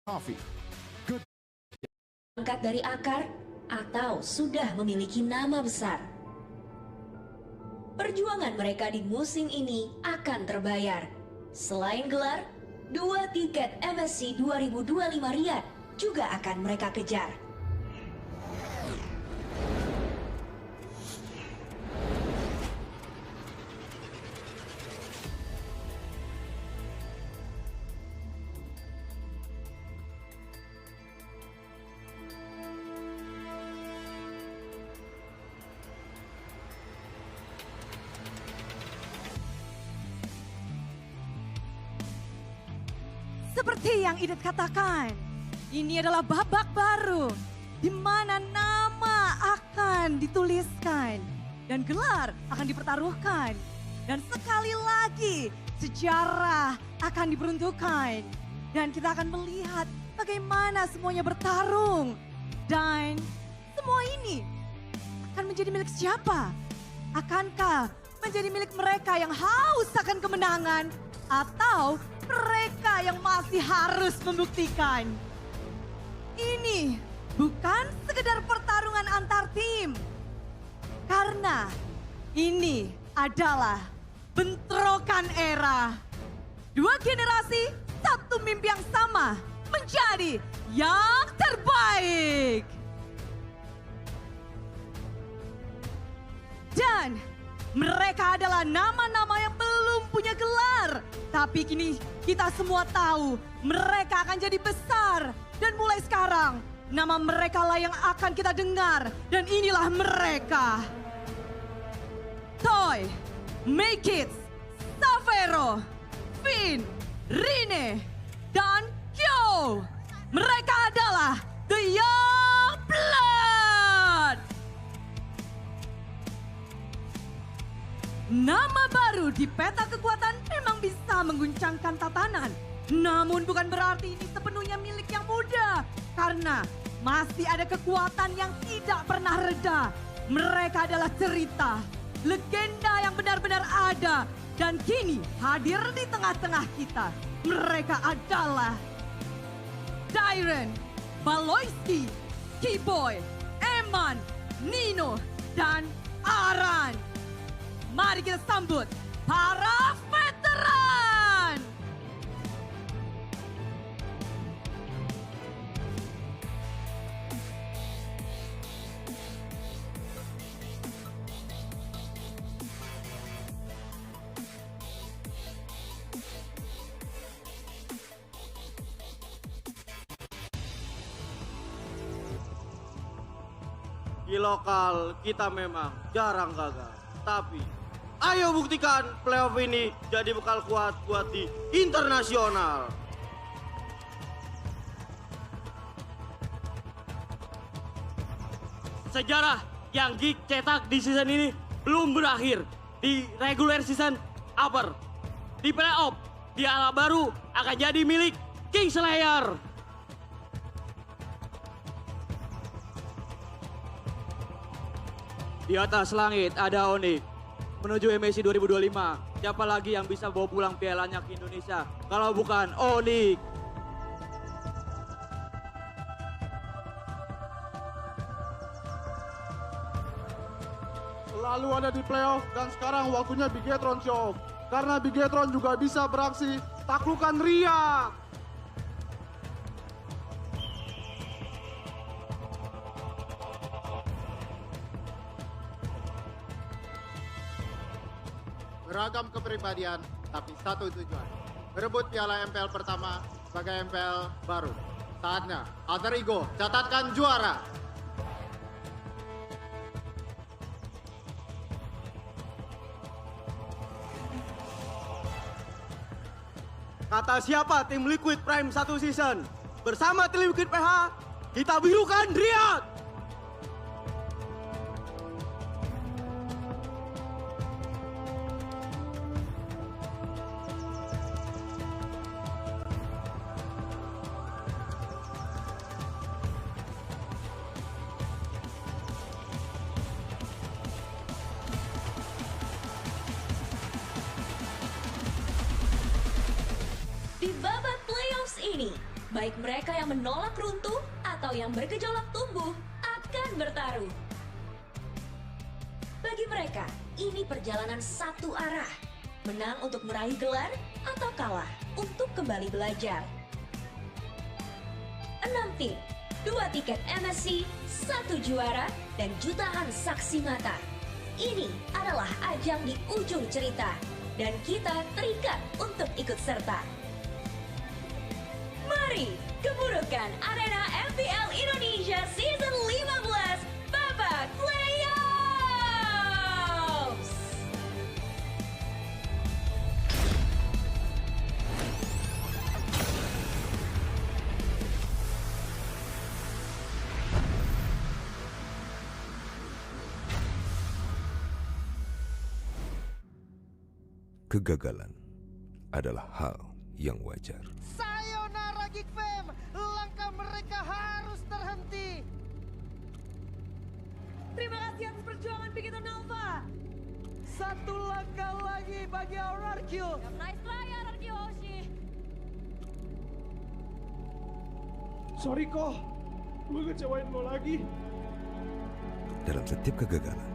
Coffee. Angkat dari akar atau sudah memiliki nama besar. Perjuangan mereka di musim ini akan terbayar. Selain gelar, 2 tiket MSC 2025 Riyadh juga akan mereka kejar. Seperti yang Idit katakan, ini adalah babak baru di mana nama akan dituliskan dan gelar akan dipertaruhkan. Dan sekali lagi sejarah akan diperuntukkan. Dan kita akan melihat bagaimana semuanya bertarung. Dan semua ini akan menjadi milik siapa? Akankah menjadi milik mereka yang haus akan kemenangan? Atau mereka yang masih harus membuktikan? Ini bukan sekedar pertarungan antar tim. Karena ini adalah bentrokan era. 2 generasi, satu mimpi yang sama, menjadi yang terbaik. Dan mereka adalah nama-nama yang belum punya gelar. Tapi kini kita semua tahu mereka akan jadi besar. Dan mulai sekarang nama mereka lah yang akan kita dengar. Dan inilah mereka. Toy, Make It, Savero, Finn, Rine, dan Kyo. Mereka adalah The Young Blood. Nama baru di peta kekuatan memang bisa mengguncangkan tatanan. Namun bukan berarti ini sepenuhnya milik yang muda. Karena masih ada kekuatan yang tidak pernah reda. Mereka adalah cerita, legenda yang benar-benar ada. Dan kini hadir di tengah-tengah kita. Mereka adalah Dairen, Baloyski, Keyboy, Eman, Nino, dan Aran. Mari kita sambut para veteran. Di lokal kita memang jarang gagal, tapi ayo buktikan playoff ini jadi bekal kuat buat di internasional. Sejarah yang Geek cetak di season ini belum berakhir. Di regular season upper, di playoff, di ala baru akan jadi milik King Slayer. Di atas langit ada Onyx. Menuju MSC 2025, siapa lagi yang bisa bawa pulang pialanya ke Indonesia kalau bukan Onyx? Selalu ada di playoff dan sekarang waktunya Bigetron show. Karena Bigetron juga bisa beraksi taklukan Riyadh. Beragam kepribadian, tapi satu tujuan. Berebut piala Mpl pertama sebagai Mpl baru. Saatnya alter ego, catatkan juara. Kata siapa tim Liquid Prime 1 season? Bersama tim Liquid PH, kita birukan Riyadh! Di babak playoffs ini, Baik mereka yang menolak runtuh atau yang bergejolak tumbuh akan bertaruh. Bagi mereka, ini perjalanan satu arah. Menang untuk meraih gelar atau kalah untuk kembali belajar. 6 tim, 2 tiket MSC, 1 juara, dan jutaan saksi mata. Ini adalah ajang di ujung cerita, dan kita terikat untuk ikut serta. Mari gemuruhkan arena MPL Indonesia Season 15 babak playoffs. Kegagalan adalah hal yang wajar. Sayonara Geek Fam, langkah mereka harus terhenti. Terima kasih atas perjuangan Bigito Nova. Satu langkah lagi bagi RRQ. Nice try RRQ Hoshi. Sorry kok, gue ngecewain lo lagi. Dalam setiap kegagalan,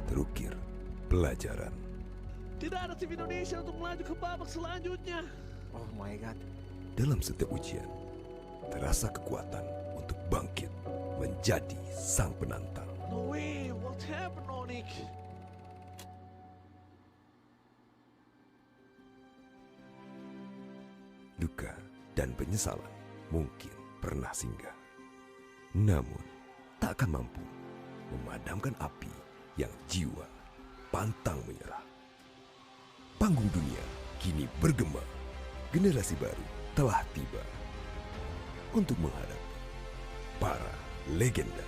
terukir pelajaran. Tidak ada tim Indonesia untuk melaju ke babak selanjutnya. Oh my god. Dalam setiap ujian, terasa kekuatan untuk bangkit menjadi sang penantang. No way, what happened, Onik? Duka dan penyesalan mungkin pernah singgah. Namun, tak akan mampu memadamkan api yang jiwa pantang menyerah. Panggung dunia kini bergema. Generasi baru telah tiba untuk menghadapi para legenda.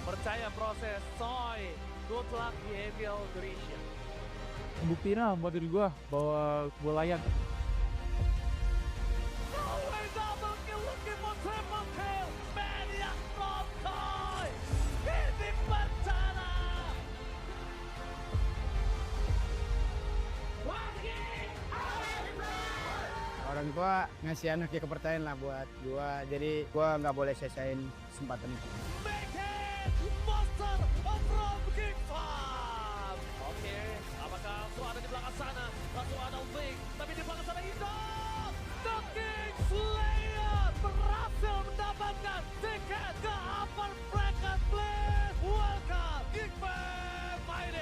Percaya proses, soy. Good luck di Mpl Indonesia. Buktiin lah buat diri gue bahwa gue layak. Always double kill, looking for triple kill. Maniac from Toy. Ini bencana. Orang tua ngasih anaknya kepercayaan lah buat gua, jadi gua nggak boleh sia-siain kesempatan itu. Make it monster from King Farm. Oke, apakah langsung ada di belakang sana? Langsung ada Wing, tapi di belakang sana Indo. The King Slayer berhasil mendapatkan tiket ke upper bracket. Please welcome King Farm Id.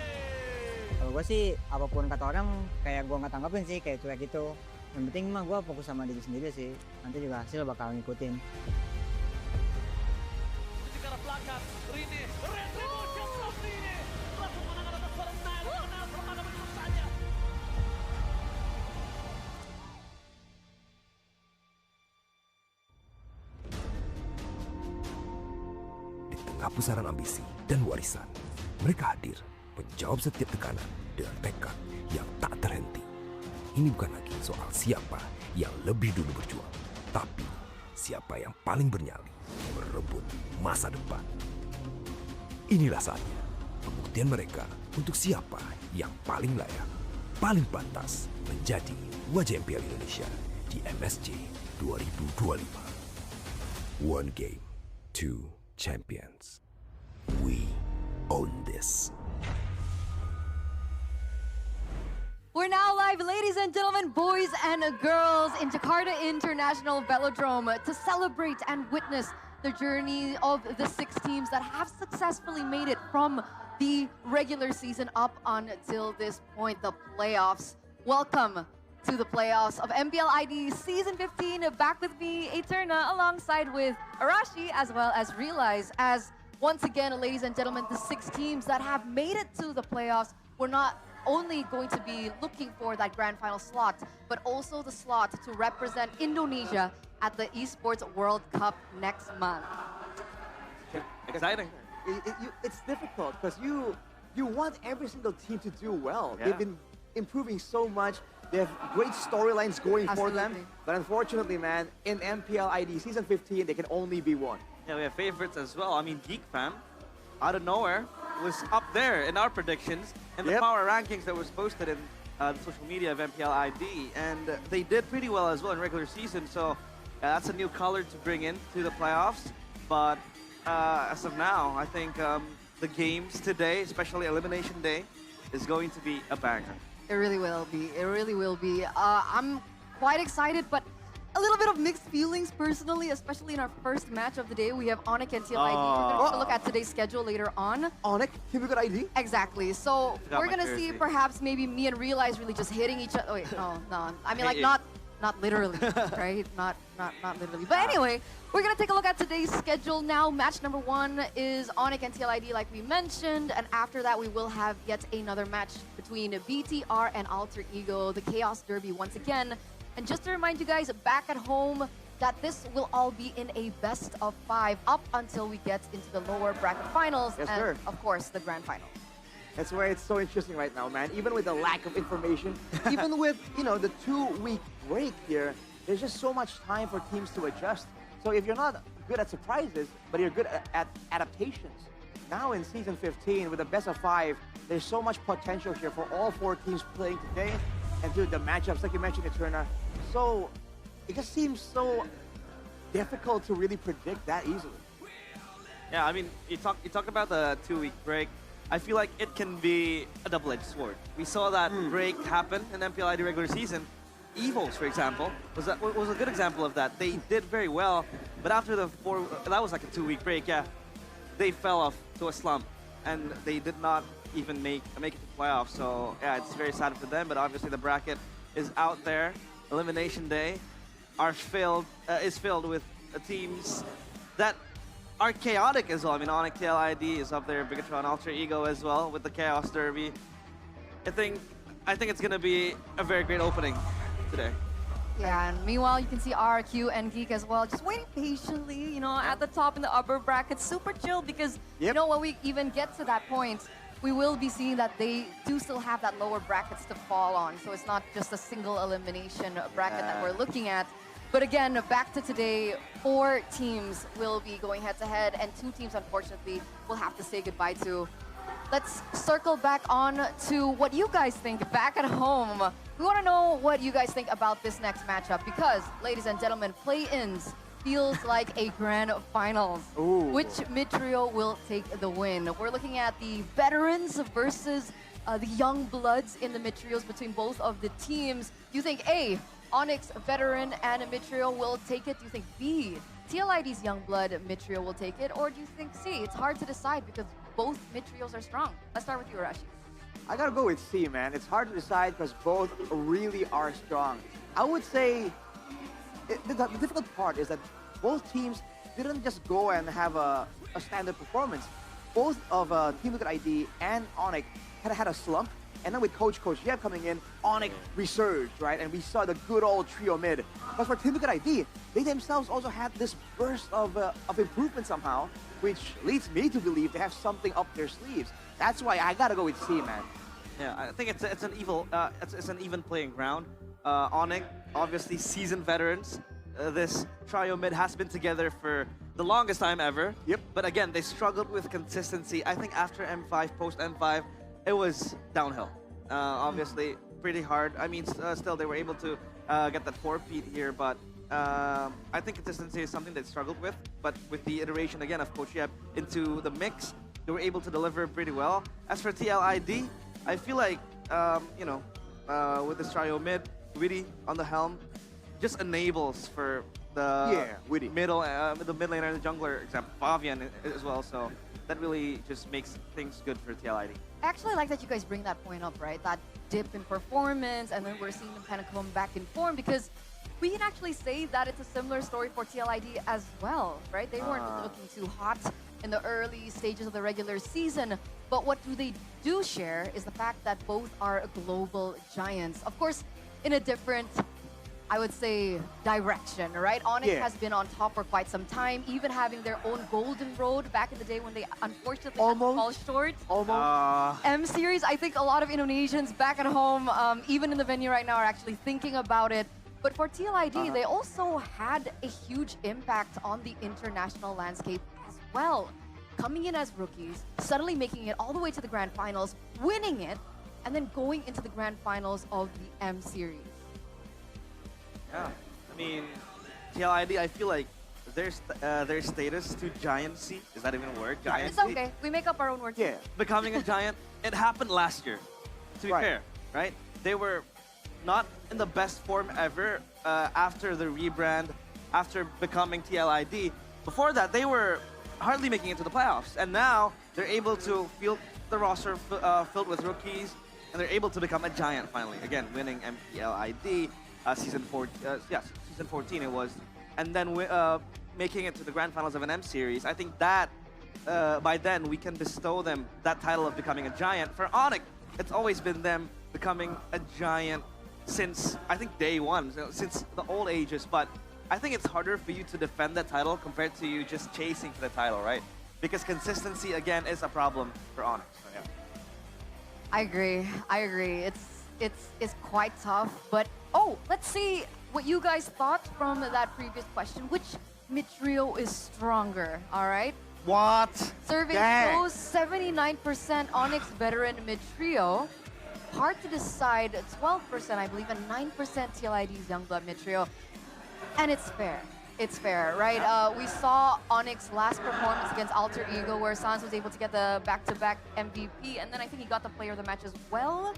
Kalau gua sih apapun kata orang kayak gua nggak tanggapin sih, kayak cuek gitu. Yang penting mah gua fokus sama diri sendiri sih. Nanti juga hasil bakal ngikutin. Di arah belakang, Rini, retribution from Rini. Langsung menangkan atas Fernand, menang permana begitu saja. Di tengah pusaran ambisi dan warisan, mereka hadir menjawab setiap tekanan dengan tekad yang tak terhenti. Ini bukan lagi soal siapa yang lebih dulu berjuang, tapi siapa yang paling bernyali merebut masa depan. Inilah saatnya pembuktian mereka untuk siapa yang paling layak, paling pantas menjadi wajah MPL Indonesia di MSC 2025. One game, two champions. We own this. We're now live, ladies and gentlemen, boys and girls, in Jakarta International Velodrome to celebrate and witness the journey of the 6 teams that have successfully made it from the regular season up until this point, the playoffs. Welcome to the playoffs of Mpl Id Season 15. Back with me, Eterna, alongside with Arashi, as well as Realize, as once again, ladies and gentlemen, the 6 teams that have made it to the playoffs were not only going to be looking for that grand final slot, but also the slot to represent Indonesia at the Esports World Cup next month. Exciting. It's difficult because you want every single team to do well. Yeah. They've been improving so much. They have great storylines going for them. Absolutely. But unfortunately, man, in MPL ID Season 15, they can only be one. Yeah, we have favorites as well. I mean, Geek Fam, out of nowhere, was up there in our predictions and the Yep. power rankings that was posted in the social media of MPL ID. And they did pretty well as well in regular season. So That's a new color to bring into the playoffs. But as of now, I think the games today, especially Elimination Day, is going to be a banger. It really will be. It really will be. I'm quite excited, but a little bit of mixed feelings personally, especially in our first match of the day. We have Onyx and TLID. We're going to take a look at today's schedule later on. Onyx, Team Liquid ID? Exactly. So Forgot we're my going to see jersey. perhaps maybe me and Realize really just hitting each other. Oh, wait, no. I mean, like, not literally, right? Not literally. But anyway, we're going to take a look at today's schedule now. Match number 1 is Onyx and TLID, like we mentioned. And after that, we will have yet another match between BTR and Alter Ego, the Chaos Derby once again. And just to remind you guys back at home that this will all be in a best of 5 up until we get into the lower bracket finals Yes, and, sir. of course, the grand final. That's why it's so interesting right now, man. Even with the lack of information, even with, you know, the 2-week break here, there's just so much time for teams to adjust. So if you're not good at surprises, but you're good at adaptations, now in Season 15, with the best of 5, there's so much potential here for all 4 teams playing today. And dude, the matchups, like you mentioned, Eterna, so it just seems so difficult to really predict that easily. Yeah, I mean, you talked about the 2-week break. I feel like it can be a double-edged sword. We saw that break happen in Mpl Id regular season. Evos, for example, was a good example of that. They did very well, but after that was like a 2-week break, yeah, they fell off to a slump, and they did not even make it to playoffs. So yeah, it's very sad for them. But obviously the bracket is out there. Elimination Day is filled with teams that are chaotic as well. I mean, Onyx, TLID is up there, Bigatron, Alter Ego as well with the Chaos Derby. I think it's gonna be a very great opening today. Yeah, and meanwhile, you can see RQ and Geek as well, just waiting patiently, you know, at the top in the upper bracket, super chill because, you know, when we even get to that point, we will be seeing that they do still have that lower brackets to fall on. So it's not just a single elimination bracket that we're looking at. But again, back to today, 4 teams will be going head-to-head, and 2 teams, unfortunately, will have to say goodbye to. Let's circle back on to what you guys think back at home. We want to know what you guys think about this next matchup because, ladies and gentlemen, play-ins feels like a grand finals. Ooh. Which mid-trio will take the win? We're looking at the veterans versus the young bloods in the mid-trios between both of the teams. Do you think A, Onyx veteran and mid-trio will take it? Do you think B, TLID's young blood mid-trio will take it? Or do you think C? It's hard to decide because both mid-trios are strong. Let's start with you, Arashi. I gotta go with C, man. It's hard to decide because both really are strong. I would say the difficult part is that both teams didn't just go and have a standard performance. Both of Team Liquid ID and Onyx had a slump, and then with Coach Yeb coming in, Onyx resurged, right? And we saw the good old trio mid. But for Team Liquid ID, they themselves also had this burst of improvement somehow, which leads me to believe they have something up their sleeves. That's why I gotta go with C, man. Yeah, I think it's an even playing ground. Onyx, obviously seasoned veterans. This trio mid has been together for the longest time ever. Yep. But again, they struggled with consistency. I think after M5, post M5, it was downhill. Obviously, pretty hard. I mean, still they were able to get that 4-peat here, but I think consistency is something they struggled with. But with the iteration again of Coach Yep into the mix, they were able to deliver pretty well. As for TLID, I feel like with this trio mid, Witty on the helm, just enables for the middle, the mid laner and the jungler, example, Favian as well. So that really just makes things good for TLID. I actually like that you guys bring that point up, right? That dip in performance, and then we're seeing them kind of come back in form because we can actually say that it's a similar story for TLID as well, right? They weren't looking too hot in the early stages of the regular season, but what they do share is the fact that both are global giants. Of course, in a different, I would say, direction, right? Onyx has been on top for quite some time, even having their own golden road back in the day when they unfortunately had to fall short. M-Series, I think a lot of Indonesians back at home, even in the venue right now, are actually thinking about it. But for TLID, they also had a huge impact on the international landscape as well. Coming in as rookies, suddenly making it all the way to the grand finals, winning it, and then going into the grand finals of the M-Series. Yeah, I mean, TLID, I feel like their status to giancy, is that even a word? Giancy? It's okay. We make up our own words. Yeah. Becoming a giant, it happened last year, to be Right. fair, right? They were not in the best form ever after the rebrand, after becoming TLID. Before that, they were hardly making it to the playoffs, and now they're able to field the roster filled with rookies, and they're able to become a giant finally. Again, winning Mpl Id season 14 it was, and then making it to the grand finals of an M series. I think that by then we can bestow them that title of becoming a giant. For Onyx, it's always been them becoming a giant since I think day one, since the old ages. But I think it's harder for you to defend that title compared to you just chasing for the title, right? Because consistency again is a problem for Onyx. So, yeah. I agree. I agree. It's quite tough. But let's see what you guys thought from that previous question. Which mid trio is stronger? All right. What? Survey Dang. shows 79% Onyx veteran mid trio. Hard to decide. 12%, I believe, and 9% TLID's Youngblood mid trio. And it's fair. It's fair, right? We saw Onyx last performance against Alter Ego, where Sans was able to get the back-to-back MVP, and then I think he got the player of the match as well.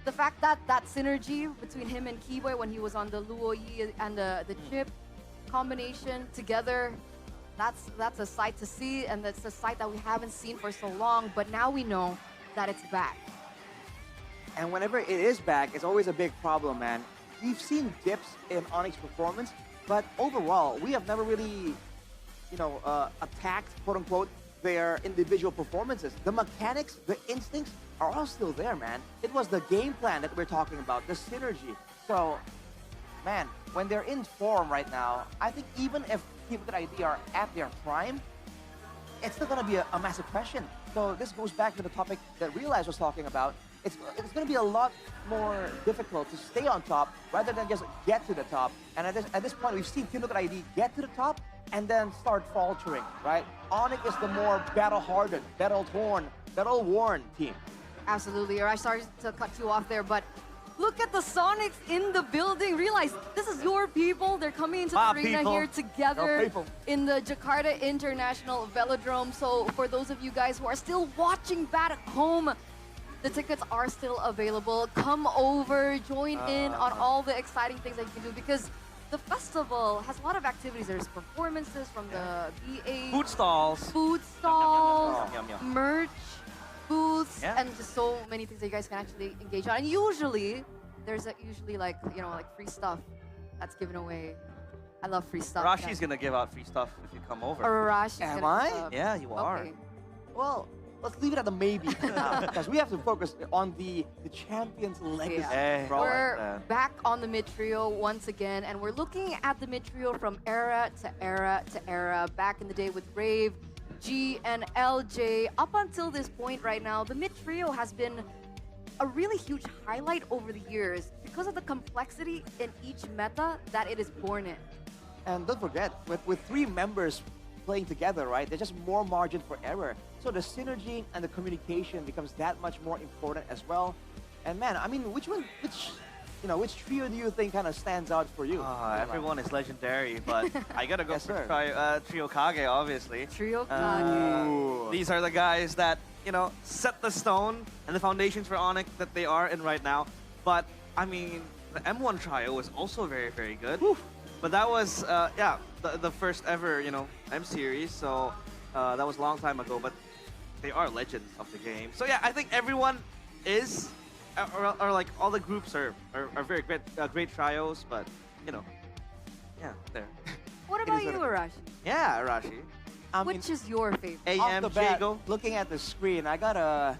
The fact that that synergy between him and Keyboy when he was on the Luo Yi and the chip combination together, that's a sight to see, and that's a sight that we haven't seen for so long, but now we know that it's back. And whenever it is back, it's always a big problem, man. We've seen dips in Onyx performance, but overall, we have never really, attacked, quote-unquote, their individual performances. The mechanics, the instincts are all still there, man. It was the game plan that we're talking about, the synergy. So, man, when they're in form right now, I think even if Mpl Id are at their prime, it's still going to be a massive question. So this goes back to the topic that Realize was talking about. It's going to be a lot more difficult to stay on top rather than just get to the top. And at this point, we've seen Mpl Id get to the top and then start faltering, right? Onyx is the more battle-hardened, battle-torn, battle-worn team. Absolutely. Arash, sorry to cut you off there, but look at the Sonics in the building. Realize this is your people. They're coming into the arena here together in the Jakarta International Velodrome. So for those of you guys who are still watching back at home, the tickets are still available. Come over, join in on all the exciting things that you can do, because the festival has a lot of activities. There's performances from the BA. Food stalls. Yum, merch, booths, and just so many things that you guys can actually engage on. And usually, there's like free stuff that's given away. I love free stuff. Rashi's gonna give out free stuff if you come over. Arash. Am I? Yeah, you are. Okay. Well, let's leave it at the maybe for now, because we have to focus on the champion's legacy. Yeah. We're back on the mid trio once again, and we're looking at the mid trio from era to era to era. Back in the day with Rave, G, and LJ. Up until this point right now, the mid trio has been a really huge highlight over the years because of the complexity in each meta that it is born in. And don't forget, with three members playing together, right, there's just more margin for error. So the synergy and the communication becomes that much more important as well. And man, I mean, which trio do you think kind of stands out for you? Everyone is legendary, but I gotta go for Trio Kage, obviously. Trio Kage. These are the guys that, set the stone and the foundations for Onyx that they are in right now. But, I mean, the M1 trio was also very, very good. Woo. But that was, the first ever, M series, so that was a long time ago, but they are legends of the game. So yeah, I think everyone is, or like all the groups are very great trios, but, yeah, there. What about you, Arashi? Yeah, Arashi. Which is your favorite? Off the bat, looking at the screen, I got a...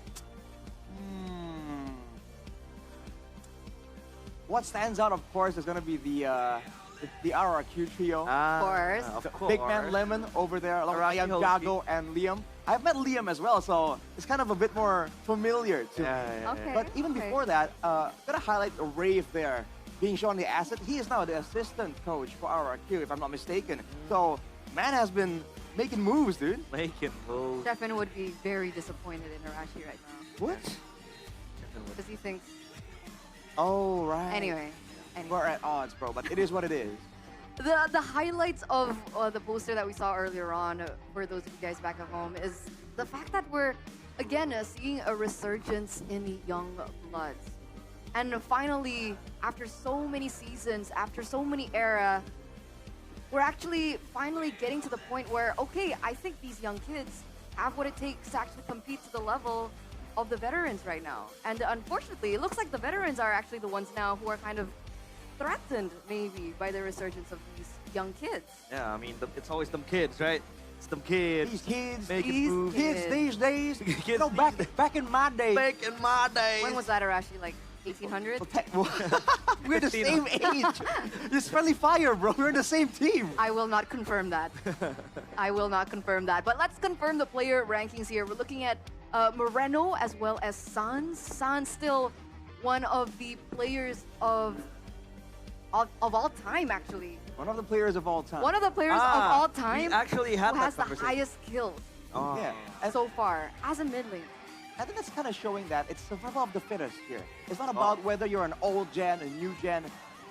What stands out, of course, is going to be the RRQ trio. Of course. Big Man Lemon over there, along with Jago and Liam. I've met Liam as well, so it's kind of a bit more familiar to me. Okay. But even before that, gotta highlight a Rave there being shown the asset. He is now the assistant coach for RRQ, if I'm not mistaken. So, man has been making moves, dude. Making moves. Stefan would be very disappointed in Arashi right now. What? Because he thinks... Oh, right. Anyway. We're at odds, bro, but it is what it is. The highlights of the poster that we saw earlier on, for those of you guys back at home, is the fact that we're, again, seeing a resurgence in young bloods. And finally, after so many seasons, after so many era, we're actually finally getting to the point where, okay, I think these young kids have what it takes to actually compete to the level of the veterans right now. And unfortunately, it looks like the veterans are actually the ones now who are kind of threatened, maybe, by the resurgence of these young kids. Yeah, I mean, it's always them kids, right? It's them kids. These kids, making moves. kids these days. Kids You know, back in my day. Back in my days. When was that, Arashi? Like 1800? We're the same age. It's friendly fire, bro. We're in the same team. I will not confirm that. I will not confirm that. But let's confirm the player rankings here. We're looking at Moreno as well as Sans. Sans still one of the players of all time, actually. One of the players of all time. One of the players of all we time actually had who that has the conversation. highest kills Oh. Yeah. so far as a mid lane. I think that's kind of showing that it's survival of the fittest here. It's not about whether you're an old gen, a new gen.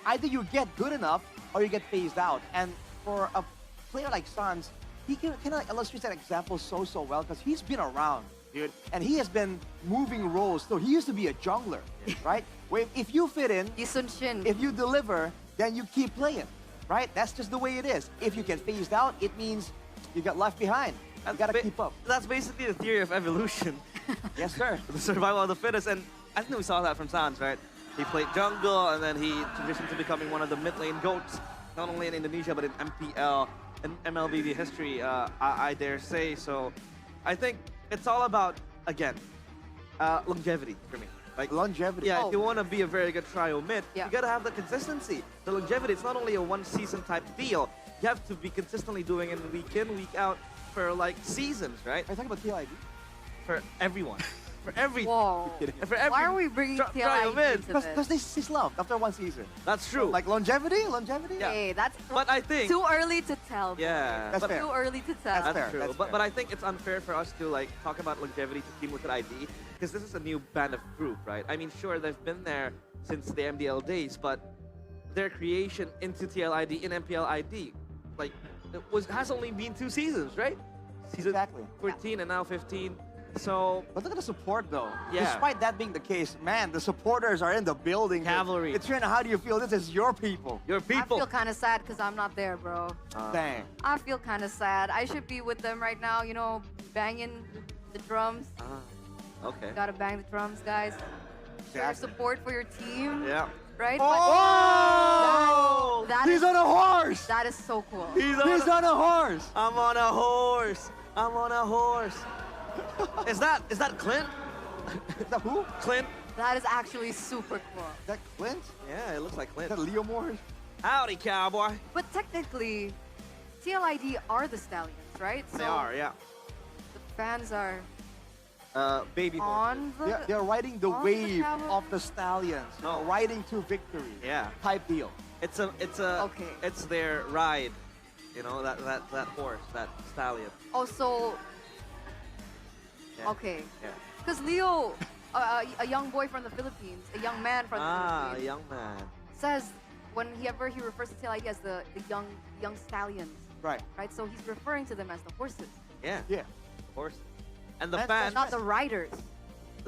Either you get good enough or you get phased out. And for a player like Sans, he can like illustrate that example so well because he's been around, dude. And he has been moving roles. So he used to be a jungler, right? Where if you fit in, Yisun Shin. if you deliver, then you keep playing, right? That's just the way it is. If you get phased out, it means you got left behind. You gotta keep up. That's basically the theory of evolution. Yes, sir. The survival of the fittest, and I think we saw that from Sans, right? He played jungle, and then he transitioned to becoming one of the mid lane goats, not only in Indonesia, but in MPL and MLBB history, I dare say. So I think it's all about, again, longevity for me. Like longevity. Yeah, if you want to be a very good trio mid, Yeah. you got to have the consistency. The longevity, it's not only a one-season type deal. You have to be consistently doing it week in, week out for like seasons, right? Are you talking about TLID? For everyone. For every... Whoa. For every Why are we bringing trio TLI mid. into this? Because he's loved after one season. That's true. Like longevity? Yeah. Hey, that's But I think... too early to tell. Yeah. That's but fair. Too early to tell. That's fair. True. That's But fair. I think it's unfair for us to like talk about longevity to Team Liquid ID because this is a new band of group, right? I mean, sure, they've been there since the MDL days, but their creation into TLID in MPL ID, like, has only been 2 seasons, right? Season Exactly. 14 and now 15. So But look at the support, though. Yeah. Despite that being the case, man, the supporters are in the building. Cavalry. It's how do you feel? This is your people. your I people. feel kind of sad because I'm not there, bro. Dang. I feel kind of sad. I should be with them right now, you know, banging the drums. Okay. Gotta bang the drums, guys. Show your Exactly. support for your team, Yeah. right? Oh! That He's is- on a horse! That is so cool. He's He's on a horse! I'm on a horse. I'm on a horse. Is that Clint? Is that who? Clint? That is actually super cool. Is that Clint? Yeah, it looks like Is Clint. that Leo Moore? Howdy, cowboy. But technically, TLID are the Stallions, right? They are, yeah. The fans are Baby horse. on the... They're riding the on the wave cavalry? of the stallions. No. Riding to victory. Yeah. Type deal. It's Okay. it's their ride. You know, that horse, that stallion. Oh, so... Yeah. Okay. Yeah. Because Leo, a young boy from the Philippines, a young man from the Ah, Philippines, young man. says whenever he refers to TLID as the young stallions, Right. right? So he's referring to them as the horses, Yeah. Yeah. Horse. And the That's- fans. not the riders.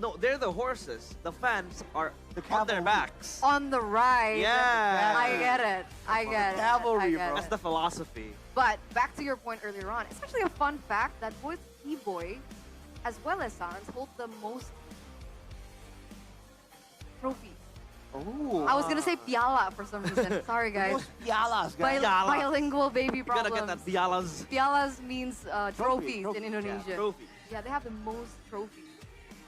No, they're the horses. The fans are The on their cavalry. backs. On the ride. Yeah. I get it. I get it. cavalry, I get bro. That's it. the philosophy. But back to your point earlier on, it's actually a fun fact that both T-Boy as well as Sans hold the most trophies. Ooh. I was gonna say Piala for some reason. Sorry, guys. Most pialas, guys. Piala. Bilingual baby You gotta problems. get that bialas. Pialas means trophies trophy. in Indonesia. Yeah, trophy. Yeah, they have the most trophies.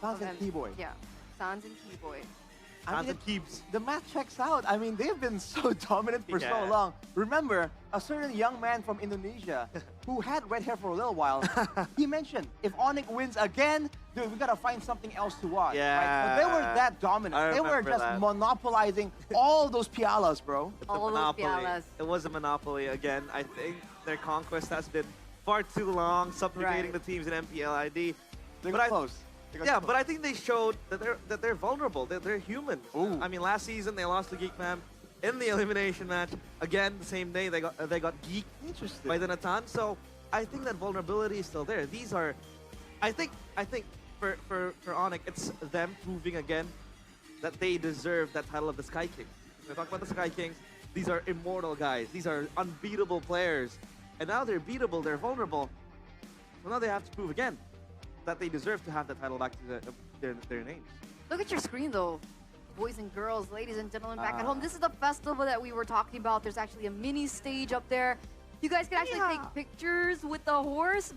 Sans of and them. T-Boy. Yeah, Sans and T-Boy. I mean, Sans and keeps. the math checks out. I mean, they've been so dominant for so Yeah. long. Remember, a certain young man from Indonesia who had red hair for a little while, he mentioned, if Onyx wins again, dude, we gotta find something else to watch. Right? But they were Yeah. that dominant. I They were remember just that. monopolizing all those pialas, bro. It's All a those monopoly. pialas. It was a monopoly again. I think their conquest has been far too long, subjugating Right. the teams in MPL ID. They But got I- close. They got Yeah, close. but I think they showed that they're vulnerable. That they're human. Ooh. I mean, last season they lost to Geekman. in the elimination match. Again, the same day they got geeked Interesting. by the Natan. So I think that vulnerability is still there. These are, I think for Onyx, it's them proving again that they deserve that title of the Sky Kings. When we talk about the Sky Kings, these are immortal guys. These are unbeatable players. And now they're beatable, they're vulnerable. So now they have to prove again that they deserve to have that title back to their names. Look at your screen though. Boys and girls, ladies and gentlemen back at home. This is the festival that we were talking about. There's actually a mini stage up there. You guys can actually take pictures with the horse.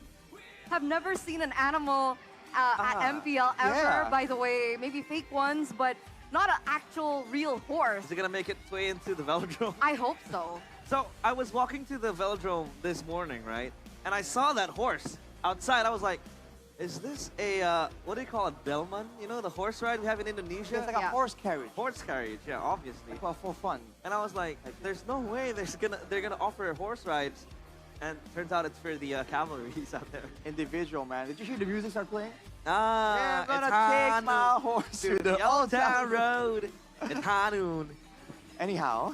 Have never seen an animal at MPL ever, by the way. Maybe fake ones, but not an actual real horse. Is it gonna make its way into the velodrome? I hope so. So I was walking to the velodrome this morning, right? And I saw that horse outside. I was like, is this a, what do you call it, Belman? You know, the horse ride we have in Indonesia? It's like a horse carriage. Horse carriage, yeah, obviously. Well, for fun. And I was like, there's no way they're gonna offer horse rides. And turns out it's for the cavalries out there. Individual, man. Did you hear the music start playing? Ah, We're gonna take my horse to the old town road. It's Hanun. Anyhow,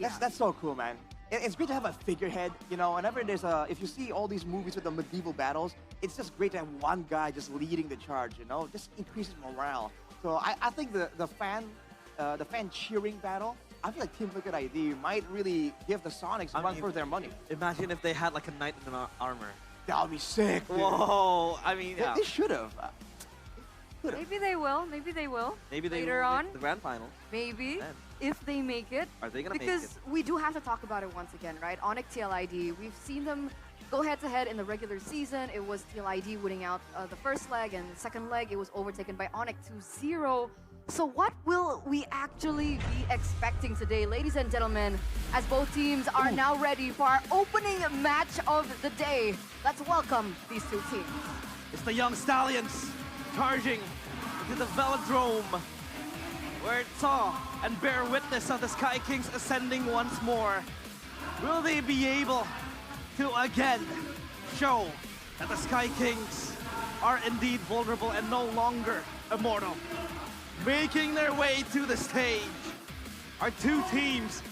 that's so cool, man. It's great to have a figurehead, you know, whenever there's if you see all these movies with the medieval battles, it's just great to have one guy just leading the charge, you know, just increases morale. So I think the fan cheering battle, I feel like Team Liquid ID might really give the Sonics a run for their money. Imagine if they had like a knight in armor. That would be sick, dude. Whoa, I mean, They should have. Maybe they will. Maybe they will. Maybe they later will on. make the grand final. Maybe. Man. If they make it. Are they gonna make it? Because we do have to talk about it once again, right? Onyx TLID, we've seen them go head-to-head in the regular season. It was TLID winning out the first leg, and the second leg, it was overtaken by Onyx 2-0. So what will we actually be expecting today, ladies and gentlemen, as both teams are now ready for our opening match of the day? Let's welcome these two teams. It's the Young Stallions charging into the velodrome, where it saw and bear witness of the Sky Kings ascending once more. Will they be able to again show that the Sky Kings are indeed vulnerable and no longer immortal? Making their way to the stage are two teams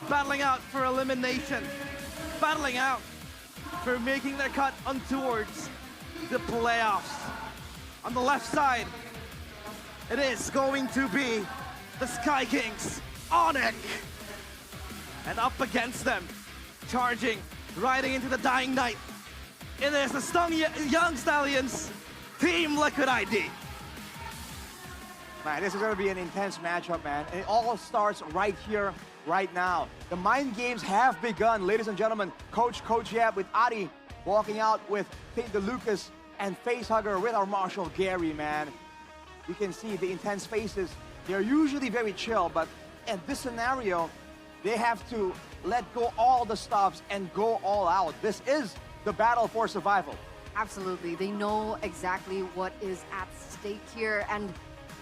battling out for elimination, battling out for making their cut on towards the playoffs. On the left side, it is going to be the Sky Kings, Onyx. And up against them, charging, riding into the dying night, it is the Young Stallions, Team Liquid ID. Man, this is going to be an intense matchup, man. And it all starts right here, right now. The mind games have begun, ladies and gentlemen. Coach Yap with Adi walking out with Tate DeLucas and Facehugger with our Marshal Gary, man. You can see the intense faces. They're usually very chill, but in this scenario, they have to let go all the stops and go all out. This is the battle for survival. Absolutely. They know exactly what is at stake here. And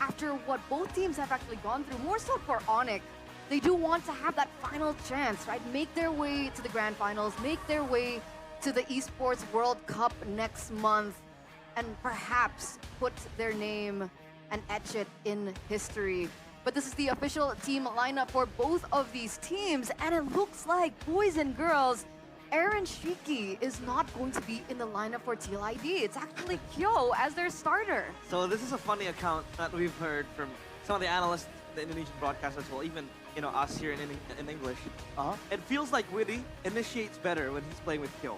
after what both teams have actually gone through, more so for Onyx, they do want to have that final chance, right? Make their way to the grand finals, make their way to the Esports World Cup next month, and perhaps put their name and etch it in history. But this is the official team lineup for both of these teams, and it looks like, boys and girls, Aaron Shiki is not going to be in the lineup for TLID. It's actually Kyo as their starter. So this is a funny account that we've heard from some of the analysts, the Indonesian broadcasters, well, even us here in English. It feels like Witty initiates better when he's playing with Kyo.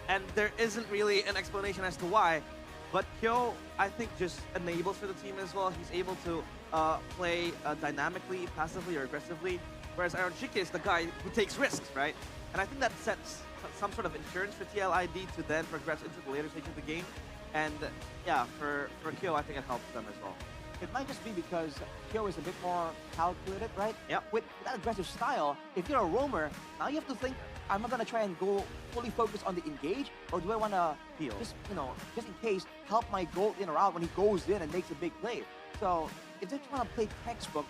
And there isn't really an explanation as to why, but Kyo, I think, just enables for the team as well. He's able to play dynamically, passively, or aggressively, whereas Aaron Shiki is the guy who takes risks, right? And I think that sets some sort of insurance for TLID to then progress into the later stage of the game. And yeah, for Kyo, I think it helps them as well. It might just be because Kyo is a bit more calculated, right? Yep. With that aggressive style, if you're a roamer, now you have to think, am I going to try and go fully focused on the engage? Or do I want to just, just in case, help my goal in or out when he goes in and makes a big play? So if they're trying to play textbook,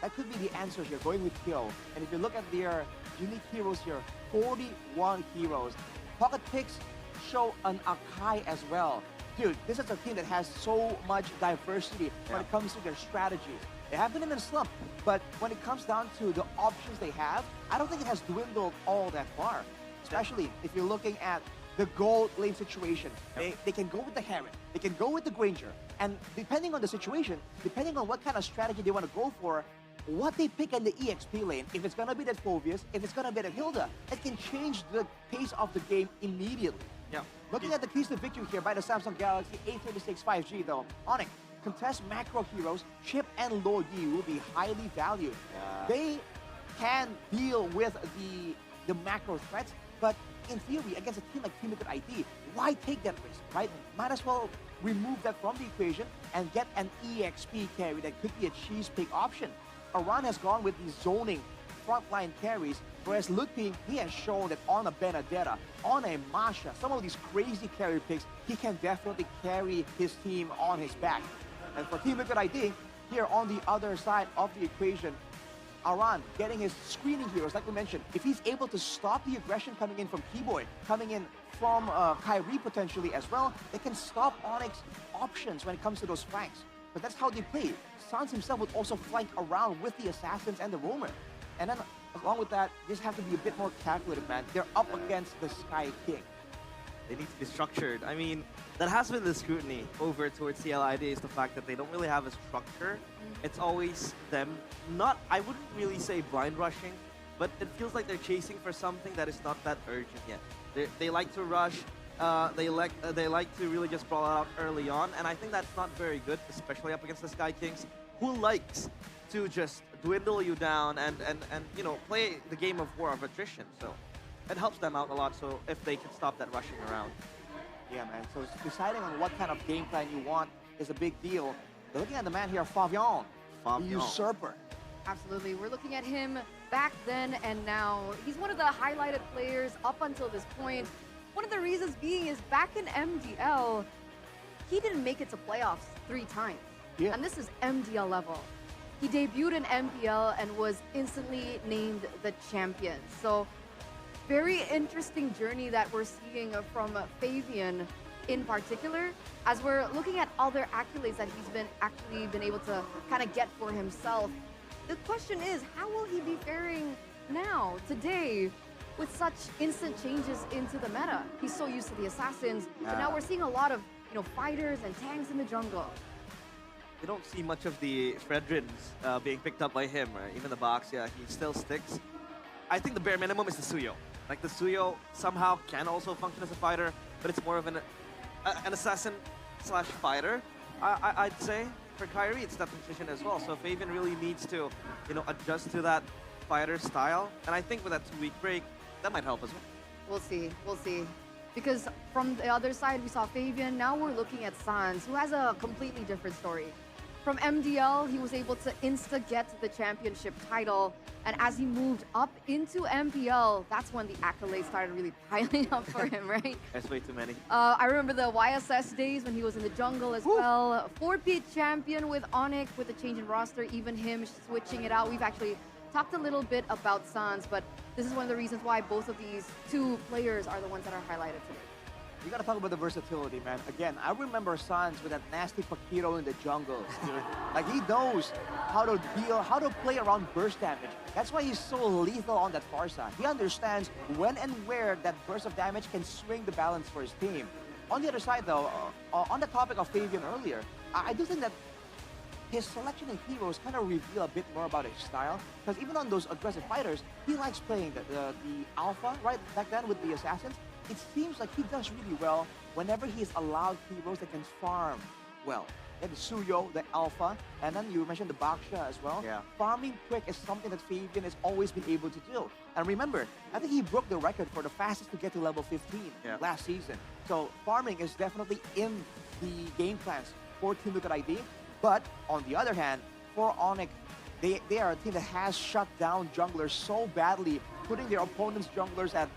that could be the answer here, going with Kyo. And if you look at their unique heroes here, 41 heroes. Pocket picks show an Akai as well. Dude, this is a team that has so much diversity when it comes to their strategies. They have been in a slump But when it comes down to the options they have, I don't think it has dwindled all that far. Especially if you're looking at the gold lane situation. They can go with the Heron, they can go with the Granger, and depending on the situation, depending on what kind of strategy they want to go for, what they pick in the EXP lane, if it's going to be that Phobius, if it's going to be that Hilda, it can change the pace of the game immediately. Yeah. Looking at the keys to victory here by the Samsung Galaxy A36 5G though, Onyx, contest macro heroes, Chip and Lo Yi will be highly valued. They can deal with the macro threats, but in theory, against a team like Team Liquid ID, why take that risk, right? Might as well remove that from the equation and get an EXP carry that could be a cheese pick option. Aran has gone with the zoning frontline carries, whereas Lutpi, he has shown that on a Benedetta, on a Masha, some of these crazy carry picks, he can definitely carry his team on his back. And for Team Liquid ID, here on the other side of the equation, Aran getting his screening heroes, like we mentioned. If he's able to stop the aggression coming in from Keyboy, coming in from Kyrie potentially as well, they can stop Onyx options when it comes to those flanks. But that's how they play. Sans himself would also flank around with the Assassins and the Roamer. And then along with that, just have to be a bit more calculated, man. They're up against the Sky King. They need to be structured. I mean, that has been the scrutiny over towards CLID is the fact that they don't really have a structure. It's always them, not, I wouldn't really say blind rushing, but it feels like they're chasing for something that is not that urgent yet. They like to rush, they like to really just brawl out early on, and I think that's not very good, especially up against the Sky Kings, who likes to just dwindle you down and you know, play the game of war of attrition. So it helps them out a lot. So if they can stop that rushing around. Yeah, man. So deciding on what kind of game plan you want is a big deal. They're looking at the man here, Favion, the Usurper. Absolutely. We're looking at him back then and now. He's one of the highlighted players up until this point. One of the reasons being is back in MDL, he didn't make it to playoffs 3 times. Yeah. And this is MDL level. He debuted in MPL and was instantly named the champion. So very interesting journey that we're seeing from Favian in particular, as we're looking at other accolades that he's been able to kind of get for himself. The question is, how will he be faring now, today, with such instant changes into the meta? He's so used to the Assassins, but now we're seeing a lot of, you know, fighters and tanks in the jungle. You don't see much of the Fredrins being picked up by him, right? Even the box, yeah, he still sticks. I think the bare minimum is the Suyo. Like, the Suyo somehow can also function as a fighter, but it's more of an assassin slash fighter, I'd say. For Kyrie, it's that position as well. So Favian really needs to, you know, adjust to that fighter style. And I think with that 2-week break, that might help as well. We'll see. We'll see. Because from the other side, we saw Favian. Now we're looking at Sans, who has a completely different story. From MDL, he was able to insta-get the championship title. And as he moved up into MPL, that's when the accolades started really piling up for him, right? That's way too many. I remember the YSS days when he was in the jungle as well. 4-peat champion with Onyx with a change in roster, even him switching it out. We've actually talked a little bit about Sans, but this is one of the reasons why both of these 2 players are the ones that are highlighted today. You gotta talk about the versatility, man. Again, I remember Sans with that nasty Pakiro in the jungle, dude. Like, he knows how to deal, how to play around burst damage. That's why he's so lethal on that far side. He understands when and where that burst of damage can swing the balance for his team. On the other side, though, on the topic of Favian earlier, I do think that his selection in heroes kind of reveal a bit more about his style. Because even on those aggressive fighters, he likes playing the Alpha, right, back then with the Assassins. It seems like he does really well whenever he is allowed heroes that can farm well. And the Suyo, the Alpha, and then you mentioned the Baksha as well. Yeah. Farming quick is something that Favian has always been able to do. And remember, I think he broke the record for the fastest to get to level 15 last season. So farming is definitely in the game plans for Team Liquid ID. But on the other hand, for Onyx, they are a team that has shut down junglers so badly, putting their opponent's junglers at,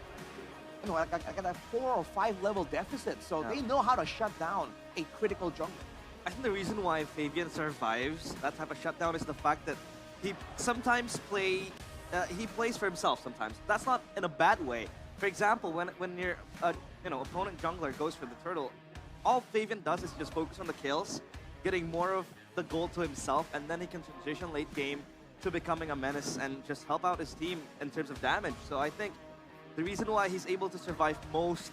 you know, like a 4 or 5 level deficit. So they know how to shut down a critical jungler. I think the reason why Favian survives that type of shutdown is the fact that he sometimes he plays for himself sometimes. That's not in a bad way. For example, when your you know, opponent jungler goes for the turtle, all Favian does is just focus on the kills, getting more of the gold to himself, and then he can transition late game to becoming a menace and just help out his team in terms of damage. So I think the reason why he's able to survive most,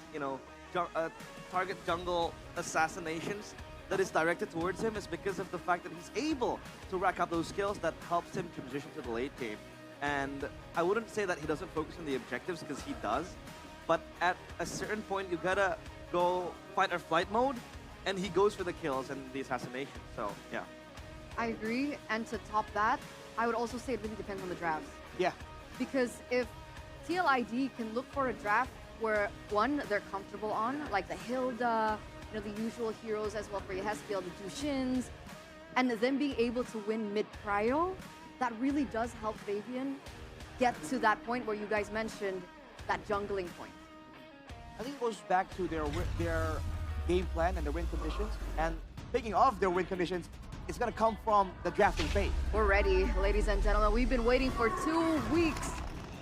target jungle assassinations that is directed towards him is because of the fact that he's able to rack up those skills that helps him transition to the late game. And I wouldn't say that he doesn't focus on the objectives, because he does. But at a certain point, you gotta go fight or flight mode, and he goes for the kills and the assassination. So, yeah. I agree. And to top that, I would also say it really depends on the drafts. Yeah. Because if TL Id can look for a draft where, one, they're comfortable on, like the Hilda, the usual heroes as well for Yehezkiel, the Jushins, and then being able to win mid-prio, that really does help Fabian get to that point where you guys mentioned, that jungling point. I think it goes back to their game plan and their win conditions. And speaking of their win conditions, it's going to come from the drafting phase. We're ready, ladies and gentlemen. We've been waiting for 2 weeks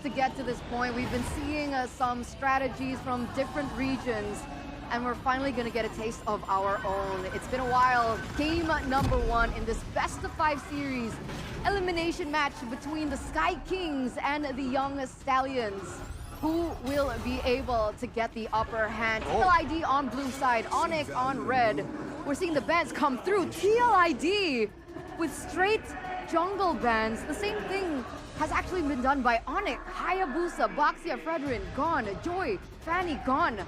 to get to this point. We've been seeing some strategies from different regions, and we're finally going to get a taste of our own. It's been a while. Game number 1 in this best-of-5 series. Elimination match between the Sky Kings and the Young Stallions. Who will be able to get the upper hand? TL Id on blue side, Onyx on red. We're seeing the bans come through. TL Id with straight jungle bans. The same thing has actually been done by Onyx, Hayabusa, Baxia, Fredrin, gone. Joy, Fanny, gone.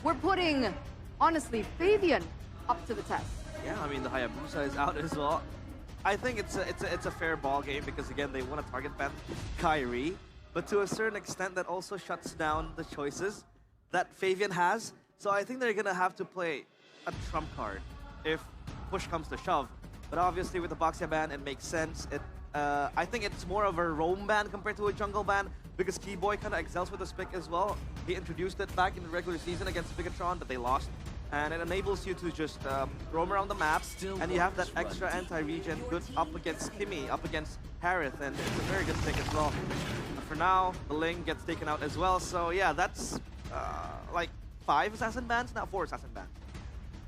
We're putting, honestly, Fabian up to the test. Yeah, I mean, the Hayabusa is out as well. I think it's a fair ball game because, again, they want to target ban Kyrie. But to a certain extent, that also shuts down the choices that Fabian has. So I think they're going to have to play a trump card if push comes to shove. But obviously, with the Baxia ban, it makes sense. I think it's more of a roam ban compared to a jungle ban, because Keyboy kind of excels with the Spic as well. He introduced it back in the regular season against Bigatron, but they lost. And it enables you to just roam around the map, and you have that extra anti-regen good up against Kimmy, up against Harith, and it's a very good pick as well. For now, the Ling gets taken out as well, so yeah, that's like 5 assassin bans, now 4 assassin bans.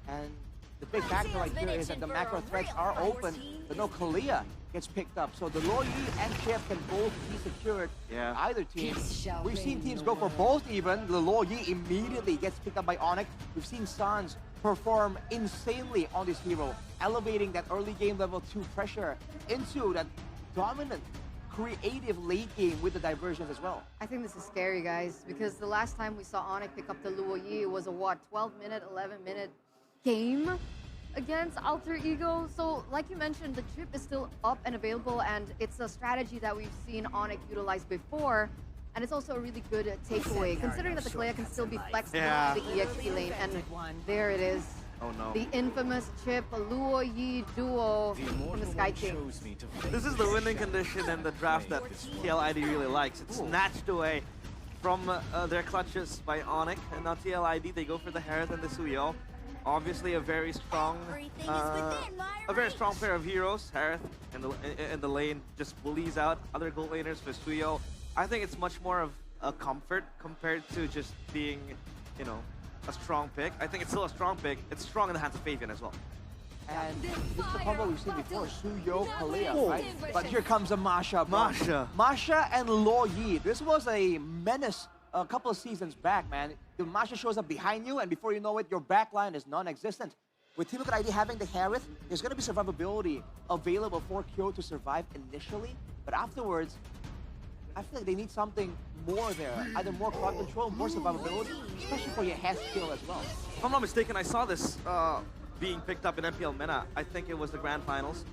And the big factor right here is that the macro threats are open, but no Kalia gets picked up. So the Luoyi and Chip can both be secured. Yeah. Either team. We've seen teams go for both even. The Luoyi immediately gets picked up by Onyx. We've seen Sans perform insanely on this hero, elevating that early game level 2 pressure into that dominant creative late game with the diversions as well. I think this is scary, guys, because the last time we saw Onyx pick up the Luoyi, it was a 12-minute, 11-minute game against Alter Ego. So, like you mentioned, the chip is still up and available, and it's a strategy that we've seen Onyx utilize before. And it's also a really good takeaway, considering that the Kalea can still be flexible in the EXP lane. And there it is. Oh no. The infamous chip, Luoyi duo from the Sky Kings. This is the winning condition and the draft that TL Id really likes. It's snatched away from their clutches by Onyx, and now TL Id, they go for the Harith and the Suyo. Obviously a very strong pair of heroes. Harith in the lane just bullies out other gold laners for Suyo. I think it's much more of a comfort compared to just being, a strong pick. I think it's still a strong pick. It's strong in the hands of Fabian as well. And this is a combo we've seen before, Suyo, Kalea, right? But here comes a Masha. Masha and Luoyi. This was a menace a couple of seasons back, man. The Masha shows up behind you, and before you know it, your backline is non-existent. With Team Liquid ID having the Harith, there's going to be survivability available for Kyo to survive initially, but afterwards, I feel like they need something more there. Either more crowd control, more survivability, especially for your Yehezkiel as well. If I'm not mistaken, I saw this being picked up in MPL Mena. I think it was the Grand Finals.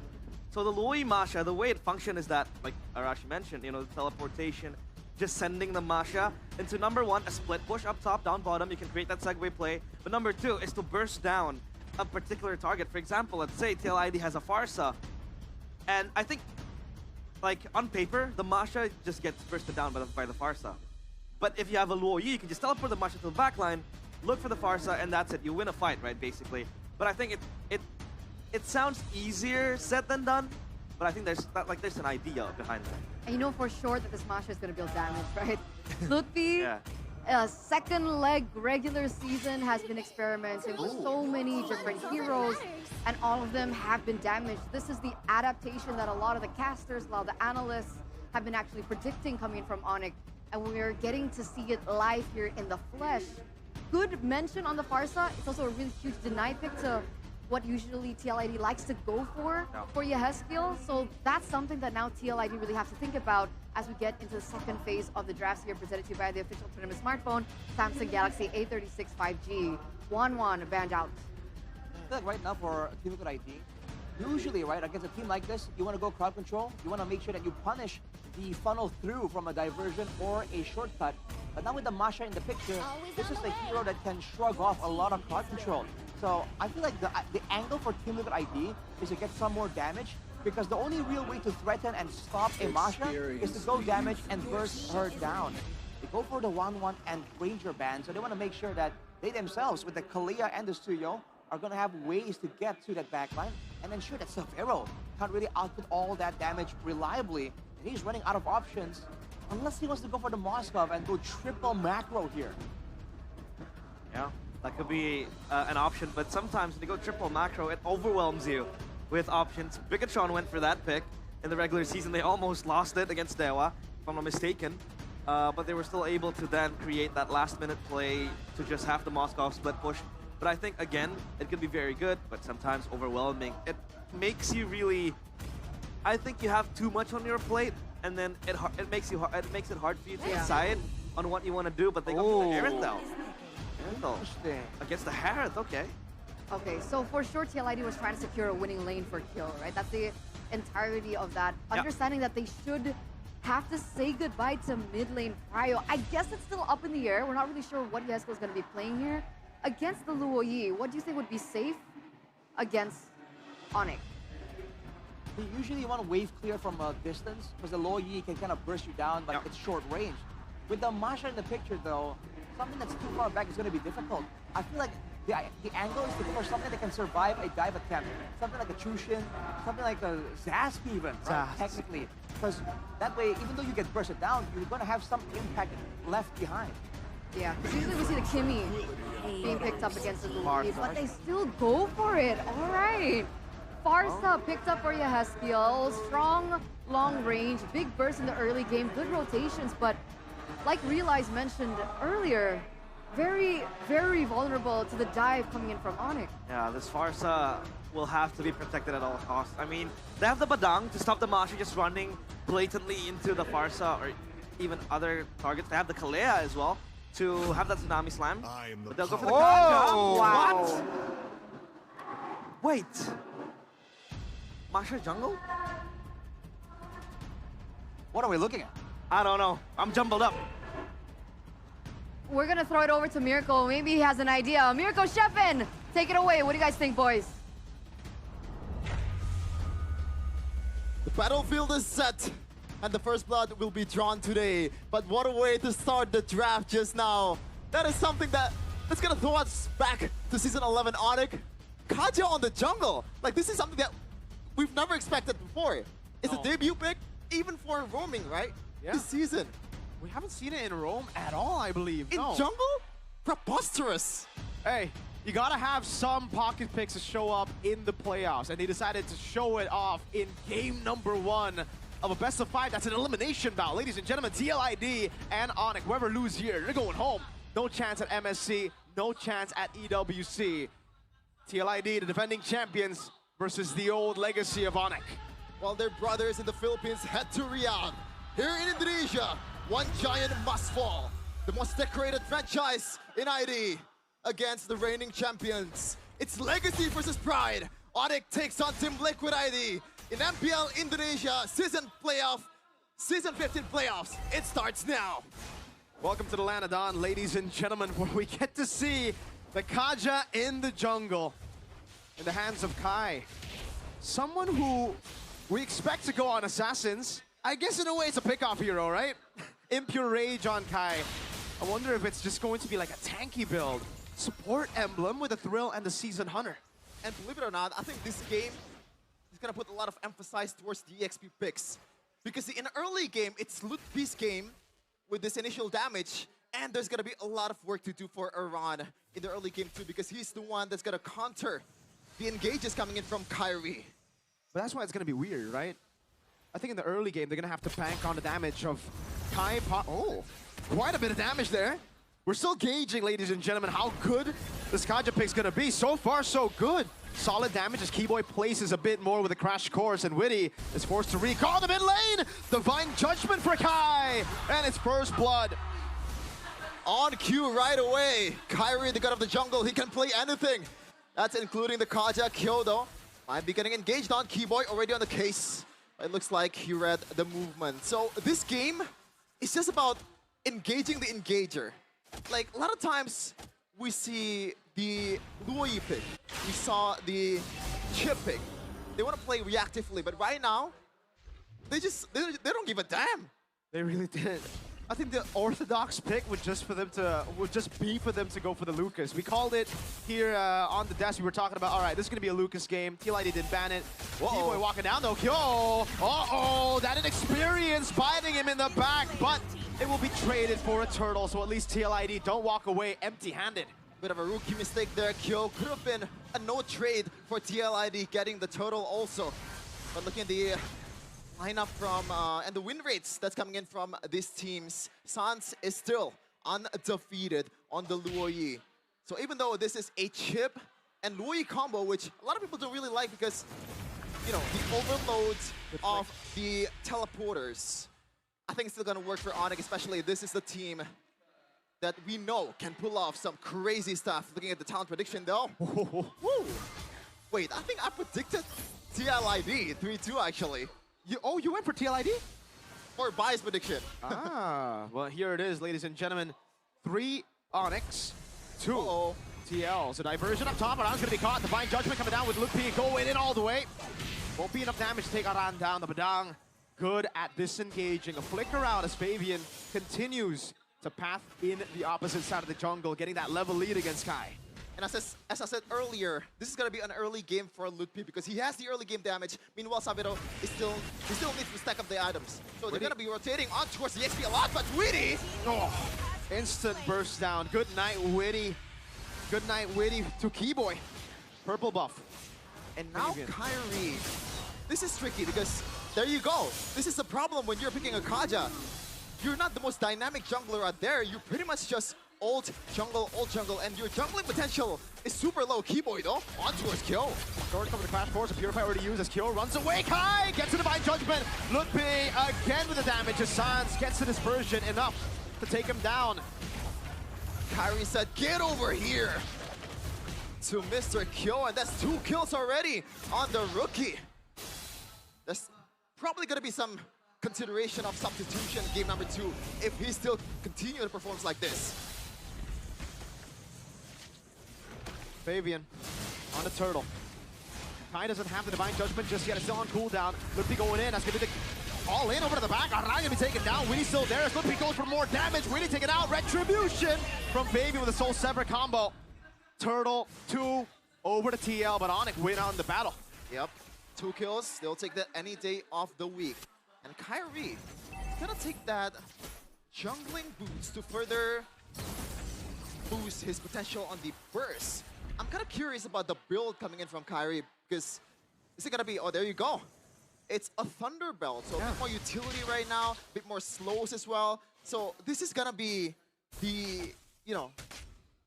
So the Luoyi Masha, the way it functions is that, like Arashi mentioned, the teleportation, just sending the Masha into number 1, a split push up top, down bottom. You can create that segue play. But number 2 is to burst down a particular target. For example, let's say TL Id has a Farsa. And I think, like, on paper, the Masha just gets bursted down by the Farsa. But if you have a Luoyi, you can just teleport the Masha to the backline, look for the Farsa, and that's it. You win a fight, right, basically. But I think it sounds easier said than done, but I think there's an idea behind that. And you know for sure that this Masha is going to build damage, right? Lutfi second leg regular season has been experimenting with so many different heroes, and all of them have been damaged. This is the adaptation that a lot of the casters, a lot of the analysts have been actually predicting coming from Onyx, and we're getting to see it live here in the flesh. Good mention on the Farsa. It's also a really huge deny pick to what usually TLID likes to go for Yehezkiel. So that's something that now TLID really have to think about as we get into the second phase of the drafts here, presented to you by the official tournament smartphone, Samsung Galaxy A36 5G. 1-1 banned out. I feel like right now for Team Liquid ID, usually, right, against a team like this, you want to go crowd control. You want to make sure that you punish the funnel through from a diversion or a shortcut. But now with the Masha in the picture, this is the hero that can shrug off a lot of crowd control. So I feel like the angle for Team Liquid ID is to get some more damage, because the only real way to threaten and stop a Masha is to go damage and burst her down. They go for the 1-1 and Ranger ban, so they want to make sure that they themselves, with the Kalia and the Stuyo, are going to have ways to get to that backline and ensure that Severo can't really output all that damage reliably. And he's running out of options, unless he wants to go for the Moskov and go triple macro here. Yeah, that could be an option, but sometimes when you go triple macro, it overwhelms you with options. Bigatron went for that pick in the regular season. They almost lost it against Dewa, if I'm not mistaken. But they were still able to then create that last-minute play to just have the Moskov split push. But I think, again, it can be very good, but sometimes overwhelming. It makes you really... I think you have too much on your plate, and then it makes it hard for you to decide on what you want to do. But they go for the Aerith, though. Interesting. Against the Harith, okay. Okay, so for sure TLID was trying to secure a winning lane for kill, right? That's the entirety of that. Understanding that they should have to say goodbye to mid lane Prio. I guess it's still up in the air. We're not really sure what Yesco is going to be playing here. Against the Luo Yi, what do you think would be safe against Onyx? You usually want to wave clear from a distance, because the Luo Yi can kind of burst you down, but it's short range. With the Masha in the picture, though, something that's too far back is going to be difficult. I feel like the angle is to go for something that can survive a dive attempt. Something like a Chushin, something like a Zask even, right? Technically. Because that way, even though you get bursted down, you're going to have some impact left behind. Yeah, because usually we see the Kimmy being picked up against the Luo Yi, but they still go for it. All right. Farsa picked up for Yehezkiel. Strong, long range, big burst in the early game, good rotations, but like Realize mentioned earlier, very, very vulnerable to the dive coming in from Onyx. Yeah, this Farsa will have to be protected at all costs. I mean, they have the Badang to stop the Masha just running blatantly into the Farsa or even other targets. They have the Kalea as well to have that Tsunami Slam. But they'll go for the Kanja. What? Wait. Masha jungle? What are we looking at? I don't know. I'm jumbled up. We're gonna throw it over to Miracle. Maybe he has an idea. Miracle Shepin, take it away. What do you guys think, boys? The battlefield is set, and the first blood will be drawn today. But what a way to start the draft just now. That is something that's gonna throw us back to Season 11 Onyx. Kaja on the jungle. Like, this is something that we've never expected before. It's a debut pick, even for roaming, right? This season. We haven't seen it in Rome at all, I believe. In jungle? Preposterous. Hey, you gotta have some pocket picks to show up in the playoffs, and they decided to show it off in game number 1 of a best of 5. That's an elimination bout. Ladies and gentlemen, TLID and Onyx, whoever lose here, they're going home. No chance at MSC, no chance at EWC. TLID, the defending champions, versus the old legacy of Onyx. While their brothers in the Philippines head to Riyadh, here in Indonesia, one giant must fall. The most decorated franchise in ID against the reigning champions. It's legacy versus pride. Onyx takes on Team Liquid ID in MPL Indonesia Season 15 playoffs. It starts now. Welcome to the land of Dawn, ladies and gentlemen, where we get to see the Kaja in the jungle in the hands of Kai. Someone who we expect to go on Assassins. I guess in a way it's a pickoff hero, right? Impure Rage on Kai. I wonder if it's just going to be like a tanky build. Support emblem with a Thrill and the Season Hunter. And believe it or not, I think this game is going to put a lot of emphasis towards the EXP picks. Because in the early game, it's loot beast game with this initial damage. And there's going to be a lot of work to do for Iran in the early game too, because he's the one that's going to counter the engages coming in from Kyrie. But that's why it's going to be weird, right? I think in the early game, they're going to have to bank on the damage of Kai. Oh, quite a bit of damage there. We're still gauging, ladies and gentlemen, how good this Kaja pick's going to be. So far, so good. Solid damage as Keyboy places a bit more with a crash course, and Witty is forced to recall the mid lane. Divine Judgment for Kai, and it's first blood. On cue right away. Kyrie, the god of the jungle, he can play anything. That's including the Kaja Kyoto. Might be getting engaged on Keyboy, already on the case. It looks like he read the movement. So this game is just about engaging the engager. Like, a lot of times we see the Luoyi pick. We saw the Chip pick. They want to play reactively, but right now, they don't give a damn. They really did. I think the orthodox pick would just be for them to go for the Lucas. We called it here on the desk. We were talking about, all right, this is going to be a Lucas game. Mpl Id didn't ban it. Keyboy walking down though. Kyo! Uh-oh! That inexperience biting him in the back, but it will be traded for a turtle, so at least Mpl Id don't walk away empty-handed. Bit of a rookie mistake there. Kyo could have been a no trade for Mpl Id getting the turtle also. But looking at the lineup from and the win rates that's coming in from these teams, Sans is still undefeated on the Luoyi. So even though this is a Chip and Luoyi combo, which a lot of people don't really like because, you know, the overload of the teleporters, I think it's still gonna work for Onyx, especially this is the team that we know can pull off some crazy stuff. Looking at the talent prediction though. Wait, I think I predicted Mpl Id 3-2 actually. You went for Mpl Id? Or bias prediction. Well, here it is, ladies and gentlemen. 3 Onyx, 2 TL. So diversion up top, Aran's gonna be caught. Divine Judgment coming down with Luke P going in all the way. Won't be enough damage to take Aran down. The Badang good at disengaging. A flicker out as Fabian continues to path in the opposite side of the jungle, getting that level lead against Kai. And as I said earlier, this is going to be an early game for Lutpi because he has the early game damage. Meanwhile, Savero is still needs to stack up the items. So they're going to be rotating on towards the XP a lot, but Witty! Oh, instant burst down. Good night, Witty. Good night, Witty to Keyboy. Purple buff. And now Kyrie. This is tricky because there you go. This is the problem when you're picking a Kaja. You're not the most dynamic jungler out there. You're pretty much just old jungle, and your jungling potential is super low. Keyboy though, on towards Kyo. Short cover the Crash Force, a Purify already used as Kyo runs away. Kai gets to Divine Judgment. Lutpi again with the damage as Sans gets the dispersion enough to take him down. Kyrie said, get over here to Mr. Kyo, and that's 2 kills already on the rookie. There's probably gonna be some consideration of substitution game number 2 if he still continues to perform like this. Fabian on the turtle. Kai doesn't have the Divine Judgment just yet. It's still on cooldown. Lutpi going in. That's going to be the all in over to the back. Aran going to be taken down. Witty still there. As Lutpi goes for more damage. Witty taken out. Retribution from Fabian with a Soul Sever combo. Turtle 2 over to TL, but Onyx win on the battle. Yep, 2 kills. They'll take that any day of the week. And Kyrie is going to take that jungling boost to further boost his potential on the burst. I'm kind of curious about the build coming in from Kyrie because is it going to be, oh, there you go. It's a Thunderbelt, so a bit more utility right now, a bit more slows as well. So this is going to be the, you know,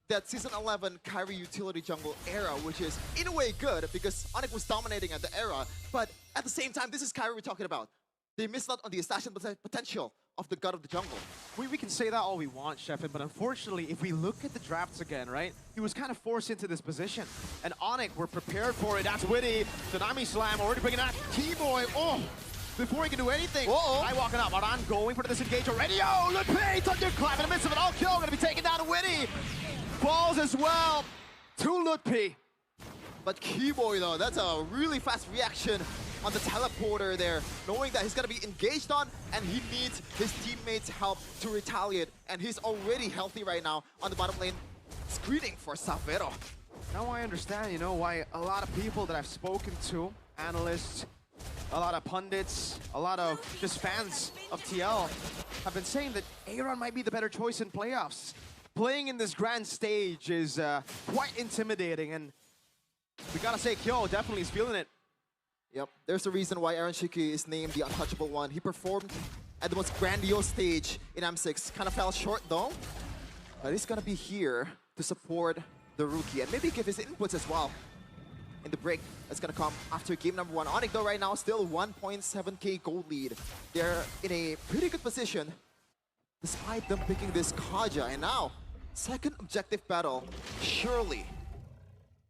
that Season 11 Kyrie utility jungle era, which is in a way good because Onyx was dominating at the era, but at the same time, this is Kyrie we're talking about. They missed out on the assassin potential of the god of the jungle. We can say that all we want, Sheffin, but unfortunately, if we look at the drafts again, right, he was kind of forced into this position. And Onyx were prepared for it. That's Witty. Tsunami Slam already bringing out Keyboy. Oh, before he can do anything. Kai walking up. Aran going for the disengage already. Oh, Lutpi! Thunderclap in the midst of it. All kill. Going to be taken down to Witty. Falls as well to Lutpi. But Keyboy, though, that's a really fast reaction on the teleporter there, knowing that he's going to be engaged on and he needs his teammates' help to retaliate. And he's already healthy right now on the bottom lane, screening for Savero. Now I understand, you know, why a lot of people that I've spoken to, analysts, a lot of pundits, a lot of just fans of TL have been saying that Aaron might be the better choice in playoffs. Playing in this grand stage is quite intimidating, and we gotta say Kyo definitely is feeling it. Yep, there's a reason why Aaron Shiki is named the untouchable one. He performed at the most grandiose stage in M6. Kind of fell short though, but he's gonna be here to support the rookie and maybe give his inputs as well in the break that's gonna come after game number 1. Onyx though right now still 1.7k gold lead. They're in a pretty good position despite them picking this Kaja, and now second objective battle. Surely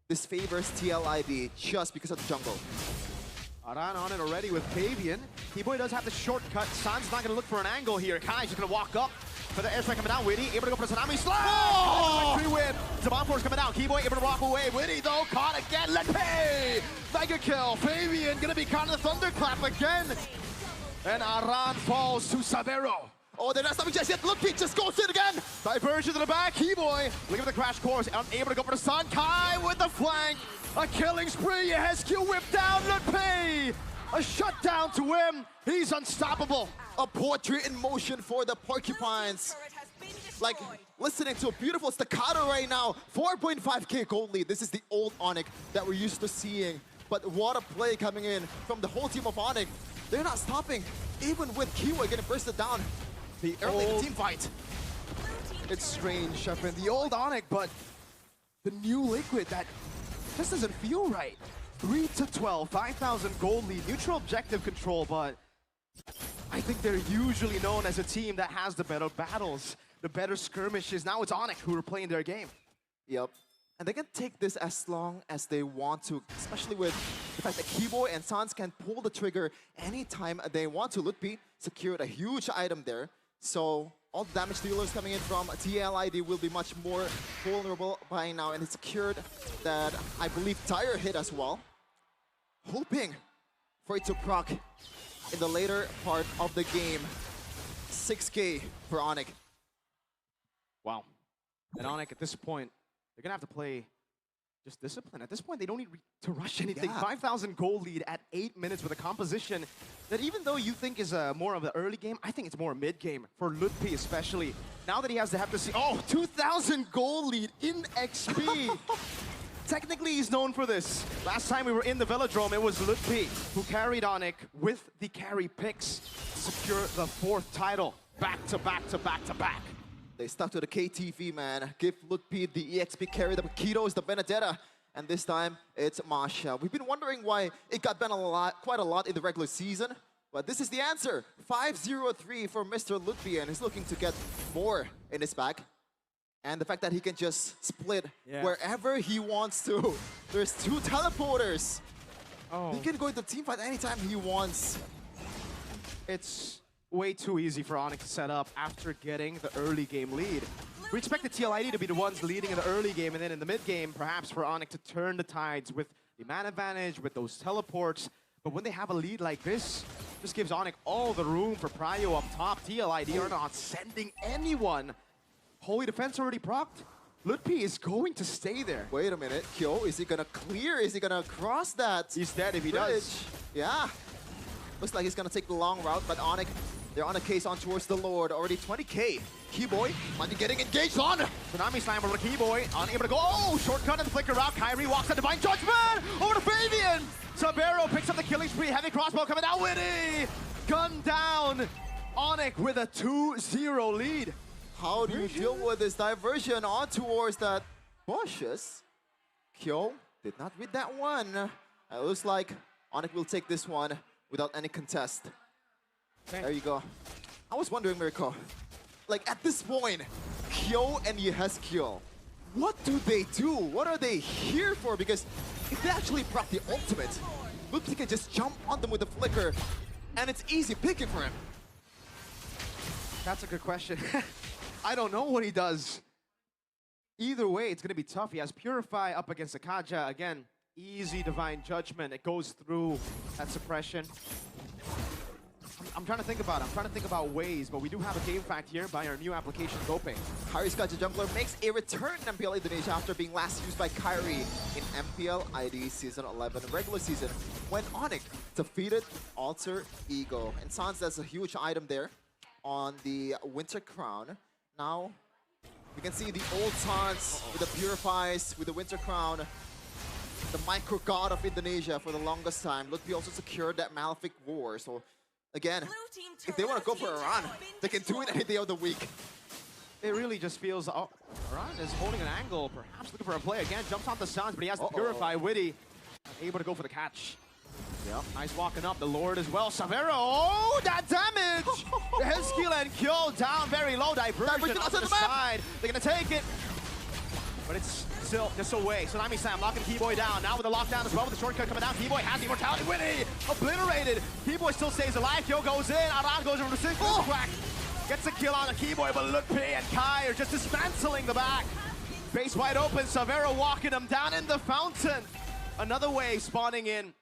this favors TL Id just because of the jungle. Aran on it already with Fabian. T-Boy does have the shortcut. San's not going to look for an angle here. Kai's just going to walk up for the airstrike coming down. Witty able to go for the Tsunami Slam! Oh! 3-win. Zaman Force coming down. T-Boy able to walk away. Witty though caught again. Let's pay! Mega kill. Fabian going to be caught in the Thunderclap again. And Aran falls to Sabero. Oh, they're not stopping just yet. Look, he just goes in again. Diversion to the back. T-Boy looking for the crash course. Unable to go for the Sun. Kai with the flank. A killing spree, Hesq whipped down Lutpi! A shutdown to him, he's unstoppable. A portrait in motion for the Porcupines. Like, listening to a beautiful staccato right now. 4.5k gold lead, this is the old Onyx that we're used to seeing. But what a play coming in from the whole team of Onyx. They're not stopping, even with Kiwi getting bursted down. The early team fight. It's strange, Shepin. The old Onyx, but the new Liquid that just doesn't feel right. 3-12, 5,000 gold lead, neutral objective control, but I think they're usually known as a team that has the better battles, the better skirmishes. Now it's Onyx who are playing their game. Yep. And they can take this as long as they want to, especially with the fact that Keyboy and Sans can pull the trigger anytime they want to. Lutpi secured a huge item there, so all the damage dealers coming in from TL Id will be much more vulnerable by now, and it's secured that, I believe, Tire hit as well. Hoping for it to proc in the later part of the game. 6k for Onyx. Wow. And Onyx at this point, they're gonna have to play just discipline. At this point, they don't need to rush anything. Yeah. 5,000 gold lead at 8 minutes with a composition that even though you think is more of the early game, I think it's more mid-game for Lutpi especially. Now that he has to have to see, 2,000 gold lead in XP. Technically, he's known for this. Last time we were in the Velodrome, it was Lutpi who carried Onyx with the carry picks to secure the 4th title. Back to back to back to back. They stuck to the KTV, man. Give Lutpi the EXP carry, the Keto is the Benedetta. And this time, it's Masha. We've been wondering why it got banned quite a lot in the regular season. But this is the answer. 5-0-3 for Mr. Lutpi, and he's looking to get more in his back. And the fact that he can just split wherever he wants to. There's 2 teleporters. He can go into teamfight anytime he wants. It's way too easy for Onyx to set up after getting the early game lead. We expected TL Id to be the ones leading in the early game, and then in the mid game, perhaps for Onyx to turn the tides with the man advantage, with those teleports. But when they have a lead like this, just gives Onyx all the room for Prio up top. TL Id are not sending anyone. Holy Defense already procced. Lutpi is going to stay there. Wait a minute, Kyo, is he gonna clear? Is he gonna cross that? He's dead if he bridge? does. Yeah. Looks like he's gonna take the long route, but Onyx, they're on a case on towards the Lord. Already 20k. Keyboy might be getting engaged on. Tsunami Slam over to Keyboy. Unable to go. Oh, shortcut and flicker route. Kyrie walks the Divine Judgment. Over to Fabian. Sabero picks up the killing spree. Heavy crossbow coming down. Witty. Gun down. Onyx with a 2-0 lead. How do you deal with this diversion on towards that bushes? Kyo did not read that one. It looks like Onyx will take this one without any contest. Okay. There you go. I was wondering, Mirko, like at this point, Kyo and Yehezkiel, what do they do? What are they here for? Because if they actually proc the ultimate, Lutpi can just jump on them with the flicker, and it's easy picking for him. That's a good question. I don't know what he does. Either way, it's going to be tough. He has Purify up against the Kaja. Again, easy Divine Judgment. It goes through that suppression. I'm trying to think about it. I'm trying to think about ways, but we do have a game fact here by our new application, Goping. Kyrie's Kaja Jungler makes a return in MPL Indonesia after being last used by Kyrie in MPL ID Season 11 regular season when Onyx defeated Alter Ego. And Sans, that's a huge item there on the Winter Crown. Now, you can see the old Sans with the Purifies, with the Winter Crown, the micro god of Indonesia for the longest time. Lutfi also secured that Malefic War. So, again, if they want to go for Iran, they can do it any day of the week. It really just feels, oh, Iran is holding an angle, perhaps looking for a play again. Jumps on the Sans, but he has to Purify. Witty able to go for the catch. Yep, nice walking up. The Lord as well. Savero, oh, that damage! His skill and kill down very low. Diversion onto the side. They're going to take it. But it's still just away. Tsunami Sam locking Keyboy down. Now with the lockdown as well, with the shortcut coming down. Keyboy has the immortality. Witty obliterated. Keyboy still stays alive. Kyo goes in. Aran goes over the single crack. Gets a kill on the Keyboy, but Lutfi and Kai are just dismantling the back. Base wide open. Savero walking him down in the fountain. Another wave spawning in.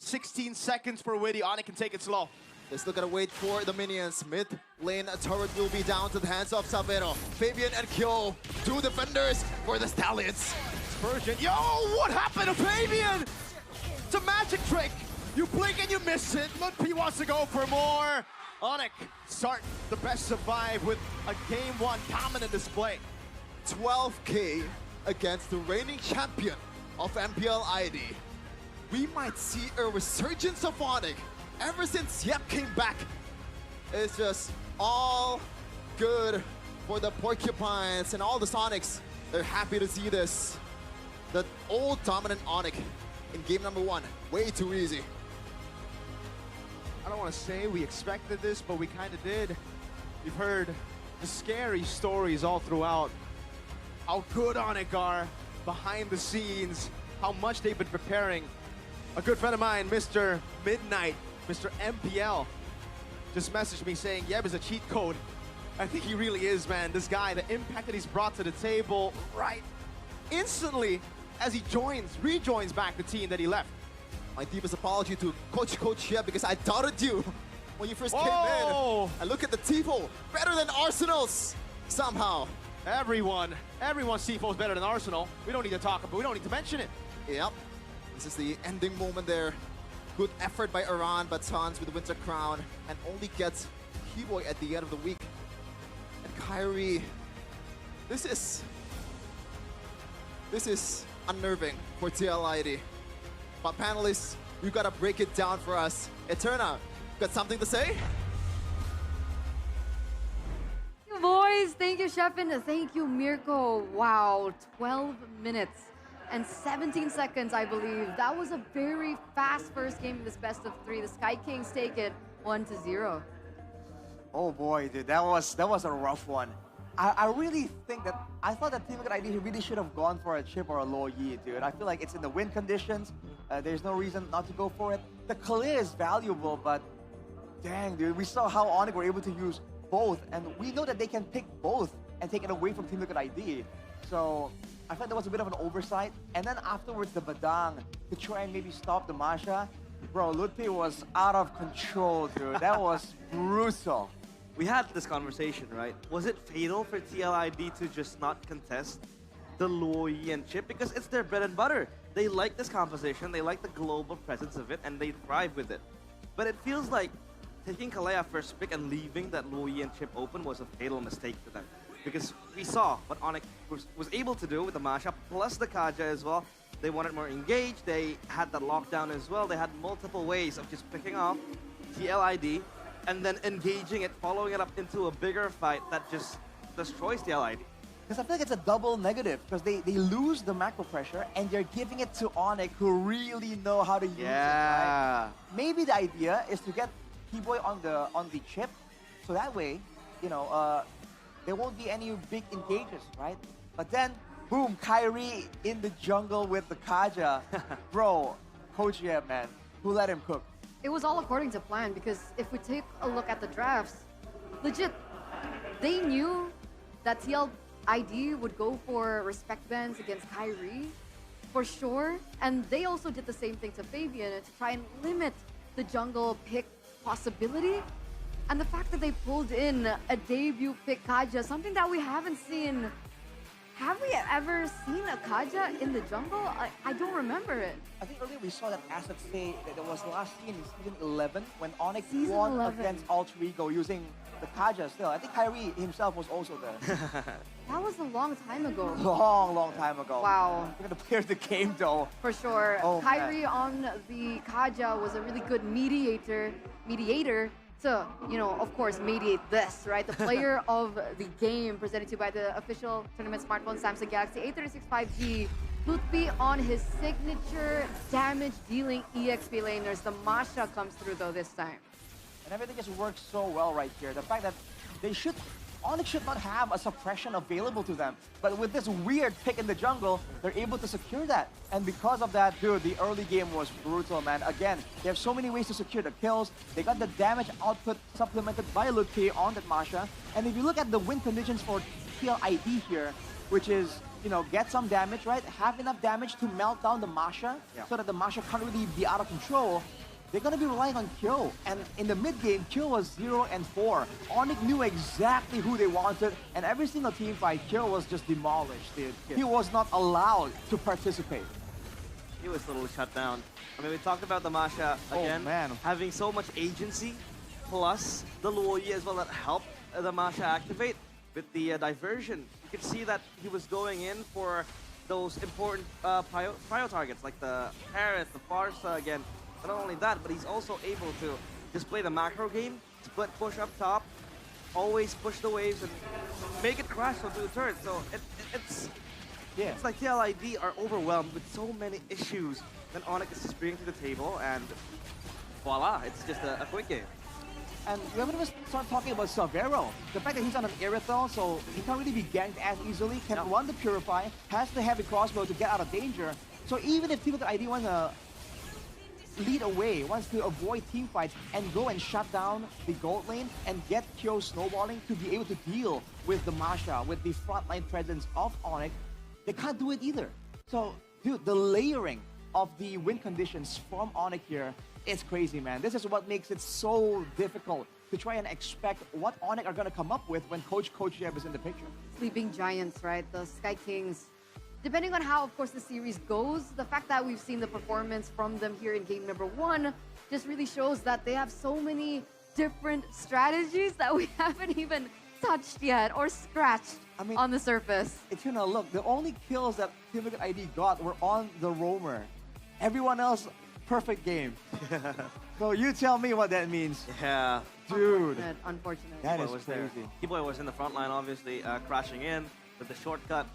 16 seconds for Witty. Onyx can take it slow. They're still gonna wait for the minions. Mid lane turret will be down to the hands of Savero. Fabian and Kyo, two defenders for the Stallions. Spurgeon, yo, what happened to Fabian? It's a magic trick. You blink and you miss it. Lutfi wants to go for more. Onyx start the best survive with a game one dominant display. 12K against the reigning champion of MPL ID. We might see a resurgence of Onyx ever since Yep came back. It's just all good for the Porcupines and all the Sonics. They're happy to see this. The old dominant Onyx in game number one. Way too easy. I don't want to say we expected this, but we kind of did. We've heard the scary stories all throughout. How good Onyx are behind the scenes. How much they've been preparing. A good friend of mine, Mr. Midnight, Mr. MPL, just messaged me saying Yeb is a cheat code. I think he really is, man. This guy, the impact that he's brought to the table right instantly as he rejoins back the team that he left. My deepest apology to Coach Yeb because I doubted you when you first came in. And look at the Tifo, better than Arsenal's somehow. Everyone's Tifo is better than Arsenal. We don't need to talk about, we don't need to mention it. Yep. This is the ending moment there. Good effort by Iran, but Sans with the Winter Crown and only gets Keyboy at the end of the week. And Kyrie, this is unnerving for TLID. But panelists, you gotta break it down for us. Eterna, got something to say? Thank you, boys. Thank you, Chef, and thank you, Mirko. Wow, 12 minutes. And 17 seconds, I believe. That was a very fast first game in this best of three. The Sky Kings take it 1-0. Oh boy, dude, that was a rough one. I really think that, I thought that Team Liquid ID really should have gone for a chip or a low yi, dude. I feel like it's in the win conditions. There's no reason not to go for it. The clear is valuable, but dang, dude, we saw how Onyx were able to use both, and we know that they can pick both and take it away from Team Liquid ID. So I felt there was a bit of an oversight. And then afterwards, the Badang to try and maybe stop the Masha. Bro, Lutfi was out of control, dude. That was brutal. We had this conversation, right? Was it fatal for TLID to just not contest the Luoyi and Chip? Because it's their bread and butter. They like this composition, they like the global presence of it, and they thrive with it. But it feels like taking Kalea first pick and leaving that Luoyi and Chip open was a fatal mistake for them. Because we saw what Onyx was able to do with the mashup, plus the Kaja as well. They wanted more engaged, they had that lockdown as well. They had multiple ways of just picking off TLID and then engaging it, following it up into a bigger fight that just destroys TLID. Because I feel like it's a double negative, because they lose the macro pressure and they're giving it to Onyx, who really know how to use it. Right? Maybe the idea is to get Keyboy on the chip, so that way, you know, there won't be any big engages, right? But then, boom, Kyrie in the jungle with the Kaja. Bro, Coach Yeb, man, who let him cook? It was all according to plan, because if we take a look at the drafts, legit, they knew that TLID would go for respect bans against Kyrie, for sure. And they also did the same thing to Fabian to try and limit the jungle pick possibility. And the fact that they pulled in a debut pick Kaja, something that we haven't seen. Have we ever seen a Kaja in the jungle? I don't remember it. I think earlier we saw that asset say that it was last seen in season 11 when Onyx Season won 11. against Alter Ego using the Kaja still. I think Kyrie himself was also there. That was a long time ago. Long time ago. Wow. We're gonna play the game though. For sure. Oh, Kyrie on the Kaja was a really good mediator to, you know, of course, mediate this, right? The player of the game presented to you by the official tournament smartphone Samsung Galaxy A36 5G. Lutfi on his signature damage-dealing EXP laners. The Masha comes through though this time. And everything just works so well right here. The fact that Onyx should not have a suppression available to them. But with this weird pick in the jungle, they're able to secure that. And because of that, dude, the early game was brutal, man. Again, they have so many ways to secure the kills. They got the damage output supplemented by Lutfi on that Masha. And if you look at the win conditions for Mpl Id here, which is, you know, get some damage, right? Have enough damage to melt down the Masha so that the Masha can't really be out of control. They're going to be relying on Kyo. And in the mid-game, Kyo was 0 and 4. Onyx knew exactly who they wanted, and every single team fight, Kyo was just demolished, dude. He was not allowed to participate. He was totally shut down. I mean, we talked about the Masha again, having so much agency, plus the Luoyi as well that helped the Masha activate with the diversion. You could see that he was going in for those important prio targets, like the Paris, the Farsa again. But not only that, but he's also able to just play the macro game, split push up top, always push the waves and make it crash onto the turret. So it's like TL Id are overwhelmed with so many issues that Onyx is just bringing to the table, and voila, it's just a quick game. And we're going to start talking about Savero. The fact that he's on an Irithel, so he can't really be ganked as easily, can run the Purify, has the heavy crossbow to get out of danger. So even if Team ID want to lead away, wants to avoid team fights and go and shut down the gold lane and get Kyo snowballing to be able to deal with the Masha, with the frontline presence of Onyx, they can't do it either. So, dude, the layering of the win conditions from Onyx here is crazy, man. This is what makes it so difficult to try and expect what Onyx are going to come up with when Coach Jeb is in the picture. Sleeping Giants, right? The Sky Kings. Depending on how, of course, the series goes, the fact that we've seen the performance from them here in game number 1 just really shows that they have so many different strategies that we haven't even touched yet or scratched on the surface. If you know, look, the only kills that Team ID got were on the roamer. Everyone else, perfect game. So you tell me what that means. Yeah. Dude. Unfortunate. That is was crazy. Keyboy was in the front line, obviously, crashing in with the shortcut.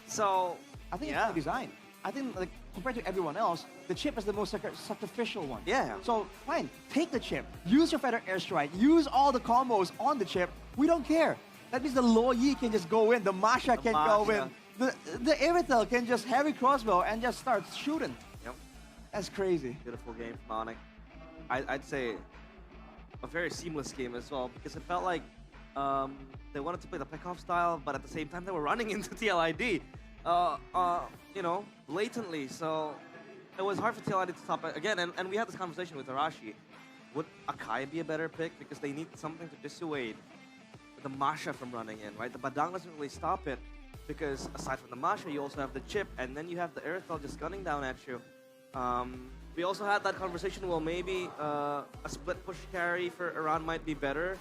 So, I think it's the design. I think, like, compared to everyone else, the chip is the most sacrificial one. Yeah. So, fine, take the chip. Use your Feather Airstrike. Use all the combos on the chip. We don't care. That means the Luoyi can just go in. The Masha can go in. The Irithel can just heavy crossbow and just start shooting. Yep. That's crazy. Beautiful game from Onyx. I'd say a very seamless game as well, because it felt like they wanted to play the pickoff style, but at the same time they were running into TLID. You know, blatantly. So it was hard for TLID to stop it again. And we had this conversation with Arashi. Would Akai be a better pick? Because they need something to dissuade the Masha from running in, right? The Badang doesn't really stop it, because aside from the Masha, you also have the chip, and then you have the Irithel just gunning down at you. We also had that conversation, well, maybe a split push carry for Iran might be better.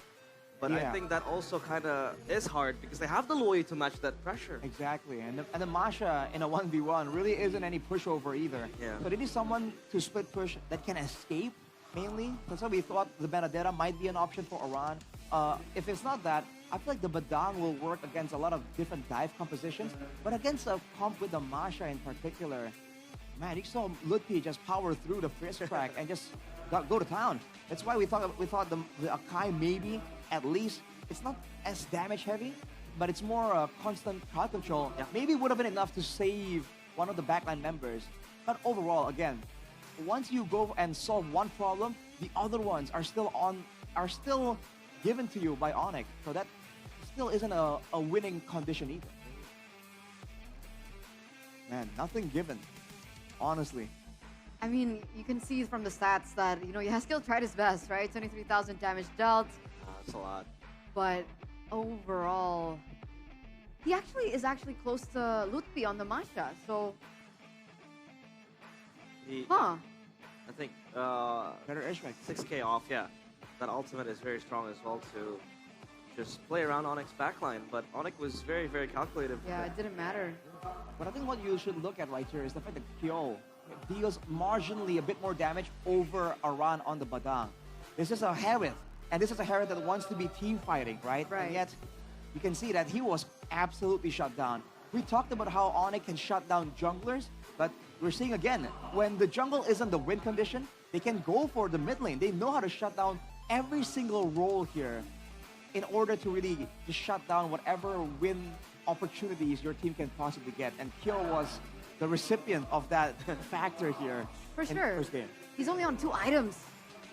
But I think that also kind of is hard because they have the Luoyi to match that pressure. Exactly, and the Masha in a 1v1 really isn't any pushover either. Yeah. So they need someone to split push that can escape, mainly. That's why we thought the Benedetta might be an option for Iran. If it's not that, I feel like the Badang will work against a lot of different dive compositions, but against a comp with the Masha in particular, man, you saw Lutfi just power through the first track and just go to town. That's why we thought the Akai maybe, at least, it's not as damage heavy, but it's more constant crowd control. Yeah. Maybe would have been enough to save one of the backline members. But overall, again, once you go and solve one problem, the other ones are still given to you by Onyx. So that still isn't a winning condition either. Man, nothing given, honestly. I mean, you can see from the stats that, you know, Yaskill tried his best, right? 23,000 damage dealt. That's a lot. But overall, he is actually close to Lutfi on the Masha. So, I think Better edge mech. 6k off, yeah. That ultimate is very strong as well to just play around Onyx backline. But Onyx was very, very calculative. yeah, it didn't matter. But I think what you should look at right here is the fact that Kyo deals marginally a bit more damage over Aran on the Badang. This is a Harith, and this is a Harith that wants to be team fighting, right? And yet, you can see that he was absolutely shut down. We talked about how Onyx can shut down junglers, but we're seeing again, when the jungle is in the win condition, they can go for the mid lane. They know how to shut down every single role here in order to really just shut down whatever win opportunities your team can possibly get. And Kyo was the recipient of that factor here. For in the sure. first game. He's only on 2 items.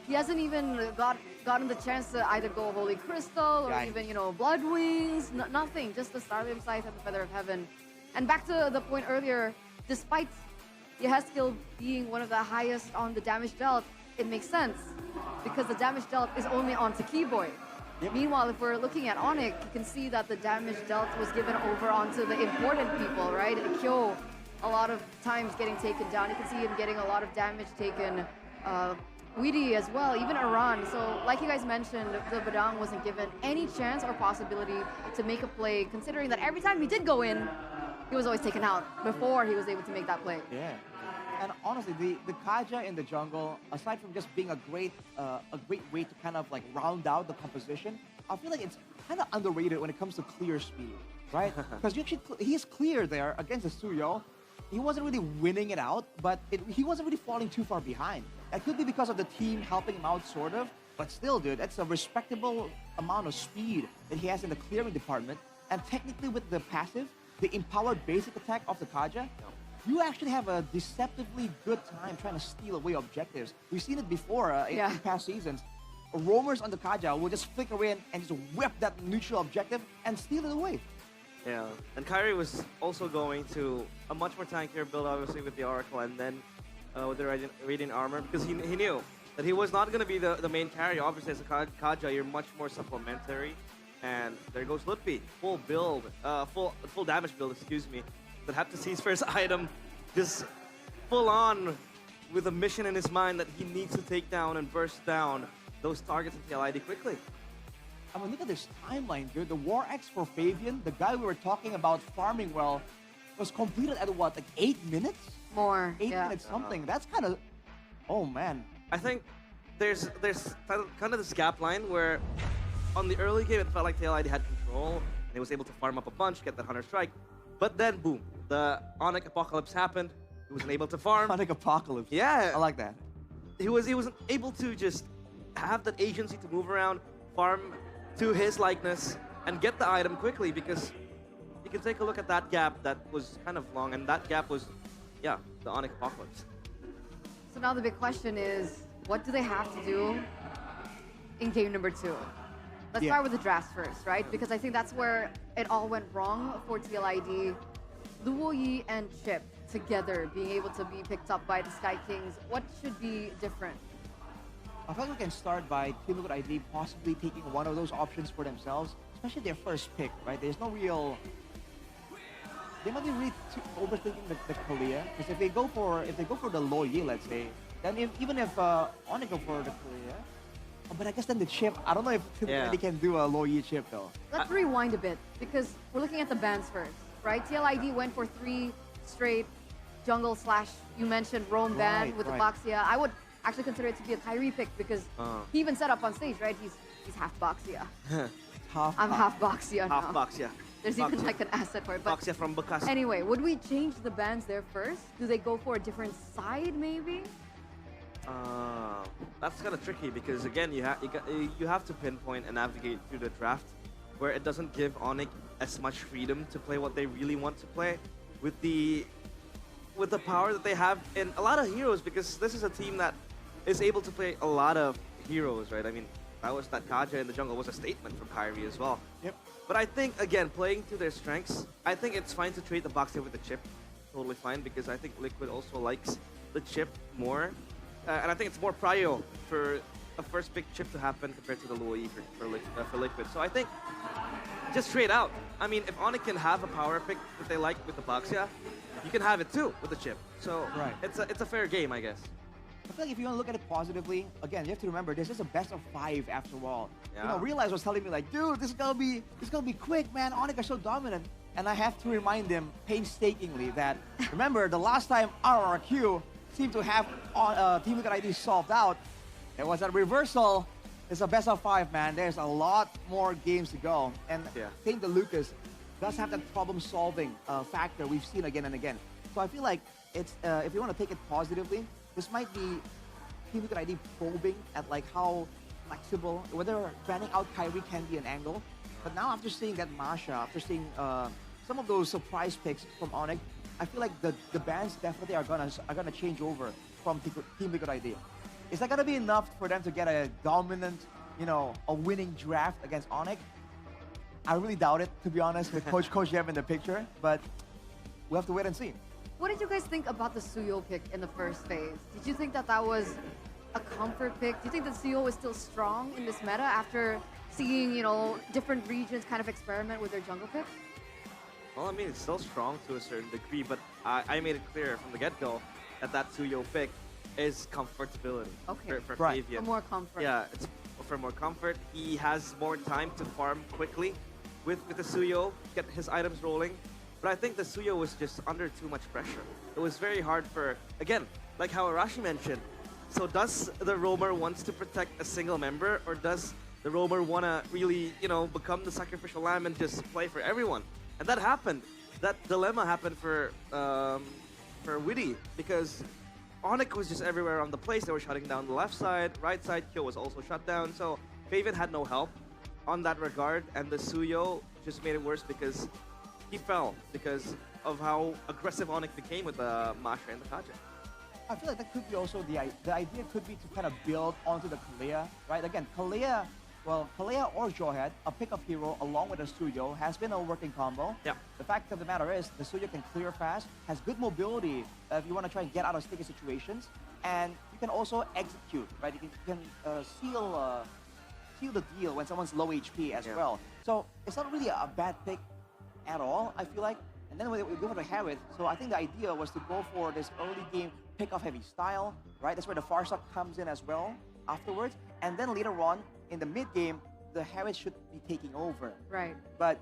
He hasn't even gotten the chance to either go Holy Crystal or even, Blood Wings. Nothing. Just the Starbeam Scythe and the Feather of Heaven. And back to the point earlier, despite Yehezkiel being one of the highest on the damage dealt, it makes sense because the damage dealt is only on Keyboy. Meanwhile, if we're looking at Onyx, you can see that the damage dealt was given over onto the important people, right? Kyo, a lot of times getting taken down. You can see him getting a lot of damage taken. Weedy as well, even Aran. So, like you guys mentioned, the Badang wasn't given any chance or possibility to make a play, considering that every time he did go in, he was always taken out before he was able to make that play. Yeah. And honestly, the Kaja in the jungle, aside from just being a great way to kind of like round out the composition, I feel like it's kind of underrated when it comes to clear speed, right? Because he's clear there against the Suyo. He wasn't really winning it out, but he wasn't really falling too far behind. That could be because of the team helping him out, sort of. But still, dude, that's a respectable amount of speed that he has in the clearing department. And technically with the passive, the empowered basic attack of the Kaja, you actually have a deceptively good time trying to steal away objectives. We've seen it before in past seasons. Roamers on the Kaja will just flicker in and just whip that neutral objective and steal it away. Yeah, and Kyrie was also going to a much more tankier build, obviously, with the Oracle and then with the Radiant Armor, because he knew that he was not going to be the main carry. Obviously, as a Kaja, you're much more supplementary. And there goes Lutfi, full build, full damage build, excuse me, that had to seize first item, just full on with a mission in his mind that he needs to take down and burst down those targets in PL Id quickly. I mean, look at this timeline, dude. The War Axe for Fabian, the guy we were talking about farming well, was completed at what, like 8 minutes? More, 8 minutes something. That's kind of, oh man. I think there's kind of this gap line where on the early game, it felt like TL Id had control, and he was able to farm up a bunch, get that Hunter Strike. But then, boom, the Onyx Apocalypse happened. He wasn't able to farm. Onyx Apocalypse. Yeah. I like that. He wasn't able to just have that agency to move around, farm to his likeness, and get the item quickly, because you can take a look at that gap that was kind of long, and that gap was, yeah, the Onyx Apocalypse. So now the big question is, what do they have to do in game number 2? Let's start with the drafts first, right? Because I think that's where it all went wrong for TL Id. Luo Yi and Chip together being able to be picked up by the Sky Kings. What should be different? I feel like we can start by Team Liquid ID possibly taking one of those options for themselves, especially their first pick, right? There's no real... They might be really overthinking the Korea, because if they go for the Luo Yi, let's say, then even if Onyx go for the Korea, but I guess then the chip, I don't know if they can do a Luo Yi chip though. Let's rewind a bit, because we're looking at the bans first, right? TL Id went for 3 straight jungle / you mentioned roam ban with the Boxia. I would actually consider it to be a Kyrie pick, because he even set up on stage, right? He's half Boxia. I'm half Boxia now. Half Boxia. There's even like an asset for it. But Boxia from Bekas. Anyway, would we change the bans there first? Do they go for a different side maybe? That's kind of tricky, because again, you have to pinpoint and navigate through the draft, where it doesn't give Onyx as much freedom to play what they really want to play with the power that they have in a lot of heroes, because this is a team that is able to play a lot of heroes, right? I mean, that Kaja in the jungle was a statement from Kyrie as well. Yep. But I think, again, playing to their strengths, I think it's fine to trade the Boxia with the chip. Totally fine, because I think Liquid also likes the chip more. And I think it's more prio for a first pick chip to happen compared to the Luo Yi for Liquid. So I think just straight out. I mean, if Onyx can have a power pick that they like with the Baxia, you can have it too with the chip. So Right. it's a fair game, I guess. I feel like if you want to look at it positively, again, you have to remember this is a best of 5 after all. You know, Yeah. Realize was telling me like, dude, this is gonna be quick, man. Onyx are so dominant. And I have to remind them painstakingly that remember the last time RRQ seemed to have Team Liquid ID solved out, it was a reversal. It's a best of 5, man. There's a lot more games to go. And Yeah. I think the Lucas does have that problem-solving factor we've seen again and again. So I feel like it's if you want to take it positively, this might be Team Liquid ID probing at like how flexible, whether banning out Kyrie can be an angle. But now after seeing that Masha, after seeing some of those surprise picks from Onyx, I feel like the bans definitely are gonna change over from Team Liquid ID. Is that gonna be enough for them to get a dominant, a winning draft against Onyx? I really doubt it, to be honest, with Coach Jev in the picture. But we'll have to wait and see. What did you guys think about the Suyo pick in the first phase? Did you think that was a comfort pick? Do you think that Suyo is still strong in this meta after seeing, different regions kind of experiment with their jungle picks? Well, I mean, it's still strong to a certain degree, but I made it clear from the get-go that Suyo pick is comfortability Okay. for Right. Fabian. For more comfort. Yeah, it's for more comfort. He has more time to farm quickly with the Suyo, get his items rolling. But I think the Suyo was just under too much pressure. It was very hard for, again, like how Arashi mentioned. So does the roamer wants to protect a single member, or does the roamer want to really, become the sacrificial lamb and just play for everyone? And that happened. That dilemma happened for Witty, because Onyx was just everywhere on the place. They were shutting down the left side, right side. Kyo was also shut down. So Faven had no help on that regard, and the Suyo just made it worse because he fell because of how aggressive Onyx became with the Masha and the Kaja. I feel like that could be also the idea could be to kind of build onto the Kalea, right? Again, Kalea or Jawhead, a pickup hero along with the Suyo, has been a working combo. Yeah. The fact of the matter is, the Suyo can clear fast, has good mobility if you want to try and get out of sticky situations, and you can also execute, right? You can seal the deal when someone's low HP as well. So it's not really a bad pick at all, I feel like. And then we go for the Harith. So I think the idea was to go for this early game pick-off heavy style, right? That's where the Farsak comes in as well afterwards. And then later on, in the mid-game, the Harith should be taking over. Right. But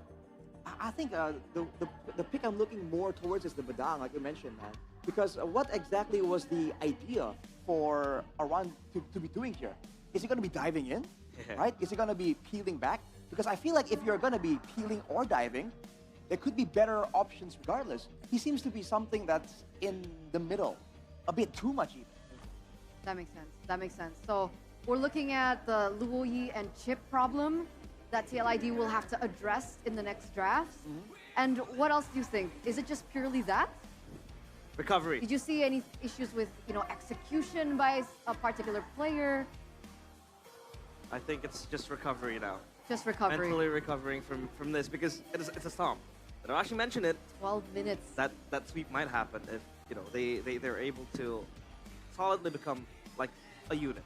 I think the pick I'm looking more towards is the Badang, like you mentioned, man. Because what exactly was the idea for Aran to be doing here? Is he going to be diving in, right? Is he going to be peeling back? Because I feel like if you're going to be peeling or diving, there could be better options regardless. He seems to be something that's in the middle, a bit too much even. That makes sense. That makes sense. So we're looking at the Luo Yi and chip problem that TLID will have to address in the next drafts. And what else do you think? Is it just purely that? Recovery. Did you see any issues with, execution by a particular player? I think it's just recovery now. Just recovery. Mentally recovering from this, because it's a stomp. But Arashi mentioned it. 12 minutes. That sweep might happen if they're able to solidly become like a unit.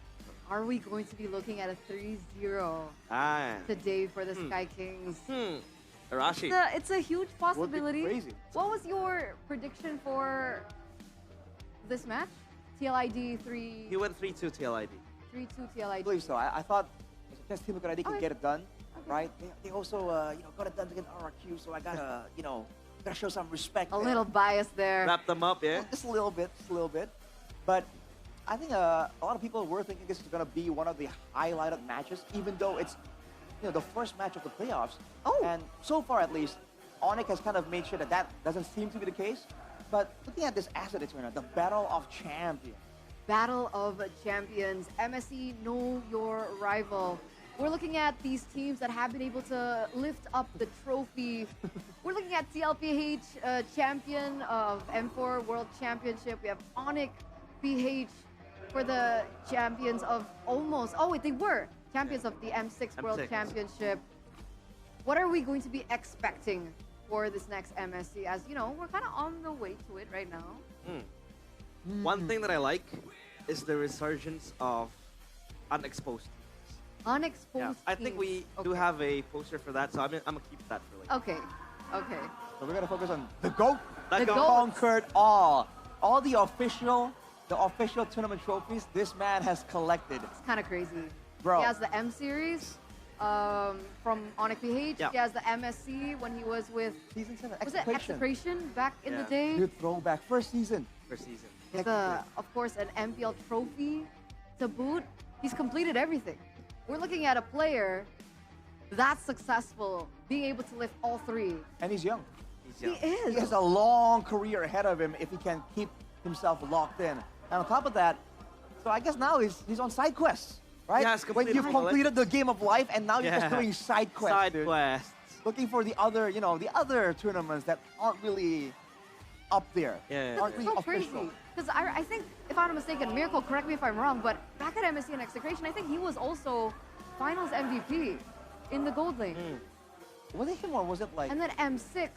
Are we going to be looking at a 3-0 Ah. today for the Sky Kings? Arashi. It's a huge possibility. crazy. What was your prediction for this match? TLID 3. He went 3-2 TLID. 3-2 I TLID. believe so. I thought just Team Liquid ID can Okay. get it done, right? They also got it done against RRQ, so I gotta gotta show some respect. A there. little bias there. Wrap them up, yeah. Just a little bit, But I think a lot of people were thinking this is gonna be one of the highlighted matches, even though it's the first match of the playoffs. Oh. And so far, at least, Onyx has kind of made sure that doesn't seem to be the case. But looking at this asset eternal, the Battle of Champions. Battle of Champions. MSC, know your rival. We're looking at these teams that have been able to lift up the trophy. We're looking at TLPH, champion of M4 World Championship. We have Onyx PH for the champions of they were champions of the M6 World M6. Championship. What are we going to be expecting for this next MSC? As we're kind of on the way to it right now. One thing that I like is the resurgence of unexposed. Unexposed I think we teams. do Okay. have a poster for that, so I'm gonna keep that for later. Okay. Okay. So we're gonna focus on the GOAT The that GOAT. conquered all the official tournament trophies this man has collected. It's kind of crazy. Bro. He has the M series from Onyx PH. Yeah. He has the MSC when he was with Season 7, was it Execration. Execration back in the Yeah. day. Good throwback, first season. First season. Of course, an MPL trophy to boot. He's completed everything. We're looking at a player that's successful, being able to lift all three. And he's young. He's young. He is. He has a long career ahead of him if he can keep himself locked in. And on top of that, so I guess now he's on side quests, right? Yes, when completed you've all it. completed the game of life and now you're just Yeah. doing side quests, Side dude. quests. Looking for the other, the other tournaments that aren't really up there. Yeah. Aren't It's really so official. crazy. Because I think, if I'm not mistaken, Miracle, correct me if I'm wrong, but back at MSC and Execration, I think he was also Finals MVP in the gold lane. Was it him or was it like? And then M6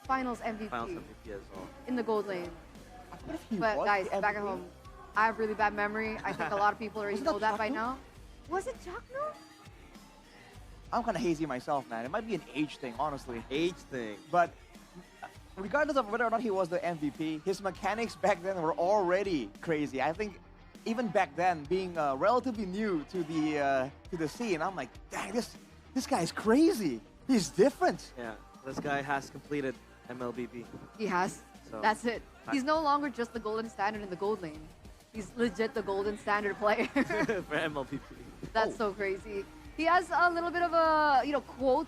Finals MVP Finals MVP as well. in the gold lane. I forget if he But was guys, the back at MVP. home, I have really bad memory. I think a lot of people already Wasn't that know that by Chakno? now. Was it Chakno? I'm kind of hazy myself, man. It might be an age thing, honestly. Age thing. But regardless of whether or not he was the MVP, his mechanics back then were already crazy. I think even back then, being relatively new to the scene, I'm like, dang, this guy is crazy. He's different. Yeah. This guy has completed MLBB. He has. So- That's it. He's no longer just the golden standard in the gold lane. He's legit the golden standard player. for MLBB. That's so crazy. He has a little bit of a quote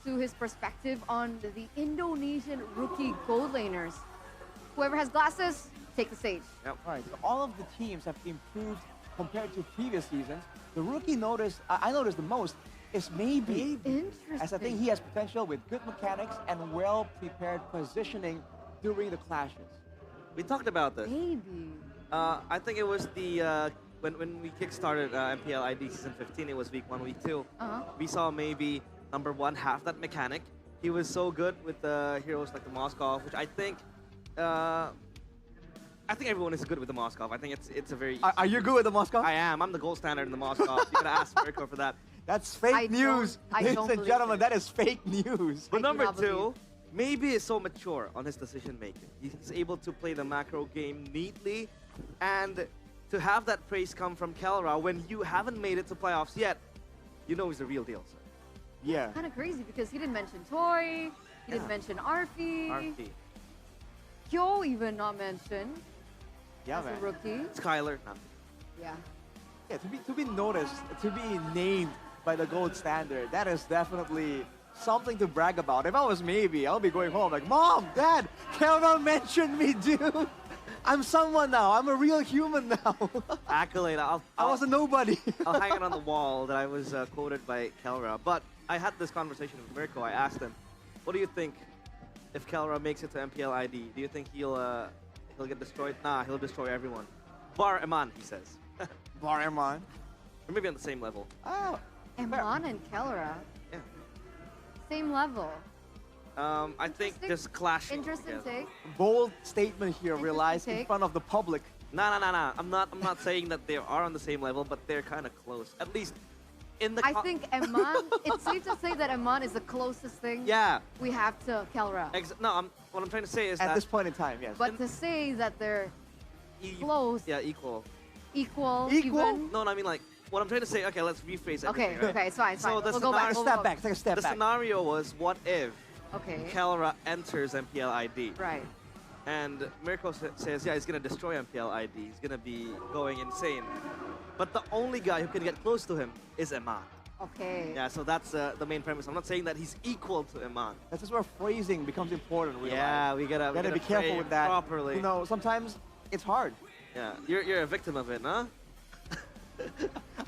to his perspective on the Indonesian rookie gold laners. Whoever has glasses, take the stage. Yep. All right, so all of the teams have improved compared to previous seasons. The rookie I noticed the most is maybe, Interesting. as I think he has potential with good mechanics and well-prepared positioning during the clashes. We talked about this. Maybe. I think it was the when we kickstarted Mpl Id season 15. It was week 1, week 2. We saw maybe number 1 have that mechanic. He was so good with the heroes like the Moskov, which I think everyone is good with the Moskov. I think it's a very. Are you good with the Moskov? I am. I'm the gold standard in the Moskov. You gotta ask Mirko for that. That's fake news, I ladies don't and believe gentlemen. it. That is fake news. But I do number not 2, maybe is so mature on his decision making. He's able to play the macro game neatly, and to have that praise come from Kelra when you haven't made it to playoffs yet, you know he's the real deal, sir. Yeah. Kind of crazy because he didn't mention Toy, he didn't mention Arfi, RP. Kyo even not mentioned Yeah, as man. a rookie. Skylar, no. Yeah. Yeah, to be noticed, to be named by the gold standard, that is definitely something to brag about. If I was maybe, I'll be going home like, Mom, Dad, Kelra mentioned me, dude. I'm someone now. I'm a real human now. Accolade. I was a nobody. I'll hang it on the wall that I was quoted by Kelra. But I had this conversation with Mirko. I asked him, what do you think if Kelra makes it to MPL ID? Do you think he'll get destroyed? Nah, he'll destroy everyone. Bar Eman, he says. Bar Eman. Or maybe on the same level. Oh. Eman and Kelra, Yeah. same level. I think just clashing. Interesting together. take. Bold statement here, realized in take. front of the public. Nah. I'm not saying that they are on the same level, but they're kind of close. At least in the. I think Eman, it's safe to say that Eman is the closest thing Yeah. we have to Kelra. What I'm trying to say is At that. this point in time, yes. But to say that they're e- close, Yeah, equal. equal, Equal? even. No, I mean like what I'm trying to say. Okay, let's rephrase it. Okay, okay, it's fine, it's fine. So the We'll go back, Take a we'll step go back. Take a step The back. scenario was, what if Okay. Kelra enters MPL ID? Right. And Mirko says, yeah, he's going to destroy MPL ID. He's going to be going insane. But the only guy who can get close to him is Eman. Okay. Yeah, so that's the main premise. I'm not saying that he's equal to Eman. That's just where phrasing becomes important. We Yeah, we gotta be careful frame with that. properly. You know, sometimes it's hard. Yeah, you're a victim of it, huh?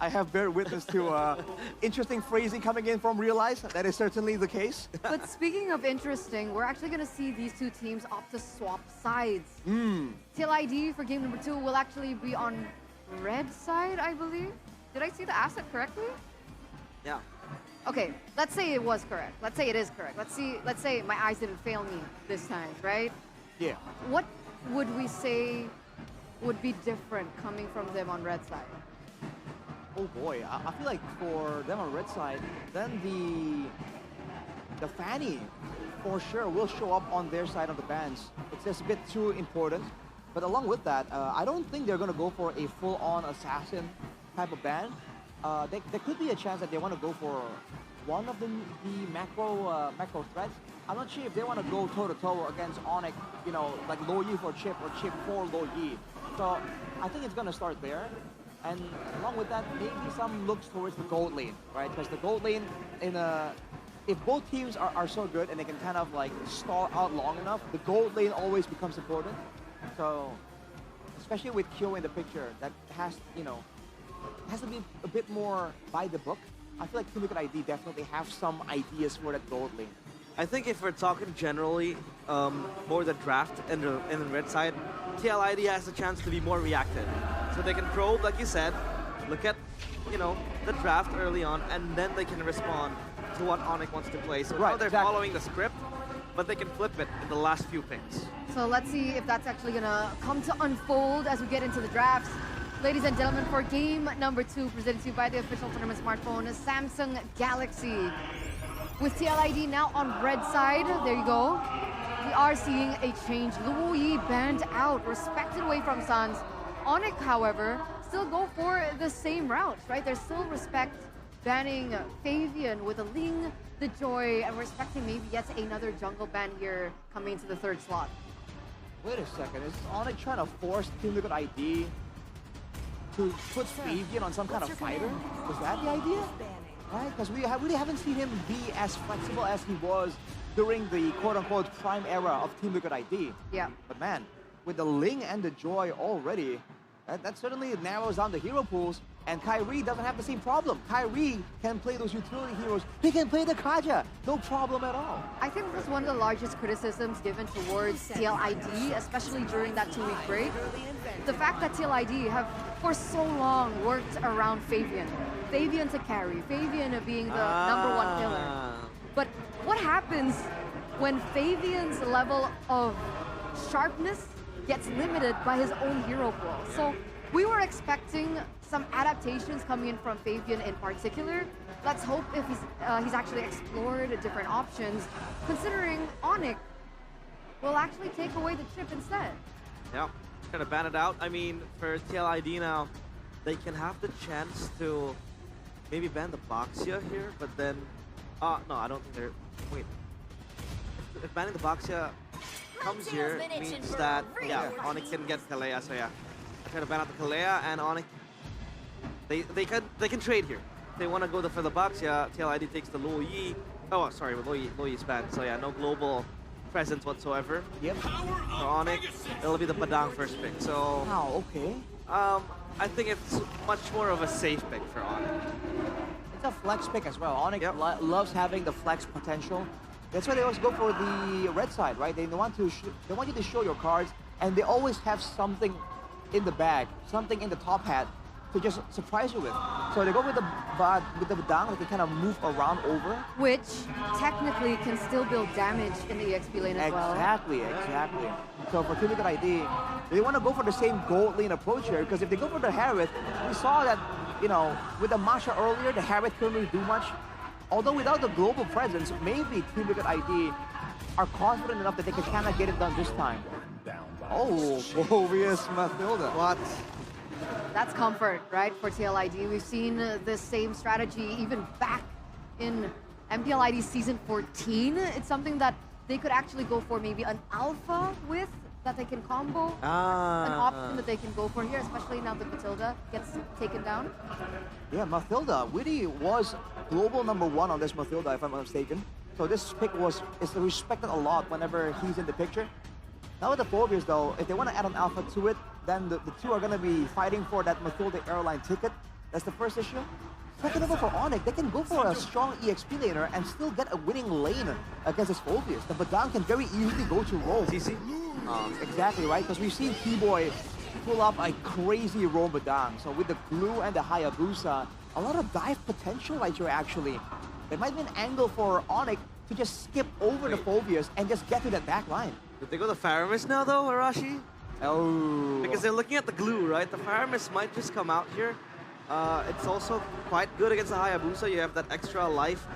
I have bear witness to interesting phrasing coming in from Realize. That is certainly the case. But speaking of interesting, we're actually going to see these two teams opt to swap sides. TL ID for game number 2 will actually be on red side, I believe. Did I see the asset correctly? Yeah. Okay, let's say it was correct. Let's say it is correct. Let's say my eyes didn't fail me this time, right? Yeah. What would we say would be different coming from them on red side? oh boy, I feel like for them on red side, then the Fanny for sure will show up on their side of the bans. It's just a bit too important. But along with that, I don't think they're going to go for a full-on assassin type of ban. There could be a chance that they want to go for one of the macro threats. I'm not sure if they want to go toe-to-toe against Onyx, you know, like low Yi for Chip or Chip for low Yi. So I think it's going to start there. And along with that, maybe some looks towards the gold lane, right? Because the gold lane, if both teams are so good and they can kind of like stall out long enough, the gold lane always becomes important. So, especially with Kyo in the picture, that has, you know, has to be a bit more by the book. I feel like Team Liquid ID definitely have some ideas for that gold lane. I think if we're talking generally more the draft and the red side, TL ID has a chance to be more reactive. So they can probe, like you said, look at, you know, the draft early on, and then they can respond to what Onyx wants to play. So now they're following the script, but they can flip it in the last few picks. So let's see if that's actually gonna come to unfold as we get into the drafts. Ladies and gentlemen, for game number 2, presented to you by the official tournament smartphone, Samsung Galaxy. With TL ID now on red side, there you go. We are seeing a change. Luo Yi banned out, respected away from Sans. Onyx, however, still go for the same route, right? There's still respect, banning Fabian with a Ling, the Joy, and respecting maybe yet another jungle ban here coming into the 3rd slot. Wait a second, is Onyx trying to force Team Liquid ID to put Fabian on some kind of fighter? Was that the idea? Right, because we really haven't seen him be as flexible as he was during the quote-unquote prime era of Team Liquid ID. Yeah. But man, with the Ling and the Joy already, that certainly narrows down the hero pools. And Kyrie doesn't have the same problem. Kyrie can play those utility heroes. He can play the Kaja. No problem at all. I think this is one of the largest criticisms given towards TLID, especially during that 2-week break. The fact that TLID have for so long worked around Fabian. Fabian to carry, Fabian being the #1 pillar. But what happens when Fabian's level of sharpness gets limited by his own hero pool? So we were expecting some adaptations coming in from Fabian in particular. Let's hope if he's actually explored different options, considering Onyx will actually take away the chip instead. Yeah, kind of ban it out. I mean, for TLID now, they can have the chance to maybe ban the Boxia here, but then... no, I don't think they're... Wait. If banning the Boxia comes here, it means that, yeah, Onyx can get Kalea, so yeah. Try to ban out the Kalea, and Onyx... They can trade here. If they want to go for the Boxia, TLID takes the Luo Yi. Oh, sorry, Luo Yi's banned, so yeah, no global presence whatsoever. Yep. For Onyx, it'll be the Padang first pick, so... Oh, okay. I think it's much more of a safe pick for Onyx. It's a flex pick as well. Onyx loves having the flex potential. That's why they always go for the red side, right? They want you to show your cards, and they always have something in the bag, something in the top hat to just surprise you with. So they go with the Badang, they can kind of move around over. Which technically can still build damage in the EXP lane as well. Exactly. So for Team Liquid ID, they want to go for the same gold lane approach here, because if they go for the Harith, we saw that, you know, with the Masha earlier, the Harith couldn't really do much. Although without the global presence, maybe Team Liquid ID are confident enough that they can kind of get it done this time. Oh, Bovius Mathilda. What? That's comfort, right, for TLID. We've seen the same strategy even back in Mpl Id Season 14. It's something that they could actually go for maybe an alpha with, that they can combo. An option that they can go for here, especially now that Matilda gets taken down. Yeah, Mathilda really was global #1 on this Mathilda, if I'm not mistaken. So this pick is respected a lot whenever he's in the picture. Now with the Phobias though, if they want to add an alpha to it, then the two are going to be fighting for that Mathilda airline ticket. That's the first issue. Second of all, for Onyx, they can go for a strong EXP laner and still get a winning lane against his Phobias. The Badang can very easily go to roam. CC? Exactly, right? Because we've seen T-Boy pull up a crazy roam Badang. So with the Glue and the Hayabusa, a lot of dive potential right here actually. There might be an angle for Onyx to just skip over the Phobias and just get to that back line. Did they go to Faramis now though, Arashi? Oh. Because they're looking at the glue, right? The Faramis might just come out here It's also quite good against the Hayabusa. You have that extra life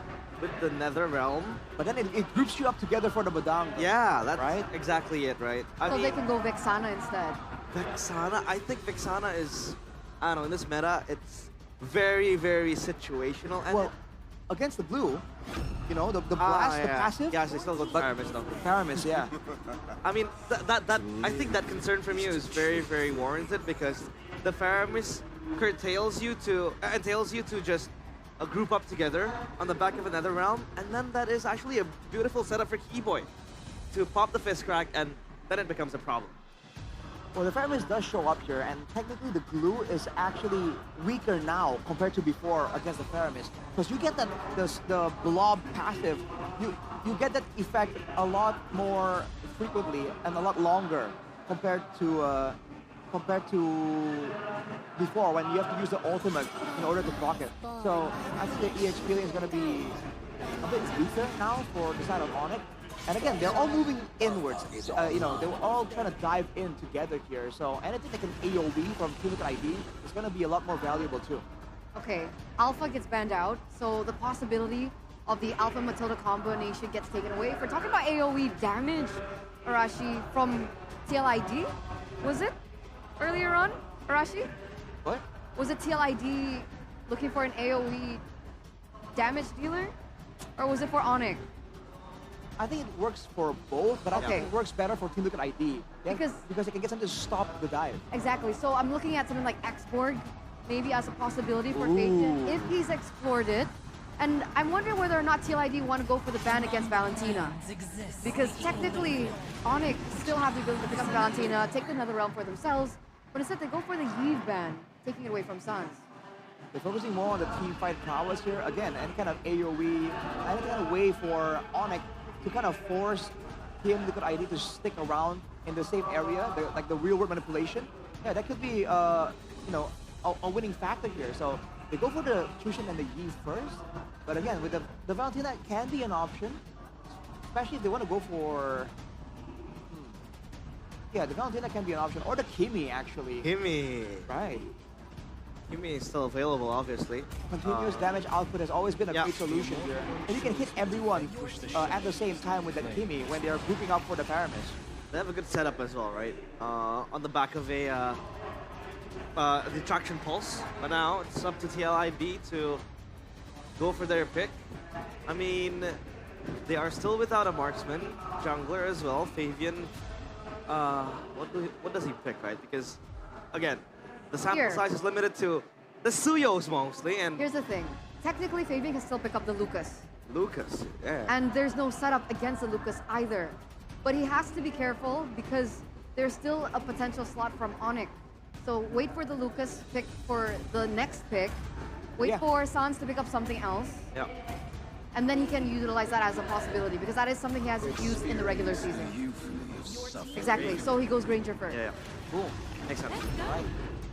with the Nether Realm. But then it groups you up together for the Badang. Yeah, that's right? exactly it, right? I So mean, they can go Vexana instead. Vexana, I think Vexana is, I don't know, in this meta, it's very, very situational. And Well, against the blue, you know, the blast, the passive. Yeah, they still go Paramis though. Paramis, yeah. I mean, I think that concern from you is very, very warranted because the Paramis entails you to just group up together on the back of another realm, and then that is actually a beautiful setup for Keyboy to pop the fist crack, and then it becomes a problem. Well, the Paramis does show up here, and technically the glue is actually weaker now compared to before against the Paramis. Because you get that the blob passive, you get that effect a lot more frequently and a lot longer compared to before when you have to use the ultimate in order to block it. So I think the EH feeling is going to be a bit weaker now for the side of Onyx. And again, they're all moving inwards. You know, they were all trying to dive in together here. So anything like an AoE from Mpl Id is going to be a lot more valuable too. Okay, Alpha gets banned out, so the possibility of the Alpha Matilda combination gets taken away. If we're talking about AoE damage, Arashi, from TLID, was it? Earlier on, Arashi? What? Was it TLID looking for an AoE damage dealer? Or was it for Onyx? I think it works for both, but I think it works better for Team Liquid ID. Because it can get something to stop the dive. Exactly. So I'm looking at something like Xborg, maybe as a possibility for Fabian if he's explored it. And I'm wondering whether or not TLID want to go for the ban against Valentina. Because technically, Onyx still have the ability to pick up Valentina, take another realm for themselves, but instead they go for the Yves ban, taking it away from Sans. They're focusing more on the team fight prowess here. Again, any kind of AoE, any kind of way for Onyx to kind of force Team Liquid ID to stick around in the same area, like the real-world manipulation. Yeah, that could be, you know, a winning factor here. So they go for the Tushin and the Yves first, but again, with the Valentina can be an option, especially if they want to go for. Yeah, the Valentina can be an option, or the Kimi actually. Kimi. Right. Kimi is still available, obviously. Continuous damage output has always been a great solution here. And you can hit everyone at the same time with that Kimi when they're grouping up for the Paramis. They have a good setup as well, right? On the back of a detraction pulse. But now it's up to TLIB to go for their pick. I mean, they are still without a marksman, jungler as well. Fabian, what does he pick, right? Because, again, the sample size is limited to the Suyos mostly, and here's the thing. Technically, Fabian can still pick up the Lucas. Lucas, yeah. And there's no setup against the Lucas either. But he has to be careful because there's still a potential slot from Onyx. So wait for the Lucas pick for the next pick. Wait for Sans to pick up something else. Yeah. And then he can utilize that as a possibility because that is something he hasn't used in the regular season. Exactly. So he goes Granger first. Yeah. Cool. Makes sense. Right.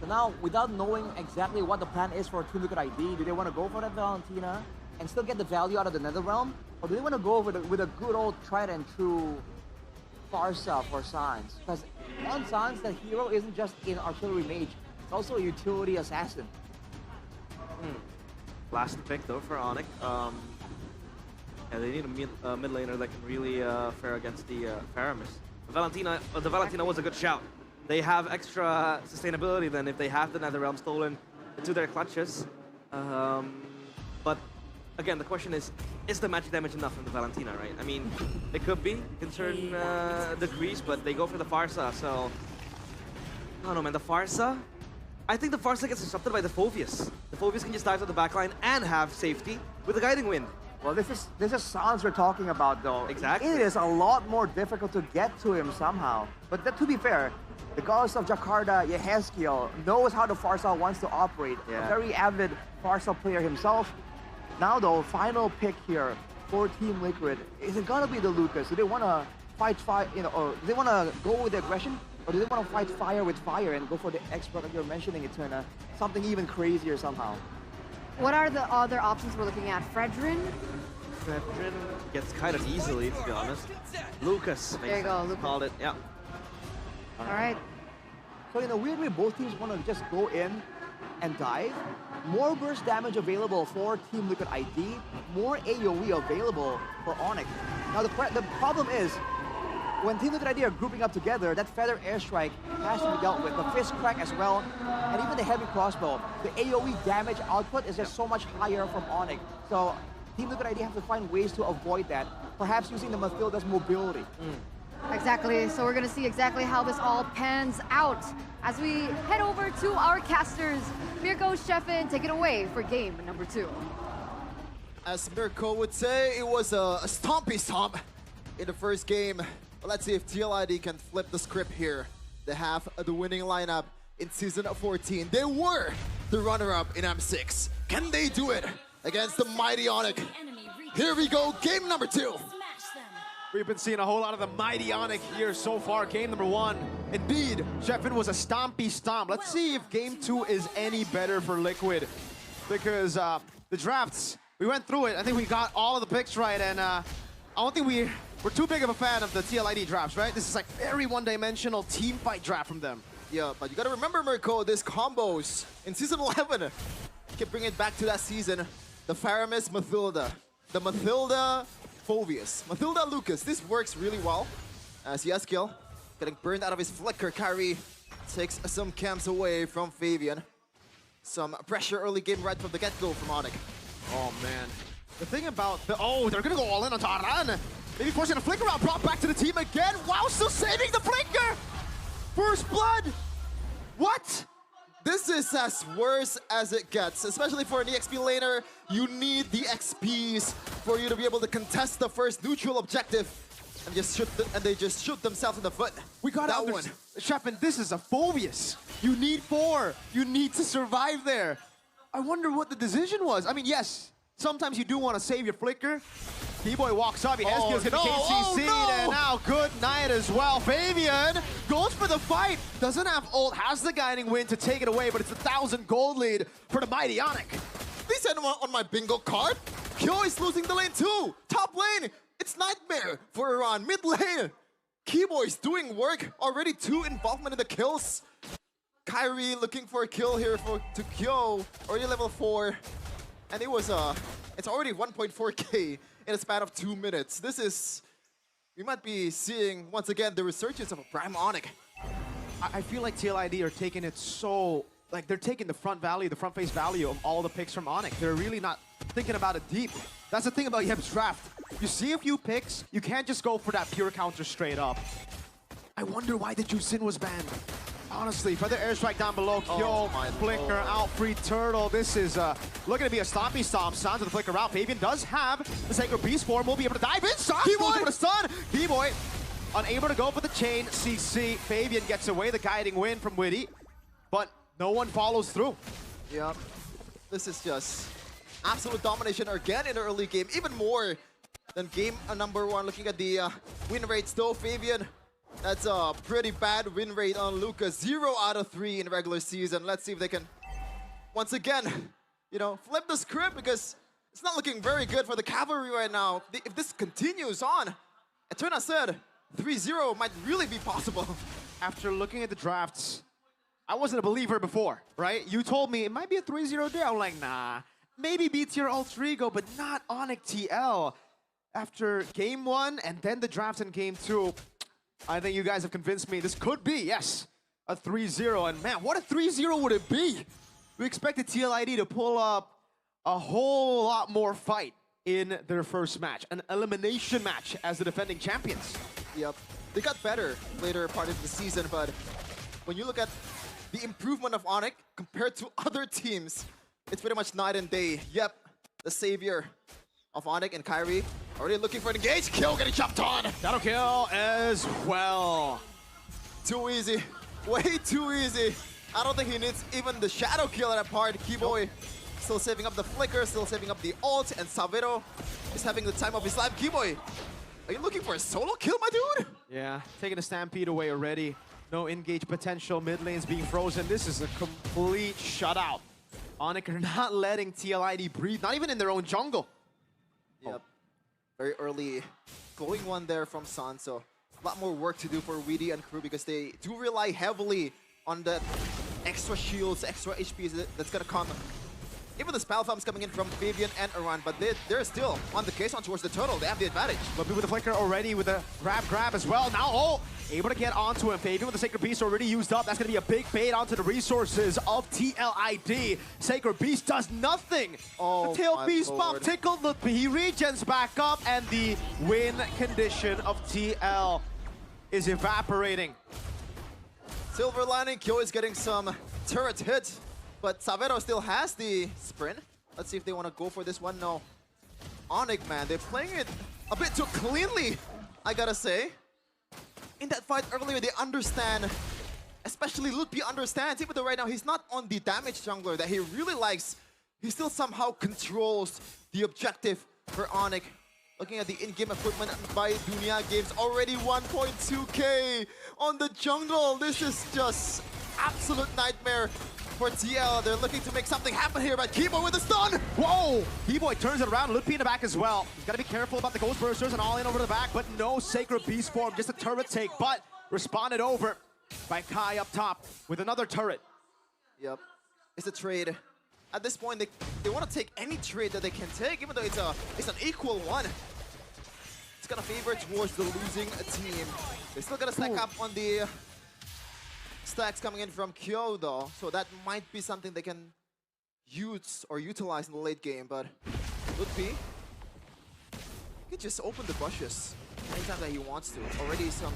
So now, without knowing exactly what the plan is for Team Liquid ID, do they want to go for that Valentina and still get the value out of the Nether Realm? Or do they want to go with a good old tried and true Farsa for Sans? Because on Sans, the hero isn't just an artillery mage, it's also a utility assassin. Last pick though for Onyx. Yeah, they need a mid laner that can really fare against the Paramis. The Valentina was a good shout. They have extra sustainability then if they have the Nether Realm stolen into their clutches. But again, the question is the magic damage enough from the Valentina, right? I mean, it could be in certain degrees, but they go for the Farsa, so... I don't know, man, the Farsa? I think the Farsa gets disrupted by the Phoveus. The Phoveus can just dive to the backline and have safety with the Guiding Wind. Well, this is Sans we're talking about, though. Exactly. It is a lot more difficult to get to him somehow. But to be fair, the goddess of Jakarta, Yehezkiel, knows how the Farsa wants to operate. Yeah. A very avid Farsa player himself. Now, though, final pick here for Team Liquid. Is it gonna be the Lucas? Do they want to fight fire, you know, or do they want to go with the aggression? Or do they want to fight fire with fire and go for the expert that you're mentioning, Eterna? Something even crazier somehow. What are the other options we're looking at? Fredrin? Fredrin gets kind of easily, to be honest. Lucas. There you go, Lucas. Called it, yeah. All right. So in a weird way, both teams want to just go in and dive, more burst damage available for Team Liquid ID, more AoE available for Onyx. Now the problem is, when Team Liquid ID are grouping up together, that Feather Airstrike has to be dealt with, the Fist Crack as well, and even the Heavy Crossbow. The AoE damage output is just so much higher from Onyx. So Team Liquid ID have to find ways to avoid that, perhaps using the Mathilda's mobility. Exactly, so we're gonna see exactly how this all pans out as we head over to our casters. Mirko, Sheffin, take it away for game number 2. As Mirko would say, it was a stompy stomp in the first game. But let's see if TLID can flip the script here. They have the winning lineup in Season 14. They were the runner-up in M6. Can they do it against the mighty Onyx? Here we go, game number 2. We've been seeing a whole lot of the mighty Onyx here so far. Game number 1. Indeed, Sheffin was a stompy stomp. Let's see if game 2 is any better for Liquid. Because the drafts, we went through it. I think we got all of the picks right. And I don't think we're too big of a fan of the TLID drafts, right? This is like very one-dimensional team fight draft from them. Yeah, but you gotta remember, Mirko, these combos in Season 11 can bring it back to that season. The Faramis Mathilda, the Mathilda Phovius, Mathilda Lucas. This works really well as Yeskiel getting burned out of his flicker. Kyrie takes some camps away from Fabian. Some pressure early game right from the get-go from Onyx. Oh, man. The thing about the... Oh, they're gonna go all in on Taran. Maybe forcing a flicker out, brought back to the team again. Wow, still saving the flicker! First blood! What? This is as worse as it gets, especially for an EXP laner. You need the XPs for you to be able to contest the first neutral objective and they just shoot themselves in the foot. We got that one. Sheffin, this is a Phobius. You need 4. You need to survive there. I wonder what the decision was. I mean, yes, sometimes you do want to save your flicker. T-Boy walks up, he has skills, gonna be KCC'd, and now good night as well. Fabian goes for the fight, doesn't have ult, has the guiding wind to take it away, but it's a 1,000 gold lead for the mighty Onyx. They said on my bingo card, Kyo is losing the lane too. Top lane, it's nightmare for Iran. Mid lane, Keyboy is doing work, already 2 involvement in the kills. Kyrie looking for a kill here to Kyo, already level 4. And it was it's already 1.4k in a span of 2 minutes. We might be seeing once again the resurgence of a Prime Onyx. I feel like TLID are taking it so, like they're taking the front face value of all the picks from Onyx. They're really not thinking about it deep. That's the thing about Yeb's draft. You see a few picks, you can't just go for that pure counter straight up. I wonder why the Jusin was banned. Honestly, Feather Airstrike down below, Kyo, flicker out, free turtle. This is looking to be a stompy stomp. Stun to the flicker out. Fabian does have the Sacred Beast form. Will be able to dive in. Keyboy for the stun. Keyboy unable to go for the chain. CC. Fabian gets away the guiding win from Witty, but no one follows through. Yep. This is just absolute domination again in the early game. Even more than game number 1. Looking at the win rates though, Fabian. That's a pretty bad win rate on Lucas. 0 out of 3 in regular season. Let's see if they can, once again, flip the script because it's not looking very good for the Cavalry right now. If this continues on, Eterna said 3-0 might really be possible. After looking at the drafts, I wasn't a believer before, right? You told me it might be a 3-0 there. I'm like, nah, maybe B tier Alter Ego, but not Onyx TL. After game 1 and then the draft in game 2, I think you guys have convinced me this could be, yes, a 3-0. And man, what a 3-0 would it be? We expected TLID to pull up a whole lot more fight in their first match. An elimination match as the defending champions. Yep. They got better later part of the season, but when you look at the improvement of Onyx compared to other teams, it's pretty much night and day. Yep, the savior of Onyx and Kyrie already looking for an engage. Kill getting chopped on. Shadow kill as well. Too easy. Way too easy. I don't think he needs even the shadow kill at that part. Keyboy still saving up the flicker, still saving up the ult, and Savero is having the time of his life. Keyboy, are you looking for a solo kill, my dude? Yeah, taking a Stampede away already. No engage potential, mid lane's being frozen. This is a complete shutout. Onyx are not letting TLID breathe, not even in their own jungle. Yep. Very early glowing one there from San, so a lot more work to do for Weedy and crew because they do rely heavily on the extra shields, extra HP that's gonna come. Even the spell farms coming in from Fabian and Aran, but they're still on the case on towards the turtle. They have the advantage. But with the flicker already, with the grab as well. Now, able to get onto him. Fabian with the Sacred Beast already used up. That's going to be a big bait onto the resources of TL Id. Sacred Beast does nothing. Oh, the tail my beast lord. pop tickled. He regens back up, and the win condition of TL is evaporating. Silver lining, Kyo is getting some turret hit, but Savero still has the sprint. Let's see if they want to go for this one. No. Onyx, man, they're playing it a bit too cleanly, I gotta say. In that fight earlier, they understand, especially Lutpi understands, even though right now he's not on the damage jungler that he really likes, he still somehow controls the objective for Onyx. Looking at the in-game equipment by Dunia Games, already 1.2k on the jungle. This is just absolute nightmare for TL. They're looking to make something happen here, but Keyboy with the stun! Whoa! Keyboy turns it around, Lutpi in the back as well. He's got to be careful about the Ghost Bursters and all in over the back, but no Sacred Beast form, just a turret take, but responded over by Kai up top with another turret. Yep, it's a trade. At this point, they want to take any trade that they can take, even though it's an equal one. It's gonna favor towards the losing team. They still gotta stack up on the stacks coming in from Kyo though, so that might be something they can use or utilize in the late game, but Lutpi can just open the bushes anytime that he wants to. Already some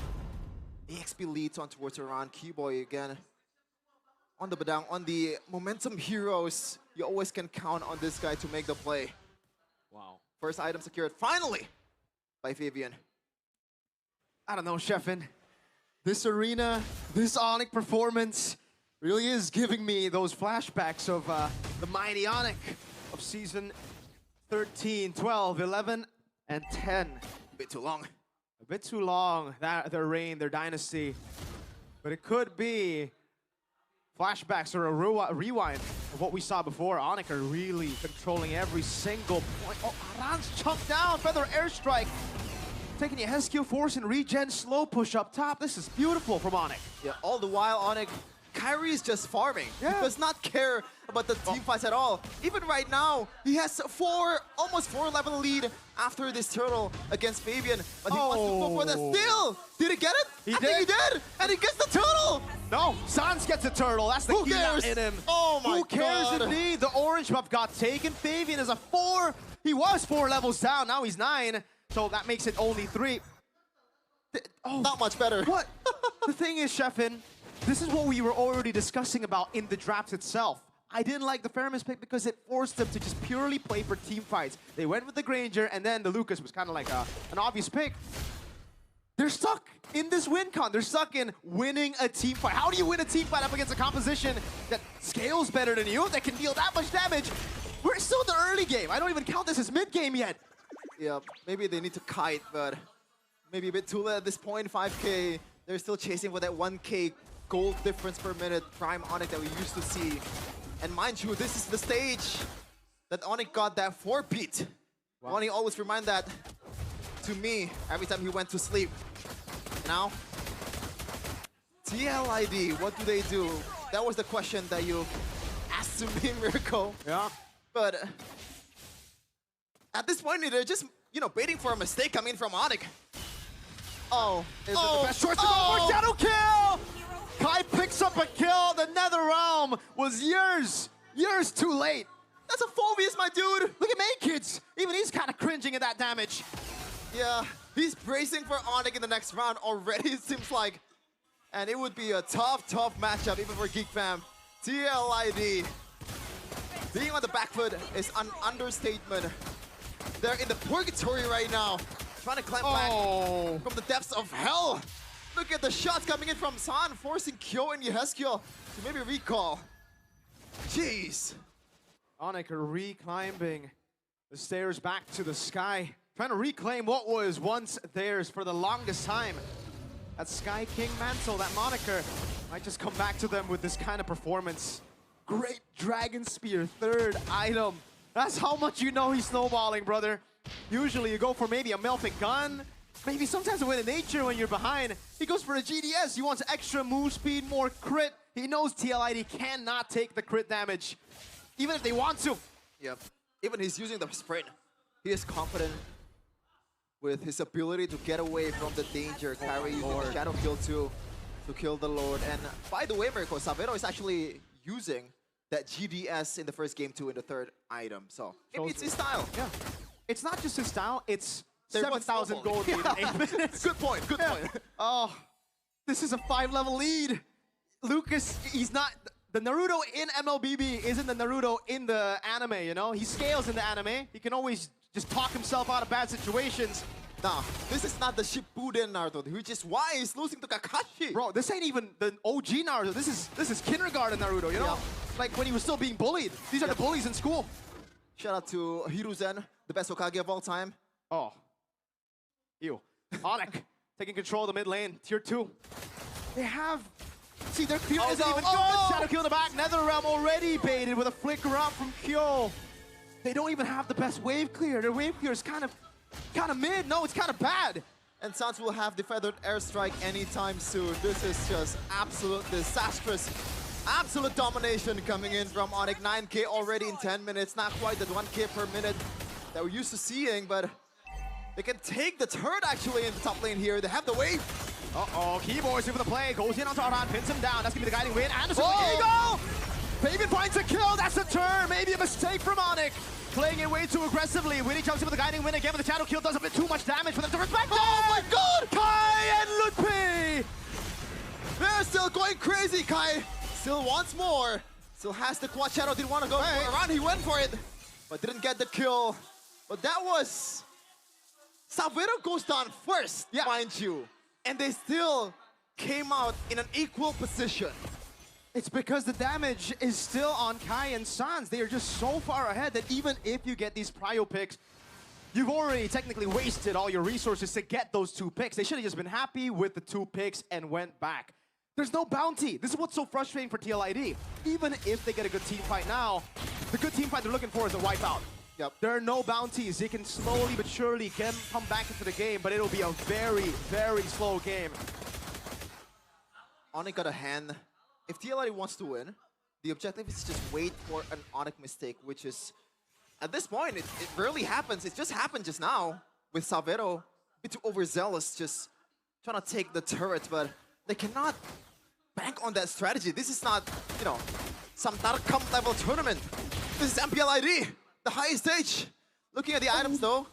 EXP leads on towards Aran. Keyboy again on the Badang, on the momentum heroes. You always can count on this guy to make the play. Wow. First item secured, finally, by Fabian. I don't know, Sheffin. This arena, this Onyx performance really is giving me those flashbacks of the mighty Onyx of season 13, 12, 11, and 10. A bit too long. A bit too long, their reign, their dynasty. But it could be flashbacks or a rewind of what we saw before. Onyx are really controlling every single point. Oh, Aran's chunked down, Feather Airstrike. Taking the Heskia Force and regen slow push up top. This is beautiful from Onyx. Yeah, all the while Onyx, Kyrie is just farming. Yeah. He does not care about the team fights at all. Even right now, he has almost 4-level lead after this turtle against Fabian. But he wants to go for the steal. Did he get it? I think he did. And he gets the turtle. No, Sans gets a turtle. That's the Who key cares? in him. Oh my Who cares God. indeed? The orange buff got taken. Fabian is a 4. He was 4 levels down. Now he's 9. So that makes it only 3. Not much better. What? The thing is, Sheffin, this is what we were already discussing about in the draft itself. I didn't like the Feramis pick because it forced them to just purely play for team fights. They went with the Granger, and then the Lucas was kind of like an obvious pick. They're stuck in this win con. They're stuck in winning a team fight. How do you win a team fight up against a composition that scales better than you, that can deal that much damage? We're still in the early game. I don't even count this as mid-game yet. Yeah, maybe they need to kite, but maybe a bit too late at this point. 5k, they're still chasing for that 1k gold difference per minute prime Onyx that we used to see. And mind you, this is the stage that Onyx got that 4 beat. Wow. Onyx always remind that to me every time he went to sleep. Now, TL Id, what do they do? That was the question that you asked to me, Miracle. Yeah. But at this point, they're just, waiting for a mistake coming from Onyx. Oh, Is it the best choice to go for Shadow Kill? Kai picks up a kill. The Nether Realm was years too late. That's a Phobius, my dude. Look at Main Kids. Even he's kind of cringing at that damage. Yeah, he's bracing for Onyx in the next round already, it seems like. And it would be a tough matchup even for Geek Fam. TL Id. Being on the back foot is an understatement. They're in the purgatory right now, trying to climb back from the depths of hell. Look at the shots coming in from San, forcing Kyo and Yeheskiel to maybe recall. Jeez. Onyx are re-climbing the stairs back to the sky, trying to reclaim what was once theirs for the longest time. That Sky King mantle, that moniker, might just come back to them with this kind of performance. Great Dragon Spear, 3rd item. That's how much you know he's snowballing, brother. Usually you go for maybe a melting gun, maybe sometimes when in nature, when you're behind, he goes for a GDS. He wants extra move speed, more crit. He knows TL Id cannot take the crit damage, even if they want to. Yep. Even he's using the sprint. He is confident with his ability to get away from the danger. Kyrie using the Shadow Kill to kill the Lord. And by the way, Mirko, Savero is actually using that GDS in the first game too in the third item. So maybe it's his style. Yeah. It's not just his style, it's There's 7,000 gold in 8 minutes. Good point, good point. Oh, this is a 5-level lead. Lucas, he's not... The Naruto in MLBB isn't the Naruto in the anime, you know? He scales in the anime. He can always just talk himself out of bad situations. Nah, this is not the Shippuden Naruto, which is why he's losing to Kakashi. Bro, this ain't even the OG Naruto. This is kindergarten Naruto, you know? Yeah. Like when he was still being bullied. These are the bullies in school. Shout out to Hiruzen, the best Hokage of all time. Oh. Ew. Onyx taking control of the mid lane. Tier 2. They have... See, their Kyo isn't even good. Shadow Kill in the back. NetherRealm already baited with a flicker up from Kyo. They don't even have the best wave clear. Their wave clear is kind of mid. No, it's kind of bad. And Sans will have the feathered airstrike anytime soon. This is just absolute disastrous. Absolute domination coming in from Onyx. 9k already in 10 minutes. Not quite the 1k per minute that we're used to seeing, but they can take the turret actually in the top lane here. They have the wave. Uh-oh, Keyboard's here for the play. Goes in on Taran, pins him down. That's going to be the guiding win. Anderson with the Oh! Eagle! Fabian finds a kill. That's a turn. Maybe a mistake from Onyx. Playing it way too aggressively. Winnie jumps in with the guiding win again, but the Shadow Kill does a bit too much damage for them to respect. Oh my god! Kai and Lutpi! They're still going crazy, Kai. Still wants more. Still has the quad shadow. Didn't want to go around. He went for it, but didn't get the kill. But that was... Savero goes down first, mind you. And they still came out in an equal position. It's because the damage is still on Kai and Sans. They are just so far ahead that even if you get these prio picks, you've already technically wasted all your resources to get those 2 picks. They should have just been happy with the 2 picks and went back. There's no bounty. This is what's so frustrating for TL Id. Even if they get a good team fight now, the good team fight they're looking for is a wipeout. Yep. There are no bounties. They can slowly but surely come back into the game, but it'll be a very, very slow game. Onyx got a hand. If TL Id wants to win, the objective is just wait for an Onyx mistake, which is, at this point, it rarely happens. It just happened just now with Savero. A bit too overzealous, just trying to take the turret, but they cannot bank on that strategy. This is not, you know, some Tarkam level tournament. This is Mpl Id, the highest stage. Looking at the items though,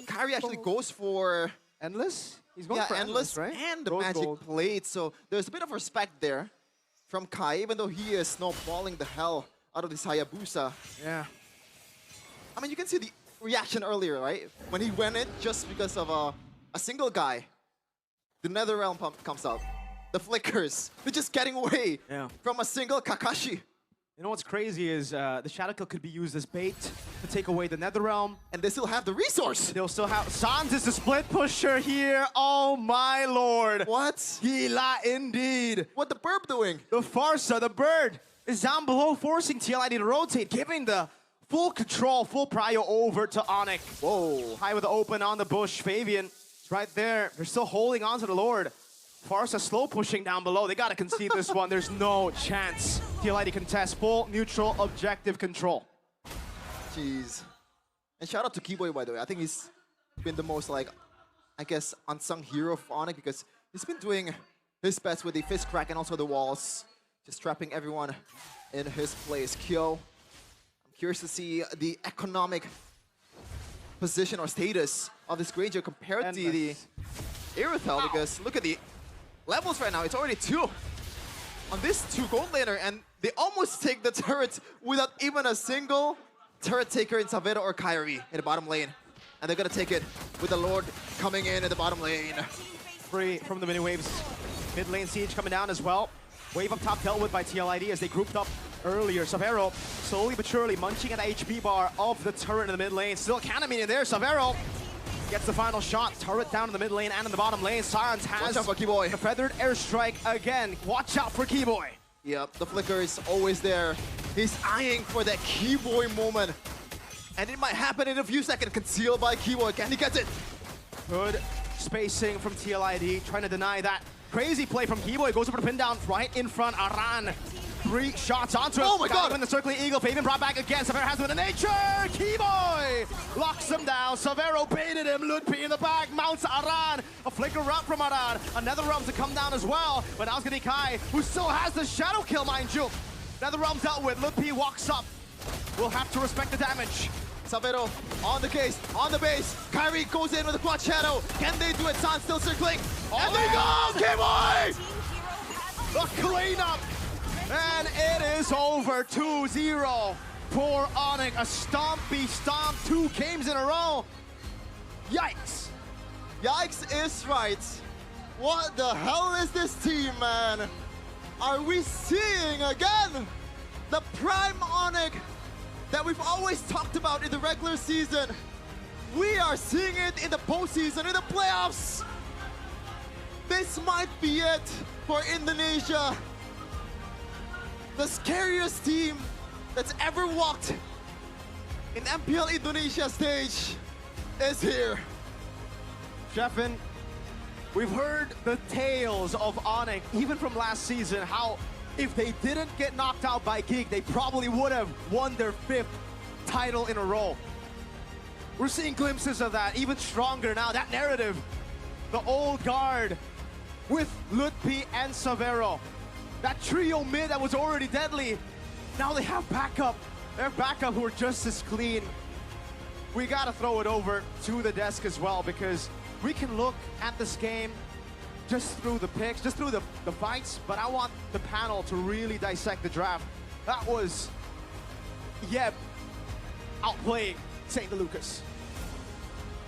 Kyrie actually goes for Endless? He's going for Endless, right? and the Rose Magic Gold. Plate. So there's a bit of respect there from Kai, even though he is snowballing the hell out of this Hayabusa. Yeah. I mean, you can see the reaction earlier, right? When he went in just because of a single guy, the NetherRealm pump comes out. The flickers, they're just getting away from a single Kakashi. You know what's crazy is the Shadow Kill could be used as bait to take away the NetherRealm. And they still have the resource. They'll still have... Sans is the split pusher here. Oh my lord. What? Gila indeed. What the burp doing? The Farsa, the bird, is down below, forcing TL Id to rotate, giving the full control, full prio over to Onyx. Whoa. High with the open on the bush. Fabian is right there. They're still holding on to the Lord. Farsa slow pushing down below. They got to concede this one. There's no chance. TL Id contest full neutral objective control. Jeez. And shout out to Keyboy, by the way. I think he's been the most, like, I guess, unsung hero for Onyx because he's been doing his best with the fist crack and also the walls. Just trapping everyone in his place. Kyo, I'm curious to see the economic position or status of this Granger compared to the Irithel, because look at the levels right now. It's already 2 on this 2 gold laner, and they almost take the turret without even a single turret taker in Savero or Kyrie in the bottom lane. And they're gonna take it with the Lord coming in at the bottom lane. Free from the mini waves. Mid lane siege coming down as well. Wave up top dealt with by TL Id as they grouped up earlier. Savero slowly but surely munching at the HP bar of the turret in the mid lane. Still Kanamine in there. Savero gets the final shot. Turret down in the mid lane and in the bottom lane. Sirens has Watch out for Keyboy. the feathered airstrike again. Watch out for Keyboy. Yep, the flicker is always there. He's eyeing for that Keyboy moment. And it might happen in a few seconds. Concealed by Keyboy. Can he get it? Good spacing from TL Id, trying to deny that. Crazy play from Keyboy, goes over the pin down right in front. Aran, 3 shots onto him. Oh my God! When the circling eagle, Fabian brought back again. Severo has with a nature. Keyboy locks him down. Severo baited him. Ludpi in the back, mounts Aran. A flicker up from Aran. Another realm to come down as well. But now it's gonna be Kai, who still has the shadow kill, mind you. Another realm dealt with. Ludpi walks up. We'll have to respect the damage. Savero on the case, on the base. Kyrie goes in with a quad shadow. Can they do it? San still circling. And they go! Keyboy! The cleanup! And it is over 2-0 for Onyx. A stompy stomp, 2 games in a row. Yikes. Yikes is right. What the hell is this team, man? Are we seeing again the prime Onyx that we've always talked about in the regular season? We are seeing it in the postseason, in the playoffs. This might be it for Indonesia. The scariest team that's ever walked in MPL Indonesia stage is here. Sheffin, we've heard the tales of Onyx, even from last season, how if they didn't get knocked out by Geek, they probably would have won their 5th title in a row. We're seeing glimpses of that, even stronger now. That narrative, the old guard with Ludpi and Severo. That trio mid that was already deadly, now they have backup. They have backup who are just as clean. We gotta throw it over to the desk as well, because we can look at this game just through the picks, just through the fights, but I want the panel to really dissect the draft. That was, yeah, outplaying St. Lucas.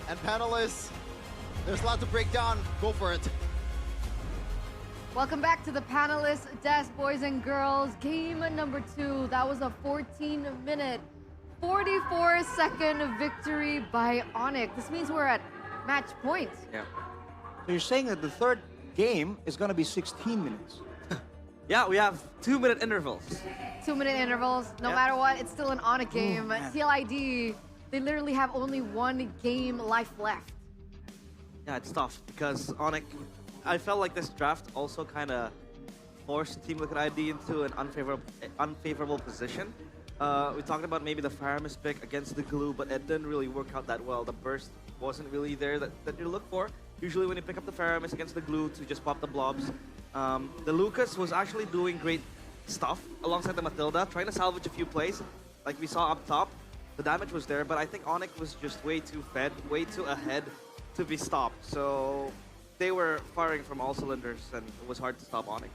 And panelists, there's a lot to break down. Go for it. Welcome back to the panelists desk, boys and girls. Game number 2. That was a 14-minute, 44-second victory by Onyx. This means we're at match point. Yeah. So you're saying that the third game is going to be 16 minutes? Yeah, we have 2-minute intervals. 2-minute intervals. No matter what, it's still an Onyx game. TLID, they literally have only 1 game life left. Yeah, it's tough because Onyx, I felt like this draft also kind of forced Team Liquid ID into an unfavorable position. We talked about maybe the Faramis pick against the Glue, but it didn't really work out that well. The burst wasn't really there that you look for. Usually when you pick up the Faramis against the Glue to just pop the blobs. The Lucas was actually doing great stuff alongside the Matilda, trying to salvage a few plays. Like we saw up top, the damage was there, but I think Onyx was just way too fed, way too ahead to be stopped. So they were firing from all cylinders, and it was hard to stop Onyx.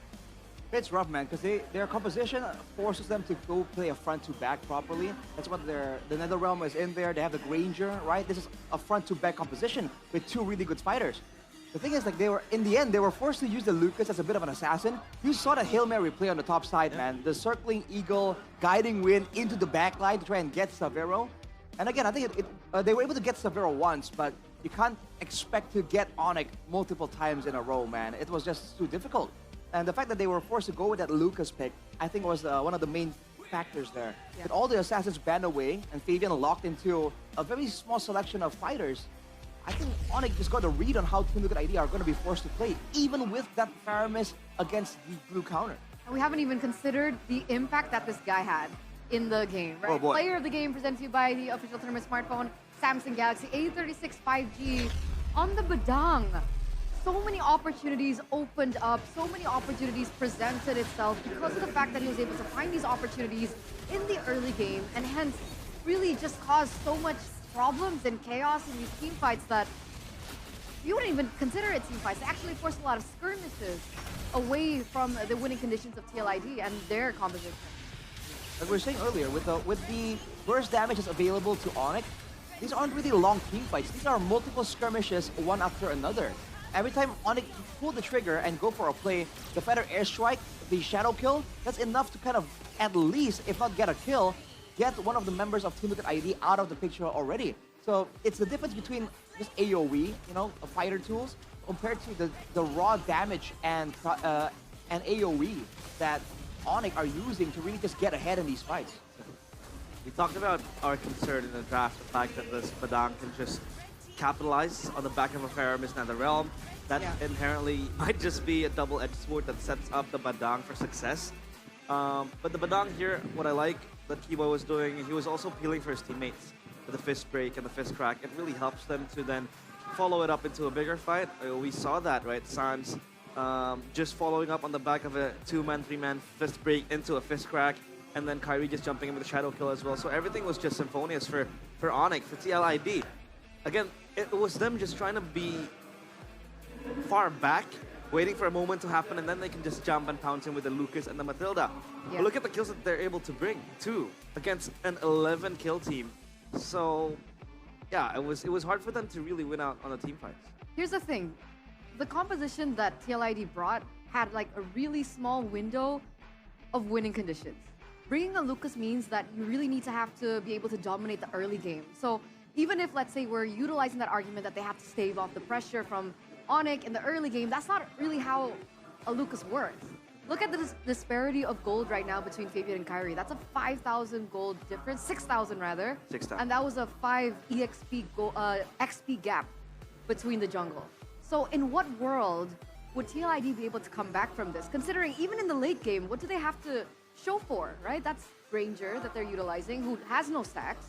It's rough, man, because their composition forces them to go play a front-to-back properly. That's what the NetherRealm is in there. They have the Granger, right? This is a front-to-back composition with 2 really good fighters. The thing is, like, in the end, they were forced to use the Lucas as a bit of an assassin. You saw the Hail Mary play on the top side, man. The circling eagle, guiding wind into the back line to try and get Severo. And again, I think they were able to get Severo once, but you can't expect to get Onyx multiple times in a row, man. It was just too difficult. And the fact that they were forced to go with that Lucas pick, I think was one of the main factors there. Yeah. With all the assassins banned away and Fabian locked into a very small selection of fighters, I think Onyx just got a read on how Team Liquid ID are going to be forced to play, even with that Faramis against the Blue counter. And we haven't even considered the impact that this guy had in the game, right? Oh boy. Player of the game presented to you by the official tournament smartphone, Samsung Galaxy A36 5G on the Badang. So many opportunities opened up, so many opportunities presented itself because of the fact that he was able to find these opportunities in the early game and hence really just caused so much problems and chaos in these team fights that you wouldn't even consider it team fights. They actually forced a lot of skirmishes away from the winning conditions of TLID and their composition. Like we were saying earlier, with the burst damages available to Onyx, these aren't really long team fights. These are multiple skirmishes, one after another. Every time Onyx pull the trigger and go for a play, the fighter airstrike, the shadow kill, that's enough to kind of at least, if not get a kill, get one of the members of Team Liquid ID out of the picture already. So it's the difference between just AoE, you know, fighter tools, compared to the raw damage and AoE that Onyx are using to really just get ahead in these fights. We talked about our concern in the draft, the fact that this Badang can just capitalize on the back of a Faramis Nether Realm, that Yeah. inherently might just be a double-edged sword that sets up the Badang for success. But the Badang here, what I like that Kibo was doing, he was also peeling for his teammates with the fist break and the fist crack. It really helps them to then follow it up into a bigger fight. We saw that, right? Sans just following up on the back of a 2-man, 3-man fist break into a fist crack, and then Kyrie just jumping in with a shadow kill as well. So everything was just symphonious for Onyx, for TL Id. Again, it was them just trying to be far back, waiting for a moment to happen, and then they can just jump and pounce in with the Lucas and the Matilda. Yeah. But look at the kills that they're able to bring, too, against an 11 kill team. So, yeah, it was hard for them to really win out on the team fights. Here's the thing. The composition that TLID brought had like a really small window of winning conditions. Bringing a Lucas means that you really need to have to be able to dominate the early game. So even if, let's say, we're utilizing that argument that they have to stave off the pressure from Onyx in the early game, that's not really how a Lucas works. Look at the disparity of gold right now between Fabian and Kyrie. That's a 5,000 gold difference, 6,000 rather. 6,000. And that was a 5 EXP XP gap between the jungle. So in what world would TLID be able to come back from this? Considering even in the late game, what do they have to show for, right? That's Ranger that they're utilizing, who has no stacks.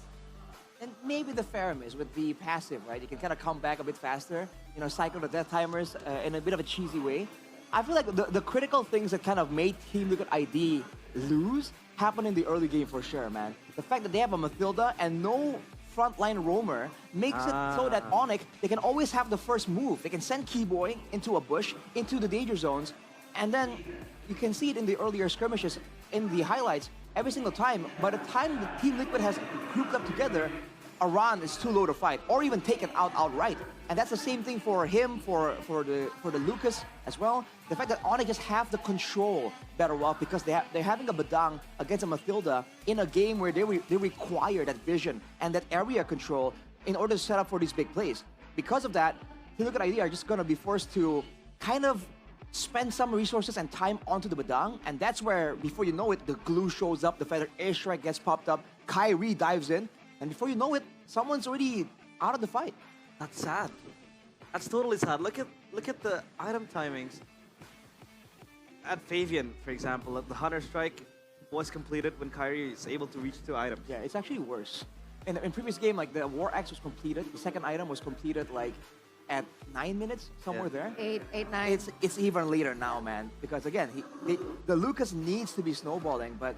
And maybe the Faramis with the passive, right? You can kind of come back a bit faster, you know, cycle the death timers in a bit of a cheesy way. I feel like the critical things that kind of made Team Liquid ID lose happened in the early game for sure, man. The fact that they have a Matilda and no frontline roamer makes it so that Onyx, they can always have the first move. They can send Keyboy into a bush, into the danger zones, and then you can see it in the earlier skirmishes, in the highlights, every single time. By the time the Team Liquid has grouped up together, Aran is too low to fight, or even taken out outright. And that's the same thing for him, for the Lucas as well. The fact that Onyx just have the control better off because they're having a Badang against a Matilda in a game where they require that vision and that area control in order to set up for these big plays. Because of that, Team Liquid ID are just gonna be forced to kind of spend some resources and time onto the Badang, and that's where, before you know it, the glue shows up, the feather airstrike gets popped up, Kyrie dives in, and before you know it, someone's already out of the fight. That's sad. That's totally sad. Look at the item timings. At Fabian, for example, the Hunter Strike was completed when Kyrie is able to reach 2 items. Yeah, it's actually worse. In previous game, like the War Axe was completed, the second item was completed like at 9 minutes, somewhere there. 8, 9. It's even later now, man. Because again, the Lucas needs to be snowballing, but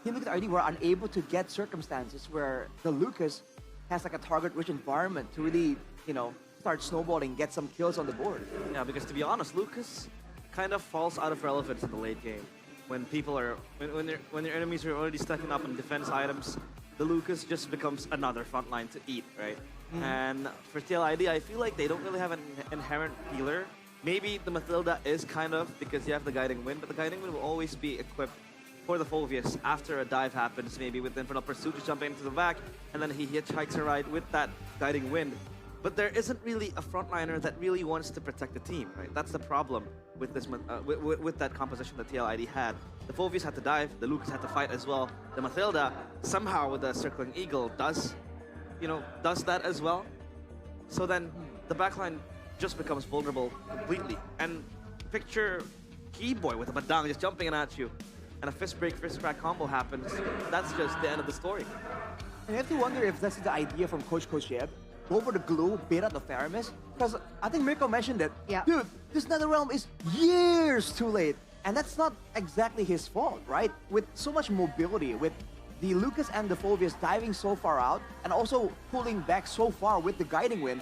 Team Liquid ID were unable to get circumstances where the Lucas has like a target-rich environment to really, you know, start snowballing, get some kills on the board. Yeah, because to be honest, Lucas kind of falls out of relevance in the late game. When people are, when their enemies are already stacking up on defense items, the Lucas just becomes another front line to eat, right? And for TLID, I feel like they don't really have an inherent healer. Maybe the Matilda is kind of, because you have the Guiding Wind, but the Guiding Wind will always be equipped for the Phoveus after a dive happens, maybe with Infernal Pursuit just jumping into the back, and then he hitchhikes a ride with that Guiding Wind. But there isn't really a frontliner that really wants to protect the team, right? That's the problem with this with that composition that TLID had. The Phoveus had to dive, the Lucas had to fight as well. The Matilda, somehow with the Circling Eagle, does that as well. So then the backline just becomes vulnerable completely. And picture Keyboy with a Badang just jumping in at you, and a fist break, fist crack combo happens. That's just the end of the story. And you have to wonder if that's the idea from Coach Yeb. Go for the glue, bait out the Faramis. Because I think Mirko mentioned that, dude, this NetherRealm is years too late. And that's not exactly his fault, right? With so much mobility, with the Lucas and the Phoveus diving so far out, and also pulling back so far with the Guiding Wind,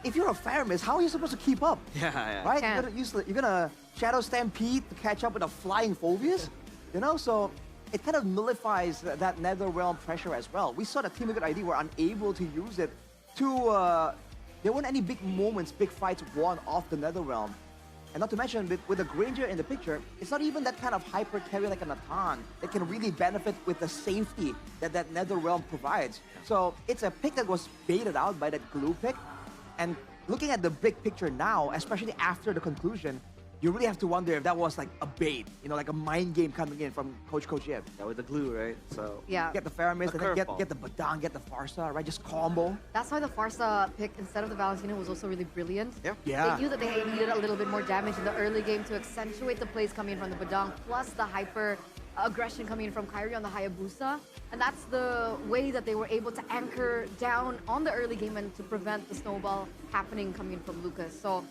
if you're a Faramis, how are you supposed to keep up? Yeah. Right? You're gonna Shadow Stampede to catch up with a flying Phoveus? You know, so it kind of nullifies that NetherRealm pressure as well. We saw that Team Liquid ID were unable to use it to... there weren't any big moments, big fights won off the NetherRealm. And not to mention, with the Granger in the picture, it's not even that kind of hyper carry like a Natan that can really benefit with the safety that NetherRealm provides. So it's a pick that was baited out by that glue pick. And looking at the big picture now, especially after the conclusion, you really have to wonder if that was like a bait, you know, like a mind game coming in from Coach Yeb. Yeah, with the glue, right? So Yeah. Get the Faramis, A and then curveball. get the Badang, get the Farsa, right? Just combo. That's why the Farsa pick instead of the Valentino was also really brilliant. Yeah. They knew that they needed a little bit more damage in the early game to accentuate the plays coming in from the Badang, plus the hyper aggression coming in from Kyrie on the Hayabusa. And that's the way that they were able to anchor down on the early game and to prevent the snowball happening coming in from Lucas. So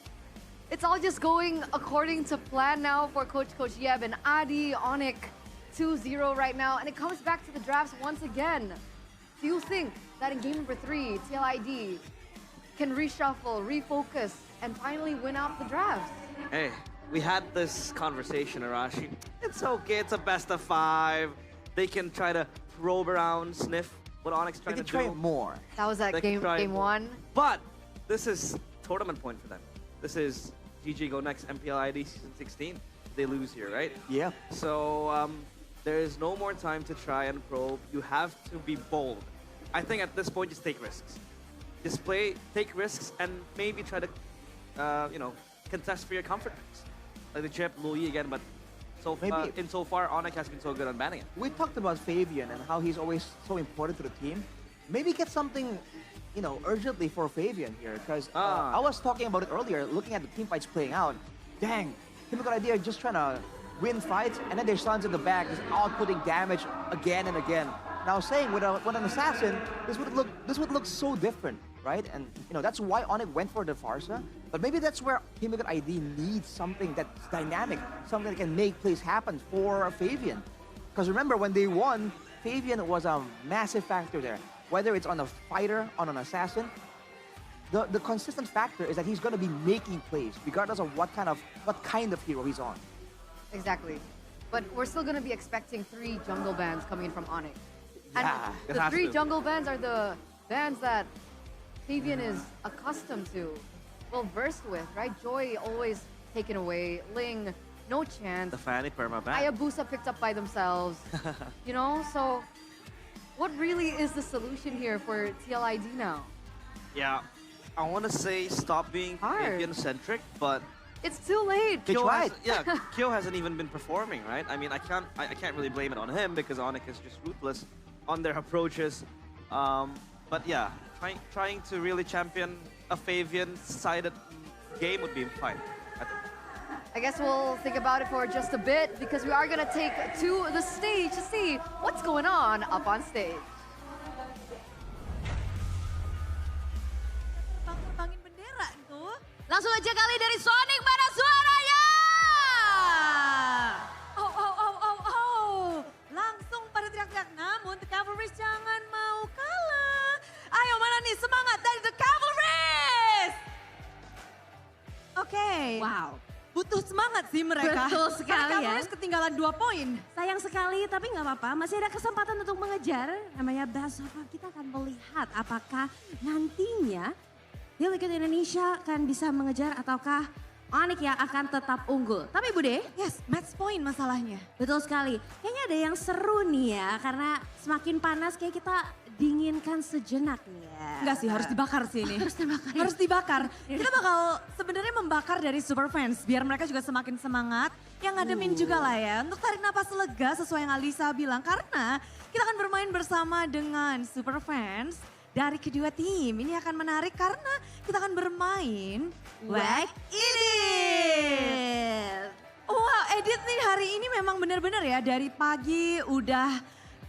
it's all just going according to plan now for Coach Yeb and Adi, Onyx 2-0 right now. And it comes back to the drafts once again. Do you think that in game number 3, TLID can reshuffle, refocus, and finally win out the drafts? Hey, we had this conversation, Arashi. It's okay, it's a best of 5. They can try to probe around, sniff what Onyx They trying to can try do. it more. That was at They can try game more. 1. But this is tournament point for them. This is GG Go Next Mpl Id Season 16. They lose here, right? Yeah. So there is no more time to try and probe. You have to be bold. I think at this point, just take risks. Just play, take risks, and maybe try to, you know, contest for your comfort picks. Like the chip, Louis again, but so Maybe- insofar, Onyx has been so good on banning it. We talked about Fabian and how he's always so important to the team. Maybe get something, you know, urgently for Fabian here, because I was talking about it earlier, looking at the team fights playing out. Dang, Chemical Idea just trying to win fights, and then their sons in the back just outputting damage again and again. And I was saying, with an assassin, this would look so different, right? And you know that's why Onyx went for the Farsa. But maybe that's where Chemical ID needs something that's dynamic, something that can make plays happen for Fabian. Because remember, when they won, Fabian was a massive factor there. Whether it's on a fighter, on an assassin, the consistent factor is that he's going to be making plays, regardless of what kind of hero he's on. Exactly. But we're still going to be expecting 3 jungle bans coming in from Onyx. Yeah, And it the has 3 to. jungle bans are the bans that Fabian is accustomed to, well versed with, right? Joy always taken away, Ling, no chance. The Fanny perma ban. Hayabusa picked up by themselves, you know? So what really is the solution here for TLID now? Yeah, I want to say stop being Hard. Fabian-centric, but It's too late. They tried. Kyo hasn't even been performing, right? I mean, I can't really blame it on him because Onyx is just ruthless on their approaches. But yeah, trying to really champion a Fabian-sided game would be fine, I think. I guess we'll think about it for just a bit because we are going to take to the stage to see what's going on up on stage. Terbangin bendera itu. Langsung aja kali dari Sonic, mana suaranya? Oh. Langsung pada teriak-teriak. Namun The Cavalrys jangan mau kalah. Ayo mana nih semangat dari The Cavalrys. Oke. Wow. Butuh semangat sih mereka. Betul sekali The ya. Cavalrys ketinggalan 2 poin. Sayang sekali, tapi nggak apa-apa. Masih ada kesempatan untuk mengejar. Namanya best of 5. Kita akan melihat apakah nantinya Tim Liquid Indonesia akan bisa mengejar ataukah Onyx yang akan tetap unggul. Tapi Bude, Yes, match point masalahnya. betul sekali. Kayaknya ada yang seru nih ya, karena semakin panas kayak kita dinginkan sejenak nih ya. Enggak sih, harus dibakar sih ini. Harus dibakar ya? Harus dibakar. Kita bakal sebenarnya membakar dari super fans biar mereka juga semakin semangat. Yang ngademin juga lah ya untuk tarik napas lega sesuai yang Alisa bilang. Karena kita akan bermain bersama dengan super fans dari kedua tim. Ini akan menarik karena kita akan bermain Mpl Id. Wah, edit nih hari ini memang benar-benar ya dari pagi udah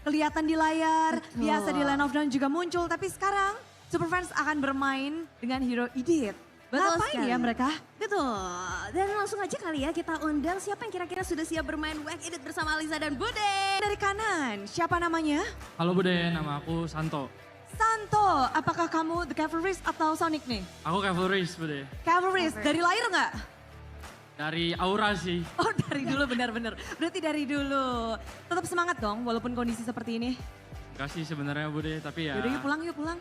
kelihatan di layar, Betul. biasa di Line of Dawn juga muncul, tapi sekarang Superfans akan bermain dengan hero Idit. Betul Ngapain sekali. ya mereka? Betul. Dan langsung aja kali ya kita undang siapa yang kira-kira sudah siap bermain Mpl Id bersama Alisa dan Bude. Dari kanan, siapa namanya? Halo Bude, nama aku Santo. Santo, apakah kamu The Cavalrys atau Sonic nih? Aku Cavalrys Bude. Cavalrys, dari lahir nggak? Dari Aura sih. Oh dari dulu benar-benar. Berarti dari dulu. Tetap semangat dong walaupun kondisi seperti ini. Enggak sih sebenarnya Bude, tapi ya. Yaudah yuk pulang.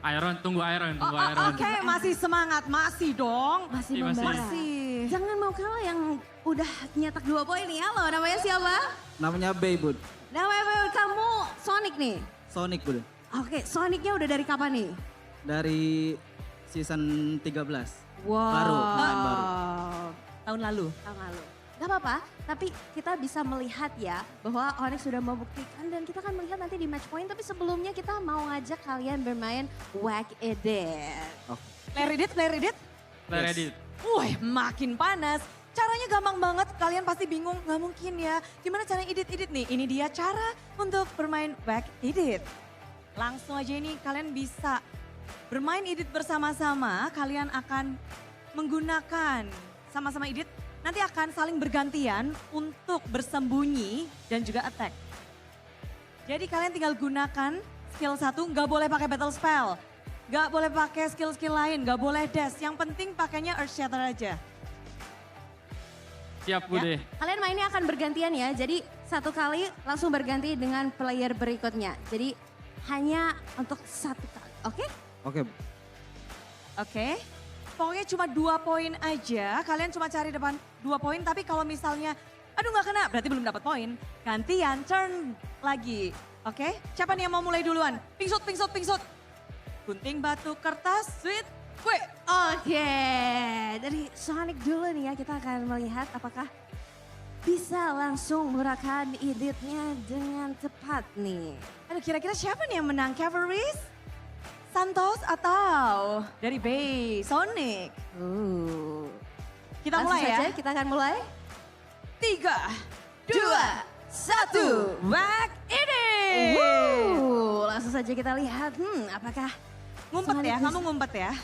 Iron, tunggu Iron, tunggu Oh, Iron. Oke, masih semangat, masih dong. Masih Masih. membara. Masih. Jangan mau kalah yang udah nyetak 2 poin nih. Halo, namanya siapa? Namanya Bay, Bud. Namanya kamu Sonic nih. Sonic, Bud. Oke, Sonicnya udah dari kapan nih? Dari season 13. Wow. Baru, pemain baru. tahun lalu. Tahun lalu. Gak apa-apa, tapi kita bisa melihat ya bahwa Onyx sudah membuktikan dan kita akan melihat nanti di match point. Tapi sebelumnya kita mau ngajak kalian bermain Whack Edit. Play Reddit, play Reddit. Play Reddit. Wih, makin panas. Caranya gampang banget, kalian pasti bingung, nggak mungkin ya. Gimana cara edit-edit nih? Ini dia cara untuk bermain Whack Edit. Langsung aja ini kalian bisa bermain edit bersama-sama. Kalian akan menggunakan sama-sama edit. Nanti akan saling bergantian untuk bersembunyi dan juga attack. Jadi kalian tinggal gunakan skill 1, nggak boleh pakai battle spell. Nggak boleh pakai skill-skill lain, nggak boleh dash. Yang penting pakainya Earth Shatter aja. Siap Bude. Kalian mainnya akan bergantian ya, jadi satu kali langsung berganti dengan player berikutnya. Jadi hanya untuk satu kali, oke? Oke. Oke. Pokoknya cuma 2 poin aja, kalian cuma cari depan 2 poin. Tapi kalau misalnya, aduh nggak kena, berarti belum dapat poin. Gantian, turn lagi. Oke, siapa nih yang mau mulai duluan? Pingsut, pingsut, pingsut. Gunting, batu, kertas, sweet, kue. Oke, dari Sonic dulu nih ya, kita akan melihat apakah bisa langsung menggunakan editnya dengan tepat nih. Aduh, kira-kira siapa nih yang menang? Cavalries, Santos, atau dari Bay, Sonic? Kita Langsung mulai ya. saja, kita akan mulai. 3, 2, 1, Whack Edit. Langsung saja kita lihat, apakah Ngumpet Sonic ya, bisa- kamu ngumpet ya.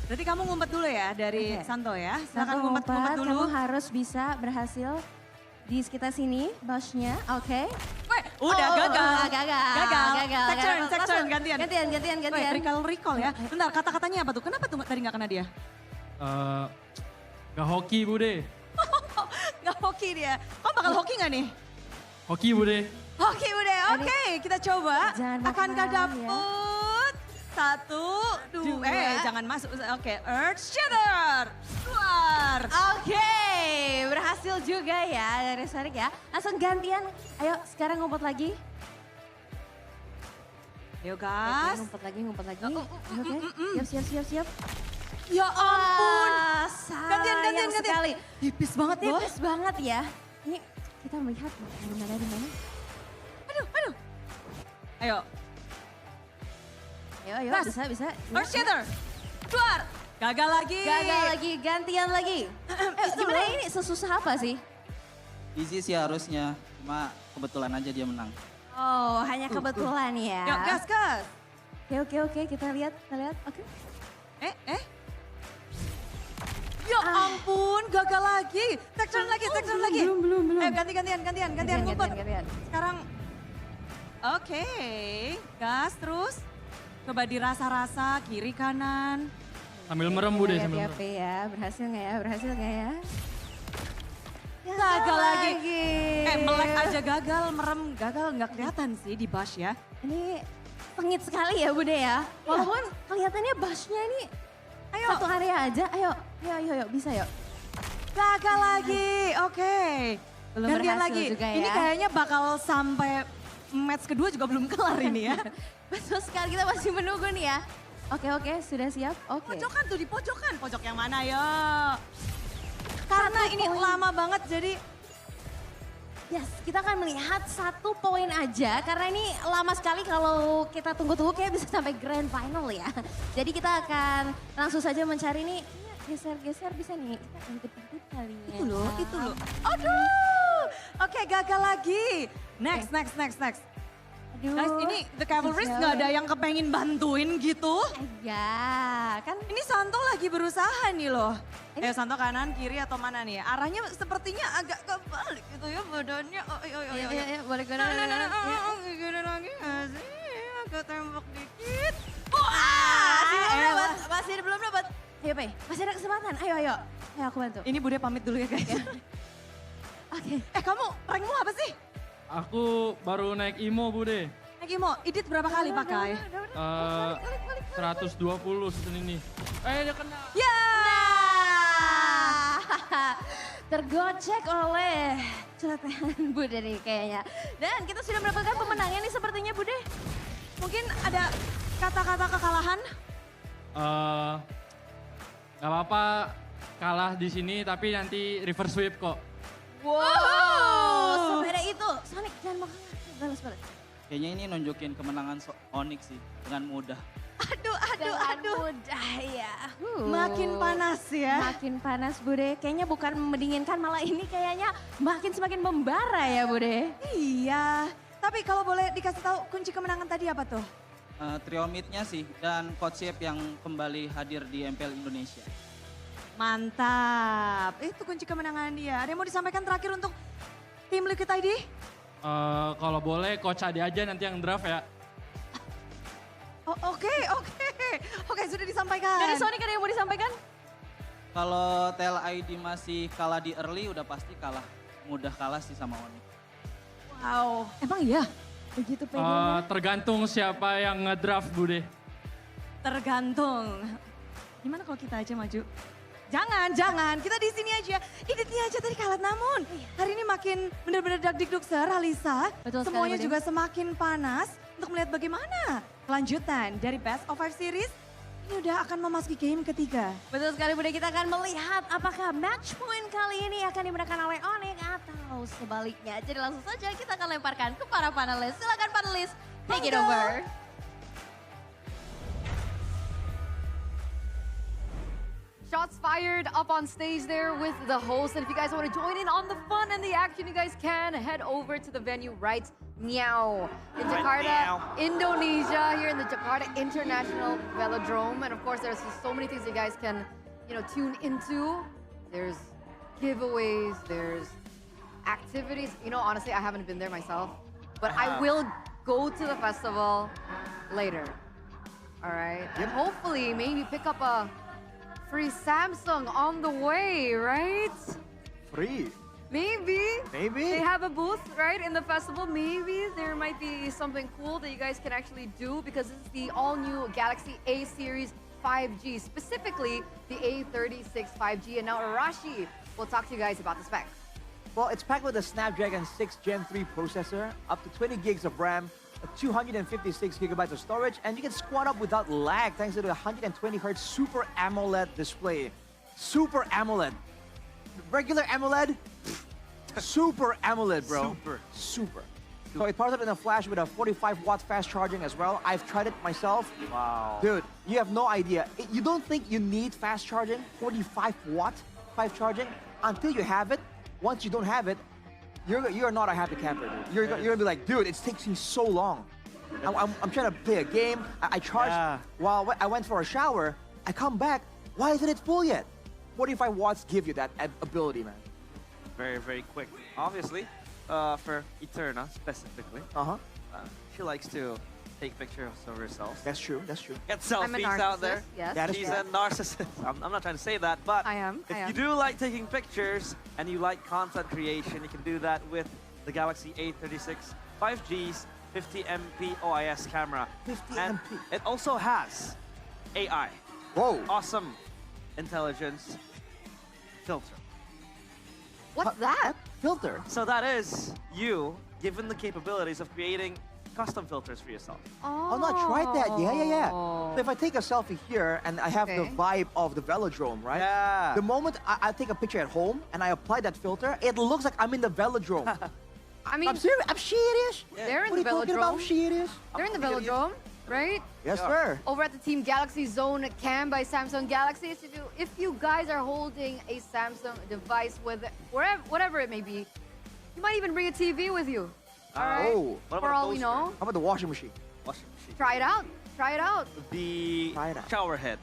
Berarti kamu ngumpet dulu ya dari Oke. Santo ya. Santo Silakan ngumpet dulu. Kamu harus bisa berhasil di sekitar sini, bosnya, oke? Udah gagal. Gagal. Gagal. Take turn, Langsung. gantian. Gantian. Recall ya. Bentar, kata-katanya apa tuh? Kenapa tuh tadi gak kena dia? Gak hoki Bude. Gak hoki dia. Kamu bakal hoki gak nih? Hoki Bude. Hoki udah, oke kita coba. Jangan Akankah makan, ya. dapet? 1, 2, jangan masuk. Oke, Earth Shatter. Keluar. Oke, berhasil juga ya dari Sonic ya. Langsung gantian, ayo sekarang ngumpet lagi. Ayo Oke, gas. ngumpet lagi. Oke, siap. Ya ampun. Gantian sekali. Tipis banget loh. Tipis banget ya. Ini kita melihat di mana. Aduh. Ayo. Ayo, Gas. bisa. Earth Shatter. Keluar. Gagal lagi. Gantian lagi. Gimana ini sesusah apa sih? Easy sih harusnya, cuma kebetulan aja dia menang. Oh, hanya kebetulan ya. Yuk gas. Oke, kita lihat. Oke. Ya ampun, gagal lagi. Take turn lagi. Belum. Ayo gantian ngumpet. Gantian. Sekarang, oke, gas terus. Coba dirasa-rasa kiri kanan. Sambil merem Bude, sambil merem. Hati-hati ya, berhasil nggak ya? Gagal lagi. Melek aja gagal, merem gagal, nggak kelihatan sih di bash ya. Ini sengit sekali ya Bude ya. Walaupun kelihatannya bushnya ini satu area aja. Ayo, bisa yuk. Gagal lagi, oke. Belum Gantian berhasil lagi. juga ya. Ini kayaknya bakal sampai match kedua juga belum kelar ini ya. Betul sekali, kita masih menunggu nih ya. Oke, sudah siap? Oke. Pojokan tuh di pojokan. Pojok yang mana yo? Karena ini lama banget jadi Yes, kita akan melihat 1 poin aja karena ini lama sekali kalau kita tunggu-tunggu kayak bisa sampai grand final ya. Jadi kita akan langsung saja mencari nih, geser-geser bisa nih. Kita intip-intip kali ya. Itu loh. Aduh. Oke, gagal lagi. Next. Aduh. Guys, ini The Cavalries nggak ada yang kepengen bantuin gitu? Ya, kan Ini Santo lagi berusaha nih loh. Ayo Santo kanan, kiri atau mana nih? Arahnya sepertinya agak kebalik gitu ya badannya. Iya, boleh gue Gini lagi nggak sih? Agak tembak dikit. Masih belum dapat. Ayo, Pe. Masih ada kesempatan. Ayo. Ayo aku bantu. Ini Bude pamit dulu ya guys. Oke. Kamu rankmu apa sih? Aku baru naik IMO Bude. Naik Imo, edit berapa kali pakai? 120 season ini. Dia kena. Ya! Tergocek oleh celotehan Bude nih kayaknya. Dan kita sudah mendapatkan pemenangnya nih sepertinya Bude. Mungkin ada kata-kata kekalahan? Gak apa-apa, kalah di sini tapi nanti reverse sweep kok. Wow, sepeda itu. Sonic jangan mau kalah. Balas. Kayaknya ini nunjukin kemenangan Onyx sih dengan mudah. Aduh. Mudah ya. Makin panas ya. Makin panas Bude. Kayaknya bukan mendinginkan, malah ini kayaknya semakin membara ya Bude. Iya. Tapi kalau boleh dikasih tahu kunci kemenangan tadi apa tuh? Trio mid-nya sih dan Coach Chef yang kembali hadir di MPL Indonesia. Mantap. Itu kunci kemenangan dia. Ada yang mau disampaikan terakhir untuk tim Liquid ID? Kalau boleh Coach Ade aja nanti yang draft ya. Oke, sudah disampaikan. Dari Sonic ada yang mau disampaikan? Kalau TL ID masih kalah di early udah pasti mudah kalah sih sama Onyx. Wow. Emang iya? Begitu pedenya? Tergantung siapa yang ngedraft Bude. Tergantung. Gimana kalau kita aja maju? Jangan. Kita di sini aja. Iditnya aja tadi kalah, namun hari ini makin benar-benar dagdikdukser, Alisa. Betul sekali, Semuanya Bude. juga semakin panas untuk melihat bagaimana kelanjutan dari Best of 5 Series. Ini udah akan memasuki game ketiga. Betul sekali Bude, kita akan melihat apakah match point kali ini akan dimenangkan oleh Onyx atau sebaliknya. Jadi langsung saja kita akan lemparkan ke para panelis. Silakan panelis, take it over. Shots fired up on stage there with the host. And if you guys want to join in on the fun and the action, you guys can head over to the venue right now in Jakarta, Indonesia, here in the Jakarta International Velodrome. And of course, there's so many things you guys can, tune into. There's giveaways, there's activities. Honestly, I haven't been there myself, but I will go to the festival later. All right, and hopefully maybe pick up a free Samsung on the way, right? Free. Maybe. Maybe. They have a booth, right, in the festival. Maybe there might be something cool that you guys can actually do because this is the all-new Galaxy A series 5G, specifically the A36 5G. And now Arashi will talk to you guys about the specs. Well, it's packed with a Snapdragon 6 Gen 3 processor, up to 20 gigs of RAM, 256 gigabytes of storage, and you can squat up without lag thanks to the 120 Hz Super AMOLED display. Super AMOLED. Regular AMOLED? Super AMOLED, bro. Super. So it powers up in a flash with a 45-watt fast charging as well. I've tried it myself. Wow. Dude, you have no idea. You don't think you need fast charging, 45-watt fast charging, until you have it. Once you don't have it, you're not a happy camper, dude. You're gonna be like, dude, it takes me so long. I'm trying to play a game. I charged while I went for a shower. I come back. Why isn't it full yet? 45 watts give you that ability, man. Very, very quick. Obviously, for Eterna specifically. She likes to take pictures of herself. That's true. Get selfies out there. Yes. She's a narcissist. I'm not trying to say that, but I am. if you do like taking pictures and you like content creation, you can do that with the Galaxy A36 5G's 50 MP OIS camera. 50 and MP. It also has AI. Whoa. Awesome intelligence filter. What's that? Filter? So that is you given the capabilities of creating custom filters for yourself. Oh, no, I tried that. Yeah. So if I take a selfie here and I have the vibe of the velodrome, right? Yeah. The moment I take a picture at home and I apply that filter, it looks like I'm in the velodrome. I mean, I'm serious. I'm serious. they're in What the are you talking about? velodrome. Serious? They're in the velodrome, right? Yes, sir. Over at the Team Galaxy Zone Cam by Samsung Galaxy. So if you guys are holding a Samsung device with whatever it may be, you might even bring a TV with you. All right. Oh. For all we know. How about the washing machine? Washing machine. Try it out. Try it out. The shower head.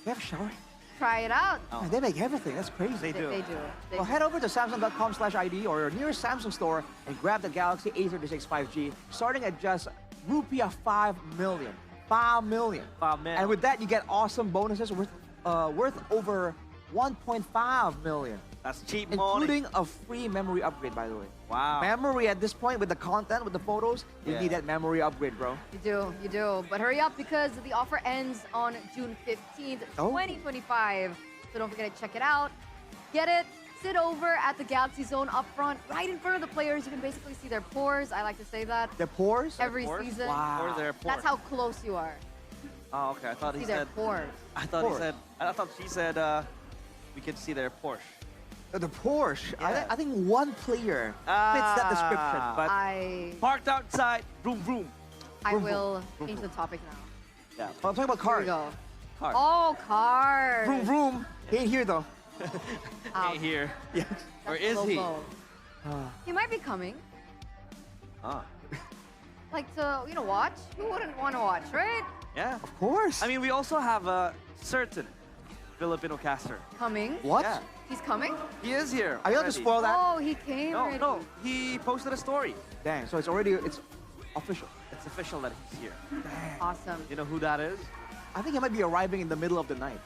They have a shower? Try it out. Man, they make everything. That's crazy. They do. They do. Well, head over to Samsung.com/ID or your nearest Samsung store and grab the Galaxy A36 5G, starting at just Rupiah 5 million. 5 million. 5 million. And with that, you get awesome bonuses worth over 1.5 million. That's cheap including money. a free memory upgrade, by the way. Wow. Memory at this point with the content, with the photos, you need that memory upgrade, bro. You do. But hurry up because the offer ends on June 15th, 2025. So don't forget to check it out. Get it. Sit over at the Galaxy Zone up front, right in front of the players. You can basically see their pores. I like to say that. Their pores? Every season. Wow. Or their pores. That's how close you are. Oh, okay. I thought he See their said. pores. I thought he said. I thought she said. we can see their Porsche. The Porsche. Yeah. I think one player fits that description, but parked outside, vroom vroom. I will change the topic now. Yeah. I'm talking about cars. Here we go. Cars. Oh, cars. Vroom vroom. He ain't here though. Hey, here. Yeah. Or is he? He might be coming. Ah. Like to, watch? Who wouldn't want to watch, right? Yeah. Of course. I mean, we also have a certain Filipino caster. Coming. What? Yeah. He's coming? He is here. Are you allowed to already. spoil that? Oh, he came No, already. no. He posted a story. Dang, so it's official. It's official that he's here. Awesome. You know who that is? I think he might be arriving in the middle of the night.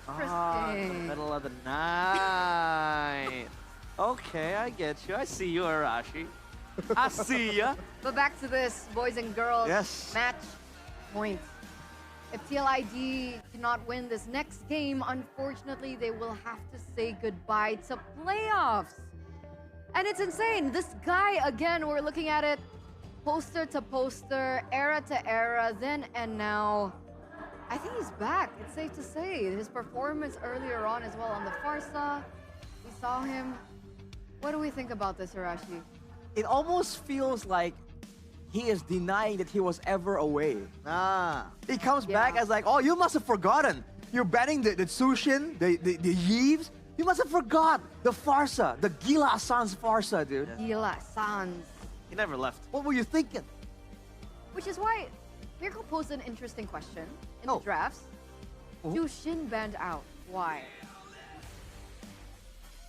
Interesting. Middle of the night. Okay, I get you. I see you, Arashi. I see ya. But back to this boys and girls Yes. match points. If TLID cannot win this next game, unfortunately, they will have to say goodbye to playoffs. And it's insane. This guy, again, we're looking at it poster to poster, era to era, then and now. I think he's back. It's safe to say. His performance earlier on as well on the Farsa, we saw him. What do we think about this, Arashi? It almost feels like he is denying that he was ever away. He comes back as like, oh, you must have forgotten. You're banning the Sushin, the Yves. You must have forgot the Farsa, the Gila Sans Farsa, dude. Gila Sans. He never left. What were you thinking? Which is why Miracle posed an interesting question in the drafts. Jushin banned out. Why?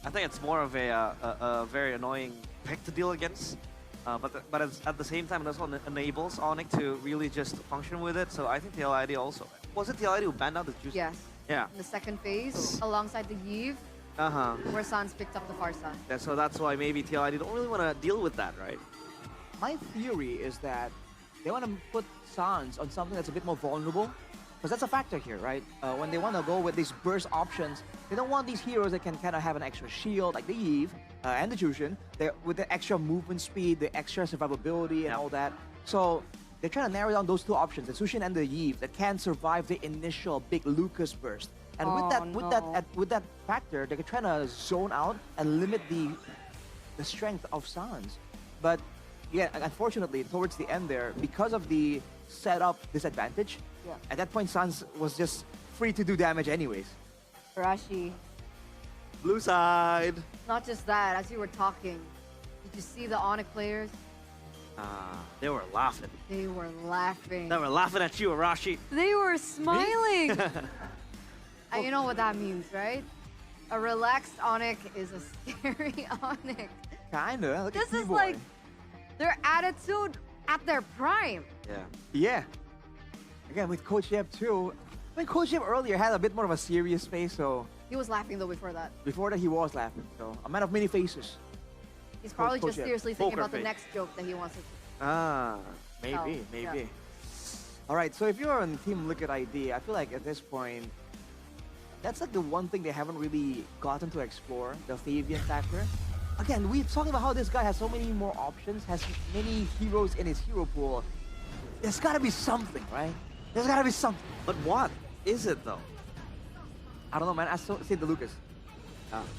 I think it's more of a very annoying pick to deal against. But at the same time, it also enables Onyx to really just function with it. So I think TLID also. Was it TLID who banned out the Juice? Yes. Yeah. In the second phase, alongside the Yves, where Sans picked up the Farsa. Yeah, so that's why maybe TLID don't really want to deal with that, right? My theory is that they want to put Sans on something that's a bit more vulnerable. Because that's a factor here, right? When they want to go with these burst options, they don't want these heroes that can kind of have an extra shield, like the Eve and the Jushin, with the extra movement speed, the extra survivability, and all that. So they're trying to narrow down those two options, the Sushin and the Eve, that can survive the initial big Lucas burst. And with that factor, they're trying to zone out and limit the strength of Sans. But yeah, unfortunately, towards the end there, because of the setup disadvantage, at that point, Sans was just free to do damage anyways. Arashi, Blue side. not just that, as you were talking, did you see the Onyx players? They were laughing. They were laughing. They were laughing at you, Arashi. They were smiling. And you know what that means, right? A relaxed Onyx is a scary Onyx. Kinda. Look at This is T-Boy. like their attitude at their prime. Yeah. Yeah. Again, with Coach Yep too. I mean, Coach Yep earlier had a bit more of a serious face, so He was laughing though before that. before that he was laughing. So a man of many faces. He's probably Coach just Yep. seriously thinking Poker about the face. next joke that he wants to. Maybe, Oh, yeah. maybe. All right, so if you're on Team Liquid ID, I feel like at this point, that's like the one thing they haven't really gotten to explore, the Fabian factor. Again, we're talking about how this guy has so many more options, has many heroes in his hero pool. There's gotta be something, right? There's gotta be something. But what is it though? I don't know, man. Ask St. Lucas.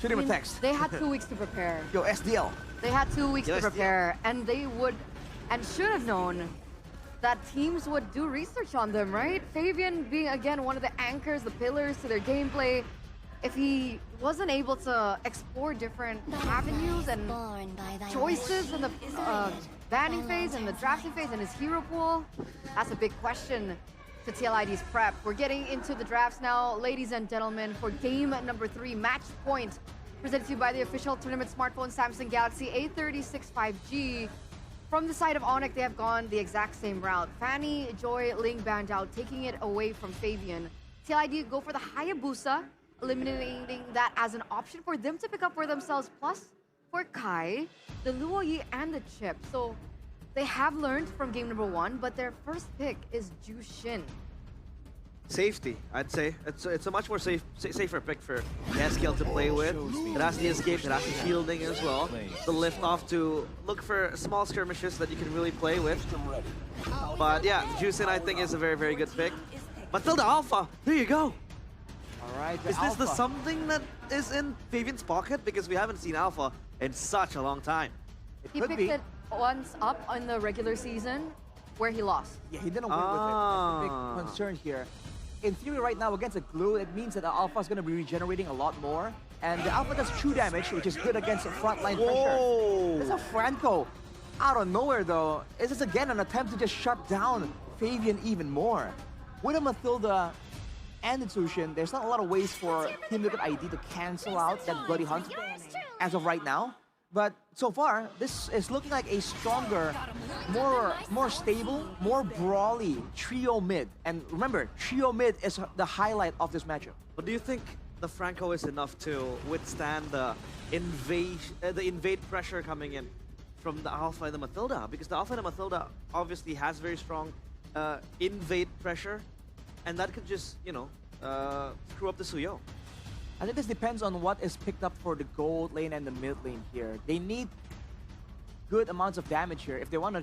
Shoot him I a mean, text. They had 2 weeks to prepare. Yo, SDL. They had 2 weeks Yo, to SDL. prepare, and they would and should have known that teams would do research on them, right? Fabian being, again, one of the anchors, the pillars to their gameplay. If he wasn't able to explore different avenues and choices in the banning phase and the drafting phase and his hero pool, that's a big question to TLID's prep. We're getting into the drafts now, ladies and gentlemen, for game number 3, match point, presented to you by the official tournament smartphone Samsung Galaxy A36 5G. From the side of Onyx, they have gone the exact same route. Fanny, Joy, Ling banned out, taking it away from Fabian. TLID go for the Hayabusa, eliminating that as an option for them to pick up for themselves. Plus, for Kai, the Luoyi, and the Chip. So they have learned from game number 1, but their first pick is Jushin. Safety, I'd say. It's a much more safer pick for Yaskiel to play with. It has the escape, it has the shielding as well. The lift off to look for small skirmishes that you can really play with. But yeah, Jushin I think is a very, very good pick. Matilda Alpha, here you go. All right, Is this the Alpha. something that is in Fabian's pocket? Because we haven't seen Alpha in such a long time. He picked it once up in the regular season where he lost. Yeah, he didn't win with it. That's the big concern here. In theory, right now, against a glue, it means that the Alpha is going to be regenerating a lot more. And the Alpha does true damage, which is good against frontline pressure. There's a Franco. Out of nowhere, though, is this again an attempt to just shut down Fabian even more? With a Mathilda and Intrusion, there's not a lot of ways for Team Liquid ID to cancel out that Bloody Hunt as of right now. But so far, this is looking like a stronger, more stable, more brawly trio mid. And remember, trio mid is the highlight of this matchup. But do you think the Franco is enough to withstand the invade pressure coming in from the Alpha and the Mathilda? Because the Alpha and the Mathilda obviously has very strong invade pressure, and that could just, you know, screw up the Suyo. I think this depends on what is picked up for the gold lane and the mid lane here. They need good amounts of damage here if they want to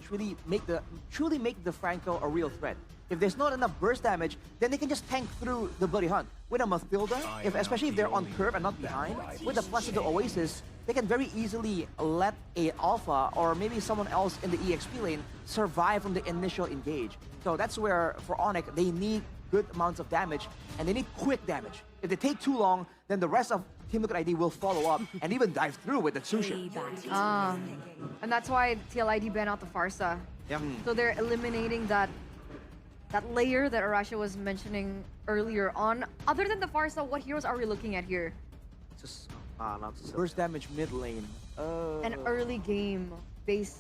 truly make the Franco a real threat. If there's not enough burst damage, then they can just tank through the Bloody Hunt. With a Mathilda, especially if they're on curve and not behind, with the plus of the Oasis, they can very easily let a Alpha or maybe someone else in the EXP lane survive from the initial engage. So that's where, for Onyx, they need good amounts of damage, and they need quick damage. If they take too long, then the rest of Team Liquid ID will follow up and even dive through with the Tsushin. And that's why TL Id banned out the Farsa. Yeah. So they're eliminating that layer that Arasha was mentioning earlier on. Other than the Farsa, what heroes are we looking at here? Just not burst damage mid lane. An early game base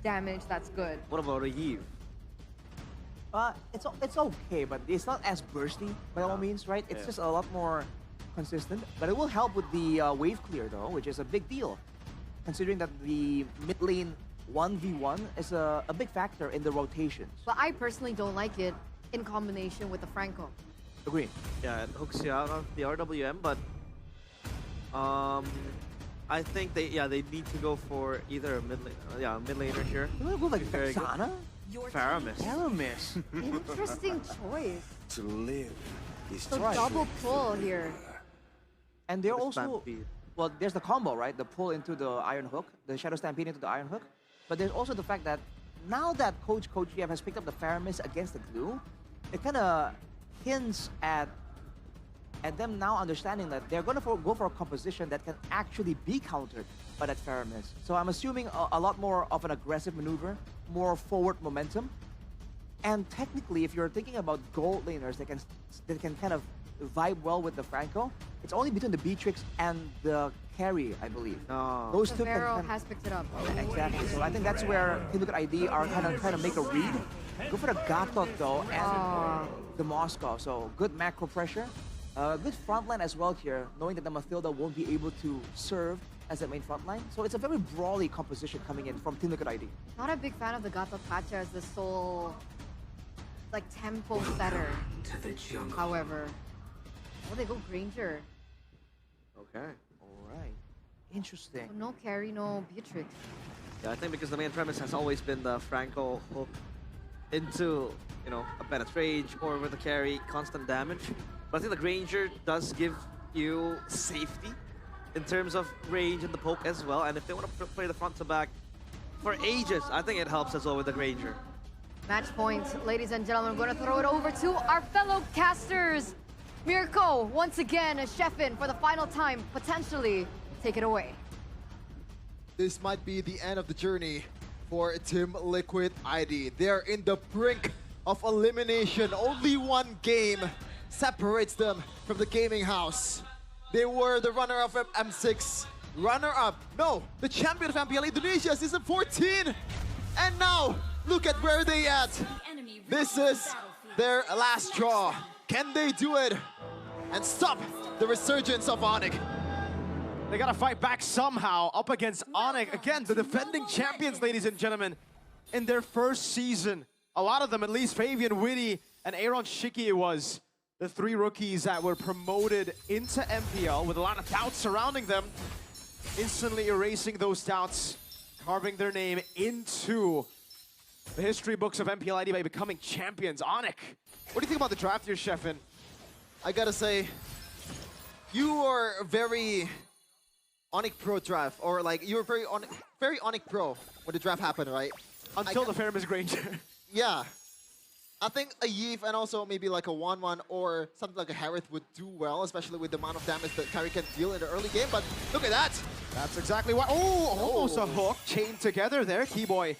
damage that's good. What about a Eve? It's okay, but it's not as bursty by all means, right? It's just a lot more consistent. But it will help with the wave clear though, which is a big deal, considering that the mid lane 1v1 is a big factor in the rotations. But I personally don't like it in combination with the Franco. Agree. Yeah, it hooks you out of the RWM, but I think they need to go for either a mid laner here. You want to go like Vexana? Faramis. Interesting choice. To live is So double pull here. And they're also, well, there's the combo, right? The pull into the Iron Hook, the Shadow Stampede into the Iron Hook. But there's also the fact that now that Coach GF has picked up the Faramis against the glue, it kind of hints at them now understanding that they're going to go for a composition that can actually be countered by that Faramis. So I'm assuming a lot more of an aggressive maneuver, more forward momentum. And technically, if you're thinking about gold laners that can kind of vibe well with the Franco, it's only between the Beatrix and the carry, I believe. Those two Vero has picked it up. Exactly. So I think that's where Team Liquid ID are kind of trying to make a read. Go for the Gatot though and the Moscow. So good macro pressure. Good frontline as well here, knowing that the Mathilda won't be able to serve as the main frontline. So it's a very brawly composition coming in from Team Liquid ID. Not a big fan of the Gato Pacha as the sole, like, tempo setter. However, they go Granger. Okay. All right. Interesting. So no carry, no Beatrix. Yeah, I think because the main premise has always been the Franco hook into, you know, a Bennett's Rage or with the carry, constant damage. But I think the Granger does give you safety in terms of range and the poke as well. And if they want to play the front to back for ages, I think it helps as well with the Granger. Match point, ladies and gentlemen. We're going to throw it over to our fellow casters. Mirko, once again, a chef-in for the final time. Potentially, take it away. This might be the end of the journey for Team Liquid ID. They're in the brink of elimination. Only one game separates them from the gaming house. They were the runner-up of M6, the champion of Mpl Indonesia Season 14. And now, look at where they at. This is their last draw. Can they do it and stop the resurgence of Onyx? They gotta fight back somehow up against Onyx. Again, the defending champions, ladies and gentlemen, in their first season. A lot of them, at least Fabian, Witty, and Aaron Shiki, it was the three rookies that were promoted into MPL with a lot of doubts surrounding them, instantly erasing those doubts, carving their name into the history books of Mpl Id by becoming champions. Onyx, what do you think about the draft here, Chefin? I gotta say, you are very Onyx Pro draft, or like you were very Onyx Pro when the draft happened, right? Until the famous Granger. Yeah. I think a Yves and also maybe like a 1-1 or something like a Harith would do well, especially with the amount of damage that Kyrie can deal in the early game. But look at that. That's exactly what. Oh, almost a hook chained together there. Keyboy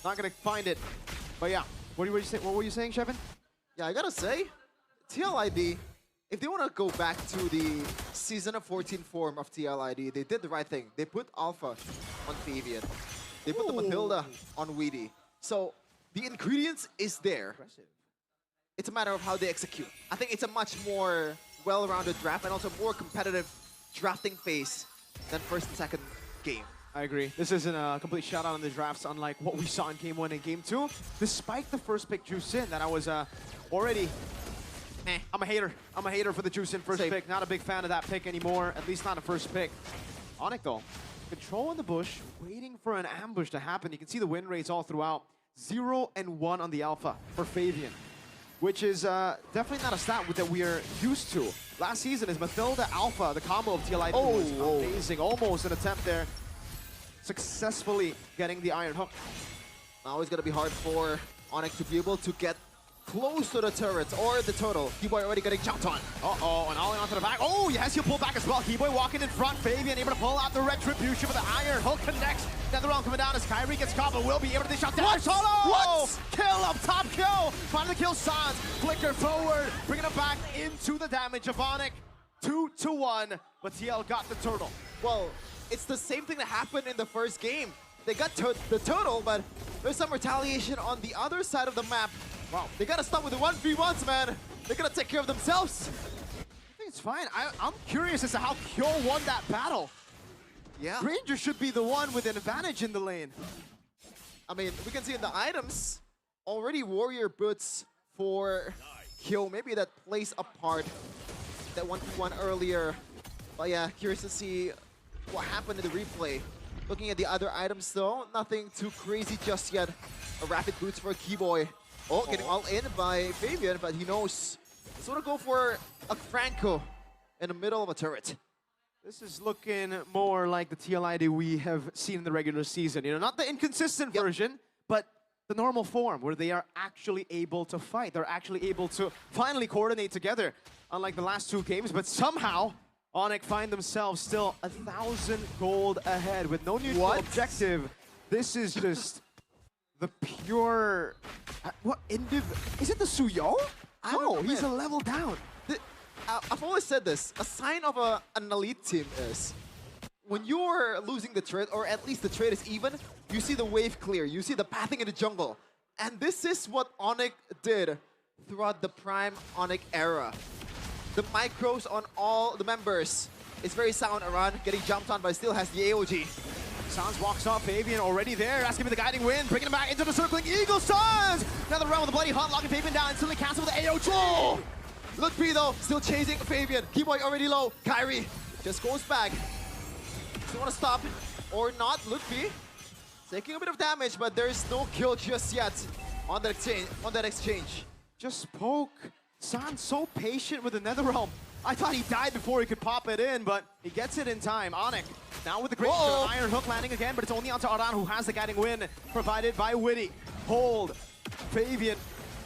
not going to find it. But yeah, what were you saying, Shevin? Yeah, I gotta say, TLID, if they want to go back to the Season of 14 form of TLID, they did the right thing. They put Alpha on Fabian. They put the Matilda on Weedy. So the ingredients is there. It's a matter of how they execute. I think it's a much more well-rounded draft and also more competitive drafting phase than first and second game. I agree. This isn't a complete shout-out on the drafts, unlike what we saw in Game 1 and Game 2. Despite the first pick Juicin, that I was already... I'm a hater. I'm a hater for the Juicin first pick. Not a big fan of that pick anymore, at least not a first pick. Onyx, though, control in the bush, waiting for an ambush to happen. You can see the win rates all throughout. 0 and 1 on the Alpha for Fabian, which is definitely not a stat that we are used to. Last season is Matilda Alpha, the combo of TLID was amazing. Almost an attempt there. Successfully getting the Iron Hook. Now it's going to be hard for Onyx to be able to get close to the turret or the turtle. Keyboy already getting jumped on. Uh-oh, and ollie onto the back. Oh, yes, he'll pull back as well. Keyboy walking in front. Fabian able to pull out the Retribution, but the Iron Hook connects. Netherrealm coming down as Kyrie gets caught, but will be able to shot down. Solo! What? Kill up top kill. Finally kill Sans. Flicker forward, bringing him back into the damage of Onyx. 2-1, but TL got the turtle. Well, it's the same thing that happened in the first game. They got the turtle, but there's some retaliation on the other side of the map. Wow, they gotta stop with the 1v1s, man. They're gonna take care of themselves. I think it's fine. I'm curious as to how Kyo won that battle. Yeah. Ranger should be the one with an advantage in the lane. I mean, we can see in the items, already Warrior Boots for Kyo. Maybe that plays a part, that 1v1 earlier. But yeah, curious to see what happened in the replay. Looking at the other items though, nothing too crazy just yet. A Rapid Boots for Keyboy. Oh, getting all in by Fabian, but he knows. He's gonna go for a Franco in the middle of a turret. This is looking more like the TLID we have seen in the regular season. You know, not the inconsistent version, but the normal form where they are actually able to fight. They're actually able to finally coordinate together, unlike the last two games. But somehow, Onyx find themselves still 1,000 gold ahead with no neutral objective. This is just the pure... What is it the Suyo? No, he's a level down. I've always said this. A sign of an elite team is when you're losing the trade, or at least the trade is even, you see the wave clear. You see the pathing in the jungle. And this is what Onyx did throughout the prime Onyx era. The micros on all the members. It's very sound around, getting jumped on, but still has the AOG. Sans walks off, Fabian already there, asking for the guiding wind, bringing him back into the circling Eagle Sans! Another round with the bloody hunt, locking Fabian down, instantly cancel with the AOG! Oh! Look P though, still chasing Fabian. Keyboy already low. Kyrie just goes back. Still want to stop or not. Look P taking a bit of damage, but there's no kill just yet on that exchange. Just poke. Sans so patient with the Netherrealm. I thought he died before he could pop it in, but he gets it in time. Onyx now with the great Iron Hook landing again, but it's only onto Aran who has the guiding win provided by Witty. Hold. Fabian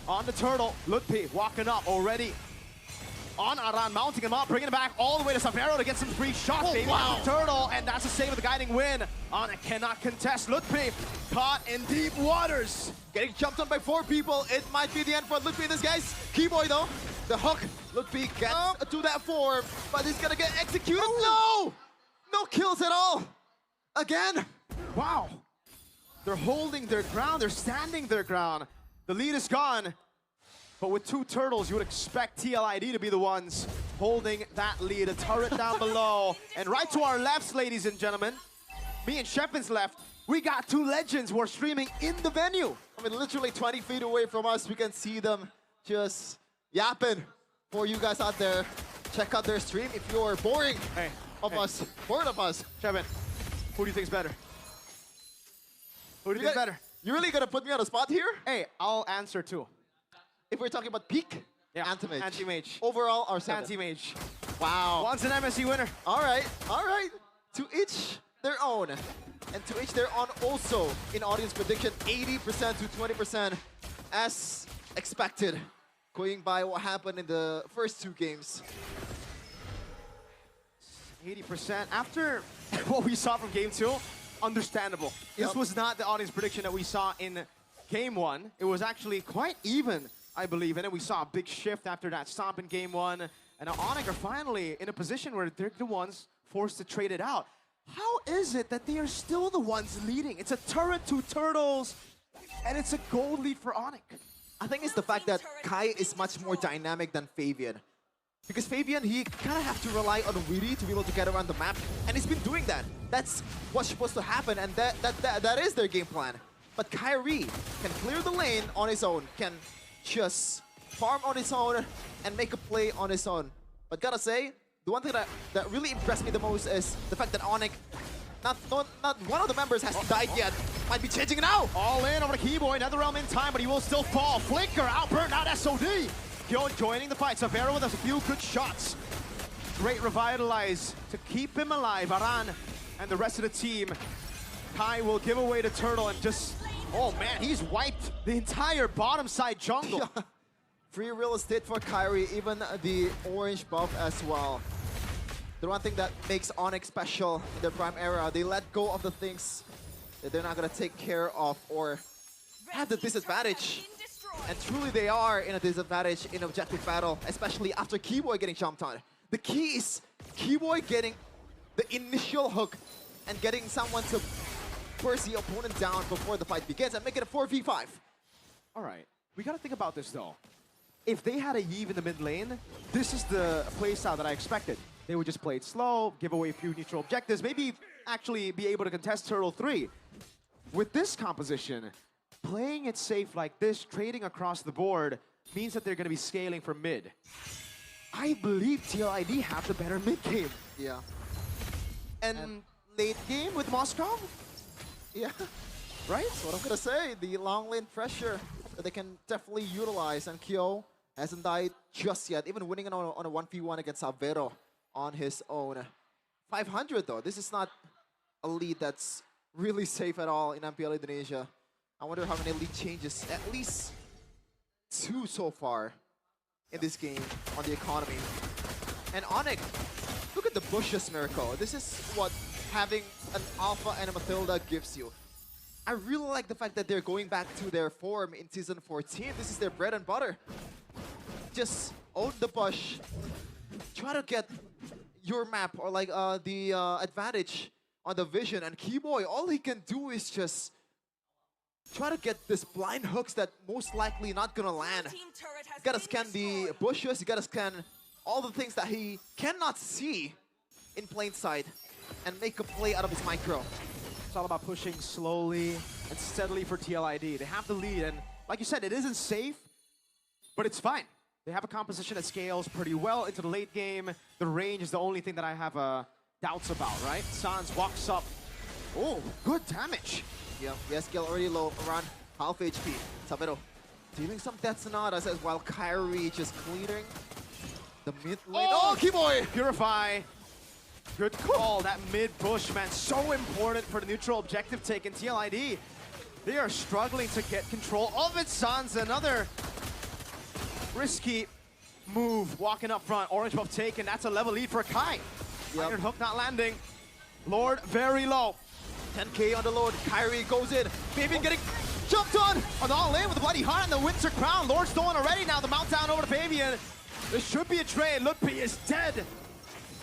on the turtle. Lutpi walking up already. On Aran, mounting him up, bringing him back all the way to Savero to get some free shots. Fabian on the turtle, and that's a save with the guiding win. Onyx cannot contest. Lutpi caught in deep waters. Getting jumped on by 4 people. It might be the end for Lutpi in this guys. Keyboy though, the hook. Lutpi gets to that form, but he's gonna get executed. No! No kills at all. Again. Wow. They're holding their ground. They're standing their ground. The lead is gone. But with 2 turtles, you would expect TLID to be the ones holding that lead. A turret down below. And right to our left, ladies and gentlemen, me and Shevin's left, we got 2 legends who are streaming in the venue. I mean, literally 20 feet away from us, we can see them just yapping for you guys out there. Check out their stream if you're bored of us. Shevin, who do you think's better? Who do you think's better? You're really gonna put me on the spot here? Hey, I'll answer too. If we're talking about peak, yeah, Anti-Mage. Anti-Mage. Overall, our 7. Anti-Mage. Wow. One's an MSC winner. All right. To each their own. And to each their own also in audience prediction, 80% to 20% as expected. Going by what happened in the first 2 games. 80%. After what we saw from game 2, understandable. This was not the audience prediction that we saw in game 1. It was actually quite even, I believe. And then we saw a big shift after that stomp in game 1. And now Onyx are finally in a position where they're the ones forced to trade it out. How is it that they are still the ones leading? It's a turret, 2 turtles, and it's a gold lead for Onyx. I think it's the fact that Kai is much more dynamic than Fabian. Because Fabian, he kind of have to rely on Witty to be able to get around the map, and he's been doing that. That's what's supposed to happen, and that is their game plan. But Kyrie can clear the lane on his own, can just farm on his own, and make a play on his own. But gotta say, the one thing that really impressed me the most is the fact that Onyx, not one of the members has died yet. Might be changing now. All in over the Keyboy, NetherRealm in time, but he will still fall. Flicker, outburn, out SOD. Kyo joining the fight. Savero with a few good shots. Great revitalize to keep him alive. Aran and the rest of the team. Kai will give away the turtle and just, oh man, he's wiped the entire bottom side jungle. Free real estate for Kyrie, even the orange buff as well. The one thing that makes Onyx special in their prime era, they let go of the things that they're not gonna take care of or have the disadvantage. And truly they are in a disadvantage in objective battle, especially after Keyboy getting jumped on. The key is Keyboy getting the initial hook and getting someone to force the opponent down before the fight begins and make it a 4v5. All right, we gotta think about this though. If they had a Yeve in the mid lane, this is the playstyle that I expected. They would just play it slow, give away a few neutral objectives, maybe actually be able to contest Turtle 3. With this composition, playing it safe like this, trading across the board, means that they're going to be scaling from mid. I believe TL Id have the better mid game. Yeah. And late game with Moscow? Yeah. Right? That's what I'm going to say. The long lane pressure that they can definitely utilize. And Kyo hasn't died just yet, even winning on a 1v1 against Avero on his own. 500 though. This is not a lead that's really safe at all in Mpl Indonesia. I wonder how many lead changes. At least 2 so far in this game on the economy. And Onyx, look at the bushes miracle. This is what having an Alpha and a Mathilda gives you. I really like the fact that they're going back to their form in Season 14. This is their bread and butter. Just own the bush. Try to get your map or like the advantage on the vision. And Keyboy, all he can do is just try to get this blind hooks that most likely not gonna land. You gotta scan the bushes, you gotta scan all the things that he cannot see in plain sight and make a play out of his micro. It's all about pushing slowly and steadily for TL Id. They have the lead, and like you said, it isn't safe, but it's fine. They have a composition that scales pretty well into the late game. The range is the only thing that I have doubts about, right? Sans walks up. Oh, good damage. Yeah, yes, skill already low, around half HP. Savero dealing some Death Sonatas as well. Kyrie just clearing the mid lane. Oh, Keyboy! Purify. Good call. That mid bush, man, so important for the neutral objective take in TL Id. They are struggling to get control of it. Sans, another risky move, walking up front. Orange buff taken. That's a level lead for Kai. Iron hook not landing. Lord very low. 10k on the load. Kyrie goes in. Fabian getting jumped on. On the all-in with the Bloody Hunt and the Winter Crown. Lord stolen already. Now the mount down over to Fabian. There should be a trade. Ludpi is dead.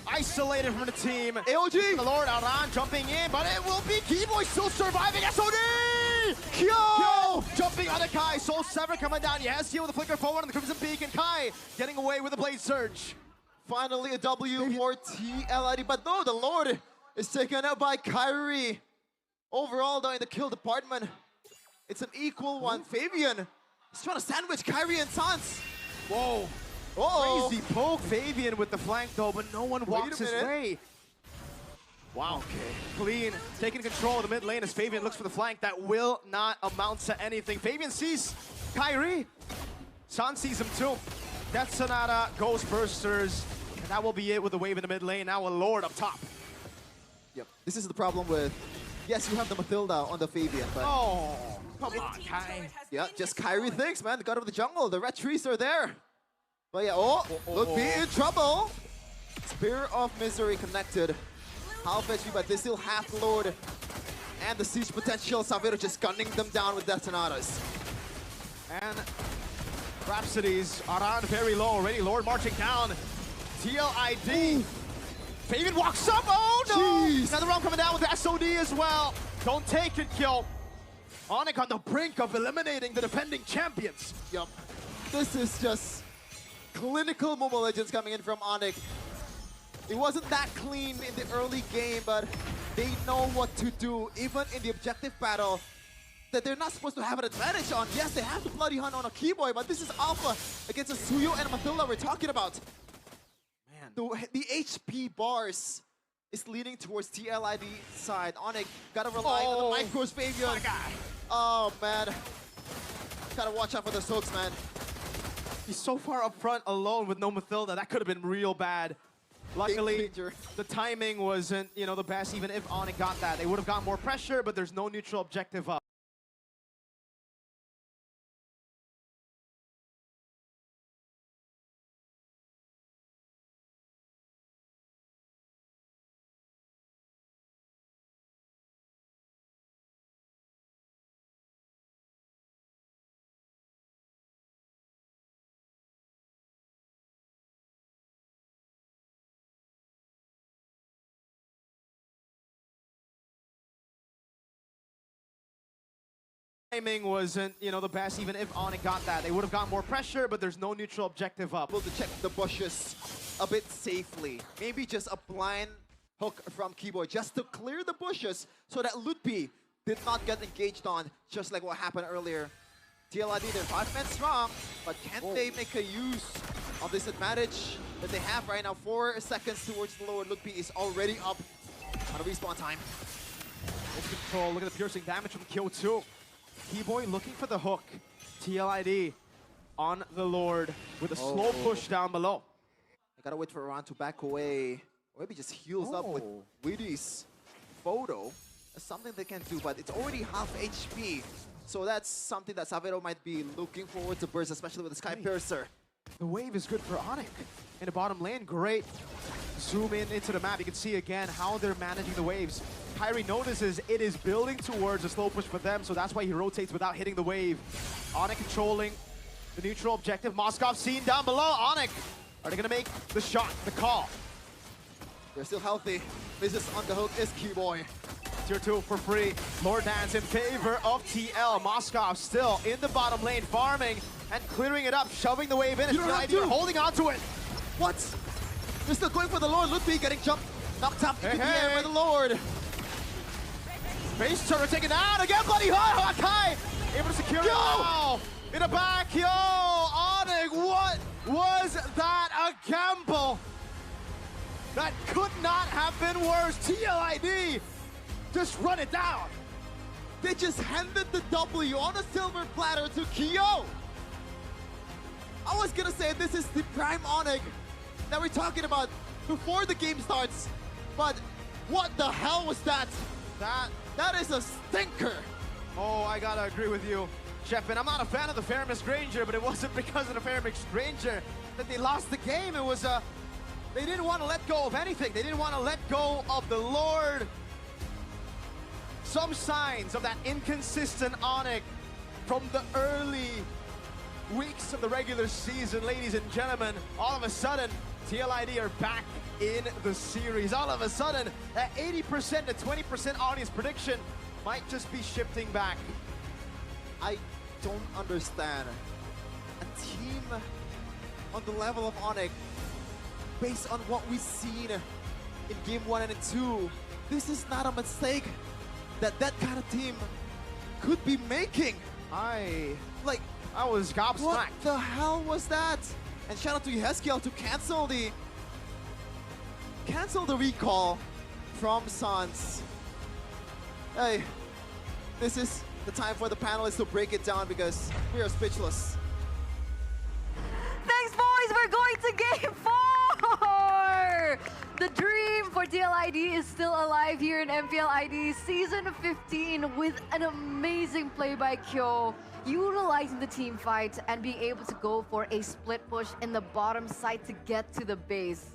Isolated from the team. AOG. The Lord Aran jumping in, but it will be Keyboy still surviving. SOD! Kyo! Jumping on the Kai. Soul Sever coming down. Yes, here with the flicker forward on the Crimson Peak. And Kai getting away with the Blade Surge. Finally a W for TL Id. But no, the Lord is taken out by Kyrie. Overall, though, in the kill department, it's an equal one. Fabian is trying to sandwich Kyrie and Sans. Whoa. Crazy poke. Fabian with the flank, though, but no one walks his way. Wow. Okay. Clean, taking control of the mid lane as Fabian looks for the flank. That will not amount to anything. Fabian sees Kyrie. Sans sees him, too. Death Sonata, Ghost Bursters, And that will be it with the wave in the mid lane. Now a Lord up top. Yep. This is the problem with... Yes, you have the Matilda on the Fabian, but... Oh, come on, Kai. Yeah, just Kyrie thinks, man. The god of the jungle. The red trees are there. But yeah, look, be in trouble. Spear of Misery connected. Half HP, but they still have the Lord. And the siege potential. Savero just gunning them down with detonatas. And Rhapsodies are on very low already. Lord marching down. TL Id. Fabian walks up. Oh no! Jeez. Another round coming down with the SOD as well. Don't take it, kill. Onyx on the brink of eliminating the defending champions. Yup. This is just clinical Mobile Legends coming in from Onyx. It wasn't that clean in the early game, but they know what to do, even in the objective battle that they're not supposed to have an advantage on. Yes, they have the Bloody Hunt on a Keyboy, but this is Alpha against a Suyo and Matilda we're talking about. Man. The HP bars is leaning towards TLID side. Onyx gotta rely on the micros, Fabian. Oh, man. Gotta watch out for the soaks, man. He's so far up front alone with no Matilda. That could have been real bad. Luckily, the timing wasn't, the best. Even if Onyx got that, they would have got more pressure, but there's no neutral objective up. Timing wasn't, the best. Even if Onyx got that, they would have got more pressure, but there's no neutral objective up. Able to check the bushes a bit safely. Maybe just a blind hook from Keyboy just to clear the bushes so that Lutpi did not get engaged on, just like what happened earlier. TLID, they're 5 men strong, but can they make a use of this advantage that they have right now? 4 seconds towards the Lord. Lutpi is already up on a respawn time. It's control. Look at the piercing damage from Kill 2. Keyboy looking for the hook. TLID on the Lord with a slow push down below. I gotta wait for Ron to back away. Or maybe just heals up with Widdy's photo. That's something they can do, but it's already half HP. So that's something that Savero might be looking forward to burst, especially with the Sky Piercer. The wave is good for Onyx. In the bottom lane, great. Zoom in into the map. You can see again how they're managing the waves. Kyrie notices it is building towards a slow push for them, so that's why he rotates without hitting the wave. Onyx controlling the neutral objective. Moskov seen down below. Onyx, are they gonna make the shot, the call? They're still healthy. This is on the hook is Keyboy. Tier 2 for free. Lord Dance in favor of TL. Moskov still in the bottom lane, farming and clearing it up, shoving the wave in. You don't have to. Holding on to it. What? They're still going for the Lord. Lutpi getting jumped, knocked up into the air by the Lord. Base turret taken out again. Bloody Hunt. Kai able to secure it now. In the back, yo. Onyx, what was that? A gamble. That could not have been worse. TLID. Just run it down. They just handed the W on a silver platter to Kyo. I was gonna say this is the prime Onyx that we're talking about before the game starts, but what the hell was that? That is a stinker. Oh, I gotta agree with you, Chef. And I'm not a fan of the Faramis Granger, but it wasn't because of the Faramis Granger that they lost the game. It was they didn't want to let go of anything. They didn't want to let go of the Lord. Some signs of that inconsistent Onyx from the early weeks of the regular season, ladies and gentlemen. All of a sudden, TLID are back in the series. All of a sudden, that 80% to 20% audience prediction might just be shifting back. I don't understand. A team on the level of Onyx, based on what we've seen in Game 1 and 2, this is not a mistake that kind of team could be making. I was gobsmacked. What the hell was that? And shout out to Yeskiel to cancel the recall from Sans. Hey, this is the time for the panelists to break it down because we are speechless. Thanks, boys. We're going to game 4. The dream for TLID is still alive here in Mpl Id Season 15 with an amazing play by Kyo, utilizing the team fight and being able to go for a split push in the bottom side to get to the base.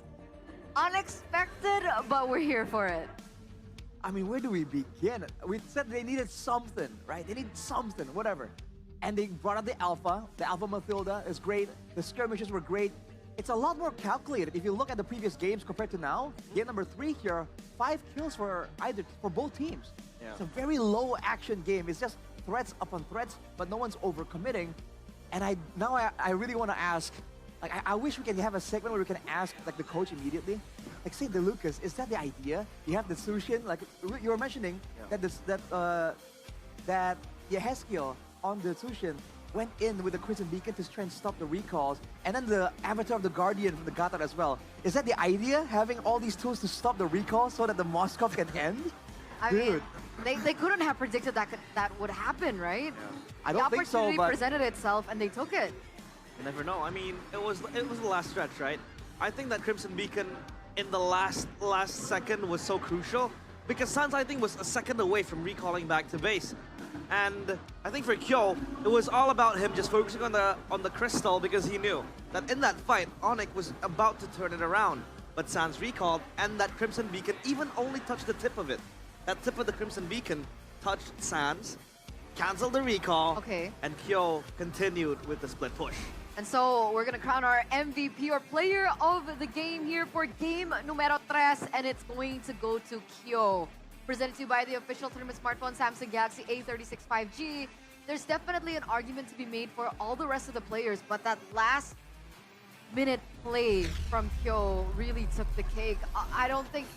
Unexpected, but we're here for it. I mean, where do we begin? We said they needed something, right? They need something, whatever. And they brought out the Alpha. The Alpha Mathilda is great. The skirmishes were great. It's a lot more calculated. If you look at the previous games compared to now, game number 3 here, 5 kills for both teams. Yeah. It's a very low action game. It's just threats upon threats, but no one's overcommitting. And I really want to ask, like, I wish we can have a segment where we can ask like the coach immediately. Like, say, DeLucas, is that the idea? You have the Sushin, like you were mentioning, that Yehezkiel on the Sushin went in with the Crimson Beacon to try and stop the recalls, and then the Avatar of the Guardian from the Gatar as well. Is that the idea, having all these tools to stop the recalls so that the Moskov can end? I mean, they couldn't have predicted that would happen, right? Yeah. I don't the think so, opportunity but presented itself, and they took it. You never know. I mean, it was the last stretch, right? I think that Crimson Beacon in the last second was so crucial because Sans, I think, was a second away from recalling back to base. And I think for Kyo, it was all about him just focusing on the crystal because he knew that in that fight, Onyx was about to turn it around. But Sans recalled, and that Crimson Beacon even only touched the tip of it. That tip of the Crimson Beacon touched Sans, canceled the recall, and Kyo continued with the split push. And so we're going to crown our MVP or player of the game here for game numero 3, and it's going to go to Kyo. Presented to you by the official tournament smartphone Samsung Galaxy A36 5G. There's definitely an argument to be made for all the rest of the players, but that last minute play from Kyo really took the cake. I don't think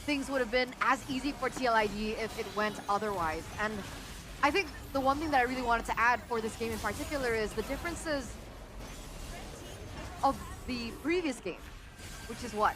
things would have been as easy for TLID if it went otherwise. And I think the one thing that I really wanted to add for this game in particular is the differences of the previous game, which is what?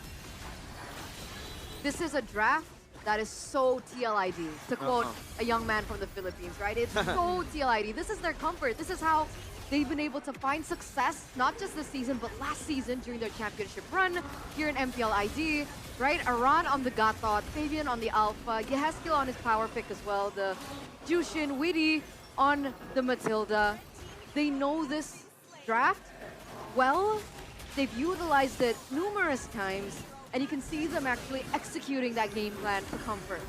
This is a draft that is so TLID, to quote a young man from the Philippines, right? It's so TLID. This is their comfort. This is how they've been able to find success, not just this season, but last season during their championship run here in Mpl Id, right? Aran on the Gatot, Fabian on the Alpha, Yehezkiel on his power pick as well, the Jushin, Witty on the Matilda. They know this draft well. They've utilized it numerous times, and you can see them actually executing that game plan for comfort.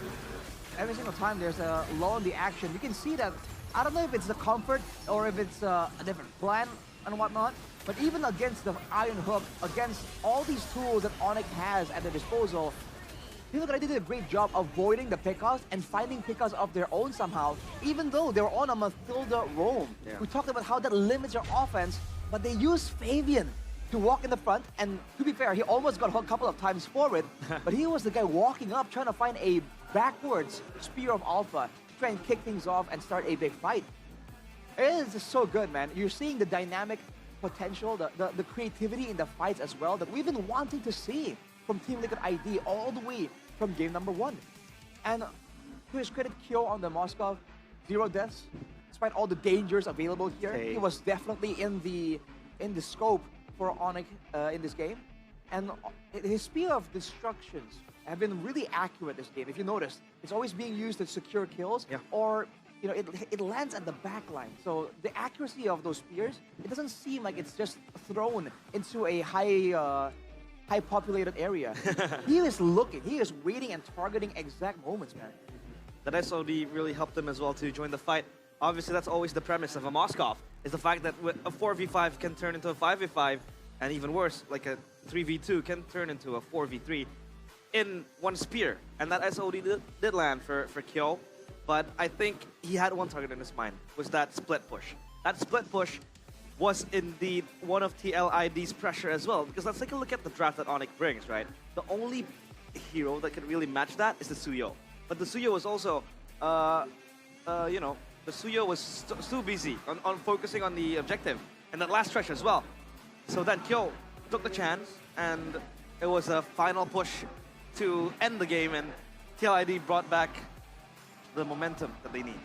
Every single time there's a lull in the action, you can see that, I don't know if it's the comfort or if it's a different plan and whatnot, but even against the Iron Hook, against all these tools that Onyx has at their disposal, TLID did a great job avoiding the pickoffs and finding pickoffs of their own somehow, even though they were on a Mathilda roam. Yeah. We talked about how that limits your offense, but they used Fabian to walk in the front, and to be fair, he almost got hooked a couple of times forward, but he was the guy walking up, trying to find a backwards Spear of Alpha, try and kick things off and start a big fight. It is just so good, man. You're seeing the dynamic potential, the creativity in the fights as well that we've been wanting to see from Team Liquid ID all the way from game number 1. And to his credit, Kyo on the Moskov, 0 deaths, despite all the dangers available here. He was definitely in the scope for Onyx in this game. And his Spear of Destructions have been really accurate this game. If you notice, it's always being used to secure kills, or it lands at the back line. So the accuracy of those spears, it doesn't seem like it's just thrown into a high populated area. He is looking, he is waiting and targeting exact moments, man. That SOD really helped them as well to join the fight. Obviously, that's always the premise of a Moskov, is the fact that a 4v5 can turn into a 5v5, and even worse, like a 3v2 can turn into a 4v3 in one spear. And that SOD did land for Kyo, but I think he had one target in his mind, was that split push. That split push was indeed one of TLID's pressure as well, because let's take a look at the draft that Onyx brings, right? The only hero that could really match that is the Suyo. But the Suyo was also, the Suyo was too busy on focusing on the objective and that last stretch as well. So then Kyo took the chance, and it was a final push to end the game, and TLID brought back the momentum that they need.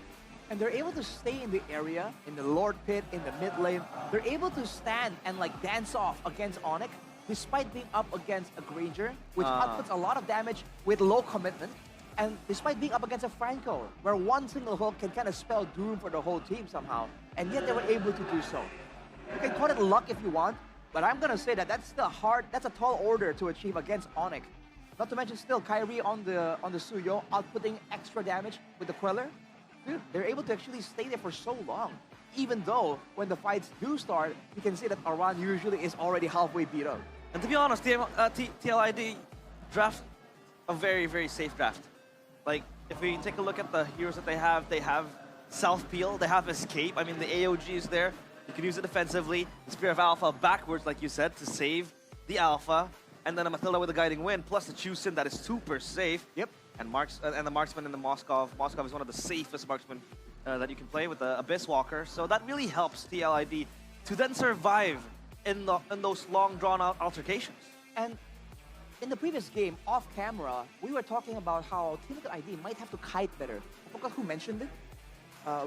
And they're able to stay in the area, in the Lord Pit, in the mid lane. They're able to stand and like dance off against Onyx despite being up against a Granger, which outputs a lot of damage with low commitment, and despite being up against a Franco, where one single hook can kind of spell doom for the whole team somehow, and yet they were able to do so. You can call it luck if you want, but I'm gonna say that that's a tall order to achieve against Onyx. Not to mention still Kyrie on the Suyo outputting extra damage with the Queller. Dude, they're able to actually stay there for so long. Even though when the fights do start, you can see that Aran usually is already halfway beat up. And to be honest, TLID draft a very, very safe draft. Like, if we take a look at the heroes that they have self-peel, they have escape. I mean, the AOG is there. You can use it defensively. The Spear of Alpha backwards, like you said, to save the Alpha. And then a Matilda with a Guiding Wind, plus the Chusin that is super safe. Yep. And the Marksman in the Moskov. Moskov is one of the safest marksmen that you can play with the Abyss Walker. So that really helps TLID to then survive in those long, drawn-out altercations. And in the previous game, off camera, we were talking about how Team Liquid ID might have to kite better. I forgot who mentioned it.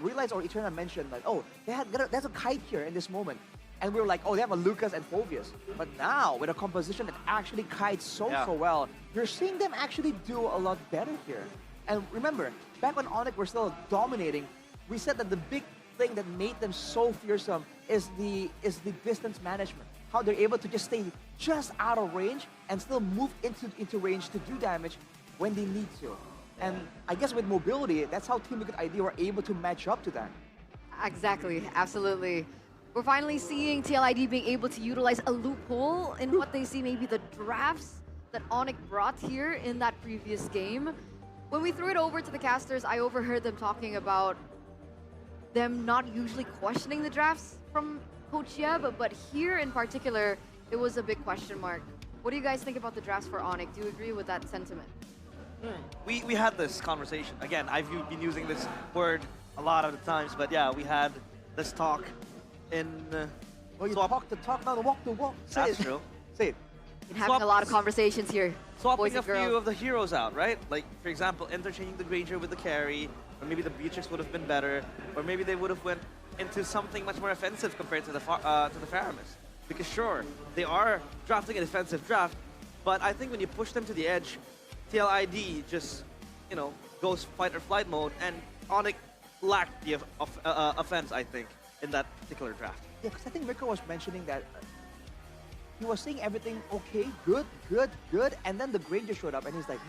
Realize or Eternal mentioned like, oh, there's a kite here in this moment. And we were like, oh, they have a Lucas and Phobius. But now, with a composition that actually kites so well, you're seeing them actually do a lot better here. And remember, back when Onyx were still dominating, we said that the big thing that made them so fearsome is the distance management. How they're able to just stay just out of range and still move into range to do damage when they need to. And I guess with mobility, that's how Team Liquid ID were able to match up to that. Exactly, absolutely. We're finally seeing TLID being able to utilize a loophole in what they see maybe the drafts that Onyx brought here in that previous game. When we threw it over to the casters, I overheard them talking about them not usually questioning the drafts from Coach Yeb, but here in particular, it was a big question mark. What do you guys think about the drafts for Onyx? Do you agree with that sentiment? We had this conversation. Again, I've been using this word a lot of the times, but yeah, we had this talk in... well, you talk the talk, not the walk the walk. That's true. Say it. Been having a lot of conversations here. Swapping a few of the heroes out, right? Like, for example, interchanging the Granger with the carry, or maybe the Beatrix would have been better, or maybe they would have went into something much more offensive compared to the Faramis. Because sure, they are drafting a defensive draft, but I think when you push them to the edge, TLID just, goes fight or flight mode, and Onyx lacked the offense, I think, in that particular draft. Yeah, because I think Rico was mentioning that he was saying everything okay, good, and then the Granger showed up, and he's like,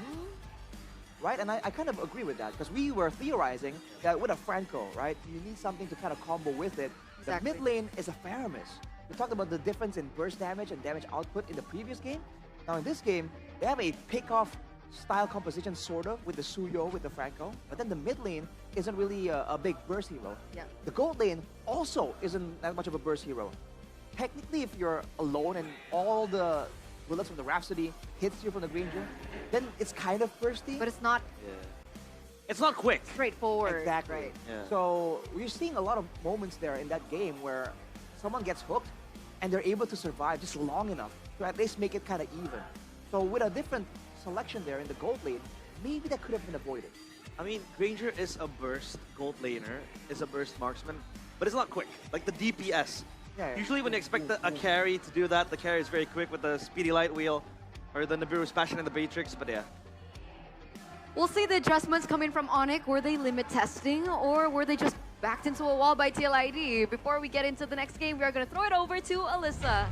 right? And I kind of agree with that, because we were theorizing that with a Franco, right, you need something to kind of combo with it. Exactly. The mid lane is a Faramis. We talked about the difference in burst damage and damage output in the previous game. Now in this game, they have a pick-off style composition, sort of, with the Suyo, with the Franco, but then the mid lane isn't really a big burst hero. Yeah. The gold lane also isn't that much of a burst hero. Technically, if you're alone and all the bullets from the Rhapsody hits you from the Granger, then it's kind of bursty. But it's not... It's not quick. Straightforward. Exactly. Right. Yeah. So we're seeing a lot of moments there in that game where someone gets hooked and they're able to survive just long enough to at least make it kind of even. So with a different selection there in the gold lane, maybe that could have been avoided. I mean, Granger is a burst gold laner, is a burst marksman, but it's not quick. Like the DPS. Yeah. Usually when you expect a carry to do that, the carry is very quick with the Speedy Light Wheel or the Nibiru's Passion and the Beatrix, but yeah. We'll see the adjustments coming from Onyx. Were they limit testing, or were they just backed into a wall by TLID? Before we get into the next game, we are going to throw it over to Alyssa.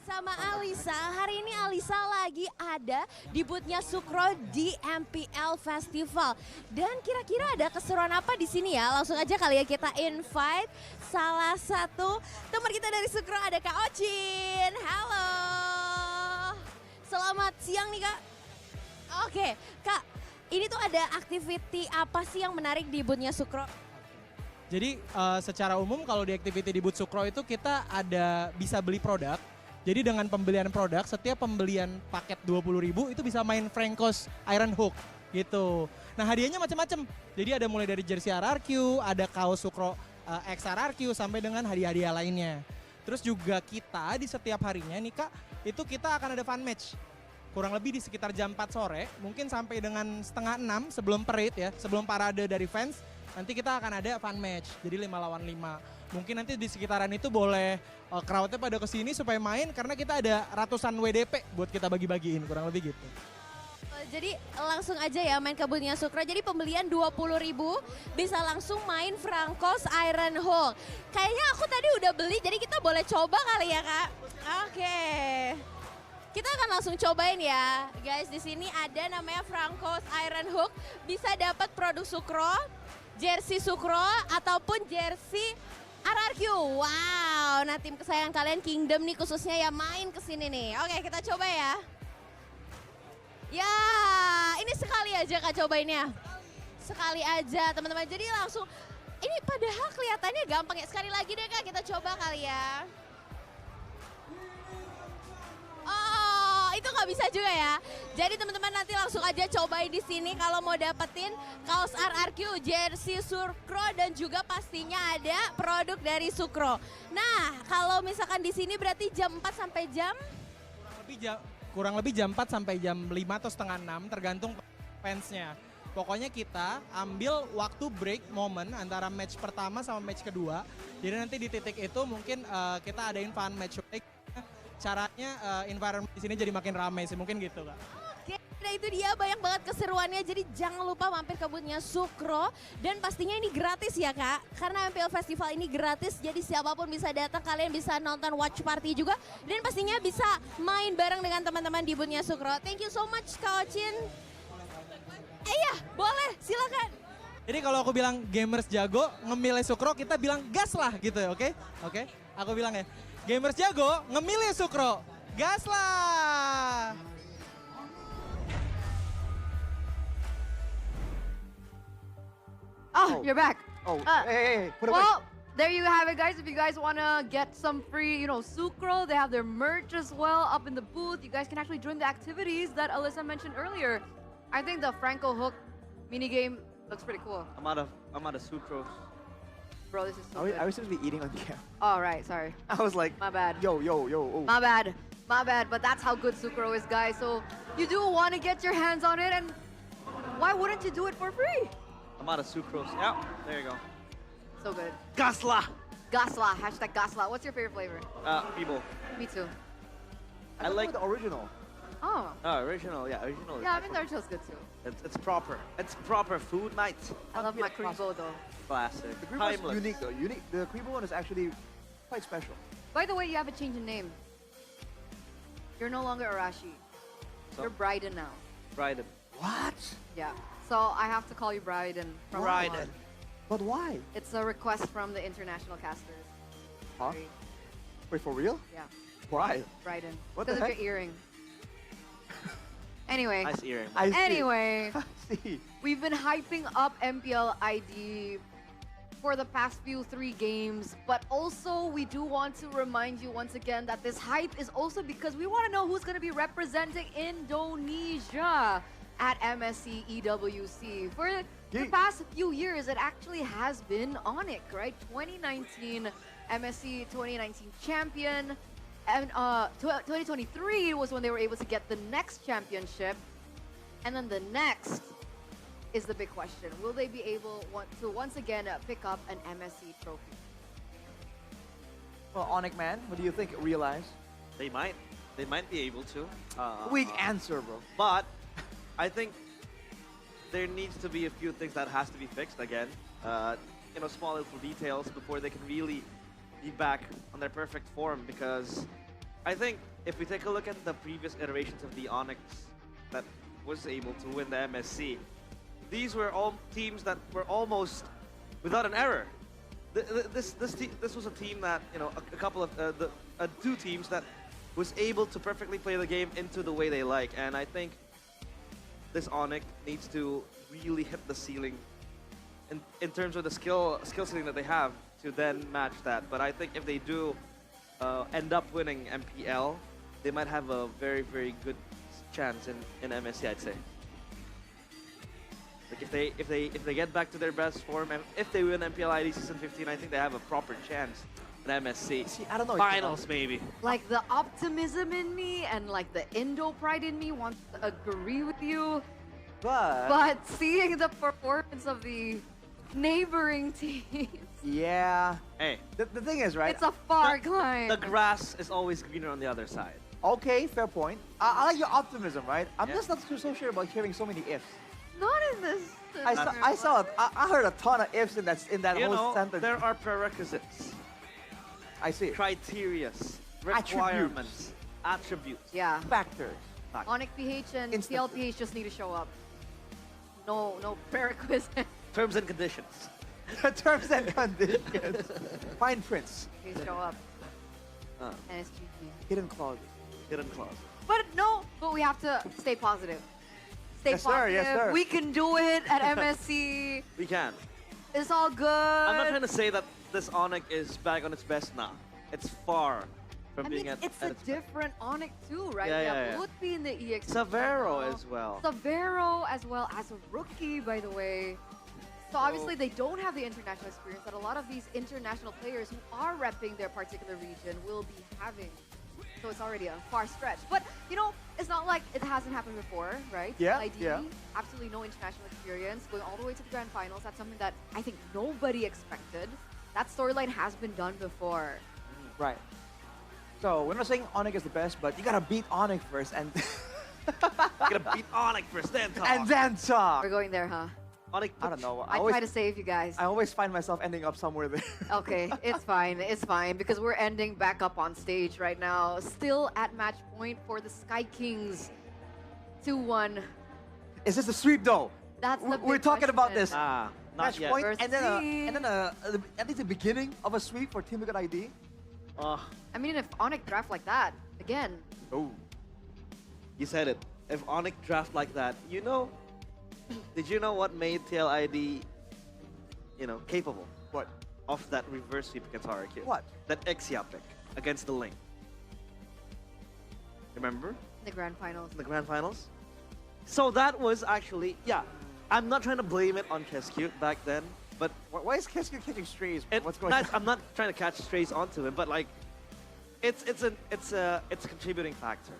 Sama Alisa, hari ini Alisa lagi ada di boothnya Sukro di MPL Festival. Dan kira-kira ada keseruan apa di sini ya? Langsung aja kali ya kita invite salah satu teman kita dari Sukro, ada Kak Ocin. Halo. Selamat siang nih Kak. Oke, Kak, ini tuh ada activity apa sih yang menarik di boothnya Sukro? Jadi secara umum kalau di activity di booth Sukro itu kita ada bisa beli produk. Jadi dengan pembelian produk, setiap pembelian paket 20.000 itu bisa main Franco's Iron Hook gitu. Nah hadiahnya macam-macam. Jadi ada mulai dari jersey RRQ, ada kaos Sukro X RRQ sampai dengan hadiah-hadiah lainnya. Terus juga kita di setiap harinya nih Kak, itu kita akan ada fun match. Kurang lebih di sekitar jam 4 sore, mungkin sampai dengan setengah 6 sebelum parade ya, sebelum parade dari fans. nanti kita akan ada fun match, jadi 5 lawan 5. Mungkin nanti di sekitaran itu boleh crowd-nya pada kesini supaya main karena kita ada ratusan WDP buat kita bagi-bagiin, kurang lebih gitu. Jadi langsung aja ya main ke boothnya Sukro. Jadi pembelian 20.000 bisa langsung main Frankos Iron Hole. Kayaknya aku tadi udah beli, jadi kita boleh coba kali ya Kak? Oke. Kita akan langsung cobain ya. Guys, di sini ada namanya Frankos Iron Hook. Bisa dapat produk Sukro, jersey Sukro, ataupun jersey RRQ. Wow, nah tim kesayangan kalian Kingdom nih khususnya ya main ke sini nih. Oke, kita coba ya. Ya, ini sekali aja Kak cobainnya. Sekali aja teman-teman. Jadi langsung, ini padahal kelihatannya gampang ya. Sekali lagi deh Kak, kita coba kali ya. Oh, itu nggak bisa juga ya. Jadi teman-teman nanti langsung aja cobain di sini kalau mau dapetin kaos RRQ, jersey Sukro dan juga pastinya ada produk dari Sukro. Nah, kalau misalkan di sini berarti jam 4 sampai jam? Kurang lebih jam 4 sampai jam 5 atau setengah 6 tergantung fansnya. Pokoknya kita ambil waktu break moment antara match pertama sama match kedua. Jadi nanti di titik itu mungkin kita adain fun match break. Caranya environment di sini jadi makin ramai sih, mungkin gitu Kak. Oke, nah itu dia banyak banget keseruannya. Jadi jangan lupa mampir ke boothnya Sukro. Dan pastinya ini gratis ya Kak. Karena Mpl Festival ini gratis, jadi siapapun bisa datang. Kalian bisa nonton watch party juga. Dan pastinya bisa main bareng dengan teman-teman di boothnya Sukro. Thank you so much Kak Ocin. Iya, boleh, silakan. Jadi kalau aku bilang gamers jago, ngemilih Sukro, kita bilang gas lah gitu ya, oke? Oke, aku bilang ya, gamers jago, ngemilih Sukro, gas lah! Oh, you're back. Oh, hey, put away. Well, there you have it, guys. If you guys want to get some free, Sucro, they have their merch as well up in the booth. You guys can actually join the activities that Alyssa mentioned earlier. I think the Franco Hook minigame looks pretty cool. I'm out of sucrose. Bro, this is so Are good. we supposed to be eating on camera? All right, sorry. I was like, my bad. Yo. Oh. My bad. But that's how good Sucro is, guys. So you do want to get your hands on it, and why wouldn't you do it for free? I'm out of sucrose. Yeah, there you go. So good. Gasla! Gasla, hashtag Gasla. What's your favorite flavor? People. Me too. I like the original. Oh. Oh, original. Yeah, original. Yeah, I mean the original's good too. It's proper. It's proper food night. I love my Kribo though. Classic. The Kribo is unique though. The Kribo one is actually quite special. By the way, you have a change in name. You're no longer Arashi. So? You're Bryden now. Bryden. What? Yeah. So I have to call you Bryden from now on. But why? It's a request from the international casters. Huh? Sorry. Wait, for real? Yeah. Why? Bryden. What Because the of heck? your earring. Anyway. Nice earring. Anyway. I see. We've been hyping up Mpl Id for the past few 3 games, but also we do want to remind you once again that this hype is also because we want to know who's going to be representing Indonesia at MSC EWC. For the past few years, it actually has been Onyx, right? 2019 MSC 2019 champion, and 2023 was when they were able to get the next championship, and then the next is the big question. Will they be able to once again pick up an MSC trophy? Well, Onyx man, what do you think? Realize? They might be able to. Weak answer, bro. But I think there needs to be a few things that has to be fixed again. Small little details before they can really be back on their perfect form. Because I think if we take a look at the previous iterations of the Onyx that was able to win the MSC, these were all teams that were almost without an error. This was a team that, a couple of two teams that was able to perfectly play the game into the way they like, and I think this Onyx needs to really hit the ceiling in terms of the skill ceiling that they have to then match that. But I think if they do end up winning MPL, they might have a very, very good chance in MSC, I'd say. Like if they get back to their best form, and if they win MPL ID Season 15, I think they have a proper chance at MSC. See, I don't know. Finals, maybe. Like the optimism in me and like the Indo pride in me wants to agree with you. But seeing the performance of the neighboring teams. Yeah. Hey. The thing is, right? It's a far climb. The grass is always greener on the other side. Okay, fair point. I like your optimism, right? I'm just not so sure about hearing so many ifs. Not in this. I heard a ton of ifs in that You whole know, sentence. there are prerequisites. I see. Criterias, requirements, attributes. Yeah. Factors. Onyx PH and PLPH just need to show up. No prerequisite. Terms and conditions. Terms and conditions. Fine prints. Please show up. And it's GG. Hidden clauses. Hidden clause. But we have to stay positive. Stay Yes, sir, positive. yes, sir. We can do it at MSC. We can. It's all good. I'm not trying to say that this Onyx is back on its best now. It's far from being at it's at a its different Onyx too, right? Yeah, we yeah, have yeah. Lutfi in the EX. Savero as well. Savero as well as a rookie, by the way. So obviously they don't have the international experience that a lot of these international players who are repping their particular region will be having. So it's already a far stretch. But, it's not like it hasn't happened before, right? Yeah, ID, yeah. absolutely no international experience, going all the way to the grand finals. That's something that I think nobody expected. That storyline has been done before. Right. So we're not saying Onyx is the best, but you gotta beat Onyx first and You gotta beat Onyx first, then talk. and then talk. We're going there, huh? Onyx. I don't know. I try to save you guys. I always find myself ending up somewhere there. Okay, it's fine. It's fine because we're ending back up on stage right now. Still at match point for the Sky Kings. 2-1. Is this a sweep though? That's the We're big talking about question. this. Not Match yet. point, First and then at least the beginning of a sweep for Team Liquid ID. I mean, if Onyx draft like that, again, Oh. You said it. If Onyx draft like that, did you know what made TLID, capable? What? Of that reverse sweep against RRQ? What? That Exia pick against the Link. Remember? the grand finals. In the grand finals? So that was actually, I'm not trying to blame it on Keskute back then, but Why is Keskute catching strays? What's going Guys, on? I'm not trying to catch strays onto him, but like, it's a contributing factor.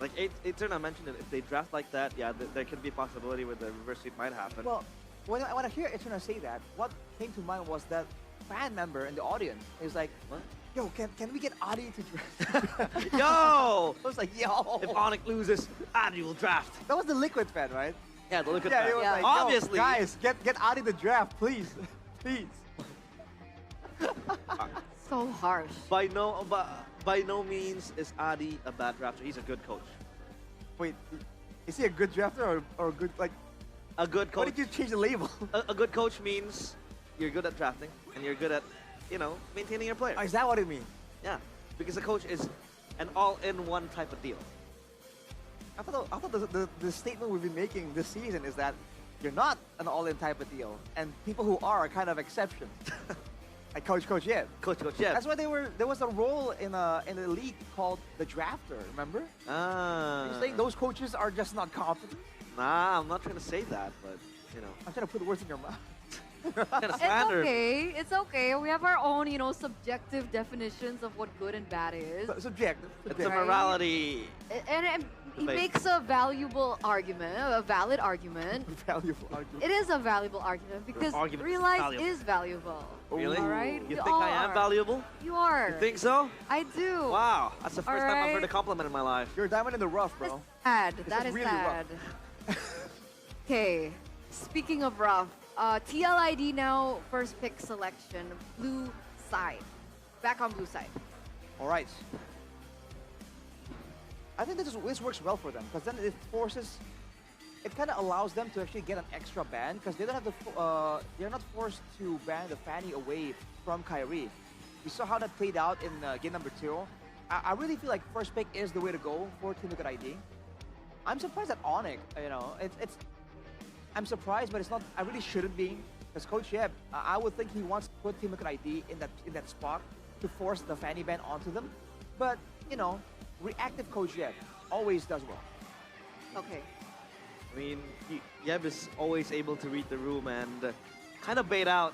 Like Eternal mentioned it, if they draft like that, there could be a possibility where the reverse sweep might happen. Well, when I hear Eternal say that, what came to mind was that fan member in the audience. He was like, what? Yo, can we get Adi to draft? Yo! I was like, yo! If Onyx loses, Adi will draft. That was the Liquid fan, right? Yeah, the Liquid Yeah, fan. he was like, Obviously. yo, guys, get Adi to draft, please. Please. So harsh. By no means is Adi a bad drafter. He's a good coach. Wait, is he a good drafter or a good, like... A good coach. Why did you change the label? A good coach means you're good at drafting and you're good at, maintaining your players. Oh, is that what it means? Yeah, because a coach is an all-in-one type of deal. I thought the statement we've been making this season is that you're not an all-in type of deal, and people who are kind of exceptions. Like Coach Yeb. Coach Yeb. That's why there was a role in the league called the drafter, remember? You're saying those coaches are just not competent? Nah, I'm not trying to say that, but, I'm trying to put words in your mouth. It's okay. We have our own, subjective definitions of what good and bad is. Subjective. It's a morality. And he debate. makes a valuable argument, a valid argument. Valuable argument. It is a valuable argument because argument is real life valuable. is valuable. Really? All right? You We think I all am are. valuable? You are. You think so? I do. Wow, that's the first time I've heard a Alright. compliment in my life. You're a diamond in the rough, bro. Sad. This That is is really sad. Okay. Speaking of rough, TLID now first pick selection, blue side. Back on blue side. All right. I think this works well for them because then it kind of allows them to actually get an extra ban because they don't have they're not forced to ban the Fanny away from Kyrie. We saw how that played out in game number 2. I really feel like first pick is the way to go for Team Liquid ID. I'm surprised at Onyx. I'm surprised, but it's not. I really shouldn't be because Coach Yeb, I would think he wants to put Team Liquid ID in that spot to force the Fanny ban onto them. But reactive Coach Yeb always does well. Okay. I mean, Yeb is always able to read the room and kind of bait out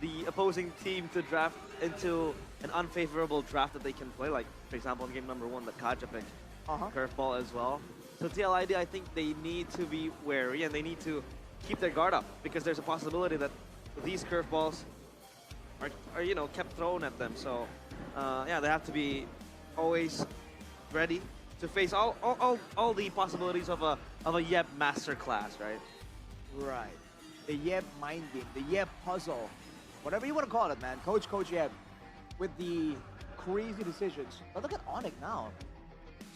the opposing team to draft into an unfavorable draft that they can play. Like, for example, in game number 1, the Kaja pick, curveball as well. So TLID, I think they need to be wary and they need to keep their guard up because there's a possibility that these curveballs are you know, kept thrown at them. So yeah, they have to be always ready to face all the possibilities of a Yep masterclass, right? Right. The Yep mind game, the Yep puzzle, whatever you want to call it, man. Coach Yep with the crazy decisions. But look at Onyx now.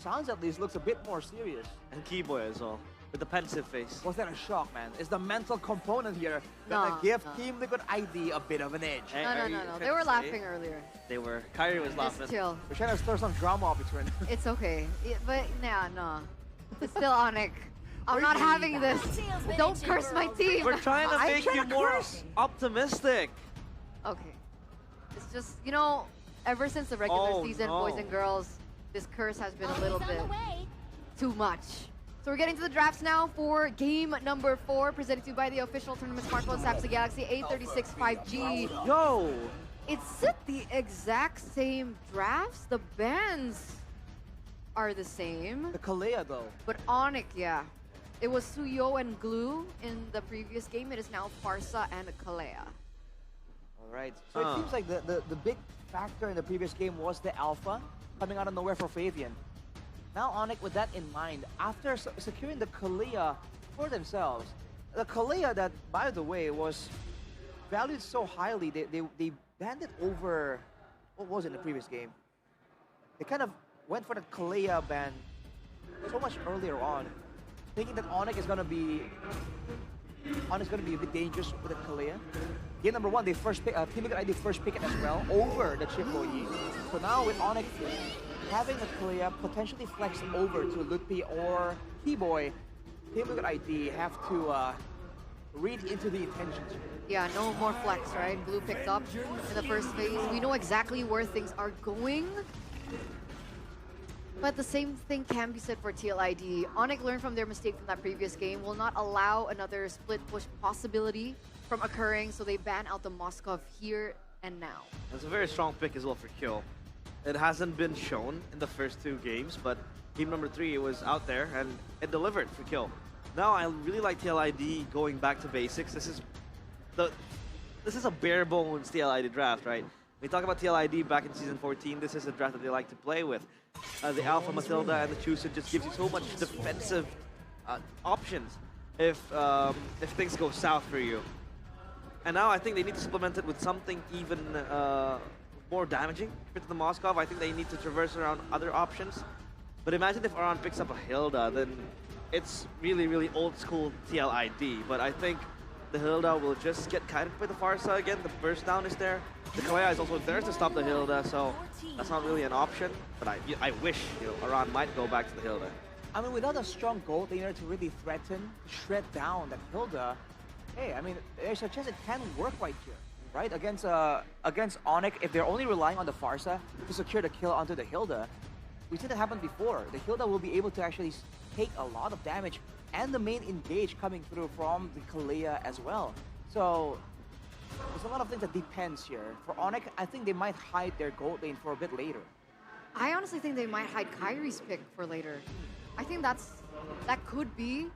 Sounds at least looks a bit more serious. And Keyboy as well, with the pensive face. Was that a shock, man? Is the mental component here gonna give Team Liquid ID a bit of an edge? No. They were laughing earlier. They were. Kyrie was laughing. Just chill. We're trying to stir some drama up between. It's okay. But no. It's still Onyx. I'm not having this. Don't curse my team. We're trying to make you more optimistic. Okay. It's just, you know, ever since the regular season, boys and girls, this curse has been a little bit too much. So we're getting to the drafts now for game number 4, presented to you by the official tournament smartphone Samsung Galaxy A36 5G. Yo! It's the exact same drafts. The bands are the same. The Kalea though. But Onyx, yeah. It was Suyo and Glue in the previous game. It is now Farsa and Kalea. All right. So it seems like the big factor in the previous game was the alpha coming out of nowhere for Fabian. Now Onyx, with that in mind, after securing the Kalea for themselves, the Kalea that, by the way, was valued so highly, they banned it over, what was it in the previous game? They kind of went for the Kalea ban so much earlier on, thinking that Onyx is gonna be a bit dangerous with the Kalea. Game number 1, they first pick, Team Liquid ID first pick it as well over the Chipoyi. So now with Onyx having the Kalea potentially flex over to Lutpi or Keyboy, Team Liquid ID have to read into the intentions. Yeah, no more flex, right? Blue picked up in the first phase. We know exactly where things are going. But the same thing can be said for TLID. Onyx learned from their mistake from that previous game, will not allow another split push possibility from occurring, so they ban out the Moskov here and now. It's a very strong pick as well for Kill. It hasn't been shown in the first 2 games, but game number 3, it was out there and it delivered for Kill. Now I really like TLID going back to basics. This is a bare bones TLID draft, right? We talk about TLID back in season 14. This is a draft that they like to play with. The Alpha Matilda and the Chusen just gives you so much defensive options if things go south for you. And now I think they need to supplement it with something even more damaging to the Moskov. I think they need to traverse around other options. But imagine if Aran picks up a Hilda, then it's really, really old school TLID. But I think the Hilda will just get kited by the Farsa again. The burst down is there. The Kalea is also there to stop the Hilda, so that's not really an option. But I wish, you know, Aran might go back to the Hilda. I mean, without a strong gold laner to really threaten, shred down that Hilda, hey, I mean, there's a chance it can work right here, right? Against Onyx, if they're only relying on the Farsa to secure the kill onto the Hilda, we've seen that happen before. The Hilda will be able to actually take a lot of damage and the main engage coming through from the Kalea as well. So there's a lot of things that depends here. For Onyx, I think they might hide their gold lane for a bit later. I honestly think they might hide Kyrie's pick for later. I think that could be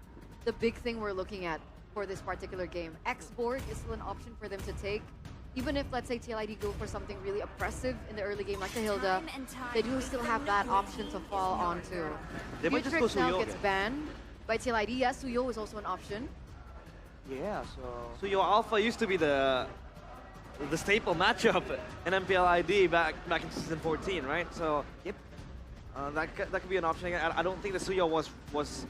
the big thing we're looking at for this particular game. X-Borg is still an option for them to take. Even if, let's say, TLID go for something really oppressive in the early game like the Hilda, they do still have that option to fall onto. They might just go Futrix now Suyo gets banned by TLID. Yes, Suyo is also an option. Yeah, so Suyo Alpha used to be the staple matchup in Mpl Id back in season 14, right? So yep, that could be an option. I don't think the Suyo was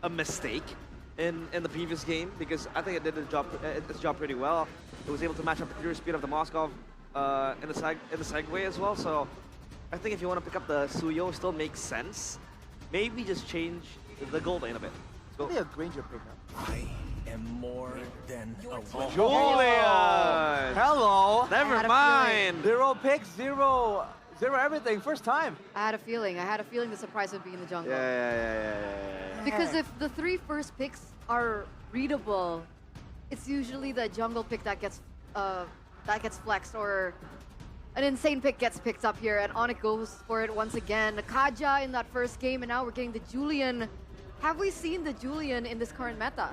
a mistake in the previous game, because I think it did its job pretty well. It was able to match up the pure speed of the Moskov in the segue as well. So I think if you want to pick up the Suyo, still makes sense. Maybe just change the gold lane a bit. Maybe a Granger pickup. I am more than a Julian! Hello! Never mind! 0 picks, 0 everything, first time. I had a feeling the surprise would be in the jungle. Yeah. Because if the 3 first picks are readable, it's usually the jungle pick that gets flexed, or an insane pick gets picked up here, and Onyx goes for it once again. Kaja in that first game, and now we're getting the Julian. Have we seen the Julian in this current meta?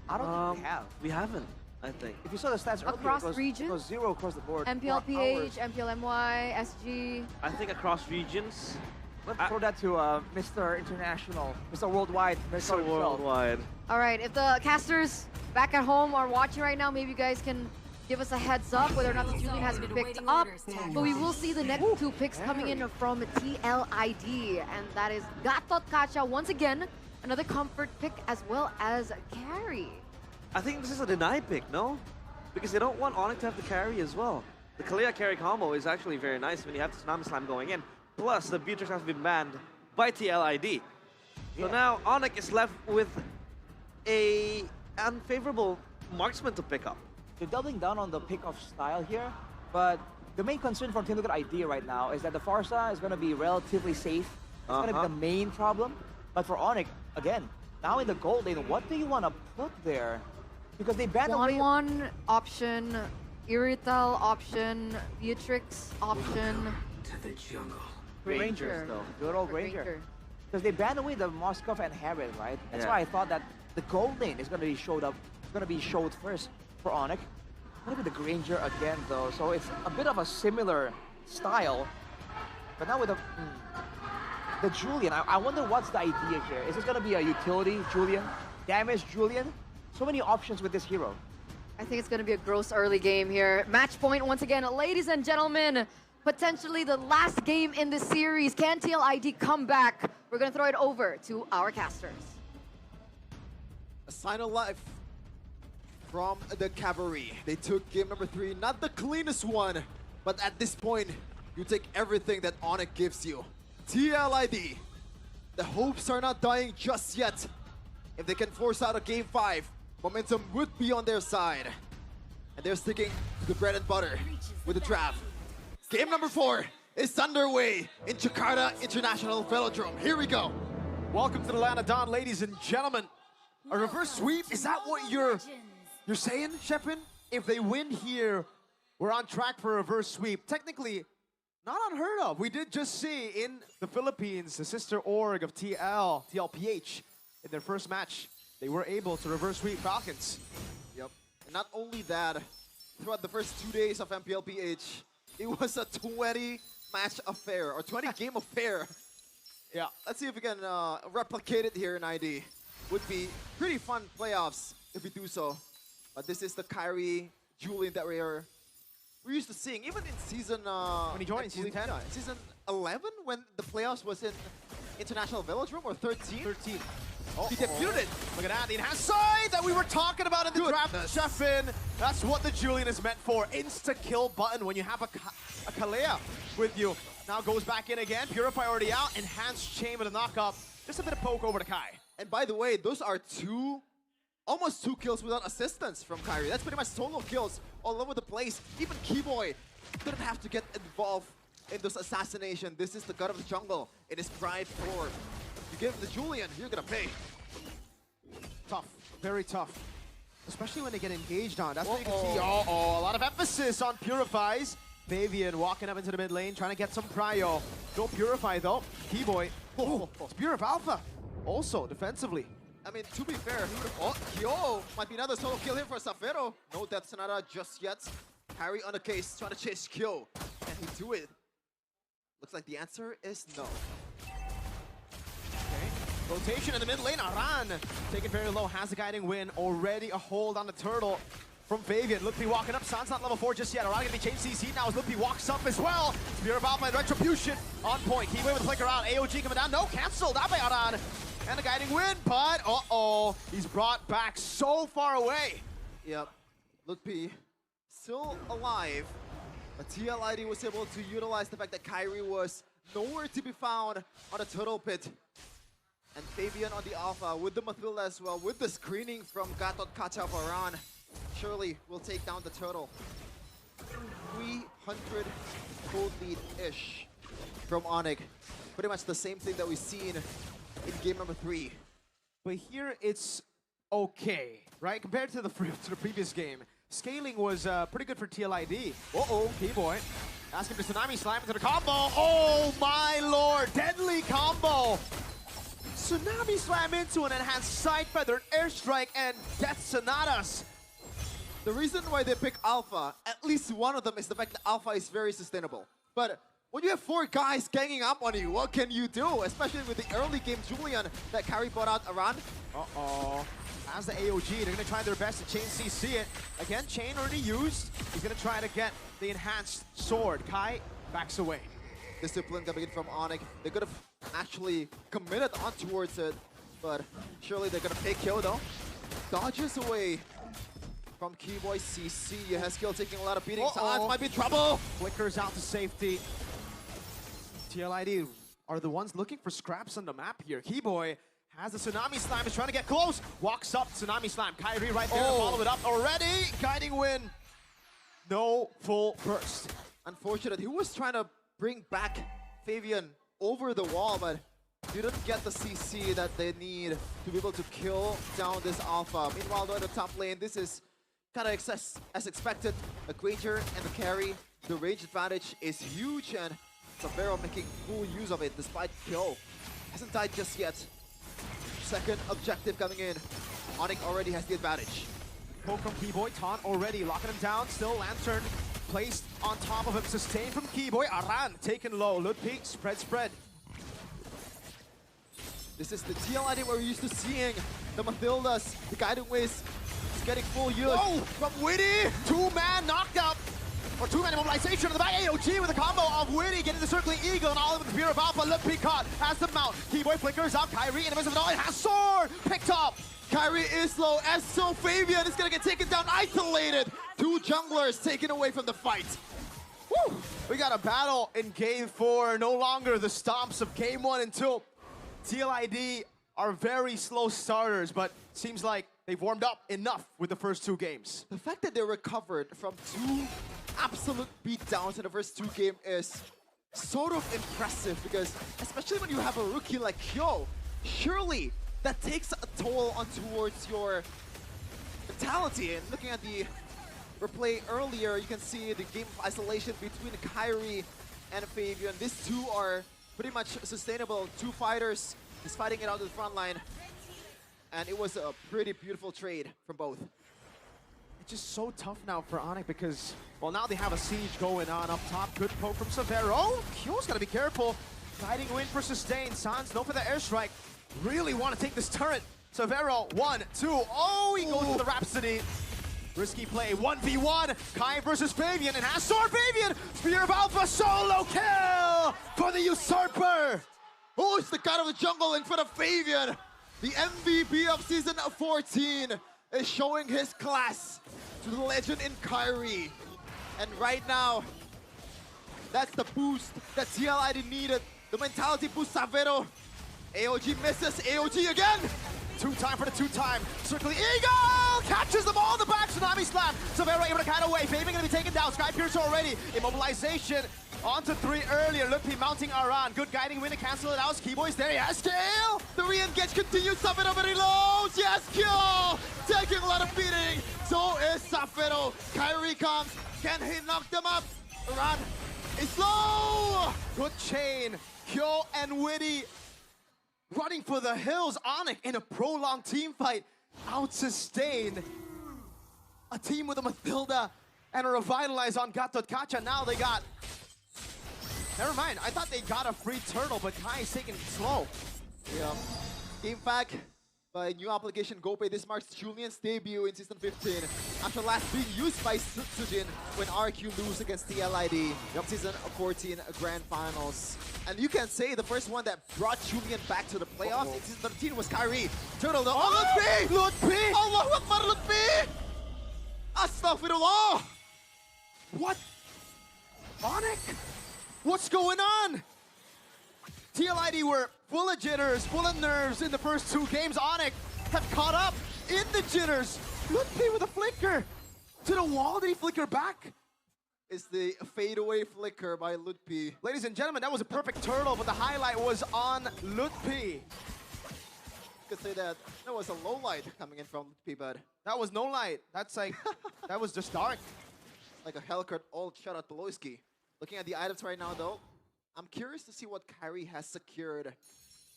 I don't think we have. We haven't. I think. If you saw the stats earlier, Across it was, regions? it was 0 across the board. MPL 4 hours. PH, MPL MY, SG. I think across regions. Let's throw that to Mr. International, Mr. Worldwide, Mr. Worldwide. All right, if the casters back at home are watching right now, maybe you guys can give us a heads up whether or not the Julian has been picked up. But we will see the next two picks coming in from TLID, and that is Gatot Kacha once again, another comfort pick as well as carry. I think this is a deny pick, no? Because they don't want Onyx to have the carry as well. The Kalia carry combo is actually very nice when you have the Tsunami Slam going in. Plus, the Beatrix has been banned by TLID. So now Onyx is left with a unfavorable marksman to pick up. They're doubling down on the pick-off style here, but the main concern for Team Liquid ID right now is that the Farsa is going to be relatively safe. It's going to be the main problem. But for Onyx, again, now in the gold lane, what do you want to put there? Because they banned away... 1-1 option, Irital option, Beatrix option. To the jungle. Rangers, though. Good old Ranger. Because they banned away the Moskov and Herod, right? That's why I thought that the gold lane is going to be showed first for Onyx. Maybe the Granger again, though. So it's a bit of a similar style. But now with the Julian, I wonder what's the idea here. Is this going to be a utility Julian? Damage Julian? So many options with this hero. I think it's going to be a gross early game here. Match point once again, ladies and gentlemen. Potentially the last game in this series. Can TLID come back? We're going to throw it over to our casters. A sign of life from the Cavalry. They took game number 3, not the cleanest one, but at this point, you take everything that Onyx gives you. TLID, the hopes are not dying just yet. If they can force out a game 5, momentum would be on their side. And they're sticking to the bread and butter with the draft. Game number 4 is underway in Jakarta International Velodrome. Here we go. Welcome to the Land of Dawn, ladies and gentlemen. A reverse sweep, is that what you're saying, Shepin? If they win here, we're on track for a reverse sweep. Technically, not unheard of. We did just see in the Philippines, the sister org of TLPH, in their first match, they were able to reverse sweep Falcons. Yep. And not only that, throughout the first 2 days of MPLPH, it was a 20-match affair, or 20-game affair. Yeah, let's see if we can replicate it here in ID. Would be pretty fun playoffs if we do so. But this is the Kyrie Julian that we're used to seeing, even in season... when he joined, season 10? Yeah, season 11, when the playoffs was in International Velodrome, or 13? 13. He debuted it. Look at that, the enhanced side that we were talking about in the draft. Sheffin, that's what the Julian is meant for. Insta-kill button when you have a Kalea with you. Now goes back in again. Purify already out. Enhanced chain with a knock-up. Just a bit of poke over to Kai. And by the way, those are almost two kills without assistance from Kyrie. That's pretty much solo kills all over the place. Even Keyboy didn't have to get involved in this assassination. This is the god of the jungle. It is Pride 4. You give the Julian, you're gonna pay. Tough, very tough. Especially when they get engaged on. That's what you can see. A lot of emphasis on Purifies. Fabian walking up into the mid lane, trying to get some prio. No Purify though. Keyboy. It's Purif Alpha. Also, defensively. I mean, to be fair, Kyo might be another solo kill here for Safero. No Death Sonata just yet. Harry on the case, trying to chase Kyo. Can he do it? Looks like the answer is no. Okay. Rotation in the mid lane. Aran taken very low, has a guiding win. Already a hold on the turtle from Fabian. Luppi walking up. San's not level 4 just yet. Aran gonna be changed CC now as Luppi walks up as well. Spear of Alpha and Retribution on point. Keyway with the flicker out. AOG coming down. No, canceled out by Aran. And a guiding win, but he's brought back so far away. Yep, Lutpi still alive, but TLID was able to utilize the fact that Kyrie was nowhere to be found on the turtle pit. And Fabian on the Alpha with the Mathilda as well, with the screening from Gatot Kacha Varan. Surely will take down the turtle. 300 gold lead-ish from Onyx. Pretty much the same thing that we've seen in game number 3. But here it's okay, right? Compared to the previous game, scaling was pretty good for TLID. Keyboy. Ask him to Tsunami Slam into the combo. Oh my lord, deadly combo. Tsunami Slam into an enhanced side feathered airstrike and Death Sonatas. the reason why they pick Alpha, at least one of them, is the fact that Alpha is very sustainable. But when you have 4 guys ganging up on you, what can you do? Especially with the early game Julian that Carry brought out around. Uh-oh. As the AOG, they're going to try their best to chain CC it. Again, chain already used. He's going to try to get the enhanced sword. Kai backs away. Discipline coming in from Onyx. They could have actually committed on towards it, but surely they're going to pay kill though. Dodges away from Keyboy CC. Haskell taking a lot of beatings. Hans might be in trouble. Flickers out to safety. TLID are the ones looking for scraps on the map here. Keyboy has the Tsunami Slam, is trying to get close. Walks up, Tsunami Slam. Kyrie right there to follow it up already. Guiding win. No full burst. Unfortunate. He was trying to bring back Fabian over the wall, but didn't get the CC that they need to be able to kill down this Alpha. Meanwhile, though, in the top lane, this is kind of as expected. A Granger and the carry. The range advantage is huge, and Savero making full use of it despite kill. Hasn't died just yet. Second objective coming in. Onyx already has the advantage. Poke from Keyboy, taunt already, locking him down. Still Lantern placed on top of him, sustained from Keyboy. Aran taken low. Ludwig spread. This is the TLID we're used to seeing. The Mathildas, the Guiding Whiz is getting full use. Whoa! From Witty! 2-man knockout! Or 2-man immobilization in the back. AOG with a combo of Witty getting the circling eagle and all of the Spear of Alpha. Ludwig caught has the mount. Keyboy flickers up. Kyrie in the midst of it all. It has sword! Picked up! Kyrie is low, as so Fabian is gonna get taken down, isolated. 2 junglers taken away from the fight. Woo! We got a battle in Game 4. No longer the stomps of Game 1 and 2. TLID are very slow starters, but seems like they've warmed up enough with the first 2 games. The fact that they recovered from 2 absolute beatdowns in the first 2 games is sort of impressive, because especially when you have a rookie like Kyo, surely that takes a toll on towards your mentality. And looking at the replay earlier, you can see the game of isolation between Kyrie and Fabian. These 2 are pretty much sustainable. 2 fighters just fighting it out to the front line. And it was a pretty beautiful trade from both. It's just so tough now for Onyx because, well, now they have a siege going on up top. Good poke from Severo. Q's gotta be careful. Guiding win for sustain. Sans, no for the airstrike. Really want to take this turret. Severo, 1, 2. Oh, he goes for the Rhapsody. Risky play, 1v1. Kai versus Fabian, and has sword Fabian. Spear of Alpha, solo kill for the Usurper. Oh, it's the god of the jungle in front of Fabian. The MVP of Season 14 is showing his class to the legend in Kyrie. And right now, that's the boost that TLID needed. The mentality boost, Savero. AOG misses, AOG again! 2-time for the 2-time. Circling Eagle! Catches them all in the back. Tsunami Slam. Severo able to cut away. Fabian gonna be taken down. Sky Piercer already. Immobilization onto 3 earlier. Ludwig mounting Aran. Good guiding win to cancel it out. Keyboy's there. Yes, kill! The re-engage continues. Savero very low. Yes, kill! Taking a lot of beating. So is Savero. Kyrie comes. Can he knock them up? Aran is low! Good chain. Kyo and Witty running for the hills. Onyx in a prolonged team fight. Out-sustained. A team with a Mathilda and a Revitalize on Gatot-Kacha. Now they got... Never mind. I thought they got a free turtle, but Kai is taking it slow. Yeah. Game back by new application GoPay. This marks Julian's debut in Season 15 after last being used by Sujin when RQ lose against TLID. Season 14 Grand Finals. And you can say the first one that brought Julian back to the playoffs in Season 13 was Kyrie. Turtle though. Oh, Lutfi! Lutfi! Allahu Akbar, Lutfi! Astaghfirullah! What? Onyx? What's going on? TLID were full of jitters, full of nerves in the first 2 games. Onyx have caught up in the jitters. Lutfi with a flicker. To the wall, did he flicker back? Is the fadeaway flicker by Lutfi. Ladies and gentlemen, that was a perfect turtle, but the highlight was on Lutfi. You could say that was a low light coming in from Lutfi, but that was no light. That's like, that was just dark. Like a Hellcat ult shot at Beloyski. Looking at the items right now though, I'm curious to see what Kyrie has secured.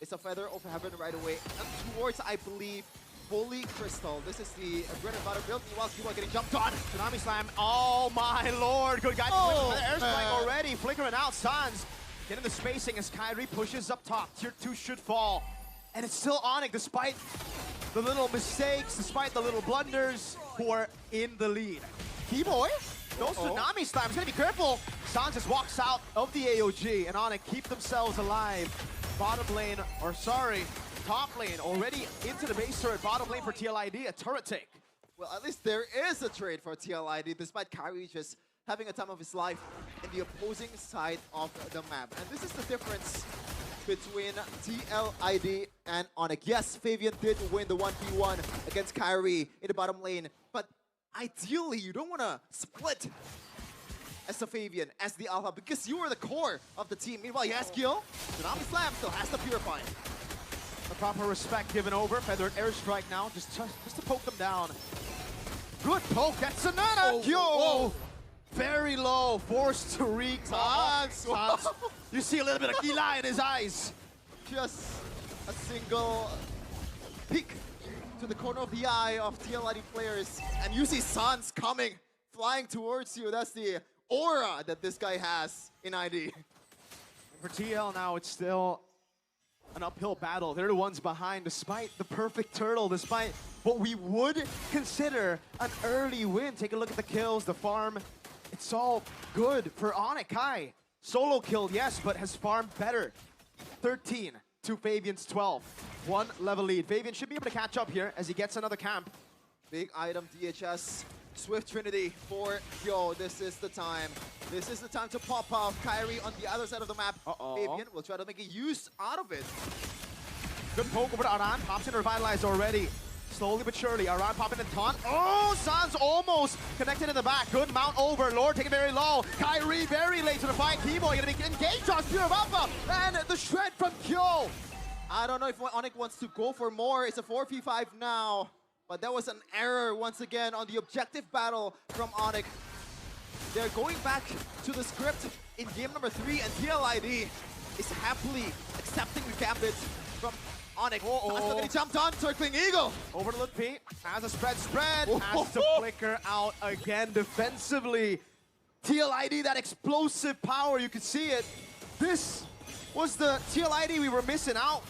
It's a Feather of Heaven right away. And towards, I believe, Holy Crystal. This is the bread and butter build. Meanwhile, Cuba getting jumped on. Tsunami Slam. Oh my lord. Good guy. Oh, Airstrike man. already. Flickering out. Sans getting the spacing as Kyrie pushes up top. Tier 2 should fall. And it's still Onyx despite the little mistakes, despite the little blunders, who are in the lead. Keyboy, no Tsunami Slams. Gonna be careful. Sans just walks out of the AOG, and Onyx keep themselves alive. Bottom lane, or sorry, top lane already into the base turret. Bottom lane for TL Id, a turret take. Well, at least there is a trade for TL Id, despite Kyrie just having a time of his life in the opposing side of the map. And this is the difference between TL Id and Onyx. Yes, Fabian did win the 1v1 against Kyrie in the bottom lane, but ideally you don't want to split as a Fabian, as the alpha, because you are the core of the team. Meanwhile, Yaskiel, Tsunami Slam still has to purify. The proper respect given over. Feathered airstrike now, just to poke them down. Good poke, that's another! Yo! Very low, forced to recall. You see a little bit of Gila in his eyes. Just a single peek to the corner of the eye of TL Id players, and you see Sans coming, flying towards you. That's the aura that this guy has in ID. For TL now, it's still an uphill battle. They're the ones behind, despite the perfect turtle, despite what we would consider an early win. Take a look at the kills, the farm. It's all good for Onyx. Kai, solo kill, yes, but has farmed better. 13 to Fabian's 12. 1 level lead. Fabian should be able to catch up here as he gets another camp. Big item DHS. Swift Trinity for Yo. This is the time. This is the time to pop off. Kyrie on the other side of the map. Fabian will try to make a use out of it. Good poke over to Aran. Pops in revitalized already. Slowly but surely, Aran popping in taunt. Oh, Sans almost connected in the back. Good mount over. Lord taking very low. Kyrie very late to the fight. Keyboy gonna be engaged on Pure Alpha. And the shred from Kyo. I don't know if Onyx wants to go for more. It's a 4v5 now. But that was an error once again on the objective battle from Onyx. They're going back to the script in game number 3, and TL Id is happily accepting the gambit from Onyx. He jumped on, circling Eagle. Over to Lutpi, has a spread, has to flicker out again defensively. TL Id, that explosive power, you can see it. This was the TL Id we were missing out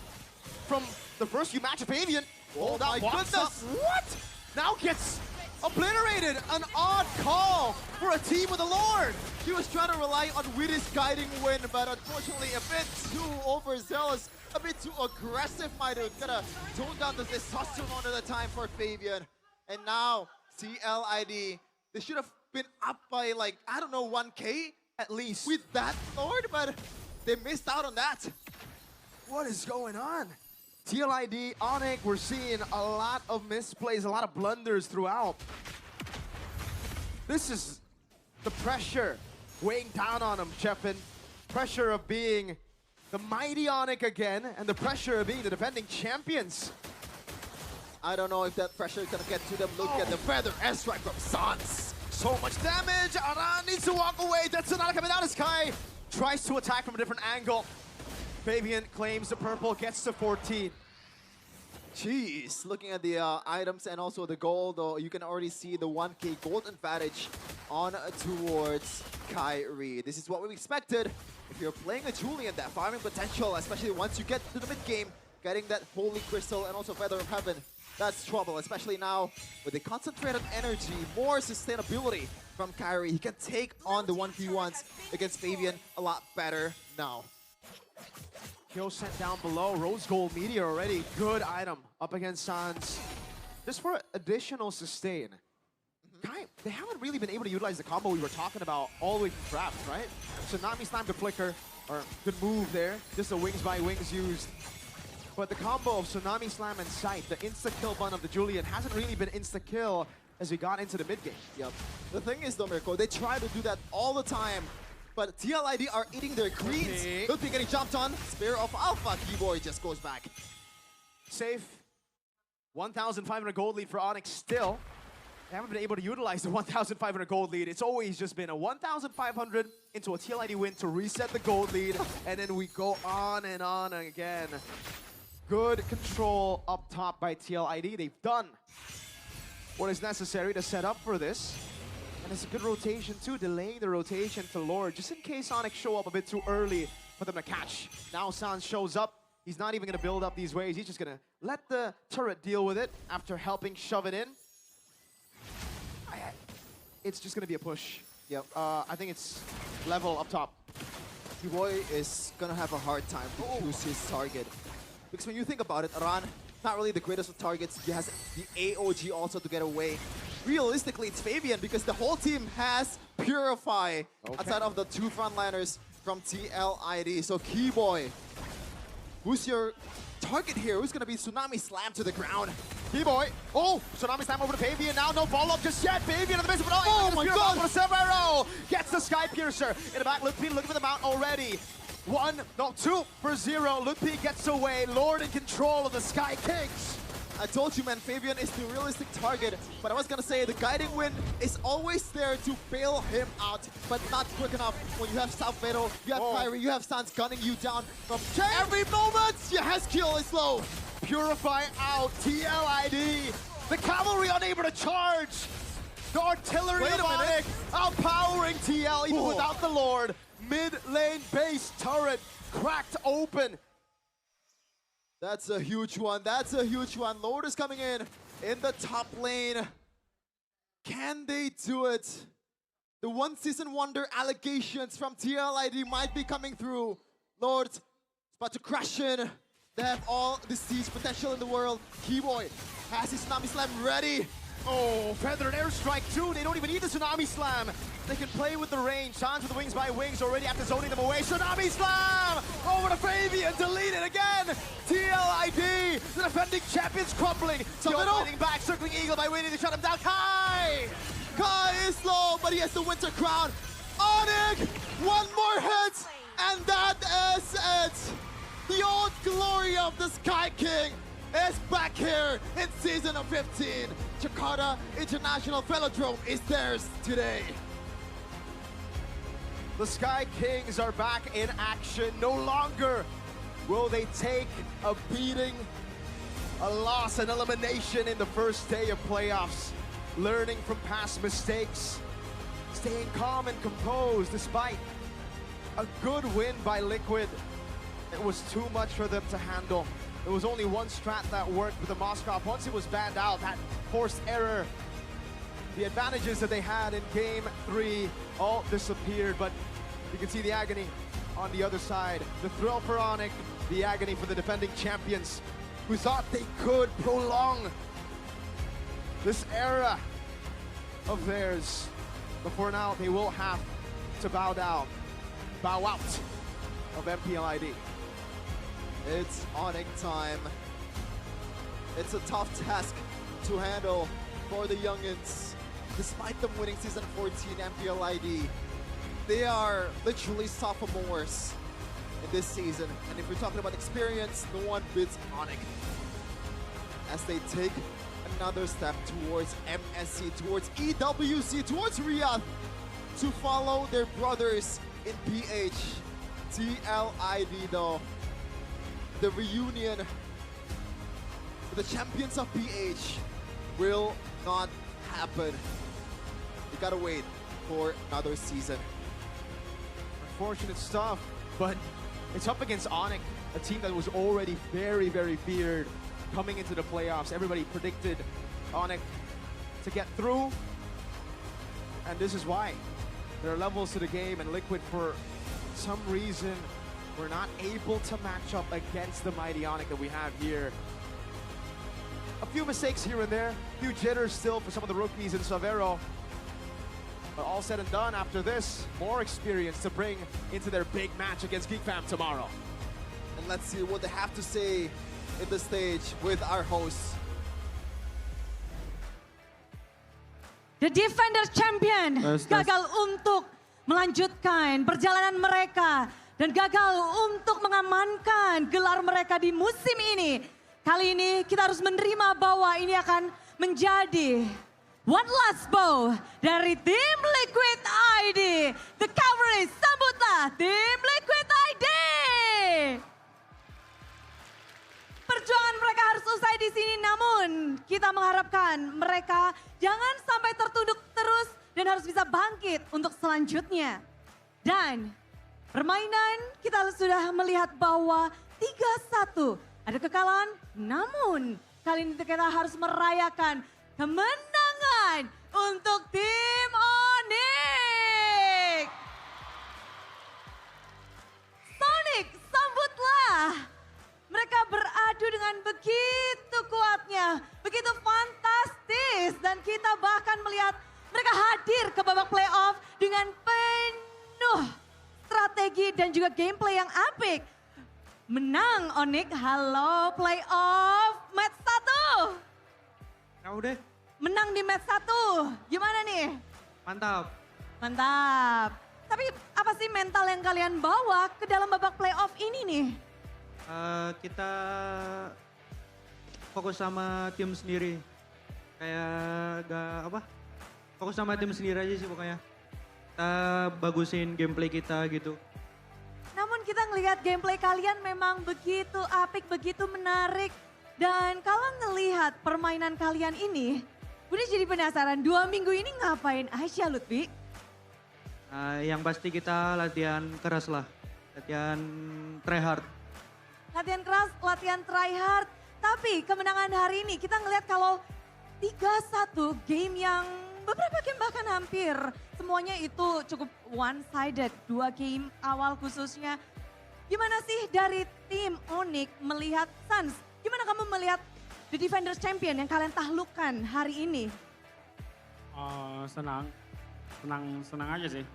from the first few matches of Avian. Oh my goodness! What? Now gets obliterated. An odd call for a team with a Lord. He was trying to rely on Witty's guiding wind, but unfortunately a bit too overzealous, a bit too aggressive, my dude. Gotta tone down the testosterone at the time for Fabian. And now, TL Id, they should have been up by like, I don't know, 1K at least with that Lord, but they missed out on that. What is going on? TL Id, Onyx, we're seeing a lot of misplays, a lot of blunders throughout. This is the pressure weighing down on him, Chefin. Pressure of being the mighty Onyx again, and the pressure of being the defending champions. I don't know if that pressure is gonna get to them. Look at the feather airstrike from Sans. So much damage. Aran needs to walk away. That's not coming out as Kai tries to attack from a different angle. Fabian claims the purple, gets to 14. Jeez, looking at the items and also the gold, though, you can already see the 1K gold advantage on towards Kyrie. This is what we expected. If you're playing a Julian, that farming potential, especially once you get to the mid-game, getting that Holy Crystal and also Feather of Heaven, that's trouble, especially now with the concentrated energy, more sustainability from Kyrie. He can take on the 1v1s against Fabian a lot better now. Kill sent down below. Rose Gold Meteor already. Good item up against Sans. Just for additional sustain. Kai, they haven't really been able to utilize the combo we were talking about all the way from draft, right? Tsunami Slam could flicker, or good move there. Just a wings by wings used. But the combo of Tsunami Slam and Sight, the insta-kill bun of the Julian, hasn't really been insta-kill as we got into the mid-game. Yep. The thing is, though, Mirko, they try to do that all the time. But TL Id are eating their greens. Lutpi getting jumped on. Spear of Alpha. Keyboy just goes back. Safe. 1,500 gold lead for Onyx still. They haven't been able to utilize the 1,500 gold lead. It's always just been a 1,500 into a TL Id win to reset the gold lead. And then we go on and on again. Good control up top by TL Id. They've done what is necessary to set up for this. And it's a good rotation too, delaying the rotation to Lord, just in case Onyx show up a bit too early for them to catch. Now Sans shows up. He's not even going to build up these waves. He's just going to let the turret deal with it after helping shove it in. It's just going to be a push. Yep. I think it's level up top. T-Boy is gonna have a hard time to choose his target. Because when you think about it, Ran, not really the greatest of targets. He has the AOG also to get away. Realistically, it's Fabian because the whole team has Purify outside of the two frontliners from TL Id. So Keyboy, who's your target here? Who's gonna be Tsunami Slam to the ground? Keyboy, Tsunami Slam over to Fabian now, no follow-up just yet. Fabian on the base, but oh my god! For Severo gets the Sky Piercer in the back. Lutpi looking for the mount already. 2 for 0. Lutpi gets away. Lord in control of the Sky Kings. I told you, man, Fabian is the realistic target, but I was gonna say the guiding wind is always there to bail him out, but not quick enough when you have South Battle, you have Kyrie, you have Sans gunning you down from every moment. Your Hezkiel is low. Purify out, TL Id. The cavalry unable to charge. The artillery of Onyx outpowering TL even without the Lord. Mid lane base turret cracked open. That's a huge one. That's a huge one. Lord is coming in the top lane. Can they do it? The one season wonder allegations from TL Id might be coming through. Lord is about to crash in. They have all the siege potential in the world. Keyboy has his Tsunami Slam ready. Feathered airstrike too. They don't even need the Tsunami Slam. They can play with the range. Sans with the wings by wings already after zoning them away. Tsunami Slam over to Fabian. Delete it again. TL Id. The defending champions crumbling. Still fighting back. Circling Eagle by waiting to shut him down. Kai is low, but he has the Winter Crown. Onyx, one more hit, and that is it. The old glory of the Sky King is back here in season of 15. Jakarta International Velodrome is theirs today. The Sky Kings are back in action. No longer will they take a beating, a loss, an elimination in the first day of playoffs. Learning from past mistakes, staying calm and composed despite a good win by Liquid. It was too much for them to handle. There was only one strat that worked with the Moskov. Once it was banned out, that forced error, the advantages that they had in game 3 all disappeared, but you can see the agony on the other side. The thrill for Onyx, the agony for the defending champions who thought they could prolong this era of theirs. But for now, they will have to bow out of Mpl Id. It's Onyx time. It's a tough task to handle for the youngins. Despite them winning season 14 Mpl Id, they are literally sophomores in this season. And if we're talking about experience, no one beats Onyx as they take another step towards MSC, towards EWC, towards Riyadh to follow their brothers in PH. TL Id though, the reunion with the champions of PH will not happen. You gotta wait for another season. Unfortunate stuff, but it's up against Onyx, a team that was already very, very feared coming into the playoffs. Everybody predicted Onyx to get through, and this is why. There are levels to the game, and Liquid, for some reason, were not able to match up against the mighty Onyx that we have here. A few mistakes here and there, a few jitters still for some of the rookies in Severo. But all said and done, after this, more experience to bring into their big match against Geek Fam tomorrow. And let's see what they have to say in the stage with our hosts. The Defender Champion gagal untuk melanjutkan perjalanan mereka dan gagal untuk mengamankan gelar mereka di musim ini. Kali ini kita harus menerima bahwa ini akan menjadi one last bow dari tim Liquid ID. The Cavalry, sambutlah tim Liquid ID. pastikan mereka jangan sampai tertunduk terus dan harus bisa bangkit untuk selanjutnya. Dan permainan kita sudah melihat bahwa 3-1 ada kekalahan, namun kali ini kita harus merayakan kemenangan untuk tim Onyx. Sonic, sambutlah. Mereka beradu dengan begitu kuatnya, begitu fantastis. Dan kita bahkan melihat mereka hadir ke babak playoff dengan penuh strategi dan juga gameplay yang apik. Menang Onyx, halo playoff match 1. Ya udah. Menang di match 1, gimana nih? Mantap. Mantap. Tapi apa sih mental yang kalian bawa ke dalam babak playoff ini nih? Kita fokus sama tim sendiri. Kayak fokus sama tim sendiri aja sih pokoknya. Kita bagusin gameplay kita gitu. Namun kita ngelihat gameplay kalian memang begitu apik, begitu menarik. Dan kalau ngelihat permainan kalian ini, udah jadi penasaran 2 minggu ini ngapain aja Lutfi? Yang pasti kita latihan keras lah. Latihan try hard. Latihan keras, latihan try hard. Tapi kemenangan hari ini kita ngelihat kalau 3-1 game yang beberapa game bahkan hampir semuanya itu cukup one-sided. 2 game awal khususnya. Gimana sih dari tim Onyx melihat Suns? Gimana kamu melihat The Defenders Champion yang kalian taklukkan hari ini? Senang aja sih.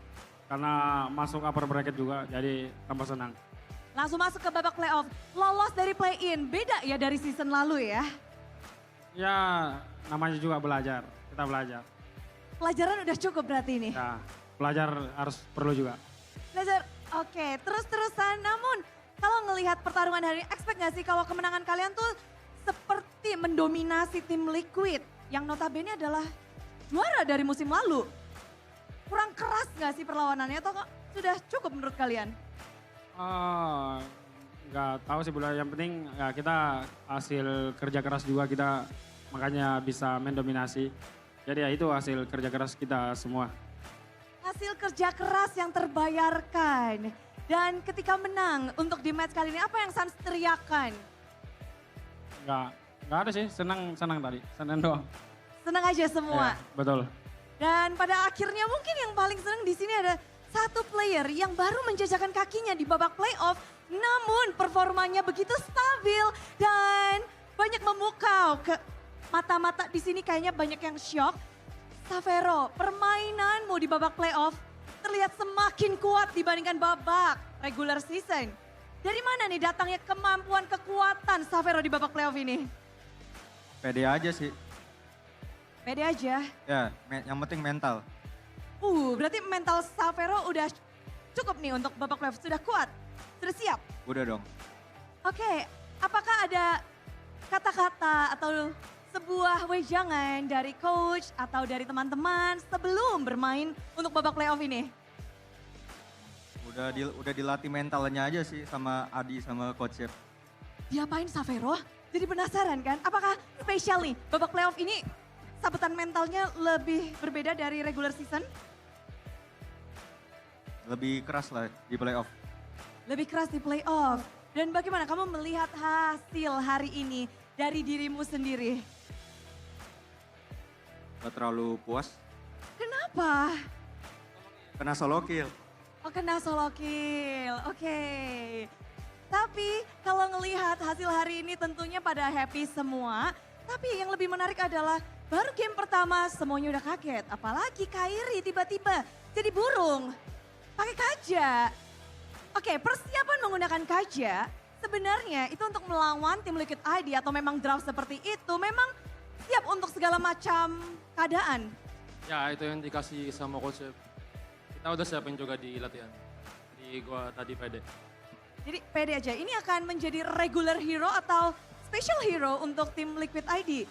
Karena masuk upper bracket juga, jadi tambah senang. Langsung masuk ke babak playoff, lolos dari play-in. Beda ya dari season lalu ya? Ya, namanya juga belajar. Kita belajar. Pelajaran udah cukup berarti ini? Ya, belajar harus perlu juga. Belajar, oke. Terus-terusan, namun kalau ngelihat pertarungan hari ini, expect gak sih kalau kemenangan kalian tuh seperti mendominasi tim Liquid yang notabene adalah juara dari musim lalu? Kurang keras gak sih perlawanannya atau sudah cukup menurut kalian? Nggak tahu sih, yang penting ya kita hasil kerja keras juga, kita makanya bisa mendominasi. Jadi ya itu hasil kerja keras kita semua. Hasil kerja keras yang terbayarkan. Dan ketika menang untuk di match kali ini, apa yang Suns teriakan? Nggak ada sih, senang tadi, senang doang. Senang aja semua. Ya, betul. Dan pada akhirnya mungkin yang paling senang di sini ada satu player yang baru menjajakan kakinya di babak playoff, namun performanya begitu stabil dan banyak memukau ke mata-mata di sini, kayaknya banyak yang shock. Savero, permainanmu di babak playoff terlihat semakin kuat dibandingkan babak regular season. Dari mana nih datangnya kemampuan kekuatan Savero di babak playoff ini? Pede aja sih. Pede aja? Ya, yang penting mental. Berarti mental Savero udah cukup nih untuk babak playoff. Sudah kuat? Sudah siap? Udah dong. Oke, apakah ada kata-kata atau sebuah wejangan dari coach atau dari teman-teman sebelum bermain untuk babak playoff ini? Udah dilatih mentalnya aja sih sama Adi sama coach Chef. Diapain Savero? Jadi penasaran kan? Apakah spesial nih babak playoff ini sabetan mentalnya lebih berbeda dari regular season? Lebih keras lah di playoff. Lebih keras di playoff. Dan bagaimana kamu melihat hasil hari ini dari dirimu sendiri? Gak terlalu puas. Kenapa? Kena solo kill. Oh, kena solo kill, oke. Tapi kalau ngelihat hasil hari ini tentunya pada happy semua. Tapi yang lebih menarik adalah baru game pertama semuanya udah kaget. Apalagi Kairi tiba-tiba jadi burung. Pakai kaja. Oke, persiapan menggunakan kaja sebenarnya itu untuk melawan tim Liquid ID atau memang draft seperti itu memang siap untuk segala macam keadaan. Ya itu yang dikasih sama coach. Kita udah siapin juga di latihan. Jadi gua tadi pede. Jadi pede aja, ini akan menjadi regular hero atau special hero untuk tim Liquid ID?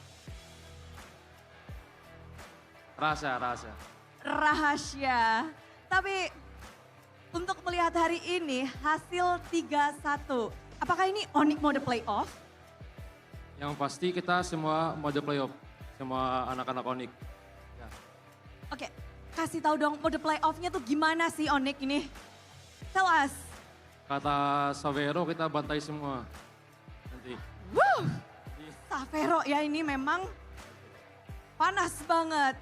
Rahasia. Tapi untuk melihat hari ini hasil 3-1. Apakah ini Onyx mode playoff? Yang pasti kita semua mode playoff. semua anak-anak Onyx. Ya. Oke, kasih tahu dong mode playoff-nya tuh gimana sih Onyx ini? Tell us. Kata Savero kita bantai semua nanti. Wuh, Savero ya ini memang panas banget.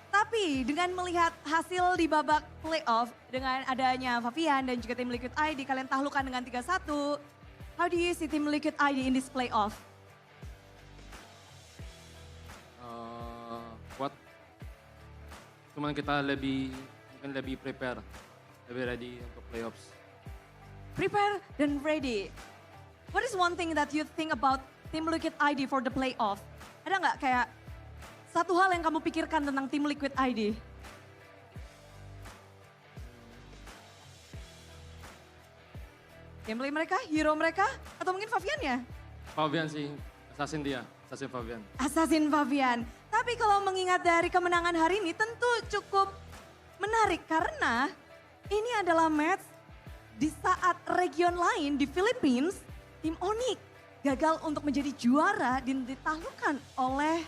Tapi dengan melihat hasil di babak playoff dengan adanya Favian dan juga tim Liquid ID kalian taklukkan dengan 3-1. How do you see tim Liquid ID in this playoff? Kuat. Cuman kita mungkin lebih prepare, lebih ready untuk playoffs. Prepare dan ready. What is one thing that you think about tim Liquid ID for the playoff? Ada nggak kayak satu hal yang kamu pikirkan tentang tim Liquid ID? Gameplay mereka, hero mereka, atau mungkin Favian ya? Favian sih, assassin dia, assassin Favian. Assassin Favian. Tapi kalau mengingat dari kemenangan hari ini tentu cukup menarik karena ini adalah match di saat region lain di Philippines, tim Onyx gagal untuk menjadi juara dan ditaklukkan oleh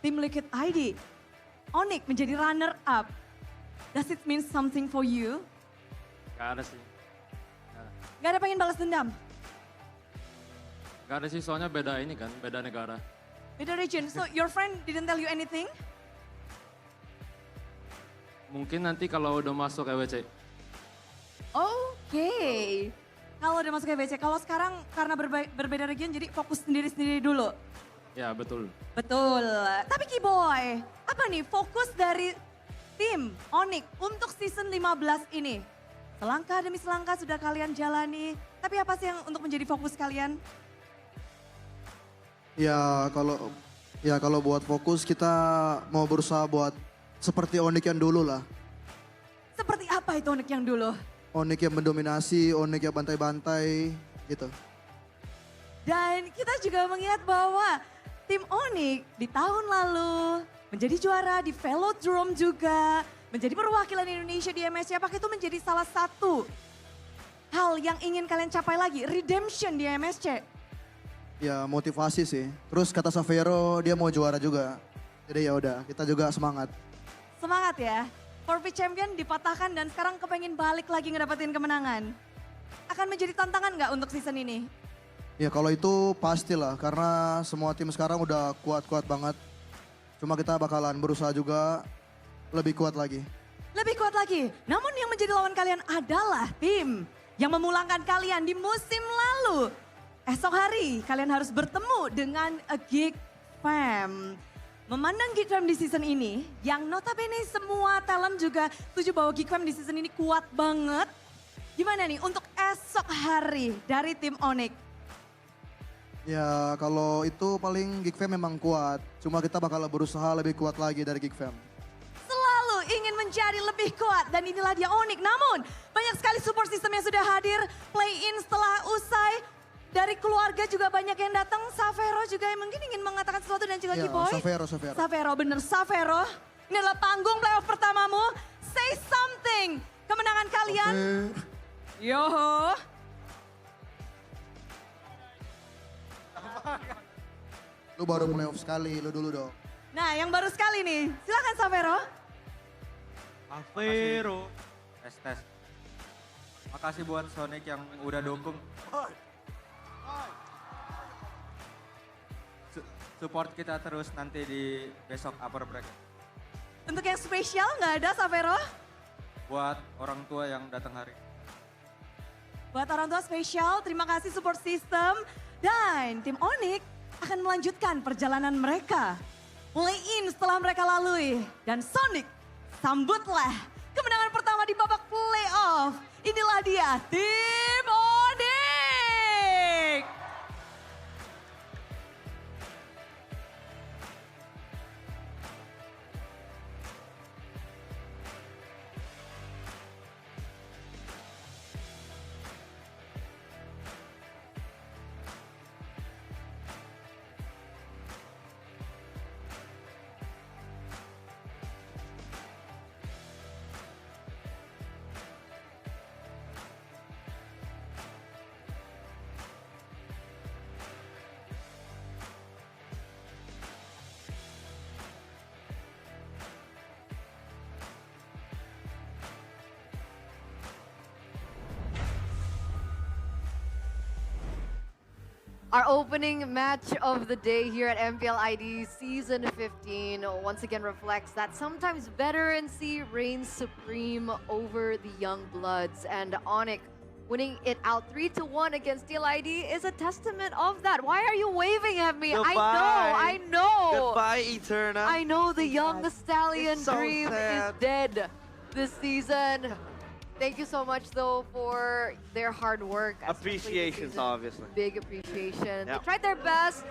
tim Liquid ID. Onyx menjadi runner up. Does it mean something for you? Gak ada sih. Gak ada pengen balas dendam? Gak ada sih, soalnya beda ini kan, beda negara. Beda region, so your friend didn't tell you anything? Mungkin nanti kalau udah masuk EWC. Oke. Kalau udah masuk ke BC, kalau sekarang karena berbeda region jadi fokus sendiri-sendiri dulu. Ya betul. Betul. Tapi Kiboy, apa nih fokus dari tim Onyx untuk season 15 ini? Selangkah demi selangkah sudah kalian jalani, tapi apa sih yang untuk menjadi fokus kalian? Ya kalau buat fokus kita mau berusaha buat seperti Onyx yang dulu lah. Seperti apa itu Onyx yang dulu? Onyx yang mendominasi, Onyx yang bantai-bantai gitu. Dan kita juga mengingat bahwa tim Onyx di tahun lalu menjadi juara di Velodrome juga, menjadi perwakilan Indonesia di MSC. Apakah itu menjadi salah satu hal yang ingin kalian capai lagi, redemption di MSC? Ya motivasi sih. Terus kata Savero dia mau juara juga. Jadi ya udah, kita juga semangat. Semangat ya. Forfeit champion dipatahkan dan sekarang kepengen balik lagi ngedapetin kemenangan. Akan menjadi tantangan nggak untuk season ini? Ya kalau itu pastilah karena semua tim sekarang udah kuat-kuat banget. Cuma kita bakalan berusaha juga lebih kuat lagi. Lebih kuat lagi. Namun yang menjadi lawan kalian adalah tim yang memulangkan kalian di musim lalu. Esok hari kalian harus bertemu dengan A Geek Fam. Memandang Geek Fam di season ini, yang notabene semua talent juga setuju bahwa Geek Fam di season ini kuat banget. Gimana nih untuk esok hari dari tim Onyx? Ya kalau itu paling Geek Fam memang kuat. Cuma kita bakal berusaha lebih kuat lagi dari Geek Fam. Selalu ingin menjadi lebih kuat dan inilah dia Onyx. Namun banyak sekali support system yang sudah hadir. Play-in setelah usai. Dari keluarga juga banyak yang datang. Savero juga yang mungkin ingin mengatakan sesuatu dan juga Ya, Kiboy. Savero bener Savero. Ini adalah panggung playoff pertamamu. Say something. Kemenangan kalian. Yoho. Lu baru playoff sekali, lu dulu dong. Nah yang baru sekali nih. Silakan Savero. Savero. Tes. Makasih buat Sonic yang udah dukung. Support kita terus nanti di besok upper bracket. Untuk yang spesial nggak ada Savero? Buat orang tua yang datang hari. Buat orang tua spesial, terima kasih support system. Dan tim Onyx akan melanjutkan perjalanan mereka. Play-in setelah mereka lalui. Dan Sonic, sambutlah kemenangan pertama di babak playoff. Inilah dia, tim Onyx. Our opening match of the day here at MPL ID Season 15 once again reflects that sometimes veterancy reigns supreme over the young bloods. And Onyx winning it out 3-1 against TL ID is a testament of that. Why are you waving at me? Goodbye. I know. Goodbye, Eterna. I know the young stallion It's so dream sad. is dead this season. Thank you so much, though, for their hard work. especially this Appreciations, season. obviously. Big appreciation. Yeah. They tried their best,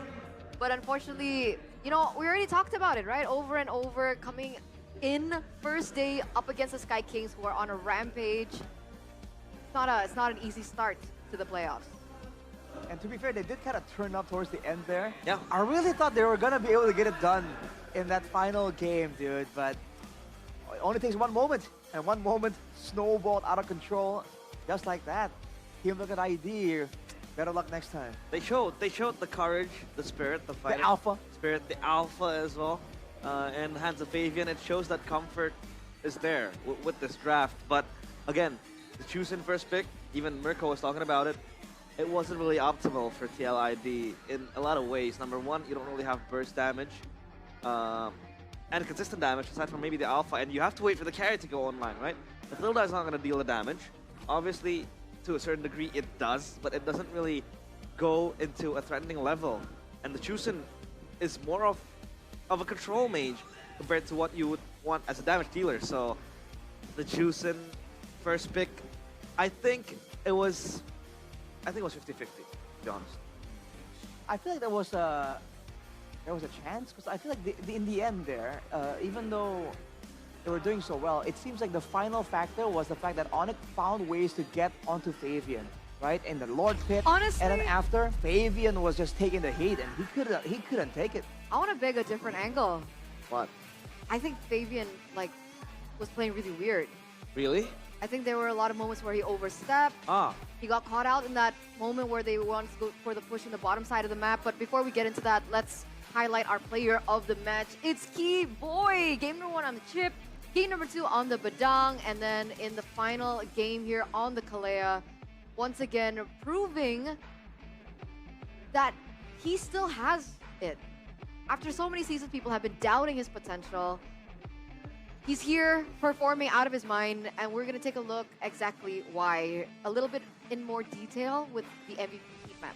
but unfortunately, you know, we already talked about it, right? Over and over, coming in first day up against the Sky Kings, who are on a rampage. It's not an easy start to the playoffs. And to be fair, they did kind of turn up towards the end there. Yeah. I really thought they were going to be able to get it done in that final game, dude. But it only takes one moment. And one moment snowballed out of control. Just like that. Team Look at ID. Better luck next time. They showed the courage, the spirit, the fighting alpha. spirit, the alpha as well. And hands of Fabian, it shows that comfort is there with this draft. But again, the choosing first pick, even Mirko was talking about it, it wasn't really optimal for TLID in a lot of ways. Number one, you don't really have burst damage and consistent damage aside from maybe the alpha, and you have to wait for the carry to go online, right? The Thilda is not going to deal the damage. Obviously, to a certain degree, it does, but it doesn't really go into a threatening level. And the Chusen is more of a control mage compared to what you would want as a damage dealer. So the Chusen first pick, I think it was 50-50, to be honest. I feel like there was a chance, because I feel like in the end there, even though they were doing so well, it seems like the final factor was the fact that Onyx found ways to get onto Fabian, right? In the Lord Pit. Honestly, and then after, Fabian was just taking the heat, and he couldn't take it. I want to beg a different angle. What? I think Fabian was playing really weird. Really? I think there were a lot of moments where he overstepped. He got caught out in that moment where they wanted to go for the push in the bottom side of the map. But before we get into that, let's highlight our player of the match. It's Key Boy. Game number 1 on the chip. Game number 2 on the Badang. And then in the final game here on the Kalea, once again proving that he still has it. After so many seasons, people have been doubting his potential. He's here performing out of his mind, and we're going to take a look exactly why, a little bit in more detail with the MVP heat map.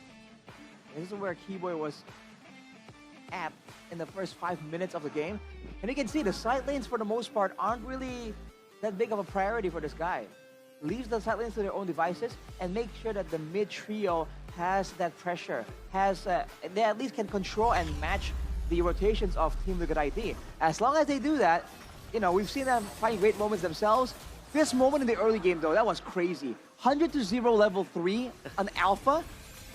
This is where Keyboy was at in the first 5 minutes of the game. And you can see the side lanes, for the most part, aren't really that big of a priority for this guy. Leaves the side lanes to their own devices and make sure that the mid trio has that pressure, they at least can control and match the rotations of Team Liquid ID. As long as they do that, you know, we've seen them find great moments themselves. This moment in the early game, though, that was crazy. 100-0 level 3, an alpha.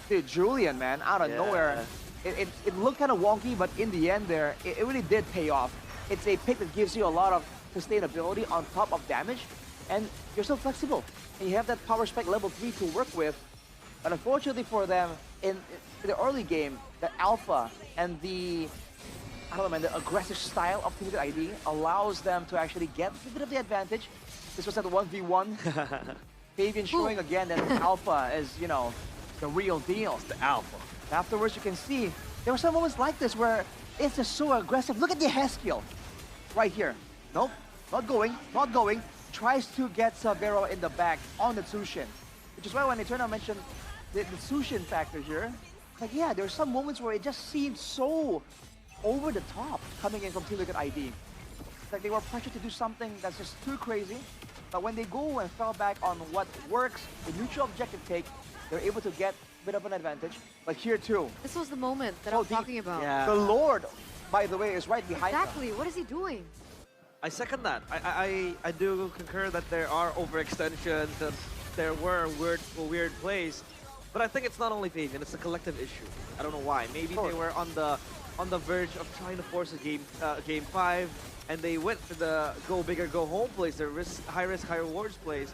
Dude, Julian, man, out of nowhere. It looked kind of wonky, but in the end there, it really did pay off. It's a pick that gives you a lot of sustainability on top of damage, and you're so flexible. And you have that power spec level 3 to work with. But unfortunately for them, in the early game, the alpha and the aggressive style of Team Liquid ID allows them to actually get a bit of the advantage. This was at the 1v1. Fabian showing again that alpha is, you know, the real deal. It's the alpha. Afterwards, you can see there were some moments like this where it's just so aggressive. Look at the Haskill right here. Nope, not going. Tries to get Sabero in the back on the Tsushin. Which is why when Eterna mentioned the Tsushin factor here, like, yeah, there are some moments where it just seemed so over the top coming in from Team Liquid ID. It's like they were pressured to do something that's just too crazy. But when they go and fell back on what works, the neutral objective take, they're able to get a bit of an advantage. But here too. This was the moment that I was talking about. Yeah. The Lord, by the way, is right behind them. Exactly. What is he doing? I second that. I do concur that there are overextensions and there were weird plays. But I think it's not only Fabian, it's a collective issue. I don't know why. Maybe they were on the verge of trying to force a game 5, and they went for the go big or go home plays, the high risk, high rewards plays,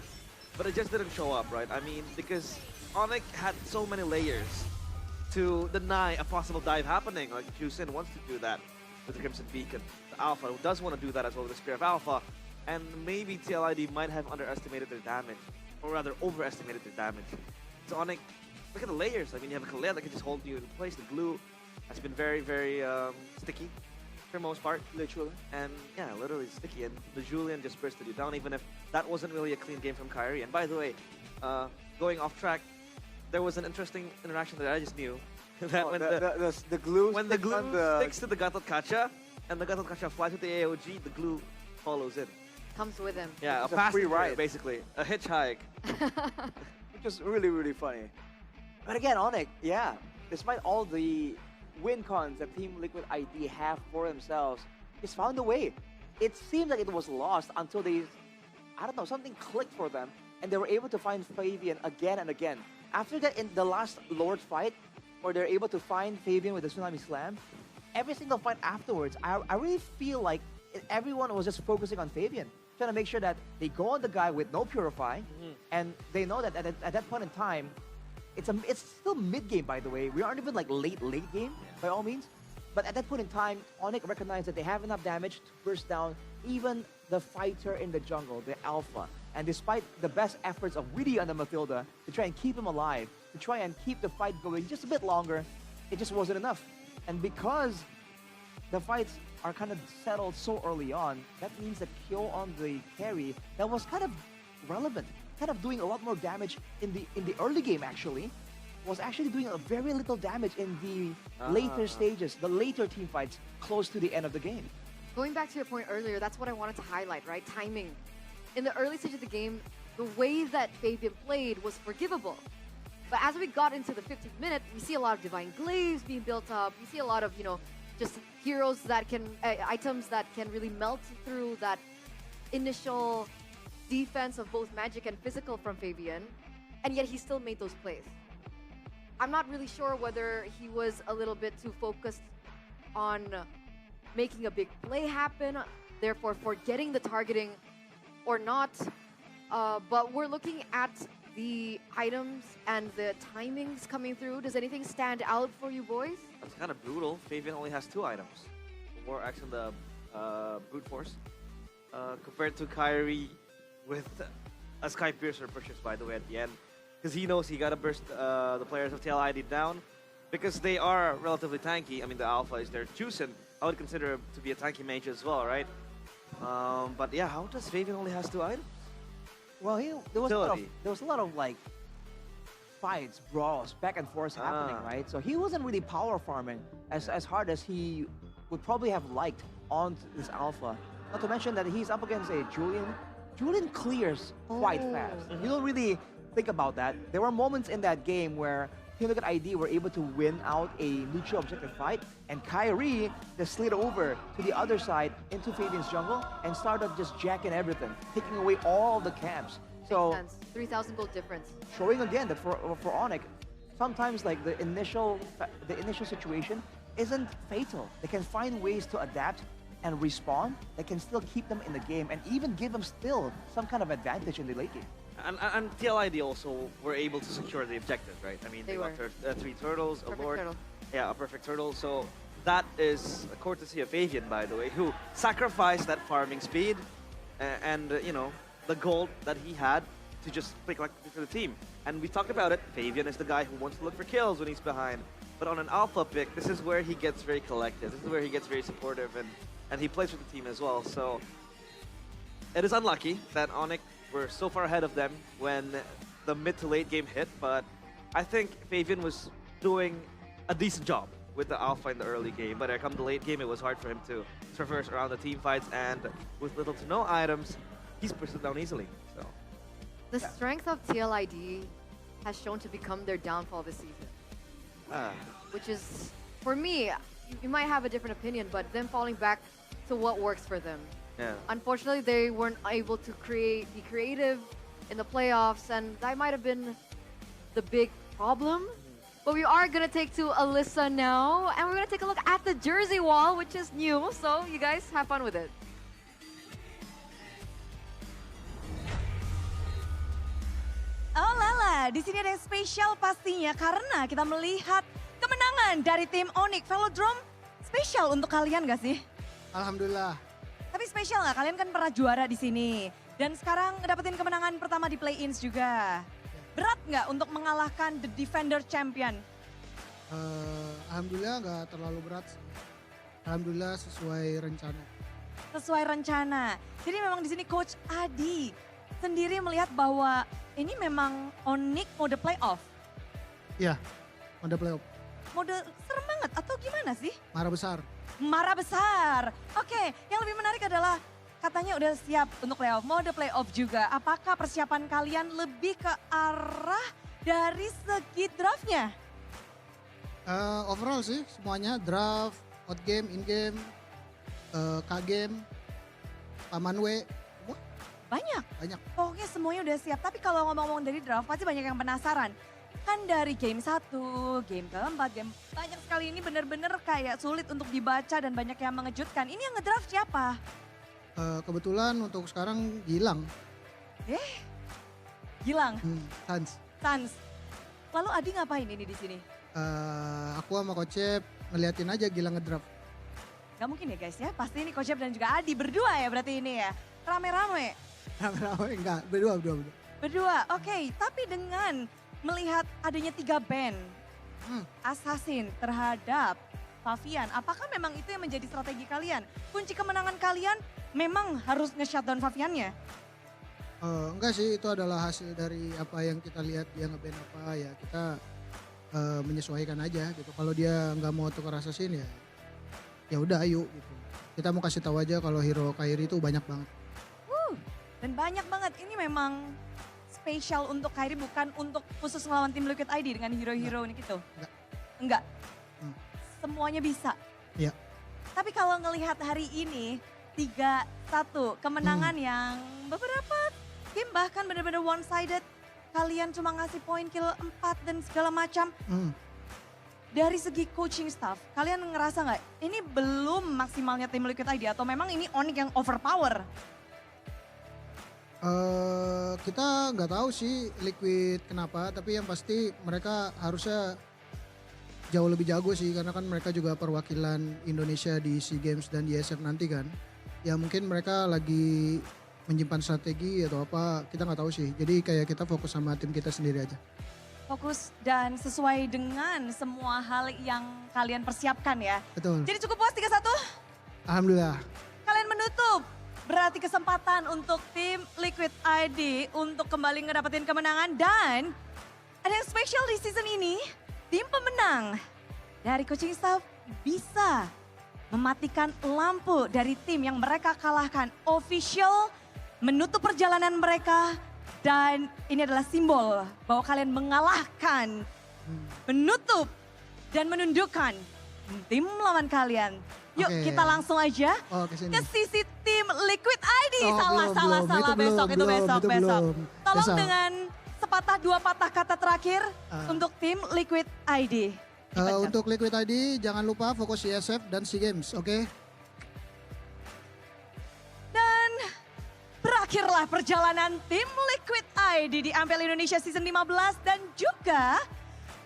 but it just didn't show up, right? I mean, because Onyx had so many layers to deny a possible dive happening. Like Jusin wants to do that with the Crimson Beacon. The Alpha does want to do that as well with the Spear of Alpha, and maybe TLID might have underestimated their damage, or rather overestimated their damage. So Onyx look at the layers. I mean, you have a Kalea that can just hold you in place. The glue has been very, very sticky for the most part. Literally. And yeah, literally sticky. And the Julian just bursted you down, even if that wasn't really a clean game from Kyrie. And by the way, going off track, there was an interesting interaction that I just knew. That when the glue sticks to the Gatot Kacha, and the Gatot Kacha flies with the AOG, the glue follows in. Comes with him. Yeah, It's a a free passenger, ride. basically. A hitchhike. Which is really, really funny. But again, Onyx, yeah, despite all the win cons that Team Liquid ID have for themselves, just found a way. It seemed like it was lost until they, I don't know, something clicked for them, and they were able to find Fabian again and again. After that, in the last Lord fight, where they're able to find Fabian with the Tsunami Slam, every single fight afterwards, I really feel like everyone was just focusing on Fabian, trying to make sure that they go on the guy with no Purify, and they know that at that point in time, it's still mid-game, by the way. We aren't even like late game, by all means. But at that point in time, Onyx recognized that they have enough damage to burst down even the fighter in the jungle, the Alpha. And despite the best efforts of Witty and the Mathilda to try and keep him alive, to try and keep the fight going just a bit longer, it just wasn't enough. And because the fights are kind of settled so early on, that means that Kyo on the carry, that was kind of relevant, kind of doing a lot more damage in the early game actually, was actually doing a very little damage in the later stages, the later team fights close to the end of the game. Going back to your point earlier, that's what I wanted to highlight, right? Timing. In the early stage of the game, the way that Fabian played was forgivable. But as we got into the 15th minute, we see a lot of Divine Glaives being built up. We see a lot of, just heroes that can, items that can really melt through that initial defense of both magic and physical from Fabian. And yet he still made those plays. I'm not really sure whether he was a little bit too focused on making a big play happen, therefore forgetting the targeting or not. But we're looking at the items and the timings coming through. Does anything stand out for you boys? That's kind of brutal. Fabian only has 2 items. The War Axe and the Brute Force. Compared to Kyrie with a Sky Piercer pushes, by the way, at the end. Because he knows he got to burst the players of TL ID down. Because they are relatively tanky. I mean, the Alpha is their chosen. I would consider him to be a tanky mage as well, right? But yeah, how does Fabian only has 2 items? Well, there was a lot of like fights, brawls, back and forth happening, right? So he wasn't really power farming as hard as he would probably have liked on this Alpha. Not to mention that he's up against a Julian. Julian clears quite fast. You don't really think about that. There were moments in that game where Team Liquid ID were able to win out a neutral objective fight, and Kyrie just slid over to the other side into Fabian's jungle and started just jacking everything, taking away all the camps. So 3,000 gold difference. Showing again that for Onyx, sometimes like the initial situation isn't fatal. They can find ways to adapt and respawn that can still keep them in the game and even give them still some kind of advantage in the late game. And TLID also were able to secure the objective, right? I mean, they got 3 turtles, a Lord. Turtle. Yeah, a perfect turtle. So that is a courtesy of Fabian, by the way, who sacrificed that farming speed and the gold that he had to just play collectively for the team. And we talked about it. Fabian is the guy who wants to look for kills when he's behind. But on an Alpha pick, this is where he gets very collective. This is where he gets very supportive, and he plays for the team as well. So it is unlucky that Onyx were so far ahead of them when the mid to late game hit, but I think Fabian was doing a decent job with the Alpha in the early game, but come the late game, it was hard for him to traverse around the team fights, and with little to no items, he's pushed it down easily. So the strength of TLID has shown to become their downfall this season. Which is, for me, you might have a different opinion, but them falling back to what works for them. Yeah. Unfortunately, they weren't able to be creative in the playoffs, and that might have been the big problem. But we are going to take to Alyssa now, and we're going to take a look at the jersey wall, which is new, so you guys have fun with it. Oh lala, di sini ada yang spesial pastinya karena kita melihat kemenangan dari tim Onyx. Velodrome spesial untuk kalian gak sih? Alhamdulillah. Tapi spesial nggak? Kalian kan pernah juara di sini. Dan sekarang dapetin kemenangan pertama di play-ins juga. Berat nggak untuk mengalahkan the defender champion? Alhamdulillah nggak terlalu berat sih. Alhamdulillah sesuai rencana. Sesuai rencana. Jadi memang di sini Coach Adi sendiri melihat bahwa ini memang Onyx mode playoff. Iya, mode playoff. Mode serem banget atau gimana sih? Marah besar. Marah besar. Oke, yang lebih menarik adalah katanya udah siap untuk playoff. Mode playoff juga. Apakah persiapan kalian lebih ke arah dari segi draftnya? Overall sih semuanya draft, out game, in game, K-game, Pamanwe, Banyak. banyak. Pokoknya semuanya udah siap. Tapi kalau ngomong-ngomong dari draft pasti banyak yang penasaran. Kan dari game 1, game keempat, game banyak sekali ini bener-bener kayak sulit untuk dibaca dan banyak yang mengejutkan. Ini yang ngedraft siapa? Kebetulan untuk sekarang Gilang, Gilang, Sans. Sans. Lalu Adi ngapain ini di sini? Aku sama Kocep ngeliatin aja Gilang ngedraft. Gak mungkin ya guys ya, pasti ini Coach Jeb dan juga Adi berdua ya berarti ini ya. Rame-rame. Rame-rame enggak, berdua. Berdua, oke. Tapi dengan melihat adanya 3 band Assassin terhadap Favian, apakah memang itu yang menjadi strategi kalian? Kunci kemenangan kalian memang harus nge-shutdown Faviannya? Enggak sih, itu adalah hasil dari apa yang kita lihat dia ngeband apa ya kita menyesuaikan aja gitu. Kalau dia nggak mau tukar assassin ya udah ayo gitu. Kita mau kasih tahu aja kalau hero Kairi itu banyak banget. Dan banyak banget, ini memang spesial untuk Kairi bukan untuk khusus ngelawan tim Liquid ID dengan hero-hero ini gitu? Enggak. Semuanya bisa? Iya. Tapi kalau ngelihat hari ini 3-1 kemenangan yang beberapa game bahkan benar-benar one sided. Kalian cuma ngasih poin kill 4 dan segala macam. Dari segi coaching staff, kalian ngerasa nggak ini belum maksimalnya tim Liquid ID atau memang ini Onyx yang overpower? Kita nggak tahu sih Liquid kenapa, tapi yang pasti mereka harusnya jauh lebih jago sih karena kan mereka juga perwakilan Indonesia di SEA Games dan di ISF nanti kan. Ya mungkin mereka lagi menyimpan strategi atau apa, kita nggak tahu sih. Jadi kayak kita fokus sama tim kita sendiri aja. Fokus dan sesuai dengan semua hal yang kalian persiapkan ya. Betul. Jadi cukup puas 3-1? Alhamdulillah. Kalian menutup. Berarti kesempatan untuk tim Liquid ID untuk kembali ngedapetin kemenangan dan ada yang spesial di season ini. Tim pemenang dari coaching staff bisa mematikan lampu dari tim yang mereka kalahkan. Official menutup perjalanan mereka dan ini adalah simbol bahwa kalian mengalahkan, menutup dan menundukkan tim lawan kalian. Yuk kita langsung aja ke sisi tim Liquid ID. Salah. Besok. Tolong dengan sepatah 2 patah kata terakhir untuk tim Liquid ID. Untuk Liquid ID jangan lupa fokus ISF dan SEA Games, oke? Dan berakhirlah perjalanan tim Liquid ID di Mpl Indonesia Season 15 dan juga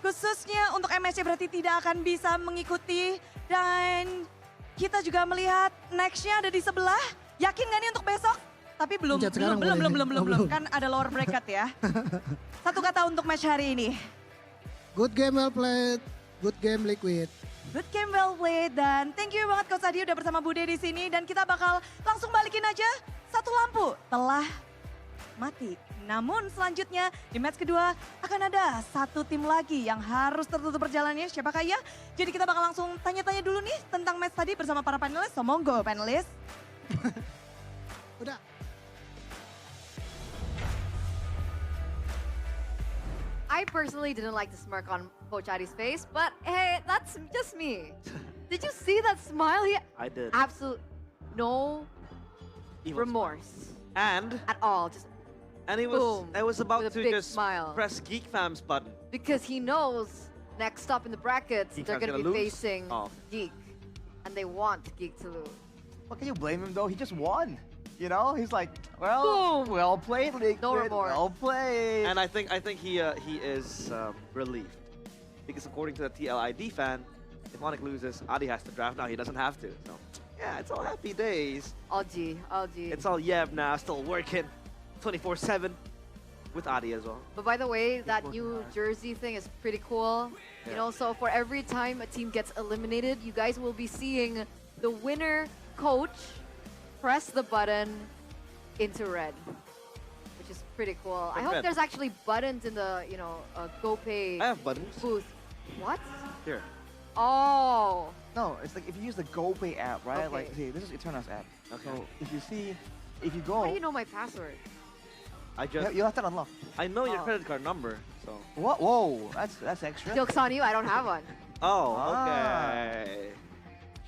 khususnya untuk MSC berarti tidak akan bisa mengikuti dan kita juga melihat nextnya ada di sebelah. Yakin gak nih untuk besok? Tapi belum kan ada lower bracket ya. Satu kata untuk match hari ini. Good game well played, good game Liquid. Good game well played dan thank you banget Coach Adi udah bersama Bude di sini dan kita bakal langsung balikin aja. Satu lampu telah mati. Namun selanjutnya di match kedua akan ada satu tim lagi yang harus tertutup perjalanannya. Siapakah ya? Jadi kita bakal langsung tanya-tanya dulu nih tentang match tadi bersama para panelis. So monggo panelis. Udah. I personally didn't like the smirk on Coach Adi's face, but hey, that's just me. Did you see that smile? I did. Absolute no Evil remorse And at all. Just and he boom, was about with a to big just smile. press Geek Fam's button. Because he knows next up in the brackets, Geek they're Fam's going to gonna be lose? facing Oh. Geek. And they want Geek to lose. What can you blame him though? He just won. You know, he's like, well, well played, Liquid. No remorse. Well played. And I think he is relieved because according to the TLID fan, if Onyx loses, Adi has to draft now. He doesn't have to. So yeah, it's all happy days. All G. It's all Yev now, still working, 24/7. with Adi as well. But by the way, that new jersey thing is pretty cool. You Yeah. know, so for every time a team gets eliminated, you guys will be seeing the winner coach press the button into red, which is pretty cool. I Like hope red. there's actually buttons in the, GoPay I have buttons. booth. What? Here. Oh. No, it's like if you use the GoPay app, right? Okay. Like, see, this is Eterna's app. Okay. So if you go, How do you know my password? I just. you have to unlock. I know your Oh. credit card number, so. What? Whoa, that's extra. Joke's on you, I don't have one. Oh, Ah. okay.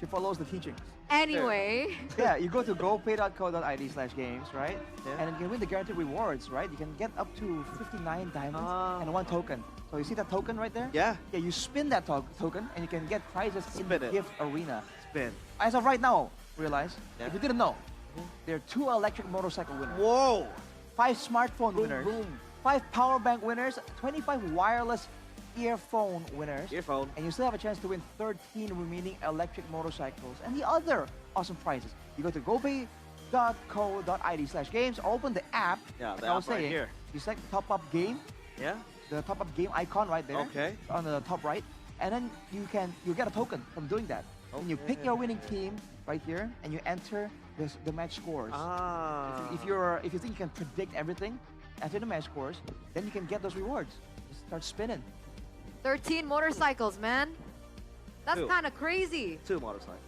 She follows the teachings. Anyway. Yeah, you go to gopay.co.id/games, right? Yeah. And you can win the guaranteed rewards, right? You can get up to 59 diamonds and 1 token. So you see that token right there? Yeah. Yeah, you spin that token and you can get prizes in the Spin it. gift arena. Spin. As of right now, realize, Yeah. if you didn't know, there are 2 electric motorcycle winners. Whoa! 5 smartphone Boom, winners. boom. 5 power bank winners. 25 wireless earphone winners. Earphone. And you still have a chance to win 13 remaining electric motorcycles and the other awesome prizes. You go to gopay.co.id/games, open the app. Yeah, like the I was app right saying, here. you select top up game, Yeah? the top up game icon right there. Okay. On the top right. And then you get a token from doing that. And you pick your winning team right here and you enter the match scores. Ah. If you think you can predict everything, enter the match scores, then you can get those rewards. Just start spinning. 13 motorcycles, man. That's 2. kind of crazy. 2 motorcycles.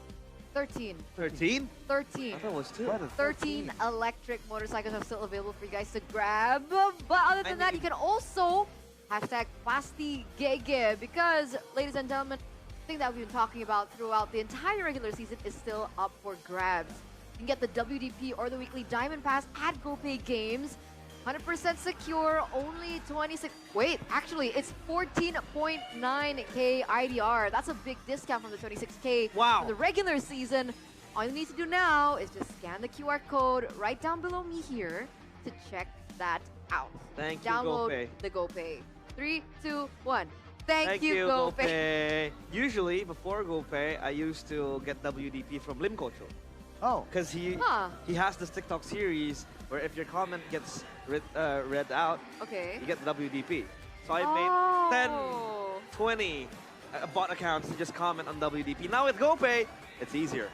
13. 13? 13. I thought it was 2. 13 electric motorcycles are still available for you guys to grab. But other than that, you can also hashtag #PastiGege because, ladies and gentlemen, the thing that we've been talking about throughout the entire regular season is still up for grabs. You can get the WDP or the weekly Diamond Pass at GoPay Games. 100% secure, only 26. Wait, actually, it's 14.9K IDR. That's a big discount from the 26K from the regular season. All you need to do now is just scan the QR code right down below me here to check that out. Thank you, Download GoPay. the GoPay. 3, 2, 1. Thank you, GoPay. Usually, before GoPay, I used to get WDP from Limkocho. Oh. Because he has this TikTok series where if your comment gets read out, Okay. you get the WDP. So I made 10, 20 bot accounts to just comment on WDP. Now with GoPay, it's easier.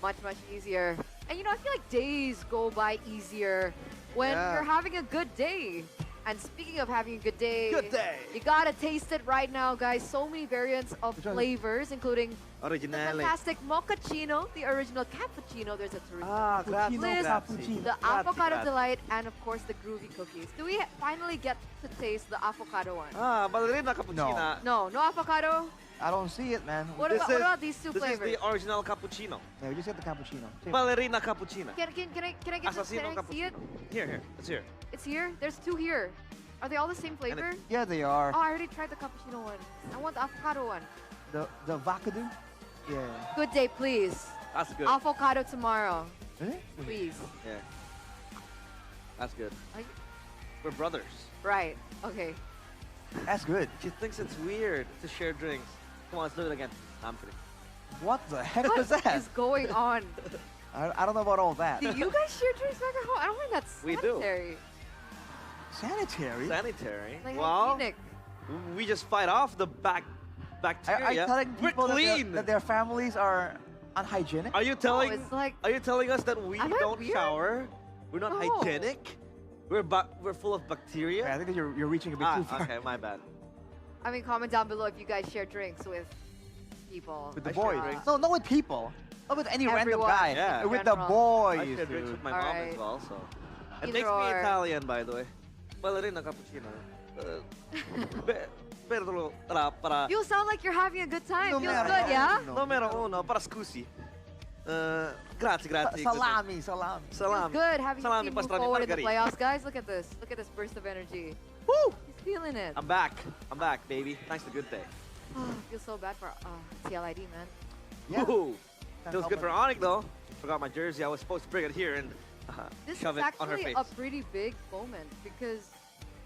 Much, much easier. And I feel like days go by easier when Yeah. you're having a good day. And speaking of having a good day, Good day. you gotta taste it right now, guys. So many variants of Which one? flavors, including the Originale. fantastic mochaccino, the original cappuccino. There's a Ah, grazie, bliss, grazie. the Grazie, avocado grazie. delight, and of course the groovy cookies. Do we finally get to taste the avocado one? Ah, ballerina cappuccino. No avocado. I don't see it, man. What about these two This flavors? is the original cappuccino. Yeah, we just get the cappuccino. Ballerina cappuccino. Can I get this? Assassino Can I see it? Here, it's here. It's here. There's 2 here. Are they all the same flavor? Yeah, they are. Oh, I already tried the cappuccino one. I want the avocado one. The Vakadu? Yeah. Good day, please. That's good. Avocado tomorrow. Really? Please. Yeah. That's good. Are you- We're brothers. Right. Okay. That's good. She thinks it's weird to share drinks. Come on, let's do it again. No, I'm kidding. What the heck What was that? is going on? I don't know about all that. Do you guys share drinks back at home? I don't think that's We do. sanitary. Sanitary? Sanitary. Like well, hygienic. we just fight off the Are bacteria. you telling We're people clean. that their families are unhygienic? Are you telling? it's like- Are you telling us that we Am I don't weird? shower? We're not No. hygienic. We're full of bacteria. Yeah, I think that you're reaching a bit too far. Okay, my bad. I mean, comment down below if you guys share drinks with people. With the I share boys. drinks. No, not with people. Not with any random Everyone. guy. Yeah. With the General. boys. I share drinks dude. with my mom Alright. as well, so. It Either makes me or. Italian, by the way. Ballerina cappuccino. Para You sound like you're having a good time. Feels Numero good, yeah? numero uno, para scusi. Grazie, grazie. Salami, salami. Feels Salami. good having your Salami, team move pastrami, forward in the margherita. playoffs, guys. Look at this. Look at this burst of energy. Woo! He's feeling it. I'm back. I'm back, baby. Thanks to Good Day. Feels so bad for TLID, man. Yeah. Woo! Can't Feels help good it. for Onyx, though. Forgot my jersey. I was supposed to bring it here and This shove is it on her actually face. a pretty big moment because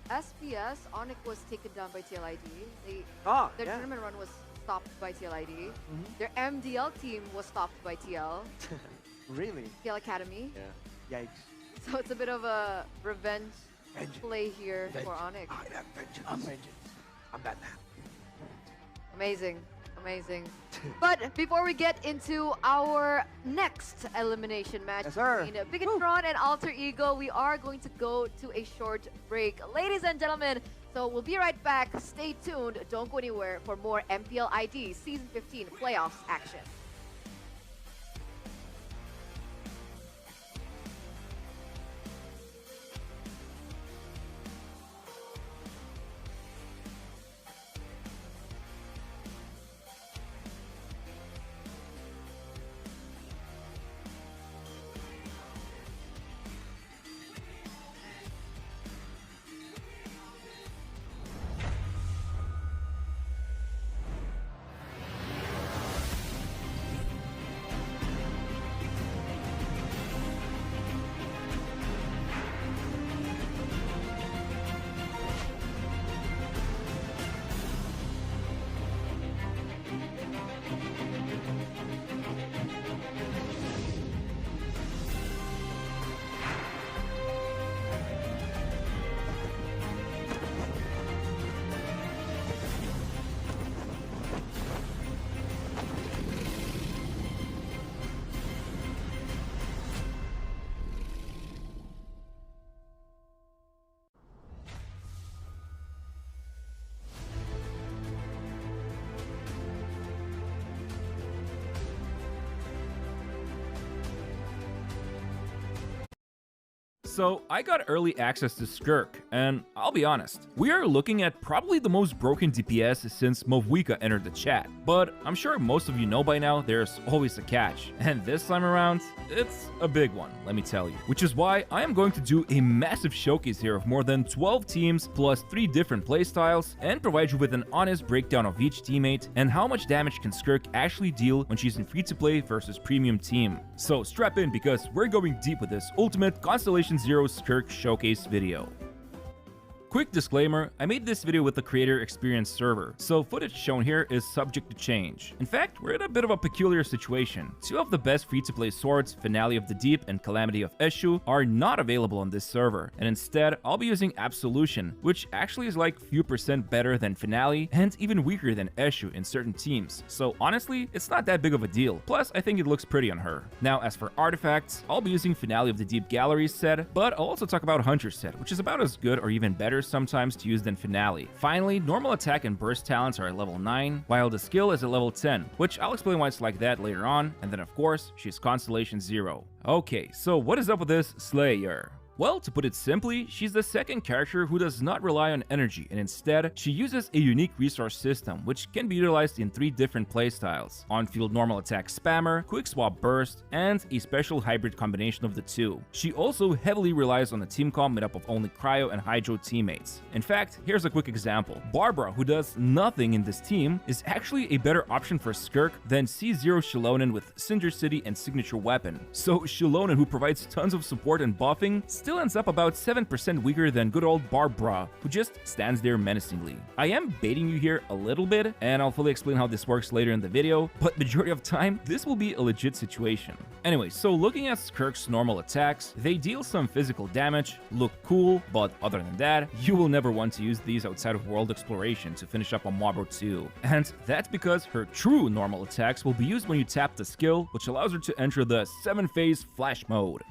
SPS, Onyx was taken down by TLID. Their yeah. tournament run was stopped by TLID. Their MDL team was stopped by TL, Really? TL Academy. Yeah. Yikes. So it's a bit of a revenge play here for Onyx. I am vengeance. I'm vengeance. I'm Batman. Amazing, amazing. But before we get into our next elimination match between Bigatron and Alter Ego, we are going to go to a short break. Ladies and gentlemen, so we'll be right back. Stay tuned. Don't go anywhere for more MPL ID Season 15 playoffs action. So I got early access to Skirk, and I'll be honest, we are looking at probably the most broken DPS since Movwika entered the chat. But I'm sure most of you know by now there's always a catch, and this time around, it's a big one, let me tell you. Which is why I am going to do a massive showcase here of more than 12 teams plus 3 different playstyles, and provide you with an honest breakdown of each teammate and how much damage can Skirk actually deal when she's in free-to-play versus premium team. So strap in because we're going deep with this ultimate Constellation Zero Skirk showcase video. Quick disclaimer, I made this video with the creator experience server, so footage shown here is subject to change. In fact, we're in a bit of a peculiar situation. 2 of the best free-to-play swords, Finale of the Deep and Calamity of Eshu, are not available on this server, and instead, I'll be using Absolution, which actually is like few percent better than Finale, and even weaker than Eshu in certain teams. So honestly, it's not that big of a deal. Plus, I think it looks pretty on her. Now, as for artifacts, I'll be using Finale of the Deep Galleries set, but I'll also talk about Hunter set, which is about as good or even better sometimes to use than Finale. Finally, normal attack and burst talents are at level 9, while the skill is at level 10, which I'll explain why it's like that later on, and then of course, she's Constellation Zero. Okay, so what is up with this Slayer? Well, to put it simply, she's the second character who does not rely on energy, and instead, she uses a unique resource system which can be utilized in 3 different playstyles: on-field normal attack spammer, quick swap burst, and a special hybrid combination of the 2. She also heavily relies on a team comp made up of only Cryo and Hydro teammates. In fact, here's a quick example. Barbara, who does nothing in this team, is actually a better option for Skirk than C0 Shilonen with Cinder City and signature weapon. So Shilonen, who provides tons of support and buffing, still ends up about 7% weaker than good old Barbara, who just stands there menacingly. I am baiting you here a little bit, and I'll fully explain how this works later in the video, but majority of time, this will be a legit situation. Anyway, so looking at Skirk's normal attacks, they deal some physical damage, look cool, but other than that, you will never want to use these outside of world exploration to finish up a mob or 2. And that's because her true normal attacks will be used when you tap the skill, which allows her to enter the 7-phase flash mode.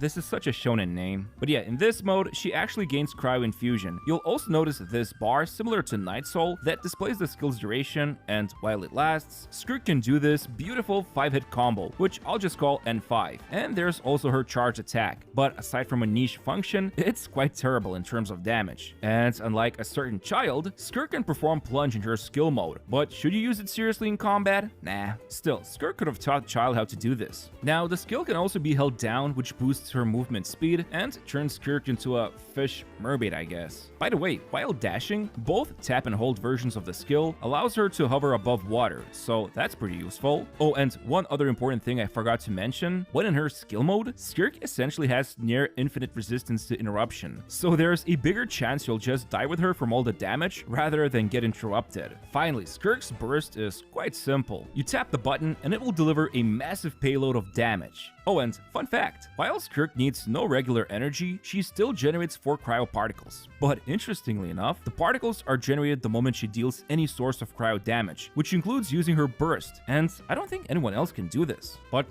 This is such a shonen name. But yeah, in this mode, she actually gains Cryo Infusion. You'll also notice this bar, similar to Night Soul, that displays the skill's duration, and while it lasts, Skirk can do this beautiful 5-hit combo, which I'll just call N5. And there's also her charge attack, but aside from a niche function, it's quite terrible in terms of damage. And unlike a certain child, Skirk can perform Plunge in her skill mode, but should you use it seriously in combat? Nah. Still, Skirk could have taught Child how to do this. Now, the skill can also be held down, which boosts her movement speed and turns Skirk into a fish mermaid, I guess. By the way, while dashing, both tap and hold versions of the skill allows her to hover above water, so that's pretty useful. Oh, and one other important thing I forgot to mention, when in her skill mode, Skirk essentially has near infinite resistance to interruption, so there's a bigger chance you'll just die with her from all the damage rather than get interrupted. Finally, Skirk's burst is quite simple. You tap the button and it will deliver a massive payload of damage. Oh, and fun fact, while Skirk Skirk needs no regular energy, she still generates 4 cryo particles. But interestingly enough, the particles are generated the moment she deals any source of cryo damage, which includes using her burst, and I don't think anyone else can do this. But,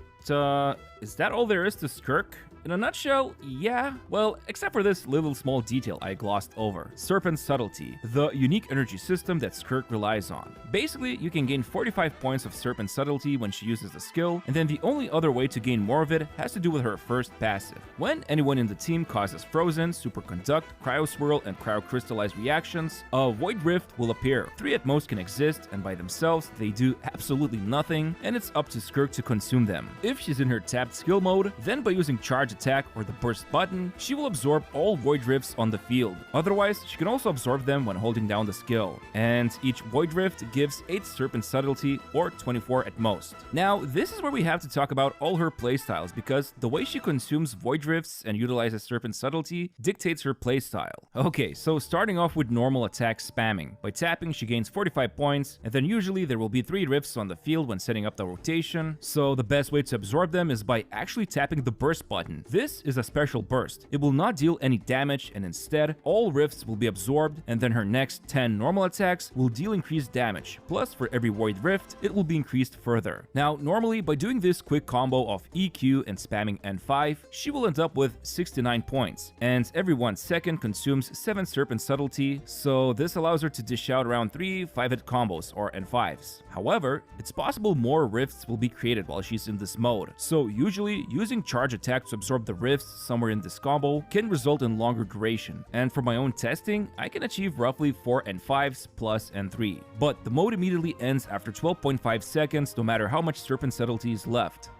is that all there is to Skirk? In a nutshell, yeah. Well, except for this little small detail I glossed over. Serpent Subtlety, the unique energy system that Skirk relies on. Basically, you can gain 45 points of Serpent Subtlety when she uses the skill, and then the only other way to gain more of it has to do with her first passive. When anyone in the team causes Frozen, Superconduct, Cryoswirl, and Cryocrystallize reactions, a Void Rift will appear. 3 at most can exist, and by themselves, they do absolutely nothing, and it's up to Skirk to consume them. If she's in her tapped skill mode, then by using Charge Attack or the Burst button, she will absorb all Void Rifts on the field. Otherwise, she can also absorb them when holding down the skill. And each Void Rift gives 8 Serpent Subtlety, or 24 at most. Now, this is where we have to talk about all her playstyles, because the way she consumes Void Rifts and utilizes Serpent Subtlety dictates her playstyle. Okay, so starting off with normal attack spamming. By tapping, she gains 45 points, and then usually there will be 3 Rifts on the field when setting up the rotation, so the best way to absorb them is by actually tapping the Burst button. This is a special burst. It will not deal any damage, and instead, all rifts will be absorbed, and then her next 10 normal attacks will deal increased damage. Plus, for every Void Rift, it will be increased further. Now, normally, by doing this quick combo of EQ and spamming N5, she will end up with 69 points, and every 1 second consumes 7 Serpent Subtlety, so this allows her to dish out around 3 5-hit combos, or N5s. However, it's possible more rifts will be created while she's in this mode, so usually, using Charge Attack to absorb the rifts somewhere in this combo can result in longer duration, and from my own testing, I can achieve roughly 4 N5s plus N3. But the mode immediately ends after 12.5 seconds no matter how much Serpent Subtlety is left.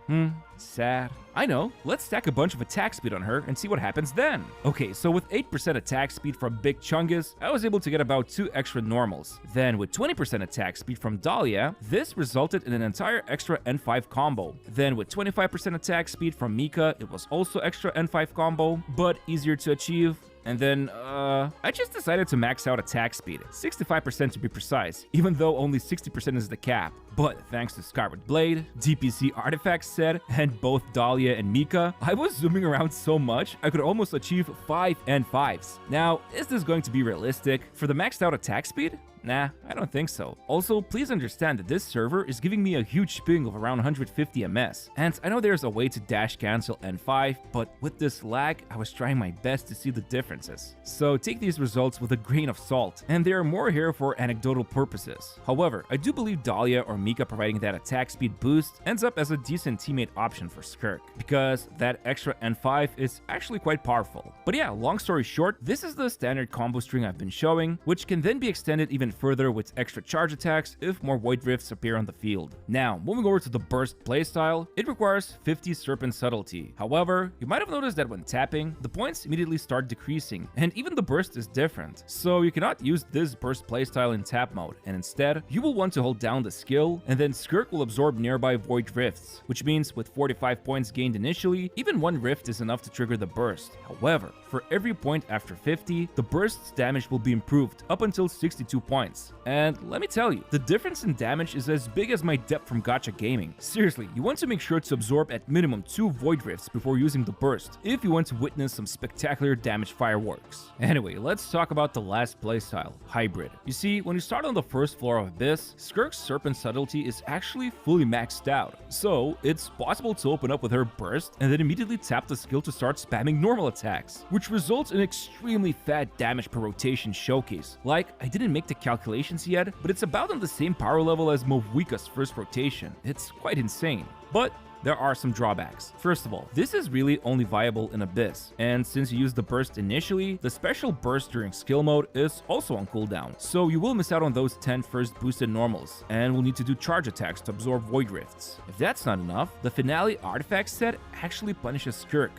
Sad. I know, let's stack a bunch of attack speed on her and see what happens then. Okay, so with 8% attack speed from Big Chungus, I was able to get about 2 extra normals. Then with 20% attack speed from Dahlia, this resulted in an entire extra N5 combo. Then with 25% attack speed from Mika, it was also extra N5 combo, but easier to achieve. And then, I just decided to max out attack speed, 65% to be precise, even though only 60% is the cap. But thanks to Skyward Blade, DPC Artifact set, and both Dahlia and Mika, I was zooming around so much, I could almost achieve 5 N5s. Now, is this going to be realistic? For the maxed out attack speed? Nah, I don't think so. Also, please understand that this server is giving me a huge ping of around 150 ms, and I know there's a way to dash cancel N5, but with this lag, I was trying my best to see the differences. So take these results with a grain of salt, and they are more here for anecdotal purposes. However, I do believe Dahlia or Mika providing that attack speed boost ends up as a decent teammate option for Skirk, because that extra N5 is actually quite powerful. But yeah, long story short, this is the standard combo string I've been showing, which can then be extended even further with extra charge attacks if more Void Rifts appear on the field. Now, moving over to the burst playstyle, it requires 50 Serpent Subtlety. However, you might have noticed that when tapping, the points immediately start decreasing, and even the burst is different. So you cannot use this burst playstyle in tap mode, and instead, you will want to hold down the skill, and then Skirk will absorb nearby Void Rifts, which means with 45 points gained initially, even 1 rift is enough to trigger the burst. However, for every point after 50, the burst's damage will be improved up until 62 points. And let me tell you, the difference in damage is as big as my depth from Gacha Gaming. Seriously, you want to make sure to absorb at minimum 2 Void Rifts before using the burst, if you want to witness some spectacular damage fireworks. Anyway, let's talk about the last playstyle, Hybrid. You see, when you start on the first floor of Abyss, Skirk's Serpent Subtlety is actually fully maxed out. So, it's possible to open up with her burst and then immediately tap the skill to start spamming normal attacks, which results in extremely fat damage per rotation showcase. Like, I didn't make the calculations yet, but it's about on the same power level as Movwika's first rotation. It's quite insane. But there are some drawbacks. First of all, this is really only viable in Abyss, and since you use the burst initially, the special burst during skill mode is also on cooldown, so you will miss out on those 10 first boosted normals, and will need to do charge attacks to absorb Void Rifts. If that's not enough, the Finale Artifact set actually punishes Skirk.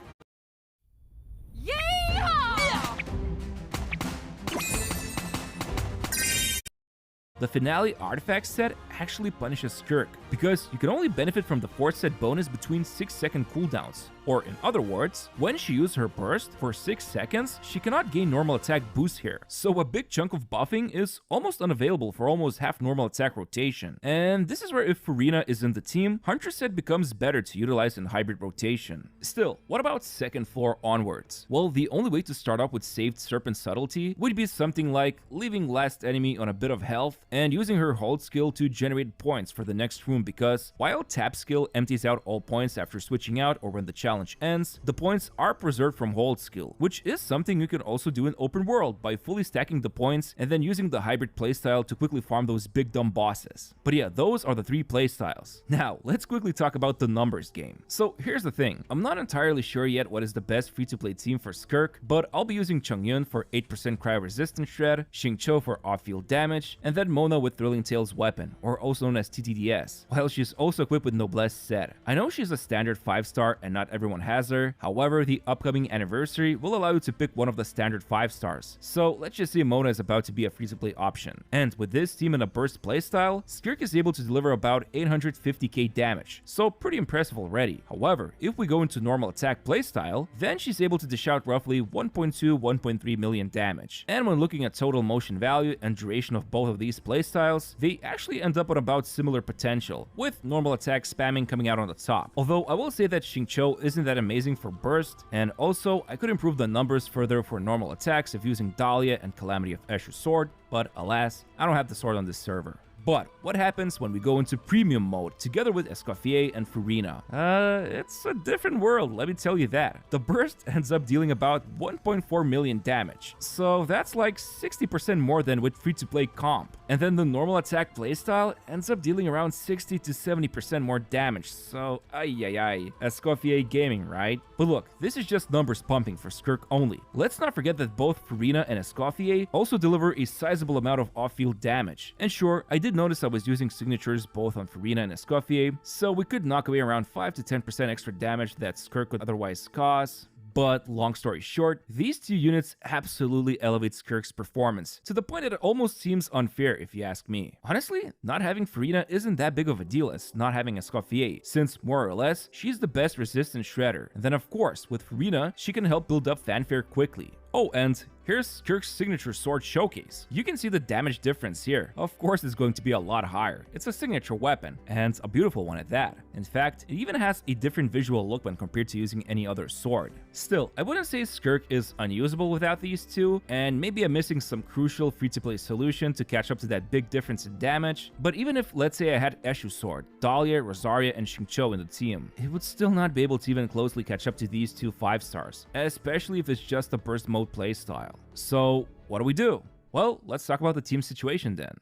The Finale Artifact set actually punishes Skirk, because you can only benefit from the 4th set bonus between 6-second cooldowns. Or in other words, when she uses her burst for 6 seconds, she cannot gain normal attack boost here. So a big chunk of buffing is almost unavailable for almost half normal attack rotation. And this is where if Furina is in the team, Huntress set becomes better to utilize in hybrid rotation. Still, what about second floor onwards? Well, the only way to start off with saved Serpent Subtlety would be something like leaving last enemy on a bit of health and using her hold skill to generate points for the next room, because while tap skill empties out all points after switching out or when the challenge ends, the points are preserved from hold skill, which is something you can also do in open world by fully stacking the points and then using the hybrid playstyle to quickly farm those big dumb bosses. But yeah, those are the 3 playstyles. Now, let's quickly talk about the numbers game. So here's the thing, I'm not entirely sure yet what is the best free-to-play team for Skirk, but I'll be using Chongyun for 8% cryo resistance shred, Xingqiu for off-field damage, and then Mona with Thrilling Tales weapon, or also known as TTDS, while she's also equipped with Noblesse set. I know she's a standard 5-star and not everyone has her, however, the upcoming anniversary will allow you to pick one of the standard 5-stars, so let's just say Mona is about to be a free-to-play option. And with this team in a burst playstyle, Skirk is able to deliver about 850k damage, so pretty impressive already. However, if we go into normal attack playstyle, then she's able to dish out roughly 1.2-1.3 million damage. And when looking at total motion value and duration of both of these playstyles, they actually end up on about similar potential, with normal attack spamming coming out on the top. Although I will say that Xingqiu isn't that amazing for burst, and also I could improve the numbers further for normal attacks if using Dahlia and Calamity of Escher's sword, but alas, I don't have the sword on this server. But what happens when we go into premium mode together with Escoffier and Furina? It's a different world, let me tell you that. The burst ends up dealing about 1.4 million damage, so that's like 60% more than with free-to-play comp. And then the normal attack playstyle ends up dealing around 60 to 70% more damage, so Escoffier gaming, right? But look, this is just numbers pumping for Skirk only. Let's not forget that both Furina and Escoffier also deliver a sizable amount of off-field damage. And sure, I did notice I was using signatures both on Furina and Escoffier, so we could knock away around 5 to 10% extra damage that Skirk would otherwise cause. But long story short, these two units absolutely elevate Skirk's performance, to the point that it almost seems unfair if you ask me. Honestly, not having Furina isn't that big of a deal as not having Escoffier, since more or less, she's the best resistance shredder. And then of course, with Furina, she can help build up fanfare quickly. Oh, and here's Skirk's signature sword showcase. You can see the damage difference here. Of course, it's going to be a lot higher. It's a signature weapon, and a beautiful one at that. In fact, it even has a different visual look when compared to using any other sword. Still, I wouldn't say Skirk is unusable without these two, and maybe I'm missing some crucial free-to-play solution to catch up to that big difference in damage, but even if, let's say I had Eschu's sword, Dahlia, Rosaria, and Xingqiu in the team, it would still not be able to even closely catch up to these two 5-stars, especially if it's just a burst mode playstyle. So what do we do? Well, let's talk about the team situation then.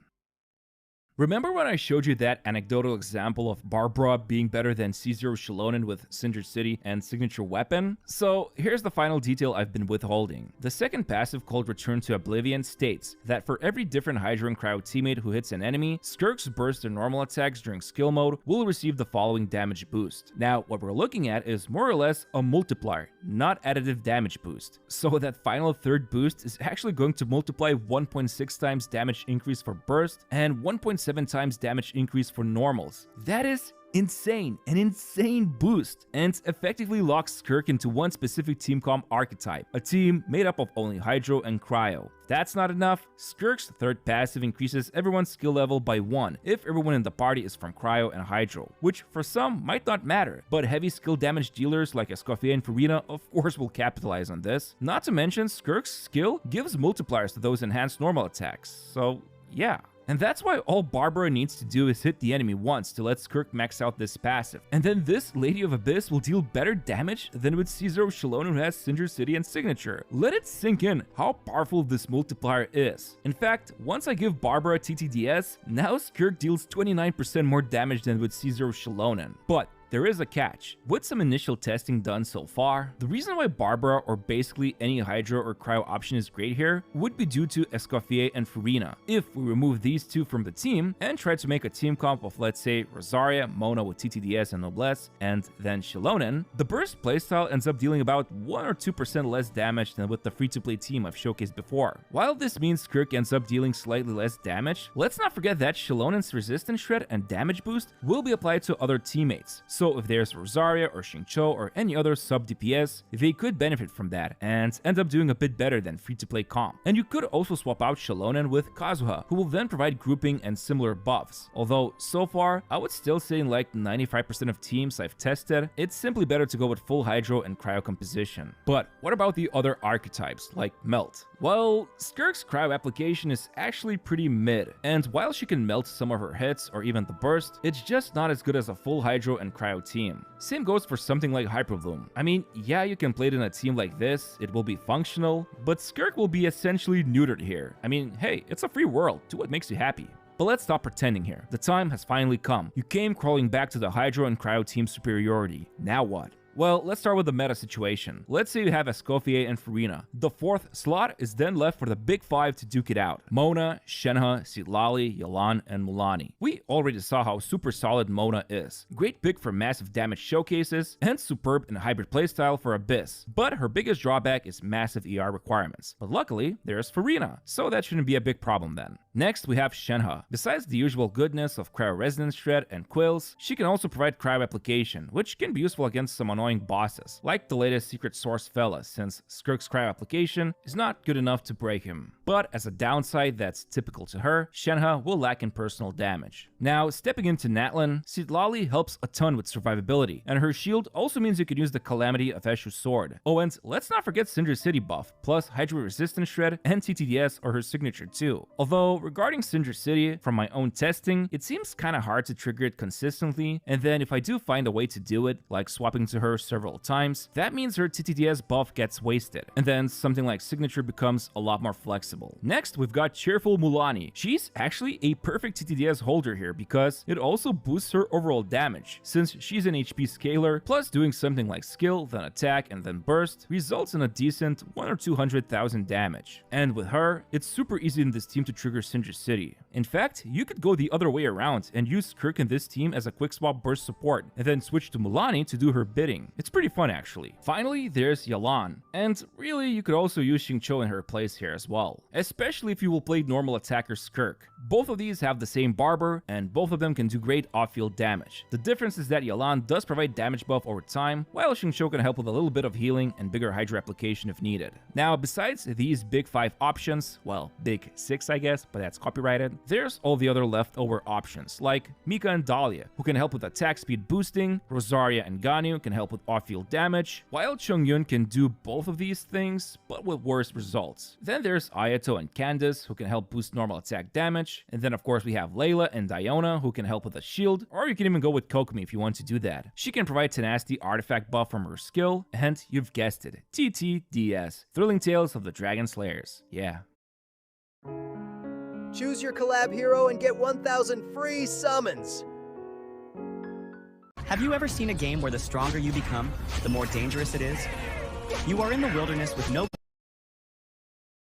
Remember when I showed you that anecdotal example of Barbara being better than C0 Shilonen with Cinder City and Signature Weapon? So here's the final detail I've been withholding. The second passive called Return to Oblivion states that for every different Hydro and Cryo teammate who hits an enemy, Skirk's burst and normal attacks during skill mode will receive the following damage boost. Now, what we're looking at is more or less a multiplier, not additive damage boost. So that final third boost is actually going to multiply 1.6 times damage increase for burst and 1.7 times damage increase for normals. That is insane, an insane boost, and effectively locks Skirk into one specific team comp archetype, a team made up of only Hydro and Cryo. If that's not enough, Skirk's third passive increases everyone's skill level by 1 if everyone in the party is from Cryo and Hydro, which for some might not matter, but heavy skill damage dealers like Escoffier and Furina of course will capitalize on this. Not to mention, Skirk's skill gives multipliers to those enhanced normal attacks, so yeah. And that's why all Barbara needs to do is hit the enemy once to let Skirk max out this passive. And then this Lady of Abyss will deal better damage than with C0 Shilonen who has Cinder City and Signature. Let it sink in how powerful this multiplier is. In fact, once I give Barbara TTDS, now Skirk deals 29% more damage than with C0 Shilonen. But there is a catch. With some initial testing done so far, the reason why Barbara or basically any Hydro or Cryo option is great here would be due to Escoffier and Furina. If we remove these two from the team and try to make a team comp of, let's say, Rosaria, Mona with TTDS and Noblesse, and then Shilonen, the burst playstyle ends up dealing about 1 or 2% less damage than with the free-to-play team I've showcased before. While this means Skirk ends up dealing slightly less damage, let's not forget that Shilonen's resistance shred and damage boost will be applied to other teammates. So if there's Rosaria or Xingqiu or any other sub DPS, they could benefit from that and end up doing a bit better than free-to-play comp. And you could also swap out Shilonen with Kazuha, who will then provide grouping and similar buffs. Although so far, I would still say in like 95% of teams I've tested, it's simply better to go with full Hydro and Cryo composition. But what about the other archetypes like Melt? Well, Skirk's Cryo application is actually pretty mid, and while she can melt some of her hits or even the burst, it's just not as good as a full Hydro and Cryo team. Same goes for something like Hyperbloom. I mean, yeah, you can play it in a team like this, it will be functional, but Skirk will be essentially neutered here. I mean, hey, it's a free world, do what makes you happy. But let's stop pretending here. The time has finally come. You came crawling back to the Hydro and Cryo team superiority. Now what? Well, let's start with the meta situation. Let's say you have Escoffier and Furina. The fourth slot is then left for the big five to duke it out. Mona, Shenhe, Citlali, Yelan, and Mullany. We already saw how super solid Mona is. Great pick for massive damage showcases, and superb in hybrid playstyle for Abyss. But her biggest drawback is massive ER requirements. But luckily, there's Furina, so that shouldn't be a big problem then. Next, we have Shenhe. Besides the usual goodness of Cryo Resonance Shred and Quills, she can also provide Cryo Application, which can be useful against some annoying bosses, like the latest Secret Source fella, since Skirk's Cryo Application is not good enough to break him. But as a downside that's typical to her, Shenhe will lack in personal damage. Now, stepping into Natlan, Citlali helps a ton with survivability, and her shield also means you can use the Calamity of Eshu's sword. Oh, and let's not forget Cinder City buff, plus Hydro Resistance Shred and TTDS are her signature too. Although, regarding Cinder City, from my own testing, it seems kinda hard to trigger it consistently, and then if I do find a way to do it, like swapping to her several times, that means her TTDS buff gets wasted, and then something like Signature becomes a lot more flexible. Next, we've got Cheerful Mullany. She's actually a perfect TTDS holder here because it also boosts her overall damage, since she's an HP scaler, plus doing something like skill, then attack, and then burst results in a decent 1 or 200,000 damage. And with her, it's super easy in this team to trigger Cinder City. In fact, you could go the other way around and use Skirk in this team as a quick swap burst support, and then switch to Mullany to do her bidding. It's pretty fun actually. Finally, there's Yelan, and really you could also use Xingqiu in her place here as well, especially if you will play normal attacker Skirk. Both of these have the same barber, and both of them can do great off-field damage. The difference is that Yelan does provide damage buff over time, while Xingqiu can help with a little bit of healing and bigger Hydro application if needed. Now, besides these big 5 options, well, big 6 I guess, but that's copyrighted, there's all the other leftover options, like Mika and Dahlia, who can help with attack speed boosting, Rosaria and Ganyu can help with off-field damage, while Chongyun can do both of these things, but with worse results. Then there's Ayato and Candace, who can help boost normal attack damage, and then of course we have Layla and Diona, who can help with a shield, or you can even go with Kokomi if you want to do that. She can provide Tenacity artifact buff from her skill, and you've guessed it, TTDS, Thrilling Tales of the Dragon Slayers. Yeah. Choose your collab hero and get 1,000 free summons. Have you ever seen a game where the stronger you become, the more dangerous it is? You are in the wilderness with no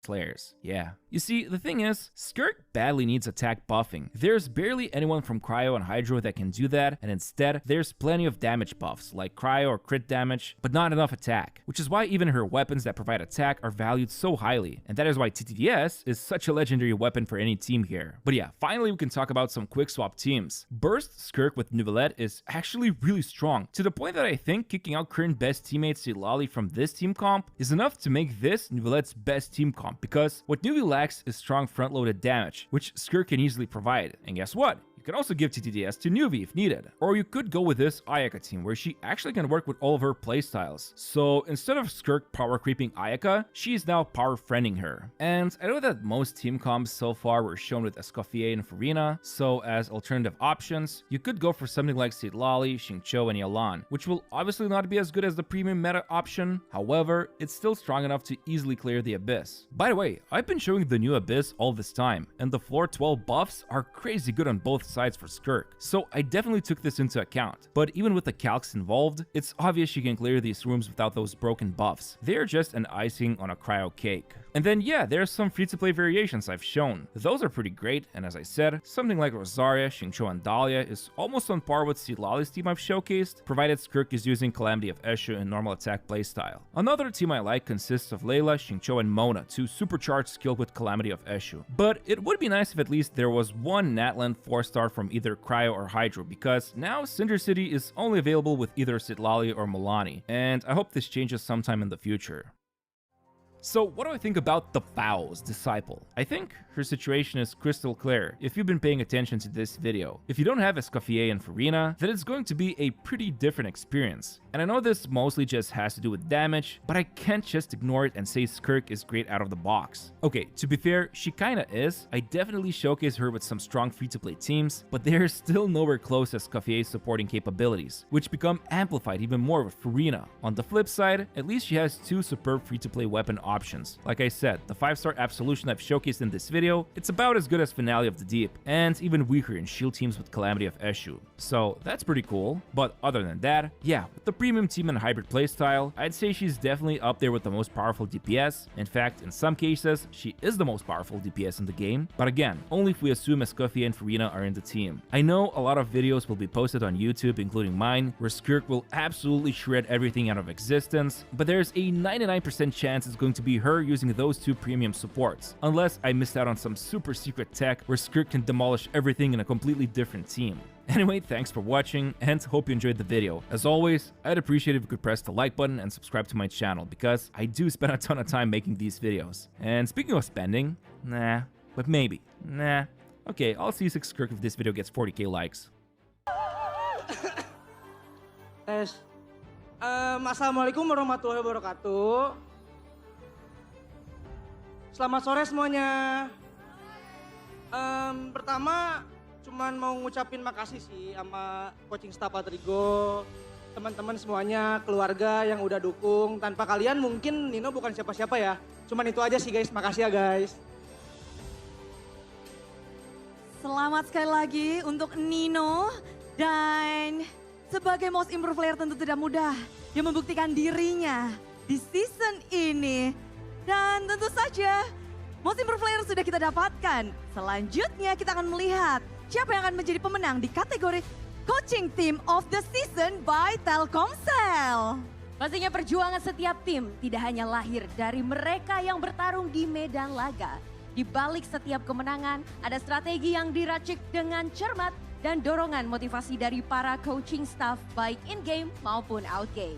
Slayers. Yeah. You see, the thing is, Skirk badly needs attack buffing. There's barely anyone from Cryo and Hydro that can do that, and instead, there's plenty of damage buffs, like Cryo or crit damage, but not enough attack, which is why even her weapons that provide attack are valued so highly, and that is why TTDS is such a legendary weapon for any team here. But yeah, finally we can talk about some quick swap teams. Burst Skirk with Neuvillette is actually really strong, to the point that I think kicking out current best teammate Citlali from this team comp is enough to make this Neuvillette's best team comp, because what Neuville lacks is strong front-loaded damage, which Skirk can easily provide. And guess what? You can also give TTDS to Nuvi if needed. Or you could go with this Ayaka team, where she actually can work with all of her playstyles. So instead of Skirk power creeping Ayaka, she's now power friending her. And I know that most team comps so far were shown with Escoffier and Furina, so as alternative options, you could go for something like Citlali, Xingqiu, and Yelan, which will obviously not be as good as the premium meta option. However, it's still strong enough to easily clear the Abyss. By the way, I've been showing the new Abyss all this time, and the floor 12 buffs are crazy good on both sides. sides for Skirk, so I definitely took this into account. But even with the calcs involved, it's obvious she can clear these rooms without those broken buffs. They're just an icing on a cryo cake. And then yeah, there's some free-to-play variations I've shown. Those are pretty great, and as I said, something like Rosaria, Xingqiu, and Dahlia is almost on par with Seedlali's team I've showcased, provided Skirk is using Calamity of Eshu in normal attack playstyle. Another team I like consists of Layla, Xingqiu, and Mona to supercharge skill with Calamity of Eshu. But it would be nice if at least there was one Natlan 4-star from either Cryo or Hydro, because now Cinder City is only available with either Seedlali or Milani, and I hope this changes sometime in the future. So what do I think about the Fow's disciple? I think her situation is crystal clear if you've been paying attention to this video. If you don't have Escoffier and Farina, then it's going to be a pretty different experience. And I know this mostly just has to do with damage, but I can't just ignore it and say Skirk is great out of the box. Okay, to be fair, she kinda is. I definitely showcase her with some strong free-to-play teams, but they're still nowhere close to Escoffier's supporting capabilities, which become amplified even more with Farina. On the flip side, at least she has two superb free-to-play weapon options. Like I said, the 5-star Absolution I've showcased in this video, it's about as good as Finale of the Deep, and even weaker in shield teams with Calamity of Eshu. So that's pretty cool, but other than that, yeah, with the premium team and hybrid playstyle, I'd say she's definitely up there with the most powerful DPS. In fact, in some cases, she is the most powerful DPS in the game, but again, only if we assume Escoffier and Farina are in the team. I know a lot of videos will be posted on YouTube, including mine, where Skirk will absolutely shred everything out of existence, but there's a 99% chance it's going to be her using those two premium supports, unless I missed out on some super secret tech where Skirk can demolish everything in a completely different team. Anyway, thanks for watching, and hope you enjoyed the video. As always, I'd appreciate if you could press the like button and subscribe to my channel, because I do spend a ton of time making these videos. And speaking of spending, nah, but maybe, nah. Okay, I'll see Skirk if this video gets 40k likes. Tes. Assalamualaikum warahmatullahi wabarakatuh. Selamat sore semuanya. Pertama, cuman mau ngucapin makasih sih sama coaching staff Patrigo, teman-teman semuanya, keluarga yang udah dukung. Tanpa kalian mungkin Nino bukan siapa-siapa ya. Cuman itu aja sih guys, makasih ya guys. Selamat sekali lagi untuk Nino, dan sebagai most improved player tentu tidak mudah dia membuktikan dirinya di season ini. Dan tentu saja most improved player sudah kita dapatkan. Selanjutnya kita akan melihat siapa yang akan menjadi pemenang di kategori Coaching Team of the Season by Telkomsel. Pastinya perjuangan setiap tim tidak hanya lahir dari mereka yang bertarung di medan laga. Di balik setiap kemenangan, ada strategi yang diracik dengan cermat dan dorongan motivasi dari para coaching staff baik in-game maupun out-game.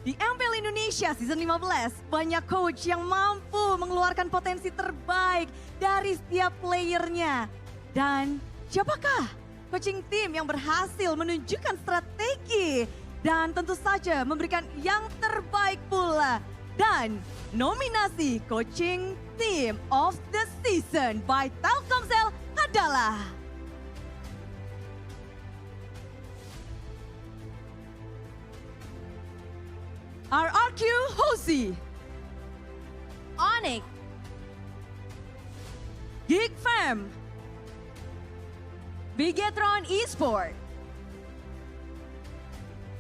Di Mpl Indonesia Season 15, banyak coach yang mampu mengeluarkan potensi terbaik dari setiap playernya. Dan siapakah coaching team yang berhasil menunjukkan strategi dan tentu saja memberikan yang terbaik pula. Dan nominasi Coaching Team of the Season by Telkomsel adalah RRQ Hosi, Onyx, Geek Fam, Bigetron Esport.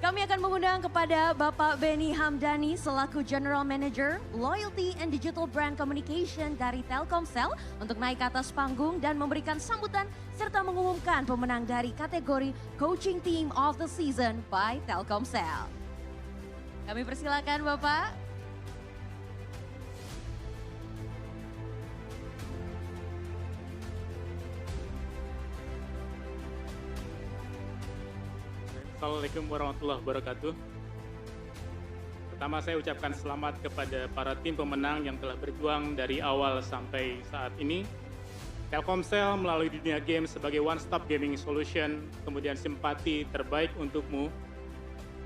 Kami akan mengundang kepada Bapak Benny Hamdani selaku General Manager Loyalty and Digital Brand Communication dari Telkomsel untuk naik ke atas panggung dan memberikan sambutan serta mengumumkan pemenang dari kategori Coaching Team of the Season by Telkomsel. Kami persilakan Bapak. Assalamualaikum warahmatullahi wabarakatuh. Pertama saya ucapkan selamat kepada para tim pemenang yang telah berjuang dari awal sampai saat ini. Telkomsel melalui dunia game sebagai one-stop gaming solution, kemudian simpati terbaik untukmu,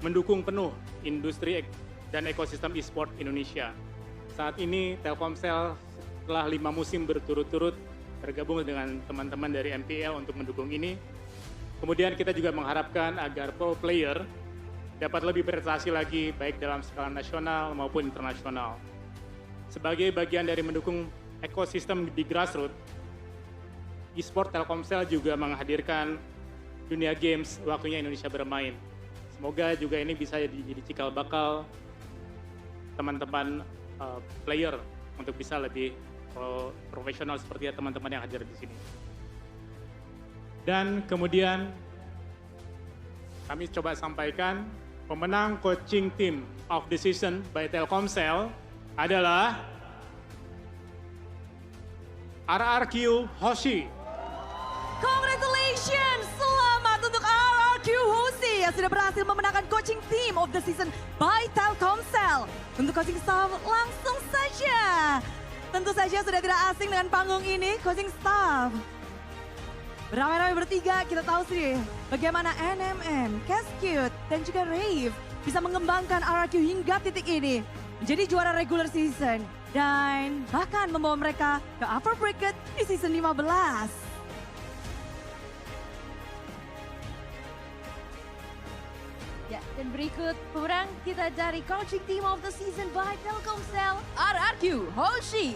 mendukung penuh industri dan ekosistem e-sport Indonesia. Saat ini Telkomsel setelah 5 musim berturut-turut bergabung dengan teman-teman dari Mpl untuk mendukung ini. Kemudian kita juga mengharapkan agar pro player dapat lebih berprestasi lagi baik dalam skala nasional maupun internasional. Sebagai bagian dari mendukung ekosistem di grassroots, e-sport Telkomsel juga menghadirkan dunia games waktunya Indonesia bermain. Semoga juga ini bisa jadi cikal bakal teman-teman player untuk bisa lebih profesional seperti teman-teman yang hadir di sini. Dan kemudian kami coba sampaikan pemenang coaching team of the season by Telkomsel adalah RRQ Hoshi. Congratulations! Selamat untuk RRQ Hoshi yang sudah berhasil memenangkan coaching team of the season by Telkomsel. Untuk coaching staff langsung saja. Tentu saja sudah tidak asing dengan panggung ini, coaching staff. Beramai-ramai bertiga, kita tahu sih bagaimana NMN, Cascute, dan juga Rave bisa mengembangkan RRQ hingga titik ini. Menjadi juara regular season. Dan bahkan membawa mereka ke upper bracket di season 15. Ya, dan berikut pemenang kita dari coaching team of the season by Telkomsel, RRQ Hoshi.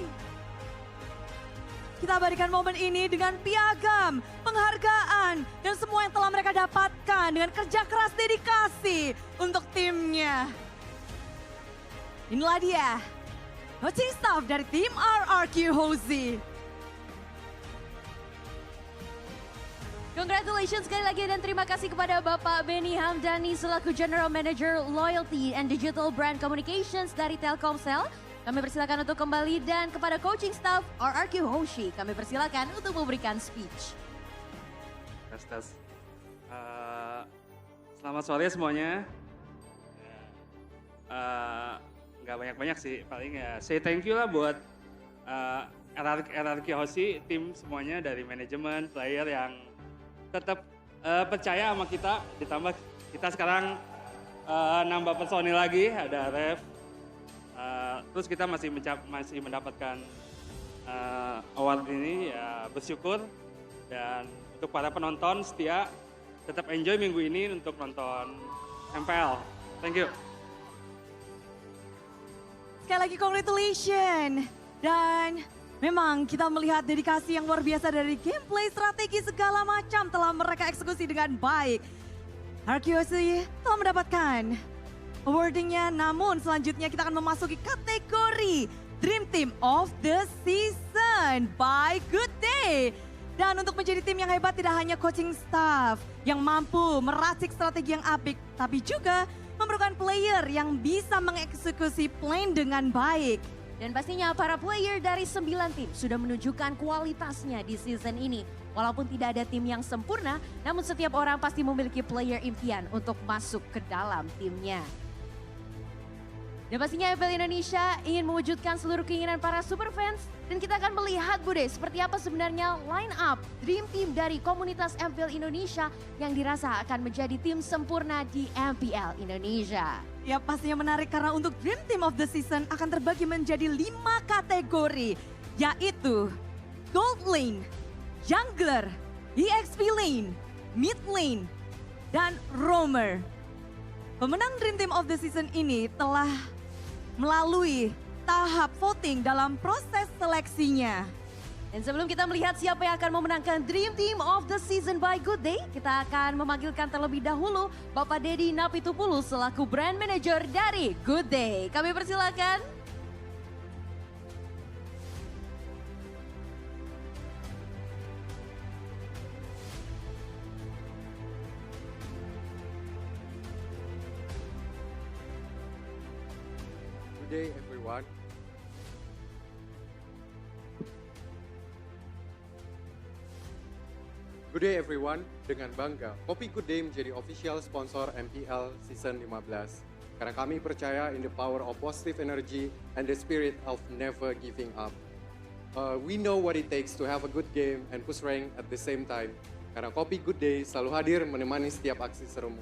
Kita abadikan momen ini dengan piagam, penghargaan, dan semua yang telah mereka dapatkan dengan kerja keras dedikasi untuk timnya. Inilah dia, coaching staff dari tim RRQ Hoshi. Congratulations sekali lagi dan terima kasih kepada Bapak Benny Hamdani selaku General Manager Loyalty and Digital Brand Communications dari Telkomsel. Kami persilakan untuk kembali dan kepada coaching staff RRQ Hoshi kami persilakan untuk memberikan speech. Tes. Selamat sore semuanya. Nggak banyak-banyak sih, paling ya say thank you lah buat RRQ Hoshi, tim semuanya dari manajemen, player yang tetap percaya sama kita, ditambah kita sekarang nambah personil lagi, ada Rev, terus kita masih mendapatkan award ini, ya bersyukur. Dan untuk para penonton setia, tetap enjoy minggu ini untuk nonton MPL. Thank you. Sekali lagi congratulations. Dan memang kita melihat dedikasi yang luar biasa dari gameplay, strategi segala macam telah mereka eksekusi dengan baik. RRQ telah mendapatkan awardingnya, namun selanjutnya kita akan memasuki kategori Dream Team of the Season by Good Day. Dan untuk menjadi tim yang hebat tidak hanya coaching staff yang mampu meracik strategi yang apik, tapi juga memerlukan player yang bisa mengeksekusi plan dengan baik. Dan pastinya para player dari 9 tim sudah menunjukkan kualitasnya di season ini. Walaupun tidak ada tim yang sempurna, namun setiap orang pasti memiliki player impian untuk masuk ke dalam timnya. Dan pastinya Mpl Indonesia ingin mewujudkan seluruh keinginan para superfans. Dan kita akan melihat Bude, seperti apa sebenarnya line up Dream Team dari komunitas Mpl Indonesia yang dirasa akan menjadi tim sempurna di MPL Indonesia. Ya pastinya menarik karena untuk Dream Team of the Season akan terbagi menjadi 5 kategori. Yaitu Gold Lane, Jungler, EXP Lane, Mid Lane, dan Roamer. Pemenang Dream Team of the Season ini telah melalui tahap voting dalam proses seleksinya. Dan sebelum kita melihat siapa yang akan memenangkan Dream Team of the Season by Good Day, kita akan memanggilkan terlebih dahulu Bapak Dedi Napitupulu selaku Brand Manager dari Good Day. Kami persilakan. Good day, everyone. Good day, everyone. Dengan bangga, Kopi Good Day menjadi official sponsor MPL Season 15. Karena kami percaya in the power of positive energy and the spirit of never giving up. We know what it takes to have a good game and push rank at the same time. Karena Kopi Good Day selalu hadir menemani setiap aksi serumu.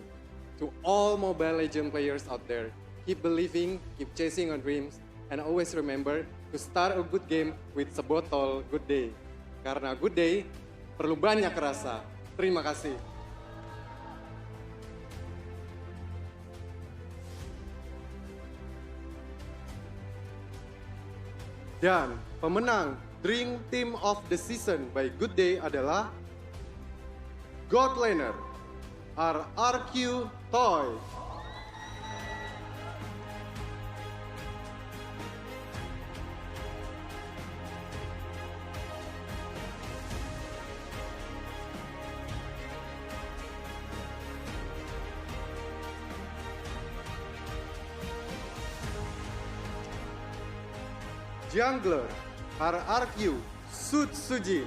To all Mobile Legends players out there, keep believing, keep chasing your dreams, and always remember to start a good game with sebotol Good Day. Karena Good Day perlu banyak rasa. Terima kasih. Dan pemenang Dream Team of the Season by Good Day adalah God Laner, RRQ Toy. Jungler RRQ Sujin.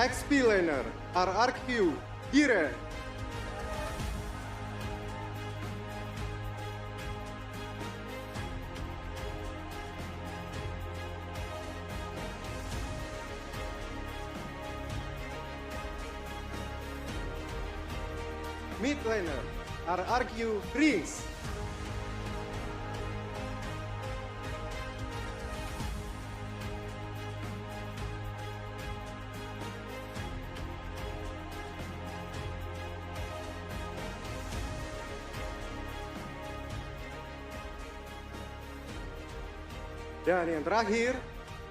XP Laner RRQ Giren. Mid Laner RRQ Rings. Dan yang terakhir,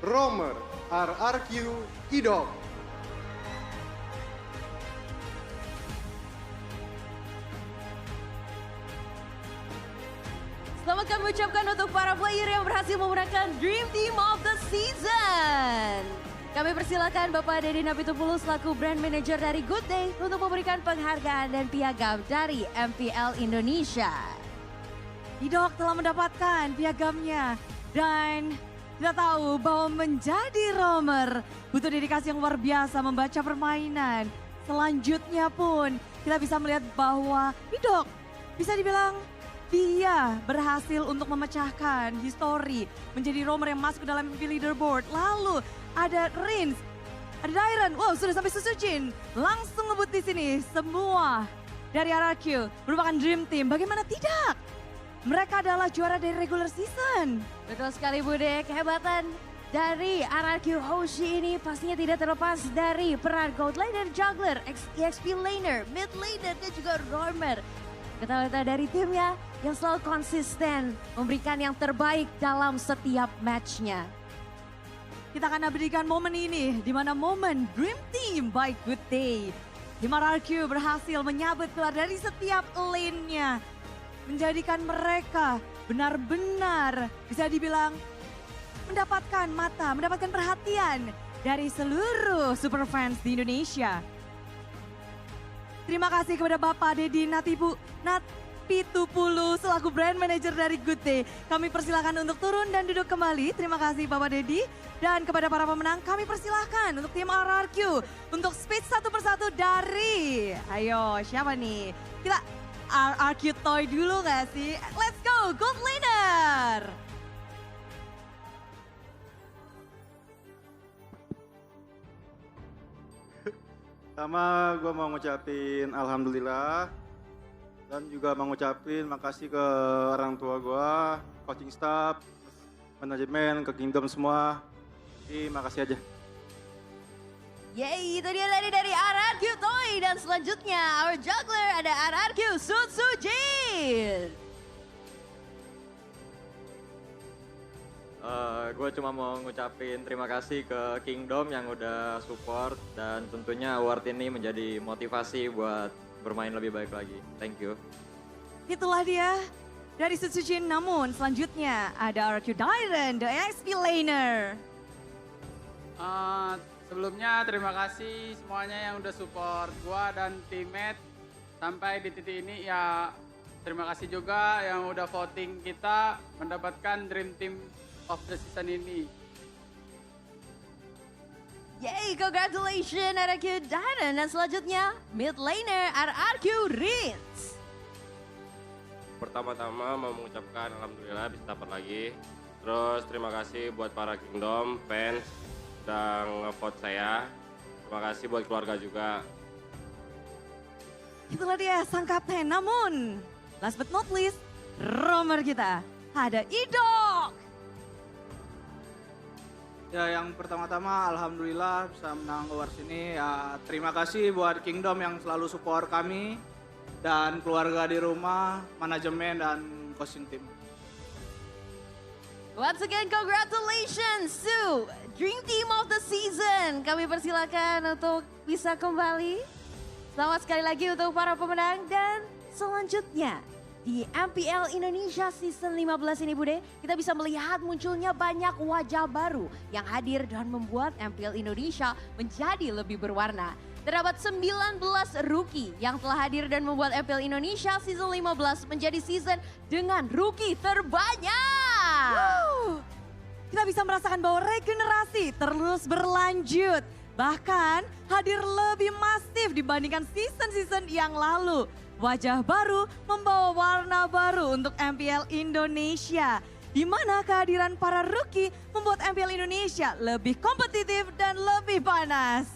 Roamer RRQ Idol. Selamat kami ucapkan untuk para player yang berhasil memenangkan Dream Team of the Season. Kami persilakan Bapak Dedi Napitupulu selaku Brand Manager dari Good Day untuk memberikan penghargaan dan piagam dari MPL Indonesia. Idok telah mendapatkan piagamnya dan kita tahu bahwa menjadi roamer butuh dedikasi yang luar biasa membaca permainan. Selanjutnya pun kita bisa melihat bahwa Idok bisa dibilang dia berhasil untuk memecahkan histori menjadi roamer yang masuk ke dalam Mpl leaderboard. Lalu ada Rins, ada Dairen, wow sudah sampai Susujin. Langsung ngebut di sini semua dari RRQ merupakan dream team. Bagaimana tidak? Mereka adalah juara dari regular season. Betul sekali Bude, kehebatan dari RRQ Hoshi ini pastinya tidak terlepas dari peran Gold Laner, Jungler, EXP Laner, Mid Laner dan juga Roamer. Kita dari timnya yang selalu konsisten memberikan yang terbaik dalam setiap matchnya. Kita akan abadikan momen ini, di mana momen Dream Team by Good Day. Tim RRQ berhasil menyabet keluar dari setiap lane-nya. Menjadikan mereka benar-benar bisa dibilang mendapatkan mata, mendapatkan perhatian dari seluruh super fans di Indonesia. Terima kasih kepada Bapak Dedi Napitupulu selaku Brand Manager dari Good Day. Kami persilahkan untuk turun dan duduk kembali. Terima kasih Bapak Dedi. Dan kepada para pemenang kami persilahkan untuk tim RRQ untuk speech satu persatu dari, ayo siapa nih? Kita RRQ Toy dulu gak sih? Let's go, Gold Laner! Pertama gue mau ngucapin alhamdulillah dan juga mau ngucapin makasih ke orang tua gue, coaching staff, manajemen, ke Kingdom semua. Jadi makasih aja. Yeay, itu dia tadi dari RRQ Toy dan selanjutnya our juggler ada RRQ Sujin. Gue cuma mau ngucapin terima kasih ke Kingdom yang udah support dan tentunya award ini menjadi motivasi buat bermain lebih baik lagi. Thank you. Itulah dia dari Sujin, namun selanjutnya ada RRQ Dairen, the EXP Laner. Sebelumnya terima kasih semuanya yang udah support gua dan teammate sampai di titik ini ya. Terima kasih juga yang udah voting kita mendapatkan Dream Team of the Season ini. Yeay, congratulations RRQ Dairen dan selanjutnya Mid Laner RRQ Rins. Pertama-tama mau mengucapkan alhamdulillah bisa dapat lagi. Terus terima kasih buat para Kingdom, fans, udah nge-vote saya. Terima kasih buat keluarga juga. Itulah dia sang kapten, namun last but not least, roamer kita ada Idok. Ya, yang pertama-tama alhamdulillah bisa menang awards ini. Ya, terima kasih buat Kingdom yang selalu support kami dan keluarga di rumah, manajemen dan coaching team. Once again, congratulations to Dream Team of the Season. Kami persilakan untuk bisa kembali. Selamat sekali lagi untuk para pemenang dan selanjutnya di MPL Indonesia Season 15 ini Bude, kita bisa melihat munculnya banyak wajah baru yang hadir dan membuat MPL Indonesia menjadi lebih berwarna. Terdapat 19 rookie yang telah hadir dan membuat MPL Indonesia Season 15 menjadi season dengan rookie terbanyak. Kita bisa merasakan bahwa regenerasi terus berlanjut. Bahkan hadir lebih masif dibandingkan season-season yang lalu. Wajah baru membawa warna baru untuk MPL Indonesia. Di mana kehadiran para rookie membuat MPL Indonesia lebih kompetitif dan lebih panas.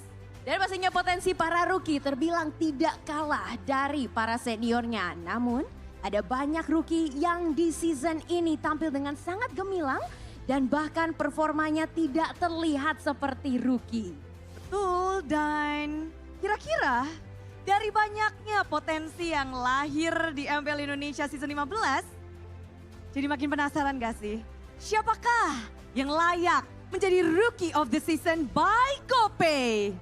Dan pastinya potensi para rookie terbilang tidak kalah dari para seniornya. Namun ada banyak rookie yang di season ini tampil dengan sangat gemilang dan bahkan performanya tidak terlihat seperti rookie. Betul, dan kira-kira dari banyaknya potensi yang lahir di MPL Indonesia Season 15, jadi makin penasaran gak sih? Siapakah yang layak menjadi Rookie of the Season by GoPay?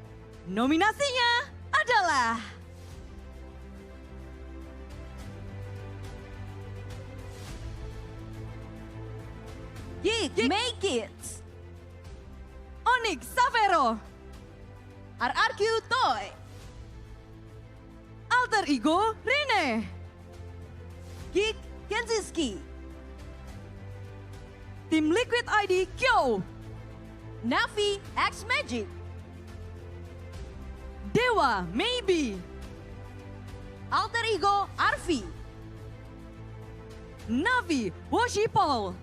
Nominasinya adalah Geek Make It, Onyx Savero, RRQ Toy, Alter Ego Rene, Geek Kenziski, Tim Liquid ID Kyo, Navi X Magic, Dewa Maybe, Alter Ego Arfi, Navi Woshipol.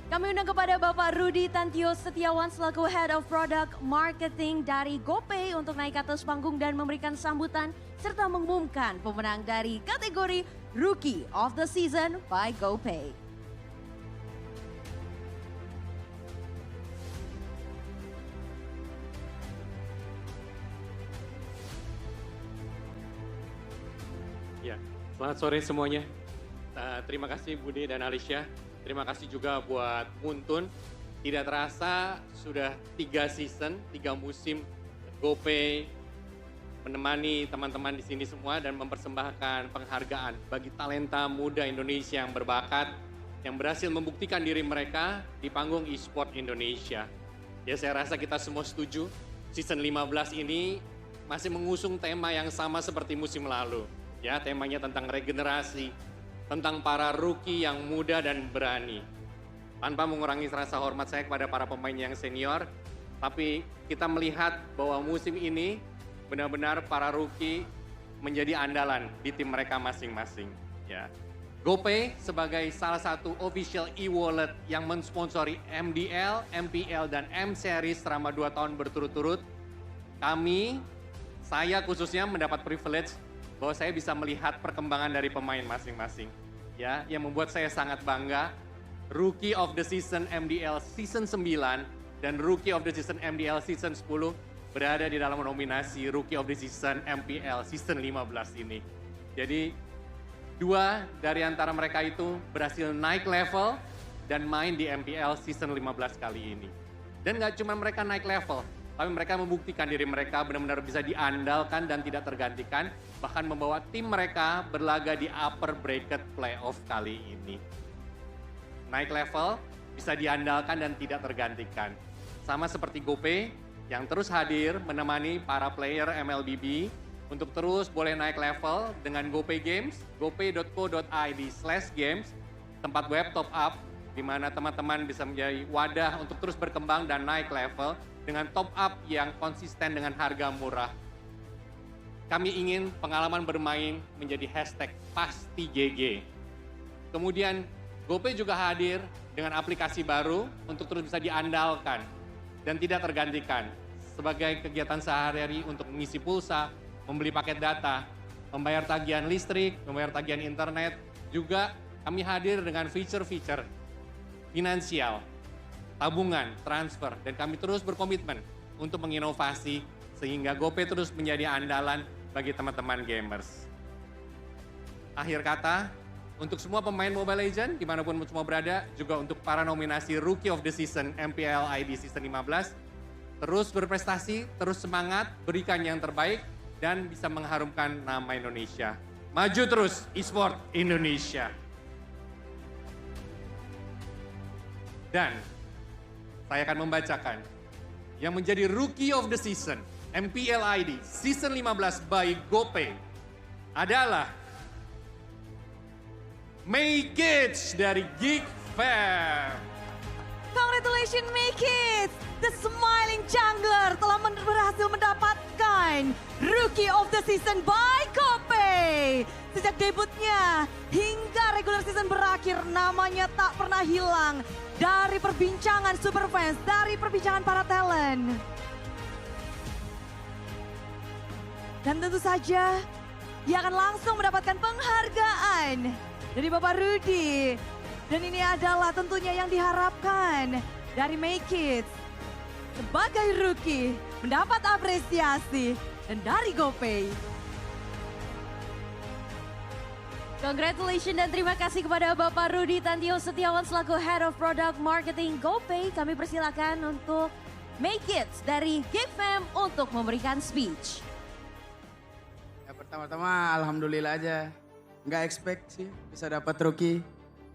Kami undang kepada Bapak Rudi Tantio Setiawan selaku Head of Product Marketing dari GoPay untuk naik ke atas panggung dan memberikan sambutan serta mengumumkan pemenang dari kategori Rookie of the Season by GoPay. Ya, selamat sore semuanya. Terima kasih Budi dan Alicia. Terima kasih juga buat Muntun. Tidak terasa sudah 3 season, 3 musim GoPay menemani teman-teman di sini semua dan mempersembahkan penghargaan bagi talenta muda Indonesia yang berbakat, yang berhasil membuktikan diri mereka di panggung e-sport Indonesia. Ya, saya rasa kita semua setuju, season 15 ini masih mengusung tema yang sama seperti musim lalu. Ya, temanya tentang regenerasi, tentang para rookie yang muda dan berani. Tanpa mengurangi rasa hormat saya kepada para pemain yang senior, tapi kita melihat bahwa musim ini benar-benar para rookie menjadi andalan di tim mereka masing-masing. Ya. GoPay sebagai salah satu official e-wallet yang mensponsori MDL, MPL, dan M-Series selama 2 tahun berturut-turut, saya khususnya mendapat privilege bahwa saya bisa melihat perkembangan dari pemain masing-masing. Ya, yang membuat saya sangat bangga. Rookie of the Season MDL Season 9 dan Rookie of the Season MDL Season 10 berada di dalam nominasi Rookie of the Season MPL Season 15 ini. Jadi 2 dari antara mereka itu berhasil naik level dan main di MPL Season 15 kali ini. Dan gak cuma mereka naik level, tapi mereka membuktikan diri mereka benar-benar bisa diandalkan dan tidak tergantikan, bahkan membawa tim mereka berlaga di upper bracket playoff kali ini. Naik level, bisa diandalkan dan tidak tergantikan. Sama seperti GoPay yang terus hadir menemani para player MLBB untuk terus boleh naik level dengan GoPay Games, gopay.co.id/games, tempat web top up di mana teman-teman bisa menjadi wadah untuk terus berkembang dan naik level dengan top up yang konsisten dengan harga murah. Kami ingin pengalaman bermain menjadi hashtag pasti GG. Kemudian GoPay juga hadir dengan aplikasi baru untuk terus bisa diandalkan dan tidak tergantikan sebagai kegiatan sehari-hari untuk mengisi pulsa, membeli paket data, membayar tagihan listrik, membayar tagihan internet. Juga kami hadir dengan fitur-fitur finansial tabungan, transfer, dan kami terus berkomitmen untuk menginovasi sehingga GoPay terus menjadi andalan bagi teman-teman gamers. Akhir kata, untuk semua pemain Mobile Legends, dimanapun semua berada, juga untuk para nominasi Rookie of the Season Mpl Id Season 15, terus berprestasi, terus semangat, berikan yang terbaik, dan bisa mengharumkan nama Indonesia. Maju terus e-sport Indonesia. Dan saya akan membacakan yang menjadi Rookie of the Season Mpl Id Season 15 by GoPay adalah Make It dari Geek Fam. Congratulations Make It! The Smiling Jungler telah berhasil mendapatkan Rookie of the Season by GoPay. Sejak debutnya hingga regular season berakhir, namanya tak pernah hilang dari perbincangan super fans, dari perbincangan para talent. Dan tentu saja dia akan langsung mendapatkan penghargaan dari Bapak Rudy. Dan ini adalah tentunya yang diharapkan dari Make It. Sebagai rookie mendapat apresiasi dan dari GoPay. Congratulations dan terima kasih kepada Bapak Rudy Tantio Setiawan selaku Head of Product Marketing GoPay. Kami persilakan untuk Make It dari Geek Fam untuk memberikan speech. Ya pertama-tama alhamdulillah aja. Nggak expect sih bisa dapat rookie.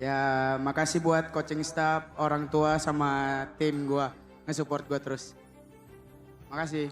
Ya makasih buat coaching staff, orang tua sama tim gua nge-support gua terus. Makasih.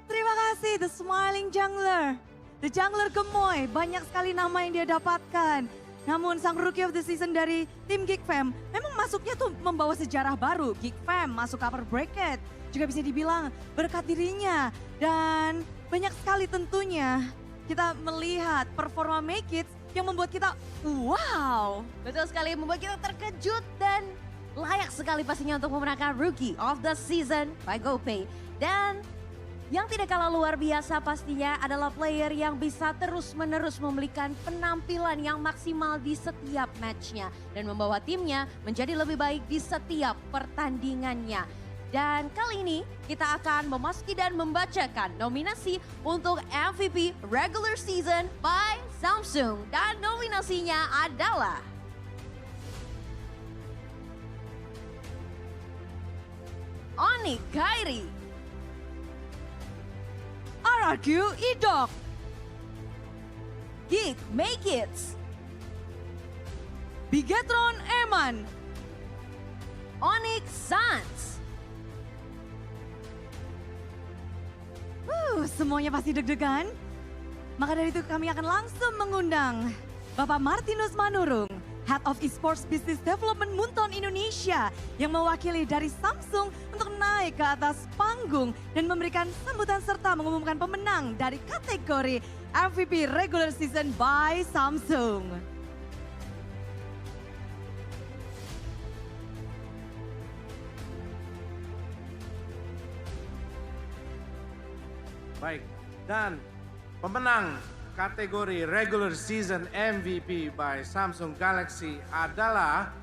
Terima kasih The Smiling Jungler. The Jungler gemoy, banyak sekali nama yang dia dapatkan. Namun sang Rookie of the Season dari tim Geek Fam memang masuknya tuh membawa sejarah baru. Geek Fam masuk upper bracket juga bisa dibilang berkat dirinya. Dan banyak sekali tentunya kita melihat performa Make It yang membuat kita wow. Betul sekali, membuat kita terkejut dan layak sekali pastinya untuk memenangkan Rookie of the Season by GoPay. Dan yang tidak kalah luar biasa pastinya adalah player yang bisa terus-menerus memberikan penampilan yang maksimal di setiap matchnya. Dan membawa timnya menjadi lebih baik di setiap pertandingannya. Dan kali ini kita akan memasuki dan membacakan nominasi untuk MVP Regular Season by Samsung. Dan nominasinya adalah Oni Kairi, RRQ Idok, Geek Make It, Bigetron Eman, Onyx Sans. Semuanya pasti deg-degan. Maka dari itu kami akan langsung mengundang Bapak Martinus Manurung, Head of Esports Business Development Munton Indonesia yang mewakili dari Samsung untuk naik ke atas panggung dan memberikan sambutan serta mengumumkan pemenang dari kategori MVP Regular Season by Samsung. Baik, dan pemenang kategori Regular Season MVP by Samsung Galaxy adalah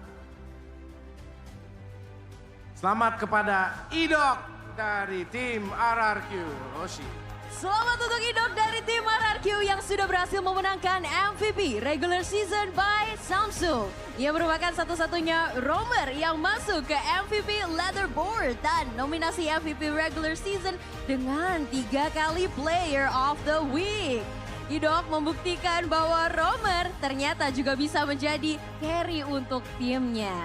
selamat kepada Idok dari tim RRQ Roshi. Selamat untuk Idok dari tim RRQ yang sudah berhasil memenangkan MVP Regular Season by Samsung. Ia merupakan satu-satunya roamer yang masuk ke MVP Leaderboard dan nominasi MVP Regular Season dengan 3 kali Player of the Week. Idok membuktikan bahwa roamer ternyata juga bisa menjadi carry untuk timnya.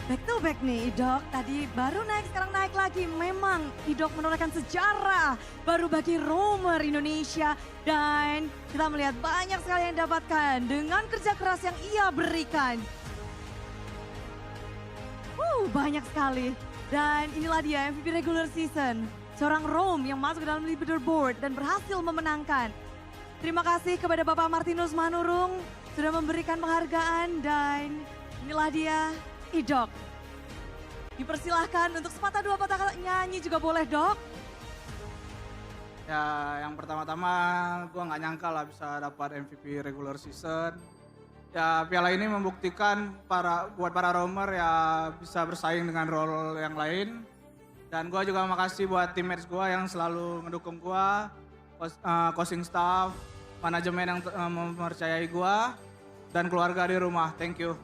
Back to back nih Idok, tadi baru naik sekarang naik lagi. Memang Idok menorehkan sejarah baru bagi roamer Indonesia. Dan kita melihat banyak sekali yang didapatkan dengan kerja keras yang ia berikan. Banyak sekali. Dan inilah dia MVP Regular Season. Seorang roam yang masuk ke dalam leaderboard dan berhasil memenangkan. Terima kasih kepada Bapak Martinus Manurung sudah memberikan penghargaan dan inilah dia Idok. Dipersilahkan untuk sepatah dua patah nyanyi juga boleh Dok. Ya yang pertama-tama gue nggak nyangka lah bisa dapat MVP regular season. Ya piala ini membuktikan buat para roamer ya bisa bersaing dengan role yang lain. Dan gue juga makasih buat teammates gue yang selalu mendukung gue, coaching staff, manajemen yang mempercayai gue, dan keluarga di rumah. Thank you.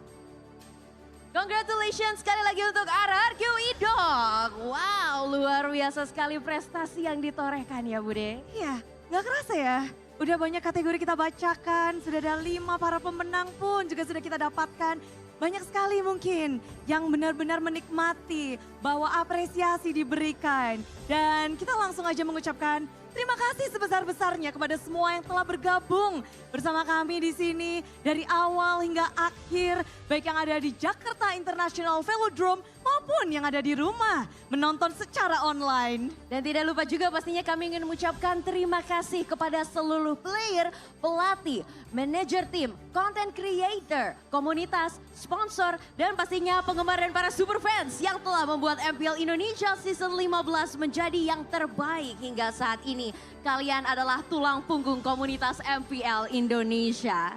Congratulations sekali lagi untuk RRQ Idok. Wow, luar biasa sekali prestasi yang ditorehkan ya Bude. Iya, gak kerasa ya. Udah banyak kategori kita bacakan, sudah ada 5 para pemenang pun juga sudah kita dapatkan. Banyak sekali mungkin yang benar-benar menikmati bahwa apresiasi diberikan. Dan kita langsung aja mengucapkan terima kasih sebesar-besarnya kepada semua yang telah bergabung bersama kami di sini dari awal hingga akhir, baik yang ada di Jakarta International Velodrome maupun yang ada di rumah menonton secara online. Dan tidak lupa juga pastinya kami ingin mengucapkan terima kasih kepada seluruh player, pelatih, manajer tim, content creator, komunitas, sponsor, dan pastinya penggemar dan para super fans yang telah membuat MPL Indonesia Season 15 menjadi yang terbaik hingga saat ini. Kalian adalah tulang punggung komunitas MPL Indonesia.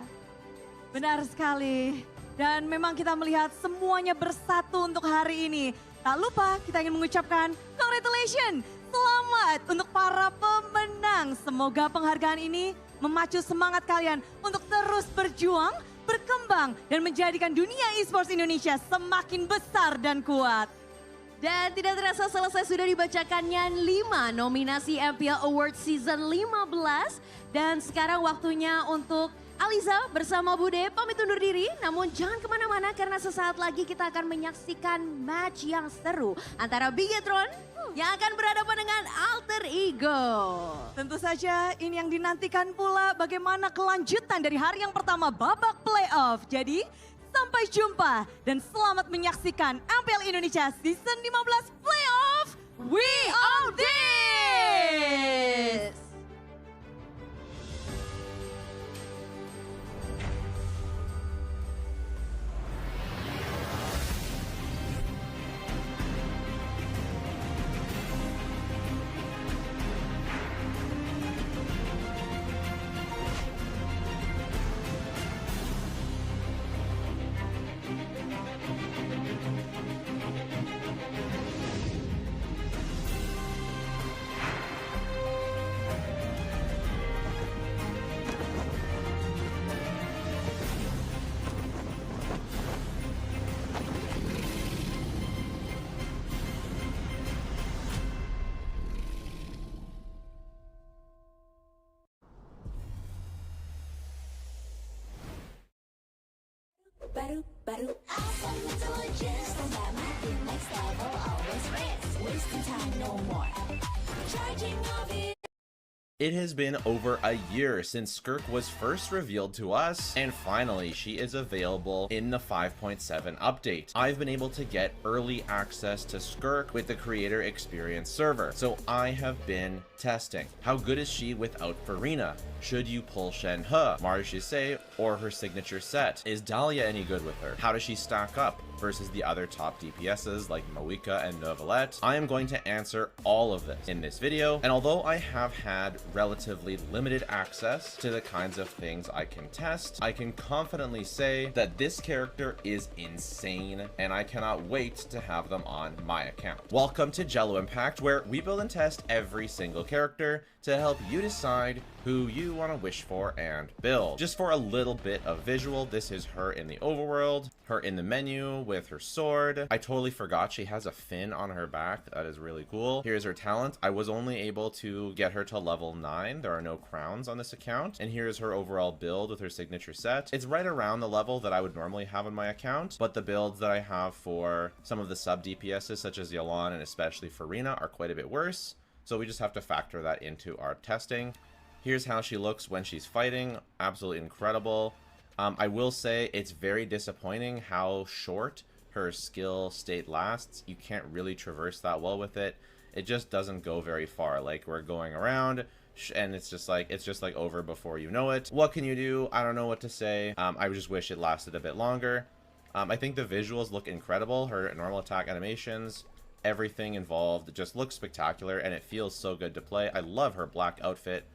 Benar sekali. Dan memang kita melihat semuanya bersatu untuk hari ini. Tak lupa kita ingin mengucapkan congratulations. Selamat untuk para pemenang. Semoga penghargaan ini memacu semangat kalian untuk terus berjuang, berkembang, dan menjadikan dunia esports Indonesia semakin besar dan kuat. Dan tidak terasa selesai sudah dibacakannya 5 nominasi MPL Award Season 15. Dan sekarang waktunya untuk Aliza bersama Bude pamit undur diri. Namun jangan kemana-mana karena sesaat lagi kita akan menyaksikan match yang seru antara Bigetron yang akan berhadapan dengan Alter Ego. Tentu saja ini yang dinantikan pula bagaimana kelanjutan dari hari yang pertama babak playoff. Jadi sampai jumpa dan selamat menyaksikan MPL Indonesia Season 15 Playoff. We are this! Baru asal intelligence combat makin next level, always rest, wasting time no more, charging of it. It has been over a year since Skirk was first revealed to us, and finally she is available in the 5.7 update. I've been able to get early access to Skirk with the Creator Experience server, so I have been testing. How good is she without Farina? Should you pull Shen He, Marishise, or her signature set? Is Dahlia any good with her? How does she stack up versus the other top DPSs like Moika and Novelette? I am going to answer all of this in this video, and although I have had relatively limited access to the kinds of things I can test, I can confidently say that this character is insane, and I cannot wait to have them on my account. Welcome to Jello Impact, where we build and test every single character to help you decide who you want to wish for and build. Just for a little bit of visual, this is her in the overworld, her in the menu with her sword. I totally forgot she has a fin on her back. That is really cool. Here's her talent. I was only able to get her to level 9. There are no crowns on this account. And here's her overall build with her signature set. It's right around the level that I would normally have on my account, but the builds that I have for some of the sub DPSs such as Yalan and especially Farina are quite a bit worse. So we just have to factor that into our testing. Here's how she looks when she's fighting. Absolutely incredible. I will say it's very disappointing how short her skill state lasts. You can't really traverse that well with it. It just doesn't go very far. Like, we're going around and it's just like over before you know it. What can you do? I don't know what to say. I just wish it lasted a bit longer. I think the visuals look incredible. Her normal attack animations, everything involved just looks spectacular, and it feels so good to play. I love her black outfit.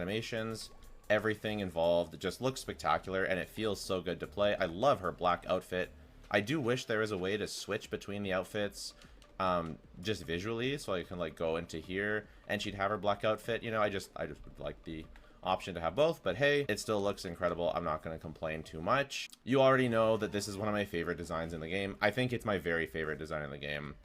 animations, everything involved just looks spectacular and it feels so good to play. I love her black outfit. I do wish there was a way to switch between the outfits just visually, so I can like go into here and she'd have her black outfit. You know, I just would like the option to have both, but hey, it still looks incredible. I'm not going to complain too much. You already know that this is one of my favorite designs in the game. I think it's my very favorite design in the game.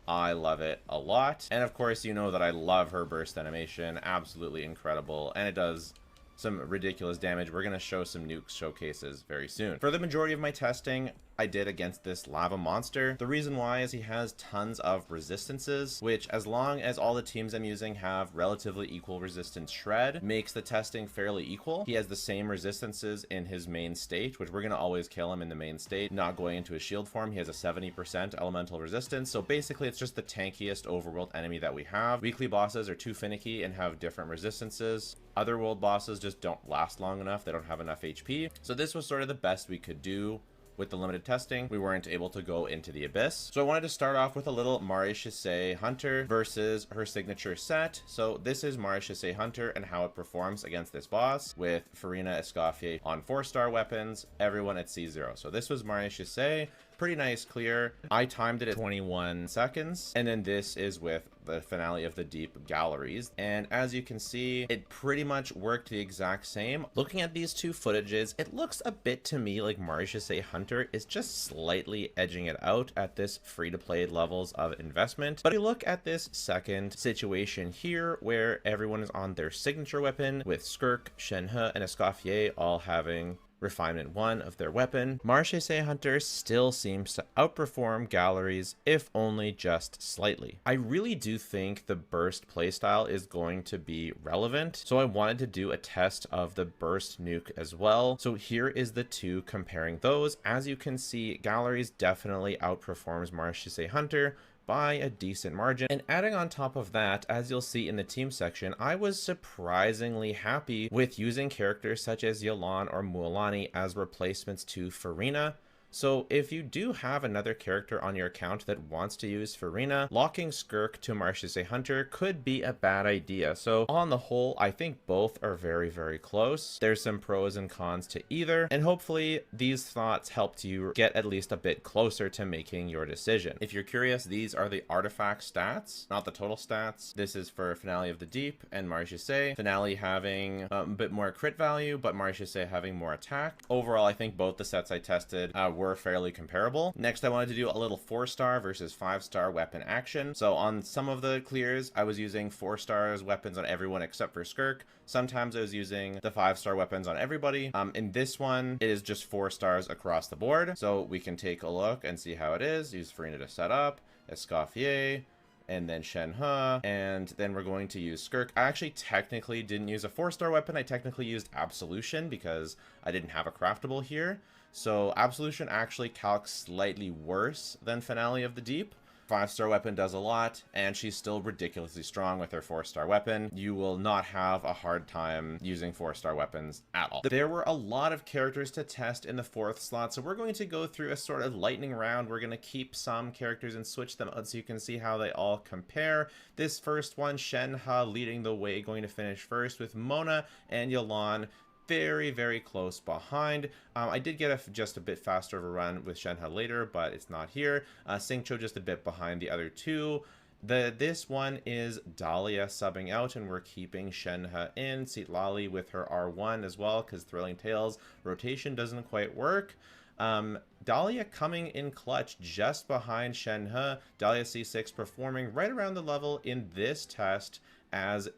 I love it a lot. And of course, you know that I love her burst animation. Absolutely incredible. And it does some ridiculous damage. We're going to show some nuke showcases very soon. For the majority of my testing, I did against this lava monster. The reason why is he has tons of resistances, which as long as all the teams I'm using have relatively equal resistance shred, makes the testing fairly equal. He has the same resistances in his main state, which we're going to always kill him in the main state, not going into his shield form. He has a 70% elemental resistance. So basically it's just the tankiest overworld enemy that we have. Weekly bosses are too finicky and have different resistances. Other world bosses just don't last long enough. They don't have enough HP. So this was sort of the best we could do. With the limited testing, we weren't able to go into the Abyss. So I wanted to start off with a little Marie-Chasez Hunter versus her signature set. So this is Marie-Chasez Hunter and how it performs against this boss with Farina Escoffier on 4-star weapons, everyone at C0. So this was Marie-Chasez. Pretty nice clear. I timed it at 21 seconds. And then this is with the finale of the Deep Galleries. And as you can see, it pretty much worked the exact same. Looking at these two footages, it looks a bit to me like Marie-Chasez Hunter is just slightly edging it out at this free-to-play levels of investment. But if you look at this second situation here, where everyone is on their signature weapon, with Skirk, Shenhe, and Escoffier all having Refinement 1 of their weapon, Marie-Chasez Hunter still seems to outperform Galleries, if only just slightly. I really do think the burst playstyle is going to be relevant, so I wanted to do a test of the burst nuke as well. So here is the two comparing those. As you can see, Galleries definitely outperforms Marie-Chasez Hunter by a decent margin. And adding on top of that, as you'll see in the team section, I was surprisingly happy with using characters such as Yelan or Mualani as replacements to Farina. So if you do have another character on your account that wants to use Farina, locking Skirk to Marie-Chasez Hunter could be a bad idea. So on the whole, I think both are very, very close. There's some pros and cons to either, and hopefully these thoughts helped you get at least a bit closer to making your decision. If you're curious, these are the artifact stats, not the total stats. This is for Finale of the Deep and Marie-Chasez. Finale having a bit more crit value, but Marie-Chasez having more attack. Overall, I think both the sets I tested were fairly comparable. Next, I wanted to do a little 4-star versus 5-star weapon action. So on some of the clears, I was using 4 stars weapons on everyone except for Skirk. Sometimes I was using the 5-star weapons on everybody. In this one, it is just 4 stars across the board. So we can take a look and see how it is. Use Farina to set up, Escoffier, and then Shenhe, and then we're going to use Skirk. I actually technically didn't use a 4-star weapon. I technically used Absolution because I didn't have a craftable here. So Absolution actually calcs slightly worse than Finale of the Deep. 5-star weapon does a lot, and she's still ridiculously strong with her 4-star weapon. You will not have a hard time using 4-star weapons at all. There were a lot of characters to test in the 4th slot, so we're going to go through a sort of lightning round. We're going to keep some characters and switch them out so you can see how they all compare. This first one, Shenhe leading the way, going to finish first with Mona and Yelan very, very close behind. I did get just a bit faster of a run with Shenhe later, but it's not here. Xingqiu just a bit behind the other two. This one is Dahlia subbing out, and we're keeping Shenhe in. Citlali with her R1 as well, because Thrilling Tales rotation doesn't quite work. Dahlia coming in clutch just behind Shenhe. Dahlia C6 performing right around the level in this test as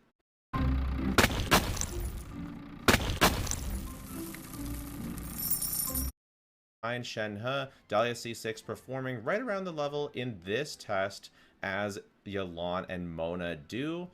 Shenhe. Dahlia C6 performing right around the level in this test as Yelan and Mona do,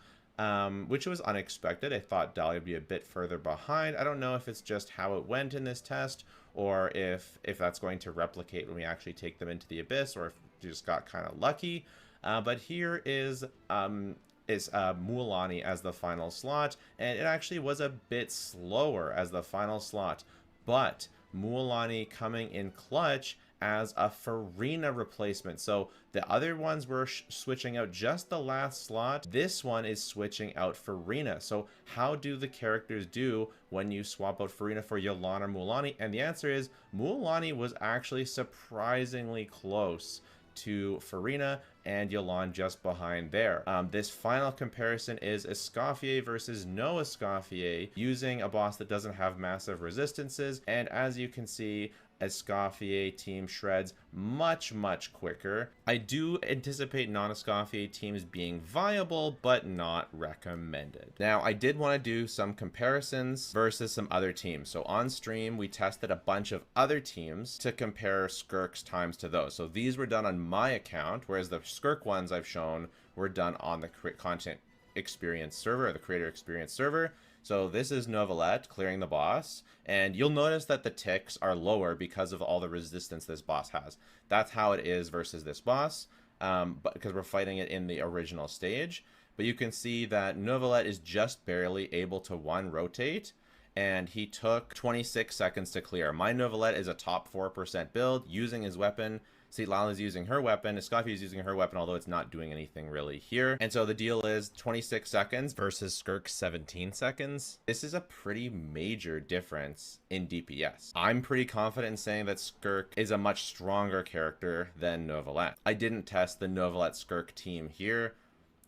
which was unexpected. I thought Dahlia would be a bit further behind. I don't know if it's just how it went in this test, or if that's going to replicate when we actually take them into the Abyss, or if we just got kind of lucky. But here is Mualani as the final slot, and it actually was a bit slower as the final slot, but Mualani coming in clutch as a Farina replacement. So the other ones were switching out just the last slot. This one is switching out Farina. So how do the characters do when you swap out Farina for Yelan or Mualani? And the answer is Mualani was actually surprisingly close to Farina, and Yelan just behind there. This final comparison is Escoffier versus no Escoffier, using a boss that doesn't have massive resistances, and as you can see, Escoffier team shreds much quicker. I do anticipate non-Escoffier teams being viable, but not recommended. Now, I did want to do some comparisons versus some other teams. So on stream, we tested a bunch of other teams to compare Skirk's times to those. So these were done on my account, whereas the Skirk ones I've shown were done on the content experience server, or the creator experience server. So this is Novelette clearing the boss, and you'll notice that the ticks are lower because of all the resistance this boss has. That's how it is versus this boss, but because we're fighting it in the original stage. But you can see that Novelette is just barely able to rotate, and he took 26 seconds to clear. My Novelette is a top 4% build using his weapon. Lala's using her weapon, Escoffier is using her weapon, although it's not doing anything really here. And so the deal is 26 seconds versus Skirk's 17 seconds. This is a pretty major difference in DPS. I'm pretty confident in saying that Skirk is a much stronger character than Novelette. I didn't test the Novelette Skirk team here,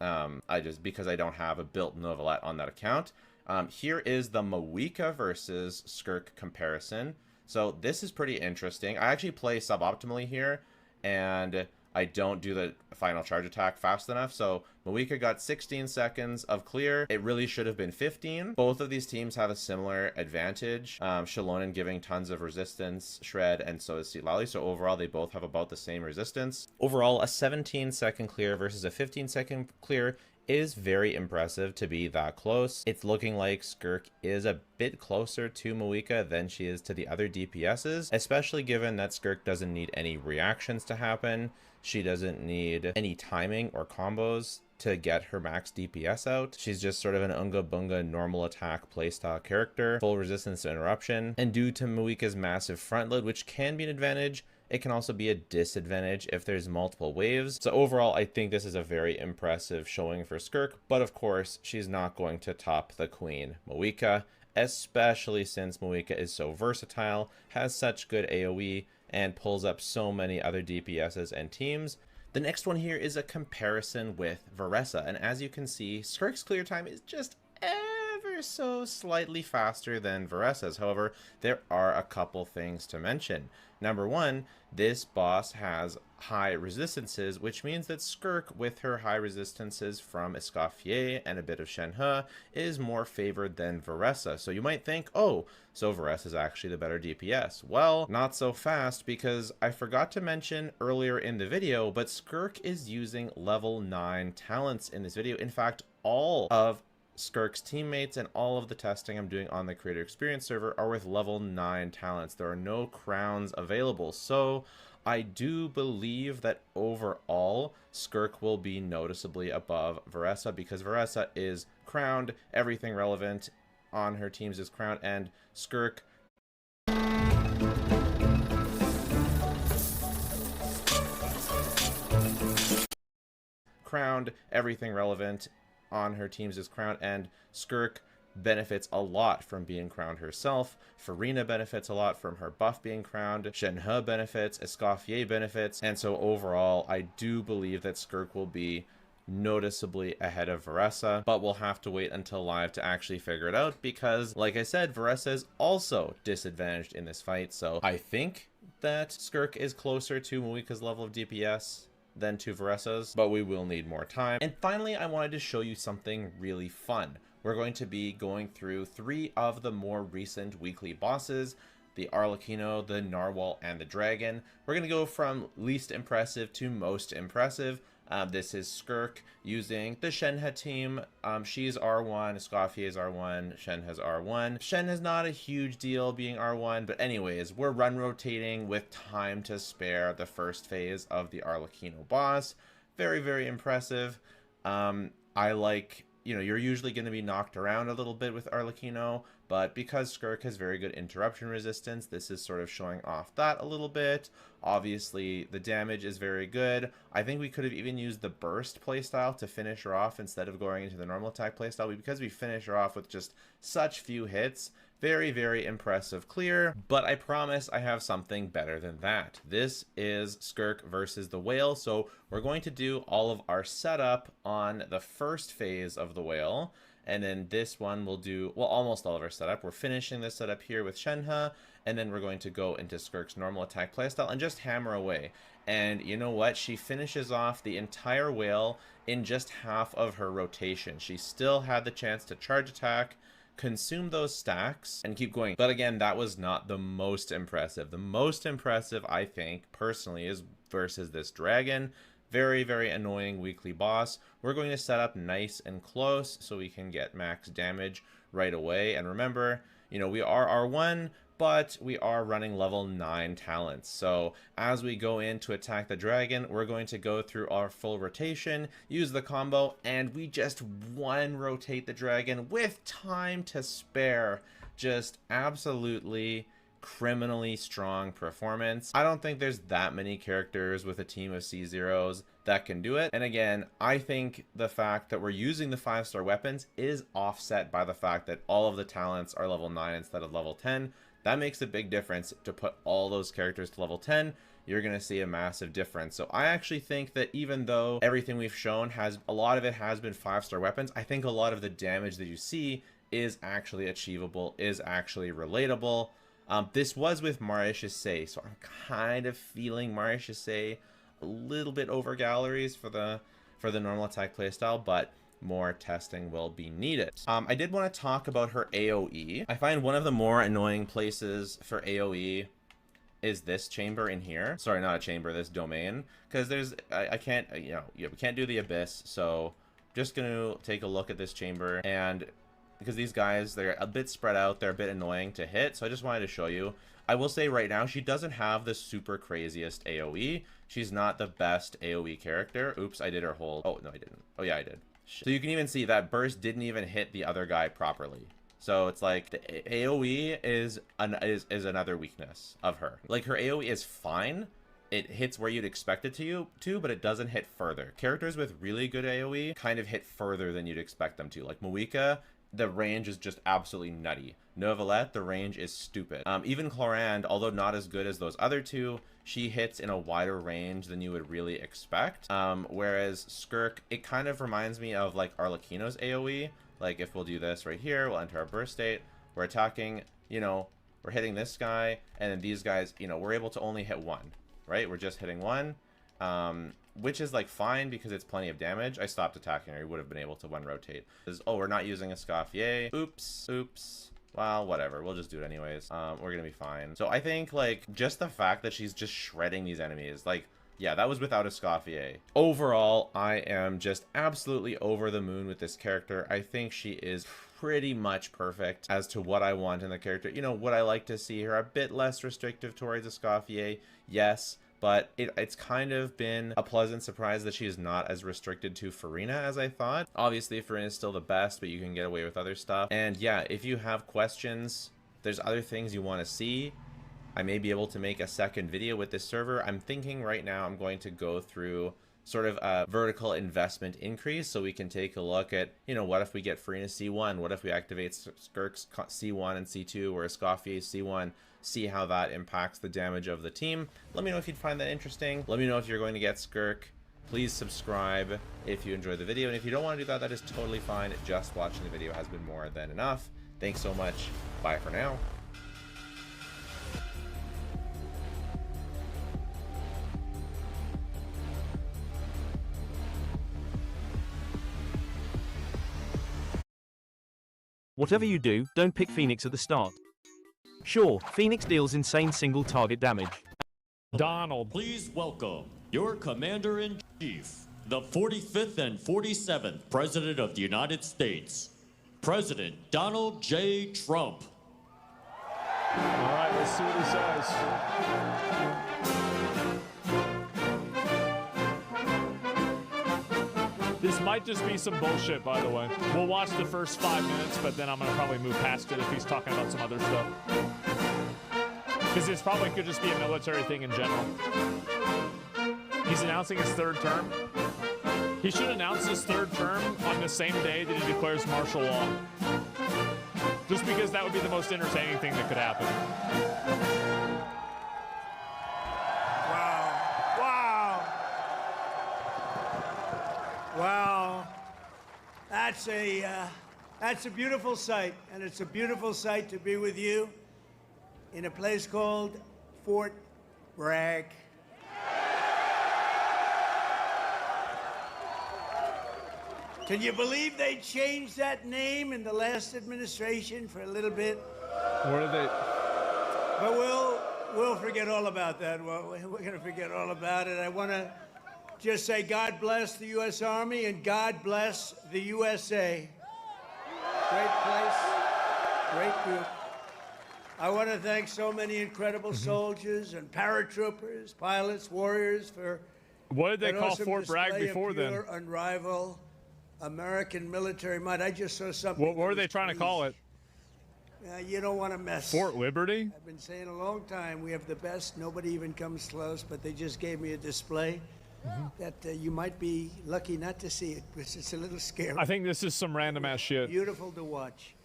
because I don't have a built Novelette on that account. Here is the Moika versus Skirk comparison. So this is pretty interesting. I actually play suboptimally here, and I don't do the final charge attack fast enough. So Moika got 16 seconds of clear. It really should have been 15. Both of these teams have a similar advantage. Shallonen giving tons of resistance, Shred, and so is Lali. So overall, they both have about the same resistance. Overall, a 17-second clear versus a 15-second clear is very impressive to be that close. It's looking like Skirk is a bit closer to Moika than she is to the other DPSs, especially given that Skirk doesn't need any reactions to happen. She doesn't need any timing or combos to get her max DPS out. She's just sort of an unga bunga normal attack playstyle character, full resistance to interruption, and due to Moika's massive front load, which can be an advantage, it can also be a disadvantage if there's multiple waves. So overall, I think this is a very impressive showing for Skirk, but of course, she's not going to top the Queen Moika, especially since Moika is so versatile, has such good AoE, and pulls up so many other DPSs and teams. The next one here is a comparison with Varessa, and as you can see, Skirk's clear time is just ever so slightly faster than Varessa's. However, there are a couple things to mention. Number one, this boss has high resistances, which means that Skirk, with her high resistances from Escoffier and a bit of Shenhe, is more favored than Varessa. So you might think, oh, so Varessa is actually the better DPS. Well, not so fast, because I forgot to mention earlier in the video, but Skirk is using level 9 talents in this video. In fact, all of Skirk's teammates and all of the testing I'm doing on the creator experience server are with level 9 talents. There are no crowns available, so I do believe that overall Skirk will be noticeably above Varessa, because Varessa is crowned, everything relevant on her teams is crowned, and Skirk crowned, everything relevant on her teams is crowned, and Skirk benefits a lot from being crowned herself. Farina benefits a lot from her buff being crowned. Shenhe benefits, Escoffier benefits, and so overall, I do believe that Skirk will be noticeably ahead of Varessa, but we'll have to wait until live to actually figure it out, because, like I said, Varessa is also disadvantaged in this fight, so I think that Skirk is closer to Moika's level of DPS than to Varessa's, but we will need more time. And finally, I wanted to show you something really fun. We're going to be going through 3 of the more recent weekly bosses, the Arlecchino, the Narwhal, and the Dragon. We're going to go from least impressive to most impressive. This is Skirk using the Shenhe team. She's R1, Escoffier is R1, Shenhe's R1. Shenhe's not a huge deal being R1, but anyways, we're run rotating with time to spare the first phase of the Arlecchino boss. Very, very impressive. I like, you know, you're usually going to be knocked around a little bit with Arlecchino, But because Skirk has very good interruption resistance, this is sort of showing off that a little bit. Obviously, the damage is very good. I think we could have even used the burst playstyle to finish her off instead of going into the normal attack playstyle. Because we finish her off with just such few hits, very, very impressive clear. But I promise I have something better than that. This is Skirk versus the Whale. So we're going to do all of our setup on the first phase of the Whale. And then this one we'll do, well, almost all of our setup. We're finishing this setup here with Shenhe, and then we're going to go into Skirk's normal attack playstyle and just hammer away. And you know what? She finishes off the entire Whale in just half of her rotation. She still had the chance to charge attack, consume those stacks, and keep going. But again, that was not the most impressive. The most impressive, I think, personally, is versus this dragon. Very, very annoying weekly boss. We're going to set up nice and close so we can get max damage right away. And remember, you know, we are R1, but we are running level 9 talents. So as we go in to attack the dragon, we're going to go through our full rotation, use the combo, and we just one rotate the dragon with time to spare. Just absolutely criminally strong performance. I don't think there's that many characters with a team of C0s that can do it. And again, I think the fact that we're using the 5-star weapons is offset by the fact that all of the talents are level 9 instead of level 10. That makes a big difference. To put all those characters to level 10, you're going to see a massive difference. So I actually think that even though everything we've shown has, a lot of it has been 5-star weapons, I think a lot of the damage that you see is actually achievable, is actually relatable. This was with Mauritius Say, so I'm kind of feeling Mauritius Say a little bit over galleries for the normal attack playstyle, but more testing will be needed. I did want to talk about her AoE. I find one of the more annoying places for AoE is this chamber in here. Sorry, not a chamber, this domain, because there's I can't, you know, we can't do the abyss, so just gonna take a look at this chamber. And because these guys, they're a bit spread out, they're a bit annoying to hit, so I just wanted to show you. I will say right now, she doesn't have the super craziest AoE. She's not the best AoE character. Oops, I did her hold. Oh, no, I didn't. Oh, yeah, I did. Shit. So you can even see that burst didn't even hit the other guy properly. So it's like the AoE is another weakness of her. Like, her AoE is fine. It hits where you'd expect it to, but it doesn't hit further. Characters with really good AoE kind of hit further than you'd expect them to. Like Moika, the range is just absolutely nutty. Novelette, the range is stupid. Even Clorand, although not as good as those other two, she hits in a wider range than you would really expect. Whereas Skirk, it kind of reminds me of like Arlecchino's AoE. Like if we'll do this right here, we'll enter our burst state, we're attacking, you know, we're hitting this guy, and then these guys, you know, we're able to only hit one, right? We're just hitting one. Which is like fine because it's plenty of damage. I stopped attacking her. You would have been able to one rotate. Oh, we're not using a Scoffier. Oops. Well, whatever. We'll just do it anyways. We're gonna be fine. So I think like just the fact that she's just shredding these enemies, like, yeah, that was without a Scoffier. Overall, I am just absolutely over the moon with this character. I think she is pretty much perfect as to what I want in the character. You know, would I like to see her a bit less restrictive towards a Scoffier? Yes. But it's kind of been a pleasant surprise that she is not as restricted to Farina as I thought. Obviously, Farina is still the best, but you can get away with other stuff. And yeah, if you have questions, there's other things you want to see, I may be able to make a second video with this server. I'm thinking right now I'm going to go through sort of a vertical investment increase so we can take a look at, you know, what if we get Farina C1? What if we activate Skirk's C1 and C2 or Scoffier's C1? See how that impacts the damage of the team. Let me know if you'd find that interesting. Let me know if you're going to get Skirk. Please subscribe if you enjoyed the video. And if you don't want to do that, that is totally fine. Just watching the video has been more than enough. Thanks so much. Bye for now. Whatever you do, don't pick Phoenix at the start. Sure, Phoenix deals insane single target damage. Donald, please welcome your Commander-in-Chief, the 45th and 47th President of the United States, President Donald J. Trump. All right, let's see what he says. This might just be some bullshit, by the way. We'll watch the first 5 minutes, but then I'm gonna probably move past it if he's talking about some other stuff. Because this probably could just be a military thing in general. He's announcing his third term. He should announce his third term on the same day that he declares martial law. Just because that would be the most entertaining thing that could happen. Wow, that's a beautiful sight, and it's a beautiful sight to be with you in a place called Fort Bragg. Can you believe they changed that name in the last administration for a little bit? What are they? But we'll forget all about that. We're going to forget all about it. I want to just say God bless the U.S. Army and God bless the USA. Great place, great group. I want to thank so many incredible soldiers and paratroopers, pilots, warriors for what did they an call awesome Fort Bragg display of before then? pure, unrivaled American military might. I just saw something. What were they trying to call it? You don't want to mess. Fort Liberty? I've been saying a long time we have the best. Nobody even comes close, but they just gave me a display that you might be lucky not to see it, because it's a little scary. I think this is some random ass shit. Beautiful to watch.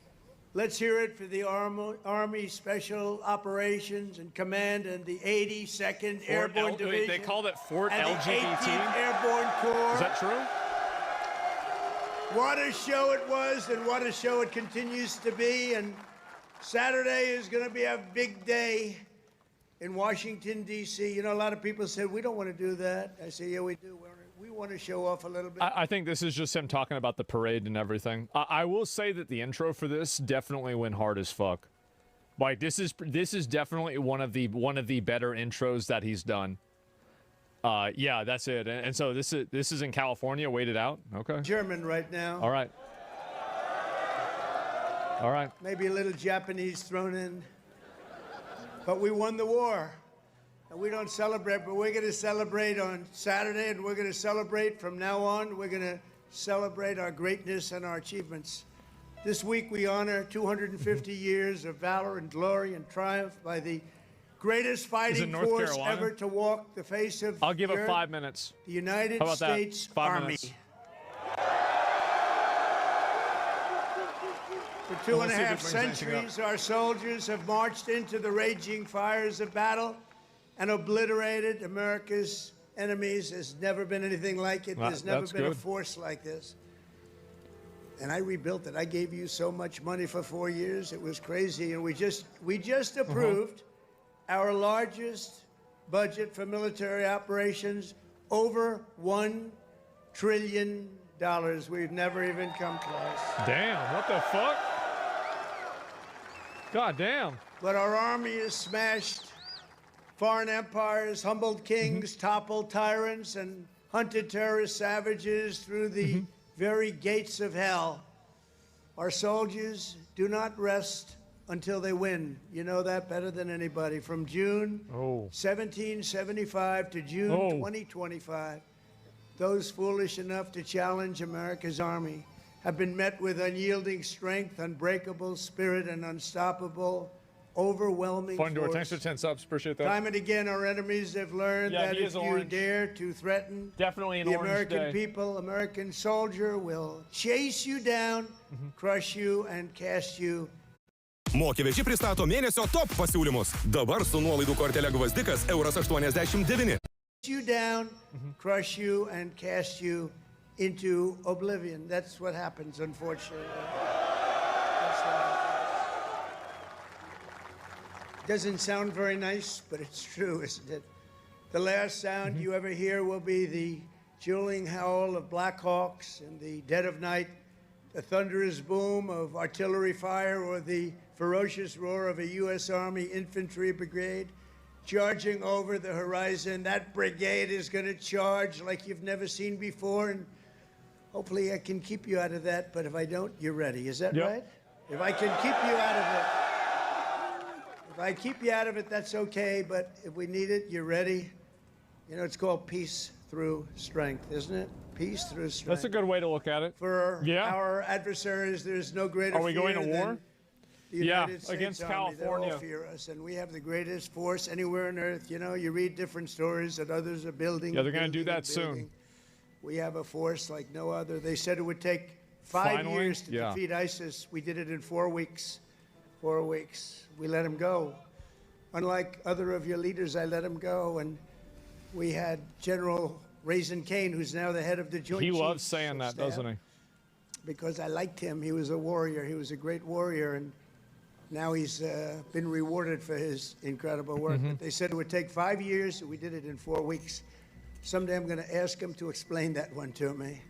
Let's hear it for the Army Special Operations and Command and the 82nd Airborne Division. They called it Fort and LGBT? the 18th Airborne Corps. Is that true? What a show it was, and what a show it continues to be. And Saturday is going to be a big day in Washington, D.C. You know, a lot of people said, we don't want to do that. I say, yeah, we do. We want to show off a little bit. I think this is just him talking about the parade and everything. I will say that the intro for this definitely went hard as fuck. Like this is definitely one of the better intros that he's done. Yeah, that's it. And so this is in California. Wait it out. Okay. German right now. All right. All right. Maybe a little Japanese thrown in. But we won the war. And we don't celebrate, but we're going to celebrate on Saturday, and we're going to celebrate from now on. We're going to celebrate our greatness and our achievements. This week we honor 250 years of valor and glory and triumph by the greatest fighting force ever to walk the face of I'll give the it earth, 5 minutes. the United How about that? States 5 Army. minutes. For 2.5 centuries, our soldiers have marched into the raging fires of battle and obliterated America's enemies. There's never been anything like it. There's never been a force like this. And I rebuilt it. I gave you so much money for 4 years. It was crazy. And we just approved our largest budget for military operations, over $1 trillion. We've never even come close. Damn, what the fuck? God damn. But our army has smashed foreign empires, humbled kings, toppled tyrants, and hunted terrorist savages through the very gates of hell. Our soldiers do not rest until they win. You know that better than anybody. From June 1775 to June 2025, those foolish enough to challenge America's army have been met with unyielding strength, unbreakable spirit, and unstoppable, overwhelming force. Thanks for 10 subs. Appreciate that. Time and again, our enemies have learned that if you dare to threaten Definitely an the orange American day. people, American soldier will chase you down, crush you, and cast you. Mokėvežiai pristato mėnesio top pasiūlymus. Dabar su nuolaidų kortele Gvazdikas €89. You down, crush you, and cast you into oblivion. That's what happens, unfortunately. That's what happens. Doesn't sound very nice, but it's true, isn't it? The last sound you ever hear will be the dueling howl of Black Hawks in the dead of night, the thunderous boom of artillery fire, or the ferocious roar of a U.S. Army infantry brigade charging over the horizon. That brigade is going to charge like you've never seen before, and hopefully I can keep you out of that, but if I don't, you're ready. Is that right? If I can keep you out of it. If I keep you out of it, that's okay, but if we need it, you're ready. You know, it's called peace. through strength, isn't it? Peace through strength. That's a good way to look at it. For our adversaries, there's no greater Are we going to fear war? than the Yeah, United States against Army. They all California. fear us, and we have the greatest force anywhere on earth. You know, you read different stories that others are building. Yeah, they're going to do building, that and building. soon. We have a force like no other. They said it would take 5 Finally? years to Yeah. defeat ISIS. We did it in 4 weeks. 4 weeks. We let him go. Unlike other of your leaders, I let him go. And we had General Raisin Kane, who's now the head of the Joint He Chiefs loves saying that, Staff, doesn't he? because I liked him. He was a warrior. He was a great warrior. And now he's been rewarded for his incredible work. Mhm. But they said it would take 5 years. We did it in 4 weeks. Someday I'm going to ask him to explain that one to me.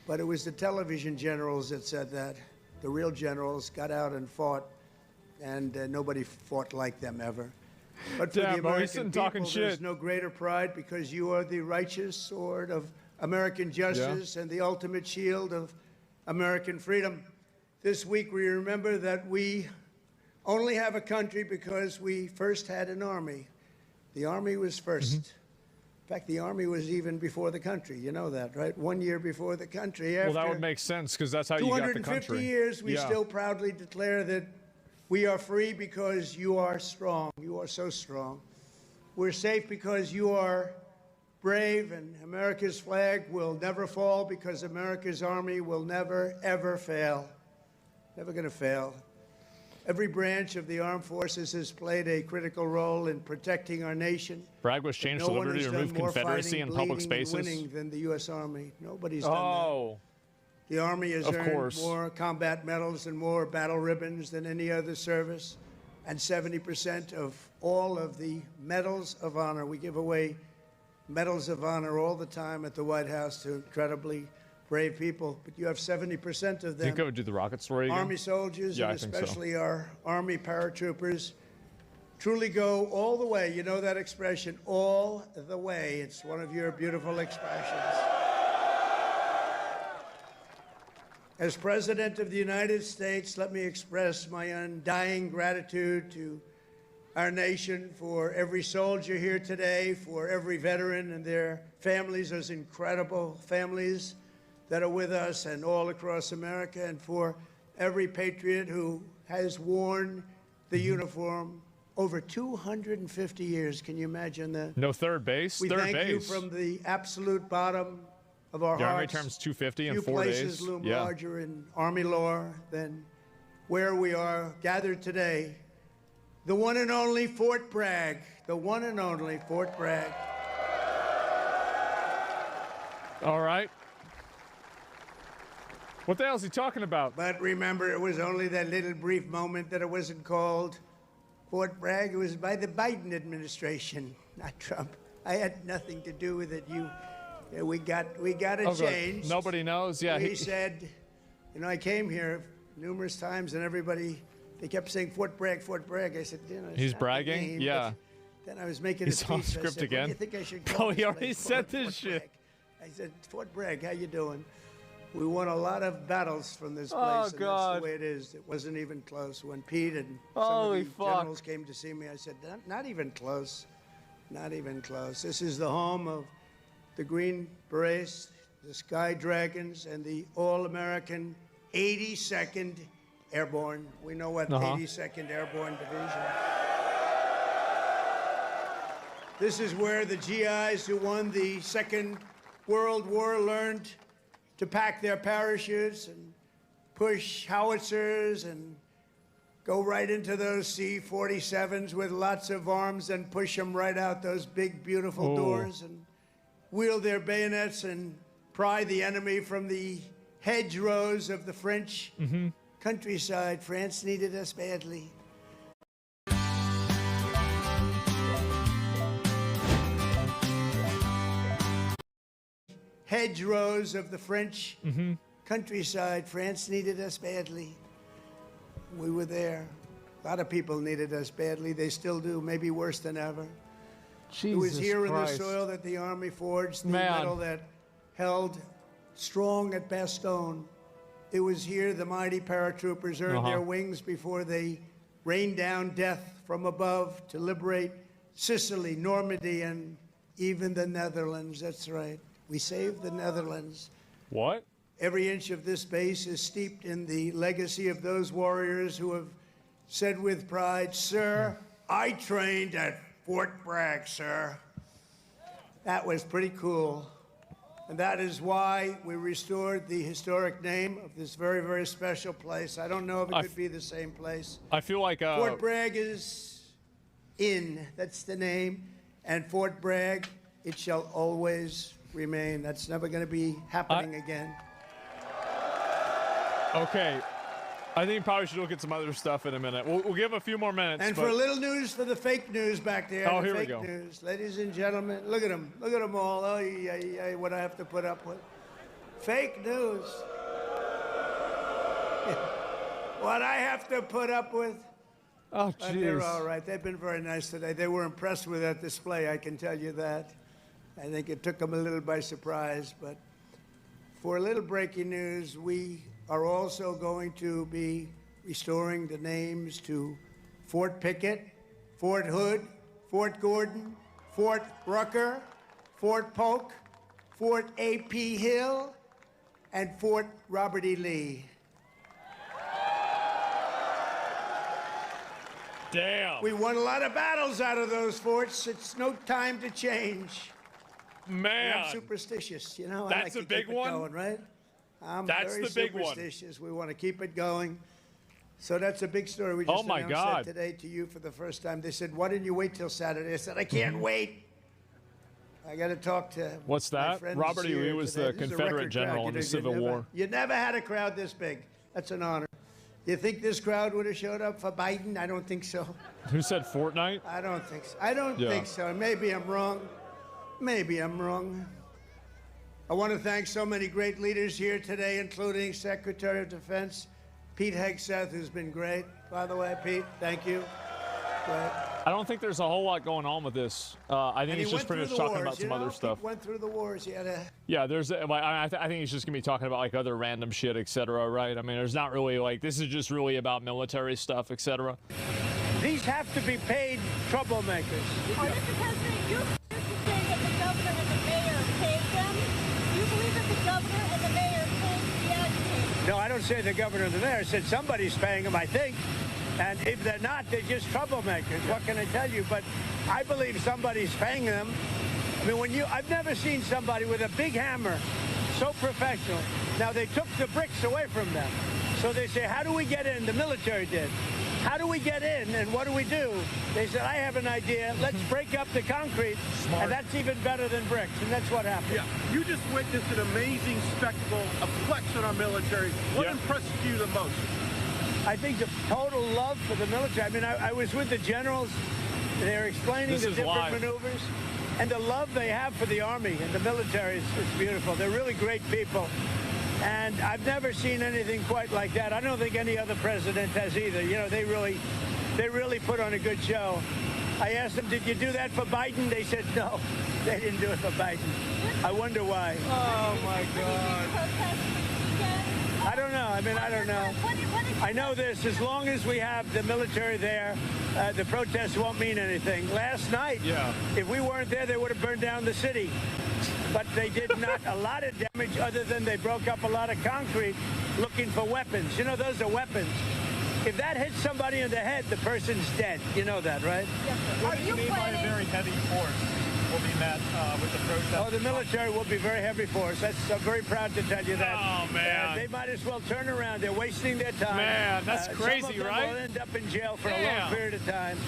But it was the television generals that said that. The real generals got out and fought, and nobody fought like them ever. But for Yeah, the Bo, he's American sitting people, talking there's shit. no greater pride because you are the righteous sword of American justice and the ultimate shield of American freedom. This week we remember that we only have a country because we first had an army. The army was first. In fact, the army was even before the country. You know that, right? 1 year before the country. Well, that After would make sense because that's how you got the 250 country. years, we Yeah. still proudly declare that we are free because you are strong. You are so strong. We're safe because you are brave, and America's flag will never fall because America's army will never, ever fail. Never going to fail. Every branch of the armed forces has played a critical role in protecting our nation. Bragg was changed No to one liberty has to remove done more Confederacy fighting, in public bleeding, and spaces. winning than the U.S. Army. Nobody's done Oh. that. The Army has Of earned course. more combat medals and more battle ribbons than any other service. And 70% of all of the medals of honor, we give away medals of honor all the time at the White House to incredibly brave people. But you have 70% of Do you them. think I would do the rocket story again? Army soldiers, Yeah, and I think so. especially our Army paratroopers, truly go all the way. You know that expression, all the way. It's one of your beautiful expressions. As President of the United States, let me express my undying gratitude to our nation for every soldier here today, for every veteran and their families, those incredible families that are with us and all across America, and for every patriot who has worn the uniform over 250 years. Can you imagine that? No third base. We third thank you base. from the absolute bottom of our The Army hearts. terms 250 in Few 4 places days. loom Yeah. larger in Army lore than where we are gathered today. The one and only Fort Bragg. The one and only Fort Bragg. All right. What the hell is he talking about? But remember, it was only that little brief moment that it wasn't called Fort Bragg. It was by the Biden administration, not Trump. I had nothing to do with it. We got it Oh, good. changed. Nobody knows. Yeah. He said, you know, I came here numerous times and everybody, they kept saying Fort Bragg, Fort Bragg. I said, you know, it's He's not the bragging? name, Yeah. but Then I was making He's a on speech. I script said, again. What do you think I should Oh, call he this already place? said Fort this shit. Bragg. I said, Fort Bragg, how you doing? We won a lot of battles from this place, Oh, and that's God. the way it is. It wasn't even close. When Pete and Holy some of the fuck. generals came to see me, I said, not even close. Not even close. This is the home of the Green Berets, the Sky Dragons, and the All-American 82nd Airborne. We know what 82nd Airborne Division. This is where the GIs who won the Second World War learned to pack their parachutes and push howitzers and go right into those C-47s with lots of arms and push them right out those big, beautiful Oh. doors and wield their bayonets and pry the enemy from the hedgerows of the French countryside. France needed us badly. Hedgerows of the French countryside. France needed us badly. We were there. A lot of people needed us badly. They still do, maybe worse than ever. It was Jesus here Christ. in the soil that the Army forged the Man. metal that held strong at Bastogne. It was here the mighty paratroopers earned their wings before they rained down death from above to liberate Sicily, Normandy, and even the Netherlands. That's right. We saved the Netherlands. What? Every inch of this base is steeped in the legacy of those warriors who have said with pride, "Sir, I trained at Fort Bragg, sir." That was pretty cool. And that is why we restored the historic name of this very, very special place. I don't know if it could be the same place. I feel like Fort Bragg is in. That's the name. And Fort Bragg, it shall always remain. That's never going to be happening again. Okay. I think probably should look at some other stuff in a minute. We'll give a few more minutes. And for a little news for the fake news back there. Oh, the here we fake go. news. Ladies and gentlemen, look at them. Look at them all. Oh, yeah, what I have to put up with. Fake news. What I have to put up with. Oh, But they're jeez. all right. They've been very nice today. They were impressed with that display, I can tell you that. I think it took them a little by surprise. But for a little breaking news, we are also going to be restoring the names to Fort Pickett, Fort Hood, Fort Gordon, Fort Rucker, Fort Polk, Fort A.P. Hill, and Fort Robert E. Lee. Damn. We won a lot of battles out of those forts. It's no time to change. Man. I'm superstitious, you know. I That's like a to keep big it one? going, right? I'm That's very the big one. superstitious. We want to keep it going. So that's a big story. We just Oh, my announced God. that today to you for the first time. They said, "Why didn't you wait till Saturday?" I said, "I can't wait. I got to talk to What's my that? friends Robert E. Lee here was today." the This is a Confederate record crowd. general You in the know, Civil War. You never had a crowd this big. That's an honor. You think this crowd would have showed up for Biden? I don't think so. Who said Fortnite? I don't think so. I don't Yeah. think so. Maybe I'm wrong. Maybe I'm wrong. I want to thank so many great leaders here today, including Secretary of Defense Pete Hegseth, who's been great. By the way, Pete, thank you. Great. I don't think there's a whole lot going on with this. I think And he's he just went pretty much through the talking wars, about some you know? other stuff. Pete went through the wars. He had a Yeah, there's. I think he's just gonna be talking about like other random shit, etc. Right? I mean, there's not really like this is just really about military stuff, etc. These have to be paid troublemakers. Mr. President, you say that the governor and the mayor paid them. Do you believe that the governor and the mayor paid the agitators? No, I don't say the governor or the mayor. I said somebody's paying them, I think. And if they're not, they're just troublemakers. What can I tell you? But I believe somebody's paying them. I mean, I've never seen somebody with a big hammer so professional. Now, they took the bricks away from them. So they say, how do we get in? The military did. How do we get in and what do we do? They said, I have an idea. Let's break up the concrete. Smart. And that's even better than bricks. And that's what happened. Yeah, you just witnessed an amazing spectacle, a flex on our military. What impressed you the most? I think the total love for the military. I mean, I was with the generals. They're explaining This the is different live. maneuvers. And the love they have for the Army and the military is beautiful. They're really great people. And I've never seen anything quite like that. I don't think any other president has either. You know, they really put on a good show. I asked them, did you do that for Biden? They said no. They didn't do it for Biden. I wonder why. Oh, my God. I don't know. I mean, I don't know. I know this. As long as we have the military there, the protests won't mean anything. Last night, if we weren't there, they would have burned down the city. But they did not a lot of damage other than they broke up a lot of concrete looking for weapons. You know, those are weapons. If that hits somebody in the head, the person's dead. You know that, right? What do you mean by a very heavy force will be met with the protest? Oh, the military will be very heavy for us. I'm very proud to tell you that. Oh, man. They might as well turn around. They're wasting their time. Man, that's Some crazy, of them right? will end up in jail for a Damn. long period of time.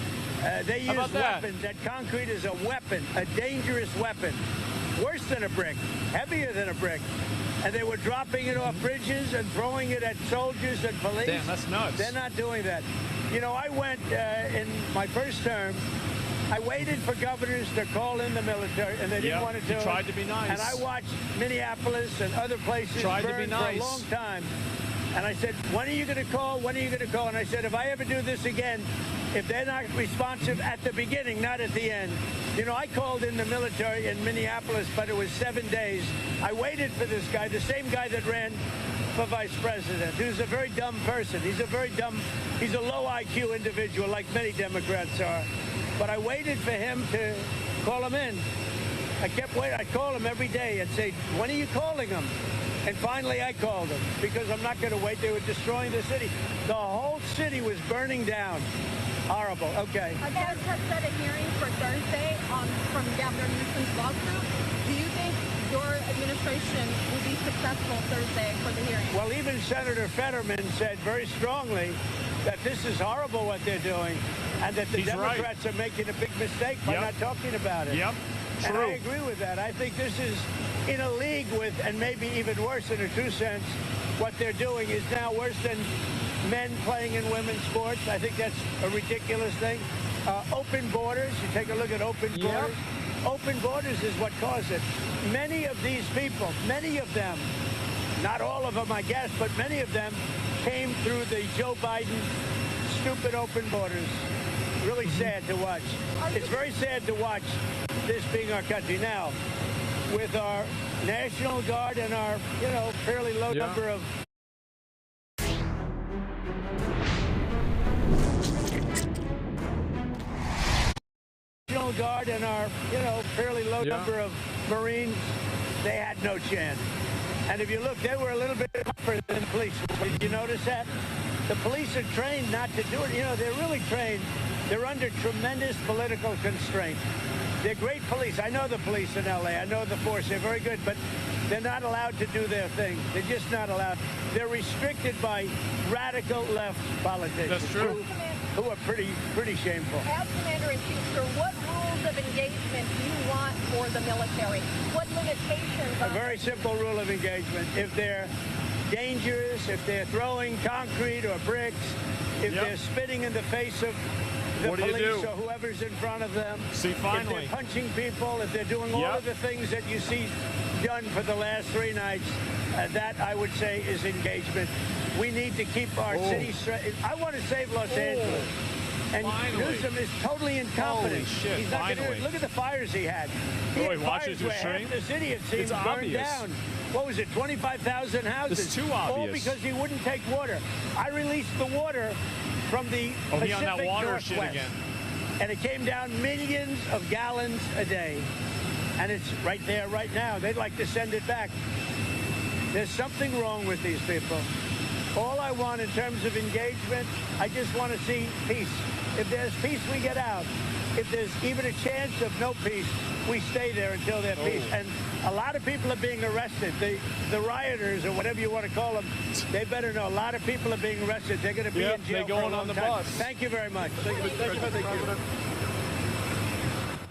They How use about that? weapons. That concrete is a weapon, a dangerous weapon. Worse than a brick, heavier than a brick. And they were dropping it off bridges and throwing it at soldiers and police. Damn, that's nuts. They're not doing that. You know, I went in my first term, I waited for governors to call in the military, and they didn't Yep, want to do you it. tried to be nice. And I watched Minneapolis and other places Tried to burn be nice. for a long time. And I said, when are you going to call? When are you going to call? And I said, if I ever do this again, if they're not responsive at the beginning, not at the end. You know, I called in the military in Minneapolis, but it was 7 days. I waited for this guy, the same guy that ran for vice president, who's a very dumb person. He's a low IQ individual, like many Democrats are. But I waited for him to call him in. I kept waiting. I'd call him every day and say, when are you calling him? And finally I called him because I'm not going to wait. They were destroying the city. The whole city was burning down. Horrible. Okay. A judge has set a hearing for Thursday from Governor Newsom's lawsuit. Do you think your administration will be successful Thursday for the hearing? Well, even Senator Fetterman said very strongly that this is horrible what they're doing and that the He's Democrats right. are making a big mistake by not talking about it. Yep. And True. I agree with that. I think this is in a league with, and maybe even worse in a true sense, what they're doing is now worse than men playing in women's sports. I think that's a ridiculous thing. Open borders, you take a look at open borders. Open borders is what caused it. Many of these people, many of them, not all of them I guess, but many of them came through the Joe Biden stupid open borders. Really sad to watch. It's very sad to watch this being our country. Now, with our National Guard and our, fairly low number of National Guard and our, fairly low number of Marines, they had no chance. And if you look, they were a little bit tougher than the police. Did you notice that? The police are trained not to do it. They're really trained. They're under tremendous political constraint. They're great police. I know the police in L.A. I know the force. They're very good, but they're not allowed to do their thing. They're just not allowed. They're restricted by radical left politicians. That's true. Who are pretty shameful. As Commander-in-Chief, sir, what rules of engagement do you want for the military? What limitations? A very simple rule of engagement. If they're dangerous, if they're throwing concrete or bricks, if they're spitting in the face of the What do you police do? or whoever's in front of them, See, if finally. they're punching people, if they're doing all of the things that you see done for the last 3 nights, that I would say is engagement. We need to keep our city straight. I want to save Los Angeles. And Finally. Newsom is totally incompetent. Holy shit, He's not gonna do finally. it. Look at the fires he had. He Oh, had he watches fires where his half stream? the city, it seems, It's burned obvious. down. What was it, 25,000 houses? It's too All obvious. because he wouldn't take water. I released the water from the Oh, he Pacific on that water shit Northwest. again. And it came down millions of gallons a day. And it's right there right now. They'd like to send it back. There's something wrong with these people. All I want in terms of engagement, I just want to see peace. If there's peace, we get out. If there's even a chance of no peace, we stay there until there's peace. And a lot of people are being arrested. The rioters, or whatever you want to call them, they better know. A lot of people are being arrested. They're going to be in jail they're going for a long on the time. bus. Thank you very much. Thank you.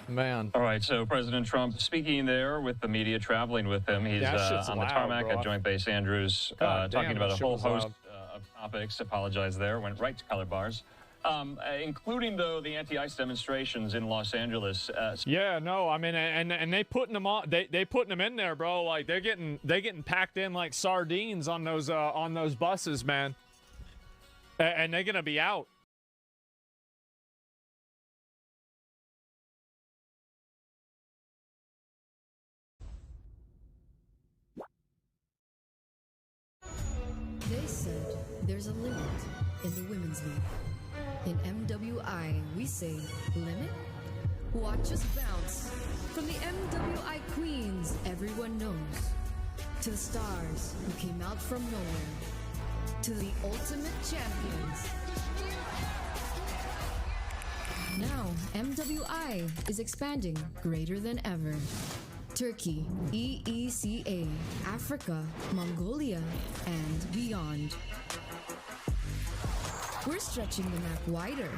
Man. All right, so President Trump speaking there with the media, traveling with him. He's Yeah, that shit's on the loud, tarmac bro. at Joint Base Andrews, God talking damn, about that a shit whole was host loud. of topics. Apologize there, went right to color bars. Including, though, the anti-ICE demonstrations in Los Angeles. Yeah, no, I mean, and they putting them on. They putting them in there, bro. Like they getting packed in like sardines on those buses, man. And they're gonna be out. They said there's a limit in the women's league. In MWI, we say limit? Watch us bounce. From the MWI queens everyone knows, to the stars who came out from nowhere, to the ultimate champions. Now, MWI is expanding greater than ever. Turkey, EECA, Africa, Mongolia, and beyond. We're stretching the map wider.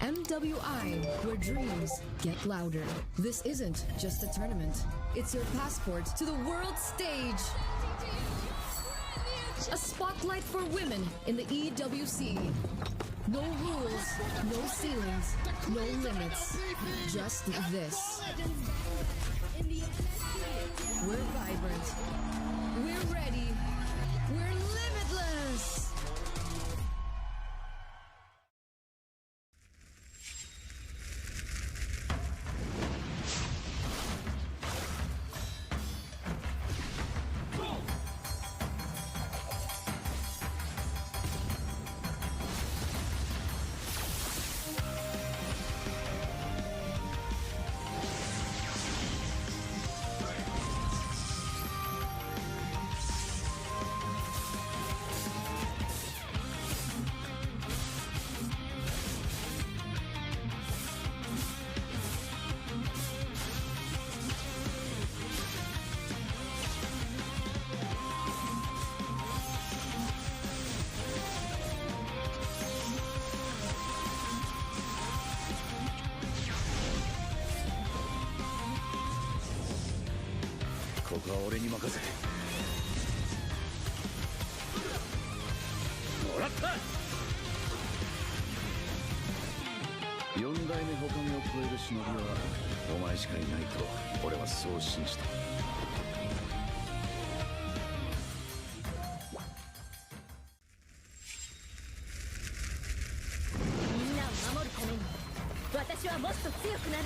MWI, where dreams get louder. This isn't just a tournament. It's your passport to the world stage. A spotlight for women in the EWC. No rules, no ceilings, no limits. Just this. We're vibrant. We're ready. We're limitless. ここは俺に任せて。もらった。4代目火影を超える忍びはお前しかいないと俺はそう信じた。みんなを守るために私はもっと強くなる。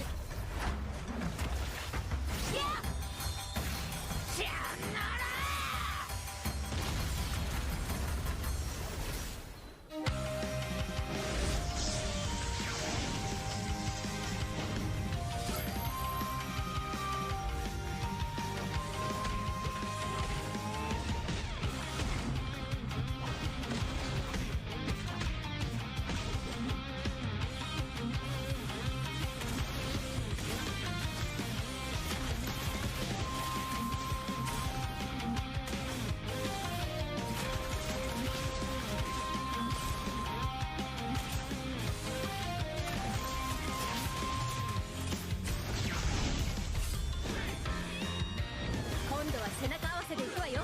今度は背中合わせでいくわよ。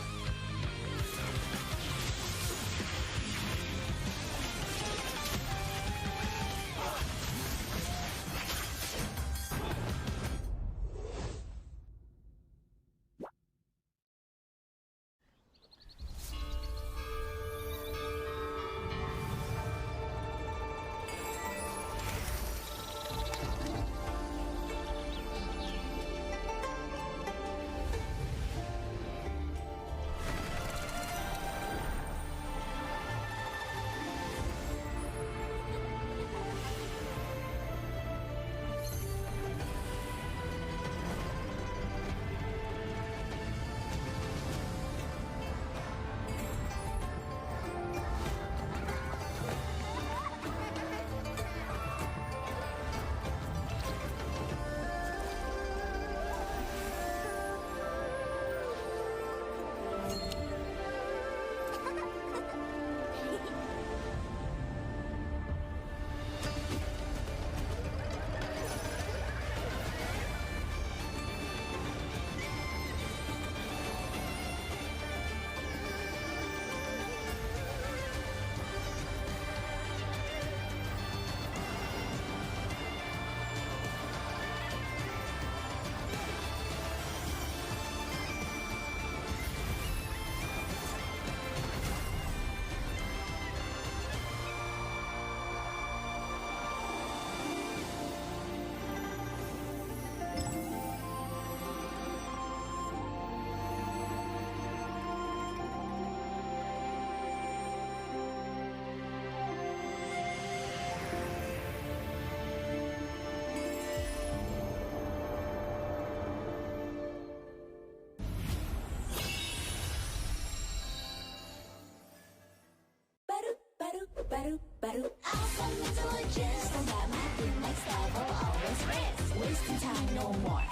Baru Alpha intelligence tambah makin next level, always race, wasting time no more,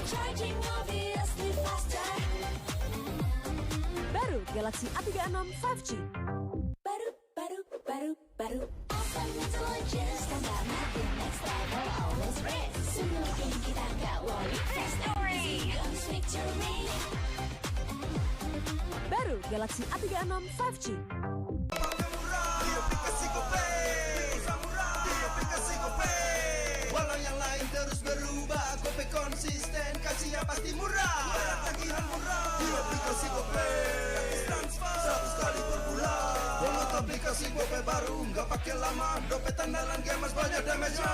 charging obviously faster. Baru Galaxy A36 5G. Baru Alpha intelligence tambah makin next level, always race. Semua game kita gak worry, victory comes victory. Baru Galaxy A36 5G. Walau yang lain terus berubah, GoPay konsisten, kasih yang pasti murah. Bayar tagihan murah di aplikasi GoPay. Gratis transfer 100 kali per bulan. Download aplikasi GoPay baru, nggak pakai lama. Dompet andalan gamers banyak damage-nya.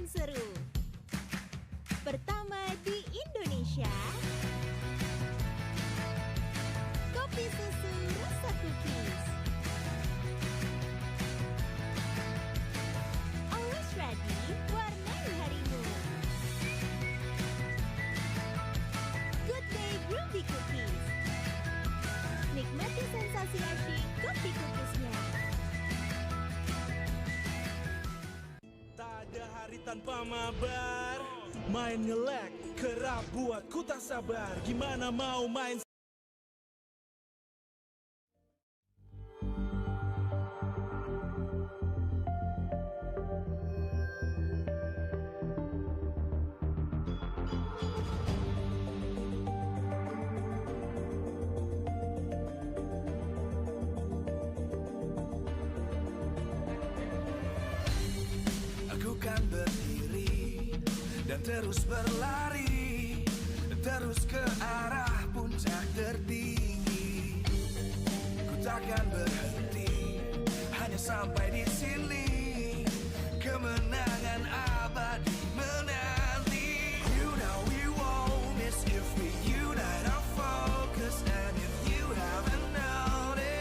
Seru. Pertama di Indonesia, kopi hari tanpa mabar. Main ngelek, kerap buatku tak sabar. Gimana mau main Aku kan berdiri dan terus berlari, terus ke arah puncak tertinggi. Ku takkan berhenti, hanya sampai di sini. Kemenangan abadi menanti. You know we won't miss if we unite our focus. And if you haven't noticed,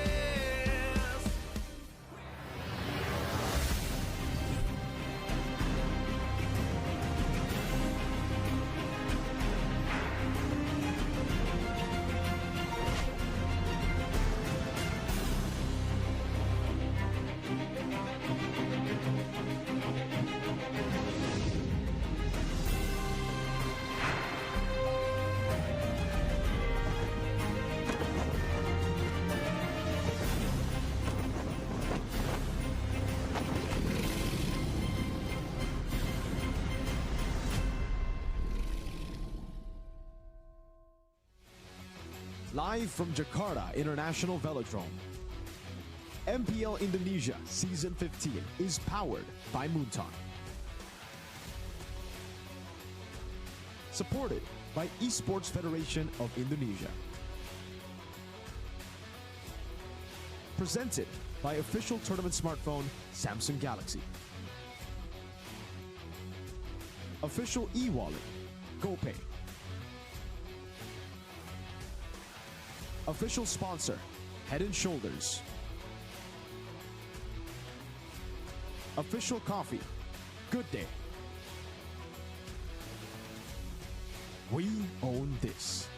Live from Jakarta International Velodrome, MPL Indonesia Season 15 is powered by Moonton. Supported by Esports Federation of Indonesia. Presented by official tournament smartphone Samsung Galaxy. Official e-wallet GoPay. Official sponsor, Head & Shoulders. Official coffee, Good Day. We own this.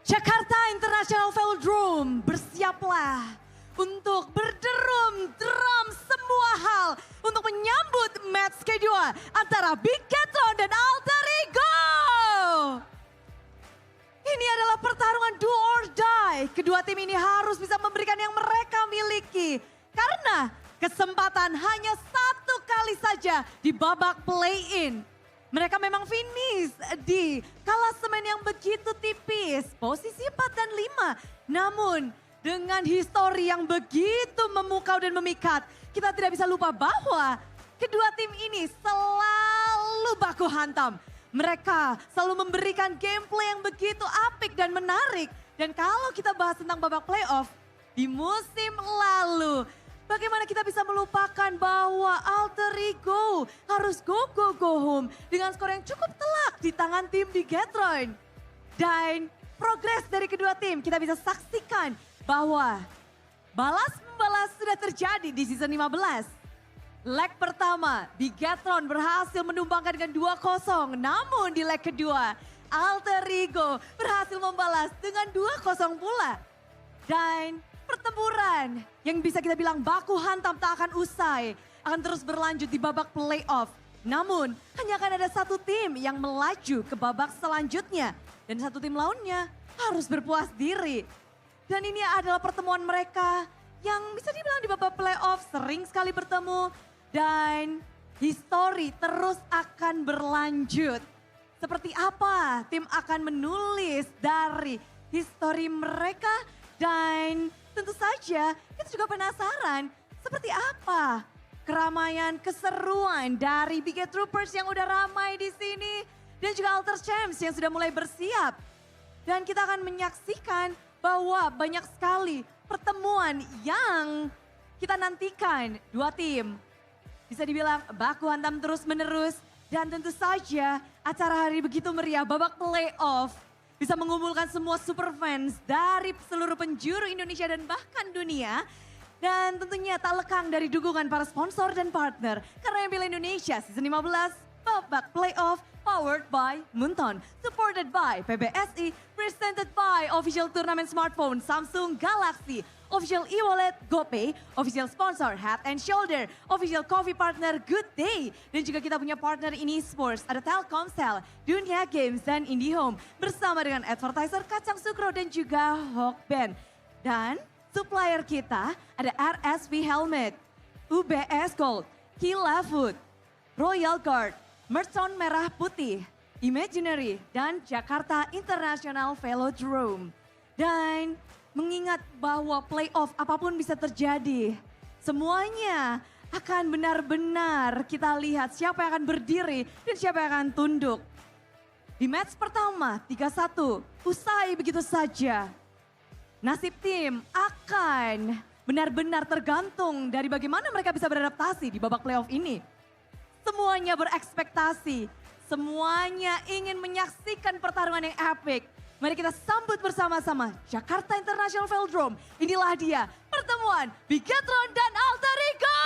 Jakarta International Velodrome, bersiaplah untuk berderum drum semua hal untuk menyambut match kedua antara Big Catron dan Alter Ego. Ini adalah pertarungan do or die. Kedua tim ini harus bisa memberikan yang mereka miliki. Karena kesempatan hanya satu kali saja di babak play-in. Mereka memang finish di klasemen yang begitu tipis, posisi 4 dan 5. Namun dengan histori yang begitu memukau dan memikat, kita tidak bisa lupa bahwa kedua tim ini selalu baku hantam. Mereka selalu memberikan gameplay yang begitu apik dan menarik. Dan kalau kita bahas tentang babak playoff di musim lalu, bagaimana kita bisa melupakan bahwa Alter Ego harus go home dengan skor yang cukup telak di tangan tim di Gatron. Dan progres dari kedua tim kita bisa saksikan bahwa balas-membalas sudah terjadi di season 15. Leg pertama, Bigatron berhasil menumbangkan dengan 2-0. Namun di leg kedua, Alter Ego berhasil membalas dengan 2-0 pula. Dan pertempuran yang bisa kita bilang baku hantam tak akan usai. Akan terus berlanjut di babak playoff. Namun hanya akan ada satu tim yang melaju ke babak selanjutnya. Dan satu tim lainnya harus berpuas diri. Dan ini adalah pertemuan mereka yang bisa dibilang di babak playoff sering sekali bertemu. Dan histori terus akan berlanjut. Seperti apa tim akan menulis dari histori mereka. Dan tentu saja kita juga penasaran seperti apa keramaian, keseruan dari Big Troopers yang udah ramai di sini. Dan juga Alter Champs yang sudah mulai bersiap Dan kita akan menyaksikan bahwa banyak sekali pertemuan yang kita nantikan. Dua tim bisa dibilang baku hantam terus-menerus. Dan tentu saja acara hari begitu meriah, babak playoff bisa mengumpulkan semua super fans dari seluruh penjuru Indonesia dan bahkan dunia. Dan tentunya tak lekang dari dukungan para sponsor dan partner. Karena Mpl Indonesia Season 15 babak playoff powered by Munton, supported by PBSI, presented by official turnamen smartphone Samsung Galaxy, official e-wallet GoPay, official sponsor Head and Shoulder, official coffee partner Good Day, dan juga kita punya partner ini sports ada Telkomsel, Dunia Games dan IndiHome bersama dengan advertiser Kacang Sukro dan juga Hawkband. Dan supplier kita ada RSV Helmet, UBS Gold, Kila Food, Royal Guard, Mercon Merah Putih, Imaginary, dan Jakarta International Velodrome. Dan mengingat bahwa playoff apapun bisa terjadi, semuanya akan benar-benar kita lihat siapa yang akan berdiri dan siapa yang akan tunduk. Di match pertama 3-1, usai begitu saja. Nasib tim akan benar-benar tergantung dari bagaimana mereka bisa beradaptasi di babak playoff ini. Semuanya berekspektasi, semuanya ingin menyaksikan pertarungan yang epic. Mari kita sambut bersama-sama Jakarta International Velodrome. Inilah dia pertemuan Bigetron dan Alter Ego.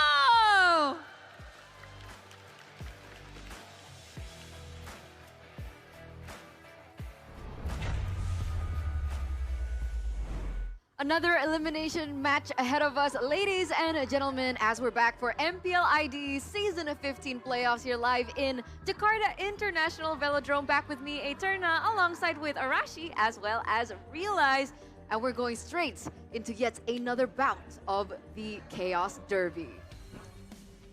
Another elimination match ahead of us, ladies and gentlemen, as we're back for Mpl Id Season of 15 playoffs here live in Jakarta International Velodrome. Back with me, Eterna, alongside with Arashi, as well as Realize. And we're going straight into yet another bout of the Chaos Derby.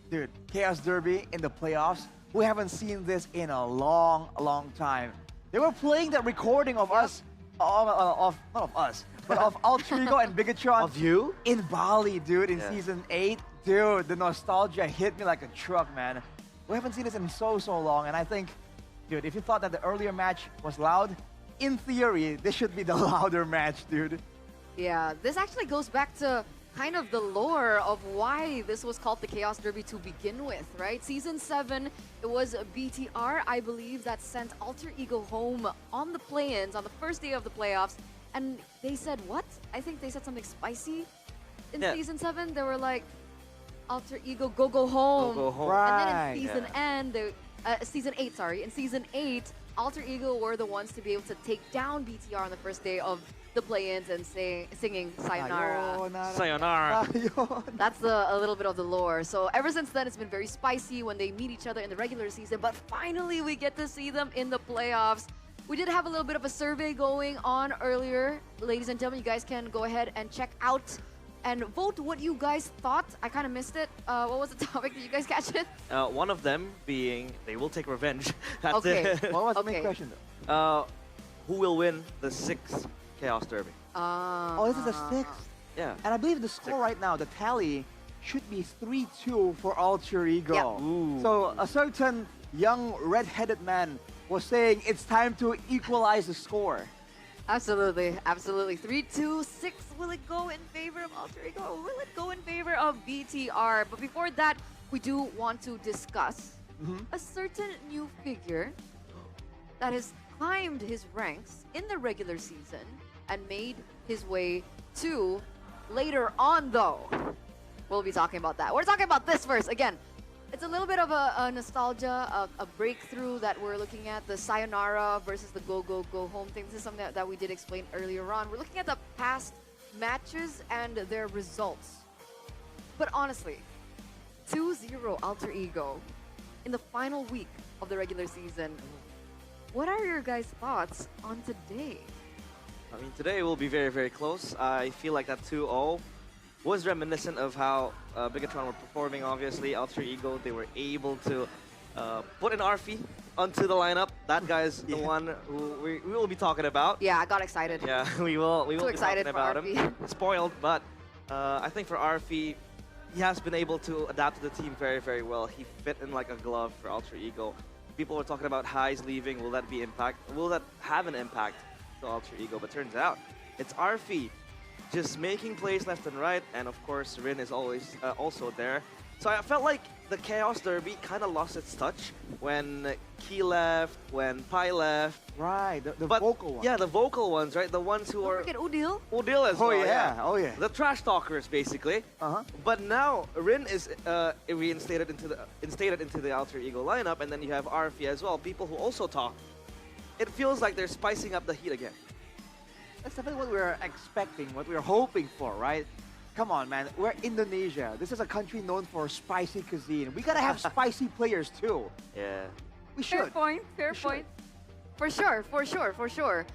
Dude, Chaos Derby in the playoffs, we haven't seen this in a long, long time. They were playing that recording of us, not of us, but of Alter Ego and Bigetron. Of you? In Bali, dude, in Season 8. Dude, the nostalgia hit me like a truck, man. We haven't seen this in so long, and I think, dude, if you thought that the earlier match was loud, in theory, this should be the louder match, dude. Yeah, this actually goes back to kind of the lore of why this was called the Chaos Derby to begin with, right? Season 7, it was BTR, I believe, that sent Alter Ego home on the play-ins on the first day of the playoffs. And they said, what? I think they said something spicy in Season 7. They were like, Alter Ego, go home. Go home. And then in Season 8, sorry. In Season 8, Alter Ego were the ones to be able to take down BTR on the first day of the play-ins and singing Sayonara. Sayonara. That's a little bit of the lore. So ever since then, it's been very spicy when they meet each other in the regular season. But finally, we get to see them in the playoffs. We did have a little bit of a survey going on earlier. Ladies and gentlemen, you guys can go ahead and check out and vote what you guys thought. I kind of missed it. What was the topic? Did you guys catch it? One of them being they will take revenge. That's Okay. it. What was the main question, though? Who will win the 6th Chaos Derby? Oh, this is the 6th? Yeah. And I believe the score right now, the tally, should be 3-2 for Alter Ego. Yeah. So a certain young red-headed man was saying it's time to equalize the score. Absolutely, absolutely. 3-2, 6. Will it go in favor of Alter Ego or will it go in favor of BTR? But before that, we do want to discuss a certain new figure that has climbed his ranks in the regular season and made his way to later on, though. We'll be talking about that. We're talking about this first. Again, it's a little bit of a nostalgia, a breakthrough that we're looking at, the Sayonara versus the go home thing. This is something that we did explain earlier on. We're looking at the past matches and their results. But honestly, 2-0 Alter Ego in the final week of the regular season. What are your guys' thoughts on today? I mean, today will be very, very close. I feel like that 2-0 was reminiscent of how Bigetron were performing, obviously. Alter Ego, they were able to put an Arfi onto the lineup. That guy's the one who we will be talking about. Yeah, I got excited. Yeah, we will be excited talking for about Arfi. him. Spoiled, but I think for Arfi, he has been able to adapt to the team very, very well. He fit in like a glove for Alter Ego. People were talking about Highs leaving. Will that be impact? Will that have an impact to Alter Ego, but turns out it's Arfi just making plays left and right, and of course Rin is always also there. So I felt like the Chaos Derby kind of lost its touch when Key left, when Pai left. Right, the vocal ones. Yeah, the vocal ones, right? The ones who are... Look at Udil. Udil as well, Oh yeah. The trash talkers, basically. But now Rin is reinstated into the Alter Ego lineup, and then you have Arfi as well, people who also talk. It feels like they're spicing up the heat again. That's definitely what we're expecting, what we're hoping for, right? Come on, man. We're Indonesia. This is a country known for spicy cuisine. We gotta have spicy players too. Yeah. We should. Fair point. Fair point. For sure.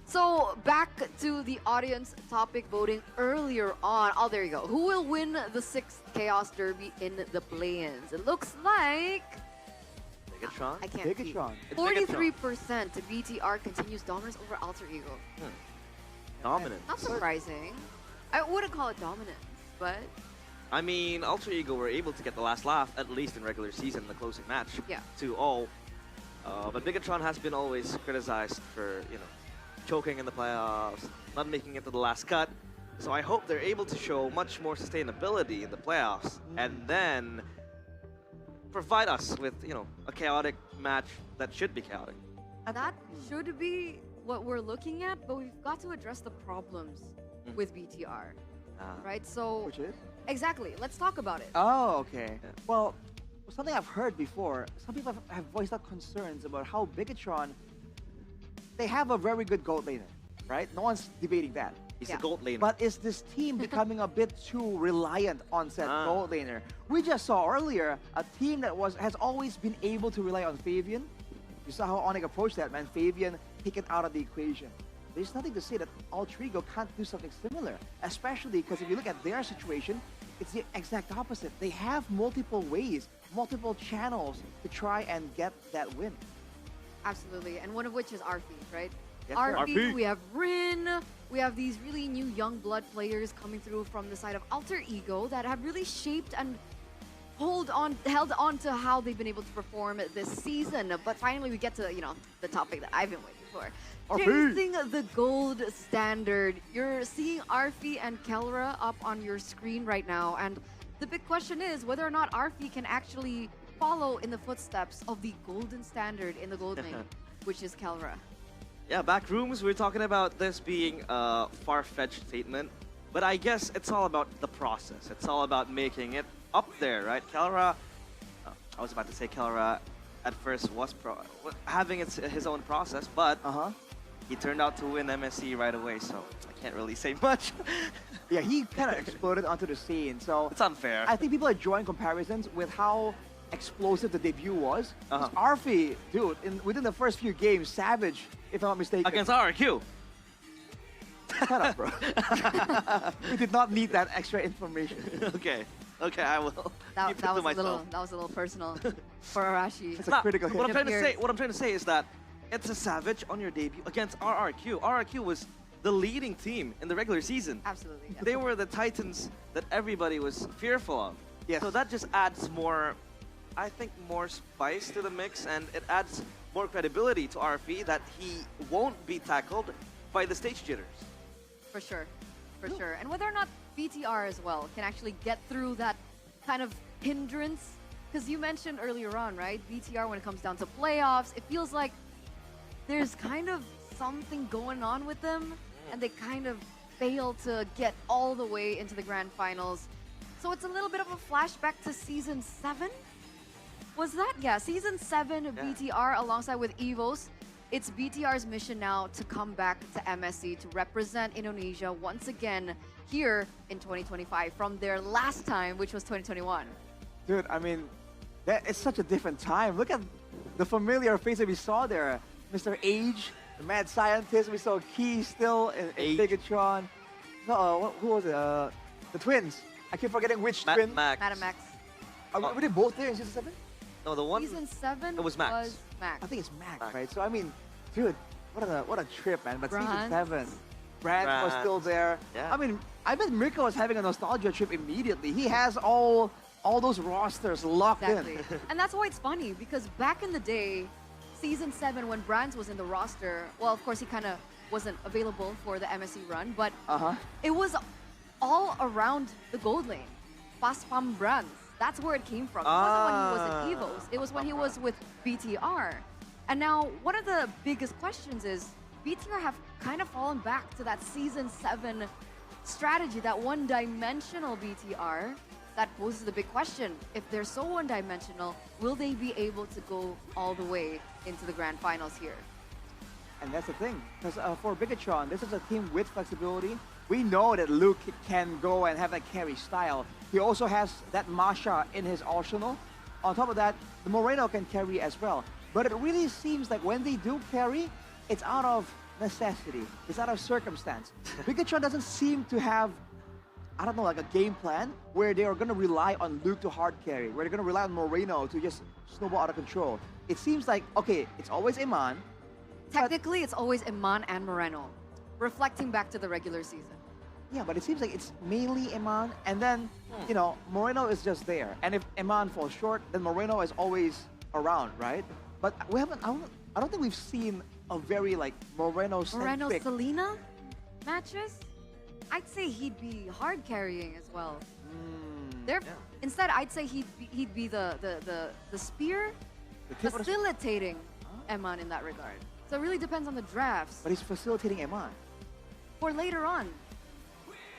So back to the audience topic voting earlier on. Oh, there you go. Who will win the 6th Chaos Derby in the play-ins? It looks like... Bigatron? I can't see. 43% to BTR continues dominance over Alter Ego. Dominant. Not surprising. I wouldn't call it dominance, but... I mean, Alter Ego were able to get the last laugh, at least in regular season, in the closing match. Yeah. 2-0. But Bigatron has been always criticized for, choking in the playoffs, not making it to the last cut. So I hope they're able to show much more sustainability in the playoffs, and then provide us with, a chaotic match that should be chaotic. That should be what we're looking at, but we've got to address the problems with BTR, right? So, which is? Exactly. Let's talk about it. Oh, okay. Well, something I've heard before, some people have voiced out concerns about how Bigatron, they have a very good gold laner, right? No one's debating that. He's a gold laner. But is this team becoming a bit too reliant on said gold laner? We just saw earlier a team that has always been able to rely on Fabian. You saw how Onyx approached that, man. Fabian taken out of the equation. There's nothing to say that Alter Ego can't do something similar, especially because if you look at their situation, it's the exact opposite. They have multiple ways, multiple channels to try and get that win. Absolutely, and one of which is Arfi, right? Yes, Arfi, we have Rin, we have these really new young blood players coming through from the side of Alter Ego that have really shaped and held on to how they've been able to perform this season. But finally we get to, the topic that I've been waiting for. Chasing the gold standard. You're seeing Arfi and Kelra up on your screen right now, and the big question is whether or not Arfi can actually follow in the footsteps of the golden standard in the gold lane, which is Kelra. Yeah, backrooms, we're talking about this being a far-fetched statement, but I guess it's all about the process. It's all about making it up there, right? Kelra, I was about to say Kelra at first was having his own process, but he turned out to win MSC right away, so I can't really say much. Yeah, he kind of exploded onto the scene, so... It's unfair. I think people are drawing comparisons with how explosive the debut was. Arfi, dude, within the first few games, savage, if I'm not mistaken. Against RRQ. Shut up, bro. We did not need that extra information. Okay, I will. That was a little personal for Arashi. It's a critical hit. What I'm trying to say is that it's a savage on your debut against RRQ. RRQ was the leading team in the regular season. Absolutely. They were the Titans that everybody was fearful of. Yes. So that just adds more, I think, more spice to the mix, and it adds more credibility to RFE that he won't be tackled by the stage jitters. For sure. And whether or not BTR as well can actually get through that kind of hindrance, because you mentioned earlier on, right? BTR, when it comes down to playoffs, it feels like there's kind of something going on with them, and they kind of fail to get all the way into the grand finals. So it's a little bit of a flashback to Season 7? Was that? Yeah, Season 7 of BTR alongside with EVOS. It's BTR's mission now to come back to MSC to represent Indonesia once again here in 2025 from their last time, which was 2021. Dude, I mean, it's such a different time. Look at the familiar face that we saw there. Mr. Age, the mad scientist. We saw Key still in Bigatron. No, who was it? The twins. I keep forgetting which twin. Max. Madam Max. Were they both there in Season 7? No, the one. Season 7 it was Max. Max. I think it's Max, right? So I mean, dude, what a trip, man. But Season 7, Brand was still there. Yeah. I mean, I bet Mirko was having a nostalgia trip immediately. He has all those rosters locked in. And that's why it's funny, because back in the day, Season 7, when Brands was in the roster, well, of course, he kind of wasn't available for the MSC run, but it was all around the gold lane. Paspam Brands. That's where it came from. It wasn't when he was at EVOS. It was when he was with BTR. And now, one of the biggest questions is, BTR have kind of fallen back to that Season 7 strategy, that one-dimensional BTR. That poses the big question. If they're so one-dimensional, will they be able to go all the way into the grand finals here? And that's the thing, because for Bigatron, this is a team with flexibility. We know that Luke can go and have that carry style. He also has that Masha in his arsenal. On top of that, the Moreno can carry as well. But it really seems like when they do carry, it's out of necessity. It's out of circumstance. Bigatron doesn't seem to have, I don't know, like a game plan where they are going to rely on Luke to hard carry, where they're going to rely on Moreno to just snowball out of control. It seems like, okay, it's always Iman. Technically, it's always Iman and Moreno, reflecting back to the regular season. Yeah, but it seems like it's mainly Iman, and then, you know, Moreno is just there. And if Iman falls short, then Moreno is always around, right? But we haven't, I don't think we've seen a very, like, Moreno-centric... Moreno-Selena matches? I'd say he'd be hard carrying as well. Instead, I'd say he'd be the spear, facilitating Eman in that regard. So it really depends on the drafts. But he's facilitating Eman. For later on.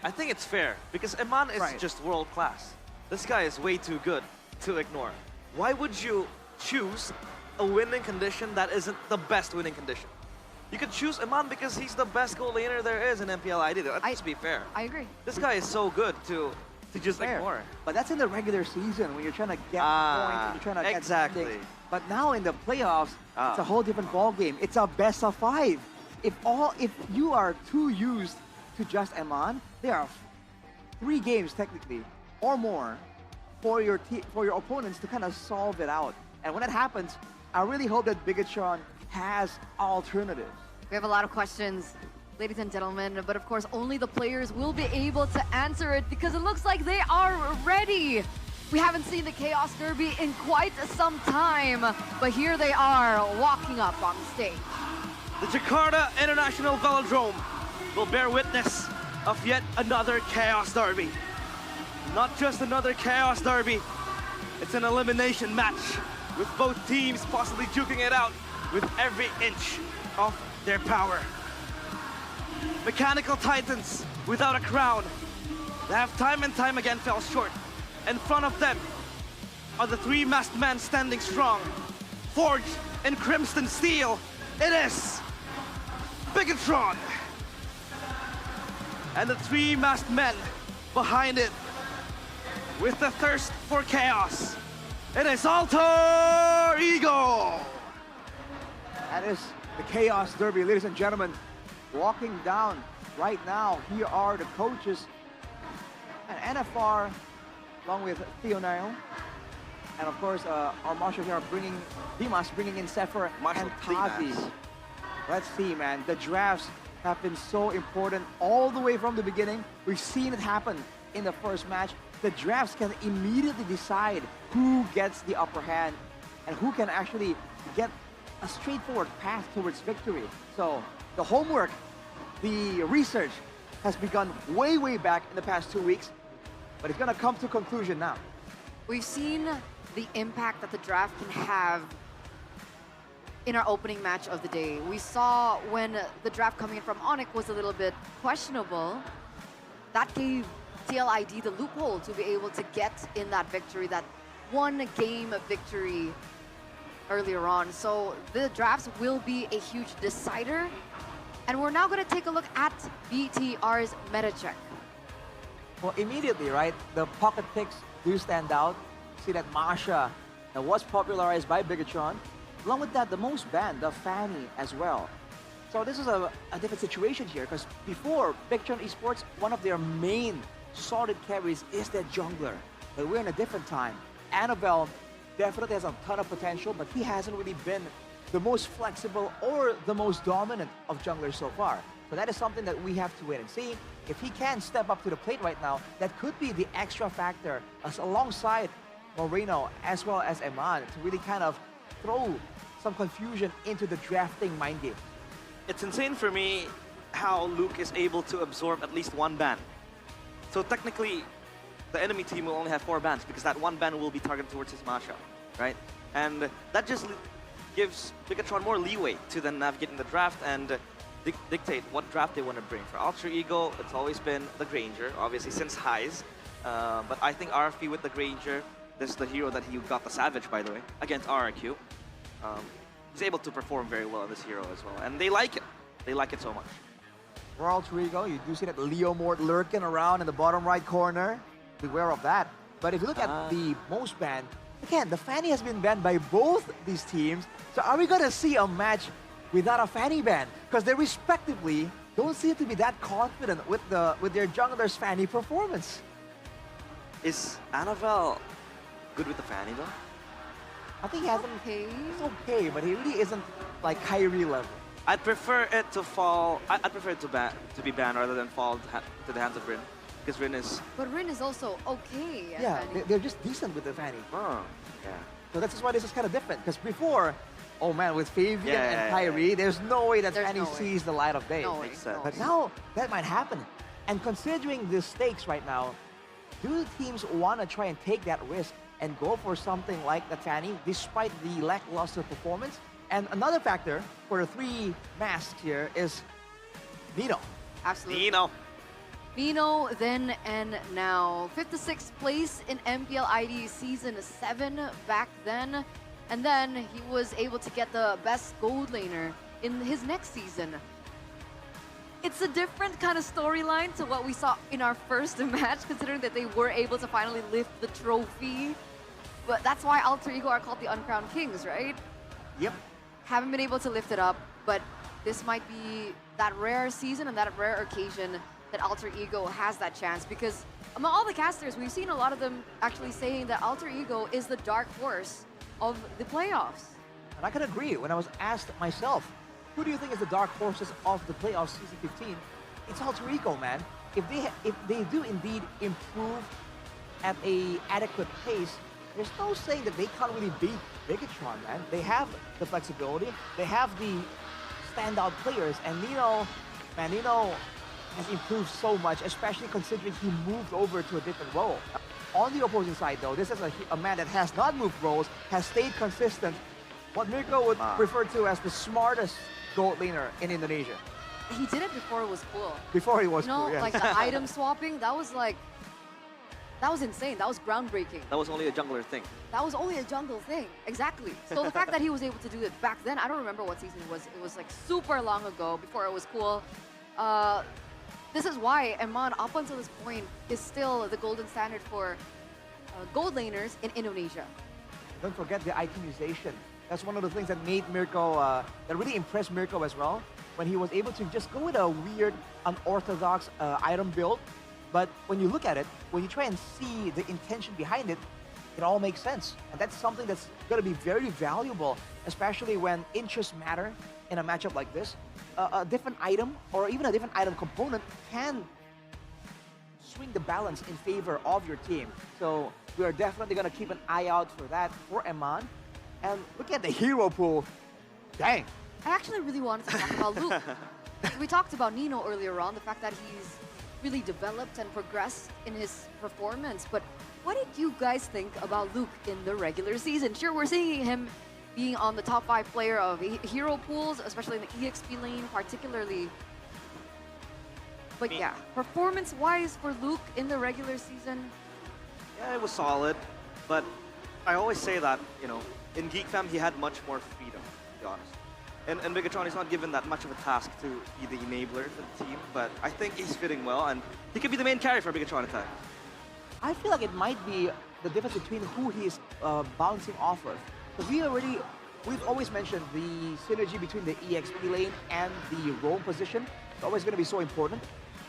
I think it's fair because Eman is just world class. This guy is way too good to ignore. Why would you choose a winning condition that isn't the best winning condition? You could choose Eman because he's the best goal laner there is in Mpl Id. Let's be fair. I agree. This guy is so good to just ignore. But that's in the regular season when you're trying to get points and you're trying to get things. But now in the playoffs, it's a whole different ball game. It's a best of 5. If you are too used to just Eman, there are 3 games technically or more for your opponents to kind of solve it out. And when that happens, I really hope that Bigatron has alternatives. We have a lot of questions, ladies and gentlemen, but of course only the players will be able to answer it because it looks like they are ready. We haven't seen the Chaos Derby in quite some time, but here they are walking up on stage. The Jakarta International Velodrome will bear witness of yet another Chaos Derby. Not just another Chaos Derby, it's an elimination match with both teams possibly duking it out with every inch of their power. Mechanical titans without a crown. They have time and time again fell short. In front of them are the 3 masked men standing strong. Forged in crimson steel, it is Bigatron. And the 3 masked men behind it with the thirst for chaos. It is Alter Ego. That is the Chaos Derby, ladies and gentlemen. Walking down right now, here are the coaches. And NFR, along with Theonile. And of course, our marshals here are Dimas bringing in Sefer and Tazi. Let's see, man. The drafts have been so important all the way from the beginning. We've seen it happen in the first match. The drafts can immediately decide who gets the upper hand and who can actually get a straightforward path towards victory. So the homework, the research has begun way, way back in the past 2 weeks, but it's gonna come to conclusion now. We've seen the impact that the draft can have in our opening match of the day. We saw when the draft coming in from Onyx was a little bit questionable, that gave Mpl Id the loophole to be able to get in that victory, that 1 game victory earlier on. So the drafts will be a huge decider. And we're now going to take a look at BTR's meta check. Well, immediately, right, the pocket picks do stand out. See that Masha that was popularized by Bigatron. Along with that, the most banned, the Fanny as well. So this is a different situation here because before Bigatron Esports, one of their main solid carries is their jungler. But we're in a different time. Annabelle definitely has a ton of potential, but he hasn't really been the most flexible or the most dominant of junglers so far. So that is something that we have to wait and see. If he can step up to the plate right now, that could be the extra factor alongside Moreno as well as Eman to really kind of throw some confusion into the drafting mind game. It's insane for me how Luke is able to absorb at least one ban. So technically, the enemy team will only have 4 bans because that one ban will be targeted towards his matchup, right? And that just gives Bigatron more leeway to then navigate in the draft and dictate what draft they want to bring. For Alter Ego, it's always been the Granger, obviously since highs. But I think RFP with the Granger, this is the hero that he got the Savage, by the way, against RRQ. He's able to perform very well in this hero as well. And they like it. They like it so much. For Alter Ego, you do see that Leo Mort lurking around in the bottom right corner. Beware of that. But if you look at the most banned, again, the Fanny has been banned by both these teams. So are we going to see a match without a Fanny ban? Because they respectively don't seem to be that confident with their jungler's Fanny performance. Is Annabelle good with the Fanny though? I think he hasn't. It's okay, but he really isn't like Kyrie level. I'd prefer it to fall. I'd prefer it to be banned rather than fall to the hands of Rin, because Rin is. But Rin is also okay. At Yeah, Fanny. they're just decent with the Fanny. Oh, yeah. So that's just why this is kind of different. Because before, oh man, with Fabian Yeah, and Kyrie, there's no way that There's Fanny no way. sees the light of day. No way, Makes sense. no But way. now that might happen. And considering the stakes right now, do teams want to try and take that risk and go for something like the Fanny despite the lackluster performance? And another factor for the 3 masks here is Nino. Absolutely. Nino. Nino then and now. 56th place in Mpl Id Season 7 back then. And then he was able to get the best gold laner in his next season. It's a different kind of storyline to what we saw in our first match, considering that they were able to finally lift the trophy. But that's why Alter Ego are called the Uncrowned Kings, right? Yep. Haven't been able to lift it up, but this might be that rare season and that rare occasion that Alter Ego has that chance, because among all the casters, we've seen a lot of them actually saying that Alter Ego is the dark horse of the playoffs. And I can agree. When I was asked myself, who do you think is the dark horses of the playoffs season 15? It's Alter Ego, man. If they do indeed improve at a adequate pace, there's no saying that they can't really beat Bigatron, man. They have the flexibility, they have the standout players, and Nino has improved so much, especially considering he moved over to a different role. On the opposing side, though, this is a man that has not moved roles, has stayed consistent. What Mirko would refer to as the smartest gold laner in Indonesia. He did it before it was cool. Before he was You know, cool, yes. like the item swapping, that was insane. That was groundbreaking. That was only a jungler thing. That was only a jungle thing. Exactly. So the fact that he was able to do it back then, I don't remember what season it was. It was like super long ago, before it was cool. This is why Eman, up until this point, is still the golden standard for gold laners in Indonesia. Don't forget the itemization. That's one of the things that made Mirko, that really impressed Mirko as well, when he was able to just go with a weird, unorthodox item build. But when you look at it, when you try and see the intention behind it, it all makes sense. And that's something that's going to be very valuable, especially when interests matter in a matchup like this. A different item, or even a different item component, can swing the balance in favor of your team. So we are definitely going to keep an eye out for that for Eman. And look at the hero pool. Dang. I actually really wanted to talk about Luke. We talked about Nino earlier on, the fact that he's really developed and progressed in his performance. But what did you guys think about Luke in the regular season? Sure, we're seeing him being on the top 5 player of hero pools, especially in the EXP lane particularly. But yeah, performance-wise for Luke in the regular season? Yeah, it was solid, but I always say that, you know, in Geek Fam, he had much more freedom, to be honest. And Bigatron is not given that much of a task to be the enabler for the team, but I think he's fitting well, and he could be the main carry for Bigatron at times. I feel like it might be the difference between who he is bouncing off of. Because we've always mentioned the synergy between the EXP lane and the roam position. It's always going to be so important.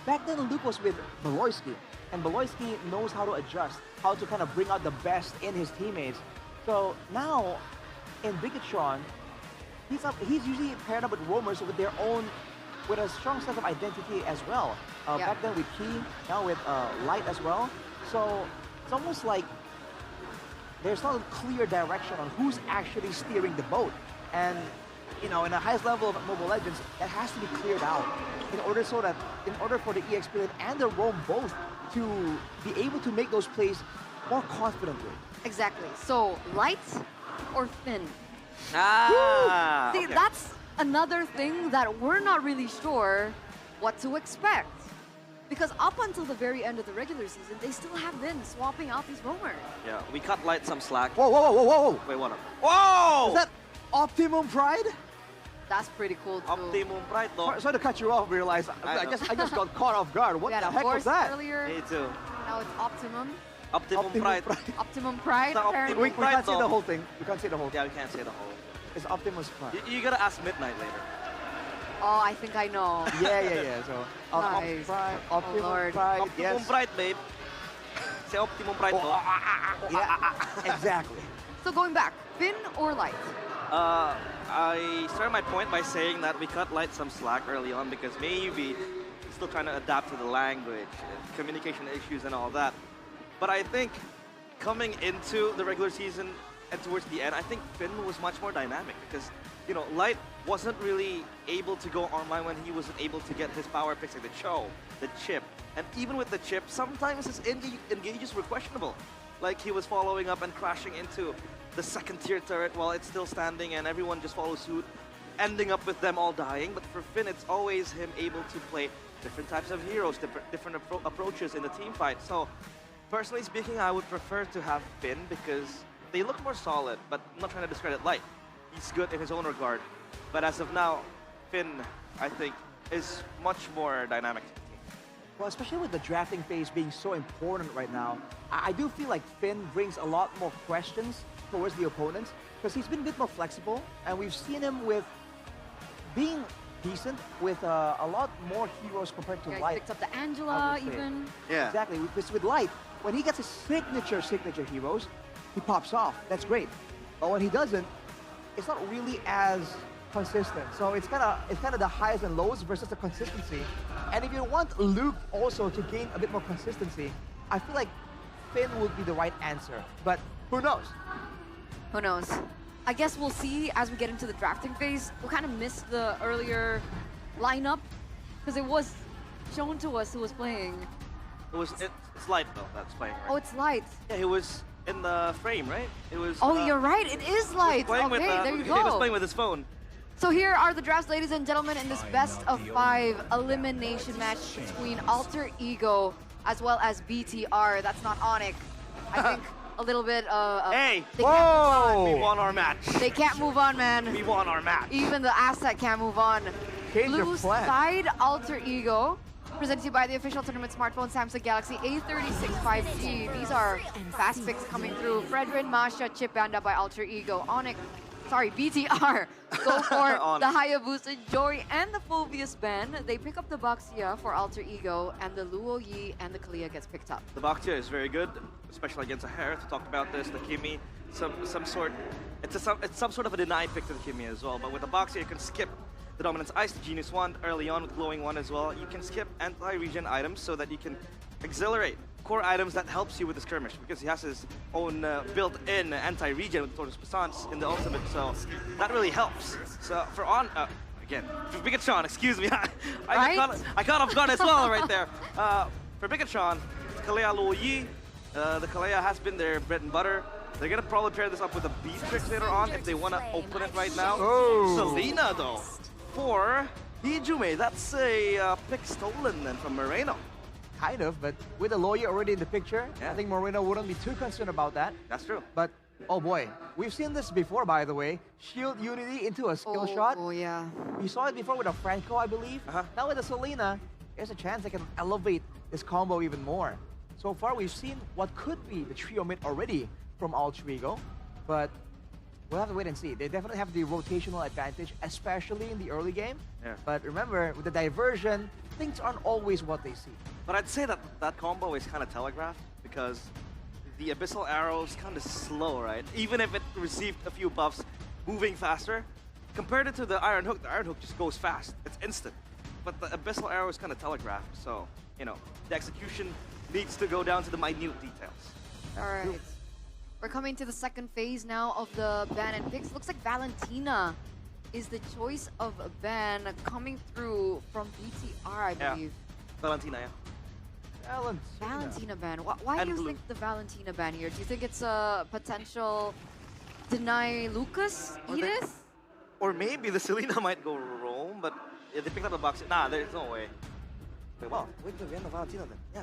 Back then, Luke was with Beloyski, and Beloyski knows how to adjust, how to kind of bring out the best in his teammates. So now, in Bigatron, he's usually paired up with roamers with their own, with a strong sense of identity as well. Back then with Key, now with Light as well. So it's almost like there's not a clear direction on who's actually steering the boat. And you know, in the highest level of Mobile Legends, that has to be cleared out in order for the EXP and the Roam both to be able to make those plays more confidently. Exactly. So, Light or Finn? Ah! See, that's another thing that we're not really sure what to expect. Because up until the very end of the regular season, they still have been swapping out these roamers. Yeah, we cut Light some slack. Whoa, whoa, whoa, whoa, whoa! Wait, what? Whoa! Is that Optimum Pride? That's pretty cool too. Optimum Pride, though. Sorry to cut you off, realize I just got caught off guard. What We had the a heck was horse that? earlier. Me too. Now it's Optimum. Optimum Pride. Optimum Pride, It's apparently. We Pride, can't say though. the whole thing. We can't say the whole thing. Yeah, we can't say the whole. It's Optimus Prime. You gotta ask Midnight later. Oh, I think I know. Yeah. So, Nice. Pride, Optimum Lord. Pride, Optimum yes. Pride, babe. Say Optimum Pride, though. Yeah, exactly. So going back, Finn or Light? I started my point by saying that we cut Light some slack early on because maybe he's still trying to adapt to the language, communication issues and all that. But I think coming into the regular season and towards the end, I think Finn was much more dynamic because, you know, Light wasn't really able to go online when he wasn't able to get his power picks like the Cho, the chip. And even with the chip, sometimes his engages were questionable. Like he was following up and crashing into the second tier turret while it's still standing and everyone just follows suit, ending up with them all dying. But for Finn, it's always him able to play different types of heroes, different approaches in the team fight. So personally speaking, I would prefer to have Finn because they look more solid, but I'm not trying to discredit Light. He's good in his own regard. But as of now, Finn, I think, is much more dynamic. Well, especially with the drafting phase being so important right now, I do feel like Finn brings a lot more questions towards the opponents because he's been a bit more flexible, and we've seen him with being decent with a lot more heroes compared to Yeah, he Light. picked up the I Angela would say. even. Yeah. Exactly. With Light, when he gets his signature heroes, he pops off. That's great. But when he doesn't, it's not really as consistent. So it's kind of the highs and lows versus the consistency. And if you want Luke also to gain a bit more consistency, I feel like Finn would be the right answer. But who knows? Who knows? I guess we'll see as we get into the drafting phase. We kind of missed the earlier lineup because it was shown to us who was playing. It's Light though that's playing. Right? Oh, it's Light. Yeah, he was in the frame, right? It was. Oh, you're right. It is Light. Playing Okay, with, there you He was go. playing with his phone. So here are the drafts, ladies and gentlemen, in this best of 5 elimination match between Alter Ego as well as BTR. That's not Onyx. I think a little bit Hey! they can't move on. We won our match. They can't move on, man. We won our match. Even the asset can't move on. Change your Blue plan. side Alter Ego, presented to you by the official tournament smartphone Samsung Galaxy A36 5G. These are fast picks coming through. Fredrin, Masha, Chip Banda by Alter Ego. Onyx, sorry, BTR. Go for the Hayabusa, Jory, and the Phobius band. They pick up the Baxia for Alter Ego, and the Luo Yi and the Kalia gets picked up. The Baktia is very good, especially against a Harith. We talked about this. The Kimi, some sort. It's some sort of a denied pick to the Kimi as well. But with the Baktia, you can skip the Dominance Ice, the Genius Wand early on with Glowing One as well. You can skip anti-regen items so that you can exhilarate core items that helps you with the skirmish because he has his own built-in anti-regen with Tortoise Passance in the ultimate, so that really helps. So for again, for Bigatron, excuse me, I got off guard as well right there. For Bigatron, Kalea Luo Yi, the Kalea has been their bread and butter. They're gonna probably pair this up with a Beatrix later on if they want to open it right now. Oh. Selena though, for Hijume, that's a pick stolen then from Moreno. Kind of, but with the lawyer already in the picture, Yeah. I think Moreno wouldn't be too concerned about that. That's true. But, oh boy, we've seen this before, by the way. Shield Unity into a skill shot. Oh, yeah. We saw it before with a Franco, I believe. Now with a Selena, there's a chance they can elevate this combo even more. So far, we've seen what could be the trio mid already from Alter Ego, but we'll have to wait and see. They definitely have the rotational advantage, especially in the early game. Yeah. But remember, with the diversion, things aren't always what they see. But I'd say that that combo is kind of telegraphed because the Abyssal Arrow is kind of slow, right? Even if it received a few buffs, moving faster. Compared it to the Iron Hook just goes fast. It's instant. But the Abyssal Arrow is kind of telegraphed, so, you know, the execution needs to go down to the minute details. All right. We're coming to the second phase now of the ban and picks. Looks like Valentina is the choice of a ban coming through from BTR, I believe. Valentina, yeah. Valentina ban. Why do you think the Valentina ban here? Do you think it's a potential deny Lucas, Edith? Or maybe the Selena might go Rome, but if they picked up the box. Nah, there's no way. Wait, well, wait till the end of Valentina then. Yeah,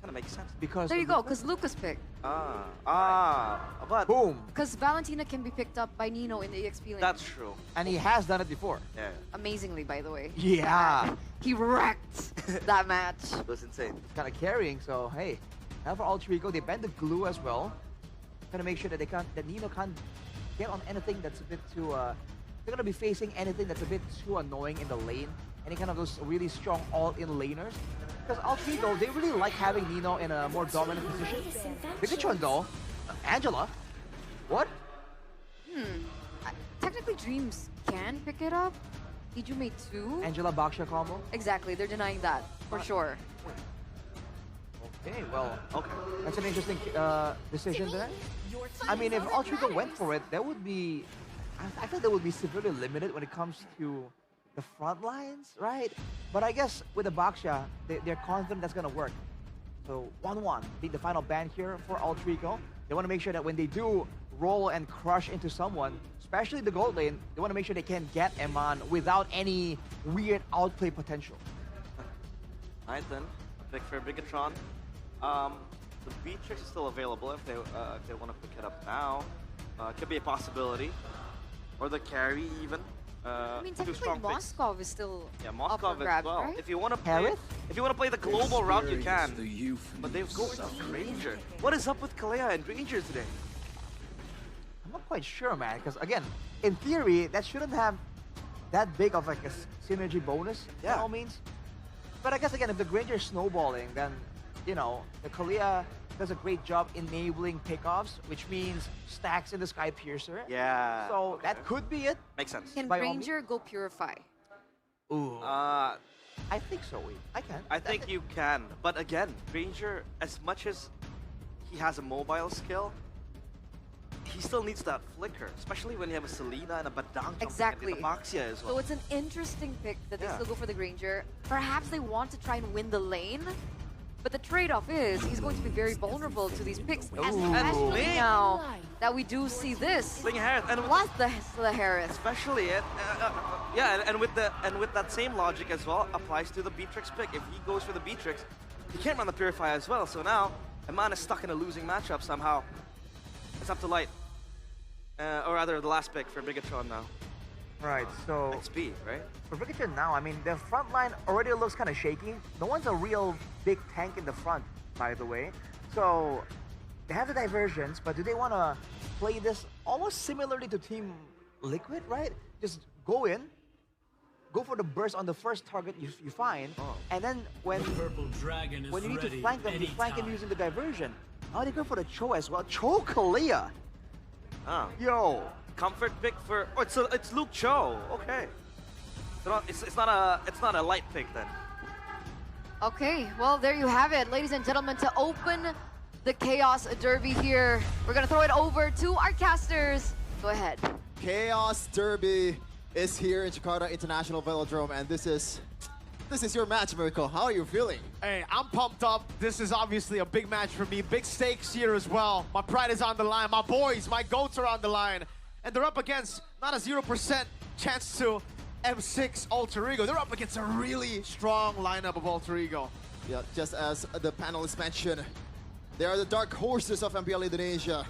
kind of makes sense. Because there you go, because Lucas picked. But boom. Because Valentina can be picked up by Nino in the EXP lane. That's true. And he has done it before. Yeah. Amazingly, by the way. Yeah. He wrecked that match. It was insane. It's kind of carrying, so hey. Now for Alter Ego, they bend the glue as well. Gonna make sure that that Nino can't get on anything that's a bit too they're gonna be facing anything that's a bit too annoying in the lane. Any kind of those really strong all-in laners. Because Alter Ego, they really like having Nino in a more dominant position. Bigatron though, Angela, what? Technically Dreams can pick it up. Ijume too. Angela Baksha combo? Exactly, they're denying that, for sure. Okay, well, that's an interesting decision there. I mean, if Alter Ego went for it, that would be... I think that would be severely limited when it comes to the front lines, right? But I guess with the Baksha, they're confident that's going to work. So 1-1, being the final ban here for Alter Ego. They want to make sure that when they do roll and crush into someone, especially the gold lane, they want to make sure they can get Eman without any weird outplay potential. Alright then, pick for Bigatron. The Beatrix is still available if they want to pick it up now. Could be a possibility. Or the carry even. I mean, technically Moskov is still Moskov up for grabs, as well. right? If you want to play the global route, you can. But they go with Granger. What is up with Kalea and Granger today? I'm not quite sure, man, because again, in theory, that shouldn't have that big of like a synergy bonus, by all means. But I guess again, if the Granger is snowballing, then, you know, the Kalea does a great job enabling pickoffs, which means stacks in the Sky Piercer. Yeah. So that could be it. Makes sense. Can Granger go Purify? Ooh. I think so, I can. I think you can. But again, Granger, as much as he has a mobile skill, he still needs that flicker, especially when you have a Selena and a Badang Exactly. and a Maxia as well. So it's an interesting pick that they still go for the Granger. Perhaps they want to try and win the lane, but the trade-off is he's going to be very vulnerable to these picks, especially now that we do see this. Ling Harris and plus the Harris. Especially and with that same logic as well applies to the Beatrix pick. If he goes for the Beatrix, he can't run the Purify as well. So now Eman is stuck in a losing matchup somehow. It's up to Light. Or rather, the last pick for Bigatron now. Right, so... XP, right? For Bigatron now, I mean, the front line already looks kind of shaky. No one's a real big tank in the front, by the way. So, they have the diversions, but do they want to play this almost similarly to Team Liquid, right? Just go in, go for the burst on the first target you find, and then when you need to flank them, you flank them using the diversion. Now they go for the Cho as well. Cho Kalea! Yo! Comfort pick for... Oh, it's Luke Cho. Okay. It's not a light pick then. Okay, well, there you have it, ladies and gentlemen, to open the Chaos Derby here. We're going to throw it over to our casters. Go ahead. Chaos Derby is here in Jakarta International Velodrome, and this is your match, Miracle. How are you feeling? Hey, I'm pumped up. This is obviously a big match for me. Big stakes here as well. My pride is on the line. My boys, my goats are on the line. And they're up against not a 0% chance to M6 Alter Ego. They're up against a really strong lineup of Alter Ego. Yeah, just as the panelists mentioned, they are the dark horses of Mpl Indonesia.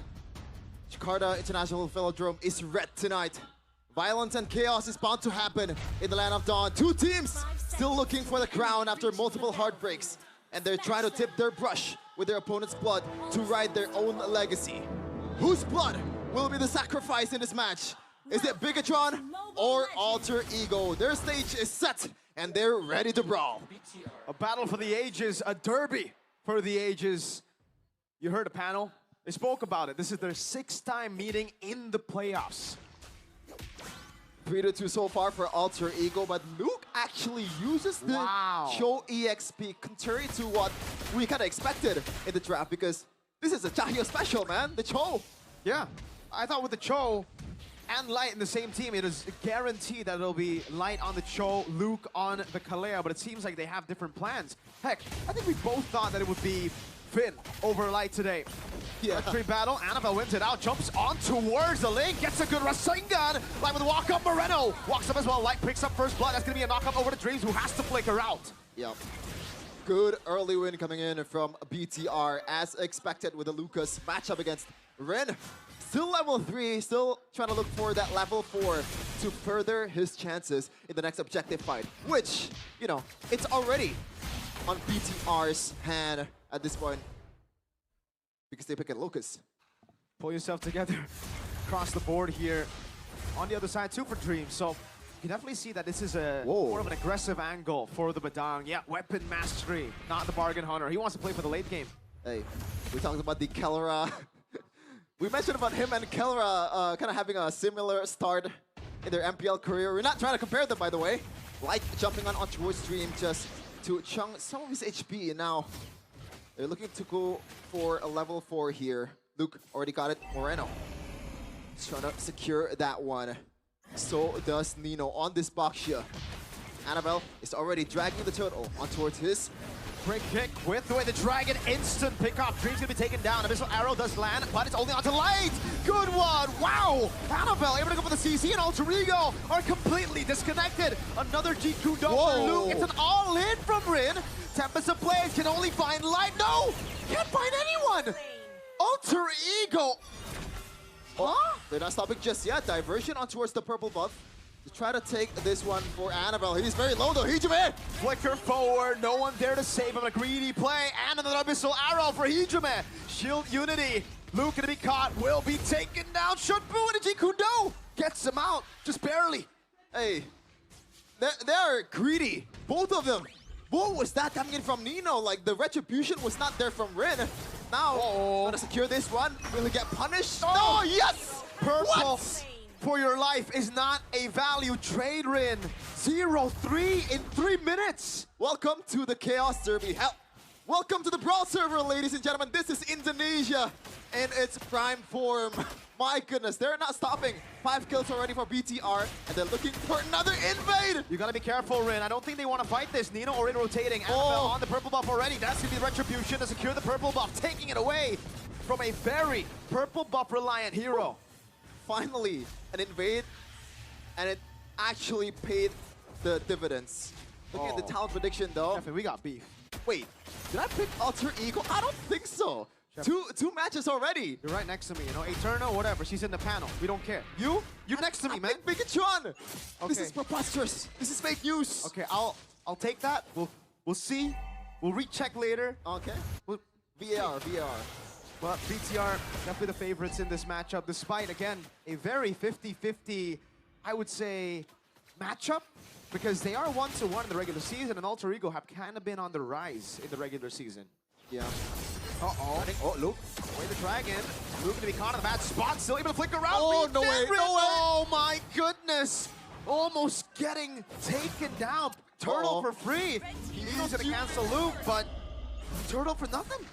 Jakarta International Velodrome is red tonight. Violence and chaos is bound to happen in the Land of Dawn. Two teams still looking for the crown after multiple heartbreaks. And they're trying to tip their brush with their opponent's blood to ride their own legacy. Whose blood will be the sacrifice in this match? Is it Bigatron or Alter Ego? Their stage is set and they're ready to brawl. A battle for the ages, a derby for the ages. You heard the panel. They spoke about it. This is their 6th time meeting in the playoffs. 3-2 so far for Alter Ego, but Luke actually uses the Cho EXP, contrary to what we kind of expected in the draft, because this is a Chahyo special, man, the Cho. Yeah, I thought with the Cho and Light in the same team, it is guaranteed that it'll be Light on the Cho, Luke on the Kalea, but it seems like they have different plans. Heck, I think we both thought that it would be Finn over Light today. Yeah. Tree battle, Annabelle wins it out, jumps on towards the lane, gets a good Rasengan. Light with a walk up, Moreno walks up as well. Light picks up first blood. That's gonna be a knock up over to Dreams, who has to flicker out. Yep. Good early win coming in from BTR, as expected with the Lucas matchup against Ren. Still level 3, still trying to look for that level 4 to further his chances in the next objective fight, which, you know, it's already on BTR's hand at this point because they pick at Lucas. Pull yourself together across the board here. On the other side too for Dreams, so you can definitely see that this is a more of an aggressive angle for the Badang. Yeah, weapon mastery, not the bargain hunter. He wants to play for the late game. Hey, we talked about the Kellera. We mentioned about him and Kellera kind of having a similar start in their MPL career. We're not trying to compare them, by the way. Light jumping on towards Dream just to chunk some of his HP, and now they're looking to go for a level 4 here. Luke already got it. Moreno is trying to secure that one. So does Nino on this box here. Annabelle is already dragging the turtle on towards his. Great kick with the way the dragon, instant pickup. Dream's gonna be taken down. Abyssal arrow does land, but it's only onto Light. Good one, wow! Annabelle able to go for the CC, and Alter Ego are completely disconnected. Another G2 for Luke. It's an all-in from Rin. Tempest of Plays can only find Light. No! Can't find anyone! Alter Ego! Huh? They're not stopping just yet. Diversion on towards the purple buff to try to take this one for Annabelle. He's very low though. Hijime! Flicker forward, no one there to save him. A greedy play, and another Abyssal Arrow for Hijime. Shield Unity. Luke gonna be caught, will be taken down. Shunbu and Jikudo gets him out, just barely. Hey, they're greedy, both of them. What was that coming in from Nino? Like, the retribution was not there from Rin. Now, gonna secure this one. Will he get punished? Oh, No, yes! Purple What? for your life is not a value trade, Rin. 0-3 in 3 minutes. Welcome to the Chaos Derby. Welcome to the Brawl server, ladies and gentlemen. This is Indonesia in its prime form. My goodness, they're not stopping. 5 kills already for BTR, and they're looking for another invade. You gotta be careful, Rin. I don't think they want to fight this. Nino or Rin rotating. Annabelle on the purple buff already. That's gonna be retribution to secure the purple buff, taking it away from a very purple buff reliant hero. Finally, an invade, and it actually paid the dividends. Looking at the talent prediction, though. Definitely, we got beef. Wait, did I pick Alter Ego? I don't think so. Two matches already. You're right next to me, you know, Eterna, whatever. She's in the panel. We don't care. You're next to me, man. Bigatron. Okay. This is preposterous. This is fake news. Okay, I'll take that. We'll see. We'll recheck later. Okay. VAR. But BTR definitely the favorites in this matchup, despite again a very 50-50, I would say, matchup. Because they are 1-1 in the regular season, and Alter Ego have kind of been on the rise in the regular season. Yeah. Uh-oh. Oh, Luke. Away the dragon. Luke to be caught in the bad spot, still able to flick around. Oh, no way, no way. Oh my goodness. Almost getting taken down. Turtle for free. He's gonna cancel Luke, but Turtle for nothing.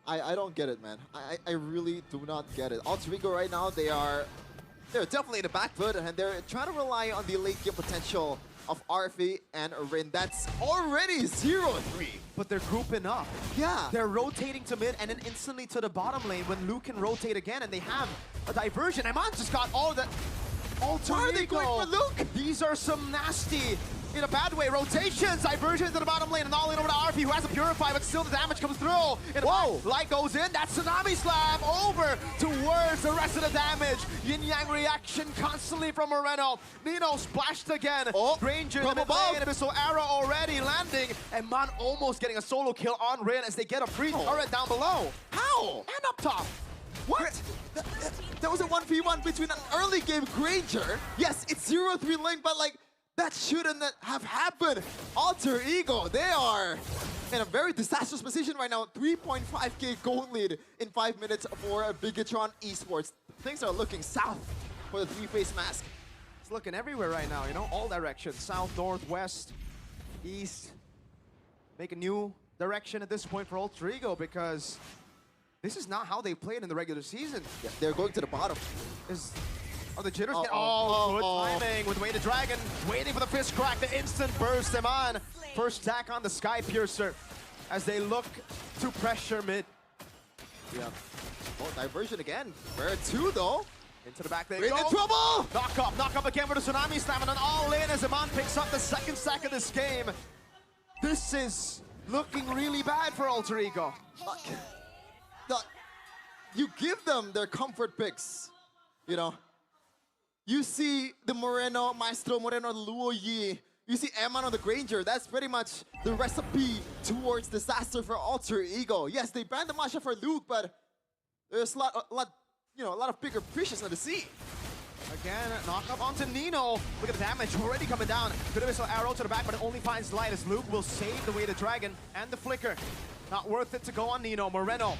I don't get it, man. I really do not get it. Alter Ego right now, they're definitely in the back foot, and they're trying to rely on the late game potential of Arfi and Rin. That's already 0-3. But they're grouping up. Yeah. They're rotating to mid and then instantly to the bottom lane when Luke can rotate again, and they have a diversion. Amon just got all the Alter Why are they Ego. going for Luke? These are some nasty, in a bad way, rotations, diversions to the bottom lane, and all in over to Arfi, who has a Purify, but still the damage comes through. Whoa! Light goes in, that Tsunami Slam over towards the rest of the damage. Yin-Yang reaction constantly from Moreno. Nino splashed again. Granger in the mid lane, Abyssal Arrow already landing, and Man almost getting a solo kill on Rin as they get a free turret down below. How? And up top. What? That was a 1v1 between an early game Granger. Yes, it's 0-3 lane, but like, that shouldn't have happened. Alter Ego, they are in a very disastrous position right now. 3.5k gold lead in 5 minutes for Bigatron Esports. Things are looking south for the three-face mask. It's looking everywhere right now, you know, all directions. South, north, west, east. Make a new direction at this point for Alter Ego because This is not how they played in the regular season. Yeah, they're going to the bottom. Are the jitters good timing with Weighted Dragon, waiting for the fist crack, the instant burst them on. First attack on the Sky Piercer as they look to pressure mid. Yeah. Oh, diversion again. Rare 2 though. Into the back they We're go. in trouble! Knock up again for the Tsunami Slam, and an all-in as Iman picks up the second stack of this game. This is looking really bad for Alter Ego. You give them their comfort picks, you know. You see the Moreno, Maestro Moreno, Luo Yi. You see Eman on the Granger. That's pretty much the recipe towards disaster for Alter Ego. Yes, they banned the Masha for Luke, but there's a lot of bigger fishes on the sea. Again, knock up onto Nino. Look at the damage already coming down. Good missile arrow to the back, but it only finds light as Luke will save the Weighted Dragon and the flicker. Not worth it to go on Nino. Moreno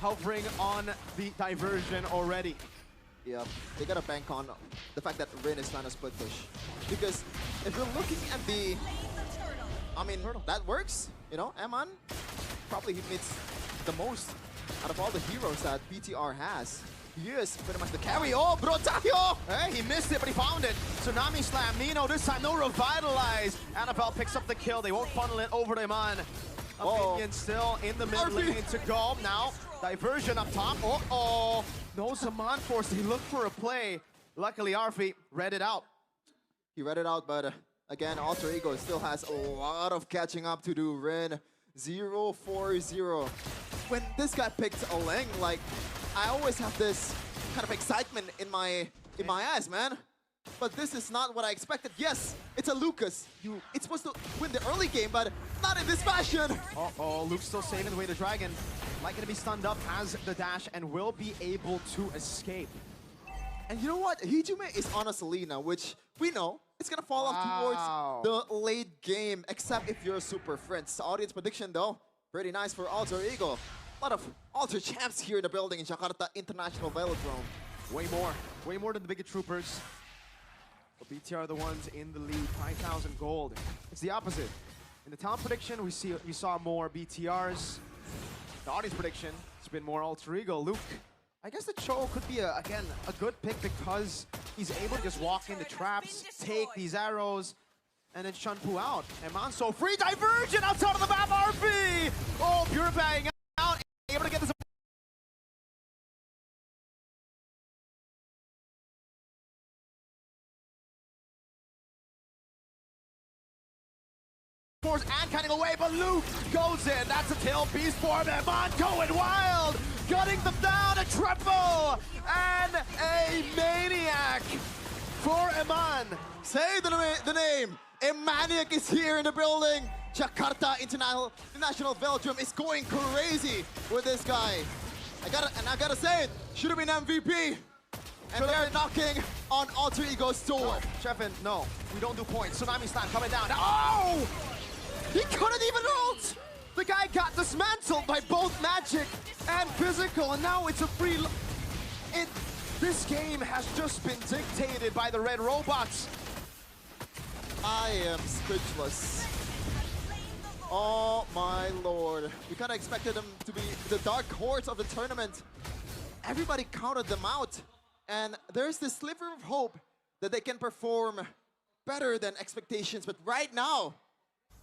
hovering on the diversion already. Yeah, they gotta bank on the fact that Rin is trying to split push. Because if you're looking at the... I mean, that works. You know, Eman probably hits the most out of all the heroes that BTR has. He is pretty much the carry. Oh, Brotayo! Hey, he missed it, but he found it. Tsunami Slam. Nino this time, no Revitalize. Annabelle picks up the kill. They won't funnel it over to Iman. Opinion still in the mid lane to go. Now, diversion up top. Uh-oh. No Zaman Force. He looked for a play. Luckily, Arfi read it out. He read it out, but again, Alter Ego still has a lot of catching up to do. Rin 0-4-0. When this guy picked a Leng, like, I always have this kind of excitement in my eyes, man. But this is not what I expected. Yes, it's a Lucas. It's supposed to win the early game, but not in this fashion. Uh-oh, Luke's still saving the Weighted Dragon. Likely to be stunned up, has the dash, and will be able to escape. And you know what? Hijime is on a Selena, which we know it's gonna fall off towards the late game, except if you're a Super Friends. Audience prediction though, pretty nice for Alter Ego. A lot of Alter champs here in the building in Jakarta International Velodrome. Way more than the Bigger Troopers. But BTR are the ones in the lead, 5,000 gold. It's the opposite. In the talent prediction, we saw more BTRs. The audience prediction, it's been more Alter Ego. Luke, I guess the Cho could be, again, a good pick because he's able to just walk into traps, take these arrows, and then Shunpu out. And Manso, free diversion outside of the map, RP! Oh, purifying out, able to get this. Force and cutting away, but Luke goes in. That's a tail beast form. Eman going wild, gutting them down. A triple and a maniac for Eman. Say the name. A maniac is here in the building. Jakarta International Velodrome is going crazy with this guy. I gotta say it. Should have been MVP. And they're knocking on Alter Ego's door. No, Chefin, no, we don't do points. Tsunami Slam coming down. Oh! He couldn't even ult! The guy got dismantled by both magic and physical, and now it's a free... This game has just been dictated by the red robots. I am speechless. Oh my lord. We kind of expected them to be the dark horse of the tournament. Everybody counted them out. And there's this sliver of hope that they can perform better than expectations. But right now,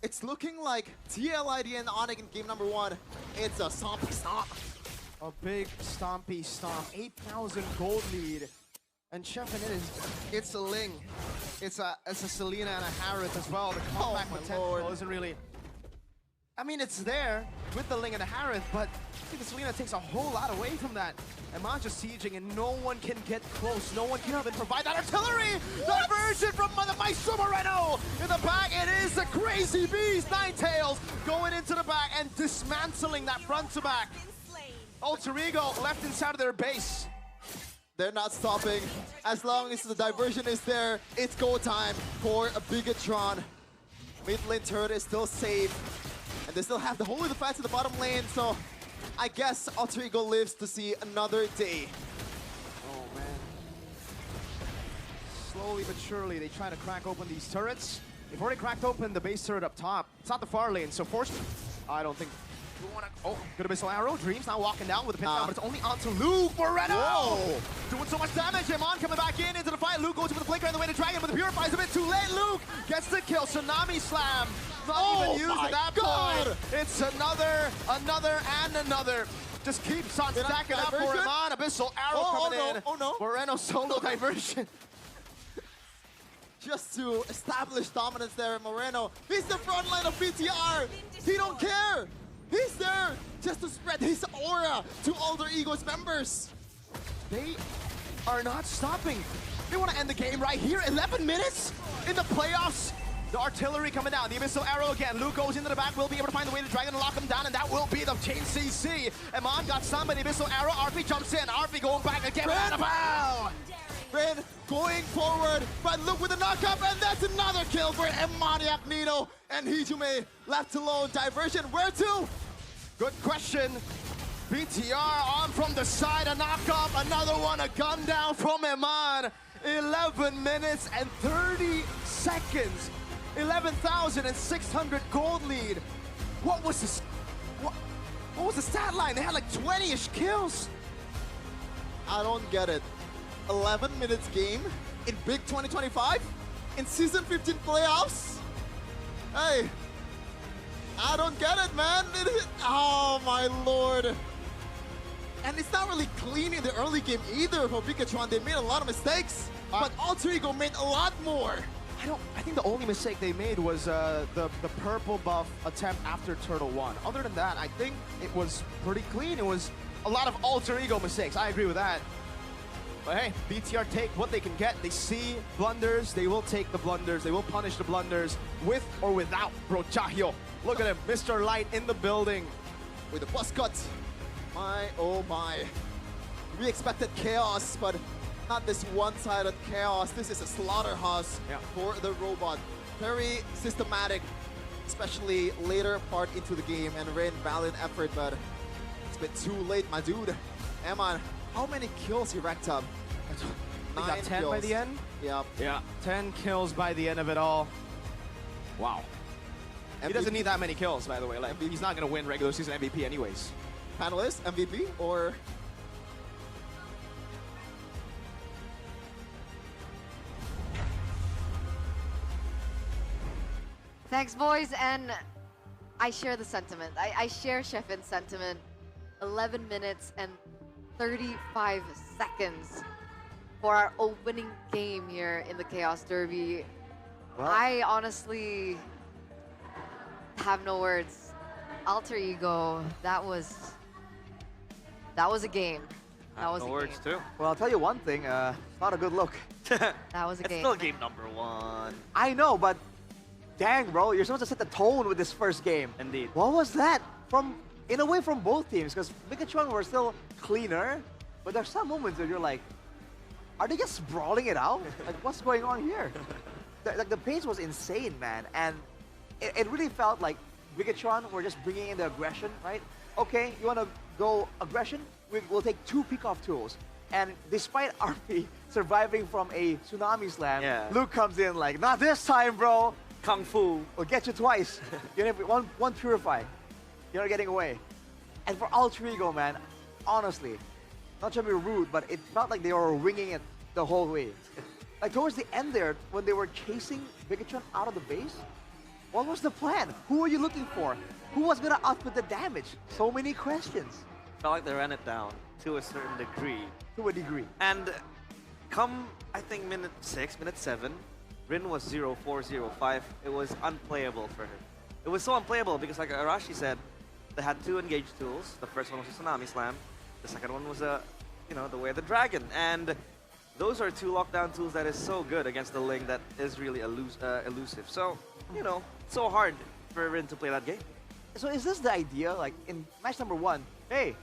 it's looking like Mpl Id and Onyx in game number 1. It's a stompy stomp. A big stompy stomp. 8,000 gold lead. And Chefin, it's a Ling. It's a Selena and a Harith as well. The comeback potential isn't really... I mean, it's there with the Ling and the Harith, but I think the Selena takes a whole lot away from that. Eman just sieging, and no one can get close. No one can even provide that artillery! Diversion from the Maestro Moreno! In the back, it is the crazy beast! Ninetales going into the back and dismantling that front to back. Alter Ego left inside of their base. They're not stopping. As long as the diversion is there, it's go time for a Bigatron. Mid lane turret is still safe. And they still have the Holy Defense in the bottom lane, so I guess Alter Ego lives to see another day. Oh man. Slowly but surely, they try to crack open these turrets. They've already cracked open the base turret up top. It's not the far lane, so forced. I don't think Oh, good Abyssal Arrow. Dreams now walking down with the pin down, but it's only onto Luke Moreno. Whoa. Doing so much damage. Amon coming back into the fight. Luke goes for the flicker on the way to Dragon, but the Purifier's a bit too late. Luke gets the kill. Tsunami Slam. Not even used at that point. It's another, and another. Just keeps on stacking up for Amon. Abyssal Arrow coming in. Oh no. Moreno solo diversion. Just to establish dominance there, Moreno. He's the front line of BTR. He don't care. He's there just to spread his aura to Alter Ego's members. They are not stopping. They want to end the game right here. 11 minutes in the playoffs. The artillery coming down. The Abyssal Arrow again. Luke goes into the back. Will be able to find the way to Dragon and lock him down, and that will be the chain CC. Amon got some by the Abyssal Arrow. RP jumps in. RP going back again. Ren going forward, but look with the knockup, and that's another kill for Demoniac Nino and Hijume left alone. Diversion, where to? Good question. BTR on from the side, a knockup, another one, a gun down from Amon. 11 minutes and 30 seconds. 11,600 gold lead. What was this? What was the stat line? They had like 20-ish kills. I don't get it. 11 minutes game in Big 2025 in Season 15 playoffs. Hey, I don't get it, man. Oh my lord. And it's not really clean in the early game either for Pikachu. They made a lot of mistakes, but Alter Ego made a lot more. I think the only mistake they made was the purple buff attempt after Turtle 1. Other than that, I think it was pretty clean. It was a lot of Alter Ego mistakes. I agree with that. But hey, BTR take what they can get. They see blunders, they will take the blunders, they will punish the blunders with or without Brochahyo. Look at him, Mr. Light in the building. With the bus cut. My, oh my. We expected chaos, but not this one-sided chaos. This is a slaughterhouse for the robot. Very systematic, especially later part into the game. And Rain, valiant effort, but it's been too late, my dude. Amon, how many kills he racked up? He got 10 by the end? Yep. Yeah, 10 kills by the end of it all. Wow. MVP? He doesn't need that many kills, by the way. Like, he's not going to win regular season MVP anyways. Panelist, MVP, or? Thanks, boys, and I share the sentiment. I share Shefin's sentiment. 11 minutes and 35 seconds for our opening game here in the Chaos Derby. Wow. I honestly have no words. Alter Ego, that was a game. That was no a words game. too. Well, I'll tell you one thing, not a good look. That was a It's game. still game number 1. I know, but dang, bro, you're supposed to set the tone with this first game. Indeed. What was that? In a way, from both teams, because Pikachu were still cleaner, but there's some moments where you're like, are they just sprawling it out? Like, what's going on here? The pace was insane, man, and it really felt like Pikachu were just bringing in the aggression, right? Okay, you want to go aggression? We'll take 2 pick-off tools. And despite RP surviving from a Tsunami Slam, Luke comes in like, not this time, bro. Kung Fu. We'll get you twice. You have one Purify. You're not getting away. And for Alter Ego, man, honestly, not trying to be rude, but it felt like they were winging it the whole way. Like towards the end there, when they were chasing Pikachu out of the base, what was the plan? Who were you looking for? Who was gonna output the damage? So many questions. Felt like they ran it down to a certain degree. To a degree. And come, I think, minute 6, minute 7, Rin was 0-4-0-5. It was unplayable for him. It was so unplayable because, like Arashi said, they had 2 engage tools. The first one was a Tsunami Slam. The second one was the Way of the Dragon. And those are 2 lockdown tools that is so good against the Ling that is really elusive. So, so hard for Rin to play that game. So is this the idea, like in match number 1, hey,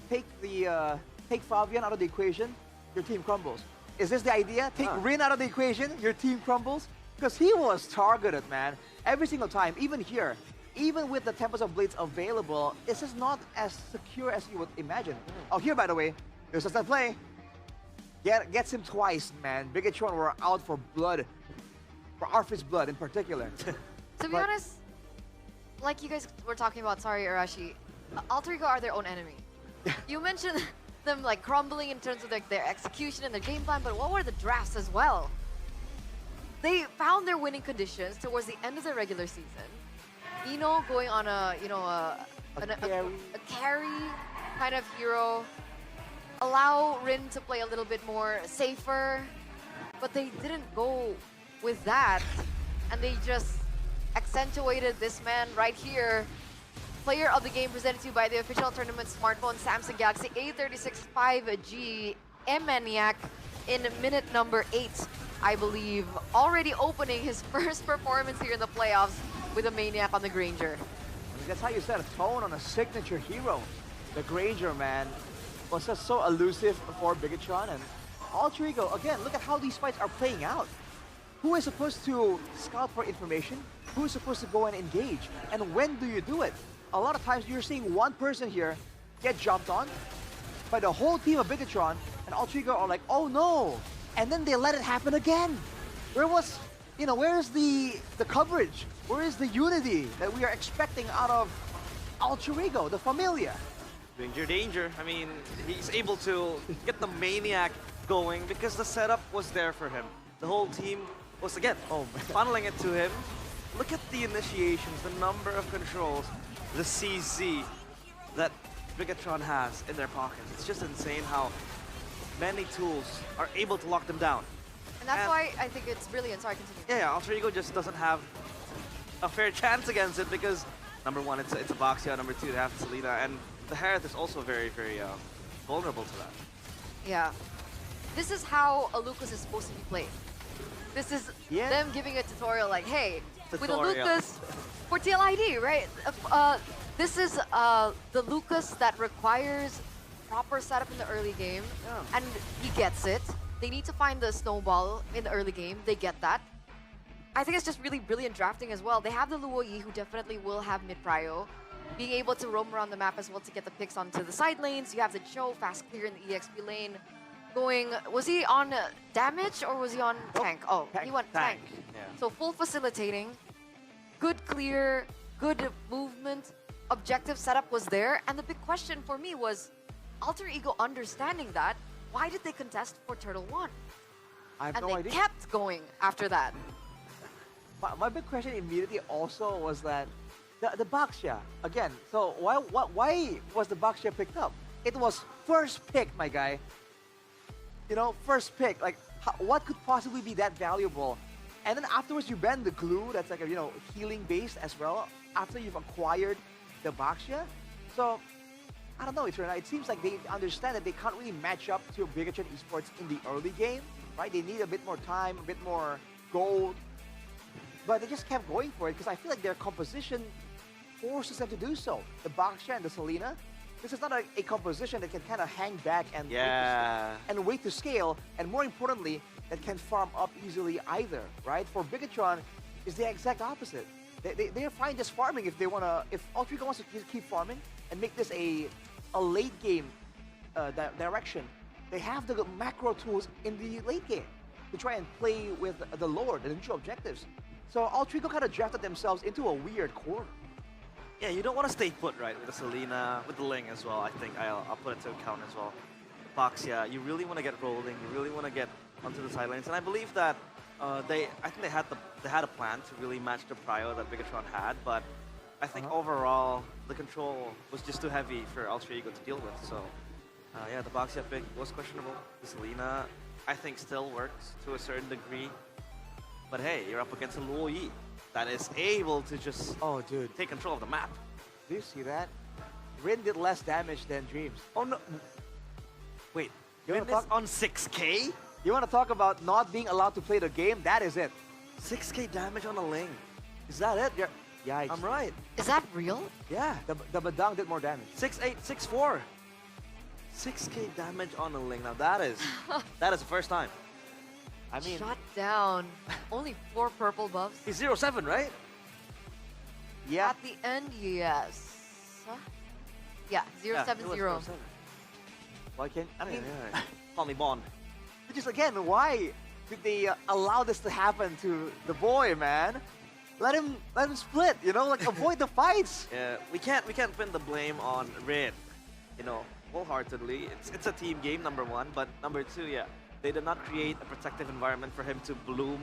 take Fabian out of the equation, your team crumbles. Is this the idea? Take Rin out of the equation, your team crumbles? Because he was targeted, man, every single time, even here. Even with the Tempest of Blades available, it's just not as secure as you would imagine. Oh, here, by the way, there's just that play. Gets him twice, man. Pikachu were out for blood. For Arfi's blood in particular. To be honest, like you guys were talking about, sorry, Arashi, Alter Ego are their own enemy. You mentioned them like crumbling in terms of their execution and their game plan, but what were the drafts as well? They found their winning conditions towards the end of the regular season. Ino going on a carry kind of hero. Allow Rin to play a little bit more safer, but they didn't go with that, and they just accentuated this man right here. Player of the game presented to you by the official tournament smartphone Samsung Galaxy A36 5G M-Maniac in minute number 8, I believe. Already opening his first performance here in the playoffs with a Maniac on the Granger. I mean, that's how you set a tone on a signature hero. The Granger, man, was just so elusive for Bigatron, and Alter Ego, again, look at how these fights are playing out. Who is supposed to scout for information? Who is supposed to go and engage? And when do you do it? A lot of times you're seeing one person here get jumped on by the whole team of Bigatron, and Alter Ego are like, oh no! And then they let it happen again. Where's the coverage? Where is the unity that we are expecting out of Alter Ego, the Familia? Danger. I mean, he's able to get the Maniac going because the setup was there for him. The whole team was, again, funneling it to him. Look at the initiations, the number of controls, the CZ that Bigatron has in their pockets. It's just insane how many tools are able to lock them down. And that's why I think it's brilliant. Sorry, continue. Yeah, Alter Ego just doesn't have a fair chance against it because, number one, it's a Boxia, number two, they have Selena, and the Harith is also very, very vulnerable to that. Yeah. This is how a Lucas is supposed to be played. This is them giving a tutorial like, hey, with a Lucas for Mpl Id, right? This is the Lucas that requires proper setup in the early game, and he gets it. They need to find the snowball in the early game. They get that. I think it's just really brilliant drafting as well. They have the Luo Yi, who definitely will have mid-prio. Being able to roam around the map as well to get the picks onto the side lanes. You have the Cho, fast clear in the EXP lane. Was he on damage or was he on tank? Oh, he went tank. Yeah. So full facilitating, good clear, good movement, objective setup was there. And the big question for me was, Alter Ego understanding that, why did they contest for Turtle 1? I have and no they idea. kept going after that. My big question immediately also was that the Boxia, again, so why was the Boxia picked up? It was first pick, my guy. You know, first pick. Like, what could possibly be that valuable? And then afterwards, you ban the glue that's like a, healing base as well after you've acquired the Boxia. So, I don't know, Eternal. It seems like they understand that they can't really match up to Bigatron Esports in the early game, right? They need a bit more time, a bit more gold. But they just kept going for it because I feel like their composition forces them to do so. The Boxia and the Selena, this is not a composition that can kind of hang back and wait to scale, and more importantly, that can farm up easily either, right? For Bigatron, it's the exact opposite. They're fine just farming if they want to. If Alter Ego wants to keep farming and make this a late game direction, they have the macro tools in the late game to try and play with the Lord, the neutral objectives. So Alter Ego kind of drafted themselves into a weird corner. Yeah, you don't want to stay put, right, with the Selena, with the Ling as well. I think I'll put it to account as well. Boxia, you really want to get rolling. You really want to get onto the side lanes, and I believe that I think they had a plan to really match the prio that Bigatron had, but I think overall the control was just too heavy for Alter Ego to deal with. So yeah, the Boxia pick was questionable. The Selena, I think, still works to a certain degree, but hey, you're up against a Luo Yi that is able to just take control of the map. Do you see that? Rin did less damage than Dreams. Oh no! Wait, Rin is on 6K? You want to talk about not being allowed to play the game? That is it. 6K damage on a Ling. Is that it? Yikes. I'm right. Is that real? Yeah, the Badang did more damage. 6'8", 6'4". 6K damage on a Ling. Now that is the first time. I mean, shut down. Only 4 purple buffs. He's 0-7, right? Yeah. At the end, yes. Huh? Yeah, 0-7-0. Why can't I mean? Call me Bond. Just again, why did they allow this to happen to the boy, man? let him split. You know, like avoid the fights. Yeah, we can't pin the blame on Rin, you know, wholeheartedly. It's a team game, number one, but number two, yeah, they did not create a protective environment for him to bloom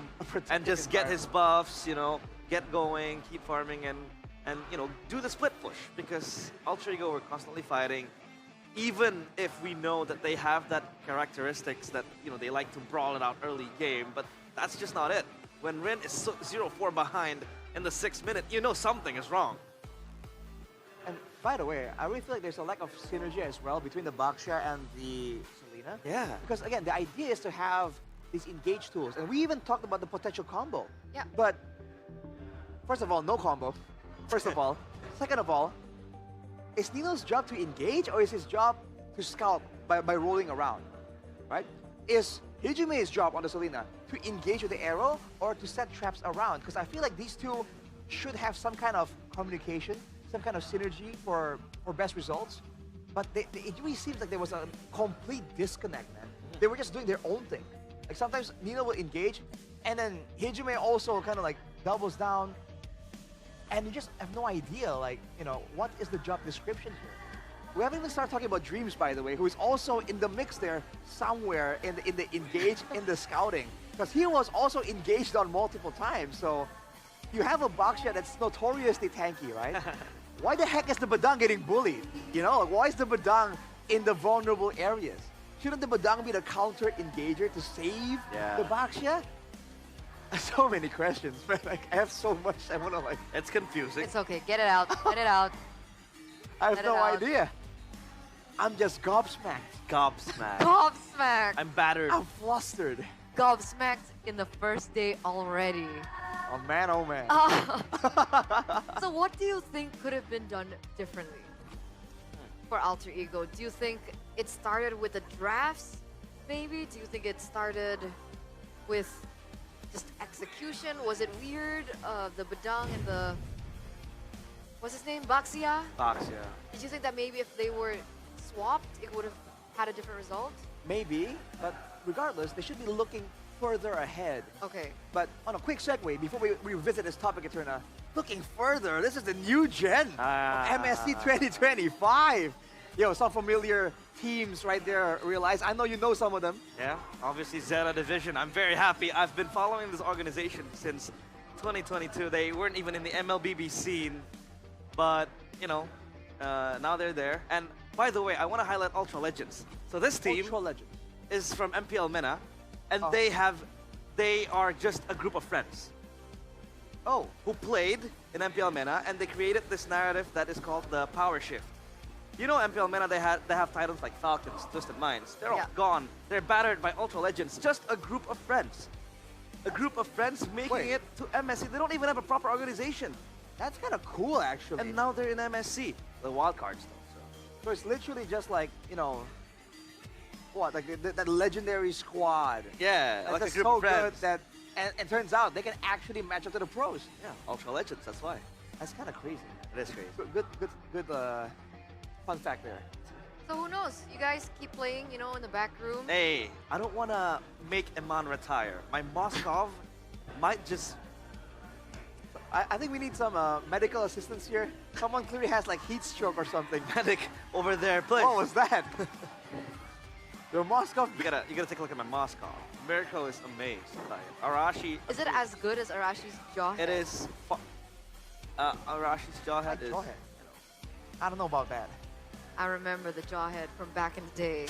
and just get his buffs, you know, get going, keep farming, and you know, do the split push, because Ultra Ego were constantly fighting. Even if we know that they have that characteristics that, you know, they like to brawl it out early game, but that's just not it. When Rin is 0-4 behind in the 6th minute, you know something is wrong. And by the way, I really feel like there's a lack of synergy as well between the Baxia and the Selena. Yeah. Because again, the idea is to have these engage tools. And we even talked about the potential combo. Yeah. But first of all, no combo. First of all. Second of all, is Nino's job to engage or is his job to scout by rolling around? Right? Is Hijume's job on the Selena to engage with the arrow or to set traps around? Because I feel like these two should have some kind of communication, some kind of synergy for best results. But it really seems like there was a complete disconnect, man. They were just doing their own thing. Like sometimes Nino will engage and then Hijume also kind of like doubles down. And you just have no idea, like, you know, what is the job description here? We haven't even started talking about Dreams, by the way, who is also in the mix there somewhere in the engage, in the scouting. Because he was also engaged on multiple times. So you have a Baxia that's notoriously tanky, right? Why the heck is the Badang getting bullied? You know, like, why is the Badang in the vulnerable areas? Shouldn't the Badang be the counter engager to save the Baxia? So many questions, man. Like, I have so much I want to like. It's confusing. It's okay. Get it out. Get it out. I have no idea. I'm just gobsmacked. Gobsmacked. Gobsmacked. I'm battered. I'm flustered. Gobsmacked in the first day already. Oh man, oh man. So what do you think could have been done differently for Alter Ego? Do you think it started with the drafts, maybe? Do you think it started with just execution? Was it weird? The Badang and the... What's his name? Baxia? Baxia. Did you think that maybe if they were swapped, it would have had a different result? Maybe, but regardless, they should be looking further ahead. Okay. But on a quick segue, before we revisit this topic, Eterna, looking further, this is the new gen of MSC 2025. Yo, some familiar teams right there, realize. I know you know some of them. Yeah, obviously Zeta Division. I'm very happy. I've been following this organization since 2022. They weren't even in the MLBB scene, but, you know, now they're there. And by the way, I want to highlight Ultra Legends. So this team is from Mpl Mena, and they are just a group of friends. Oh. Who played in Mpl Mena, and they created this narrative that is called the Power Shift. You know, Mpl Mena, they have titles like Falcons, Twisted Minds. They're all gone. They're battered by Ultra Legends. Just a group of friends. A group of friends making it to MSC. They don't even have a proper organization. That's kind of cool, actually. And now they're in MSC. The wild cards, though. So it's literally just like, you know, what, like that legendary squad. Yeah, like a that's group so of friends. good that, and it turns out they can actually match up to the pros. Yeah, Ultra Legends, that's why. That's kind of crazy. It is crazy. Good fun fact there. So who knows? You guys keep playing, you know, in the back room. Hey, I don't want to make Iman retire. My Moskov might just... I think we need some medical assistance here. Someone clearly has like heat stroke or something. Medic over there, please. What was that? Your Moskov. You gotta take a look at my Moskov. Mirko is amazed by it. Arashi. Is it as good as Arashi's Jawhead? It is. Arashi's Jawhead is. I don't know about that. I remember the Jawhead from back in the day.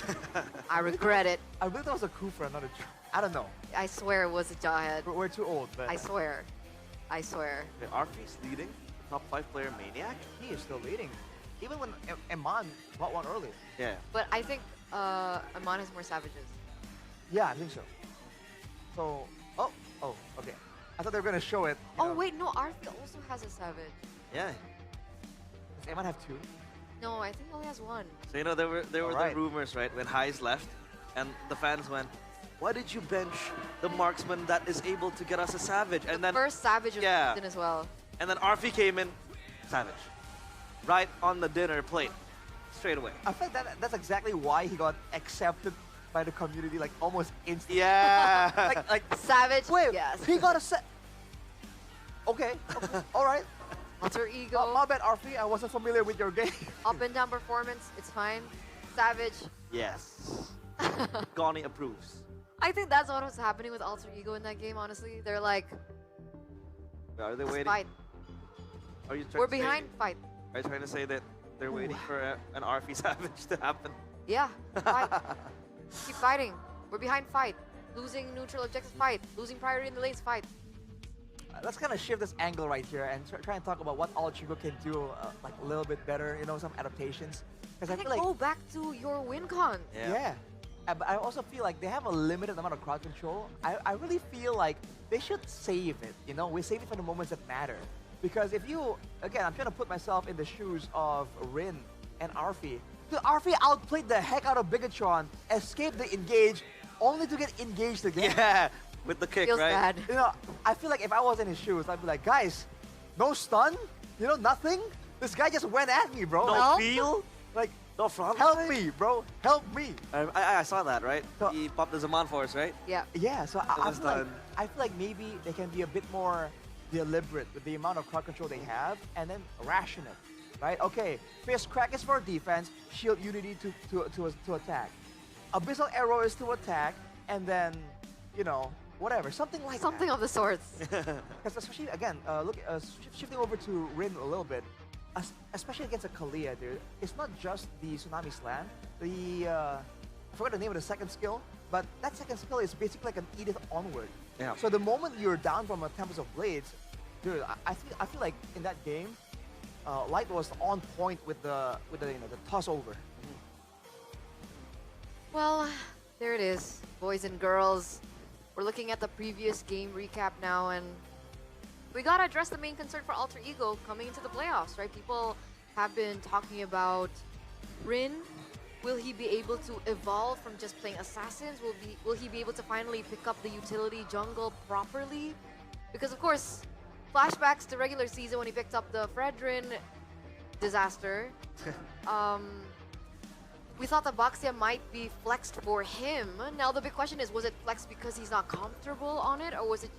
I regret it. I believe that was a Kufra, not a... I don't know. I swear it was a Jawhead. We're too old, but... I swear. I swear. Okay, Arfi's leading. Top 5 player Maniac. He is still leading. Even when Eman got one earlier. Yeah. But I think Amon has more savages. Yeah, I think so. So... Oh, okay. I thought they were going to show it. Oh, wait, no. Arfi also has a savage. Yeah. Does Eman have 2? No, I think he only has 1. So, you know, there were the rumors, right, when Highs left, and the fans went, why did you bench the marksman that is able to get us a savage? And then first savage was in as well. And then Arfi came in, savage. Right on the dinner plate. Straight away. I feel like that's exactly why he got accepted by the community, like, almost instantly. Yeah. like savage? Wait, yes. he got a Okay, all right. Alter Ego. My bad, Arfi. I wasn't familiar with your game. Up and down performance, it's fine. Savage. Yes. Goni approves. I think that's what was happening with Alter Ego in that game, honestly. They're like, Are they "Just waiting? fight. Are you We're to say- behind, fight." Are you trying to say that they're waiting for an RP Savage to happen? Yeah, fight. Keep fighting. We're behind, fight. Losing neutral objectives, fight. Losing priority in the lanes, fight. Let's kind of shift this angle right here and try and talk about what Alter Ego can do like a little bit better, you know, some adaptations. Because I feel like go back to your win con. Yeah. But I also feel like they have a limited amount of crowd control. I really feel like they should save it, you know? We save it for the moments that matter. Because if you, again, I'm trying to put myself in the shoes of Rin and Arfi. Dude, Arfi outplayed the heck out of Bigatron, escaped the engage, only to get engaged again. Yeah, with the kick, Feels right? bad. You know, I feel like if I was in his shoes, I'd be like, guys, no stun? You know, nothing? This guy just went at me, bro. No Like, feel? Like, no front help line? me, bro. Help me. I saw that, right? He popped the Zaman for us, right? Yeah. Yeah, so It was done. I feel like maybe they can be a bit more deliberate with the amount of crowd control they have and then ration it, right? Okay, Fist Crack is for defense, Shield Unity to attack. Abyssal Arrow is to attack, and then, you know, whatever, something like Something that. of the sorts. Because especially, again, shifting over to Rin a little bit, especially against a Kalia, dude, it's not just the Tsunami Slam, I forgot the name of the second skill, but that second skill is basically like an Edith onward. Yeah. So the moment you're down from a Tempest of Blades, dude, I feel like in that game, Light was on point with the toss over. Well, there it is, boys and girls. We're looking at the previous game recap now, and we gotta address the main concern for Alter Ego coming into the playoffs, right? People have been talking about Rin. Will he be able to evolve from just playing assassins? Will he be able to finally pick up the utility jungle properly? Because of course, flashbacks to regular season when he picked up the Fredrin disaster. We thought the Baxia might be flexed for him. Now the big question is, was it flexed because he's not comfortable on it, or was it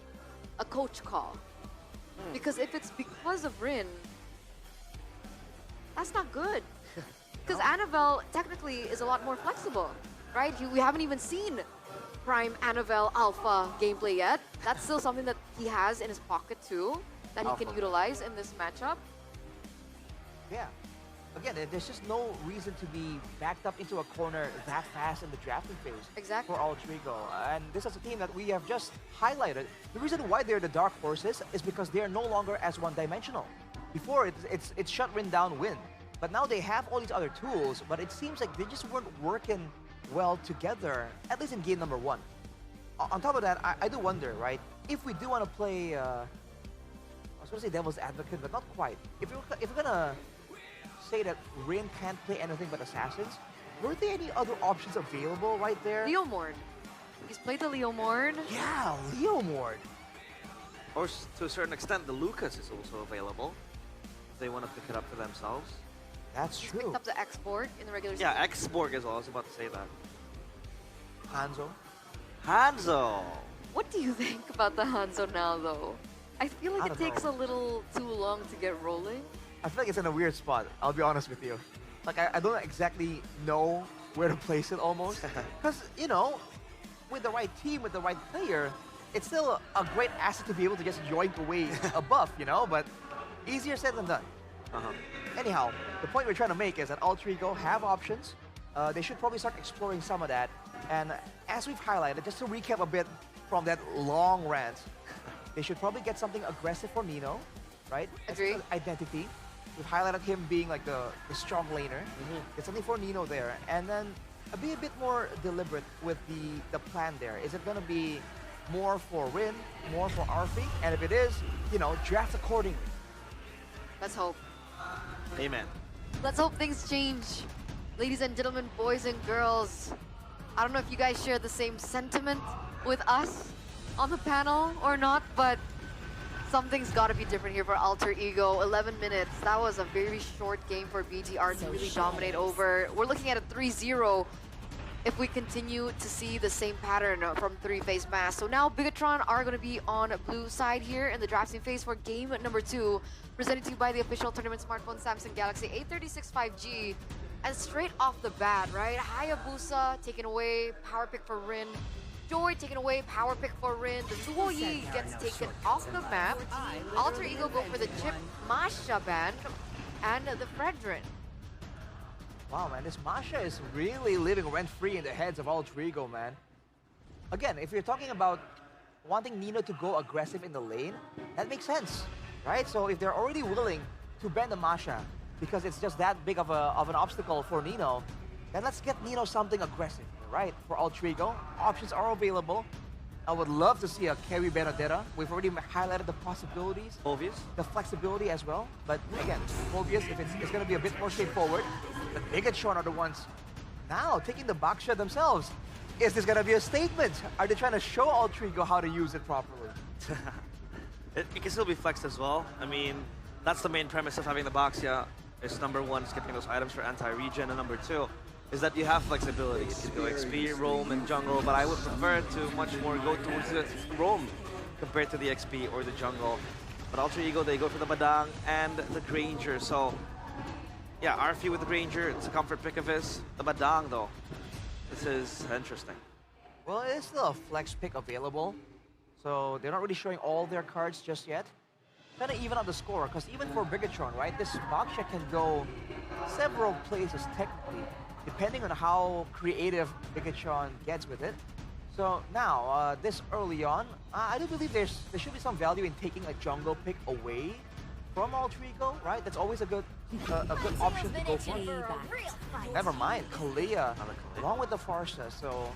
a coach call? Because if it's because of Rin, that's not good. Because Annabelle technically is a lot more flexible, right? We haven't even seen Prime Annabelle Alpha gameplay yet. That's still something that he has in his pocket too, that he can utilize in this matchup. Yeah. Again, there's just no reason to be backed up into a corner that fast in the drafting phase. Exactly. For Alter Ego. And this is a team that we have just highlighted. The reason why they're the dark horses is because they are no longer as one-dimensional. Before, it's shut Rin down, win. But now they have all these other tools, but it seems like they just weren't working well together, at least in game number 1. On top of that, I do wonder, right? If we do want to play, I was going to say devil's advocate, but not quite. If we're going to say that Rin can't play anything but assassins, were there any other options available right there? Leomord. He's played the Leomord. Yeah, Leomord. Or to a certain extent, the Lucas is also available. If they want to pick it up for themselves. That's true. Picked up the X-Borg in the regular season. Yeah, X-Borg as well. I was about to say that. Hanzo. Hanzo! What do you think about the Hanzo now, though? I feel like it takes a little too long to get rolling. I feel like it's in a weird spot, I'll be honest with you. Like, I don't exactly know where to place it almost. Because, you know, with the right team, with the right player, it's still a great asset to be able to just yoink away a buff, you know? But easier said than done. Anyhow, the point we're trying to make is that Alter Ego have options. They should probably start exploring some of that. And as we've highlighted, just to recap a bit from that long rant, they should probably get something aggressive for Nino, right? Agree. Identity. We've highlighted him being like the strong laner. Get something for Nino there. And then be a bit more deliberate with the plan there. Is it going to be more for Rin, more for Arfi? And if it is, you know, draft accordingly. Let's hope. Amen. Let's hope things change. Ladies and gentlemen, boys and girls, I don't know if you guys share the same sentiment with us on the panel or not, but something's got to be different here for Alter Ego. 11 minutes. That was a very short game for BTR to really dominate over. We're looking at a 3-0 if we continue to see the same pattern from three-phase mass. So now Bigatron are going to be on blue side here in the drafting phase for game number 2, presented to you by the official tournament smartphone Samsung Galaxy A36 5G. And straight off the bat, right? Hayabusa taken away, power pick for Rin. Joy taken away, power pick for Rin. The Luo Yi gets taken off the map. Alter Ego go for the Chip Masha ban and the Fredrin. Wow, man, this Masha is really living rent-free in the heads of Alter Ego, man. Again, if you're talking about wanting Nino to go aggressive in the lane, that makes sense, right? So if they're already willing to ban the Masha because it's just that big of an obstacle for Nino, then let's get Nino something aggressive, right? For Alter Ego, options are available. I would love to see a carry Benedetta. We've already highlighted the possibilities. Obvious. The flexibility as well. But again, obvious if it's going to be a bit more straightforward. The Bigatron are the ones now taking the Baxia themselves. Is this going to be a statement? Are they trying to show Alter Ego how to use it properly? It can still be flexed as well. I mean, that's the main premise of having the Baxia. Is number 1, skipping those items for anti-regen, and number 2, is that you have flexibility. You can go XP, roam, and jungle, but I would prefer to much more go towards the roam compared to the XP or the jungle. But Alter Ego, they go for the Badang and the Granger, so yeah, RFU with the Granger, it's a comfort pick of his. The Badang though, this is interesting. Well, it is still a flex pick available, so they're not really showing all their cards just yet. Trying to even out the score, because even for Bigatron, right, this Baxia can go several places technically, depending on how creative Bigatron gets with it. So now, this early on, I do believe there should be some value in taking a jungle pick away from Alter Ego, right? That's always a good option to go for. Never mind, Kalia, along with the Farsa, so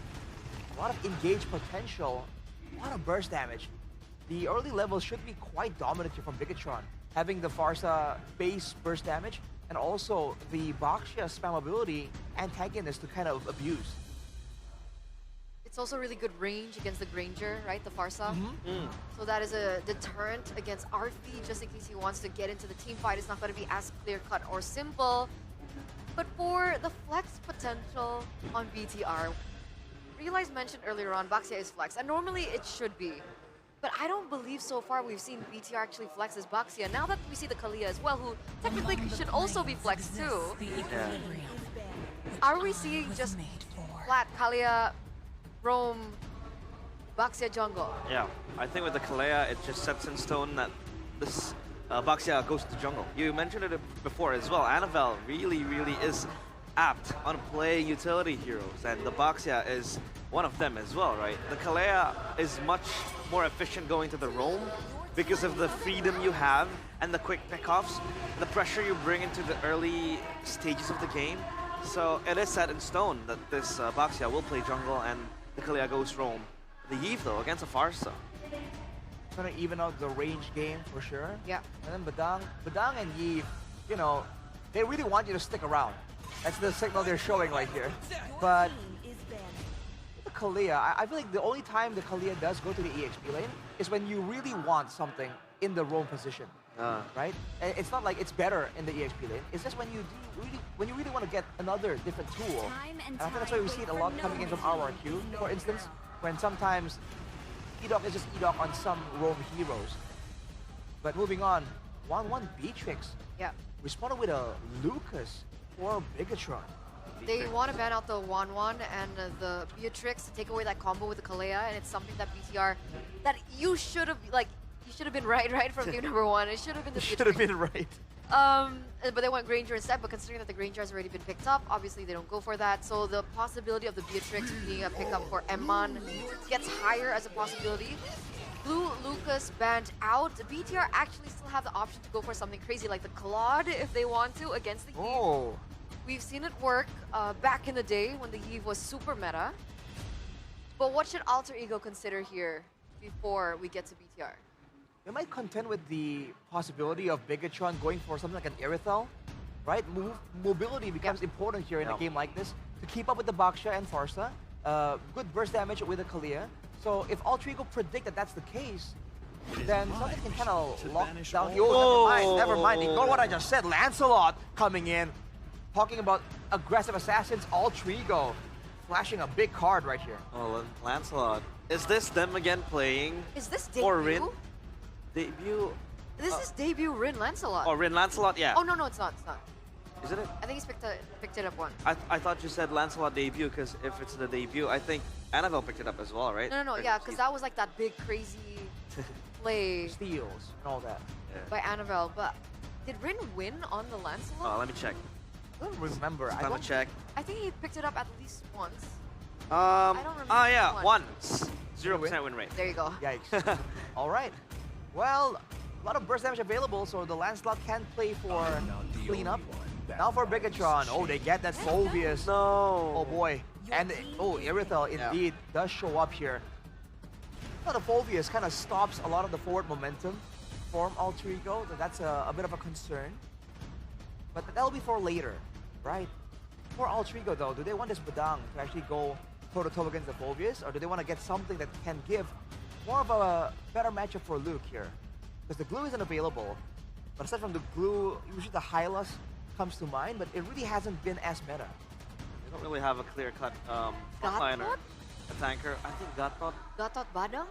a lot of engage potential, a lot of burst damage. The early levels should be quite dominant here from Bigatron, having the Farsa base burst damage, and also the Baxia spam ability antagonist to kind of abuse. It's also really good range against the Granger, right? The Farsa. So that is a deterrent against Arfi, just in case he wants to get into the team fight. It's not going to be as clear-cut or simple. But for the flex potential on BTR, Realize mentioned earlier on, Baxia is flex, and normally it should be. But I don't believe so far we've seen BTR actually flex as Baxia. Now that we see the Kalia as well, who technically should also be flexed too. Yeah. Are we seeing just flat Kalia, roam, Baxia jungle? Yeah, I think with the Kalea, it just sets in stone that this Baxia goes to jungle. You mentioned it before as well. Annabelle really is apt on playing utility heroes, and the Baxia is one of them as well, right? The Kalea is much more efficient going to the roam because of the freedom you have and the quick pickoffs, the pressure you bring into the early stages of the game. So it is set in stone that this Baxia will play jungle and the Kalea goes roam. The Eve though, against a Farsa. Trying to even out the range game for sure. Yeah. And then Badang and Eve, you know, they really want you to stick around. That's the signal they're showing right here. But the Kalia, I feel like the only time the Kalia does go to the EXP lane is when you really want something in the roam position, right? It's not like it's better in the EXP lane. It's just when you really want to get another different tool. And I think that's why we see it a lot coming in from RRQ, for instance, when sometimes Edok is just Edok on some roam heroes. But moving on, 1-1 Beatrix. Yeah. Responded with a Lucas or Bigatron. They want to ban out the 1-1 and the Beatrix to take away that combo with the Kalea, and it's something that BTR, that you should have been right from game number 1. It should have been the Beatrix. Should have been right. But they went Granger instead, but considering that the Granger has already been picked up, obviously they don't go for that. So the possibility of the Beatrix being a pickup for Emman gets higher as a possibility. Blue Lucas banned out. BTR actually still have the option to go for something crazy like the Claude if they want to against the Eve. We've seen it work back in the day when the Eve was super meta. But what should Alter Ego consider here before we get to BTR? They might contend with the possibility of Bigatron going for something like an Irithel, right? Mobility becomes important here in a game like this to keep up with the Baxia and Farsa. Good burst damage with the Kalia. So if Alter Ego predict that that's the case, then something can kind of lock down. Never mind. Ignore what I just said. Lancelot coming in, talking about aggressive assassins. Alter Ego flashing a big card right here. Oh, Lancelot. Is this them again playing? Is this For debut? Rin? Debut? This is debut Rin Lancelot. Oh, Rin Lancelot, yeah. Oh, no, it's not. Isn't it? I think he's picked it up one. I thought you said Lancelot debut, because if it's the debut, I think Annabelle picked it up as well, right? No, yeah, because that was like that big crazy play Steals and all that. by Annabelle. But did Rin win on the Lancelot? Oh, let me check. I don't remember. Time to check. I think he picked it up at least once. I don't remember yeah, which one. once. 0% win rate. There you go. Yikes. All right. Well, a lot of burst damage available, so the Lancelot can play for cleanup. Now for Bigatron. Oh, they get that Phobius. No. Oh boy. And Irithel indeed does show up here. Now the Phobius kind of stops a lot of the forward momentum from Alter Ego. So that's a bit of a concern. But that'll be for later, right? For Alter Ego though, do they want this Badang to actually go toe-to-toe against the Phobius? Or do they want to get something that can give more of a better matchup for Luke here? Because the glue isn't available. But aside from the glue, usually the Hylas comes to mind, but it really hasn't been as meta. They don't really have a clear-cut frontliner. A tanker. I think Gatot. Gatot Badang?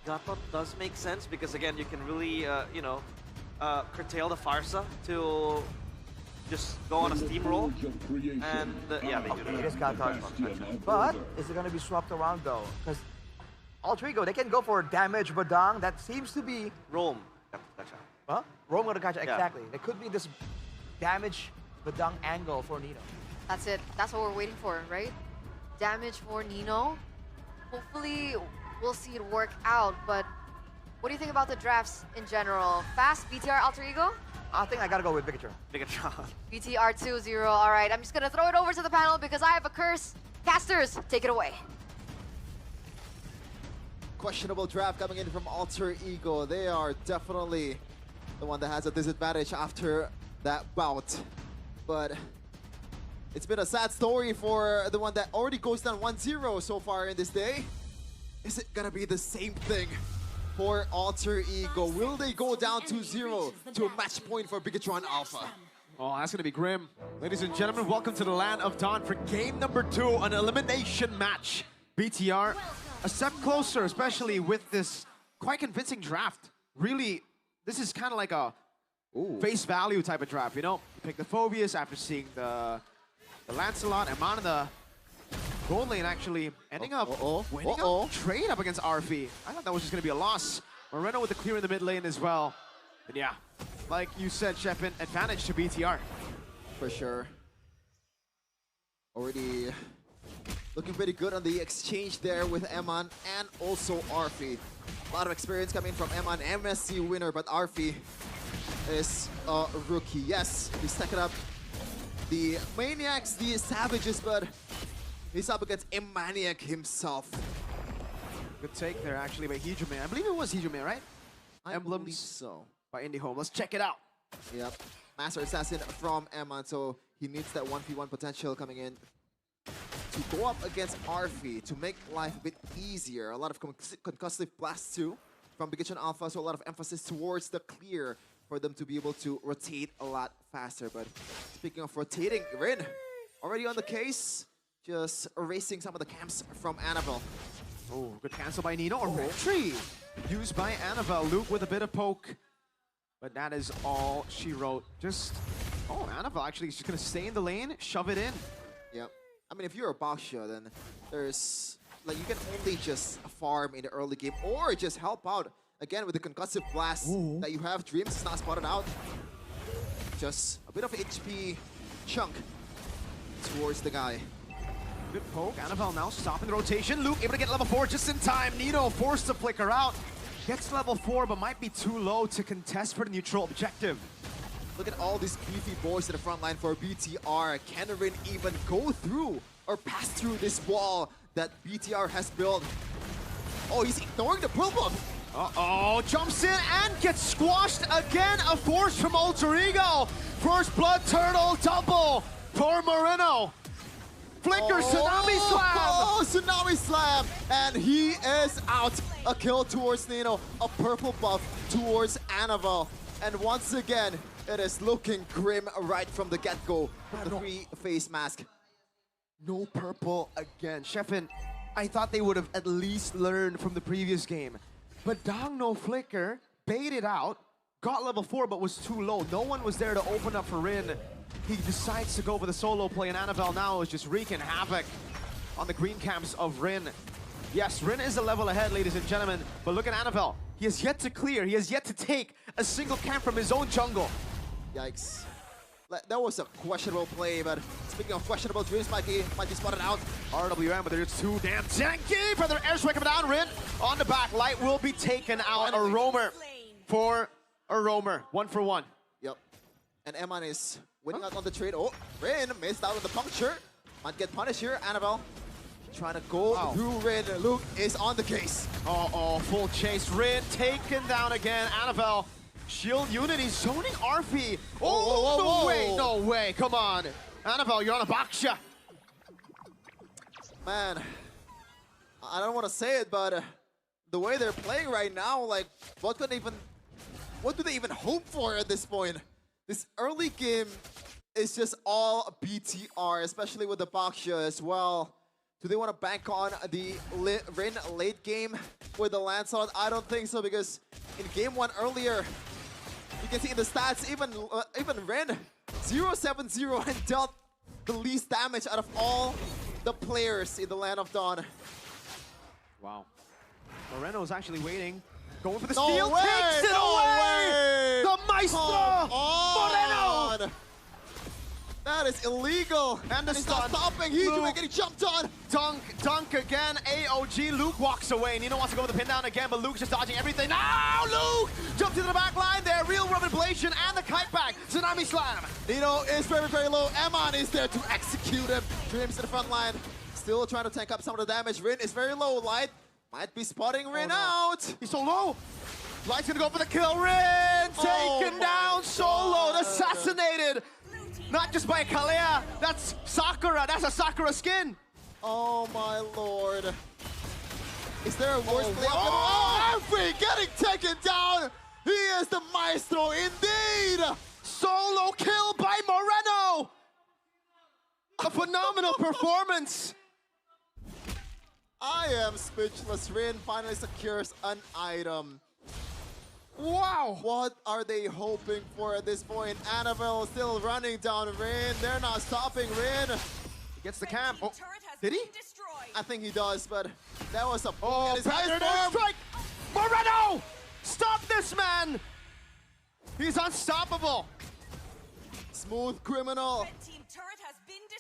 Gatot does make sense because again, you can really, curtail the Farsa to just go on a steamroll. And yeah, they do that. It is Gatot. But is it going to be swapped around though? Because Alter Ego, they can go for damage Badang. That seems to be Rome. Huh? Rome gonna catch it, Yeah. exactly. It could be this damage Badang angle for Nino. That's it. That's what we're waiting for, right? Damage for Nino. Hopefully, we'll see it work out. But what do you think about the drafts in general? Fast, BTR, Alter Ego? I think I gotta go with Bigatron. Bigatron. BTR 2-0. All right, I'm just gonna throw it over to the panel because I have a curse. Casters, take it away. Questionable draft coming in from Alter Ego. They are definitely the one that has a disadvantage after that bout. But it's been a sad story for the one that already goes down 1-0 so far in this day. Is it gonna be the same thing for Alter Ego? Will they go down 2-0 to a match point for Bigatron Alpha? Oh, that's gonna be grim. Ladies and gentlemen, welcome to the Land of Dawn for game number 2, an elimination match. BTR, a step closer, especially with this quite convincing draft. Really, this is kind of like a face value type of draft, you know? You pick the Phobius after seeing the Lancelot, and man in the gold lane actually ending up winning a trade up against RFE. I thought that was just gonna be a loss. Moreno with the clear in the mid lane as well. And yeah, like you said, Shepin, advantage to BTR. For sure. Already looking pretty good on the exchange there with Eman and also Arfi. A lot of experience coming from Eman, MSC winner, but Arfi is a rookie. Yes, he's stacking up the Maniacs, the Savages, but he's up against Maniac himself. Good take there actually by Hijime. I believe it was Hijime, right? I believe so. By IndieHome. Let's check it out. Yep. Master Assassin from Eman, so he needs that 1v1 potential coming in to go up against Arfi to make life a bit easier. A lot of concussive blasts too from Bigatron Alpha, so a lot of emphasis towards the clear for them to be able to rotate a lot faster. But speaking of rotating, Rin already on the case, just erasing some of the camps from Annabelle. Oh, good cancel by Nino. A retry used by Annabelle. Luke with a bit of poke, but that is all she wrote. Just, Annabelle actually is just gonna stay in the lane, shove it in. Yep. I mean, if you're a Baksha, then there's, like, you can only just farm in the early game or just help out. Again, with the concussive blast that you have, Dreams is not spotted out. Just a bit of HP chunk towards the guy. Good poke. Annabelle now stopping the rotation. Luke able to get level 4 just in time. Nino forced to flicker out. Gets level 4, but might be too low to contest for the neutral objective. Look at all these beefy boys in the front line for BTR. Can Rin even go through or pass through this wall that BTR has built? Oh, he's ignoring the Pearl Bomb. Uh-oh, jumps in and gets squashed again. A force from Alter Ego. First Blood Turtle double for Moreno. Flicker Tsunami Slam. Oh, Tsunami Slam. And he is out. A kill towards Nino. A purple buff towards Annabelle. And once again, it is looking grim right from the get-go. The 3-face mask. No purple again. Sheffin, I thought they would have at least learned from the previous game. But Dong No Flicker baited out, got level 4 but was too low. No one was there to open up for Rin. He decides to go for the solo play, and Annabelle now is just wreaking havoc on the green camps of Rin. Yes, Rin is a level ahead, ladies and gentlemen, but look at Annabelle. He has yet to clear, he has yet to take a single camp from his own jungle. Yikes. That was a questionable play, but speaking of questionable, Dreams might be spotted out. RWM, but they're just too damn tanky. Further airstrike coming down, Rin on the back. Light will be taken out. A roamer for a roamer. 1 for 1. Yep. And Eman is winning out on the trade. Oh, Rin missed out on the puncture. Might get punished here. Annabelle trying to go through Rin. Luke is on the case. Oh, full chase. Rin taken down again. Annabelle. Shield Unity zoning Arfi. Oh, no way. Come on. Annabelle, you're on a Baksha. Man, I don't want to say it, but the way they're playing right now, like, what do they even hope for at this point? This early game is just all BTR, especially with the Baksha as well. Do they want to bank on the Rin late game with the Lancelot? I don't think so, because in game 1 earlier, you can see in the stats, even Ren, 0-7-0 and dealt the least damage out of all the players in the Land of Dawn. Wow. Moreno's actually waiting. Going for the No steal, way, takes it away! The Maestro! Moreno! That is illegal. And the he's stun. not stopping. He's getting jumped on. Dunk again. AOG. Luke walks away. Nino wants to go with the pin down again, but Luke's just dodging everything. Now Luke jumps into the back line there. Real Roman Ablation and the kite back. Tsunami Slam. Nino is very, very low. Eman is there to execute him. Dreams in the front line. Still trying to tank up some of the damage. Rin is very low. Light might be spotting Rin out. He's so low. Light's gonna go for the kill. Rin taken down solo. Assassinated. Not just by Kalea, that's Sakura, that's a Sakura skin. Oh my lord. Is there a worse play? Arfi getting taken down. He is the maestro indeed. Solo kill by Moreno. A phenomenal performance. I am speechless. Rin finally secures an item. Wow! What are they hoping for at this point? Annabelle still running down Rin. They're not stopping Rin. He gets the camp. Oh, did he? I think he does, but that was a pattern strike! Moreno! Stop this man! He's unstoppable. Smooth criminal.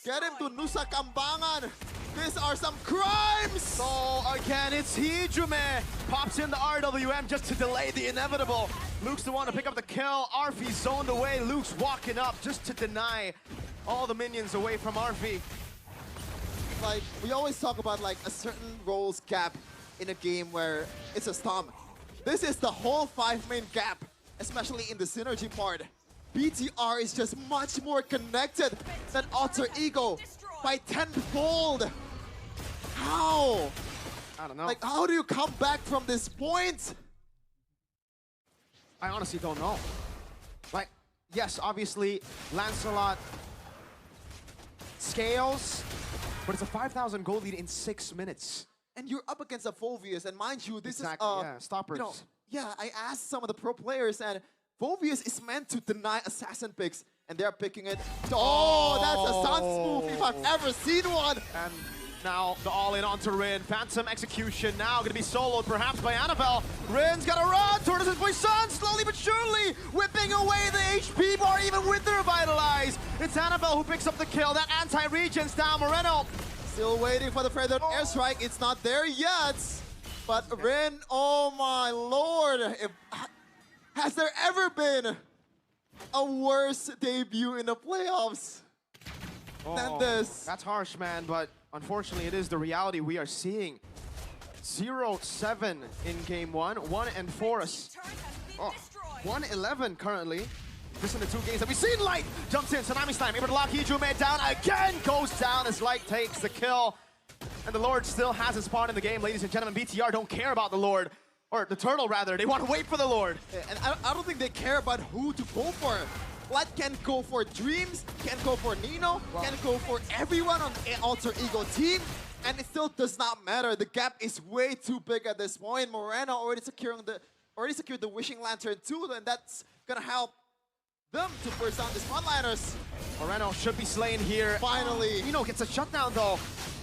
Get him to Nusa Kambangan. These are some crimes! So again, it's Hijime. Pops in the RWM just to delay the inevitable. Luke's the one to pick up the kill. Arfi zoned away. Luke's walking up just to deny all the minions away from Arfi. Like, we always talk about like a certain roles gap in a game where it's a stomp. This is the whole 5-main gap, especially in the synergy part. BTR is just much more connected than Alter Ego by 10-fold. How? I don't know. Like, how do you come back from this point? I honestly don't know. Like, yes, obviously, Lancelot scales, but it's a 5,000 gold lead in 6 minutes. And you're up against a Phoveus, and mind you, this is stoppers. You know, yeah, I asked some of the pro players, and Phoveus is meant to deny assassin picks, and they're picking it. Oh, that's a Sun's move if I've ever seen one. And now the all-in onto Rin. Phantom execution now going to be soloed perhaps by Annabelle. Rin's got to run towards his boy Sun, slowly but surely whipping away the HP bar even with the Revitalize. It's Annabelle who picks up the kill. That anti-regen's down. Moreno still waiting for the further airstrike. It's not there yet. But Rin, oh my lord. Has there ever been a worse debut in the playoffs than this? That's harsh, man, but unfortunately it is the reality we are seeing. 0-7 in game 1, 1-4. 1-11 currently. Just in the 2 games that we've seen. Light jumps in, Tsunami Slam, able to lock Hijime down again, goes down as Light takes the kill. And the Lord still has his spot in the game, ladies and gentlemen. BTR don't care about the Lord. Or the turtle, rather. They want to wait for the Lord. And I don't think they care about who to go for. Light can go for Dreams, can go for Nino, can go for everyone on the Alter Ego team, and it still does not matter. The gap is way too big at this point. Moreno already secured the Wishing Lantern too, and that's gonna help them to burst down these frontliners. Moreno should be slain here. Finally. Nino gets a shutdown though.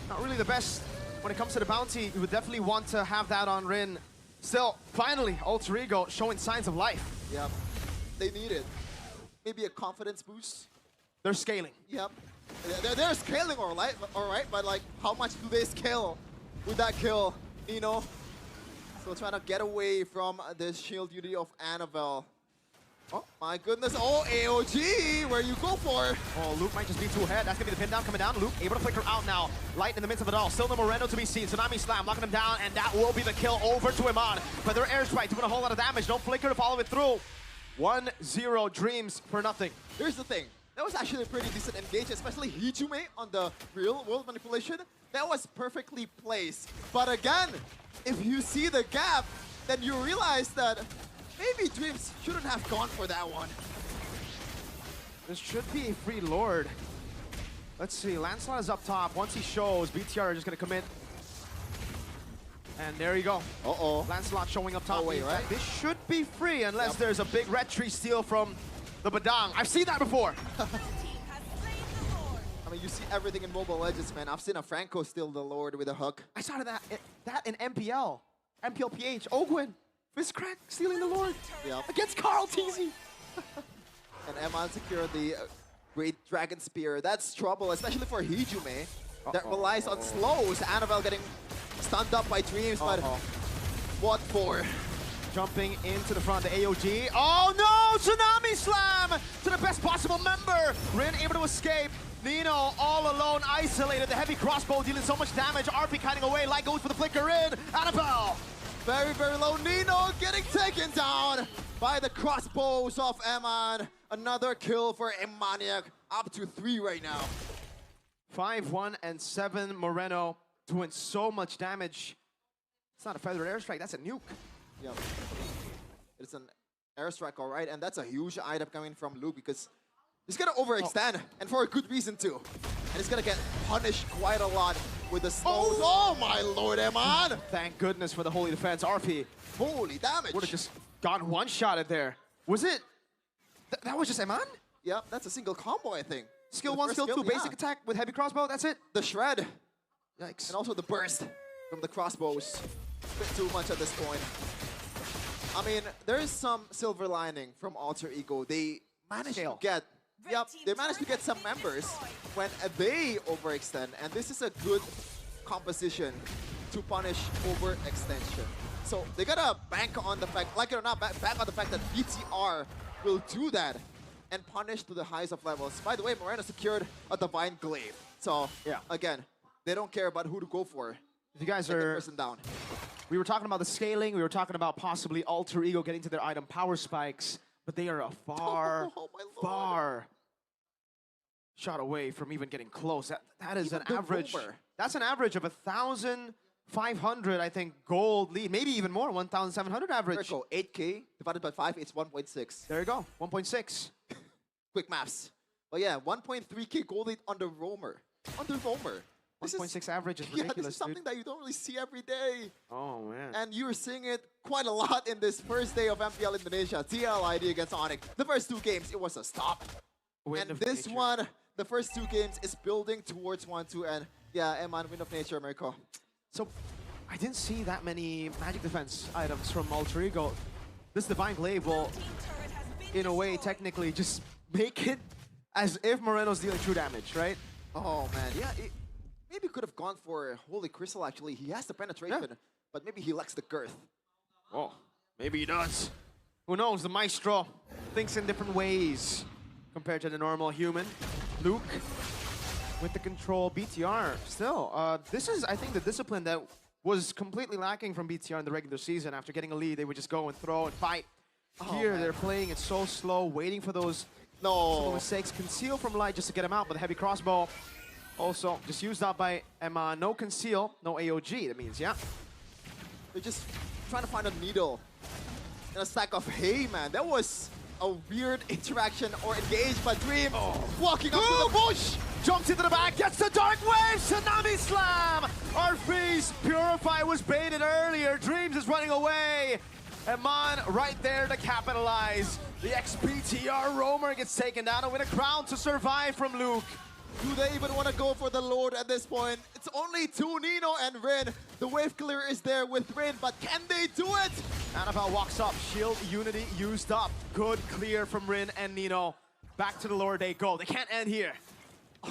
Not really the best when it comes to the bounty. You would definitely want to have that on Rin. Still, finally, Alter Ego showing signs of life. Yep, they need it. Maybe a confidence boost. They're scaling. Yep. They're scaling all right, but like, how much do they scale with that kill, Nino? So trying to get away from the shield duty of Annabelle. Oh my goodness, oh AOG, where you go for? Oh, Luke might just be too ahead. That's gonna be the pin down coming down. Luke able to flicker out now. Light in the midst of it all. Still no Moreno to be seen. Tsunami Slam locking him down, and that will be the kill over to Iman. But their airstrike doing a whole lot of damage. No flicker to follow it through. 1-0 Dreams for nothing. Here's the thing. That was actually a pretty decent engage, especially Hijume on the real world manipulation. That was perfectly placed. But again, if you see the gap, then you realize that maybe Dreams shouldn't have gone for that one. This should be a free Lord. Let's see, Lancelot is up top. Once he shows, BTR are just gonna commit. And there you go. Uh-oh. Lancelot showing up top. Oh, wait, right? This should be free unless there's a big red tree steal from the Badang. I've seen that before. I mean, you see everything in Mobile Legends, man. I've seen a Franco steal the Lord with a hook. I saw that in MPL. MPL PH. Ogwin. Fistcrack stealing the Lord. Yep. Against Carl TZ. And Eman secured the Great Dragon Spear. That's trouble, especially for Hijume. That relies on slows. Annabelle getting stunned up by Dreams, but what for? Jumping into the front, the AOG. Oh no! Tsunami Slam to the best possible member. Rin able to escape. Nino all alone, isolated. The heavy crossbow dealing so much damage. RP kiting away. Light goes for the flicker in. Annabelle. Very, very low. Nino getting taken down by the crossbows of Eman. Another kill for Emaniac. Up to 3 right now. 5-1 and 7. Moreno doing so much damage. It's not a feathered airstrike, that's a nuke. Yep. It's an airstrike, all right, and that's a huge item coming from Luke because he's gonna overextend, and for a good reason too. And he's gonna get punished quite a lot with the slows. Oh my lord, Eman! Thank goodness for the holy defense. RP. Holy damage! Would have just gotten one-shotted there. Was it? That was just Eman? Yep, that's a single combo, I think. Skill 1, skill 2, basic attack with heavy crossbow, that's it? The shred. Yikes. And also the burst from the crossbows. A bit too much at this point. I mean, there is some silver lining from Alter Ego. They managed to get, they managed to get some members when they overextend, and this is a good composition to punish overextension. So they gotta bank on the fact, like it or not, bank on the fact that BTR will do that and punish to the highest of levels. By the way, Moreno secured a Divine Glaive. So, again, they don't care about who to go for. If you guys are... person down. We were talking about the scaling, we were talking about possibly Alter Ego getting to their item power spikes, but they are a far shot away from even getting close. That is an average... That's an average of 1,500, I think, gold lead. Maybe even more, 1,700 average. There you go, 8K divided by 5, it's 1.6. There you go, 1.6. Quick maths. But yeah, 1.3K gold lead on the Roamer. On the Roamer. 1.6 average is ridiculous, this is something that you don't really see every day. Oh, man. And you're seeing it quite a lot in this first day of MPL Indonesia. Mpl Id against Onyx. The first 2 games, it was a stop. And this one, the first 2 games is building towards 1-2. And yeah, Eman, Wind of Nature, America. So, I didn't see that many magic defense items from Alter Ego. This Divine Glaive will, in a way, technically just make it as if Moreno's dealing true damage, right? Oh, man. Yeah, maybe could have gone for Holy Crystal, actually. He has the penetration, but maybe he lacks the girth. Oh, maybe he does. Who knows? The Maestro thinks in different ways compared to the normal human. Luke with the control. BTR still. This is, I think, the discipline that was completely lacking from BTR in the regular season. After getting a lead, they would just go and throw and fight. Here, they're playing it so slow, waiting for those simple mistakes. Conceal from Light just to get him out, but the heavy crossbow also just used up by Emma. No conceal, no AOG, that means, yeah. They're just trying to find a needle in a stack of hay, man. That was a weird interaction or engage, but Dream walking up to Ooh, the Bush! Jumps into the back, gets the Dark Wave, Tsunami Slam! Our freeze, Purify was baited earlier, Dreams is running away. And Mon right there to capitalize. The ex-BTR roamer gets taken down and win a crown to survive from Luke. Do they even want to go for the Lord at this point? It's only two, Nino and Rin. The wave clear is there with Rin, but can they do it? Annabelle walks up, shield unity used up. Good clear from Rin and Nino. Back to the Lord they go. They can't end here.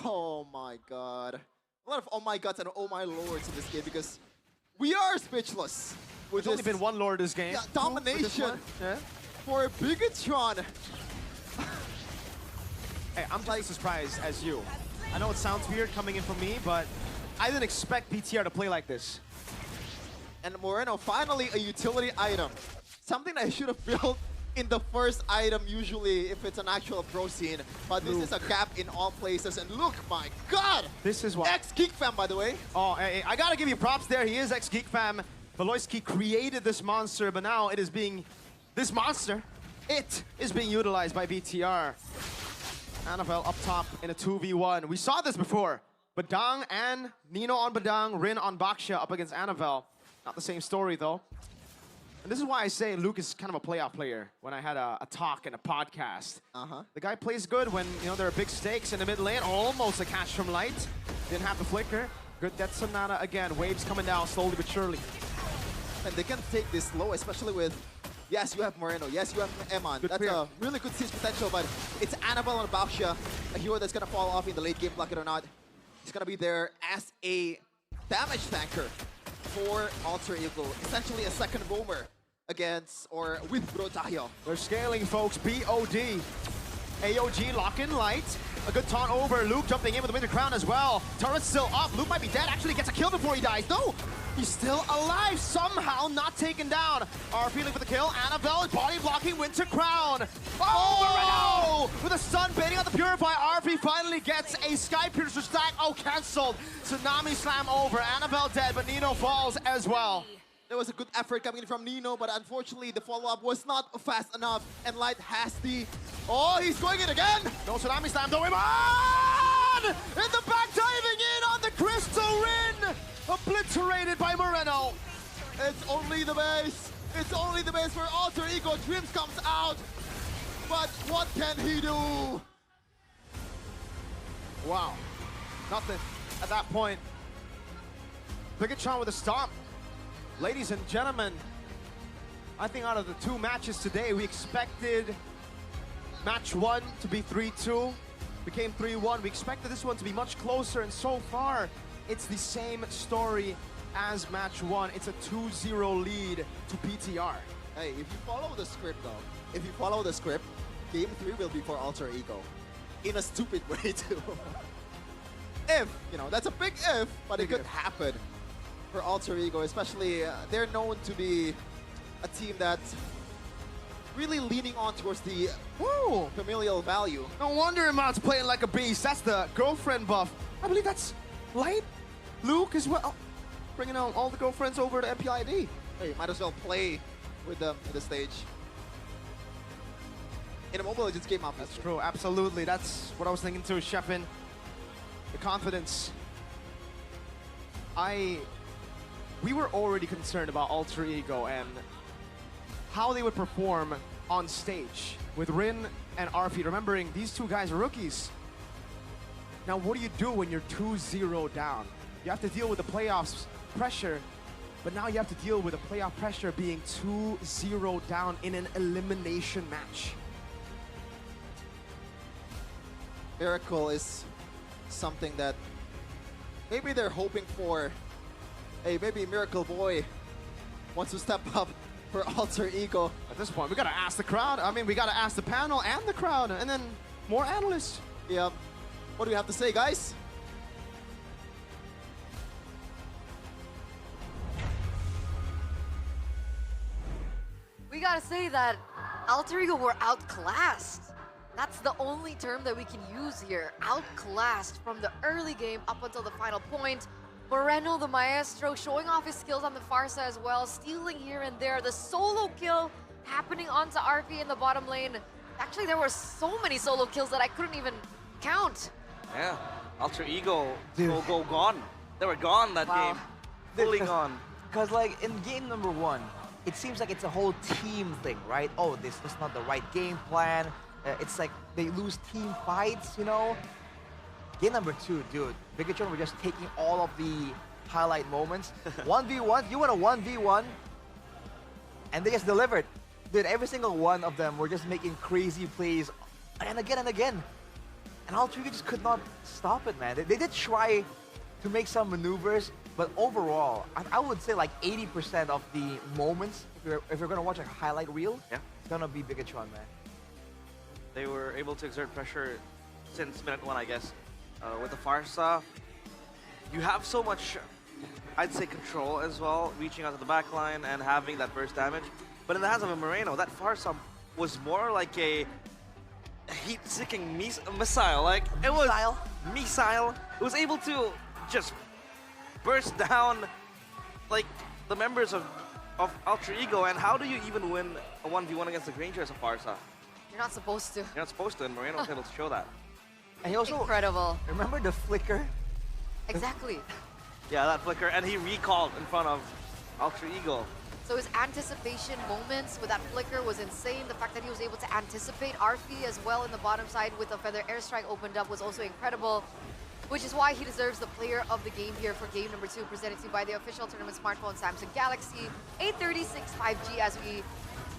Oh my god. A lot of oh my gods and oh my lords in this game because we are speechless. There's only been one Lord this game. Yeah, domination Yeah. for Bigatron. Hey, I'm just as surprised as you. I know it sounds weird coming in from me, but I didn't expect BTR to play like this. And Moreno, finally a utility item. Something I should have built in the first item usually if it's an actual pro scene. But this is a gap in all places. And look, my god! This is what... Ex-Geek Fam, by the way. Oh, hey, I gotta give you props there. He is ex-Geek Fam. Veloisky created this monster, but now it is being... This monster, it is being utilized by BTR. Annabelle up top in a 2v1. We saw this before. Badang and Nino on Badang, Rin on Baksha up against Annabelle. Not the same story, though. And this is why I say Luke is kind of a playoff player when I had a talk and a podcast. The guy plays good when, you know, there are big stakes in the mid lane. Almost a catch from Light. Didn't have the flicker. Good Death Sonata again. Waves coming down slowly but surely. And they can take this low, especially with... Yes, you have Moreno. Yes, you have Eman. That's a really good siege potential, but it's Annabelle on Baksha, a hero that's going to fall off in the late game, like it or not. He's going to be there as a damage tanker for Alter Ego. Essentially a second roamer against or with Brotahyo. They're scaling, folks. BOD. AOG lock in Light. A good taunt over. Luke jumping in with the Winter Crown as well. Turret's still up. Luke might be dead. Actually gets a kill before he dies. No! He's still alive. Somehow not taken down. Our feeling for the kill. Annabelle body blocking Winter Crown. Oh! With a stun baiting on the Purify. RP finally gets a Sky Piercer stack. Oh, cancelled. Tsunami Slam over. Annabelle dead, but Nino falls as well. There was a good effort coming in from Nino, but unfortunately the follow-up was not fast enough. And Light has the... Oh, he's going in again! No Tsunami Slam, though. Iman! In the back, diving in on the Crystal Rin! Obliterated by Moreno. It's only the base. It's only the base for Alter Ego. Dreams comes out. But what can he do? Wow. Nothing at that point. Bigatron with a stomp. Ladies and gentlemen, I think out of the two matches today, we expected match 1 to be 3-2. Became 3-1. We expected this one to be much closer, and so far, it's the same story as match 1. It's a 2-0 lead to PTR. Hey, if you follow the script though, if you follow the script, game 3 will be for Alter Ego. In a stupid way too. If, you know, that's a big if, but it could happen for Alter Ego, especially they're known to be a team that's really leaning on towards the familial value. No wonder Iman's playing like a beast. That's the girlfriend buff. I believe that's Light, Luke as well. Bringing on all the girlfriends over to Mpl Id. Hey, might as well play with them in the stage. In a Mobile Legends game, obviously. That's true, absolutely. That's what I was thinking too, Shepin. The confidence. We were already concerned about Alter Ego and how they would perform on stage with Rin and RP. Remembering these two guys are rookies. Now, what do you do when you're 2-0 down? You have to deal with the playoffs pressure, but now you have to deal with the playoff pressure being 2-0 down in an elimination match. Miracle is something that maybe they're hoping for. Hey, maybe Miracle Boy wants to step up for Alter Ego. At this point, we gotta ask the crowd. I mean, we gotta ask the panel and the crowd, and then more analysts. Yeah. What do we have to say, guys? We gotta say that Alter Ego were outclassed. That's the only term that we can use here. Outclassed from the early game up until the final point. Moreno, the maestro, showing off his skills on the far side as well, stealing here and there. The solo kill happening onto RP in the bottom lane. Actually, there were so many solo kills that I couldn't even count. Yeah, Alter Ego Dude. go gone. They were gone that Wow. game. Fully gone. Because like in game number 1, it seems like it's a whole team thing, right? Oh, this is not the right game plan. It's like they lose team fights, you know? Game number 2, dude, Bigatron were just taking all of the highlight moments. 1v1, you want a 1v1, and they just delivered. Dude, every single one of them were just making crazy plays and again and again. And Alter Ego just could not stop it, man. They did try to make some maneuvers, but overall, I would say like 80% of the moments, if you're gonna watch a highlight reel, it's gonna be Bigatron, man. They were able to exert pressure since minute 1, I guess. With the Farsa, you have so much, I'd say, control as well, reaching out to the back line and having that burst damage. But in the hands of a Moreno, that Farsa was more like a heat-seeking missile. Like, it was missile. It was able to just burst down like the members of Alter Ego. And how do you even win a 1v1 against the Granger as a Farsa? You're not supposed to. You're not supposed to, and Moreno was able to show that. And he also, incredible. Remember the flicker? Exactly. Yeah, that flicker, and he recalled in front of Alter Ego. So his anticipation moments with that flicker was insane. The fact that he was able to anticipate Arfi as well in the bottom side with a feather airstrike opened up was also incredible, which is why he deserves the player of the game here for game number 2, presented to you by the official tournament smartphone Samsung Galaxy A36 5G. As we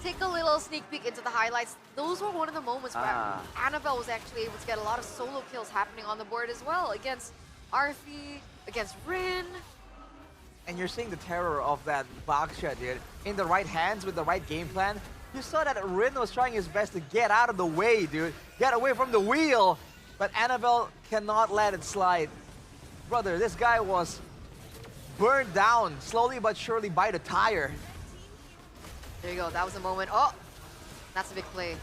take a little sneak peek into the highlights, those were one of the moments where Annabelle was actually able to get a lot of solo kills happening on the board as well, against Arfi, against Rin. And you're seeing the terror of that Baksha, dude. In the right hands with the right game plan. You saw that Rin was trying his best to get out of the way, dude. Get away from the wheel. But Annabelle cannot let it slide. Brother, this guy was burned down slowly but surely by the tire. There you go, that was a moment. Oh, that's a big play.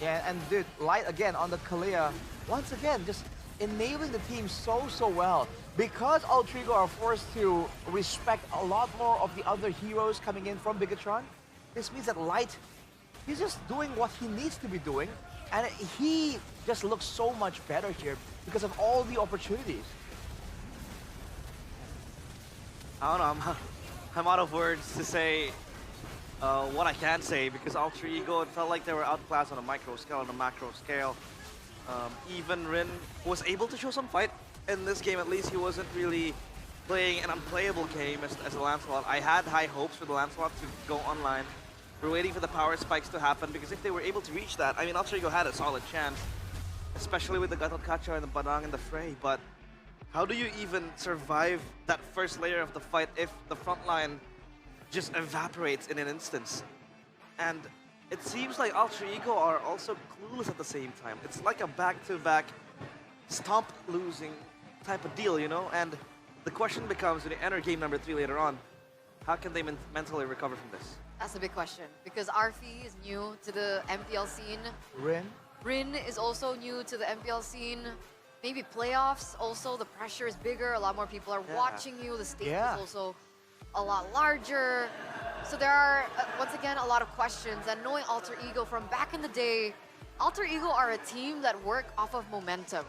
Yeah, and dude, Light again on the Kalia. Once again, just enabling the team so well. Because Alter Ego are forced to respect a lot more of the other heroes coming in from Bigatron, this means that Light, he's just doing what he needs to be doing, and he just looks so much better here because of all the opportunities. I don't know, I'm out of words to say what I can say, because Alter Ego, it felt like they were outclassed on a micro scale, on a macro scale. Even Rin was able to show some fight in this game. At least he wasn't really playing an unplayable game as a Lancelot. I had high hopes for the Lancelot to go online. We're waiting for the power spikes to happen, because if they were able to reach that, I mean, Alter Ego had a solid chance, especially with the Gatot Kacha and the Badang in the fray. But how do you even survive that first layer of the fight if the front line just evaporates in an instance? And it seems like Alter Ego are also clueless at the same time. It's like a back-to-back stomp losing type of deal, you know? And the question becomes, when they enter game number 3 later on, how can they mentally recover from this? That's a big question, because Arfi is new to the MPL scene. Rin is also new to the MPL scene. Maybe playoffs also, the pressure is bigger, a lot more people are watching you, the stage is also a lot larger. So there are, once again, a lot of questions. And knowing Alter Ego from back in the day, Alter Ego are a team that work off of momentum.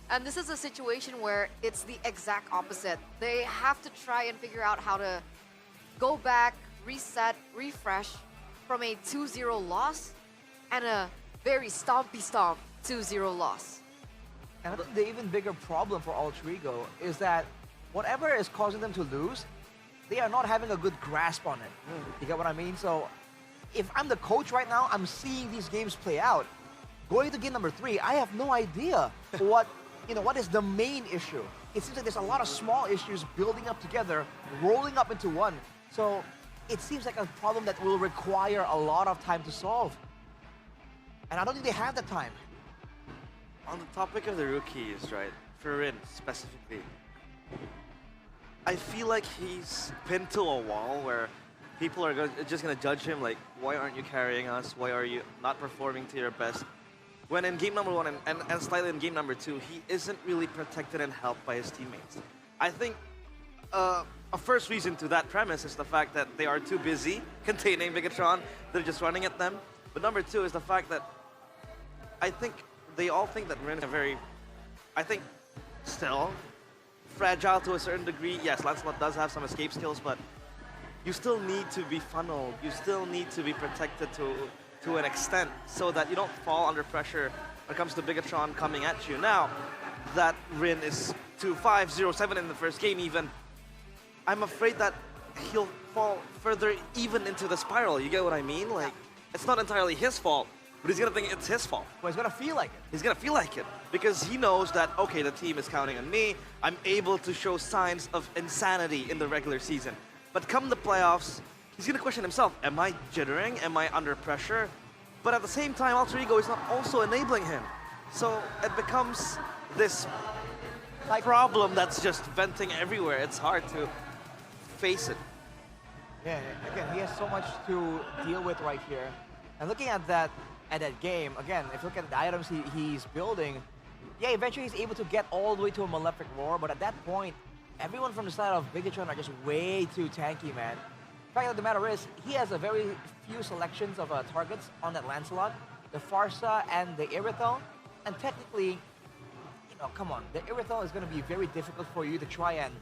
And this is a situation where it's the exact opposite. They have to try and figure out how to go back, reset, refresh from a 2-0 loss and a very stompy 2-0 loss. And I think the even bigger problem for Alter Ego is that whatever is causing them to lose, they are not having a good grasp on it. You get what I mean? So if I'm the coach right now, I'm seeing these games play out. Going to game number 3, I have no idea what is the main issue. It seems like there's a lot of small issues building up together, rolling up into one. So it seems like a problem that will require a lot of time to solve. And I don't think they have the time. On the topic of the rookies, right, for Rin specifically, I feel like he's pinned to a wall where people are just going to judge him like, why aren't you carrying us? Why are you not performing to your best? When in game number 1 and slightly in game number 2, he isn't really protected and helped by his teammates. I think a first reason to that premise is the fact that they are too busy containing Bigatron. They're just running at them. But number 2 is the fact that I think they all think that Rin is very, I think, still fragile to a certain degree. Yes, Lancelot does have some escape skills, but you still need to be funneled. You still need to be protected to an extent so that you don't fall under pressure when it comes to Bigatron coming at you. Now that Rin is 2-5, 0-7 in the first game even, I'm afraid that he'll fall further even into the spiral. You get what I mean? Like, it's not entirely his fault, but he's gonna think it's his fault. Well, he's gonna feel like it. He's gonna feel like it because he knows that, okay, the team is counting on me. I'm able to show signs of insanity in the regular season. But come the playoffs, he's gonna question himself. Am I jittering? Am I under pressure? But at the same time, Alter Ego is not also enabling him. So it becomes this problem that's just venting everywhere. It's hard to face it. Yeah, again, he has so much to deal with right here. And looking at that game, again, if you look at the items he's building, yeah, eventually he's able to get all the way to a Malefic Roar, but at that point, everyone from the side of Bigatron are just way too tanky, man. The fact of the matter is, he has a very few selections of targets on that Lancelot, the Farsa and the Irithel, and technically, you know, come on, the Irithel is going to be very difficult for you to try and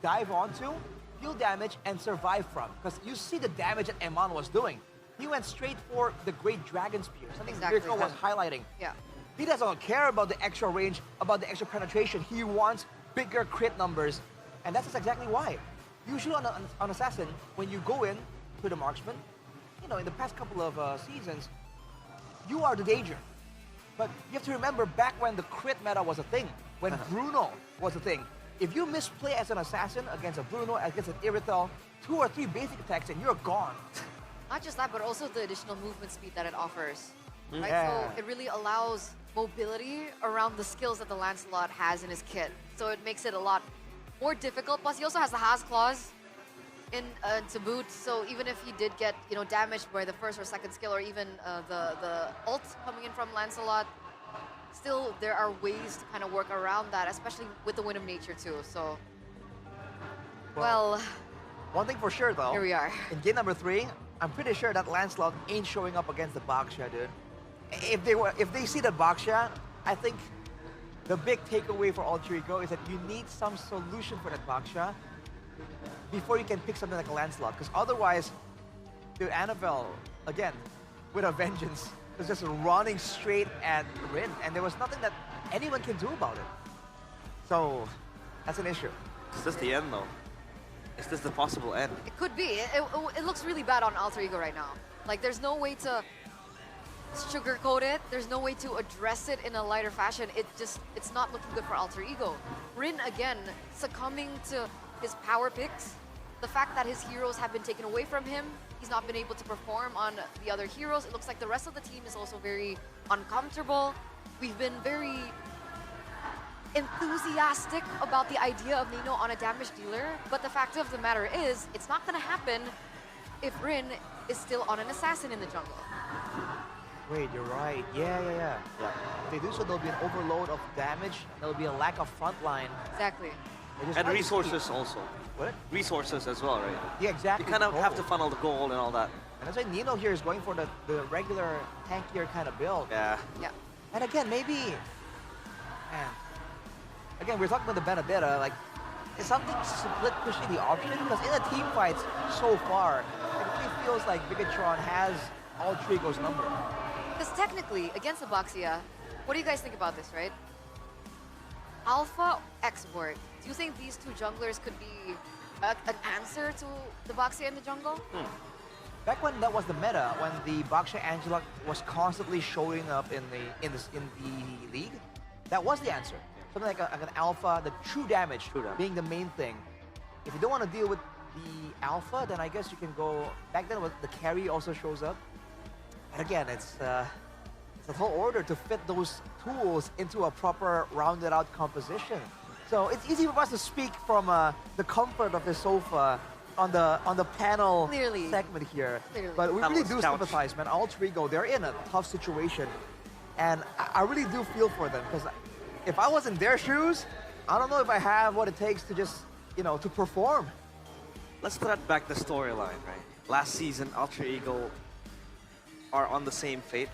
dive onto, deal damage, and survive from, because you see the damage that Eman was doing. He went straight for the Great Dragon Spear, something Mirko was highlighting. Yeah. He doesn't care about the extra range, about the extra penetration. He wants bigger crit numbers, and that's exactly why. Usually on Assassin, when you go in to the marksman, you know, in the past couple of seasons, you are the danger. But you have to remember back when the crit meta was a thing, when Bruno was a thing. If you misplay as an assassin against a Bruno, against an Irithel, 2 or 3 basic attacks and you're gone. Not just that, but also the additional movement speed that it offers. Right? Yeah. So it really allows mobility around the skills that the Lancelot has in his kit. So it makes it a lot more difficult. Plus, he also has the Has Claws to boot. So even if he did get, you know, damaged by the first or second skill, or even the ult coming in from Lancelot, still there are ways to kind of work around that, especially with the Wind of Nature too. So, well, one thing for sure though. Here we are. In game number 3, I'm pretty sure that Lancelot ain't showing up against the Baksha, dude. If they see the Baksha, I think the big takeaway for Alter Ego is that you need some solution for that Baksha before you can pick something like a Lancelot. Because otherwise, dude, Annabelle, again, with a vengeance, was just running straight at Rin, and there was nothing that anyone can do about it. So, that's an issue. Is this the end, though? Is this the possible end? it could be. It looks really bad on Alter Ego right now. Like, there's no way to sugarcoat it. There's no way to address it in a lighter fashion. It's not looking good for Alter Ego. Rin, again, succumbing to his power picks. The fact that his heroes have been taken away from him, he's not been able to perform on the other heroes. It looks like the rest of the team is also very uncomfortable. We've been very enthusiastic about the idea of Nino on a damage dealer, but the fact of the matter is, it's not going to happen if Rin is still on an assassin in the jungle. Wait, you're right. Yeah. If they do so, there'll be an overload of damage. There'll be a lack of frontline. Exactly. And resources also. What? Resources as well, right? Yeah, exactly. You kind of have to funnel the gold and all that. And that's why Nino here is going for the regular tankier kind of build. Yeah. And again, maybe... Man. Again, we're talking about the Benedetta, like, is something split pushing the option? Because in the team fights so far, it really feels like Bigatron has Alter Ego's number. Because technically, against the Baksha, what do you guys think about this, right? Alpha export. Do you think these two junglers could be an answer to the Baksha in the jungle? Back when that was the meta, when the Baksha Angela was constantly showing up in the league, that was the answer. Something like an alpha, the true damage being the main thing. If you don't want to deal with the alpha, then I guess you can go... Back then, the carry also shows up. And again, it's a whole order to fit those tools into a proper rounded out composition. So it's easy for us to speak from the comfort of the sofa on the panel segment here. But we really do sympathize, man. Alter Ego, they're in a tough situation. And I really do feel for them, because if I was in their shoes, I don't know if I have what it takes to just, you know, to perform. Let's thread back the storyline, right? Last season, Alter Ego are on the same fate.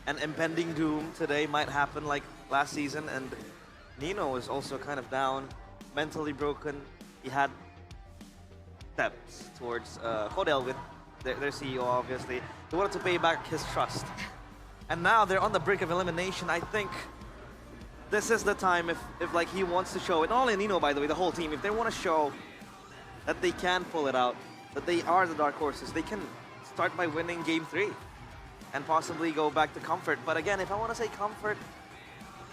an impending doom today might happen like last season. And Nino is also kind of down, mentally broken. He had steps towards Code Elwin, their CEO, obviously. He wanted to pay back his trust. And now they're on the brink of elimination. I think this is the time if like he wants to show it. Not only Nino, by the way, the whole team. If they want to show that they can pull it out, that they are the dark horses, they can start by winning Game 3 and possibly go back to comfort. But again, if I want to say comfort,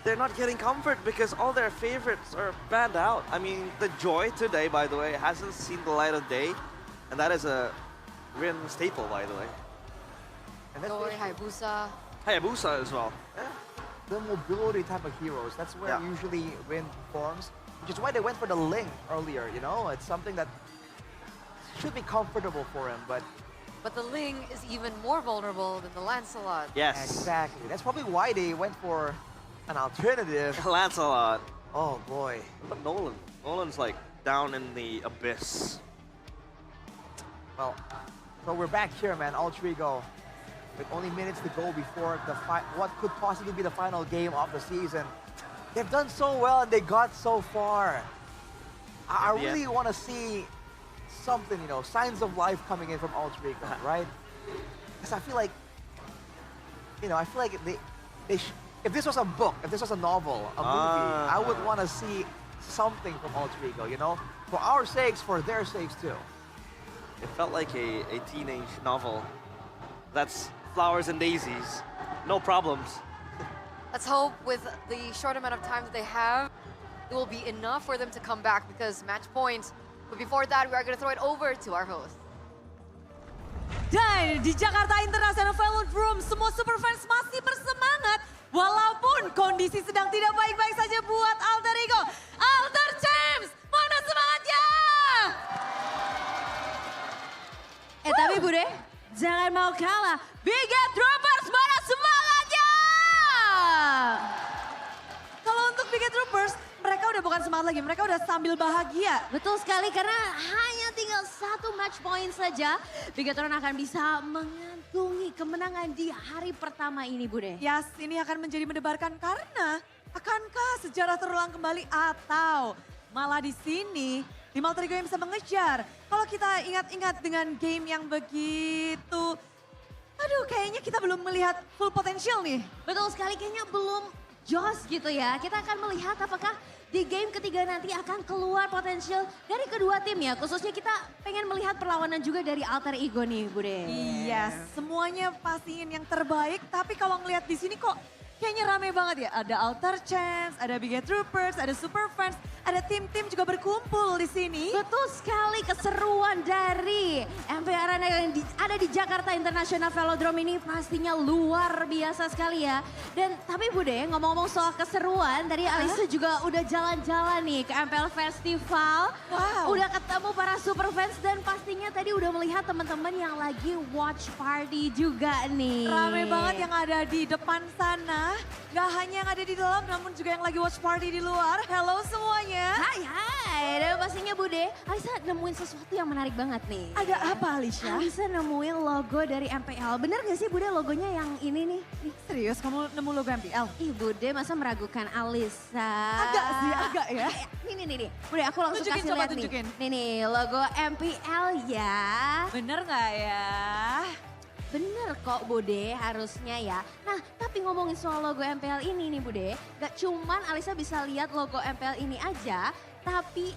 they're not getting comfort because all their favorites are banned out. I mean, the Joy today, by the way, hasn't seen the light of day. And that is a Rin staple, by the way. And that's Hayabusa. Hayabusa as well. Yeah. The mobility type of heroes, that's where usually Rin performs, which is why they went for the Ling earlier, you know? It's something that should be comfortable for him, but... But the Ling is even more vulnerable than the Lancelot. Yes. Exactly. That's probably why they went for an alternative. Lancelot. Oh boy. But Nolan's like down in the abyss. Well, so we're back here, man. Altrigo, with only minutes to go before the what could possibly be the final game of the season. They've done so well and they got so far. I really want to see something, you know, signs of life coming in from Altrigo, right? Because I feel like, you know, if this was a book, if this was a novel, a movie, I would want to see something from Altrigo, you know? For our sakes, for their sakes too. It felt like a teenage novel. That's flowers and daisies, no problems. Let's hope with the short amount of time that they have, it will be enough for them to come back because match point. But before that, we are going to throw it over to our host. Dan di Jakarta International Velodrome, semua superfans masih bersemangat walaupun kondisi sedang tidak baik-baik saja buat Alter Ego. Alter Champs, mana semangatnya? Tapi Bude, jangan mau kalah. Big Ed Troopers, mana semangatnya? Kalau untuk Big Ed Troopers, mereka udah bukan semangat lagi, mereka udah sambil bahagia. Betul sekali, karena hanya tinggal 1 match point saja. Bigatron akan bisa mengantungi kemenangan di hari pertama ini, Bude. Yes, ini akan menjadi mendebarkan karena akankah sejarah terulang kembali atau malah di sini tim Alter Ego yang bisa mengejar. Kalau kita ingat-ingat dengan game yang begitu, aduh kayaknya kita belum melihat full potential nih. Betul sekali, kayaknya belum jos gitu ya. Kita akan melihat apakah di game ketiga nanti akan keluar potensial dari kedua tim ya. Khususnya kita pengen melihat perlawanan juga dari Alter Ego nih, Bude. Iya, semuanya pastiin yang terbaik. Tapi kalau ngelihat di sini kok kayaknya rame banget ya. Ada Alter Champs, ada Big Troopers, ada Super Fans, ada tim-tim juga berkumpul di sini. Betul sekali, keseruan dari Mpl Arena yang ada di Jakarta International Velodrome ini pastinya luar biasa sekali ya. Dan tapi Bude, ngomong-ngomong soal keseruan, tadi Alisa juga udah jalan-jalan nih ke Mpl Festival. Wow. Udah ketemu para super fans dan pastinya tadi udah melihat teman-teman yang lagi watch party juga nih. Rame banget yang ada di depan sana. Gak hanya yang ada di dalam, namun juga yang lagi watch party di luar. Hello semuanya. Hai, dan pastinya Bude, Alisa nemuin sesuatu yang menarik banget nih. Ada apa Alisa? Alisa nemuin logo dari MPL. Bener gak sih Bude logonya yang ini nih? Serius kamu nemu logo MPL? Ih Bude, masa meragukan Alisa? Agak sih, agak ya. Nih. Bude, aku langsung Tunjukin, kasih lihat tunjukin. nih. Nih, logo MPL ya. Bener gak ya? Bener kok Bude, harusnya ya. Nah, tapi ngomongin soal logo MPL ini nih Bude, gak cuman Alisa bisa lihat logo MPL ini aja, tapi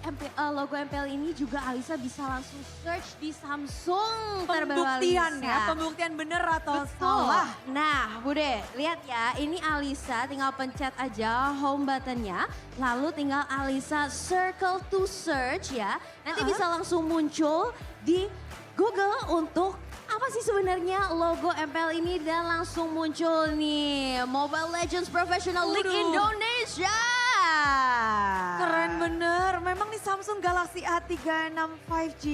logo MPL ini juga Alisa bisa langsung search di Samsung. Pembuktian ya, pembuktian bener atau salah. Nah Bude, lihat ya, ini Alisa tinggal pencet aja home buttonnya, lalu tinggal Alisa circle to search ya. Nanti bisa langsung muncul di Google untuk apa sih sebenarnya logo MPL ini dan langsung muncul nih Mobile Legends Professional League Indonesia. Keren bener, memang nih Samsung Galaxy A36 5G.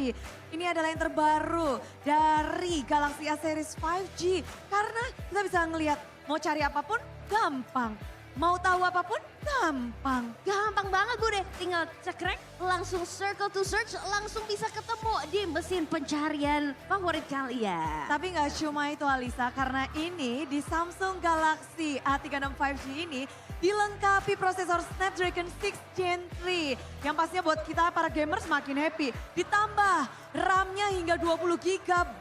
Ini adalah yang terbaru dari Galaxy A series 5G. Karena kita bisa ngelihat mau cari apapun gampang. Mau tahu apapun gampang. Gampang banget Bude, tinggal cekrek, langsung circle to search, langsung bisa ketemu di mesin pencarian favorit kalian. Tapi nggak cuma itu Alisa, karena ini di Samsung Galaxy A36 5G ini dilengkapi prosesor Snapdragon 6 Gen 3. Yang pastinya buat kita para gamers makin happy. Ditambah RAM-nya hingga 20 GB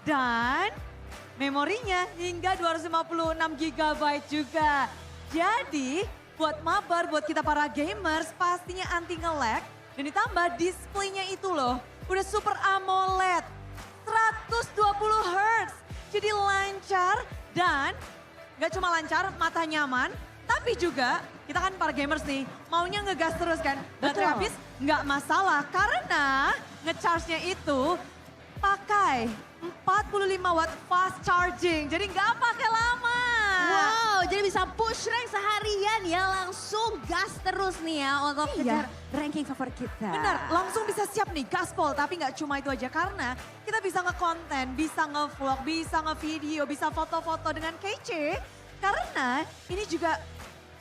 dan memorinya hingga 256 GB juga. Jadi buat mabar, buat kita para gamers pastinya anti nge-lag. Dan ditambah displaynya itu loh, udah Super AMOLED 120 Hz. Jadi lancar dan gak cuma lancar, mata nyaman. Tapi juga kita kan para gamers nih maunya ngegas terus kan. Baterai habis nggak masalah karena ngecharge-nya itu pakai 45 watt fast charging. Jadi nggak pakai lama. Wow, jadi bisa push rank seharian ya, langsung gas terus nih ya untuk kejar ranking favorit kita. Benar, langsung bisa siap nih gaspol. Tapi nggak cuma itu aja karena kita bisa nge-content, bisa nge-vlog, bisa nge-video, bisa foto-foto dengan kece. Karena ini juga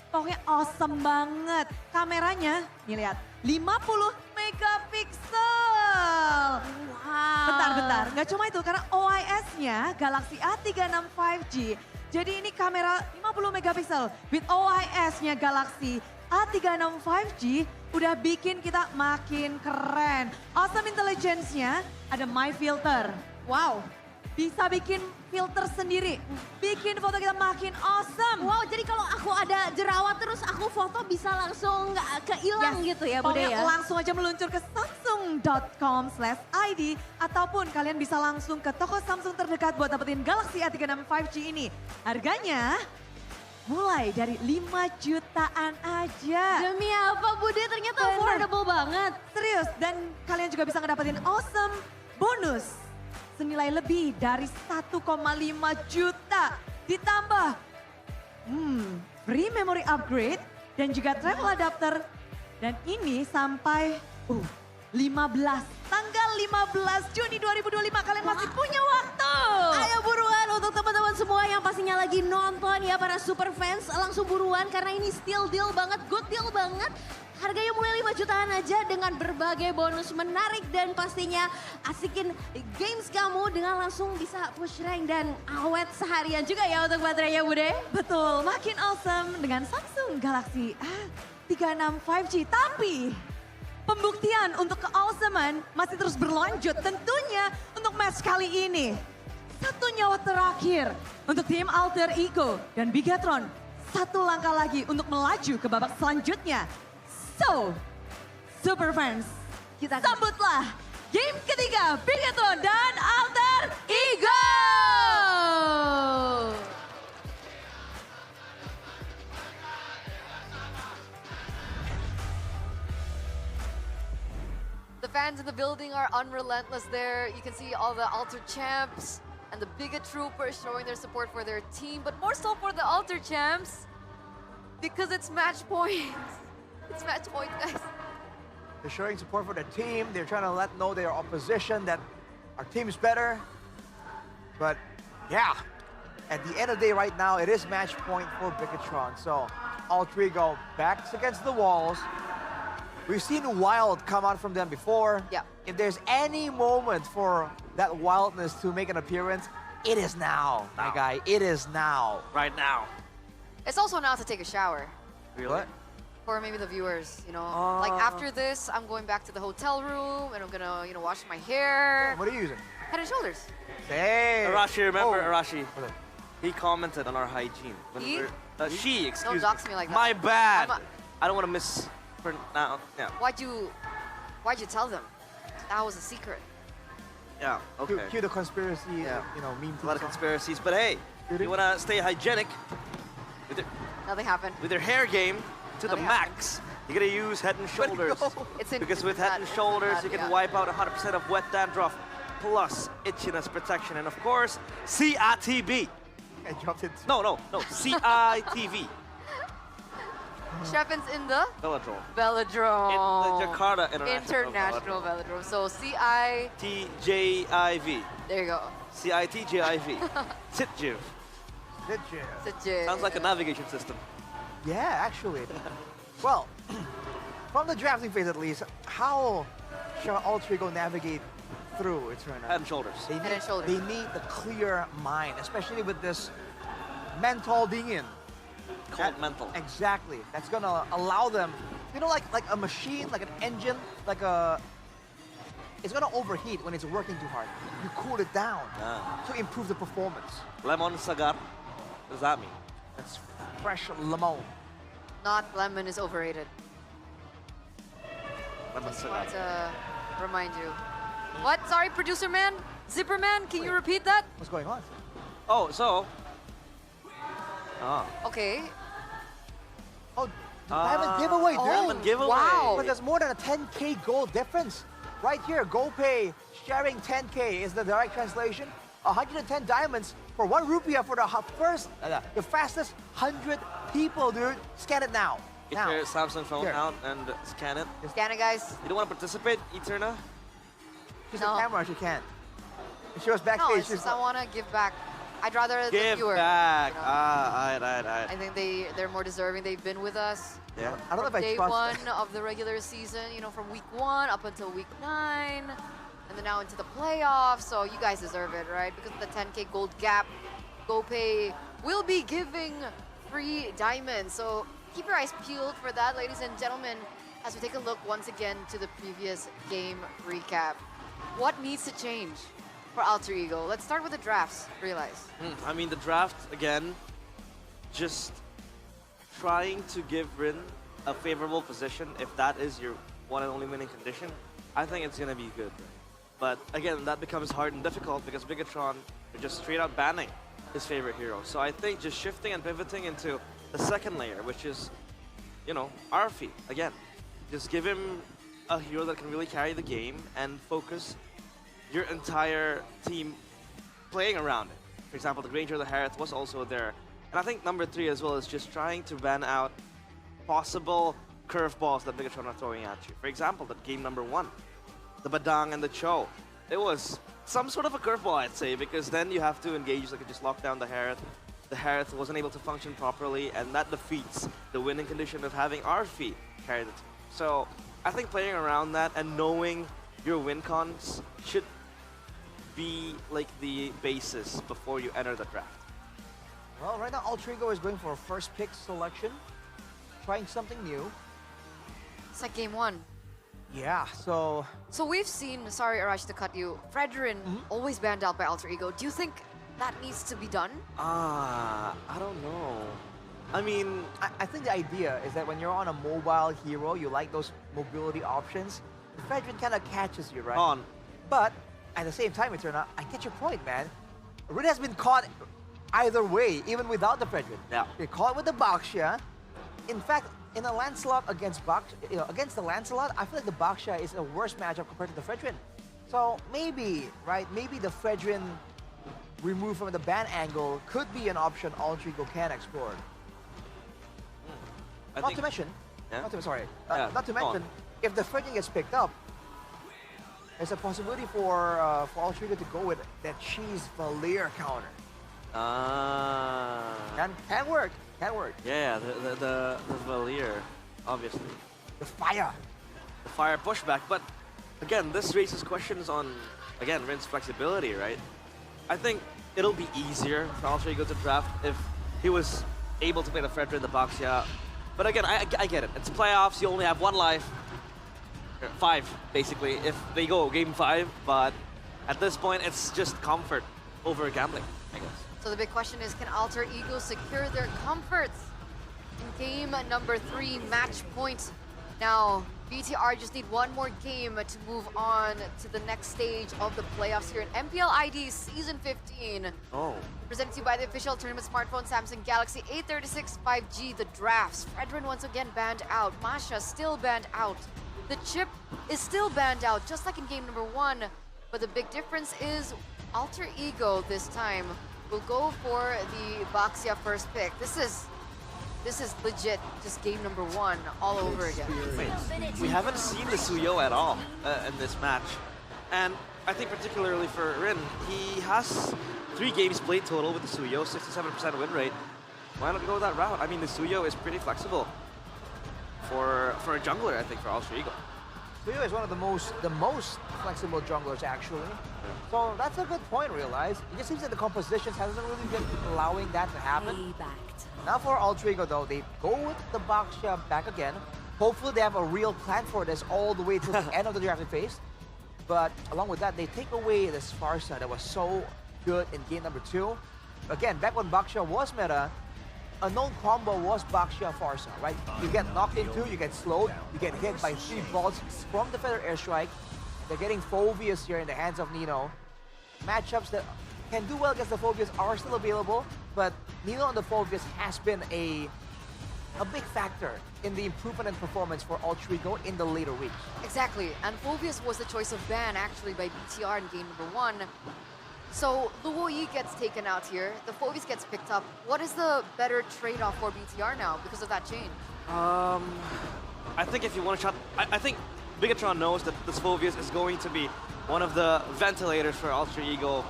pokoknya awesome banget. Kameranya, nih lihat, 50 megapiksel. Wow. Bentar, nggak cuma itu karena OIS-nya Galaxy A36 5G. Jadi ini kamera 50 megapiksel with OIS-nya Galaxy A36 5G udah bikin kita makin keren. Awesome intelligence-nya ada My Filter. Wow, bisa bikin filter sendiri. Bikin foto kita makin awesome. Wow, jadi kalau aku ada jerawat terus aku foto bisa langsung nggak kehilang gitu ya Bude ya? Langsung aja meluncur ke samsung.com/id ataupun kalian bisa langsung ke toko Samsung terdekat buat dapetin Galaxy A36 5G ini. Harganya mulai dari 5 jutaan aja. Demi apa Bude? Ternyata affordable banget. Serius, dan kalian juga bisa ngedapetin awesome bonus senilai lebih dari 1,5 juta. Ditambah free memory upgrade dan juga travel adapter. Dan ini sampai tanggal 15 Juni 2025 kalian masih punya waktu. Ayo buruan untuk teman-teman semua yang pastinya lagi nonton ya, para super fans, langsung buruan karena ini still deal banget, good deal banget. Harganya mulai 5 jutaan aja dengan berbagai bonus menarik dan pastinya asikin games kamu dengan langsung bisa push rank dan awet seharian juga ya untuk baterainya Bude. Betul, makin awesome dengan Samsung Galaxy A36 5G. Tapi pembuktian untuk keawesoman masih terus berlanjut tentunya untuk match kali ini. 1 nyawa terakhir untuk tim Alter Ego dan Bigatron. 1 langkah lagi untuk melaju ke babak selanjutnya. So, super fans, kita sambutlah game ketiga Bigatron dan Alter Ego. The fans in the building are unrelentless there. You can see all the Alter champs and the Bigot troopers showing their support for their team, but more so for the Alter champs because it's match point. It's match point, guys. They're showing support for the team. They're trying to let know their opposition that our team is better. But yeah, at the end of the day right now, it is match point for Bigatron. So Alter Ego backs against the walls. We've seen Wild come out from them before. Yeah. If there's any moment for that wildness to make an appearance, it is now, my guy. It is now. Right now. It's also now to take a shower. Really? What? For maybe the viewers, you know. Like after this, I'm going back to the hotel room and I'm gonna, you know, wash my hair. What are you using? Head and Shoulders. Hey. Arashi, remember Oh. Arashi? He commented on our hygiene. He? She, excuse Don't me. dox me like that. My bad. I'm I don't want to mispronounce. Yeah. Why'd you tell them? That was a secret. Yeah, okay. Cue the conspiracy, you know, meme. A lot of conspiracies, but hey, you want to stay hygienic Nothing happened. with your hair game to Nothing the max. You gotta use Head and Shoulders. Because with Head and Shoulders, you can wipe out 100% of wet dandruff, plus itchiness protection, and of course, CITB. I dropped it. No, CITV. Shepin's in the Velodrome. Velodrome. In the Jakarta International Velodrome. So CI. TJIV. There you go. CITJIV. Sitjiv. Sitjiv. Sounds like a navigation system. Yeah, actually. Well, from the drafting phase at least, how shall Alter Ego navigate through Eterna? Head and shoulders. Head and shoulders. They need the clear mind, especially with this mental dingin. Cold mental. Exactly. That's gonna allow them, you know, like a machine, like an engine, like a. It's gonna overheat when it's working too hard. You cool it down to improve the performance. Lemon sagar. What does that mean? That's fresh lemon. Not lemon is overrated. Lemon Just sagar. want to remind you. What? Sorry, producer man? Zipper man, can you repeat that? What's going on? Oh, so. Okay. Oh, diamond giveaway, dude. Diamond giveaway. Wow. But there's more than a 10K gold difference. Right here, GoPay sharing 10K is the direct translation. 110 diamonds for 1 rupiah for the fastest 100 people, dude. Scan it now. Get your Samsung phone out and scan it. Scan it, guys. You don't want to participate, Eterna? She's on camera, she can't. She was No, backstage. it's just I want to give back. I'd rather the Give viewer. back. You know. Alright. I think they're more deserving. They've been with us. Yeah. I don't know if I Day trust one of the regular season, you know, from week 1 up until week 9, and then now into the playoffs. So you guys deserve it, right? Because of the 10K gold gap, GoPay will be giving free diamonds. So keep your eyes peeled for that, ladies and gentlemen, as we take a look once again to the previous game recap. What needs to change for Alter Ego? Let's start with the drafts, Realize. I mean, the draft, again, just trying to give Rin a favorable position. If that is your one and only winning condition, I think it's going to be good. But again, that becomes hard and difficult because Bigatron are just straight up banning his favorite hero. So I think just shifting and pivoting into the second layer, which is, you know, Arfi, again. Just give him a hero that can really carry the game and focus your entire team playing around it. For example, the Granger, the Harith was also there. And I think number 3 as well is just trying to ban out possible curveballs that Bigatron are throwing at you. For example, that game number 1, the Badang and the Cho. It was some sort of a curveball, I'd say, because then you have to engage, like just lock down the Harith. The Harith wasn't able to function properly, and that defeats the winning condition of having Arfi carry the team. So I think playing around that and knowing your win cons should be like the basis before you enter the draft. Well, right now, Alter Ego is going for a first pick selection, trying something new. It's like game 1. Yeah, so we've seen, sorry Arash to cut you, Fredrin always banned out by Alter Ego. Do you think that needs to be done? I don't know. I mean, I think the idea is that when you're on a mobile hero, you like those mobility options. Fredrin kind of catches you, right? But at the same time, Eterna, I get your point, man. Rin has been caught either way, even without the Fredrin. Yeah. They caught with the Baxia. In fact, in a Lancelot against against the Lancelot, I feel like the Baxia is a worse matchup compared to the Fredrin. So maybe, right? Maybe the Fredrin removed from the ban angle could be an option Alter Ego can explore. Not to mention, not to mention, if the Fredrin gets picked up, there's a possibility for Alter Ego to go with that cheese Valier counter. Can work. Yeah, the Valier, obviously. The fire pushback, but again, this raises questions on, again, Rin's flexibility, right? I think it'll be easier for Alter Ego to draft if he was able to play the Fredrin, the Baxia. But again, I get it. It's playoffs, you only have 1 life. 5, basically, if they go game 5, but at this point, it's just comfort over gambling, I guess. So the big question is, can Alter Ego secure their comforts in game number 3, match point? Now, BTR just need 1 more game to move on to the next stage of the playoffs here in Mpl Id Season 15. Presented to you by the official tournament smartphone Samsung Galaxy A36 5G. The drafts. Fredrin once again banned out. Masha still banned out. The chip is still banned out, just like in game number 1. But the big difference is Alter Ego this time will go for the Baxia first pick. This is legit just game number 1 all over again. Wait, we haven't seen the Suyo at all in this match. And I think particularly for Rin, he has 3 games played total with the Suyo, 67% win rate. why not go that route? I mean, the Suyo is pretty flexible for a jungler, I think, for Alter Ego. Suyo is one of the most flexible junglers, actually. So that's a good point, realize. It just seems that the compositions hasn't really been allowing that to happen. Now for Alter Ego, though, they go with the Baxia back again. Hopefully they have a real plan for this all the way to the end of the drafting phase. But along with that, they take away this Farsa that was so good in game number 2. Again, back when Baxia was meta, a known combo was Baxia Farsa, right? You get knocked into, you get slowed, you get hit by 3 bolts from the Feather Airstrike. They're getting Phoveus here in the hands of Nino. Matchups that can do well against the Phoveus are still available, but Nino on the Phoveus has been a big factor in the improvement in performance for Alter Ego in the later weeks. Exactly, and Phoveus was the choice of ban actually by BTR in game number 1. So Luo Yi gets taken out here, the Phoveus gets picked up. What is the better trade-off for BTR now because of that change? I think if you want to shot, I think Bigatron knows that this Phoveus is going to be one of the ventilators for Alter Ego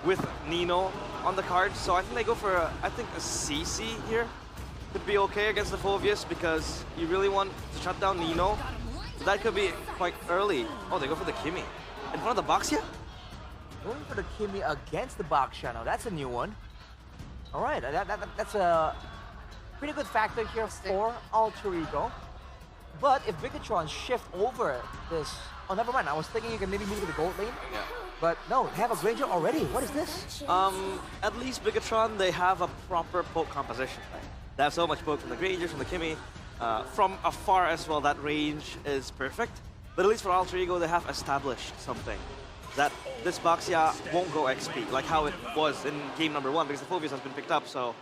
with Nino on the card. So I think they go for a CC here. Could be okay against the Phoveus because you really want to shut down Nino. So that could be quite early. Oh, they go for the Kimi. In front of the Baxia? Going for the Kimi against the Baxia now. That's a new one. All right, that's a pretty good factor here for Alter Ego. But if Bigatron shift over this... Oh, never mind. I was thinking you can maybe move to the gold lane. Yeah. But no, they have a Granger already. What is this? At least Bigatron, they have a proper poke composition. Right? They have so much poke from the Grangers, from the Kimi. From afar as well, that range is perfect. But at least for Alter Ego, they have established something. That this Baxia won't go XP, like how it was in game number 1, because the Phoveus has been picked up. So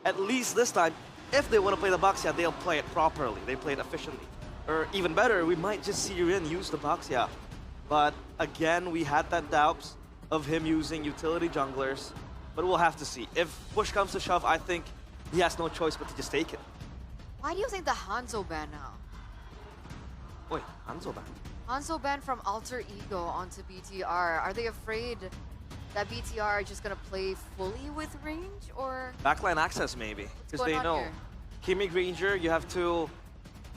at least this time, if they want to play the Baxia, they'll play it properly. They play it efficiently. Or even better, we might just see Rin use the Baxia. But again, we had that doubts of him using utility junglers. But we'll have to see. If push comes to shove, I think he has no choice but to just take it. Why do you think the Hanzo ban now? Wait, Hanzo ban? Hanzo ban from Alter Ego onto BTR. Are they afraid that BTR are just gonna play fully with range, or? Backline access maybe, because they know. Here? Kimi Granger, you have two,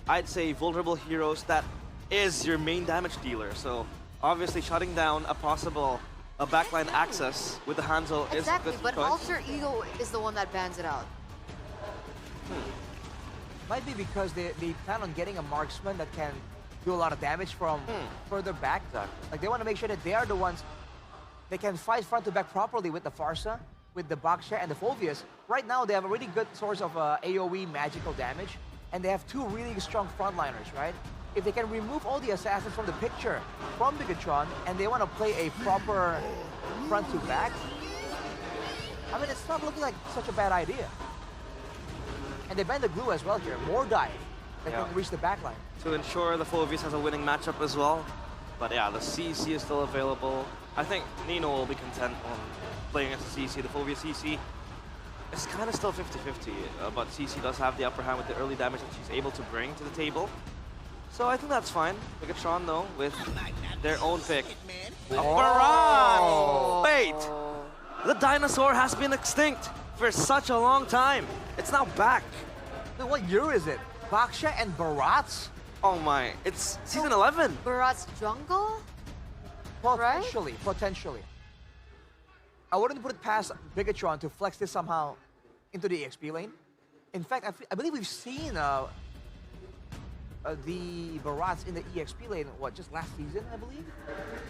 I'd say, vulnerable heroes that is your main damage dealer. So obviously shutting down a possible backline access with the Hanzo is a good but choice. Alter Ego is the one that bans it out. Might be because they plan on getting a marksman that can do a lot of damage from further back. Like they want to make sure that they are the ones they can fight front to back properly with the Farsa, with the Baxia and the Phoveus. Right now they have a really good source of AoE magical damage, and they have two really strong frontliners, right? If they can remove all the assassins from the picture from Bigatron and they want to play a proper front to back, I mean, it's not looking like such a bad idea. And they ban the glue as well here, more dive that can reach the backline. To ensure the Phoveus has a winning matchup as well. But yeah, the CC is still available. I think Nino will be content on playing as a CC. The Phoveus CC is kind of still 50-50, but CC does have the upper hand with the early damage that she's able to bring to the table. So I think that's fine. Bigatron though, with their own pick. Oh. Wait! The dinosaur has been extinct for such a long time. It's now back. Wait, what year is it? Baxia and Barats? Oh my, it's season 11. Barats jungle? Potentially, potentially. I wouldn't put it past Bigatron to flex this somehow into the EXP lane. In fact, I believe we've seen the Barats in the EXP lane, what, just last season, I believe?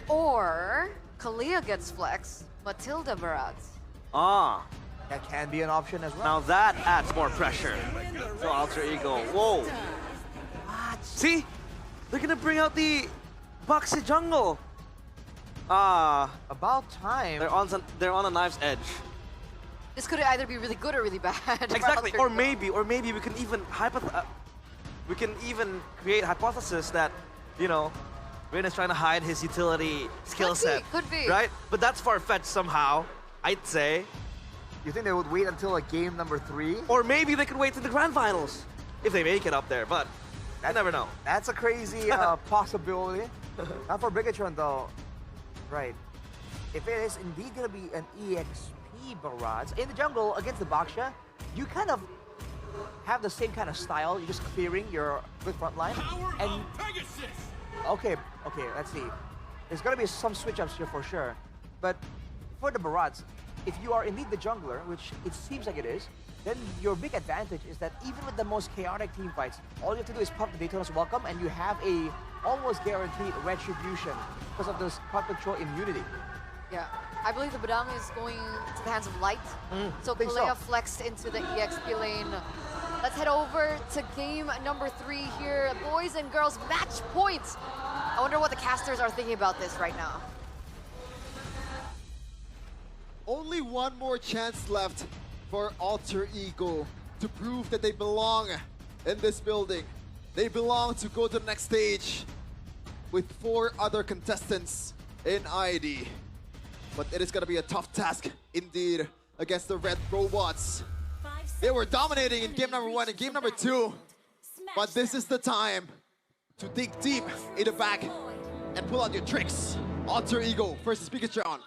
Or Kalia gets flex, Matilda Barats. Ah. That can be an option as well. Now that adds more pressure to Alter Ego. Whoa. See? They're gonna bring out the Baxi jungle. About time. They're on a knife's edge. This could either be really good or really bad. Exactly. Or maybe we can even create hypothesis that, you know, Rin is trying to hide his utility skill set. Could be. Right? But that's far-fetched somehow, I'd say. You think they would wait until like game number 3? Or maybe they could wait to the grand finals if they make it up there, but I never know. That's a crazy possibility. Not for Bigatron though. Right. If it is indeed going to be an EXP Barats in the jungle against the Baxia, you kind of have the same kind of style. You're just clearing your good front line. And okay, let's see. There's gonna be some switch-ups here for sure. But for the Barats, if you are indeed the jungler, which it seems like it is, then your big advantage is that even with the most chaotic team fights, all you have to do is pop the Daytona's Welcome and you have a almost guaranteed retribution because of this crowd control immunity. Yeah, I believe the Badang is going to the hands of Light. So think Kalea so. flexed into the EXP lane. Let's head over to game number 3 here. Boys and girls, match point. I wonder what the casters are thinking about this right now. Only one more chance left for Alter Ego to prove that they belong in this building. They belong to go to the next stage with 4 other contestants in ID. But it is going to be a tough task indeed against the Red Robots. They were dominating in game number 1 and game number 2. But this is the time to dig deep in the back and pull out your tricks. Alter Ego versus Pikachu.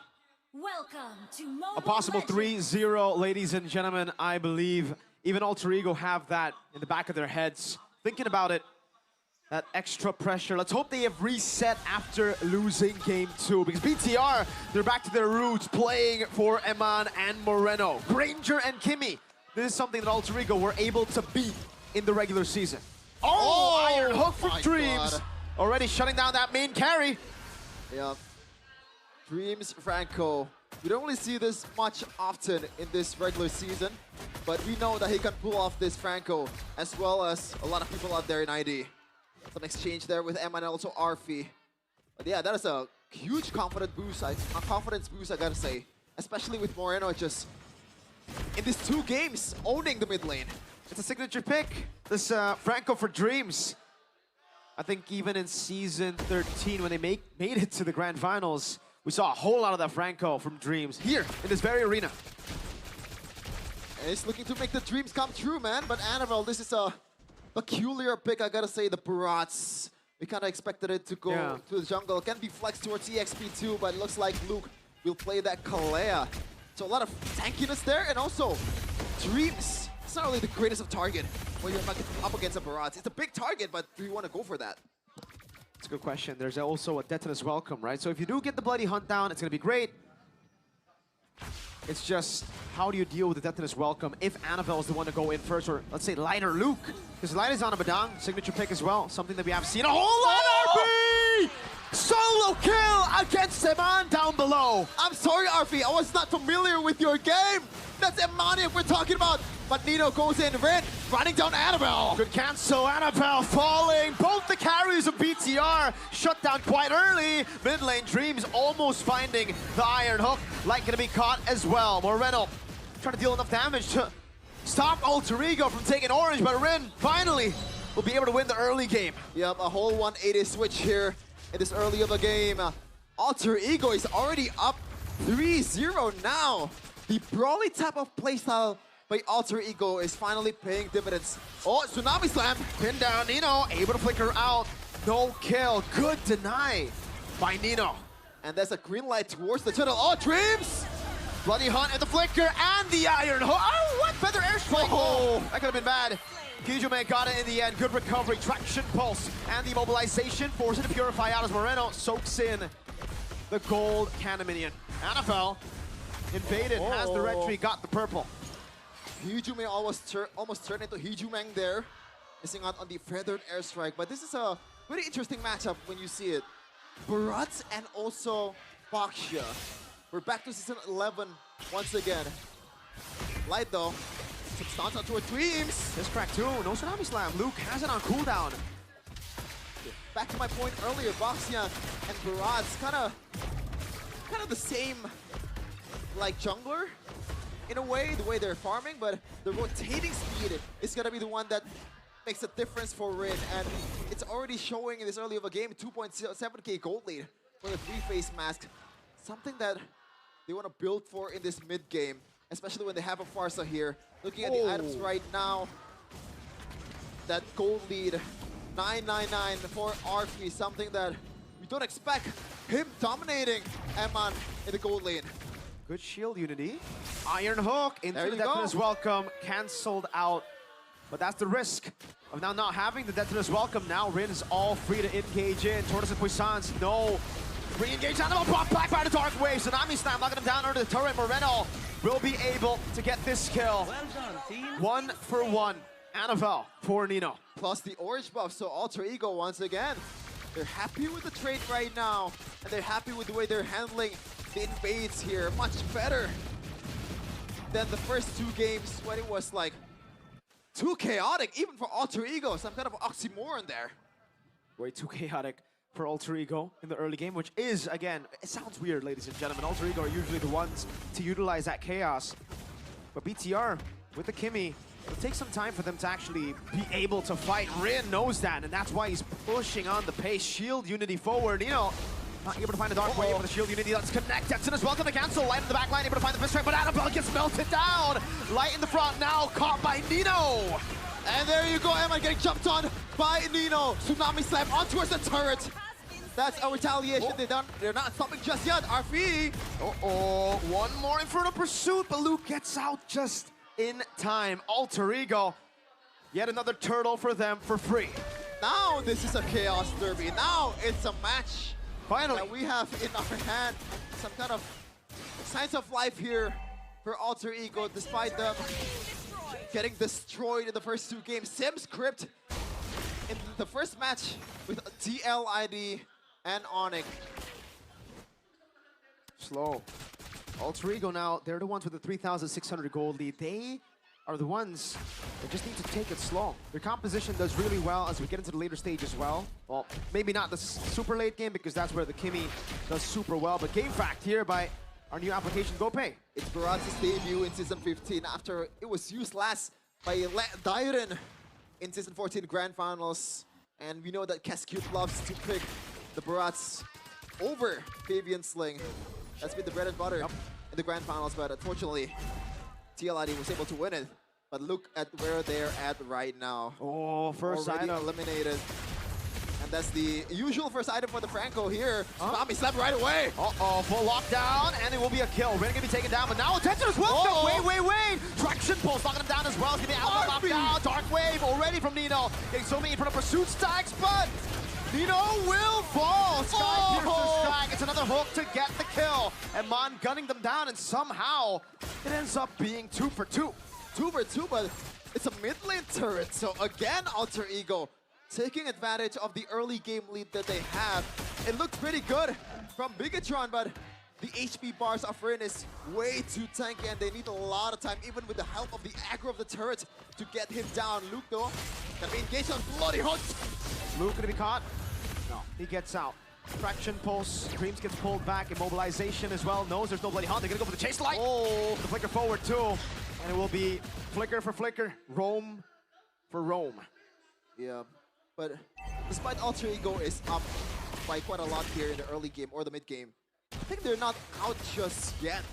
Welcome to A possible 3-0, ladies and gentlemen. I believe even Alter Ego have that in the back of their heads. Thinking about it, that extra pressure. Let's hope they have reset after losing game 2. Because BTR, they're back to their roots, playing for Eman and Moreno. Granger and Kimmy. This is something that Alter Ego were able to beat in the regular season. Oh, Iron Hook from Dreams. God. Already shutting down that main carry. Yeah. Dreams Franco. We don't really see this much often in this regular season, but we know that he can pull off this Franco, as well as a lot of people out there in ID. Some exchange there with Emma and also Arfi. But yeah, that is a huge confidence boost, I gotta say. Especially with Moreno just in these 2 games owning the mid lane. It's a signature pick, this Franco for Dreams. I think even in Season 13, when they made it to the Grand Finals, we saw a whole lot of that Franco from Dreams here in this very arena. And he's looking to make the dreams come true, man. But Annabelle, this is a peculiar pick, I gotta say. The Barats, we kind of expected it to go to the jungle. Can be flexed towards EXP too, but it looks like Luke will play that Kalea. So a lot of tankiness there, and also Dreams. It's not really the greatest of target when you're up against a Barats. It's a big target, but do you want to go for that? That's a good question. There's also a Detona's Welcome, right? So if you do get the Bloody Hunt down, it's going to be great. It's just, how do you deal with the Detona's Welcome if Annabelle is the one to go in first, or let's say Light or Luke? Because Light is on a Badang, signature pick as well, something that we have seen a whole lot RP! Solo kill against Eman down below. I'm sorry, Arfi, I was not familiar with your game. That's Emani we're talking about. But Nino goes in, Red running down Annabelle. Good cancel, Annabelle falling. Both the carries of BTR shut down quite early. Mid lane Dreams almost finding the Iron Hook. Light gonna be caught as well. Moreno trying to deal enough damage to stop Alter Ego from taking orange, but Rin finally will be able to win the early game. Yep, a whole 180 switch here in this early of the game. Alter Ego is already up 3-0 now. The brawly type of playstyle by Alter Ego is finally paying dividends. Oh, Tsunami Slam! Pinned down, Nino able to flicker out. No kill, good deny by Nino. And there's a green light towards the tunnel. Oh, Dreams! Bloody Hunt and the flicker and the Iron Hook. Oh, what? Feather airstrike. Oh, that could have been bad. Kijume got it in the end. Good recovery, traction pulse, and the mobilization forcing to purify out as Moreno soaks in the gold cannon minion. Annabelle invaded, has the red tree, got the purple. Hijume almost turned into Hijumeng there, missing out on the feathered airstrike. But this is a very interesting matchup when you see it. Barats and also Baxia. We're back to Season 11 once again. Light though, substantial toward Dreams. This crack too, no Tsunami Slam. Luke has it on cooldown. Back to my point earlier, Baxia and Barats kind of the same like jungler in a way, the way they're farming, but the rotating speed is gonna be the one that makes a difference for Rin, and it's already showing in this early of a game. 2.7k gold lead for the 3-phase mask, something that they want to build for in this mid game, especially when they have a Farsa here. Looking at the items right now, that gold lead 999 for Arfi, something that we don't expect him dominating Eman in the gold lane. Good shield unity. Iron Hook into the Detona's Welcome, cancelled out But that's the risk of now not having the Detonator's Welcome. Now Rin is all free to engage in. Tortoise and Puissance, no. Re-engage Animal, brought back by the Dark Wave. Tsunami Slam knocking him down under the turret. Moreno will be able to get this kill. Well done, team. 1 for 1. Annabelle for Nino. Plus the orange buff, so Alter Ego once again. They're happy with the trade right now, and they're happy with the way they're handling the invades here. Much better than the first 2 games when it was like too chaotic, even for Alter Ego. Some kind of oxymoron there. Way too chaotic for Alter Ego in the early game, which is, again, it sounds weird, ladies and gentlemen. Alter Ego are usually the ones to utilize that chaos. But BTR, with the Kimmy, it'll take some time for them to actually be able to fight. Rin knows that, and that's why he's pushing on the pace. Shield Unity forward. Nino not able to find a Dark Wave, but the Shield Unity, let's connect. Jetson as well to the cancel. Light in the back line, able to find the fist strike, but Annabelle gets melted down. Light in the front now, caught by Nino. And there you go, Emma getting jumped on by Nino. Tsunami Slam on towards the turret. That's a retaliation. They're not stopping just yet. RFE. Uh-oh, one more Inferno Pursuit, but Luke gets out just in time. Alter Ego, yet another turtle for them for free. Now this is a Chaos Derby. Now it's a match. Finally. That we have in our hand some kind of signs of life here for Alter Ego, despite them getting destroyed in the first 2 games. Sim's Crypt in the first match with Mpl Id and Onyx. Slow. Alter Ego now, they're the ones with the 3,600 gold lead. They are the ones that just need to take it slow. Their composition does really well as we get into the later stage as well. Well, maybe not the super late game because that's where the Kimmy does super well, but Game Fact here by our new application, GoPay. It's Baratz's debut in Season 15 after it was used last by Dairen in Season 14 Grand Finals. And we know that Cascute loves to pick the Baratz over Fabian Sling. That's been the bread and butter in the Grand Finals, but unfortunately, Mpl Id was able to win it. But look at where they're at right now. Oh, first already item. eliminated. And that's the usual first item for the Franco here. Tsunami Slam right away. Uh-oh, full lockdown, and it will be a kill. Rin gonna be taken down, but now attention as well. No, wait. Traction pulse knocking him down as well. It's gonna be out knocked down. Dark Wave already from Nino. Getting so many in front of pursuit stacks, but Nino will fall. Sky Piercer strike. It's another hook to get the kill. And Mon gunning them down, and somehow it ends up being 2 for 2. 2 for 2, but it's a mid lane turret. So again, Alter Ego taking advantage of the early game lead that they have. It looked pretty good from Bigatron, but the HP bars of Rin is way too tanky and they need a lot of time, even with the help of the aggro of the turret, to get him down. Luke, though, can be engaged on Bloody Hunt. Luke gonna be caught? No, he gets out. Traction pulse, Dreams gets pulled back, immobilization as well. Knows there's no Bloody Hunt, they're gonna go for the chase light. Oh, the flicker forward too. And it will be flicker for flicker, roam for roam. Yeah. But despite Alter Ego is up by quite a lot here in the early game or the mid game, I think they're not out just yet.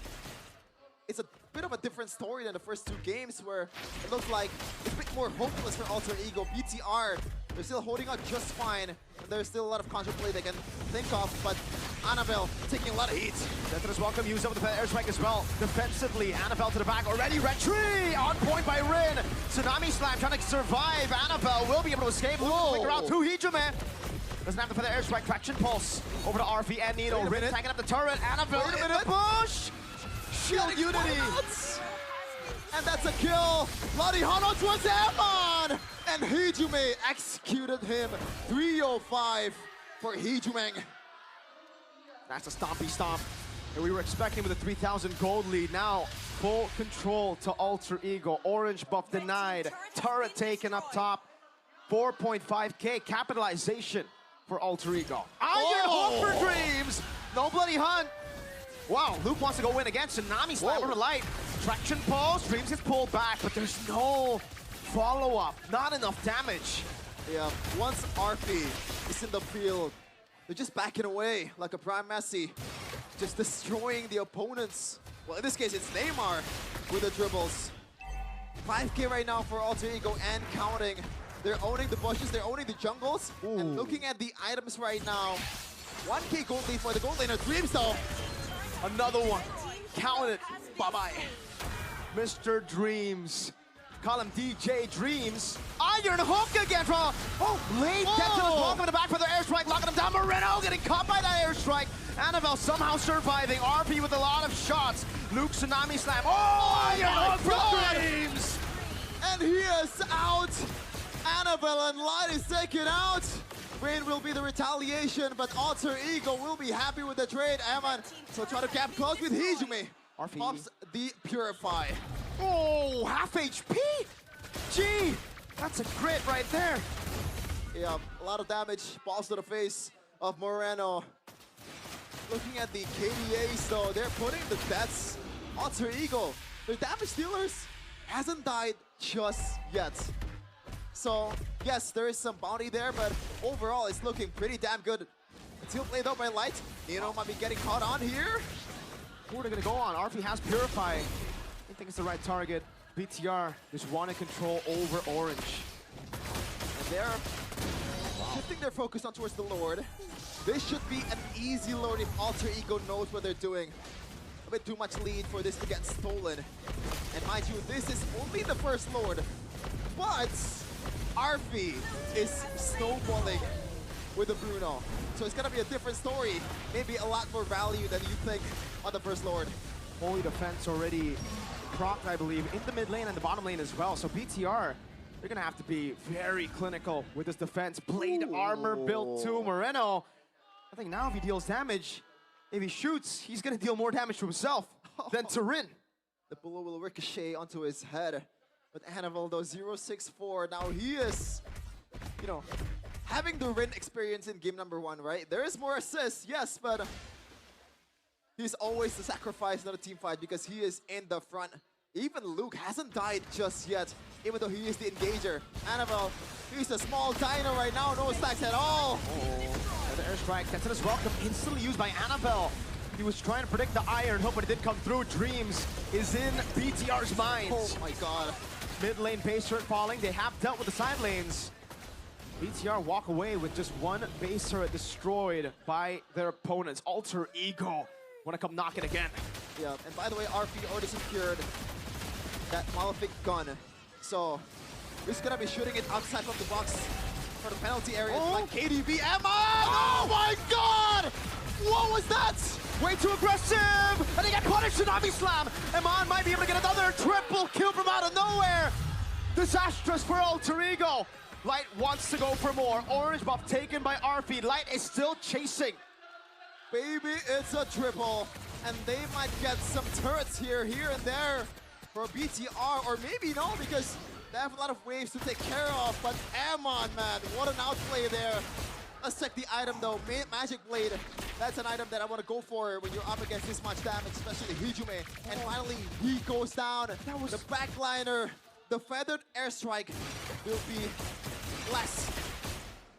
It's a bit of a different story than the first 2 games where it looked like it's a bit more hopeless for Alter Ego. BTR, they're still holding out just fine. And there's still a lot of counterplay they can think of, but Annabelle taking a lot of heat. Detonator's Welcome used up with the airstrike as well. Defensively, Annabelle to the back already. Red Tree on point by Rin. Tsunami Slam trying to survive. Annabelle will be able to escape. Flicker out to Hijume. Doesn't have to put the airstrike. Traction pulse over to RFE and Nino. Rin tagging up the turret. Annabelle in the push. Shield Unity. And that's a kill. Bloody Hunt towards Amon. And Hijume executed him. 305 for Hijume. That's a stompy stomp. And we were expecting with a 3,000 gold lead. Now, full control to Alter Ego. Orange buff denied. Turret taken up top. 4.5k capitalization for Alter Ego. Iron Hook for Dreams. No Bloody Hunt. Wow, Luke wants to go in again. Tsunami Slam over light. Traction pulse. Dreams gets pulled back, but there's no follow-up. Not enough damage. Yeah, once RP is in the field, they're just backing away like a Prime Messi. Just destroying the opponents. Well, in this case, it's Neymar with the dribbles. 5k right now for Alter Ego and counting. They're owning the bushes, they're owning the jungles. And looking at the items right now, 1k gold lead for the gold laner. Dreams, though. Another one. Count it. Bye-bye. Mr. Dreams Call him DJ Dreams. Iron hook again from, late Denton is walking in the back for the airstrike, locking him down. Moreno getting caught by that airstrike. Annabelle somehow surviving. RP with a lot of shots. Luke Tsunami Slam. Iron hook from Dreams. And he is out. Annabelle and Light is taken out. Rain will be the retaliation, but Alter Ego will be happy with the trade. Eman, so try to cap close with Hijime. Pops the Purify. Oh, half HP. Gee, that's a crit right there. Yeah, a lot of damage. Balls to the face of Moreno. Looking at the KDAs though, they're putting the deaths. Alter Ego, the damage dealers hasn't died just yet. So, yes, there is some bounty there, but overall, it's looking pretty damn good. Until played out by Light. Nino might be getting caught on here. Who are they gonna go on? RP has Purify. I think it's the right target. BTR just want to control over Orange. And they're shifting their focus on towards the Lord. This should be an easy Lord if Alter Ego knows what they're doing. A bit too much lead for this to get stolen. And mind you, this is only the first Lord. But Arfi is snowballing with the Bruno. So it's gonna be a different story. Maybe a lot more value than you think on the first Lord. Holy defense already procced, I believe, in the mid lane and the bottom lane as well. So BTR, they're gonna have to be very clinical with this defense. Blade armor built to Moreno. I think now if he deals damage, if he shoots, he's gonna deal more damage to himself than to Rin. The bullet will ricochet onto his head. But Annabelle, though, 0-6-4. Now he is, you know, having the Rin experience in game number 1, right? There is more assists, yes, but he's always the sacrifice, not a team fight, because he is in the front. Even Luke hasn't died just yet, even though he is the engager. Annabelle, he's a small dino right now, no stacks at all. And the airstrike, Denton is welcome, instantly used by Annabelle. He was trying to predict the Iron Hook, but it didn't come through. Dreams is in BTR's mind. Oh my god. Mid lane base turret falling. They have dealt with the side lanes. BTR walk away with just one base turret destroyed by their opponents. Alter Ego wanna come knock it again. Yeah, and by the way, RP already secured that Malefic gun. So he's gonna be shooting it outside from the box for the penalty area. Like KDB, Emma! Oh my god! What was that? Way too aggressive! And he got punished, Tsunami Slam! Eman might be able to get another triple kill from out of nowhere! Disastrous for Alter Ego! Light wants to go for more. Orange buff taken by RP. Light is still chasing. Baby, it's a triple. And they might get some turrets here and there for BTR. Or maybe no, because they have a lot of waves to take care of. But Eman, man, what an outplay there. Let's check the item though. Magic Blade. That's an item that I want to go for when you're up against this much damage, especially Hijime. And finally, he goes down. That was the backliner. The feathered airstrike will be less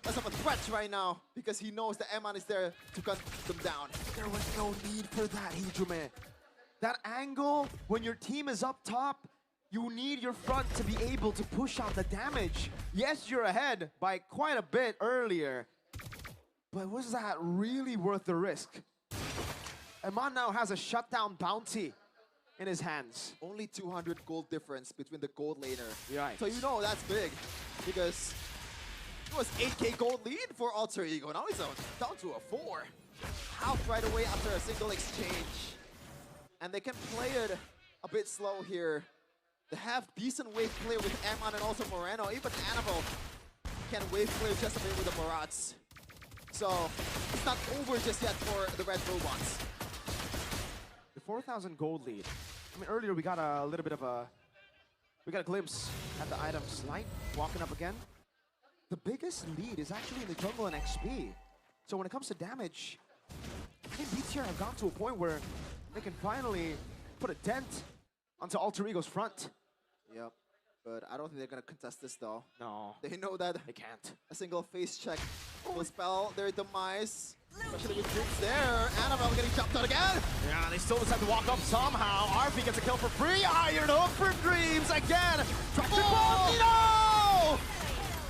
of a threat right now because he knows that Eman is there to cut them down. There was no need for that, Hijime. That angle, when your team is up top, you need your front to be able to push out the damage. Yes, you're ahead by quite a bit earlier, but was that really worth the risk? Eman now has a shutdown bounty in his hands. Only 200 gold difference between the gold laner. Right. So you know that's big because it was 8k gold lead for Alter Ego. Now he's down to a 4. Half right away after a single exchange. And they can play it a bit slow here. They have decent wave clear with Eman and also Moreno. Even Annabelle can wave clear just a bit with the Marats. So it's not over just yet for the red robots. The 4,000 gold lead. I mean, earlier we got a little bit of a... We got a glimpse at the items. Light walking up again. The biggest lead is actually in the jungle and XP. So when it comes to damage, I think BTR have gone to a point where they can finally put a dent onto Alter Ego's front. Yep, but I don't think they're gonna contest this though. No. They know that they can't. A single face check will spell their demise. Especially with Dreams there. Annabelle getting jumped out again. Yeah, they still decide to walk up somehow. RP gets a kill for free. Iron Hook for Dreams again. Traction ball. No!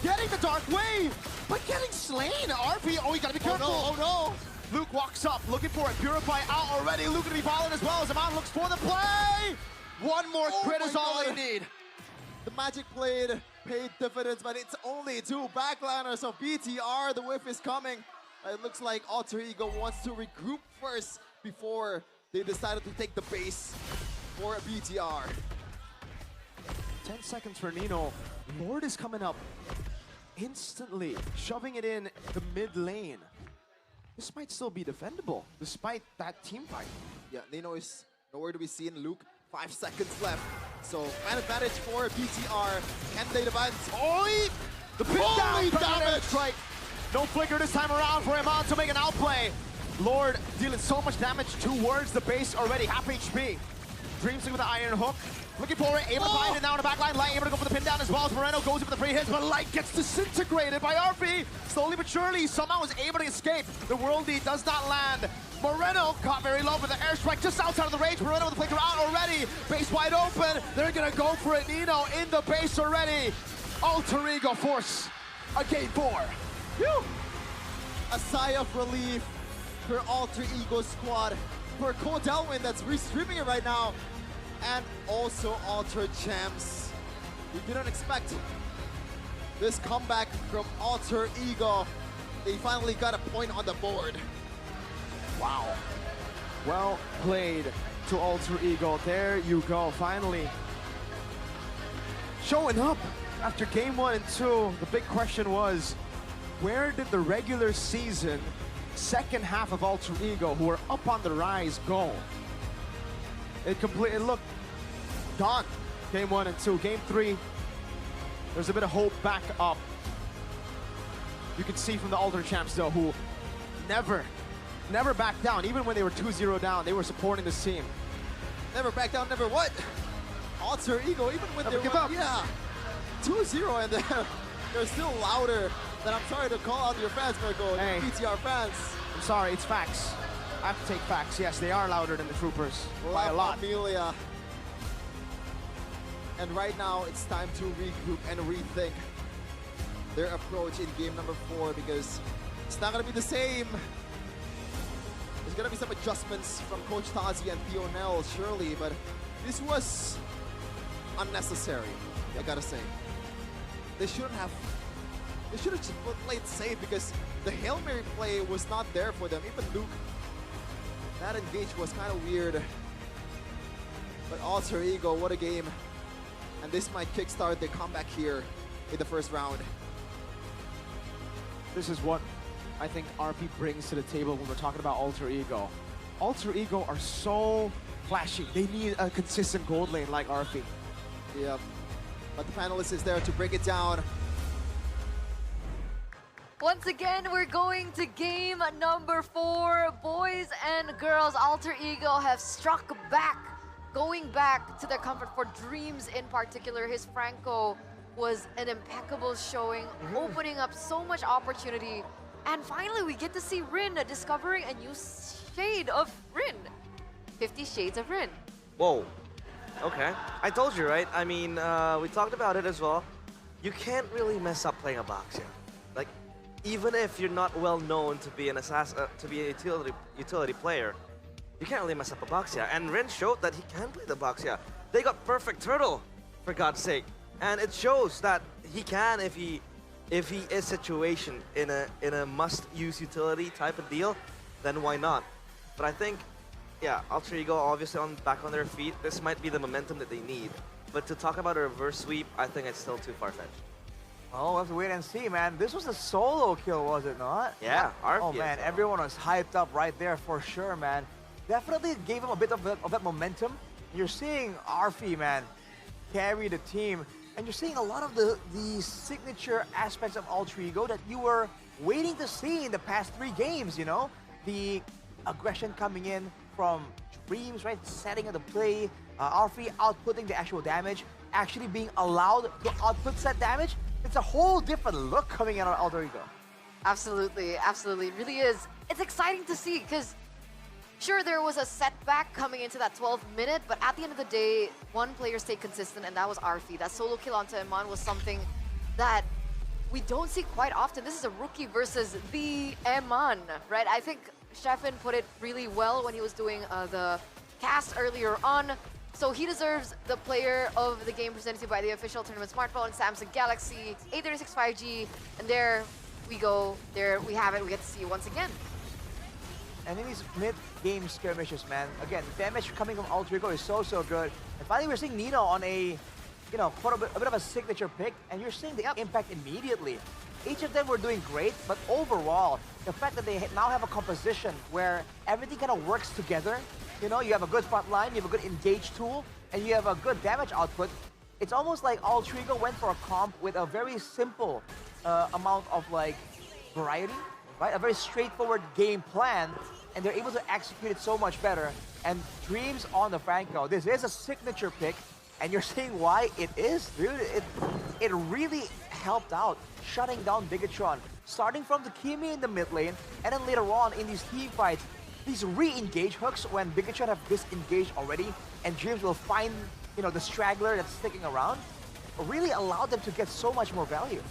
Getting the dark wave, but getting slain. RP, oh, you gotta be careful. Oh no. Luke walks up, looking for it. Purify out already. Luke gonna be following as well as Eman looks for the play. One more crit is all they need. The magic played paid dividends, but it's only two backliners of BTR. The whiff is coming. It looks like Alter Ego wants to regroup first before they decided to take the base for BTR. 10 seconds for Nino. Lord is coming up instantly, shoving it in the mid lane. This might still be defendable, despite that team fight. Yeah, Nino is nowhere to be seen. Luke, 5 seconds left. So, fan advantage for BTR. Can they divide? Oi! The pin down damage! Right. No flicker this time around for Iman to make an outplay. Lord dealing so much damage towards the base already, half HP. Dreamstick with the iron hook. Looking for it, able to find it now in the backline. Light able to go for the pin down as well as Moreno goes in for the free hits, but Light gets disintegrated by RP. Slowly but surely, somehow is able to escape. The Worldie does not land. Moreno caught very low with the airstrike just outside of the range. Moreno with the flicker out already. Base wide open. They're gonna go for it. Nino in the base already. Alter Ego force a game 4. Whew. A sigh of relief for Alter Ego squad. For Codelwin that's restreaming it right now. And also Alter Champs. We didn't expect this comeback from Alter Ego. They finally got a point on the board. Wow. Well played to Alter Ego. There you go, finally. Showing up after game 1 and 2. The big question was, where did the regular season second half of Alter Ego, who were up on the rise, go? It looked gone. Game 1 and 2. Game 3, there's a bit of hope back up. You can see from the Alter Champs though, who never backed down. Even when they were 2-0 down, they were supporting this team. Never back down, never what? Alter Ego, even when Never they give were, up. yeah, 2-0 and they're still louder. Then I'm sorry to call out your fans, Mirko, Hey. BTR fans. I'm sorry, it's facts. I have to take facts. Yes, they are louder than the Troopers by a lot. Amelia. And right now, it's time to regroup and rethink their approach in game number 4 because it's not going to be the same. There's going to be some adjustments from Coach Tazi and Theo Nell, surely, but this was unnecessary, I gotta say. They should have just played safe because the Hail Mary play was not there for them. Even Luke, that engage was kind of weird. But Alter Ego, what a game. And this might kickstart their comeback here in the first round. This is what I think RP brings to the table when we're talking about Alter Ego. Alter Ego are so flashy. They need a consistent gold lane like RP. Yeah, but the panelist is there to break it down. Once again, we're going to game number 4. Boys and girls, Alter Ego have struck back, going back to their comfort for Dreams in particular. His Franco was an impeccable showing, opening up so much opportunity. And finally, we get to see Rin discovering a new shade of Rin. 50 Shades of Rin. Whoa. Okay. I told you, right? I mean, we talked about it as well. You can't really mess up playing a Boxia. Like, even if you're not well known to be an assassin, to be a utility player, you can't really mess up a Boxia. And Rin showed that he can play the Boxia. They got perfect turtle, for God's sake. And it shows that he can if he is situation in a must-use utility type of deal, then why not? But I think, yeah, Alter Ego obviously back on their feet. This might be the momentum that they need. But to talk about a reverse sweep, I think it's still too far-fetched. Oh, we'll have to wait and see, man. This was a solo kill, was it not? Yeah, RP. Oh, man, everyone was hyped up right there for sure, man. Definitely gave him a bit of that momentum. You're seeing RP, man, carry the team. And you're seeing a lot of the signature aspects of Alter Ego that you were waiting to see in the past 3 games, you know? The aggression coming in from Dreams, right? Setting of the play, RP outputting the actual damage, actually being allowed to output set damage. It's a whole different look coming out of Alter Ego. Absolutely, absolutely. It really is. It's exciting to see because sure, there was a setback coming into that 12th minute, but at the end of the day, one player stayed consistent, and that was Arfi. That solo kill onto Iman was something that we don't see quite often. This is a rookie versus the Iman, right? I think Sheffin put it really well when he was doing the cast earlier on. So he deserves the player of the game presented to you by the official tournament smartphone, Samsung Galaxy A36 5G. And there we go. There we have it. We get to see it once again. And in these mid-game skirmishes, man, again, damage coming from Alter Ego is so good. And finally, we're seeing Nino on a, you know, quite a bit of a signature pick, and you're seeing the impact immediately. Each of them were doing great, but overall, the fact that they now have a composition where everything kind of works together, you know, you have a good front line, you have a good engage tool, and you have a good damage output. It's almost like Alter Ego went for a comp with a very simple amount of like variety, right? A very straightforward game plan, and they're able to execute it so much better. And Dreams on the Franco, this is a signature pick, and you're seeing why it is, dude. It really helped out, shutting down Bigatron, starting from the Kimi in the mid lane, and then later on in these team fights, these re-engage hooks when Bigatron have disengaged already, and Dreams will find, you know, the straggler that's sticking around, really allowed them to get so much more value.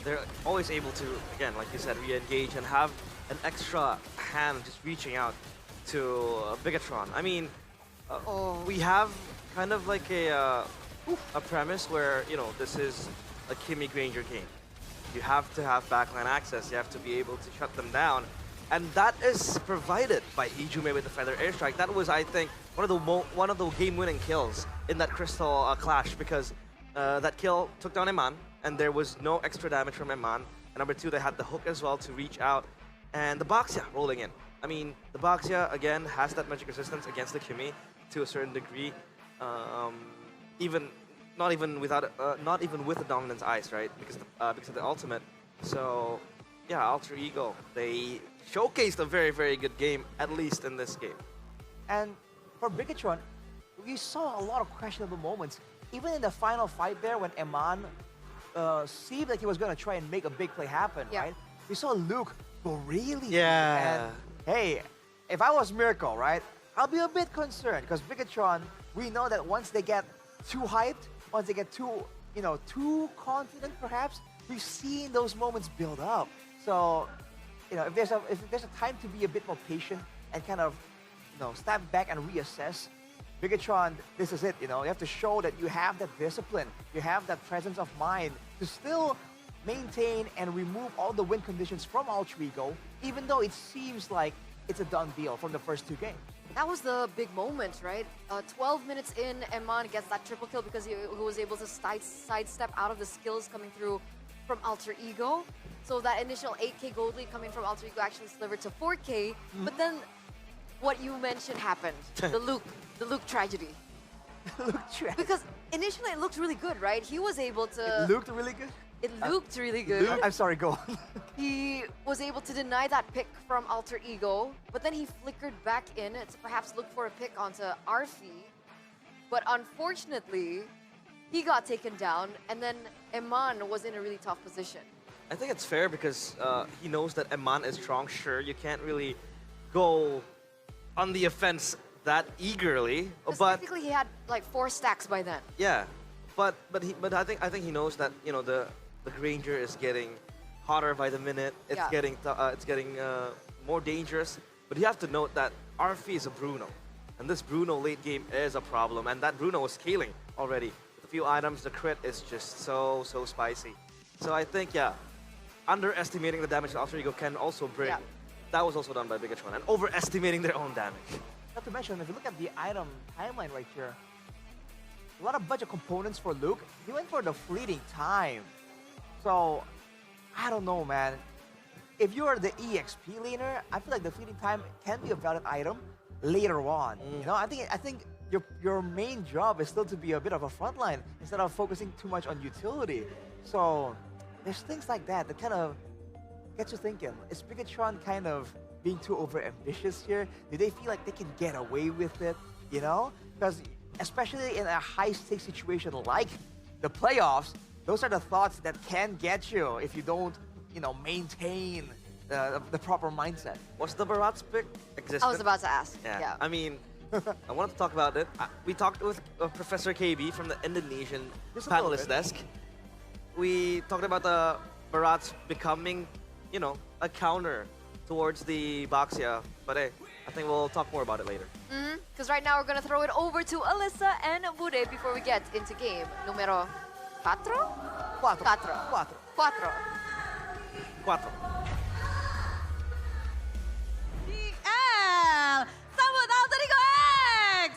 They're always able to, again, like you said, re-engage and have an extra hand just reaching out to Bigatron. I mean, we have kind of like a premise where, you know, this is a Kimi Granger game. You have to have backline access. You have to be able to shut them down. And that is provided by Ijume with the Feather Airstrike. That was, I think, one of the game-winning kills in that Crystal clash, because that kill took down Eman, and there was no extra damage from Eman. And number two, they had the hook as well to reach out. And the Baxia rolling in. I mean, the Baxia, again, has that magic resistance against the Kimi to a certain degree. Not even with the Dominance Ice, right? Because of the ultimate. So, yeah, Alter Ego, they showcased a very good game, at least in this game. And for Bigatron, we saw a lot of questionable moments. Even in the final fight there, when Eman seemed like he was going to try and make a big play happen, right? We saw Luke go really deep. And hey, if I was Miracle, right, I'll be a bit concerned, because Bigatron, we know that once they get too hyped, once they get too, you know, too confident perhaps, we've seen those moments build up. So, you know, if there's a time to be a bit more patient and kind of, you know, step back and reassess, Bigatron, this is it, you know, you have to show that you have that discipline, you have that presence of mind to still maintain and remove all the win conditions from Alter Ego, even though it seems like it's a done deal from the first two games. That was the big moment, right? 12 minutes in, Eman gets that triple kill because he was able to sidestep out of the skills coming through from Alter Ego. So that initial 8k gold lead coming from Alter Ego actually slivered to 4k. But then what you mentioned happened, the Luke tragedy. Because initially it looked really good, right? He was able to... It looked really good? It looked really good. I'm sorry, go on. He was able to deny that pick from Alter Ego, but then he flickered back in to perhaps look for a pick onto Arfi. But unfortunately, he got taken down, and then Eman was in a really tough position. I think it's fair because he knows that Eman is strong. Sure, you can't really go on the offense that eagerly, but technically he had like 4 stacks by then. Yeah, but I think he knows that, you know, the Granger is getting hotter by the minute. It's getting more dangerous. But you have to note that Arfi is a Bruno, and this Bruno late game is a problem. And that Bruno was scaling already with a few items. The crit is just so spicy. So I think, yeah, underestimating the damage that Alter Ego can also bring. That was also done by Bigatron, and overestimating their own damage. Not to mention, if you look at the item timeline right here, a lot of budget components for Luke. He went for the fleeting time. So, I don't know, man. If you're the EXP laner, I feel like the fleeting time can be a valid item later on. You know, I think your main job is still to be a bit of a frontline instead of focusing too much on utility. So, there's things like that that kind of get you thinking. Is Bigatron kind of being too over-ambitious here? Do they feel like they can get away with it, you know? Because especially in a high-stakes situation like the playoffs, those are the thoughts that can get you if you don't, you know, maintain the proper mindset. Was the Barat's pick existent? I was about to ask. Yeah. I mean, I wanted to talk about it. We talked with Professor KB from the Indonesian panelist desk. We talked about the Barats becoming, you know, a counter towards the Baxia. But hey, I think we'll talk more about it later. Because right now we're going to throw it over to Alyssa and Bude before we get into game numero 4? 4. 4. DL, sambut Alter Ego X!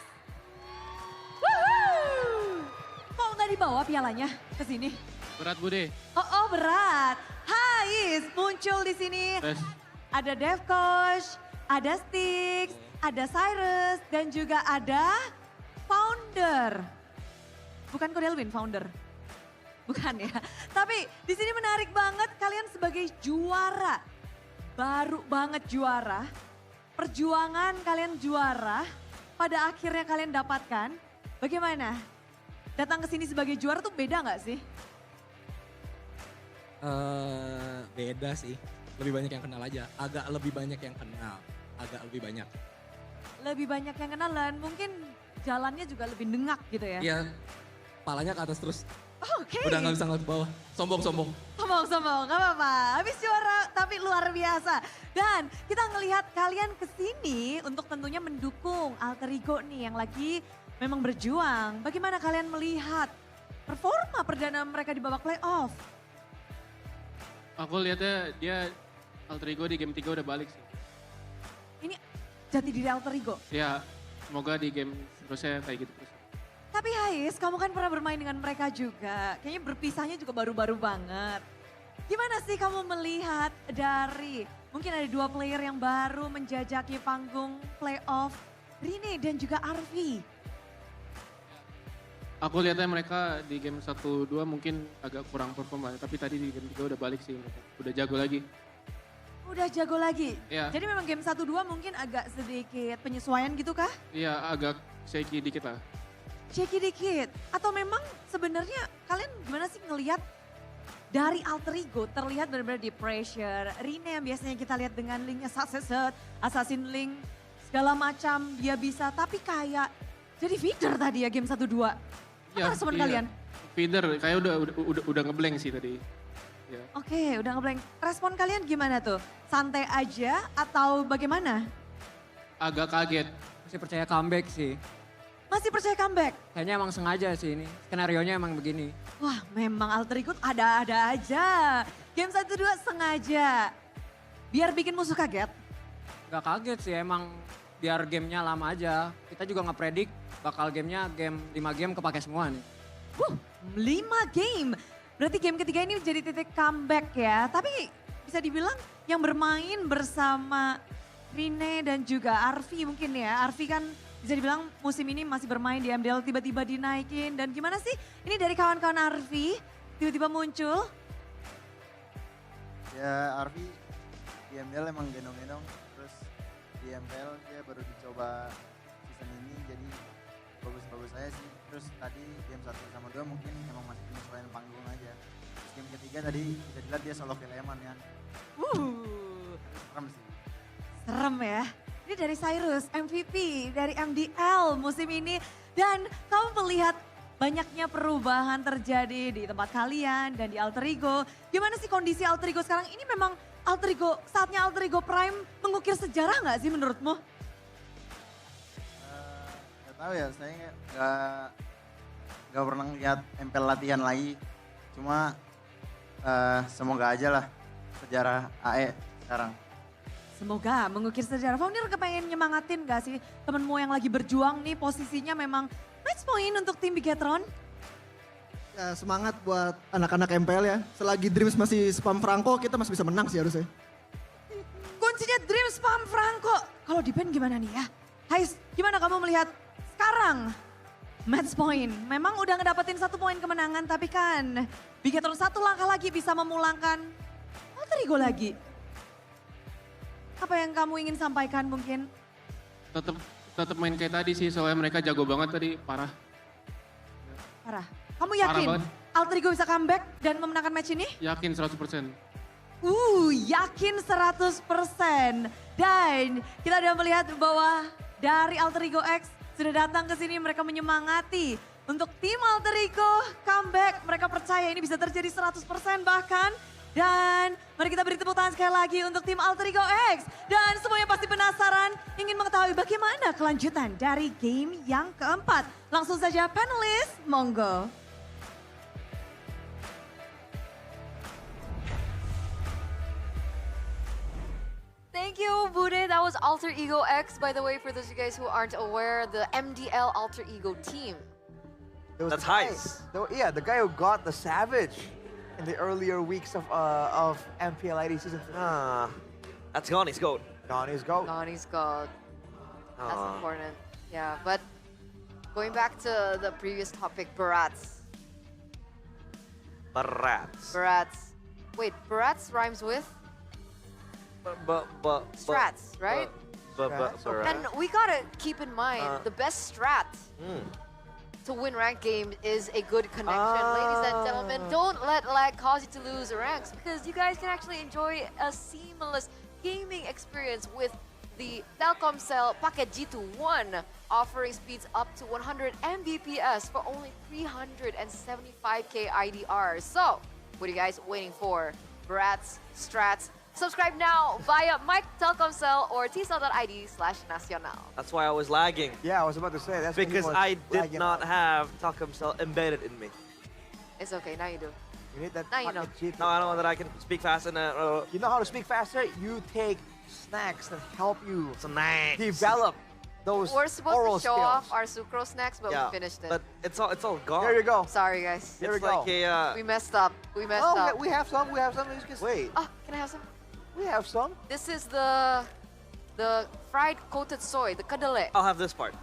Woohoo! Kok nggak dibawa pialanya ke sini? Berat Bude. Oh berat. Hais muncul di sini. Ada Dev Coach, ada Styx, ada Cyrus, dan juga ada Founder. Bukan Kodelwin, Founder. Bukan ya. Tapi di sini menarik banget kalian sebagai juara. Baru banget juara. Perjuangan kalian juara. Pada akhirnya kalian dapatkan. Bagaimana? Datang ke sini sebagai juara tuh beda nggak sih? Beda sih. Lebih banyak yang kenal aja. Agak lebih banyak yang kenal. Agak lebih banyak. Lebih banyak yang kenal dan mungkin jalannya juga lebih dengak gitu ya? Iya, palanya ke atas terus. Oke. Udah gak bisa ngeliat ke bawah. Sombong-sombong. Sombong-sombong, gak apa-apa. Habis juara tapi luar biasa. Dan kita ngelihat kalian kesini untuk tentunya mendukung Alter Ego nih yang lagi memang berjuang. Bagaimana kalian melihat performa perdana mereka di babak playoff? Aku lihatnya dia Alter Ego di game 3 udah balik sih. Ini jati diri Alter Ego? Ya, semoga di game terusnya kayak gitu terus. Tapi Hais, kamu kan pernah bermain dengan mereka juga. Kayaknya berpisahnya juga baru-baru banget. Gimana sih kamu melihat dari mungkin ada 2 player yang baru menjajaki panggung playoff, Rine dan juga Arvi? Aku lihatnya mereka di game 1-2 mungkin agak kurang performa, tapi tadi di game 3 udah balik sih mereka. Udah jago lagi. Udah jago lagi? Iya. Jadi memang game 1-2 mungkin agak sedikit penyesuaian gitu kah? Iya, agak shaky dikit lah. Shaky dikit? Atau memang sebenarnya kalian gimana sih ngelihat dari Alter Ego terlihat benar-benar di pressure. Rine yang biasanya kita lihat dengan linknya set, Assassin Link, segala macam dia bisa. Tapi kayak jadi feeder tadi ya game 1-2. Apa respon kalian? Feeder, kayak udah ngeblank sih tadi. Ya. Oke, udah ngeblank. Respon kalian gimana tuh? Santai aja atau bagaimana? Agak kaget. Masih percaya comeback sih. Masih percaya comeback? Kayaknya emang sengaja sih ini. Skenarionya emang begini. Wah memang Alter Ego ada-ada aja. Game 1-2 sengaja. Biar bikin musuh kaget? Gak kaget sih emang biar gamenya lama aja. Kita juga ngepredik bakal gamenya 5 game kepake semua nih. 5 game? Berarti game ketiga ini jadi titik comeback ya. Tapi bisa dibilang yang bermain bersama Rine dan juga Arvi mungkin ya. Arvi kan bisa dibilang musim ini masih bermain di MDL tiba-tiba dinaikin. Dan gimana sih ini dari kawan-kawan Arvi tiba-tiba muncul? Ya Arvi di MDL emang gendong-gendong. Terus di Mpl dia baru dicoba season ini jadi bagus-bagus aja sih. Terus tadi game 1 sama 2 mungkin emang masih penyesuaian panggung aja. Terus game ketiga tadi bisa dilihat dia solo kill Eman ya. Serem sih. Serem ya. Ini dari Cyrus, MVP dari MDL musim ini. Dan kamu melihat banyaknya perubahan terjadi di tempat kalian dan di Alter Ego. Gimana sih kondisi Alter Ego sekarang? Ini memang Alter Ego, saatnya Alter Ego Prime mengukir sejarah nggak sih menurutmu? Gak tahu ya, saya nggak pernah lihat Mpl latihan lagi. Cuma semoga aja lah sejarah AE sekarang. Semoga mengukir sejarah. Founder kepengen nyemangatin gak sih temenmu yang lagi berjuang nih posisinya memang match point untuk tim Bigetron? Ya semangat buat anak-anak MPL ya. Selagi Dreams masih spam Franco kita masih bisa menang sih harusnya. Kuncinya Dreams spam Franco. Kalau di pen gimana nih ya? Hais, gimana kamu melihat sekarang? Match point, memang udah ngedapetin 1 poin kemenangan tapi kan Bigetron 1 langkah lagi bisa memulangkan Alter Ego lagi. Apa yang kamu ingin sampaikan mungkin? Tetap main kayak tadi sih, soalnya mereka jago banget tadi, parah. Parah. Kamu yakin Alter Ego bisa comeback dan memenangkan match ini? Yakin 100%. Yakin 100%. Dan kita udah melihat bahwa dari Alter Ego X sudah datang ke sini, mereka menyemangati untuk tim Alter Ego comeback. Mereka percaya ini bisa terjadi 100% bahkan Dan mari kita beri tepuk tangan sekali lagi untuk tim Alter Ego X. Dan semuanya pasti penasaran ingin mengetahui bagaimana kelanjutan dari game yang keempat. Langsung saja panelis, monggo. Thank you, Bude. That was Alter Ego X, by the way, for those of you guys who aren't aware, the MDL Alter Ego team. That's Heist. Yeah, the guy who got the Savage in the earlier weeks of Mpl Id season 3. That's Ghani's goat. Ghani's goat. Ghani's goat. That's Aw. important. Yeah, but going back to the previous topic, Barats. Barats. Wait, Barats rhymes with strats, right? And we gotta keep in mind the best strat to win ranked game is a good connection. Ladies and gentlemen, don't let lag cause you to lose ranks because you guys can actually enjoy a seamless gaming experience with the Telkomsel Paket G2 offering speeds up to 100 Mbps for only 375k IDR. So, what are you guys waiting for? Brats, strats. Subscribe now via Mike Telkomsel or tsel.id/nacional. That's why I was lagging. Yeah, I was about to say that's when he because was I did lagging not out. have Telkomsel embedded in me. It's okay, now you do. You need that Now you know. Paket G2. No, I don't know that I can speak fast enough. You know how to speak faster? You take snacks that help you Snacks. develop those We're supposed oral to show skills. off our sucrose snacks, but Yeah, we finished it. But it's all gone. There you go. Sorry, guys. There we It's go. like a We messed up. We messed Oh, up. we have some. We have some. Wait, Oh, can I have some? we have some. This is the fried coated soy, the kadale. I'll have this part.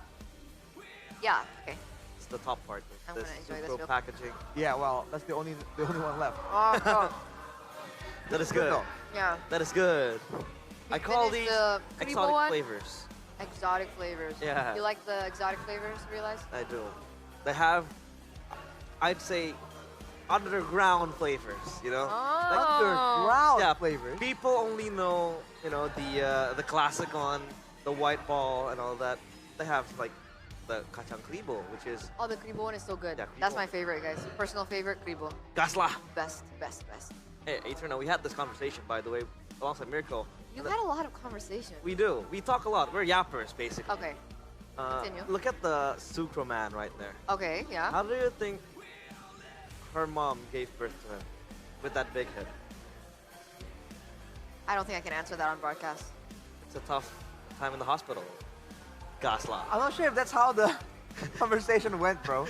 Yeah, okay. It's the top part. I'm This gonna enjoy this Sucro real- packaging. Yeah, well, that's the only one left. Oh, God. That is Good good. though. Yeah. That is good. I call finished these the Kuribo exotic one. flavors. Exotic flavors. Yeah. You like the exotic flavors, realize? I do. They have, I'd say, underground flavors. You know. Oh. Yeah, flavors. People only know, the classic one, the white ball and all that. They have like the kacang kribo, which is Oh, the kribo one is so good. Yeah, That's kribo. my favorite, guys. Personal favorite, kribo. gasla. Best, best, best. Hey, Eterna, we had this conversation, by the way, alongside Mirko. You had a lot of conversation. We do. We talk a lot. We're yappers, basically. Okay. Continue. Look at the Sucro man right there. Okay, yeah. How do you think her mom gave birth to him with that big head? I don't think I can answer that on broadcast. It's a tough time in the hospital. Gasla. I'm not sure if that's how the conversation went, bro.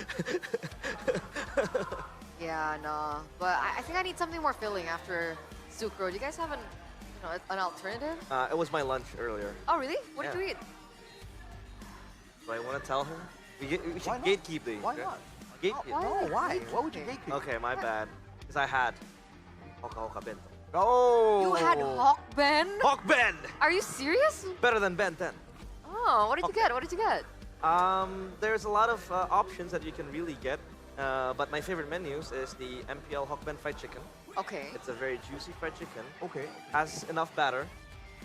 Yeah, no. But I think I need something more filling after sucro. Do you guys have an alternative? It was my lunch earlier. Oh, really? What Yeah. did you eat? Do I want to tell her? We Why should not? gatekeep these. Why okay? not? Gatekeep. No, why? Why would you gatekeep? Okay, my bad. Because I had Hoka Bento. Oh! You had Hawk Ben? Hawk Ben! Are you serious? Better than Ben 10. Oh, what did you get? What did you get? There's a lot of options that you can really get. But my favorite menus is the MPL Hawk Ben fried chicken. Okay. It's a very juicy fried chicken. Okay. Has enough batter,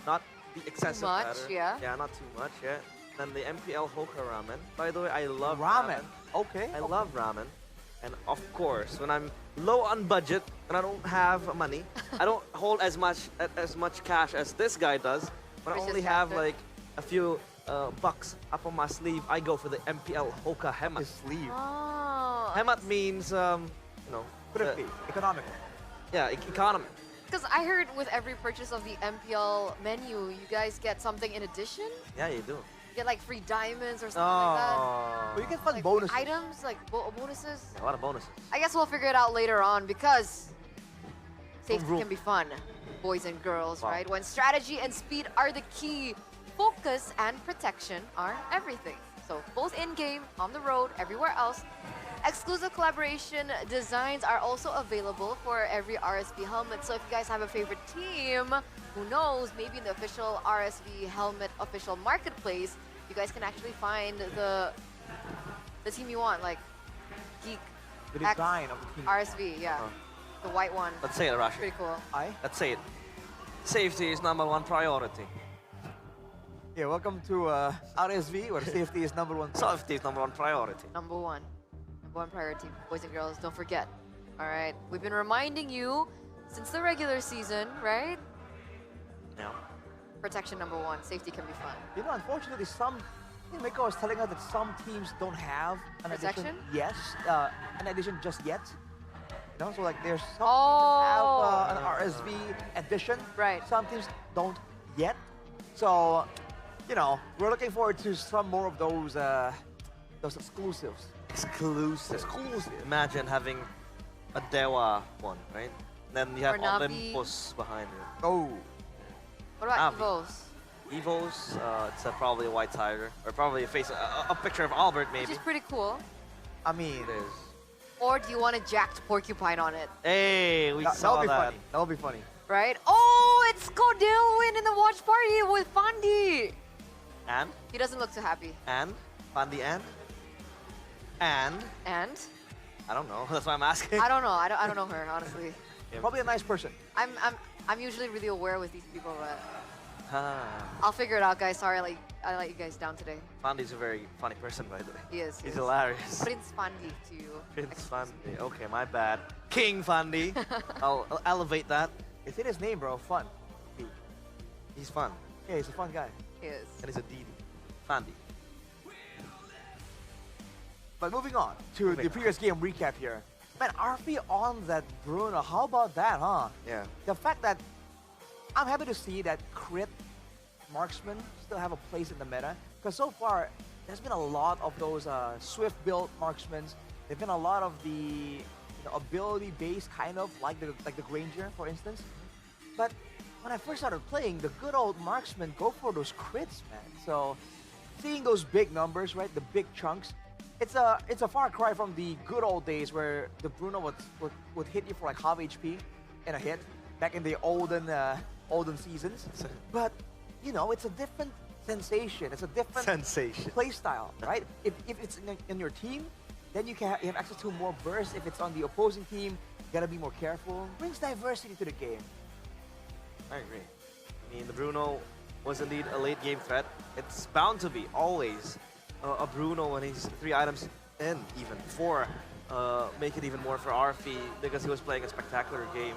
not the excessive much, batter. yeah. Yeah, not too much, yeah. Then the MPL Hoka ramen. By the way, I love Ramen. Okay. I love ramen. And of course, when I'm low on budget and I don't have money, I don't hold as much cash as this guy does. But I Precious only have bastard. like a few bucks up on my sleeve. I go for the MPL Hoka Hemat. His sleeve. Oh. Hemat means, Thrifty. Economical. yeah, economy. Because I heard with every purchase of the MPL menu, you guys get something in addition? Yeah, you do. You get like free diamonds or something like that? Oh, you get fun Like bonuses. items, like bonuses? a lot of bonuses. I guess we'll figure it out later on because safety rule. can be fun, boys and girls, Wow. right? When strategy and speed are the key, focus and protection are everything. So both in-game, on the road, everywhere else. Exclusive collaboration designs are also available for every RSV helmet. So if you guys have a favorite team, who knows, maybe in the official RSV helmet official marketplace, you guys can actually find the team you want, like Geek, The X, design of the team. RSV, yeah. The white one. Let's say it, Rashi. Pretty cool. Let's say it. Safety is number one priority. Yeah, welcome to RSV, where safety is number one. Safety is number one priority. Number one. Number one priority, boys and girls, don't forget. All right, we've been reminding you since the regular season, right? Yeah. Protection number one, safety can be fun. You know, unfortunately, Miko was telling us that some teams don't have an Protection? addition. Yes, an addition just yet. You know, so like there's some Oh. teams that have an RSV addition. Right. Some teams don't yet. So, you know, we're looking forward to some more of those exclusives. Exclusive. Imagine having a Dewa one, right? Then you have Or Navi. Olympus behind it. Oh. What about Navi. Evos? Evos, it's probably a white tiger, or probably a picture of Albert, maybe. Which is pretty cool. I mean, It is. Or do you want a jacked porcupine on it? Hey, we that saw would be that. funny. That would be funny. Right? Oh, it's Codilwin in the watch party with Fandi. And? He doesn't look too happy. And? Fandi and? And? And? I don't know. That's why I'm asking. I don't know. I don't know her, honestly. Probably a nice person. I'm usually really aware with these people, but Ah. I'll figure it out, guys. Sorry, I let you guys down today. Fandi's a very funny person, by the way. He is. He's hilarious. Prince Fandi to you. Prince Fandi. Okay, my bad. King Fandi. I'll elevate that. It's in his name, bro. Fun. He's fun. Yeah, he's a fun guy. He is. And he's a Didi. Fandi. But moving on to the previous game recap here. Man, RP on that Bruno. How about that, huh? Yeah. The fact that I'm happy to see that crit marksmen still have a place in the meta. Because so far, there's been a lot of those swift build marksmen. There've been a lot of the ability-based kind of, like the Granger, for instance. But when I first started playing, the good old marksmen go for those crits, man. So seeing those big numbers, right, the big chunks, it's a far cry from the good old days where the Bruno would hit you for like half HP in a hit back in the olden seasons. But you know, it's a different sensation. It's a different play style, right? If it's in your team, then you have access to more bursts. If it's on the opposing team, you gotta be more careful. Brings diversity to the game. I agree. I mean, the Bruno was indeed a late game threat. It's bound to be always a Bruno when he's 3 items in, even 4. Make it even more for RP because he was playing a spectacular game.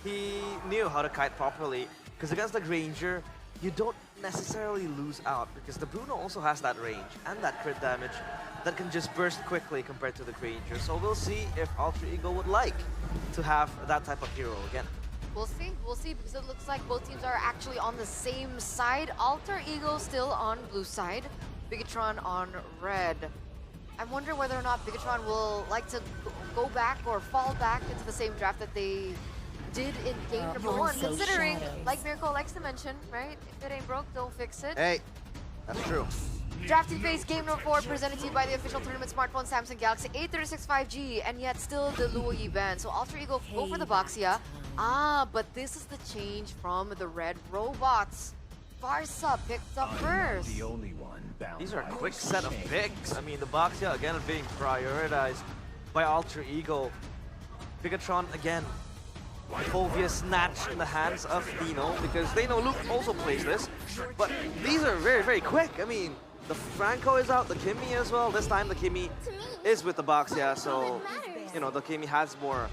He knew how to kite properly because against the Granger, you don't necessarily lose out because the Bruno also has that range and that crit damage that can just burst quickly compared to the Granger. So we'll see if Alter Ego would like to have that type of hero again. We'll see, because it looks like both teams are actually on the same side. Alter Ego still on blue side, Bigatron on red. I wonder whether or not Bigatron will like to go back or fall back into the same draft that they did in game number 1, considering, like Mirko likes to mention, right? If it ain't broke, don't fix it. Hey, that's true. Drafting phase game number 4 presented to you by the official tournament smartphone Samsung Galaxy A36 5G, and yet still the Luoyi band. So Alter Ego go for the Boxia. But this is the change from the red robots. Barca picked up first. The only one bound. These are a quick set of picks. I mean, the Boxia again being prioritized by Alter Ego. Bigatron again. Fovia snatch in the hands of Dino because they know Luke also plays this. But these are very, very quick. I mean, the Franco is out, the Kimmy as well. This time the Kimmy is with the Boxia, so you know the Kimmy has more,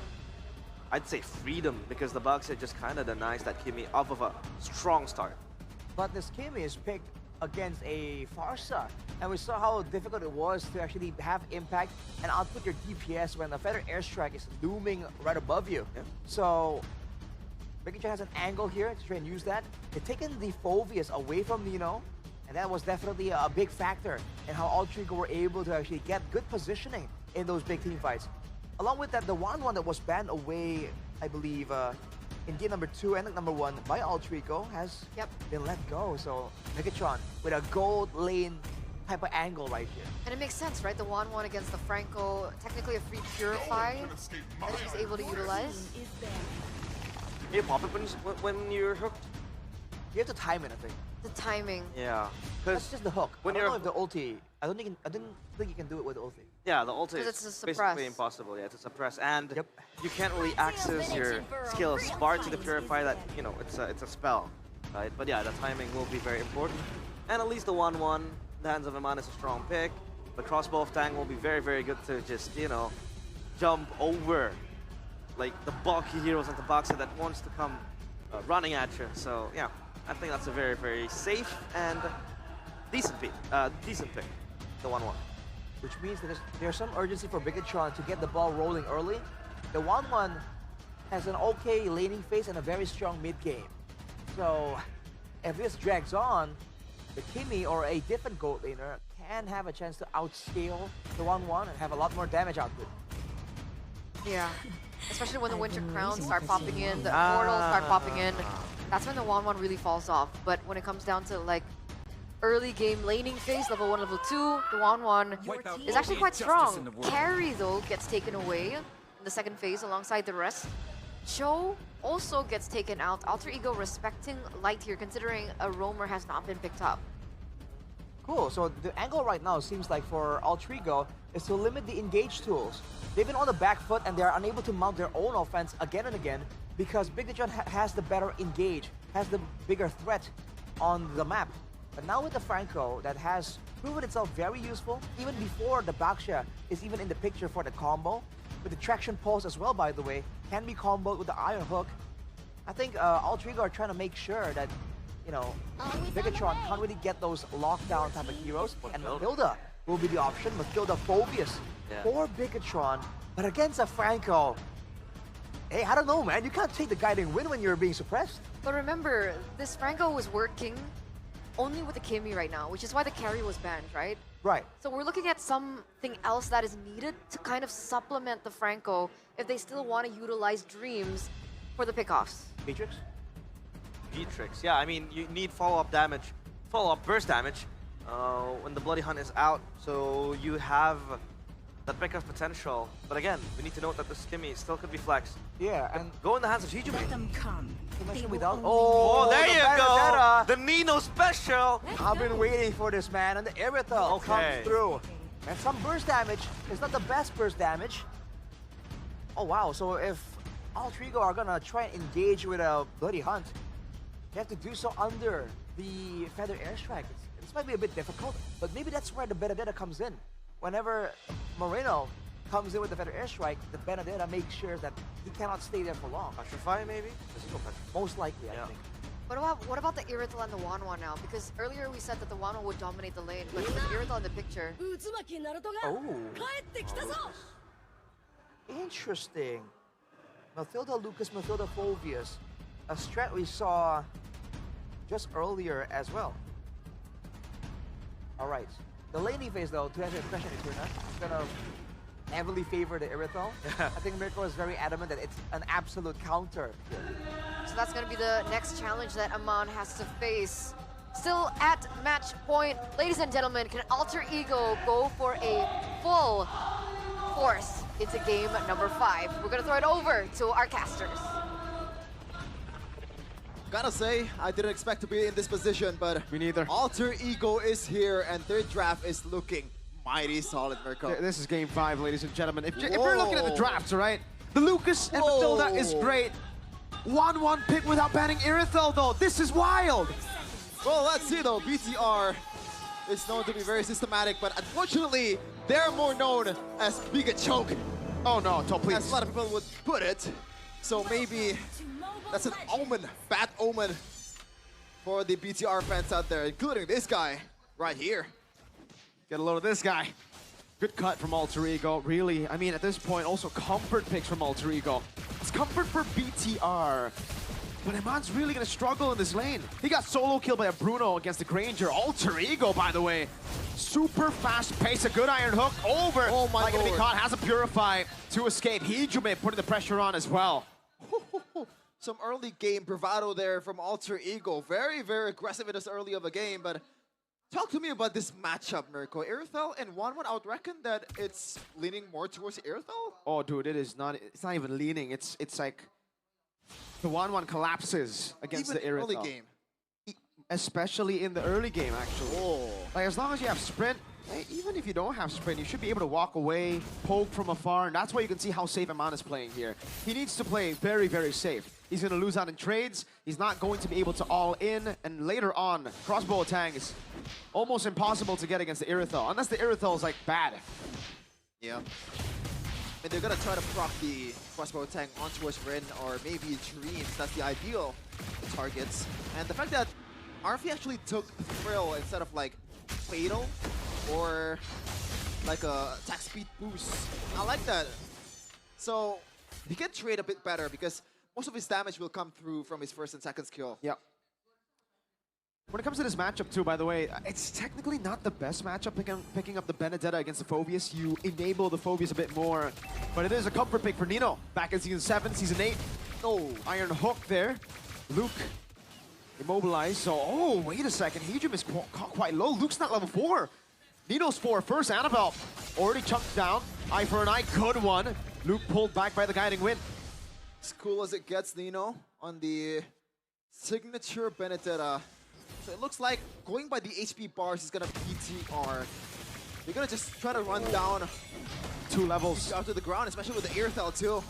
I'd say, freedom because the Boxia just kind of denies that Kimmy off of a strong start. But this Kimmy is picked against a Farsa, and we saw how difficult it was to actually have impact and output your DPS when a Feather Airstrike is looming right above you. Yeah. So Bigatron has an angle here to try and use that. They've taken the Phobias away from Nino, and that was definitely a big factor in how Alter Ego were able to actually get good positioning in those big team fights. Along with that, the 1-1 that was banned away, I believe, in game number 2 and number 1 by Alter Ego has been let go. So Bigatron with a gold lane type of angle right here. And it makes sense, right? The 1-1 against the Franco, technically a free Purify that he's able to utilize. You pop it when you're hooked. You have to time it, I think. The timing. Yeah. That's just the hook. When I don't you're know if the ulti, I didn't think you can do it with the ulti. Yeah, the ulti 'Cause is it's a basically suppress. impossible. Yeah, to suppress, and you can't really access your skills bar to the Purify. That it's a spell, right? But yeah, the timing will be very important. And at least the 1-1, the Hands of Iman is a strong pick. The Crossbow of Tang will be very, very good to just jump over like the bulky heroes like the boxer that wants to come running at you. So yeah, I think that's a very, very safe and decent pick, the 1-1. Which means that there's some urgency for Bigatron to get the ball rolling early. The 1-1 has an okay laning phase and a very strong mid game. So if this drags on, the Kimi or a different gold laner can have a chance to outscale the 1-1 and have a lot more damage output. Yeah, especially when the Winter Crowns start popping in, the Immortals start popping in. That's when the 1-1 really falls off. But when it comes down to like early game laning phase, level 1, level 2, the 1-1 is actually quite strong. Carry though gets taken away in the second phase alongside the rest. Cho also gets taken out. Alter Ego respecting light here, considering a roamer has not been picked up. Cool, so the angle right now seems like for Alter Ego is to limit the engage tools. They've been on the back foot and they're unable to mount their own offense again and again because Bigatron has the better engage, has the bigger threat on the map. But now with the Franco that has proven itself very useful, even before the Baksha is even in the picture for the combo, with the traction pulse as well, by the way, can be comboed with the Iron Hook. I think Alter Ego are trying to make sure that, you know, Bigatron can't really get those lockdown type of heroes, and Mathilda will be the option. Mathilda Phobius for Bigatron, but against a Franco, hey, I don't know, man. You can't take the guiding win when you're being suppressed. But remember, this Franco was working only with the Kimi right now, which is why the carry was banned, right? Right. So we're looking at something else that is needed to kind of supplement the Franco if they still want to utilize Dreams for the pickoffs. Matrix? Matrix, yeah, I mean, you need follow-up damage, follow-up burst damage when the Bloody Hunt is out, so you have that pickup potential. But again, we need to note that this Kimi still could be flexed. Yeah, and go in the hands of Hijime. Let them come. Without, there the you Benedetta. go! The Nino special! I've been waiting for this, man, and the Irithel comes through. And some burst damage. It's not the best burst damage. Oh, wow. So if Alter Ego are gonna try and engage with a Bloody Hunt, they have to do so under the Feather Airstrike. This might be a bit difficult, but maybe that's where the Benedetta comes in. Whenever Moreno comes in with the Feather Airstrike, the Benedetta makes sure that he cannot stay there for long. Petrify, maybe? Most likely, I think. What about the Irithel and the 1-1 now? Because earlier we said that the 1-1 would dominate the lane, but with Irithel in the picture. Oh. Interesting. Mathilda Lucas, Mathilda Phobius. A strat we saw just earlier as well. Alright. The laning phase though, to answer your question, Eterna, is gonna heavily favor the Irithel. I think Mirko is very adamant that it's an absolute counter. So that's going to be the next challenge that Aman has to face. Still at match point. Ladies and gentlemen, can Alter Ego go for a full force into game number 5? We're going to throw it over to our casters. Gotta say, I didn't expect to be in this position, but me neither. Alter Ego is here, and their draft is looking mighty solid, Mirko. This is game 5, ladies and gentlemen. If we're looking at the drafts, right? The Lucas and Mathilda is great. 1-1 pick without banning Irithel, though. This is wild. Well, let's see, though. BTR is known to be very systematic, but unfortunately, they're more known as Biga Choke. Oh, no, please. As a lot of people would put it. So maybe that's an omen, bad omen for the BTR fans out there, including this guy right here. Get a load of this guy. Good cut from Alter Ego, really. I mean, at this point, also comfort picks from Alter Ego. It's comfort for BTR. But Iman's really gonna struggle in this lane. He got solo killed by a Bruno against the Granger. Alter Ego, by the way. Super fast pace, a good Iron Hook over. Oh my Not gonna be lord. caught, has a Purify to escape. Hijime putting the pressure on as well. Some early game bravado there from Alter Ego. Very, very aggressive in this early of a game, but talk to me about this matchup, Mirko. Irithel and 1-1, I would reckon that it's leaning more towards Irithel? Oh, dude, it's not even leaning. It's like the 1-1 collapses against Even the Irithel. early game. Especially in the early game, actually. Oh. Like, as long as you have sprint, even if you don't have sprint, you should be able to walk away, poke from afar, and that's why you can see how safe Aman is playing here. He needs to play very, very safe. He's going to lose out in trades. He's not going to be able to all in, and later on, crossbow attack is almost impossible to get against the Irithel, unless the Irithel is like bad. Yeah. And they're gonna try to proc the crossbow tank on towards Rin or maybe Dreams. That's the ideal targets. And the fact that Arfi actually took Thrill instead of like Fatal or like a attack speed boost. I like that. So he can trade a bit better because most of his damage will come through from his first and second skill. Yep. When it comes to this matchup too, by the way, it's technically not the best matchup picking up the Benedetta against the Phobius. You enable the Phobius a bit more, but it is a comfort pick for Nino. Back in Season 7, Season 8. Oh, Iron Hook there. Luke immobilized, so, oh, wait a second. Hedrum is quite low. Luke's not level 4. Nino's 4 first. Annabelle already chunked down. Eye for an eye, good one. Luke pulled back by the Guiding Wind. As cool as it gets, Nino, on the signature Benedetta. So it looks like going by the HP bars is gonna BTR. They're gonna just try to run down 2 levels out to the ground, especially with the Airthel too.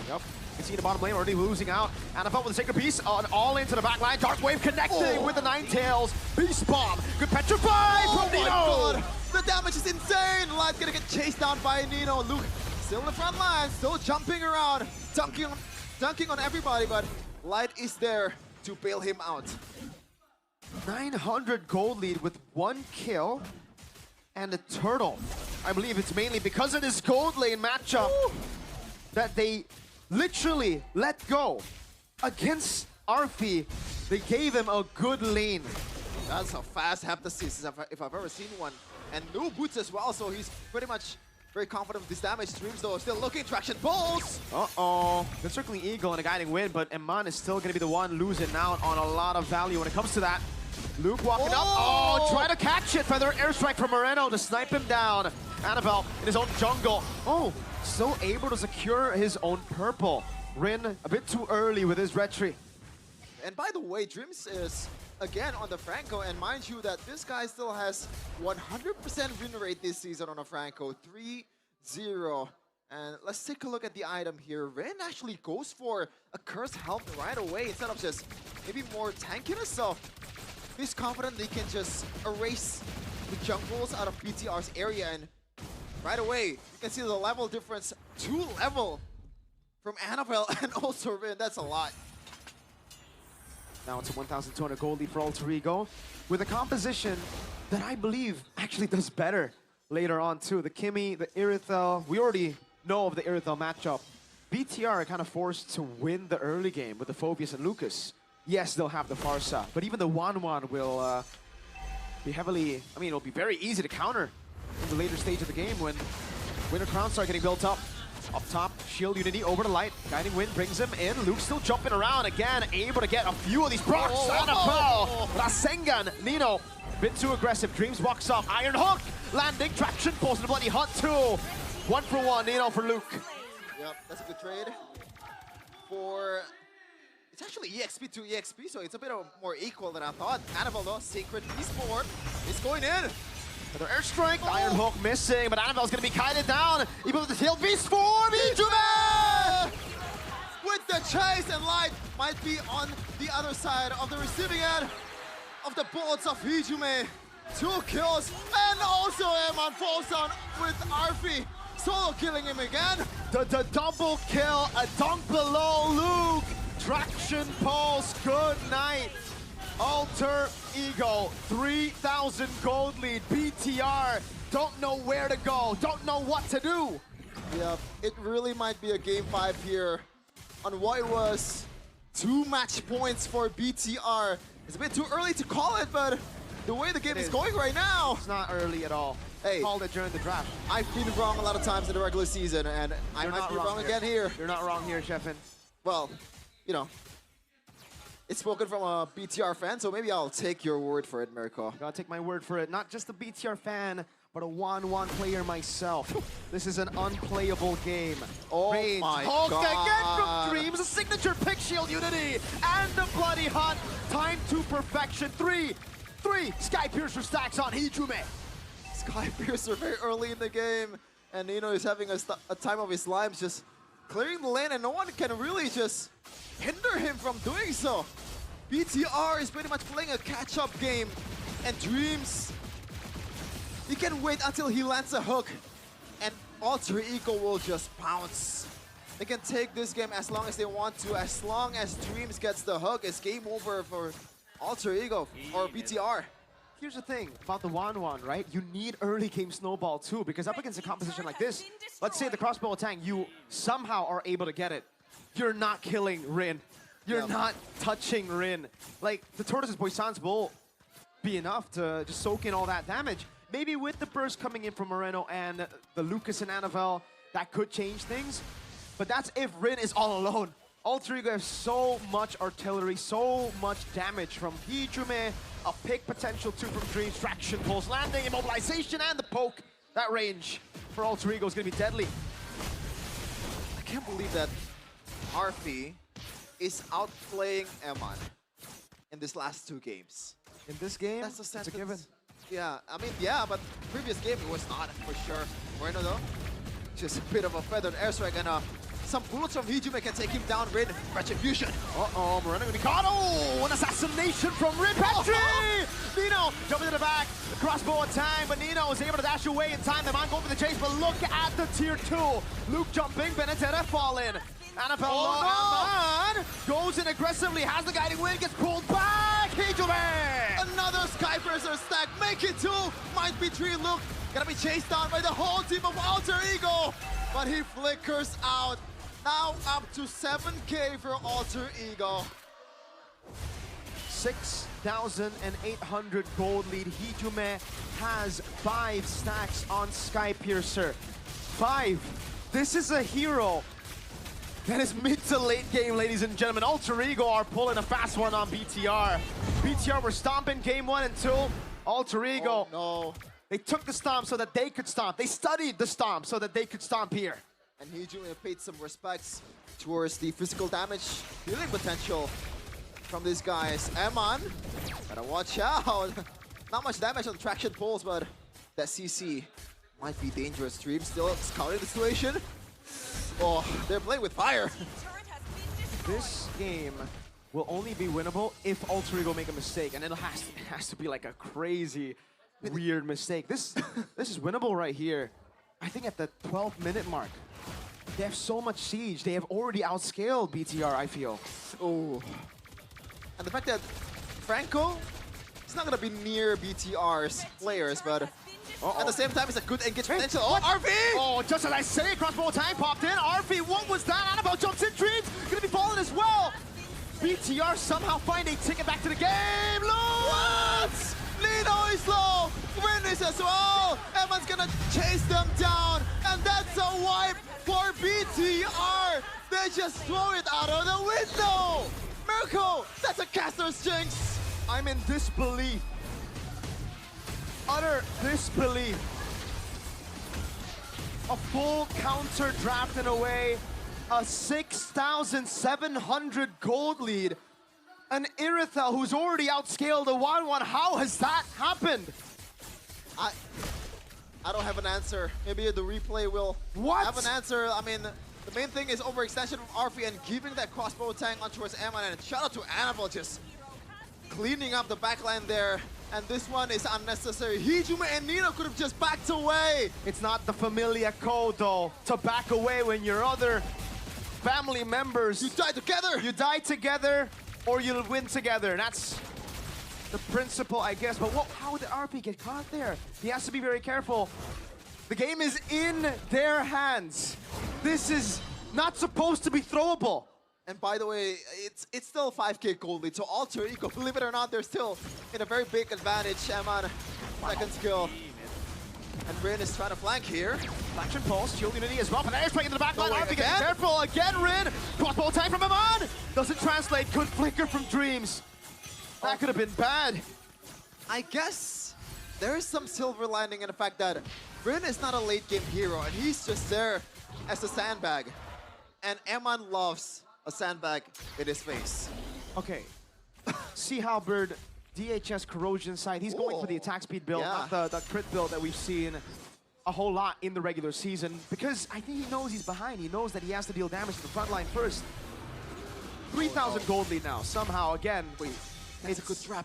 Yep. You can see the bottom lane already losing out. Annabelle with a sacred piece on all into the back line. Dark Wave connecting with the Ninetales. Beast Bomb. Good petrify from Nino. God. The damage is insane. Light's gonna get chased down by Nino. Luke still in the front line, still jumping around, dunking on everybody, but Light is there to bail him out. 900 gold lead with 1 kill and a turtle. I believe it's mainly because of this gold lane matchup that they literally let go against Arfi. They gave him a good lane. That's a fast Heptasis if I've ever seen one. And no boots as well, so he's pretty much very confident with this damage. Streams though, still looking, traction pulls! Uh-oh. Good circling Eagle and a Guiding Wind, but Eman is still gonna be the one losing out on a lot of value when it comes to that. Luke walking up. Oh, try to catch it. Feather airstrike from Moreno to snipe him down. Annabelle in his own jungle. Oh, still able to secure his own purple. Rin a bit too early with his retry. And by the way, Dreams is again on the Franco, and mind you that this guy still has 100% win rate this season on a Franco, 3-0. And let's take a look at the item here. Ren actually goes for a Cursed Health right away instead of just maybe more tankiness. So he's confident they can just erase the jungles out of BTR's area, and right away you can see the level difference, 2 level from Annabelle and also Ren. That's a lot. Now it's a 1,200 gold lead for Alter Ego with a composition that I believe actually does better later on too. The Kimmy, the Irithel, we already know of the Irithel matchup. BTR are kind of forced to win the early game with the Phobius and Lucas. Yes, they'll have the Farsa, but even the 1-1 will be heavily, I mean, it'll be very easy to counter in the later stage of the game when Winter Crowns start getting built up. Up top, Shield Unity over to Light. Guiding Wind brings him in. Luke still jumping around again, able to get a few of these procs. Annabelle, Rasengan, Nino, bit too aggressive. Dreams walks off. Iron Hook, landing, traction, pulls the Bloody Hunt too. 1 for 1, Nino for Luke. Yep, that's a good trade. For, it's actually EXP to EXP, so it's a bit more equal than I thought. Annabelle though, Sacred Beast Forward is going in. Another airstrike, Iron Hook missing, but Annabelle's gonna be kited down. Even with the tail beast form, Hijume! With the chase, and Light might be on the other side of the receiving end of the bullets of Hijume. 2 kills, and also Eman falls down with Arfi. Solo killing him again. The double kill, a dunk below Luke. Traction pulse, good night. Alter Ego, 3,000 gold lead. BTR don't know where to go, don't know what to do. Yeah, it really might be a game 5 here on what was 2 match points for BTR. It's a bit too early to call it, but the way the game is going right now. It's not early at all. Hey, called it during the draft. I've been wrong a lot of times in the regular season, and I might be wrong again here. You're not wrong here, Sheffin. Well, you know, it's spoken from a BTR fan, so maybe I'll take your word for it, Mirko. Gotta take my word for it. Not just a BTR fan, but a 1-1 player myself. This is an unplayable game. Oh Rage. my Hulk God. again from Dreams, a signature pick Shield Unity, and the Bloody Hunt. Time to perfection. 3 Sky Piercer stacks on Hijume. Sky Piercer very early in the game, and Nino is having a time of his life just clearing the lane, and no one can really just hinder him from doing so. BTR is pretty much playing a catch-up game, and Dreams, he can wait until he lands a hook and Alter Ego will just pounce. They can take this game as long as they want to. As long as Dreams gets the hook, it's game over for Alter Ego or BTR. Here's the thing about the 1-1, right? You need early game snowball too, because up against a composition like this, let's say the crossbow attack, you somehow are able to get it. You're not killing Rin. You're not touching Rin. Like, the Tortoise's Boisans will be enough to just soak in all that damage. Maybe with the burst coming in from Moreno and the Lucas and Annabelle, that could change things. But that's if Rin is all alone. Alter Ego has so much artillery, so much damage from Hijume, a pick potential too from Dreams, traction pulse, landing, immobilization, and the poke. That range for Alter Ego is going to be deadly. I can't believe that Arfi is outplaying Eman in these last 2 games. In this game, that's a sentence. It's a given. Yeah, I mean, yeah, but previous game it was not for sure. Moreno though, just a bit of a feathered airstrike and some bullets from Hijume can take him down. Rin, Retribution. Uh-oh, Moreno gonna be caught. Oh, an assassination from Rin Petri! Nino jumping to the back, the crossbow attack, but Nino is able to dash away in time. The man going for the chase, but look at the tier 2. Luke jumping, Benedetta falling. Annabelle Amman goes in aggressively, has the guiding wind, gets pulled back. Hijume! Another Skyburster stack, make it 2. Might be 3. Luke gonna be chased down by the whole team of Alter Ego, but he flickers out. Now up to 7K for Alter Ego. 6,800 gold lead. Hijume has 5 stacks on Skypiercer. 5. This is a hero that is mid to late game, ladies and gentlemen. Alter Ego are pulling a fast one on BTR. BTR were stomping game 1 and 2. Alter Ego, no. They took the stomp so that they could stomp. They studied the stomp so that they could stomp here. And Hijume paid some respects towards the physical damage, healing potential from these guys. Eman, gotta watch out. Not much damage on the traction pulls, but that CC might be dangerous. Dream still scouting the situation. Oh, they're playing with fire. This game will only be winnable if Alter Ego make a mistake, and it has to be like a crazy, weird mistake. This is winnable right here. I think at the 12-minute mark. They have so much siege. They have already outscaled BTR, I feel. Oh. And the fact that Franco is not going to be near BTR's players, but at the same time, it's a good engage potential. Oh, RV! Oh, just as I say, crossbow time popped in. RV, what was that? Annabelle jumps in, Dreams gonna be falling as well. BTR somehow find a ticket back to the game. Look! What? Lino is low. Win is as well. Eman's gonna chase them down, and that's a wipe for BTR. They just throw it out of the window. Mirko, that's a caster's jinx. I'm in disbelief. Utter disbelief. A full counter drafted away. A 6,700 gold lead. An Irithel who's already outscaled a 1-1. How has that happened? I don't have an answer. Maybe the replay will have an answer. I mean, the main thing is overextension from Arfi and giving that crossbow tank on towards Eman. And shout out to Annabelle just cleaning up the backline there. And this one is unnecessary. Hijume and Nino could have just backed away. It's not the familiar code, though, to back away when your other family members... You die together! You die together, or you'll win together. That's the principle, I guess. But how did RP get caught there? He has to be very careful. The game is in their hands. This is not supposed to be throwable. And by the way, it's still 5K gold lead, so Alter Ego, believe it or not, they're still in a very big advantage. Eman, second skill. And Rin is trying to flank here. Flaction pulse, shield unity as well. But there's playing into the back line. RP getting careful again. Rin, crossbow attack from Eman. Doesn't translate. Good flicker from Dreams. That could have been bad. I guess there is some silver lining in the fact that Rin is not a late game hero, and he's just there as a sandbag. And Eman loves a sandbag in his face. Okay. Sea Halberd, DHS Corrosion side. He's going for the attack speed build, not the crit build that we've seen a whole lot in the regular season. Because I think he knows he's behind. He knows that he has to deal damage to the front line first. 3,000 gold lead now. Somehow, again, it's a good trap.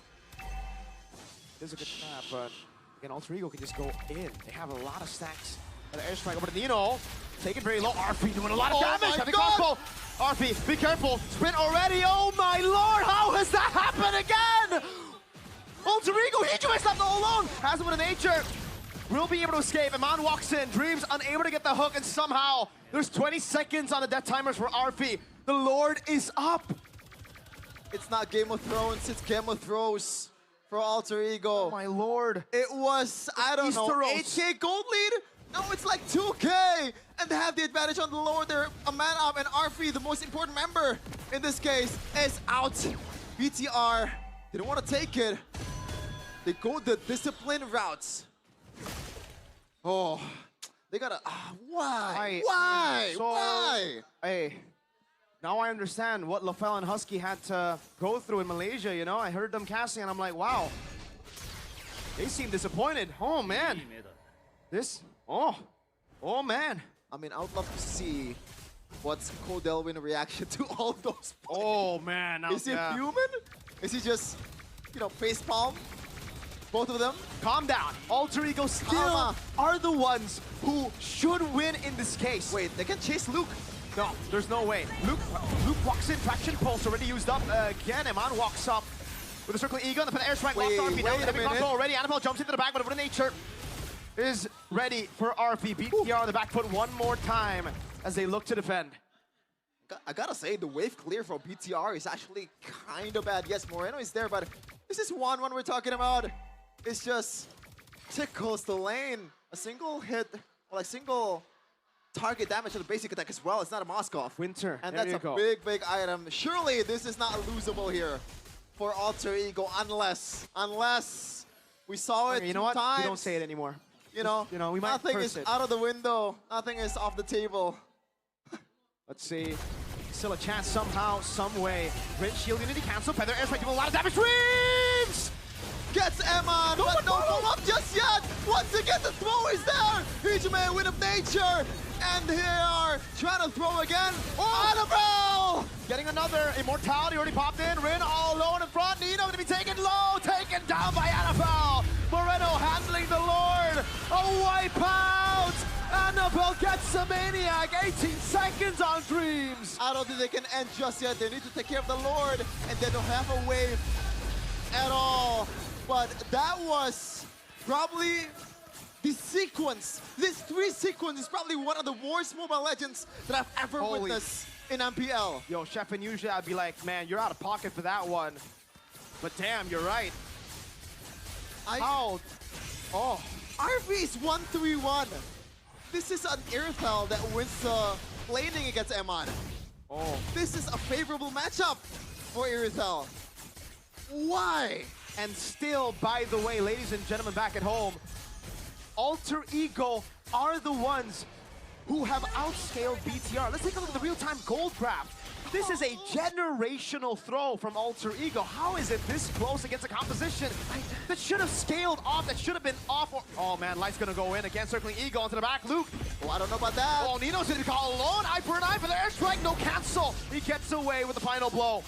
There's a good trap, but again, Alter Ego can just go in. They have a lot of stacks An airstrike over to Nino. Taking very low. Arfi doing a lot of damage. my Having God. crossbow. Arfi, be careful. Sprint already. Oh my lord. How has that happened again? Alter Ego, Hijume's left all alone. Has him with a nature. Will be able to escape. Iman walks in. Dreams unable to get the hook, and somehow there's 20 seconds on the death timers for Arfi. The Lord is up. It's not Game of Thrones, it's Game of Thrones for Alter Ego. Oh my lord. It was, I don't know, Easteros. 8K gold lead? No, it's like 2K. And they have the advantage on the Lord. They're a man up, and Arfi, the most important member in this case, is out. BTR, they don't want to take it. They go the discipline routes. Oh, they gotta, why? Why? Hey, now I understand what LaFell and Husky had to go through in Malaysia, you know? I heard them casting and I'm like, wow. They seem disappointed. Oh, man. Oh, man. I mean, I would love to see what's Codelwin reaction to all those points. Oh, man. Is he human? Is he just, you know, facepalm? Both of them? Calm down. Alter Ego still are the ones who should win in this case. Wait, they can chase Luke. No, there's no way. Luke walks in. Traction pulse already used up. Again, Iman walks up with a circling ego. The airstrike lost Arfi down. Heavy control already. Annabelle jumps into the back, but over to nature is ready for Arfi. BTR on the back foot one more time as they look to defend. I gotta say, the wave clear for BTR is actually kind of bad. Yes, Moreno is there, but this is 1-1 we're talking about. It's just tickles the lane. A single hit, like single target damage to the basic attack as well. It's not a Moskov. Winter, and there that's you a go. big item. Surely this is not losable here for Alter Ego unless we saw it Okay, you know two what? times. We don't say it anymore. You know, we might nothing curse is it. out of the window. Nothing is off the table. Let's see. Still a chance somehow, some way. Rinse shield unity cancel. Feather airstrike doing a lot of damage. Reeves! Gets Emma, but don't go up just yet. Once again, the throw is there. Hijume with a nature, and here are trying to throw again. Annabelle! Getting another immortality already popped in. Rin all alone in front. Nino gonna be taken low, taken down by Annabelle. Moreno handling the Lord. A wipeout. Annabelle gets a maniac. 18 seconds on Dreams. I don't think they can end just yet. They need to take care of the Lord, and they don't have a wave at all. But that was probably the sequence. This 3 sequence is probably one of the worst Mobile Legends that I've ever witnessed in MPL. Yo, Chef, and usually I'd be like, man, you're out of pocket for that one. But damn, you're right. Oh. RV is 1-3-1. This is an Irithel that wins laning against Eman. Oh. This is a favorable matchup for Irithel. Why? And still, by the way, ladies and gentlemen back at home, Alter Ego are the ones who have outscaled BTR. Let's take a look at the real-time gold graph. This is a generational throw from Alter Ego. How is it this close against a composition that should have scaled off, that should have been off? Oh man, Light's gonna go in again, circling Ego onto the back. Luke. Oh, I don't know about that. Oh, Nino's gonna be called alone. Eye for an eye for the airstrike. No cancel. He gets away with the final blow.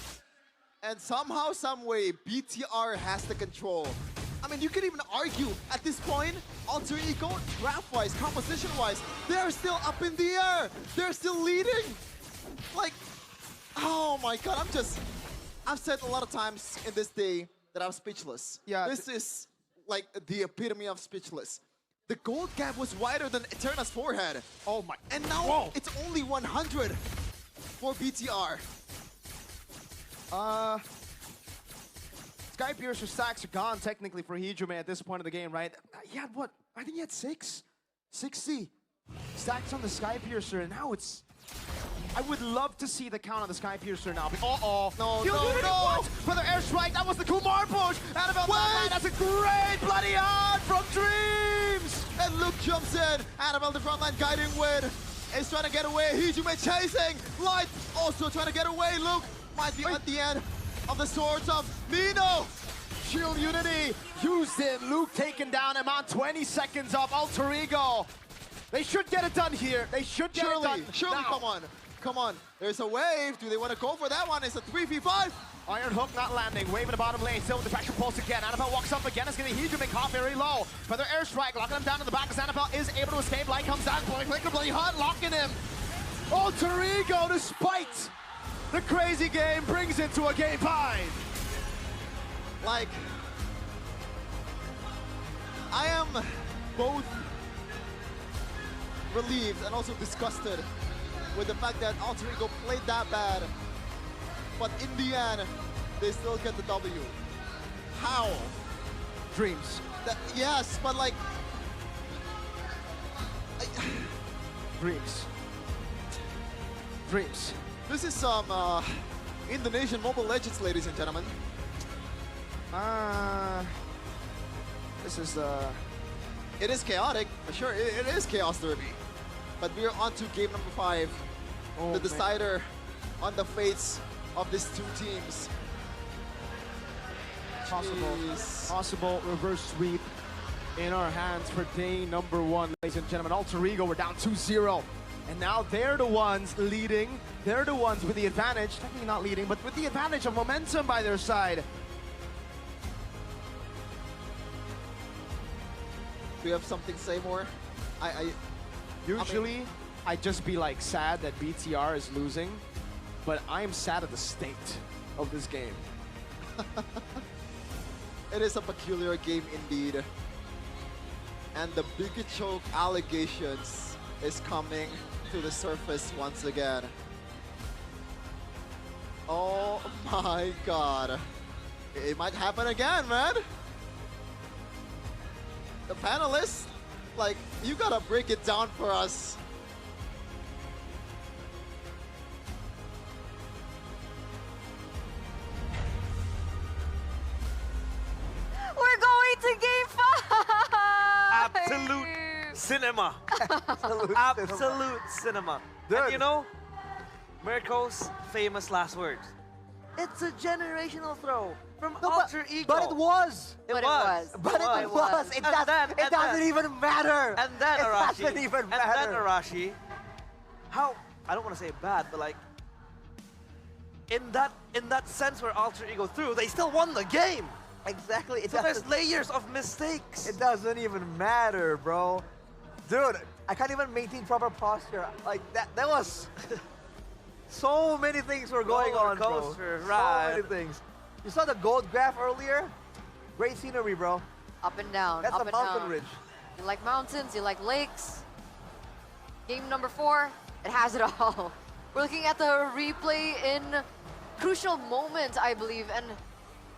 And somehow, someway, BTR has the control. I mean, you can even argue at this point, Alter Ego, draft-wise, composition-wise, they're still up in the air. They're still leading. Like, oh my God, I've said a lot of times in this day that I'm speechless. Yeah. This is like the epitome of speechless. The gold gap was wider than Eterna's forehead. Oh my. And now it's only 100 for BTR. Skypiercer stacks are gone technically for Hijume at this point of the game, right? He had what? I think he had 60 stacks on the Skypiercer, and now it's... I would love to see the count on the Skypiercer now. No. For the airstrike, that was the Kumar push! Annabelle, that's a great bloody on from Dreams! And Luke jumps in. Annabelle, the front line guiding with, is trying to get away. Hijume chasing. Light also trying to get away. Luke might be at the end of the swords of Nino. Shield Unity used it. Luke taken down. I'm on 20 seconds up. Alter Ego. They should get it done here. They should get it done. Surely, now. come on. There's a wave. Do they want to go for that one? It's a 3v5. Iron Hook not landing. Wave in the bottom lane. Still with the pressure pulse again. Annabelle walks up again. It's going to be huge to make Hot very low. Feather airstrike. Locking him down in the back as Annabelle is able to escape. Light comes down. Blowing Bloody Hot. Locking him. Alter Ego, despite the crazy game, brings it to a game 5. Like, I am both relieved and also disgusted with the fact that Alter Ego played that bad, but in the end, they still get the W. How? Dreams. Yes, but like... Dreams. Dreams. This is some Indonesian Mobile Legends, ladies and gentlemen. This is... It is chaotic, for sure. It is Chaos Derby. But we're on to game number 5. The decider on the fates of these two teams. Possible reverse sweep in our hands for day number 1, ladies and gentlemen. Alter Ego, we're down 2-0. And now they're the ones leading. They're the ones with the advantage. Technically not leading, but with the advantage of momentum by their side. Do you have something to say more? Usually, I'd just be like sad that BTR is losing, but I'm sad at the state of this game. It is a peculiar game indeed. And the Big Choke allegations is coming to the surface once again. Oh my god. It might happen again, man. The panelists, like, you gotta break it down for us. We're going to game 5! Absolute cinema. Absolute cinema. And you know, Mirko's famous last words. It's a generational throw from Alter Ego. But it was. It was. It doesn't even matter. And then it Arashi. doesn't even matter. And then Arashi. How, I don't want to say bad, but like, in that sense where Alter Ego threw, they still won the game. Exactly. So there's layers of mistakes. It doesn't even matter, bro. Dude, I can't even maintain proper posture. Like, that was... So many things were going on, bro. Coaster, so right. many things. You saw the gold graph earlier? Great scenery, bro. Up and down, That's up a and mountain down. ridge. You like mountains, you like lakes. Game number 4, it has it all. We're looking at the replay in crucial moment, I believe, and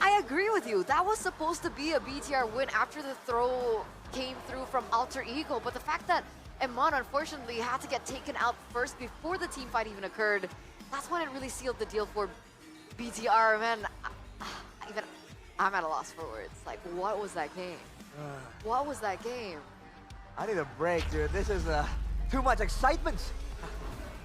I agree with you. That was supposed to be a BTR win after the throw came through from Alter Ego, but the fact that Emon unfortunately had to get taken out first before the team fight even occurred, that's when it really sealed the deal for BTR, man. I'm at a loss for words. Like, what was that game? What was that game? I need a break, dude. This is too much excitement.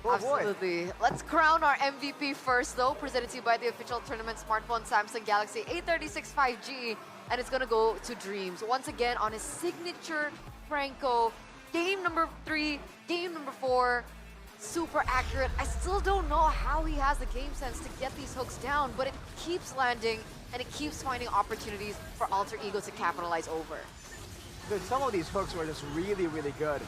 Oh, Absolutely. boy. Let's crown our MVP first, though, presented to you by the official tournament smartphone Samsung Galaxy A36 5G, and it's gonna go to Dreams once again on his signature Franco. Game number 3, game number 4, super accurate. I still don't know how he has the game sense to get these hooks down, but it keeps landing and it keeps finding opportunities for Alter Ego to capitalize over. Dude, some of these hooks were just really, really good.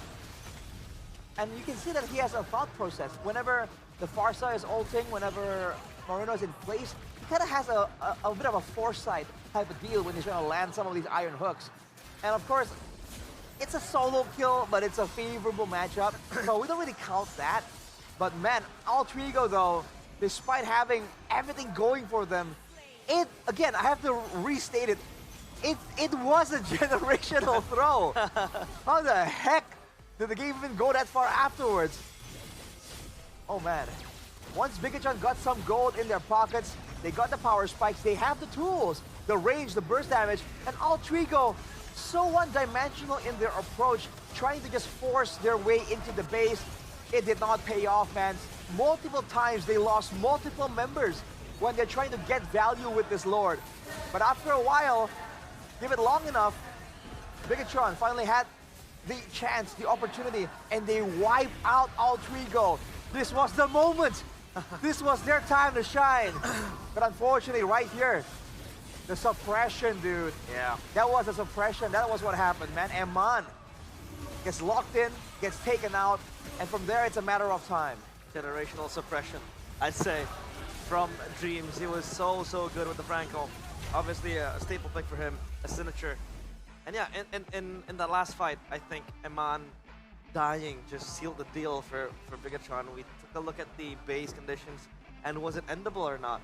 And you can see that he has a thought process. Whenever the Farsa is ulting, whenever Moreno is in place, he kind of has a bit of a foresight type of deal when he's trying to land some of these iron hooks. And of course, it's a solo kill, but it's a favorable matchup, so we don't really count that. But man, Alter Ego though, despite having everything going for them, again, I have to restate it, it was a generational throw. How the heck did the game even go that far afterwards? Oh man. Once Bigatron got some gold in their pockets, they got the power spikes, they have the tools, the range, the burst damage, and Alter Ego so one-dimensional in their approach, trying to just force their way into the base. It did not pay off, man. Multiple times they lost multiple members when they're trying to get value with this Lord. But after a while, give it long enough, Bigatron finally had the chance, the opportunity, and they wipe out Alter Ego. This was the moment This was their time to shine. But unfortunately, right here, the suppression, dude. Yeah. That was a suppression. That was what happened, man. Eman gets locked in, gets taken out, and from there, it's a matter of time. Generational suppression, I'd say, from Dreams. He was so good with the Franco. Obviously, a staple pick for him, a signature. And yeah, in that last fight, I think Eman dying just sealed the deal for Bigatron. We took a look at the base conditions and was it endable or not?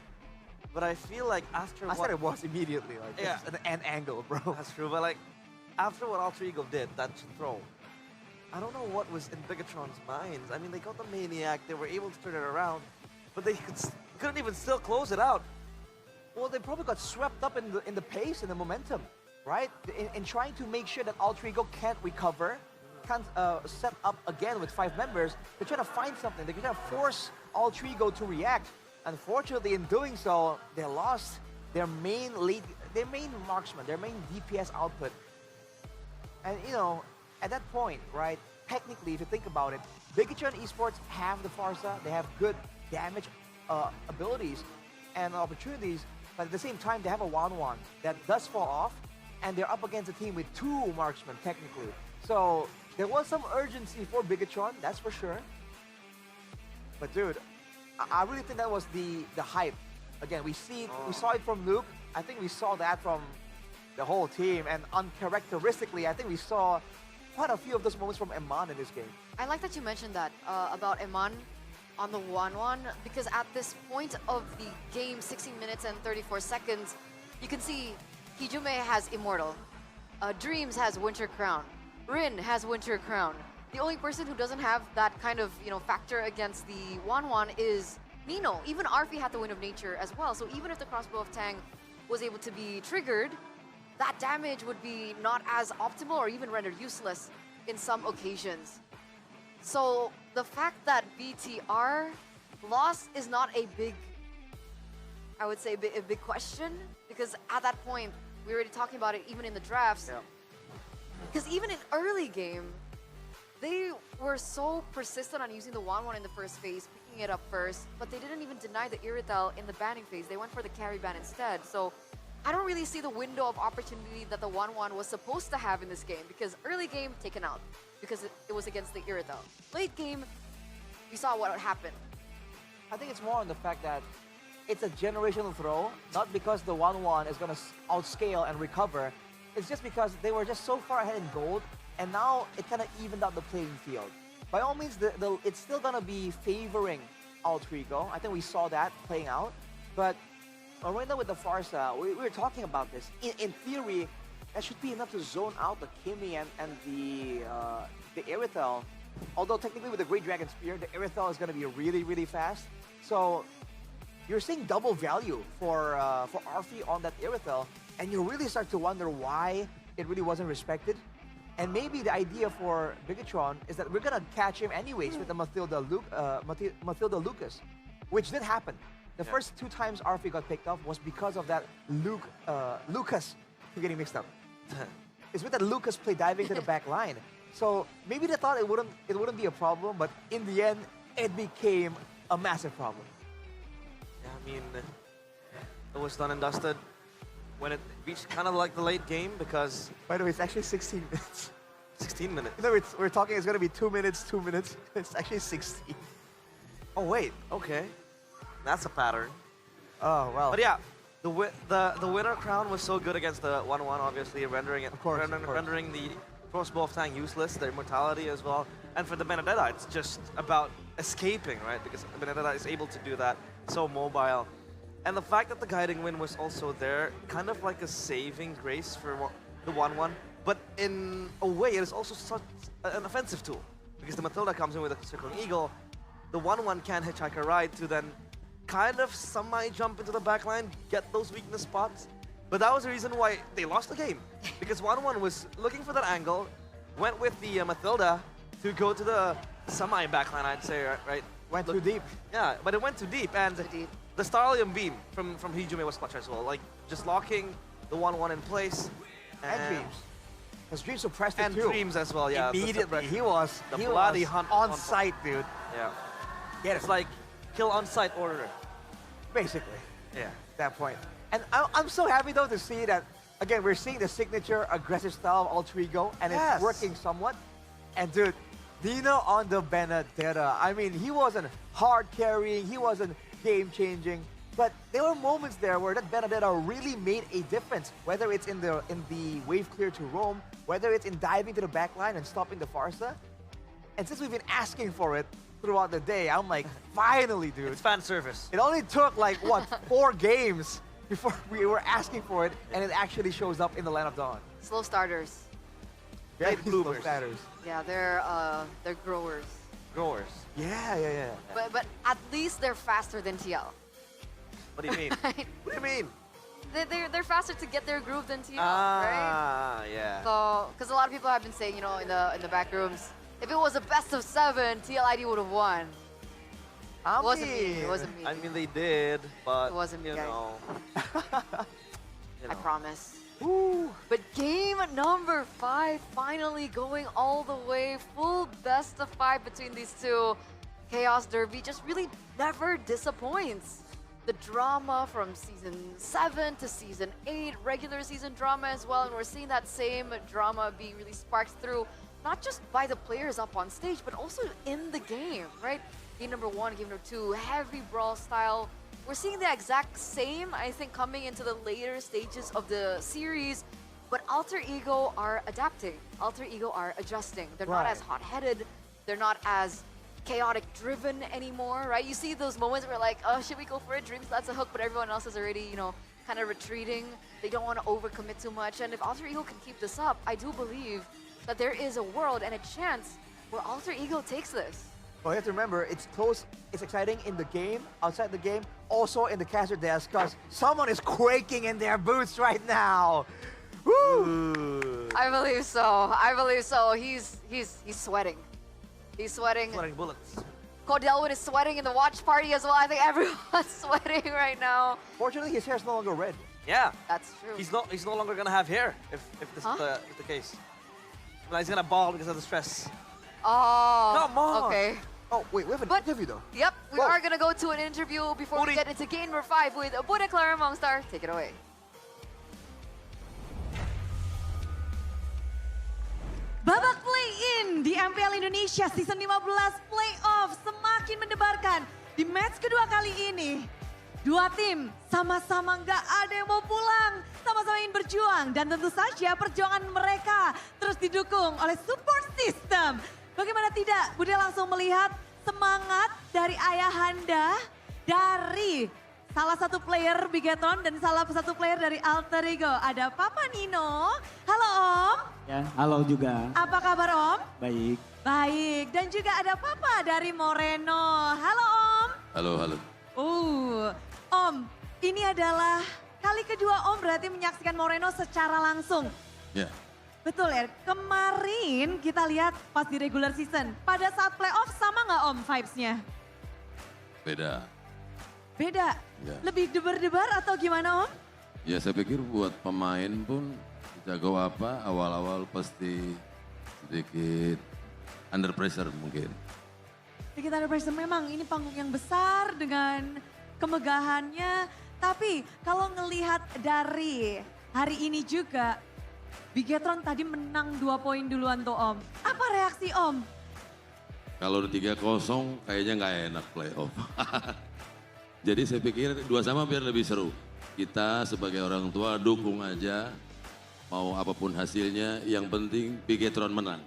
But I feel like after I said it was immediately, like, yeah, it's an end angle, bro. That's true, but like, after what Alter Ego did, that throw, I don't know what was in Bigatron's minds. I mean, they got the Maniac, they were able to turn it around, but they couldn't even still close it out. Well, they probably got swept up in the pace and the momentum, right? In trying to make sure that Alter Ego can't recover, can't set up again with 5 members. They're trying to find something. They're trying to force Alter Ego to react. Unfortunately, in doing so, they lost their main marksman, their main DPS output. And you know, at that point, right? Technically, if you think about it, Bigatron Esports have the Farsa. They have good damage abilities and opportunities. But at the same time, they have a 1-1 that does fall off, and they're up against a team with 2 marksmen, technically. So there was some urgency for Bigatron, that's for sure. But dude, I really think that was the hype. Again, we saw it from Luke. I think we saw that from the whole team, and uncharacteristically, I think we saw quite a few of those moments from Eman in this game. I like that you mentioned that about Eman on the 1-1, because at this point of the game, 16 minutes and 34 seconds, you can see Hijume has Immortal, Dreams has Winter Crown, Rin has Winter Crown. The only person who doesn't have that kind of, you know, factor against the 1-1 is Nino. Even Arfi had the Wind of Nature as well, so even if the Crossbow of Tang was able to be triggered, that damage would be not as optimal or even rendered useless in some occasions. So the fact that BTR lost is not a big, I would say, a big question, because at that point, we were already talking about it even in the drafts. Because even in early game, they were so persistent on using the 1-1 in the first phase, picking it up first, but they didn't even deny the Irithel in the banning phase. They went for the carry ban instead. So I don't really see the window of opportunity that the 1-1 was supposed to have in this game, because early game, taken out, because it was against the Irithel. Late game, we saw what happened. I think it's more on the fact that it's a generational throw, not because the 1-1 is going to outscale and recover. It's just because they were just so far ahead in gold, and now it kind of evened out the playing field. By all means, it's still going to be favoring Alter Ego. I think we saw that playing out. But right now with the Farsa, we were talking about this. In theory, that should be enough to zone out the Kimi and the Irithel. Although technically with the Great Dragon Spear, the Irithel is going to be really, really fast. So you're seeing double value for Arfi on that Irithel, and you really start to wonder why it really wasn't respected. And maybe the idea for Bigatron is that we're gonna catch him anyways with the Mathilda Lucas, which did happen. The first 2 times Arfi got picked off was because of that Lucas. You're getting mixed up. It's with that Lucas play diving to the back line. So maybe they thought it wouldn't be a problem, but in the end, it became a massive problem. Yeah, I mean, it was done and dusted when it reached kind of like the late game, because... By the way, it's actually 16 minutes. 16 minutes? You know, we're talking it's going to be 2 minutes, 2 minutes. It's actually 16. Oh, wait. Okay. That's a pattern. Oh, well. But yeah, the Winter Crown was so good against the 1-1, obviously, rendering the Crossbow of Tang useless, their immortality as well. And for the Benedetta, it's just about escaping, right? Because Benedetta is able to do that, so mobile. And the fact that the Guiding Wind was also there, kind of like a saving grace for the 1-1. But in a way, it is also such an offensive tool, because the Matilda comes in with a Circling Eagle. The 1-1 can hitchhike a ride to then kind of semi-jump into the backline, get those weakness spots. But that was the reason why they lost the game, because 1-1 was looking for that angle, went with the Matilda to go to the semi-backline, I'd say, right? Went too deep. Yeah, but it went too deep, and the Starlium Beam from Hijume was clutch as well, like just locking the 1-1 in place. And Dreams. Because Dreams suppressed it and too. And Dreams as well, yeah. Immediately, he was bloody hunt on site, dude. Yeah. Get it. It's like kill on sight order. Basically. Yeah. That point. And I'm so happy though to see that, again, we're seeing the signature aggressive style of Alter Ego, and Yes. it's working somewhat. And dude, Nino on the Benedetta, I mean, he wasn't hard carrying, he wasn't game changing, but there were moments there where that Benedetta really made a difference, whether it's in the wave clear to roam, whether it's in diving to the back line and stopping the Farsa. And since we've been asking for it throughout the day, I'm like, finally, dude. It's fan service. It only took like, what, 4 games before we were asking for it, and it actually shows up in the Land of Dawn. Slow starters. Very Late bloomers. starters. Yeah, they're growers. Growers. Yeah. But at least they're faster than TL. What do you mean? What do you mean? They're faster to get their groove than TL, right? Ah, yeah. So, because a lot of people have been saying, you know, in the back rooms, if it was a best of 7, TL ID would have won. It wasn't me. It wasn't me. I mean, they did, but It wasn't me, you guys. know. I promise. Ooh. But game number 5 finally going all the way, full best of 5 between these two. Chaos Derby just really never disappoints. The drama from season 7 to season 8, regular season drama as well, and we're seeing that same drama being really sparked through, not just by the players up on stage, but also in the game, right? Game number 1, game number 2, heavy brawl style. We're seeing the exact same, I think, coming into the later stages of the series, but Alter Ego are adapting. Alter Ego are adjusting. They're not Right. as hot-headed. They're not as chaotic driven anymore, right? You see those moments where like, oh, should we go for it? Dreams, that's a hook, but everyone else is already, you know, kind of retreating. They don't want to overcommit too much. And if Alter Ego can keep this up, I do believe that there is a world and a chance where Alter Ego takes this. Well, you have to remember, it's close, it's exciting in the game, outside the game, also in the caster desk, because someone is quaking in their boots right now. Woo! I believe so. I believe so. He's sweating. He's sweating. Sweating bullets. Codelwin is sweating in the watch party as well. I think everyone's sweating right now. Fortunately, his hair's no longer red. Yeah. That's true. He's no longer gonna have hair if this Huh? is the case. Well, he's gonna bald because of the stress. Oh. Come on. Okay. Oh, wait, we have an interview though. Yep, we Whoa. are going to go to an interview before we get into game number 5 with Buddha Clara Mongstar. Take it away. Babak play-in di MPL Indonesia Season 15 Playoff semakin mendebarkan. Di match kedua kali ini, dua tim sama-sama nggak ada yang mau pulang, sama-sama ingin berjuang. Dan tentu saja perjuangan mereka terus didukung oleh support system. Bagaimana tidak, Bude langsung melihat semangat dari ayahanda, dari salah satu player Bigetron dan salah satu player dari Alter Ego. Ada Papa Nino. Halo Om. Ya, halo juga. Apa kabar Om? Baik. Baik, dan juga ada Papa dari Moreno. Halo Om. Halo, halo. Om, ini adalah kali kedua Om berarti menyaksikan Moreno secara langsung. Ya. Betul ya, kemarin kita lihat pas di regular season. Pada saat playoff sama nggak Om vibes-nya? Beda. Beda? Ya. Lebih debar-debar atau gimana Om? Ya saya pikir buat pemain pun jago apa awal-awal pasti sedikit under pressure mungkin. Sedikit under pressure, memang ini panggung yang besar dengan kemegahannya. Tapi kalau ngelihat dari hari ini juga, Bigetron tadi menang 2 poin duluan tuh Om. Apa reaksi Om? Kalau 3-0 kayaknya nggak enak playoff. Jadi saya pikir 2-2 biar lebih seru. Kita sebagai orang tua dukung aja, mau apapun hasilnya, yang penting Bigetron menang.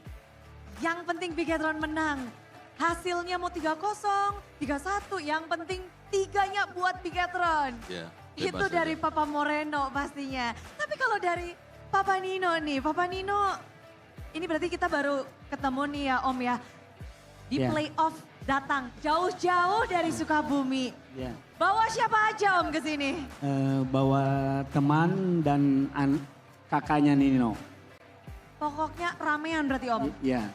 Yang penting Bigetron menang. Hasilnya mau 3-0, 3-1, yang penting 3-nya buat Bigetron. Ya, Itu bebas dari aja. Papa Moreno pastinya. Tapi kalau dari Papa Nino nih, Papa Nino ini berarti kita baru ketemu nih ya Om ya. Di Ya. playoff datang jauh-jauh dari Sukabumi. Ya. Bawa siapa aja Om ke sini? Bawa teman dan kakaknya Nino. Pokoknya ramean berarti Om. Ya.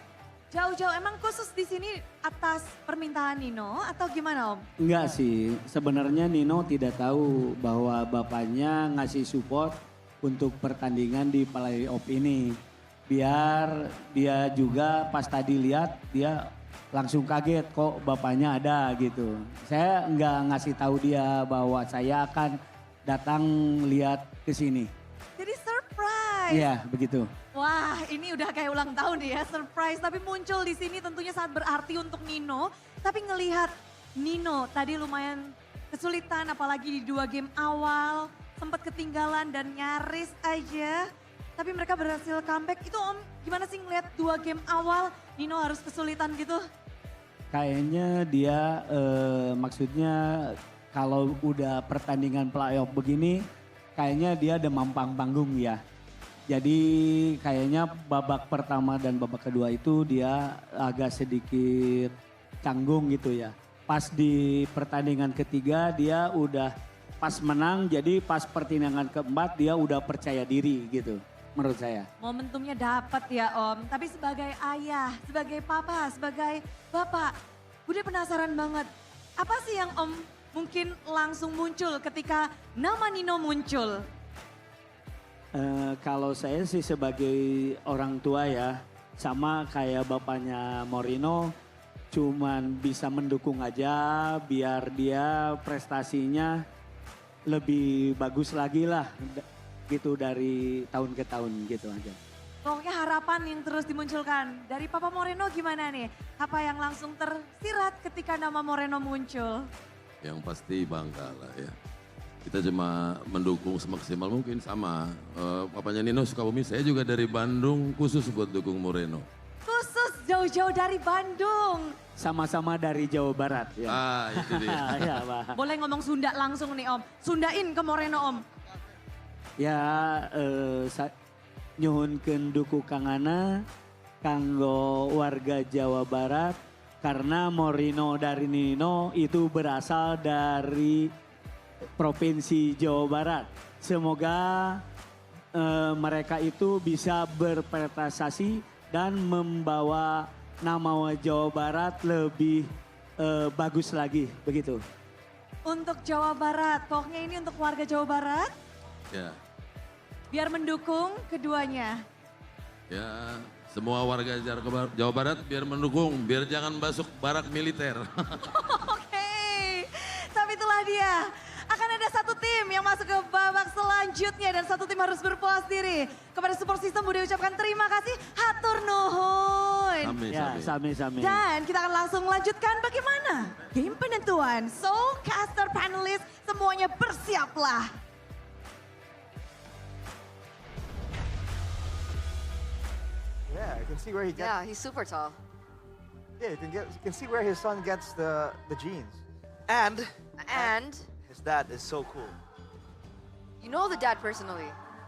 Jauh-jauh emang khusus di sini atas permintaan Nino atau gimana Om? Enggak sih, sebenarnya Nino tidak tahu bahwa bapaknya ngasih support untuk pertandingan di playoff ini. Biar dia juga pas tadi lihat dia langsung kaget kok bapaknya ada gitu. Saya nggak ngasih tahu dia bahwa saya akan datang lihat ke sini. Jadi surprise. Iya, begitu. Wah, ini udah kayak ulang tahun ya, surprise. Tapi muncul di sini tentunya sangat berarti untuk Nino. Tapi ngelihat Nino tadi lumayan kesulitan, apalagi di 2 game awal. Sempat ketinggalan dan nyaris aja. Tapi mereka berhasil comeback. Itu Om, gimana sih ngelihat 2 game awal Nino harus kesulitan gitu? Kayaknya dia maksudnya kalau udah pertandingan playoff begini, kayaknya dia demam panggung ya. Jadi kayaknya babak pertama dan babak kedua itu dia agak sedikit canggung gitu ya. Pas di pertandingan ketiga dia udah pas menang, jadi pas pertandingan keempat dia udah percaya diri gitu menurut saya. Momentumnya dapat ya Om, tapi sebagai ayah, sebagai papa, sebagai bapak, Bude penasaran banget. Apa sih yang Om mungkin langsung muncul ketika nama Nino muncul? Kalau saya sih sebagai orang tua ya, sama kayak bapaknya Moreno, cuman bisa mendukung aja biar dia prestasinya lebih bagus lagi lah gitu dari tahun ke tahun gitu aja. Pokoknya harapan yang terus dimunculkan. Dari Papa Moreno gimana nih? Apa yang langsung tersirat ketika nama Moreno muncul? Yang pasti bangga lah ya. Kita cuma mendukung semaksimal mungkin sama. Papanya Nino Sukabumi, saya juga dari Bandung khusus buat dukung Moreno. Khusus jauh-jauh dari Bandung. Sama-sama dari Jawa Barat ya. Itu dia. Ya, Pak. Boleh ngomong Sunda langsung nih Om. Sundain ke Moreno Om. Ya, nyuhunkeun dukukangana kanggo warga Jawa Barat karena Moreno dari Nino itu berasal dari Provinsi Jawa Barat. Semoga mereka itu bisa berprestasi dan membawa nama Jawa Barat lebih bagus lagi, begitu. Untuk Jawa Barat, pokoknya ini untuk warga Jawa Barat. Ya. Biar mendukung keduanya. Ya, semua warga Jawa Barat biar mendukung, biar jangan masuk barak militer. Oke, tapi itulah dia. Akan ada satu tim yang masuk ke babak selanjutnya dan satu tim harus berpuas diri. Kepada support system Bude ucapkan terima kasih, hatur nuhun. Sami. Dan kita akan langsung lanjutkan bagaimana game penentuan. So, caster, panelis, semuanya bersiaplah. Yeah, you can see where he gets. Yeah, he's super tall. Yeah, you can see where his son gets the genes. And his dad is so cool. You know the dad personally.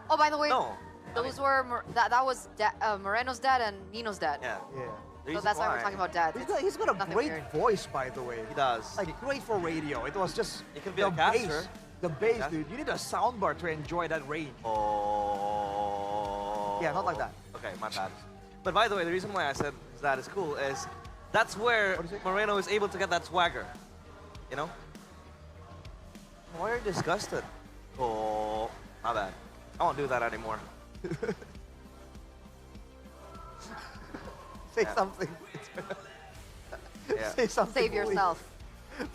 Oh, by the way, No. those were that was Moreno's dad and Nino's dad. Yeah. So that's why we're talking about dad. He's got a Nothing great weird. voice, by the way. He does. Like great for radio. It was just He can be the a caster. The bass, Yeah. dude. You need a soundbar to enjoy that range. Oh. Yeah, not like that. Okay, my bad. But by the way, the reason why I said his dad is cool is that's where Moreno is able to get that swagger. You know? Why are you disgusted? Oh, my bad. I won't do that anymore. Say Yeah. something. Yeah. Say something. Save yourself.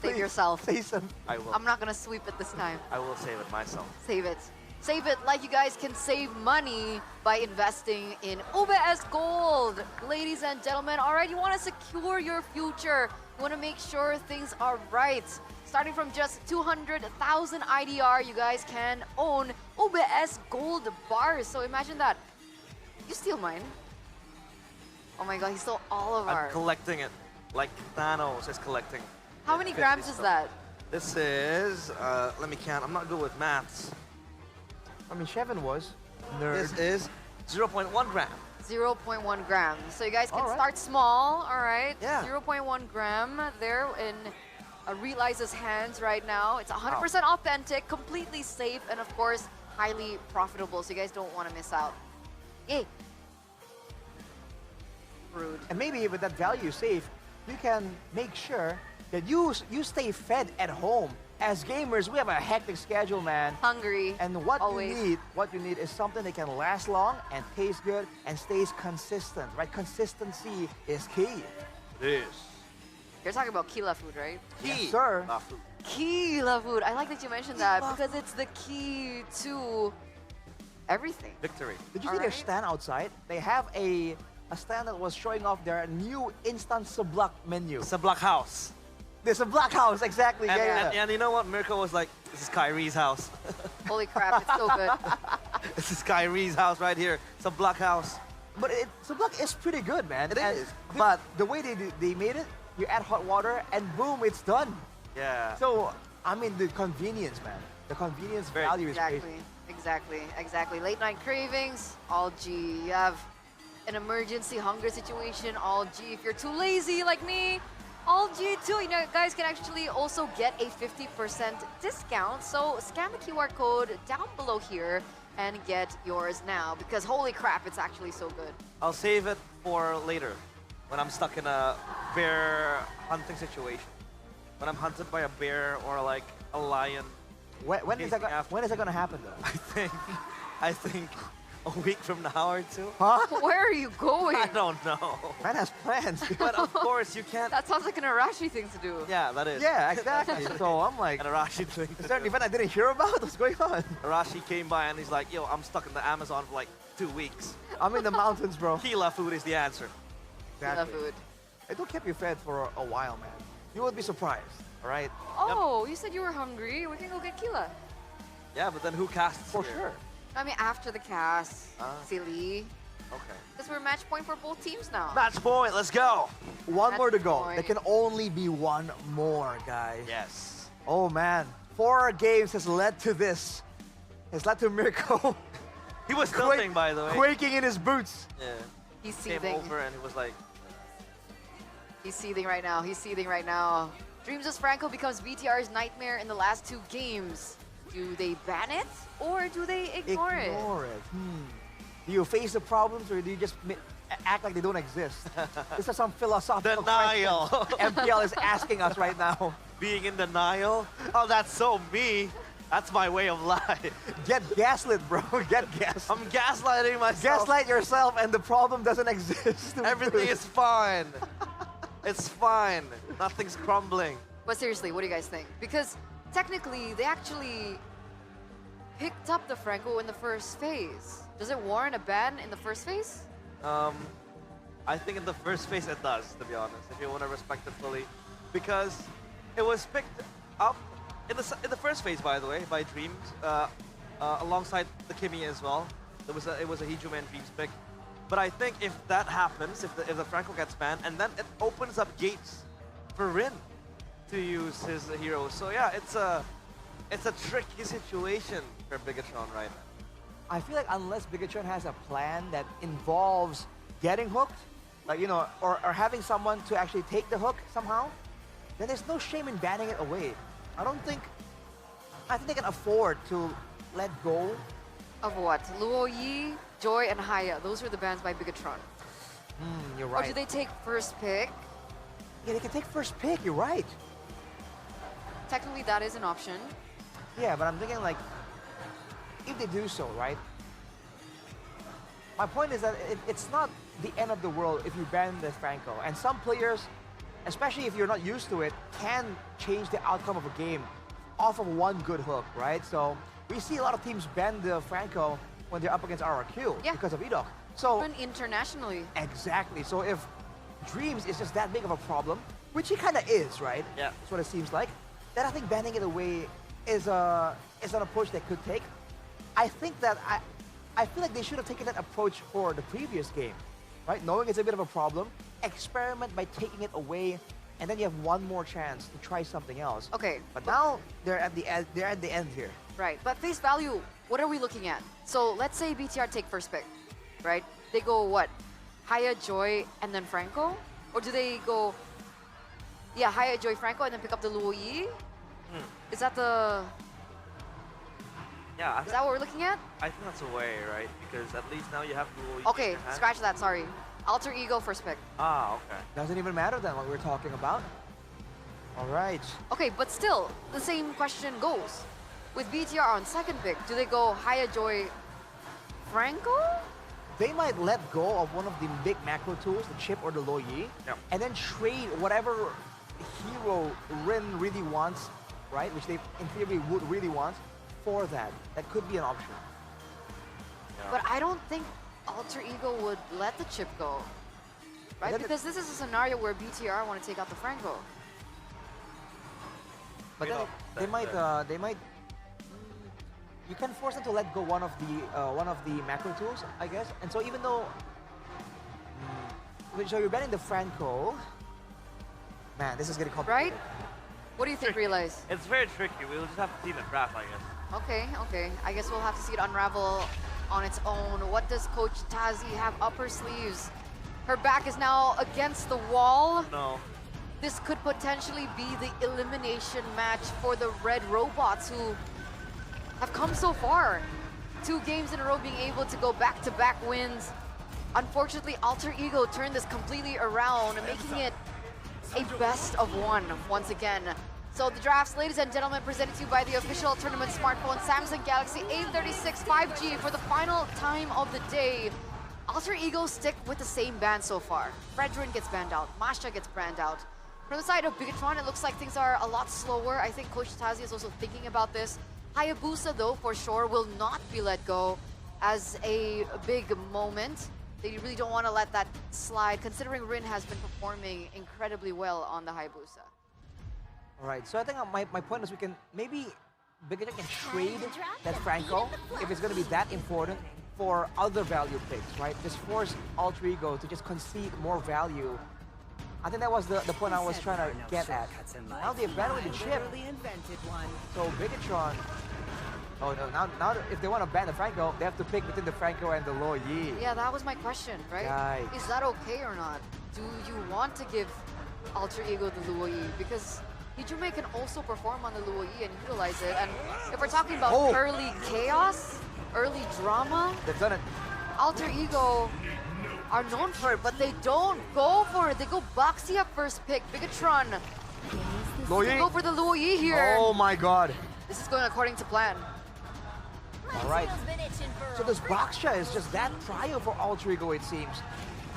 Save yourself. Say something. I will. I'm not gonna sweep it this time. I will save it myself. Save it. Save it like you guys can save money by investing in UBS Gold. Ladies and gentlemen, all right, you want to secure your future. You want to make sure things are right. Starting from just 200,000 IDR, you guys can own UBS Gold bars. So imagine that. You steal mine. Oh my God, he stole all of I'm ours. collecting it like Thanos is collecting. How many grams is that? This is, let me count. I'm not good with maths. I mean, Chevin was. Nerd. This is 0.1 gram. 0.1 grams. So you guys can All right. start small, all right? Yeah. 0.1 gram there in Realize's hands right now. It's 100% authentic, completely safe, and of course, highly profitable. So you guys don't want to miss out. Yay. Rude. And maybe with that value safe, you can make sure that you stay fed at home. As gamers, we have a hectic schedule, man. Hungry. And what always. you need is something that can last long and taste good and stays consistent, right? Consistency is key. This You're talking about Kila food, right? Yes, sir. Kila food. I like that you mentioned that because it's the key to everything. Victory. Did you see their stand outside? They have a stand that was showing off their new instant Sablak menu. Sablak house. There's a black house, exactly. And, yeah. and you know what? Mirko was like, this is Kyrie's house. Holy crap, it's so good. This is Kyrie's house right here. It's a black house. But Sablak is pretty good, man. It is. But the way they made it, you add hot water and boom, it's done. Yeah. So, I mean, the convenience, man. The convenience value is crazy. Exactly. Late night cravings, all G. You have an emergency hunger situation, all G. If you're too lazy like me, all G too. You know, guys can actually also get a 50% discount. So scan the QR code down below here and get yours now because holy crap, it's actually so good. I'll save it for later when I'm stuck in a bear hunting situation. When I'm hunted by a bear or like a lion. When is that going to happen though? I think a week from now or two. Huh? Where are you going? I don't know. Man has plans. But of course you can't. That sounds like an Arashi thing to do. Yeah, that is. Yeah, exactly. So I'm like, an Arashi thing. Is there an event I didn't hear about? What's going on? Arashi came by and he's like, yo, I'm stuck in the Amazon for like 2 weeks. I'm in the mountains, bro. Kila food is the answer. Exactly. Kila food. It'll keep you fed for a while, man. You would be surprised, all right? Oh, you said you were hungry. We can go get Kila. Yeah, but then who casts For here? sure. I mean, after the cast, silly. Okay. Because we're match point for both teams now. Match point, let's go. One more to go. point. There can only be one more, guys. Yes. Oh, man. 4 games has led to this. Has led to Mirko. He was filming, by the way. Quaking in his boots. Yeah. He's Came seething. over and he was like, He's seething right now. Dreams as Franco becomes BTR's nightmare in the last 2 games. Do they ban it or do they ignore it? Do you face the problems or do you just act like they don't exist? This is some philosophical denial. question MPL is asking us right now. being in denial? Oh, that's so me. That's my way of life. Get gaslit, bro. Get gas. I'm gaslighting myself. Gaslight yourself and the problem doesn't exist. Everything is fine. It's fine. Nothing's crumbling. But seriously, what do you guys think? Because technically, they actually picked up the Franco in the first phase. Does it warrant a ban in the first phase? I think in the first phase it does, to be honest, if you want to respect it fully. Because it was picked up in the first phase, by the way, by Dreams, alongside the Kimi as well. It was a Hijuma and Dreams pick. But I think if that happens, if the Franco gets banned, and then it opens up gates for Rin to use his hero. So yeah, it's a tricky situation for Bigatron right now. I feel like unless Bigatron has a plan that involves getting hooked, like, you know, or having someone to actually take the hook somehow, then there's no shame in banning it away. I think they can afford to let go. Of what? Luo Yi, Joy, and Haya. Those were the bans by Bigatron. You're right. Or do they take first pick? Yeah, they can take first pick. You're right. Technically, that is an option. Yeah, but I'm thinking like, if they do so, right? My point is that it's not the end of the world if you ban the Franco. And some players, especially if you're not used to it, can change the outcome of a game off of one good hook, right? So we see a lot of teams ban the Franco when they're up against RRQ because of Edok. So Even internationally. exactly. So if Dreams is just that big of a problem, which he kind of is, right? Yeah. That's what it seems like. Then I think banning it away is an approach they could take. I think that I feel like they should have taken that approach for the previous game, right? Knowing it's a bit of a problem, experiment by taking it away, and then you have one more chance to try something else. Okay. But now they're at the end here. Right, but face value, what are we looking at? So let's say BTR take first pick, right? They go what? Haya, Joy, and then Franco? Or do they go, yeah, Haya, Joy, Franco, and then pick up the Luo Yi? Is that the... Yeah. Is that what we're looking at? I think that's a way, right? Because at least now you have Luo Yi Okay, in your hand. scratch that, sorry. Alter Ego first pick. Ah, okay. Doesn't even matter then what we're talking about. All right. Okay, but still, the same question goes. With BTR on second pick, do they go Haya, Joy, Franco? They might let go of one of the big macro tools, the chip or the Luo Yi, and then trade whatever hero Rin really wants, right? Which they, in theory, would really want, for that could be an option. But I don't think Alter Ego would let the chip go. Right? Because this is a scenario where BTR want to take out the Franco. But then they might. You can force them to let go one of the macro tools, I guess. And so even though, so you're banning the Franco. Man, this is getting complicated. Right? What do you think, Realize? It's very tricky. We'll just have to see in the draft, I guess. Okay. I guess we'll have to see it unravel on its own. What does Coach Tazi have up her sleeves? Her back is now against the wall. No. This could potentially be the elimination match for the Red Robots, who have come so far. 2 games in a row being able to go back-to-back wins. Unfortunately, Alter Ego turned this completely around, making it a best of 1 once again. So the drafts, ladies and gentlemen, presented to you by the official tournament smartphone Samsung Galaxy A36 5G for the final time of the day. Alter Ego stick with the same ban so far. Fredrin gets banned out, Masha gets banned out. From the side of Bigatron, it looks like things are a lot slower. I think Coach Tazi is also thinking about this. Hayabusa, though, for sure, will not be let go as a big moment. They really don't want to let that slide, considering Rin has been performing incredibly well on the Hayabusa. All right, so I think my point is we can maybe Bigatron can trade that Franco if it's going to be that important for other value picks, right? Just force Alter Ego to just concede more value. I think that was the point I was trying to get at. Now they're battling the chip. So Bigatron, oh no, now if they want to ban the Franco, they have to pick between the Franco and the Luo Yi. Yeah, that was my question, right? Right. Is that okay or not? Do you want to give Alter Ego the Luo Yi? Because Hijume can also perform on the Luo Yi and utilize it. And if we're talking about early chaos, early drama, they've done it. Alter Ego are known for it, but they don't go for it. They go Boxy up first pick. Bigatron. They go for the Luo Yi here. Oh my god. This is going according to plan. All right. So this Boxia is just that prio for Alter Ego, it seems.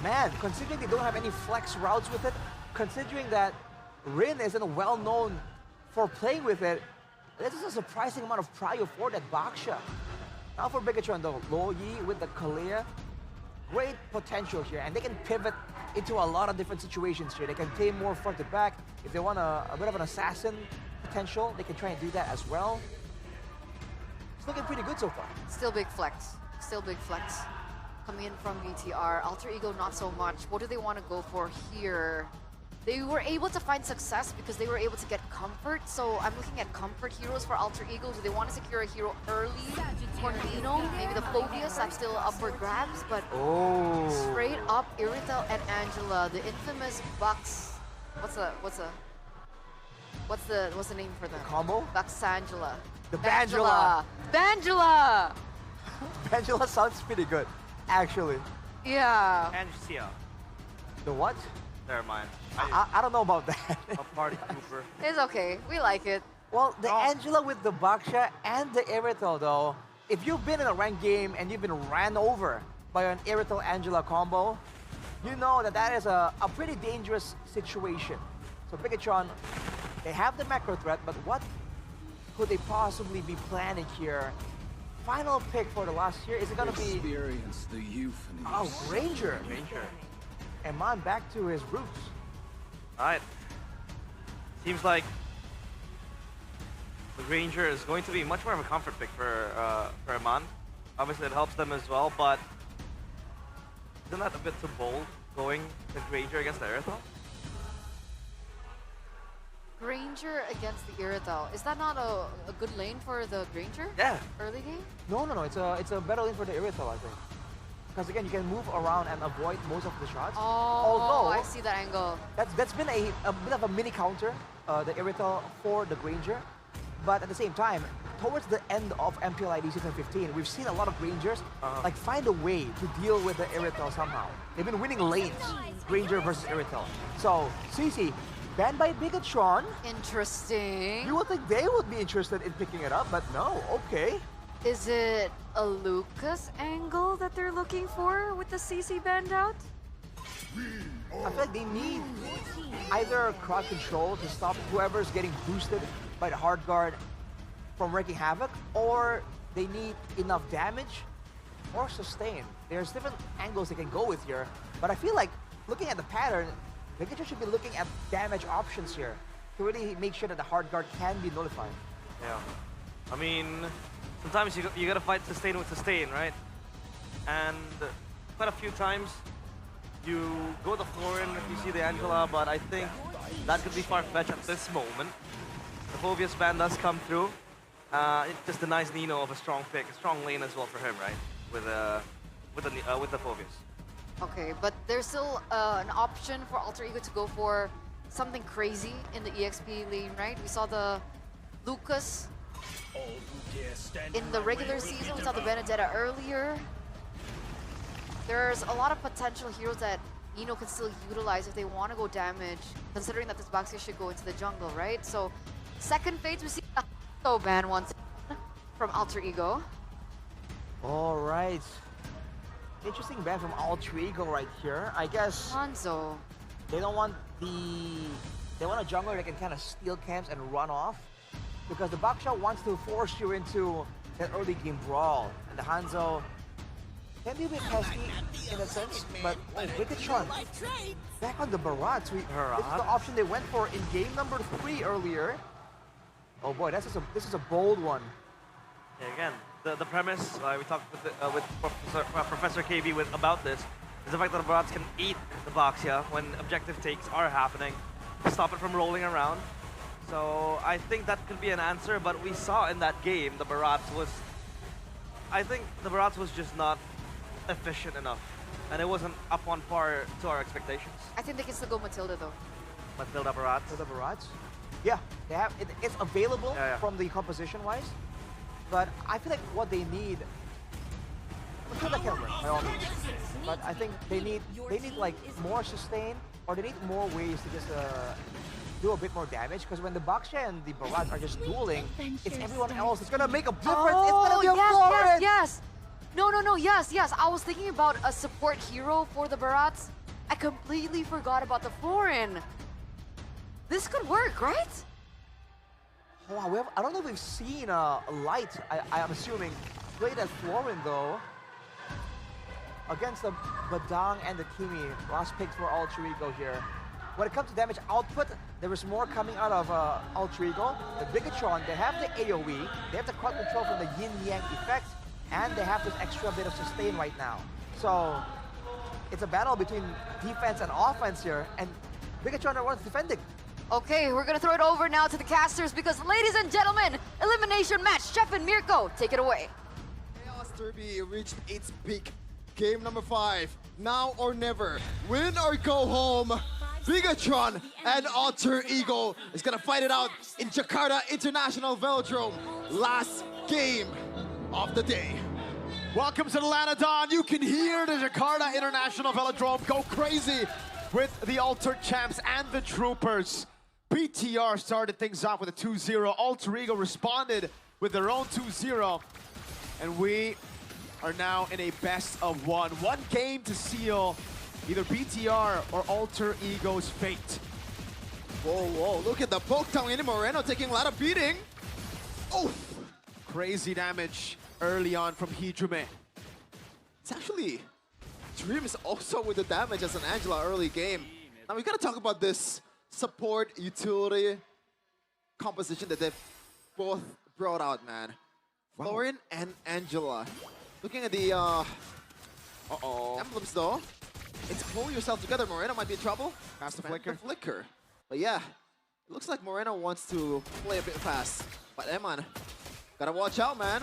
Man, considering they don't have any flex routes with it, considering that Rin isn't well known for playing with it, this is a surprising amount of prio for that Boxia. Now for Bigatron though, Luo Yi with the Kalia, great potential here, and they can pivot into a lot of different situations here. They can play more front to back. If they want a bit of an assassin potential, they can try and do that as well. It's looking pretty good so far. Still big flex. Still big flex. Coming in from BTR. Alter Ego, not so much. What do they want to go for here? They were able to find success because they were able to get comfort. So I'm looking at comfort heroes for Alter Ego. Do they want to secure a hero early for Nino? Maybe the Phobius, that's still up for grabs. But straight up, Iritel and Angela, the infamous Bucks. What's the name for them? The combo? Bucks Angela. The Bangela. Bangela! Bangela sounds pretty good, actually. Yeah. Angela. The what? Never mind. I don't know about that. A party pooper. It's okay. We like it. Well, the Angela with the Baksha and the Iritel, though, if you've been in a ranked game and you've been ran over by an Iritel-Angela combo, you know that is a pretty dangerous situation. So Bigatron, they have the macro threat, but what could they possibly be planning here? Final pick for the last year, is it going to be... Experience the euphony. Oh, Granger. Eman back to his roots. Alright. Seems like the Granger is going to be much more of a comfort pick for Eman. Obviously it helps them as well, but isn't that a bit too bold going the Granger against the Iritel? Granger against the Iritel. Is that not a good lane for the Granger? Yeah. Early game? No. It's a better lane for the Iritel, I think. Because again, you can move around and avoid most of the shots. Oh, although I see that angle. That's been a bit of a mini counter, the Iritel for the Granger. But at the same time, towards the end of Mpl Id Season 15, we've seen a lot of Grangers like find a way to deal with the Iritel somehow. They've been winning lanes, Granger versus Iritel. So, CC, banned by Bigatron. Interesting. You would think they would be interested in picking it up, but no, okay. Is it a Lucas angle that they're looking for with the CC banned out? I feel like they need either crowd control to stop whoever's getting boosted by the hard guard from wreaking havoc, or they need enough damage or sustain. There's different angles they can go with here, but I feel like looking at the pattern, Vigatron should be looking at damage options here to really make sure that the hard guard can be nullified. Yeah. I mean, sometimes you gotta fight sustain with sustain, right? And quite a few times you go the Florin if you see the Angela, but I think that could be far-fetched at this moment. The Phobius ban does come through. It just denies Nino of a strong pick, a strong lane as well for him, right? With the Phobius. Okay, but there's still an option for Alter Ego to go for something crazy in the EXP lane, right? We saw the Lucas in the regular season. We saw the Benedetta earlier. There's a lot of potential heroes that Nino can still utilize if they want to go damage, considering that this Baxia should go into the jungle, right? So, second phase, we see a ban once from Alter Ego. All right. Interesting ban from Alter Ego right here. I guess Hanzo. They don't want they want a jungler that can kind of steal camps and run off, because the Baksha wants to force you into that early game brawl, and the Hanzo can be a bit pesky in a sense, but Vigatron back on the Barat. This is the option they went for in game number 3 earlier. Oh boy, this is a bold one. Yeah, again, the premise we talked with Professor KB about this is the fact that the Barats can eat the Baxia when objective takes are happening to stop it from rolling around. So I think that could be an answer, but we saw in that game the Barats was, I think the Barats was just not efficient enough, and it wasn't up on par to our expectations. I think they can still go Matilda though. Matilda Barats. Matilda Barats? Yeah, they have it's available from the composition wise, but I feel like what they need, Matilda can work by all means, but I think they need like more sustain, or they need more ways to just do a bit more damage, because when the Baksha and the Barats are just dueling, it's everyone else that's gonna make a difference. Oh, it's gonna be a Florin. yes. No, yes. I was thinking about a support hero for the Barats. I completely forgot about the Florin. This could work, right? Wow, I don't know if we've seen Light, I'm assuming, played as Florin though. Against the Badang and the Kimi, last picks for Alter Ego here. When it comes to damage output, there is more coming out of Alter Ego. The Bigatron, they have the AoE, they have the crowd control from the Yin-Yang effect, and they have this extra bit of sustain right now. So, it's a battle between defense and offense here, and Bigatron are ones defending. Okay, we're gonna throw it over now to the casters, because ladies and gentlemen, elimination match, Chef and Mirko, take it away. Chaos Derby reached its peak. Game number 5, now or never. Win or go home. Bigatron and Alter Ego is gonna fight it out in Jakarta International Velodrome. Last game of the day. Welcome to the Lanadon. You can hear the Jakarta International Velodrome go crazy with the Alter Champs and the Troopers. BTR started things off with a 2-0. Alter Ego responded with their own 2-0. And we are now in a best of one. One game to seal either BTR or Alter Ego's fate. Whoa, look at the poke down in Moreno taking a lot of beating. Oh, crazy damage early on from Hidrume. It's actually Dreams also with the damage as an Angela early game. Now we gotta talk about this support utility composition that they've both brought out, man. Wow. Florin and Angela. Looking at the emblems though, it's pull yourself together. Moreno might be in trouble. Pass the flicker. But yeah, it looks like Moreno wants to play a bit fast. But Eman, gotta watch out, man.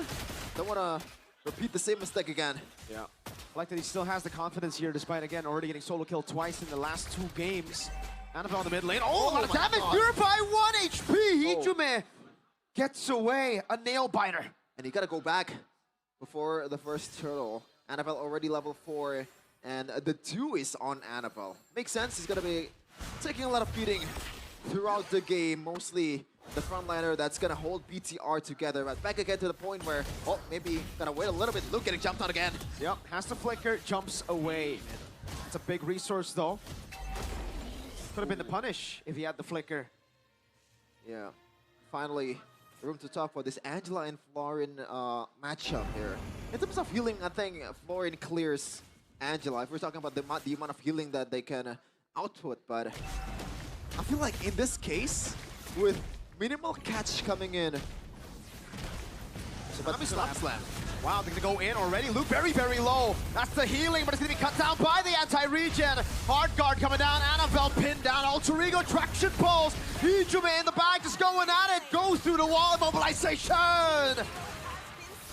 Don't wanna repeat the same mistake again. Yeah. I like that he still has the confidence here, despite, again, already getting solo kill twice in the last 2 games. Annabelle in the mid lane. Oh, a lot of damage! Purify 1 HP! Hidrume gets away. A nail biter. And you gotta go back before the first turtle. Annabelle already level 4, and the 2 is on Annabelle. Makes sense, he's gonna be taking a lot of beating throughout the game, mostly the frontliner that's gonna hold BTR together. But back again to the point where, oh, maybe gonna wait a little bit. Luke getting jumped on again. Yep, has to flicker, jumps away. It's a big resource though. Could have been the punish if he had the flicker. Yeah, finally, room to talk about this Angela and Florin matchup here. In terms of healing, I think Florin clears Angela. If we're talking about the amount of healing that they can output, but I feel like in this case, with minimal catch coming in. Tsunami slam. Wow, they're gonna go in already. Luke very, very low. That's the healing, but it's gonna be cut down by the anti-regen. Hard guard coming down. Annabelle pinned down. Alter Ego traction pulls. Hijume in the back, just going at it. Goes through the wall. Mobilization.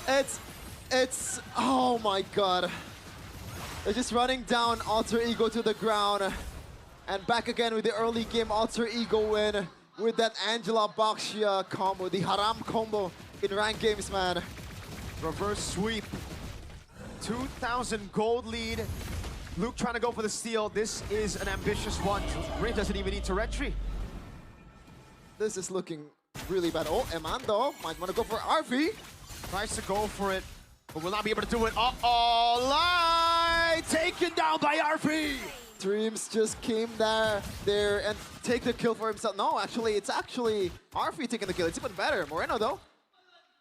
It's oh my god. They're just running down Alter Ego to the ground. And back again with the early game Alter Ego win with that Angela Baxia combo, the Haram combo in ranked games, man. Reverse sweep. 2,000 gold lead. Luke trying to go for the steal. This is an ambitious one. Rin doesn't even need to retry. This is looking really bad. Oh, Emando might want to go for RV. Tries to go for it, but will not be able to do it. Uh-oh, Light taken down by RV. Dreams just came there and take the kill for himself. No, actually, it's actually RV taking the kill. It's even better. Moreno, though,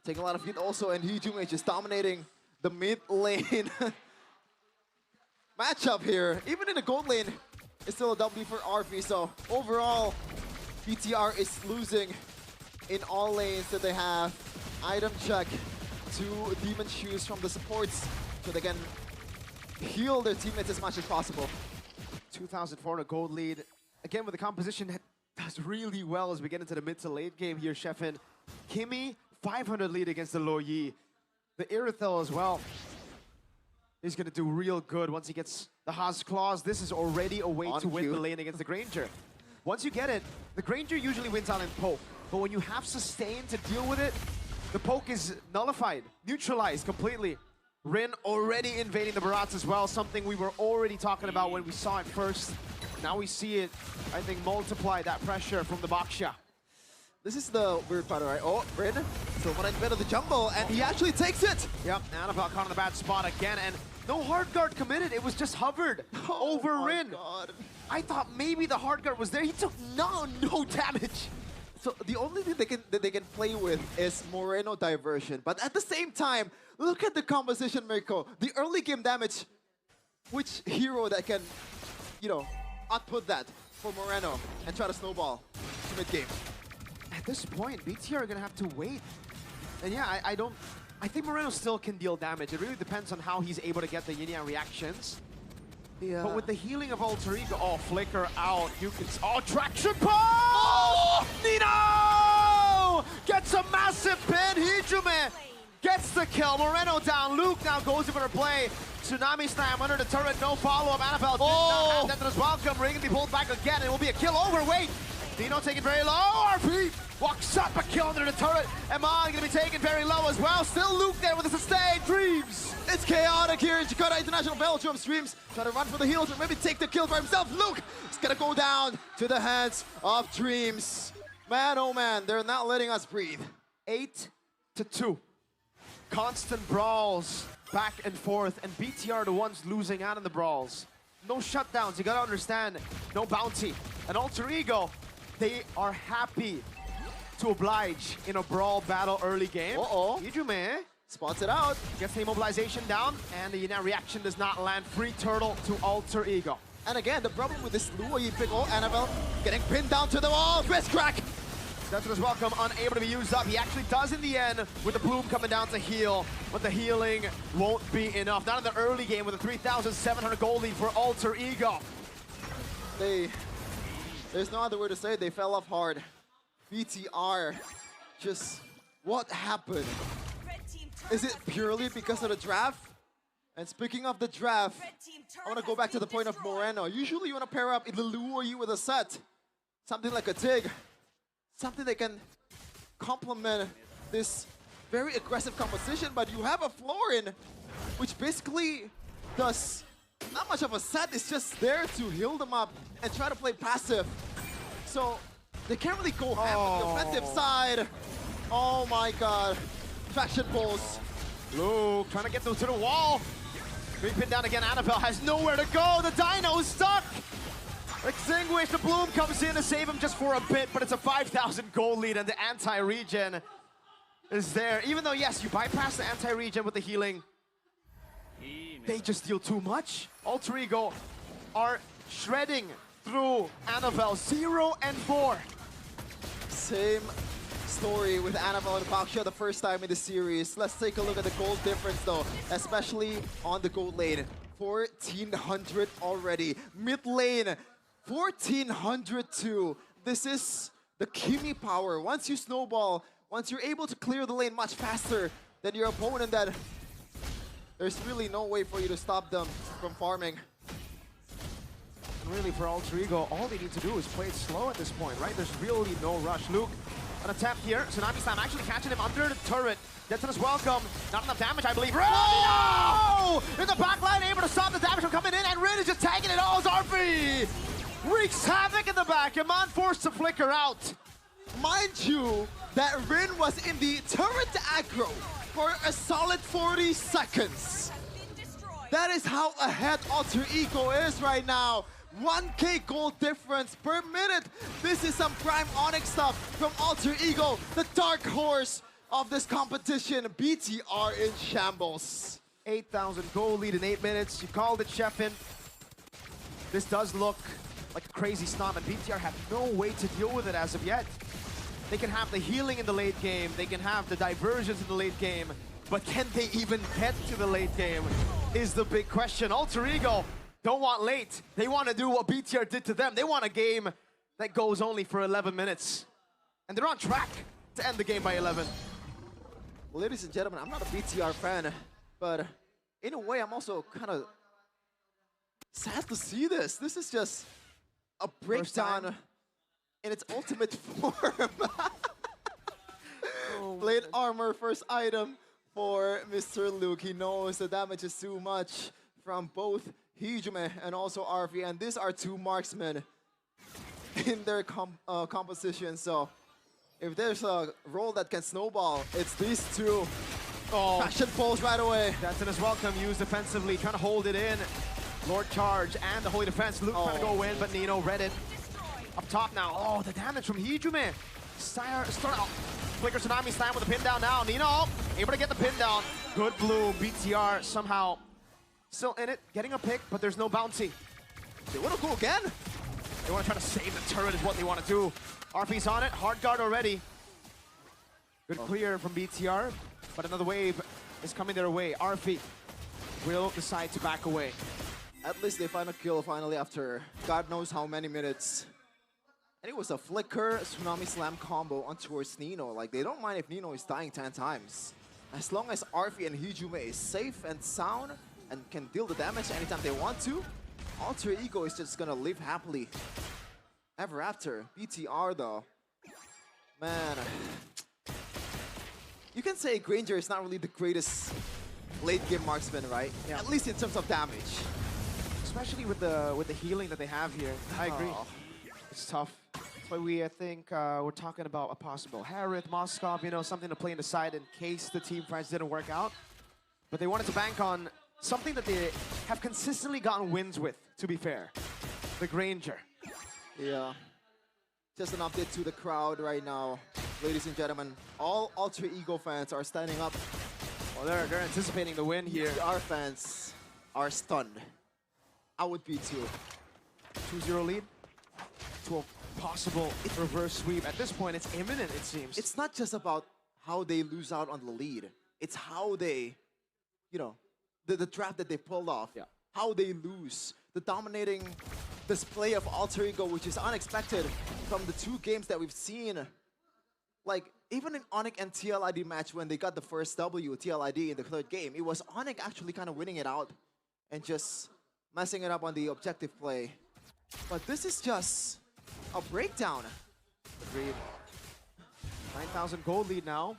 taking a lot of hit also, and Hijume just dominating the mid lane matchup here. Even in the gold lane, it's still a W for RV. So overall, BTR is losing in all lanes that they have. Item check, 2 demon shoes from the supports so they can heal their teammates as much as possible. 2,400 gold lead. Again, with the composition that does really well as we get into the mid to late game here, Sheffin. Kimmy, 500 lead against the Lo Yi. The Irithel as well. He's going to do real good once he gets the Haas Claws. This is already a way to win the lane against the Granger. Once you get it, the Granger usually wins out in poke. But when you have sustain to deal with it, the poke is nullified, neutralized completely. Rin already invading the Barats as well, something we were already talking about when we saw it first. Now we see it, I think, multiply that pressure from the Baxia. This is the weird part, right? Oh, Rin, someone in bed of the jungle, and he actually takes it! Yep, Annabelle caught in the bad spot again, and no hard guard committed. It was just hovered over Rin. God. I thought maybe the hard guard was there. He took no damage. So the only thing they can play with is Moreno diversion. But at the same time, look at the composition, Mirko. The early game damage. Which hero that can, you know, output that for Moreno and try to snowball to mid game? At this point, BTR are gonna have to wait. And yeah, I think Moreno still can deal damage. It really depends on how he's able to get the yin-yang reactions. Yeah. But with the healing of Alter Ego, oh, flicker out. You can, oh, traction pulse! Oh! Nino! Gets a massive pin. Hijume gets the kill. Moreno down. Luke now goes in for a play. Tsunami slam under the turret. No follow-up. Annabelle did not have that as welcome. Ring can be pulled back again. It will be a kill over. Wait. Nino taken very low. RP walks up a kill under the turret. Eman gonna be taken very low as well. Still Luke there with a sustained. Dreams. It's chaotic here in Jakarta International Velodrome. Dreams trying to run for the heals or maybe take the kill for himself. Luke is gonna go down to the hands of Dreams. Man, oh man, they're not letting us breathe. 8-2. Constant brawls back and forth, and BTR are the ones losing out in the brawls. No shutdowns, you gotta understand. No bounty. And Alter Ego, they are happy to oblige in a brawl battle early game. Uh-oh. Hijume spots it out. Gets the immobilization down, and the reaction does not land. Free turtle to Alter Ego. And again, the problem with this Luo Yi pick, Annabelle getting pinned down to the wall. Wrist crack. That's what is welcome, unable to be used up. He actually does in the end with the bloom coming down to heal, but the healing won't be enough. Not in the early game with a 3,700 gold lead for Alter Ego. There's no other way to say it. They fell off hard. BTR, just what happened? Is it purely because of the draft? And speaking of the draft, I want to go back to the point of Moreno. Usually you want to pair up Luo Yi with a set. Something like a Tig. Something that can complement this very aggressive composition, but you have a Florin, which basically does not much of a set. It's just there to heal them up and try to play passive. So they can't really go ham on the offensive side. Oh my god. Traction pulls. Luke trying to get them to the wall. Being pinned down again, Annabelle has nowhere to go. The Dino's stuck. Extinguish, the Bloom comes in to save him just for a bit, but it's a 5,000 gold lead and the anti-regen is there. Even though, yes, you bypass the anti-regen with the healing, they just deal too much. Alter Ego are shredding through Annabelle, 0 and 4. Same story with Annabelle and Baksha the first time in the series. Let's take a look at the gold difference though, especially on the gold lane. 1,400 already. Mid lane, 1,402. This is the Kimi power. Once you snowball, once you're able to clear the lane much faster than your opponent, that there's really no way for you to stop them from farming. And really for Alter Ego, all they need to do is play it slow at this point, right? There's really no rush. Luke, an attempt here. Tsunami Slam actually catching him under the turret. Detona's welcome. Not enough damage, I believe. Oh! In the back line, able to stop the damage from coming in, and Rin is just tagging it all. Zarfi wreaks havoc in the back. Iman forced to flicker out. Mind you, that Rin was in the turret aggro for a solid 40 seconds. That is how ahead Alter Ego is right now. 1k gold difference per minute. This is some prime Onyx stuff from Alter Ego, the dark horse of this competition. BTR in shambles. 8,000 gold lead in 8 minutes. You called it, Sheffin. This does look like a crazy stomp, and BTR have no way to deal with it as of yet. They can have the healing in the late game, they can have the diversions in the late game, but can they even get to the late game is the big question. Alter Ego don't want late. They want to do what BTR did to them. They want a game that goes only for 11 minutes. And they're on track to end the game by 11. Ladies and gentlemen, I'm not a BTR fan, but in a way, I'm also kind of sad to see this. This is just a breakdown in its ultimate form. Blade armor, first item for Mr. Luke. He knows the damage is too much from both Hijume and also RV, and these are two marksmen in their composition. So if there's a role that can snowball, it's these two. Oh, Passion falls right away. Detona's welcome, used defensively, trying to hold it in. Lord Charge and the Holy Defense. Luke trying to go in, but Nino read it. Up top now. Oh, the damage from Hijume. Start out. Flicker Tsunami Slam with a pin down now. Nino able to get the pin down. Good blue. BTR somehow still in it, getting a pick, but there's no bounty. They want to go again. They want to try to save the turret is what they want to do. RP's on it. Hard guard already. Good clear from BTR, but another wave is coming their way. RP will decide to back away. At least they find a kill finally after God knows how many minutes. And it was a flicker Tsunami Slam combo on towards Nino. Like, they don't mind if Nino is dying 10 times. As long as Arfi and Hijume is safe and sound and can deal the damage anytime they want to, Alter Ego is just gonna live happily ever after. BTR though, man, you can say Granger is not really the greatest late game marksman, right? Yeah. At least in terms of damage. Especially with the healing that they have here. I agree. It's tough. That's why I think we're talking about a possible Harith, Moskov, you know, something to play in the side in case the team fights didn't work out. But they wanted to bank on something that they have consistently gotten wins with, to be fair. The Granger. Yeah. Just an update to the crowd right now. Ladies and gentlemen, all Alter Ego fans are standing up. Well, they're anticipating the win here. Our fans are stunned. I would be too. 2-0 lead to a possible reverse sweep. At this point, it's imminent, it seems. It's not just about how they lose out on the lead. It's how they, you know, the draft that they pulled off. Yeah. How they lose. The dominating display of Alter Ego, which is unexpected from the two games that we've seen. Like, even in Onyx and TL Id match when they got the first W, TL Id in the third game, it was Onyx actually kind of winning it out and just messing it up on the objective play. But this is just a breakdown. Agreed. 9,000 gold lead now.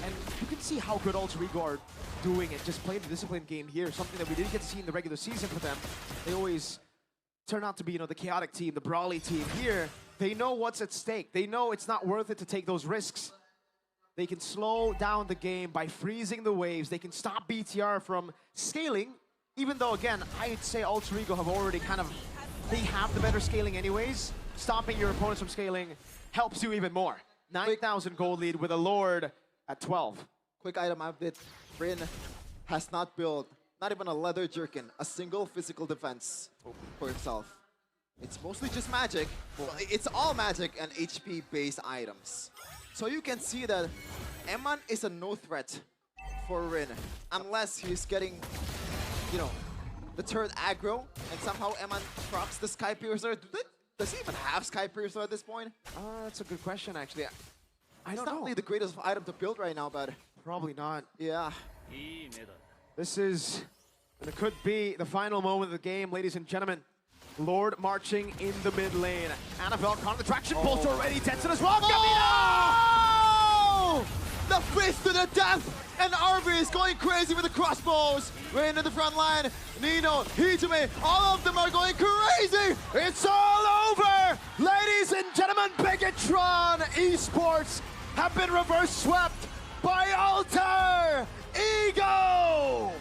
And you can see how good Alter Ego are doing it, just playing the disciplined game here, something that we didn't get to see in the regular season for them. They always turn out to be, you know, the chaotic team, the brawly team. Here, they know what's at stake. They know it's not worth it to take those risks. They can slow down the game by freezing the waves. They can stop BTR from scaling even though, again, I'd say Alter Ego have already they have the better scaling anyways, stopping your opponents from scaling helps you even more. 9,000 gold lead with a Lord at 12. Quick item update. Rin has not built, not even a leather jerkin, a single physical defense for himself. It's mostly just magic. Well, it's all magic and HP-based items. So you can see that Eman is a no threat for Rin, unless he's getting, the third aggro, and somehow Eman procs the Sky Piercer. Does he even have Sky Piercer at this point? That's a good question, actually. I don't It's not know. really the greatest item to build right now, but... Probably not. Yeah. This is, and it could be the final moment of the game, ladies and gentlemen. Lord marching in the mid lane. Annabelle caught the traction bolt already. Tenson as well. Oh! The fist to the death! And Arby is going crazy with the crossbows. Rain in the front line. Nino, Hijime, all of them are going crazy! It's all over! Ladies and gentlemen, Bigatron Esports have been reverse swept by Alter Ego!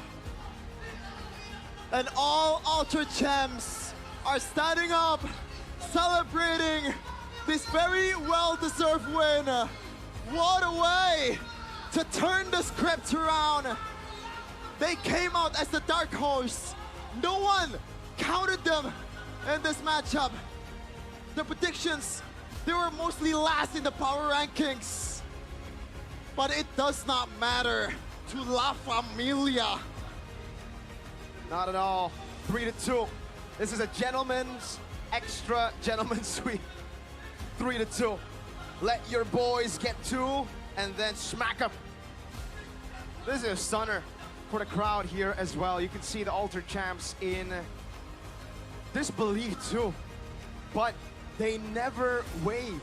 And all Alter Champs are standing up, celebrating this very well-deserved win. What a way to turn the script around. They came out as the dark horse. No one counted them in this matchup. The predictions, they were mostly last in the power rankings. But it does not matter to La Familia. Not at all. 3-2. This is a extra gentleman's sweep. 3-2. Let your boys get 2 and then smack them. This is a stunner for the crowd here as well. You can see the Alter Champs in disbelief too. But they never wavered.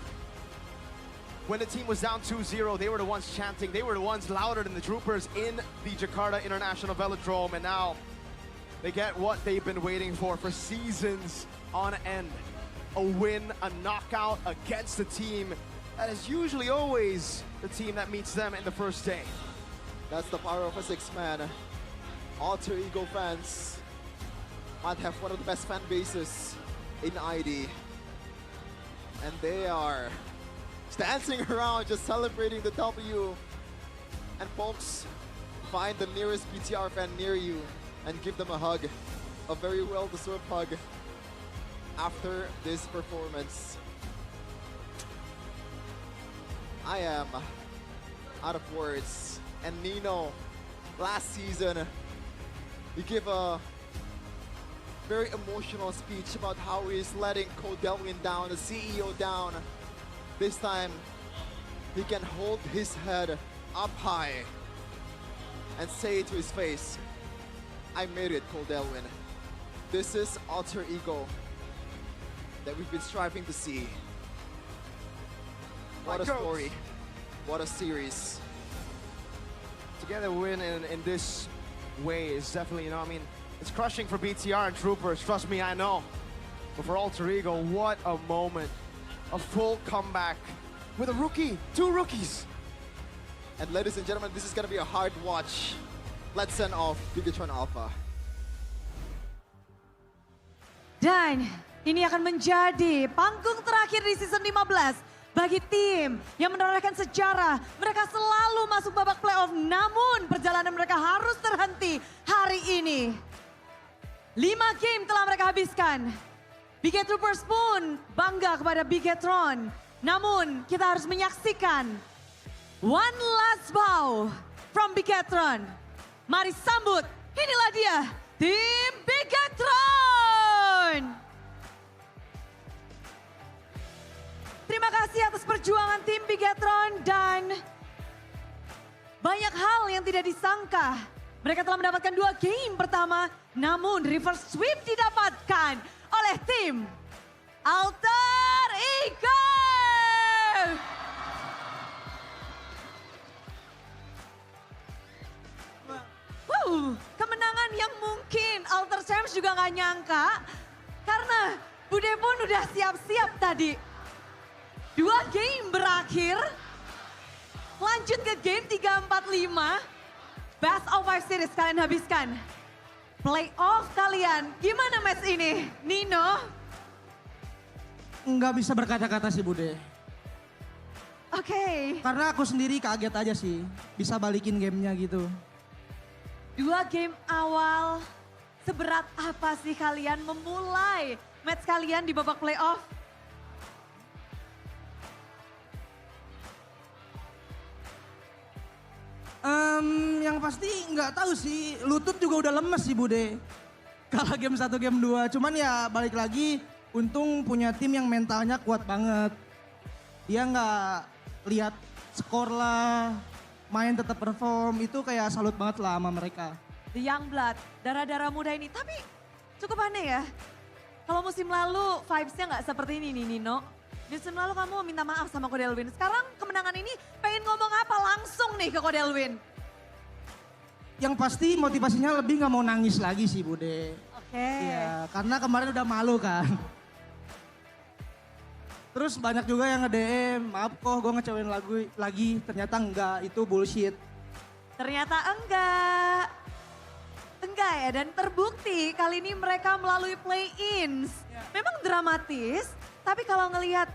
When the team was down 2-0, they were the ones chanting. They were the ones louder than the troopers in the Jakarta International Velodrome. And now they get what they've been waiting for seasons on end. A win, a knockout against a team that is usually always the team that meets them in the first day. That's the power of a 6-man. Alter Ego fans might have one of the best fan bases in ID. And they are dancing around, just celebrating the W. And folks, find the nearest BTR fan near you and give them a hug. A very well-deserved hug after this performance. I am out of words. And Nino, last season, he gave a very emotional speech about how he's letting Codelwin down, the CEO down. This time, he can hold his head up high and say to his face, I made it, Codelwin. This is Alter Ego that we've been striving to see. What a story. What a series. To get a win in this way is definitely, it's crushing for BTR and Troopers. Trust me, I know. But for Alter Ego, what a moment. A full comeback with a rookie, 2 rookies. And ladies and gentlemen, this is gonna be a hard watch. Let's send off Bigatron Alpha. Dan ini akan menjadi panggung terakhir di season 15 bagi tim yang menorehkan sejarah. Mereka selalu masuk babak playoff, namun perjalanan mereka harus terhenti hari ini. 5 game telah mereka habiskan. Biget Troopers pun bangga kepada Bigetron. Namun kita harus menyaksikan one last bow from Bigetron. Mari sambut, inilah dia, tim Bigetron. Terima kasih atas perjuangan tim Bigetron dan banyak hal yang tidak disangka. Mereka telah mendapatkan 2 game pertama, namun reverse sweep didapatkan oleh tim Alter Ego. Kemenangan yang mungkin Alter Champs juga nggak nyangka karena Bude pun udah siap-siap tadi. 2 game berakhir, lanjut ke game 3, 4, 5. Best of 5 series kalian habiskan. playoff kalian. Gimana match ini? Nino? Nggak bisa berkata-kata sih Bude. Oke. Karena aku sendiri kaget aja sih. Bisa balikin gamenya gitu. 2 game awal. Seberat apa sih kalian memulai match kalian di babak playoff? Yang pasti nggak tahu sih, lutut juga udah lemes sih Bude. Kalah game 1, game 2. Cuman ya balik lagi, untung punya tim yang mentalnya kuat banget. Dia nggak lihat skor lah, main tetap perform, itu kayak salut banget lah sama mereka. The Young Blood, darah-darah muda ini. Tapi cukup aneh ya. Kalau musim lalu vibes-nya nggak seperti ini nih Nino. Musim lalu kamu minta maaf sama Kodelwin. Sekarang kemenangan ini pengen ngomong apa langsung nih ke Kodelwin? Yang pasti motivasinya lebih nggak mau nangis lagi sih Bude. Oke. Iya, karena kemarin udah malu kan. Terus banyak juga yang nge-DM, maaf kok gue ngecewain lagi, ternyata enggak, itu bullshit. Ternyata enggak. Enggak ya, dan terbukti kali ini mereka melalui play-ins. Memang dramatis, tapi kalau ngelihat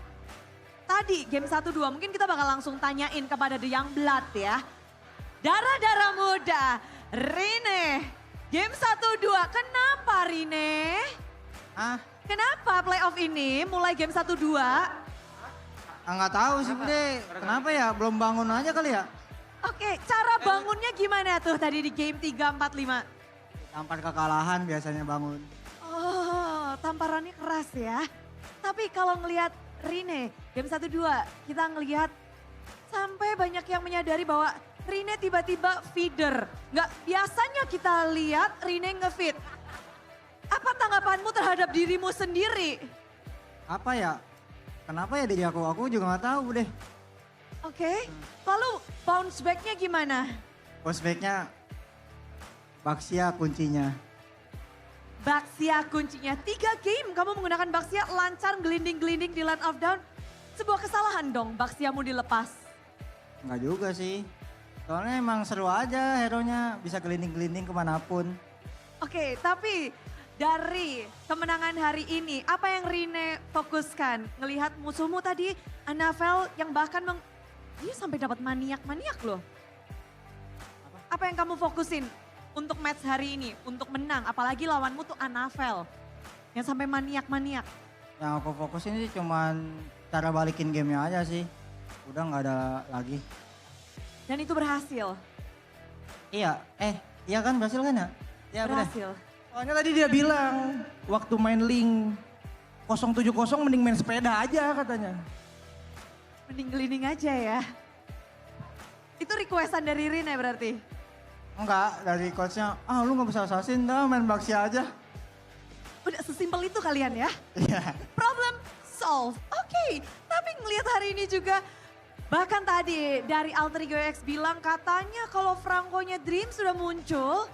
tadi game 1-2 mungkin kita bakal langsung tanyain kepada The Young Blood ya. Darah-darah muda, Rine, game 1-2 kenapa Rine? Kenapa playoff ini mulai game 1-2? Nggak tahu sih Bude, kenapa ya belum bangun aja kali ya? Oke, cara bangunnya gimana tuh tadi di game 3, 4, 5? Tampar kekalahan biasanya bangun. Oh, tamparannya keras ya. Tapi kalau ngelihat Rine, game 1-2 kita ngelihat sampai banyak yang menyadari bahwa Rine tiba-tiba feeder. Nggak biasanya kita lihat Rine nge-feed. Apa tanggapanmu terhadap dirimu sendiri? Apa ya? Kenapa ya diri aku? Aku juga nggak tahu deh. Oke, lalu bounce back-nya gimana? Bounce back-nya Baxia kuncinya. Baxia kuncinya. 3 game kamu menggunakan Baxia lancar gelinding-gelinding di line of down. Sebuah kesalahan dong Baxiamu dilepas. Nggak juga sih. Soalnya emang seru aja hero-nya bisa gelinding-gelinding kemanapun. Oke, tapi dari kemenangan hari ini, apa yang Rine fokuskan? Ngelihat musuhmu tadi, Anavel yang bahkan dia sampai dapat maniak-maniak loh. Apa yang kamu fokusin untuk match hari ini, untuk menang? Apalagi lawanmu tuh Anavel yang sampai maniak-maniak. Yang aku fokusin sih cuman cara balikin gamenya aja sih. Udah nggak ada lagi. Dan itu berhasil? Iya, iya kan berhasil kan ya? Ya berhasil. Soalnya tadi dia bilang waktu main link 070 mending main sepeda aja katanya. Mending gelinding aja ya. Itu requestan dari Rine berarti? Enggak, dari coachnya, lu gak bisa assassin dah main Baxia aja. Udah sesimpel itu kalian ya? Iya. Problem solve. Oke, tapi ngelihat hari ini juga bahkan tadi dari Alter Ego X bilang katanya kalau Franco-nya Dream sudah muncul,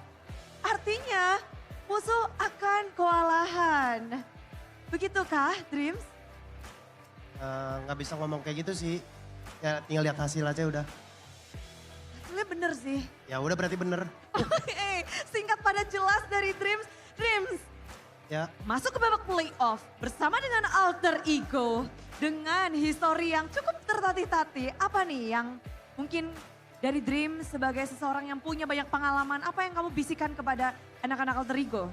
artinya musuh akan kewalahan. Begitukah Dreams? Nggak bisa ngomong kayak gitu sih. Ya tinggal lihat hasil aja udah. Hasilnya bener sih. Ya udah berarti bener. Oke, singkat pada jelas dari Dreams. Dreams, Ya. masuk ke babak playoff bersama dengan Alter Ego. Dengan histori yang cukup tertatih-tatih, apa nih yang mungkin dari Dream sebagai seseorang yang punya banyak pengalaman, apa yang kamu bisikan kepada anak-anak Alter Ego?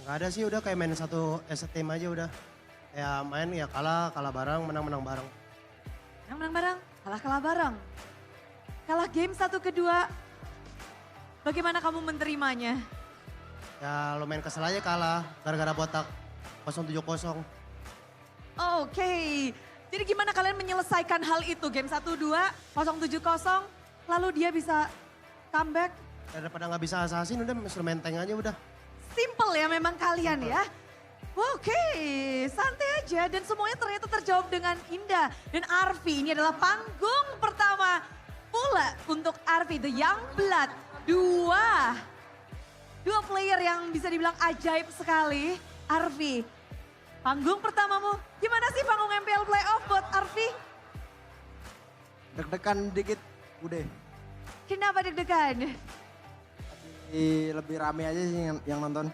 Nggak ada sih, udah kayak main satu as a team aja udah. Ya main ya kalah bareng, menang bareng. Menang bareng, kalah bareng. Kalah game 1 kedua, bagaimana kamu menerimanya? Ya lumayan kesel aja kalah, gara-gara botak 070. Oke, jadi gimana kalian menyelesaikan hal itu? Game 1-2, 070, lalu dia bisa comeback? Daripada nggak bisa assassin udah suruh main tank aja udah. Simple ya memang kalian ya. Oke, santai aja dan semuanya ternyata terjawab dengan indah. Dan Arvi ini adalah panggung pertama pula untuk Arvi, The Young Blood. Dua player yang bisa dibilang ajaib sekali. Arvi, panggung pertamamu, gimana sih panggung MPL Playoff buat Arvi? Deg-degan dikit, udah. Kenapa deg-degan? lebih rame aja sih yang nonton.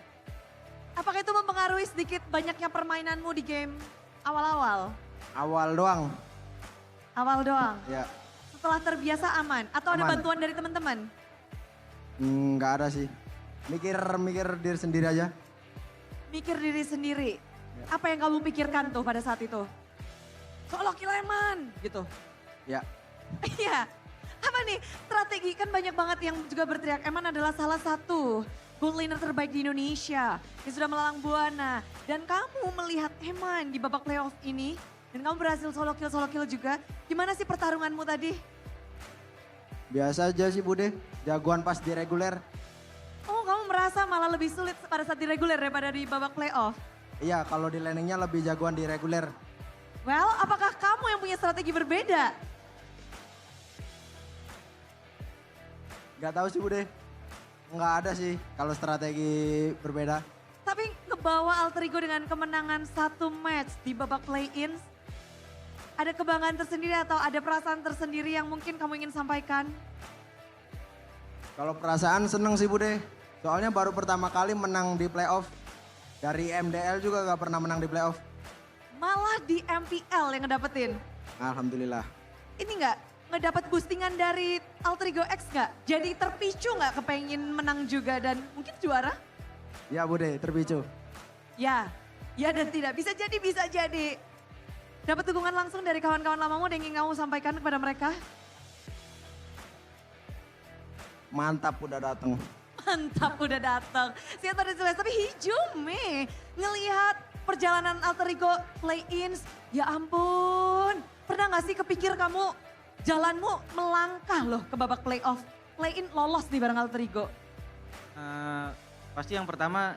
Apakah itu mempengaruhi sedikit banyaknya permainanmu di game awal-awal? Awal doang. Awal doang? Ya. Setelah terbiasa aman? Atau ada Aman. bantuan dari teman-teman? Nggak ada sih. Mikir diri sendiri aja. Mikir diri sendiri. Apa yang kamu pikirkan tuh pada saat itu? Solo kill Eman gitu. Ya. Iya. Apa nih strategi? Kan banyak banget yang juga berteriak Eman adalah salah satu gold laner terbaik di Indonesia. Yang sudah melalang buana. Dan kamu melihat Eman di babak playoff ini. Dan kamu berhasil solo kill juga. Gimana sih pertarunganmu tadi? Biasa aja sih Bude. Jagoan pas di reguler. Oh kamu merasa malah lebih sulit pada saat di reguler daripada di babak playoff? Iya kalau di laningnya lebih jagoan di reguler. Well, apakah kamu yang punya strategi berbeda? Gak tahu sih Bude. Nggak ada sih kalau strategi berbeda. Tapi ngebawa Alter Ego dengan kemenangan satu match di babak play-in. Ada kebanggaan tersendiri atau ada perasaan tersendiri yang mungkin kamu ingin sampaikan? Kalau perasaan seneng sih Bude. Soalnya baru pertama kali menang di playoff. Dari MDL juga gak pernah menang di playoff. Malah di MPL yang ngedapetin. Alhamdulillah. Ini nggak ngedapat boostingan dari Alter Ego X nggak? Jadi terpicu nggak kepengen menang juga dan mungkin juara? Ya Bude, terpicu. Ya, ya dan tidak. Bisa jadi. Dapat dukungan langsung dari kawan-kawan lamamu yang ingin kamu sampaikan kepada mereka? Mantap udah datang. Mantap udah datang. Siap pada jelas, tapi Hijume ngelihat perjalanan Alter Ego play-ins. Ya ampun, pernah gak sih kepikir kamu jalanmu melangkah loh ke babak playoff. Play-in lolos nih bareng Alter Ego. Pasti yang pertama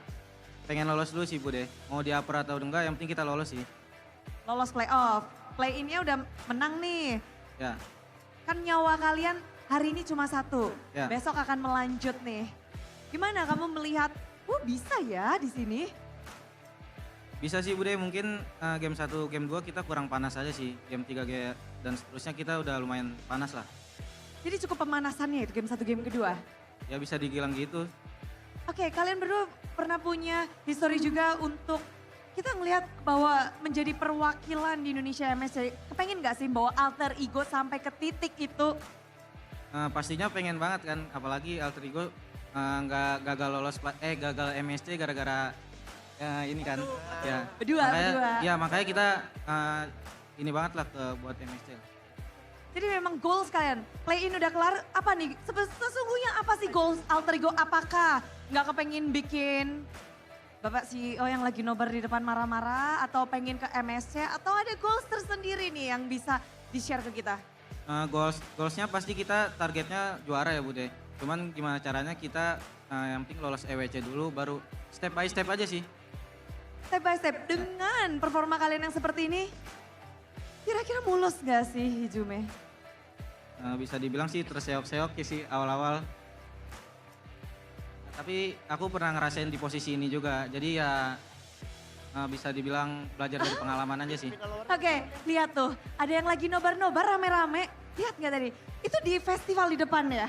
pengen lolos dulu sih Bude. Mau di upper atau enggak yang penting kita lolos sih. Lolos playoff. Play-innya udah menang nih. Ya. Kan nyawa kalian hari ini cuma satu. Ya. Besok akan melanjut nih. Gimana kamu melihat, bisa ya di sini? Bisa sih Bude, mungkin game 1, game 2 kita kurang panas aja sih. Game 3 dan seterusnya kita udah lumayan panas lah. Jadi cukup pemanasannya itu game 1, game kedua? Ya bisa dibilang gitu. Oke, kalian berdua pernah punya history juga untuk kita ngelihat bahwa menjadi perwakilan di Indonesia MSC. Kepengen gak sih bawa Alter Ego sampai ke titik itu? Pastinya pengen banget kan, apalagi Alter Ego gagal MSC gara-gara ini kan. Ya. Berdua. Ya makanya kita ini banget lah buat MSC. Jadi memang goals kalian, play-in udah kelar, apa nih? Sesungguhnya apa sih goals Alter Ego? Apakah nggak kepengen bikin Bapak CEO yang lagi nobar di depan marah-marah atau pengen ke MSC atau ada goals tersendiri nih yang bisa di-share ke kita? Goalsnya pasti kita targetnya juara ya Bude. Cuman gimana caranya kita yang penting lolos EWC dulu baru step by step aja sih. Step by step dengan performa kalian yang seperti ini, kira-kira mulus gak sih Hijume? Bisa dibilang sih terseok-seok sih awal-awal. Tapi aku pernah ngerasain di posisi ini juga, jadi ya bisa dibilang belajar dari pengalaman aja sih. Oke, lihat tuh, ada yang lagi nobar-nobar rame-rame, lihat gak tadi? Itu di festival di depan ya,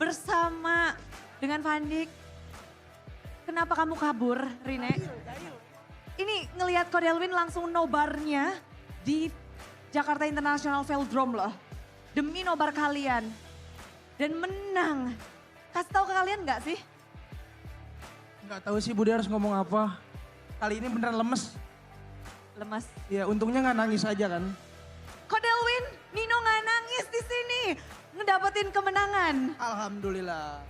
bersama dengan Vandik. Kenapa kamu kabur, Rine? Ini ngelihat Kodelwin langsung nobarnya di Jakarta International Velodrome loh. Demi nobar kalian. Dan menang. Kasih tahu ke kalian gak sih? Nggak tahu sih Bude harus ngomong apa. Kali ini beneran lemes. Lemes? Ya untungnya nggak nangis aja kan. Kodelwin, Nino nggak nangis di sini. Ngedapetin kemenangan. Alhamdulillah.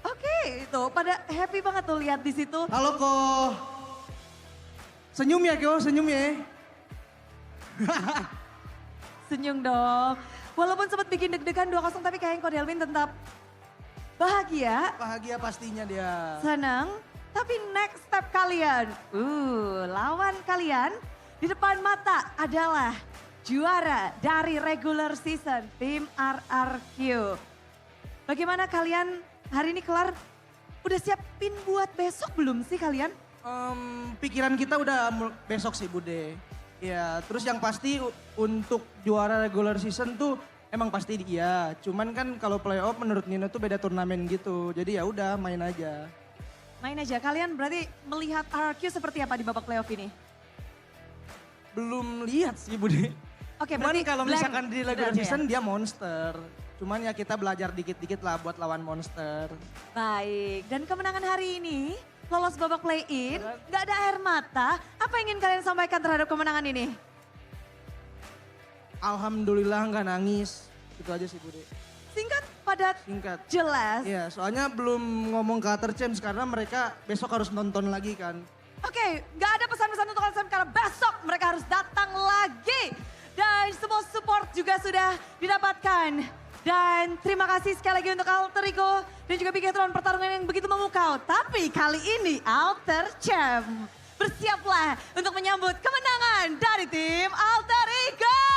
Oke, itu pada happy banget tuh lihat di situ. Halo Ko. Senyum ya Ko, senyum ya. Senyum dong. Walaupun sempat bikin deg-degan 2-0 tapi kayaknya Kodelwin tetap bahagia. Bahagia pastinya dia. Senang. Tapi next step kalian. Lawan kalian di depan mata adalah juara dari regular season tim RRQ. Bagaimana kalian hari ini kelar? Udah siapin buat besok belum sih kalian? Pikiran kita udah besok sih Bude. Ya terus yang pasti untuk juara regular season tuh Emang pasti iya, cuman kan kalau playoff menurut Nino tuh beda turnamen gitu. Jadi ya udah main aja. Main aja, kalian berarti melihat RRQ seperti apa di babak playoff ini? Belum lihat sih Budi. Oke, Cuman berarti kalau blank misalkan di regular gitu aja ya? season dia monster. Cuman ya kita belajar dikit-dikit lah buat lawan monster. Baik, dan kemenangan hari ini lolos babak play-in, nggak ada air mata. Apa yang ingin kalian sampaikan terhadap kemenangan ini? Alhamdulillah nggak nangis. Itu aja sih Budi. Singkat, padat, Singkat. jelas. Iya, soalnya belum ngomong ke Other Champs karena mereka besok harus nonton lagi kan. Oke, nggak ada pesan-pesan untuk kalian karena besok mereka harus datang lagi. Dan semua support juga sudah didapatkan. Dan terima kasih sekali lagi untuk Alter Ego dan juga Bigetron pertarungan yang begitu memukau. Tapi kali ini Alter Champ bersiaplah untuk menyambut kemenangan dari tim Alter Ego.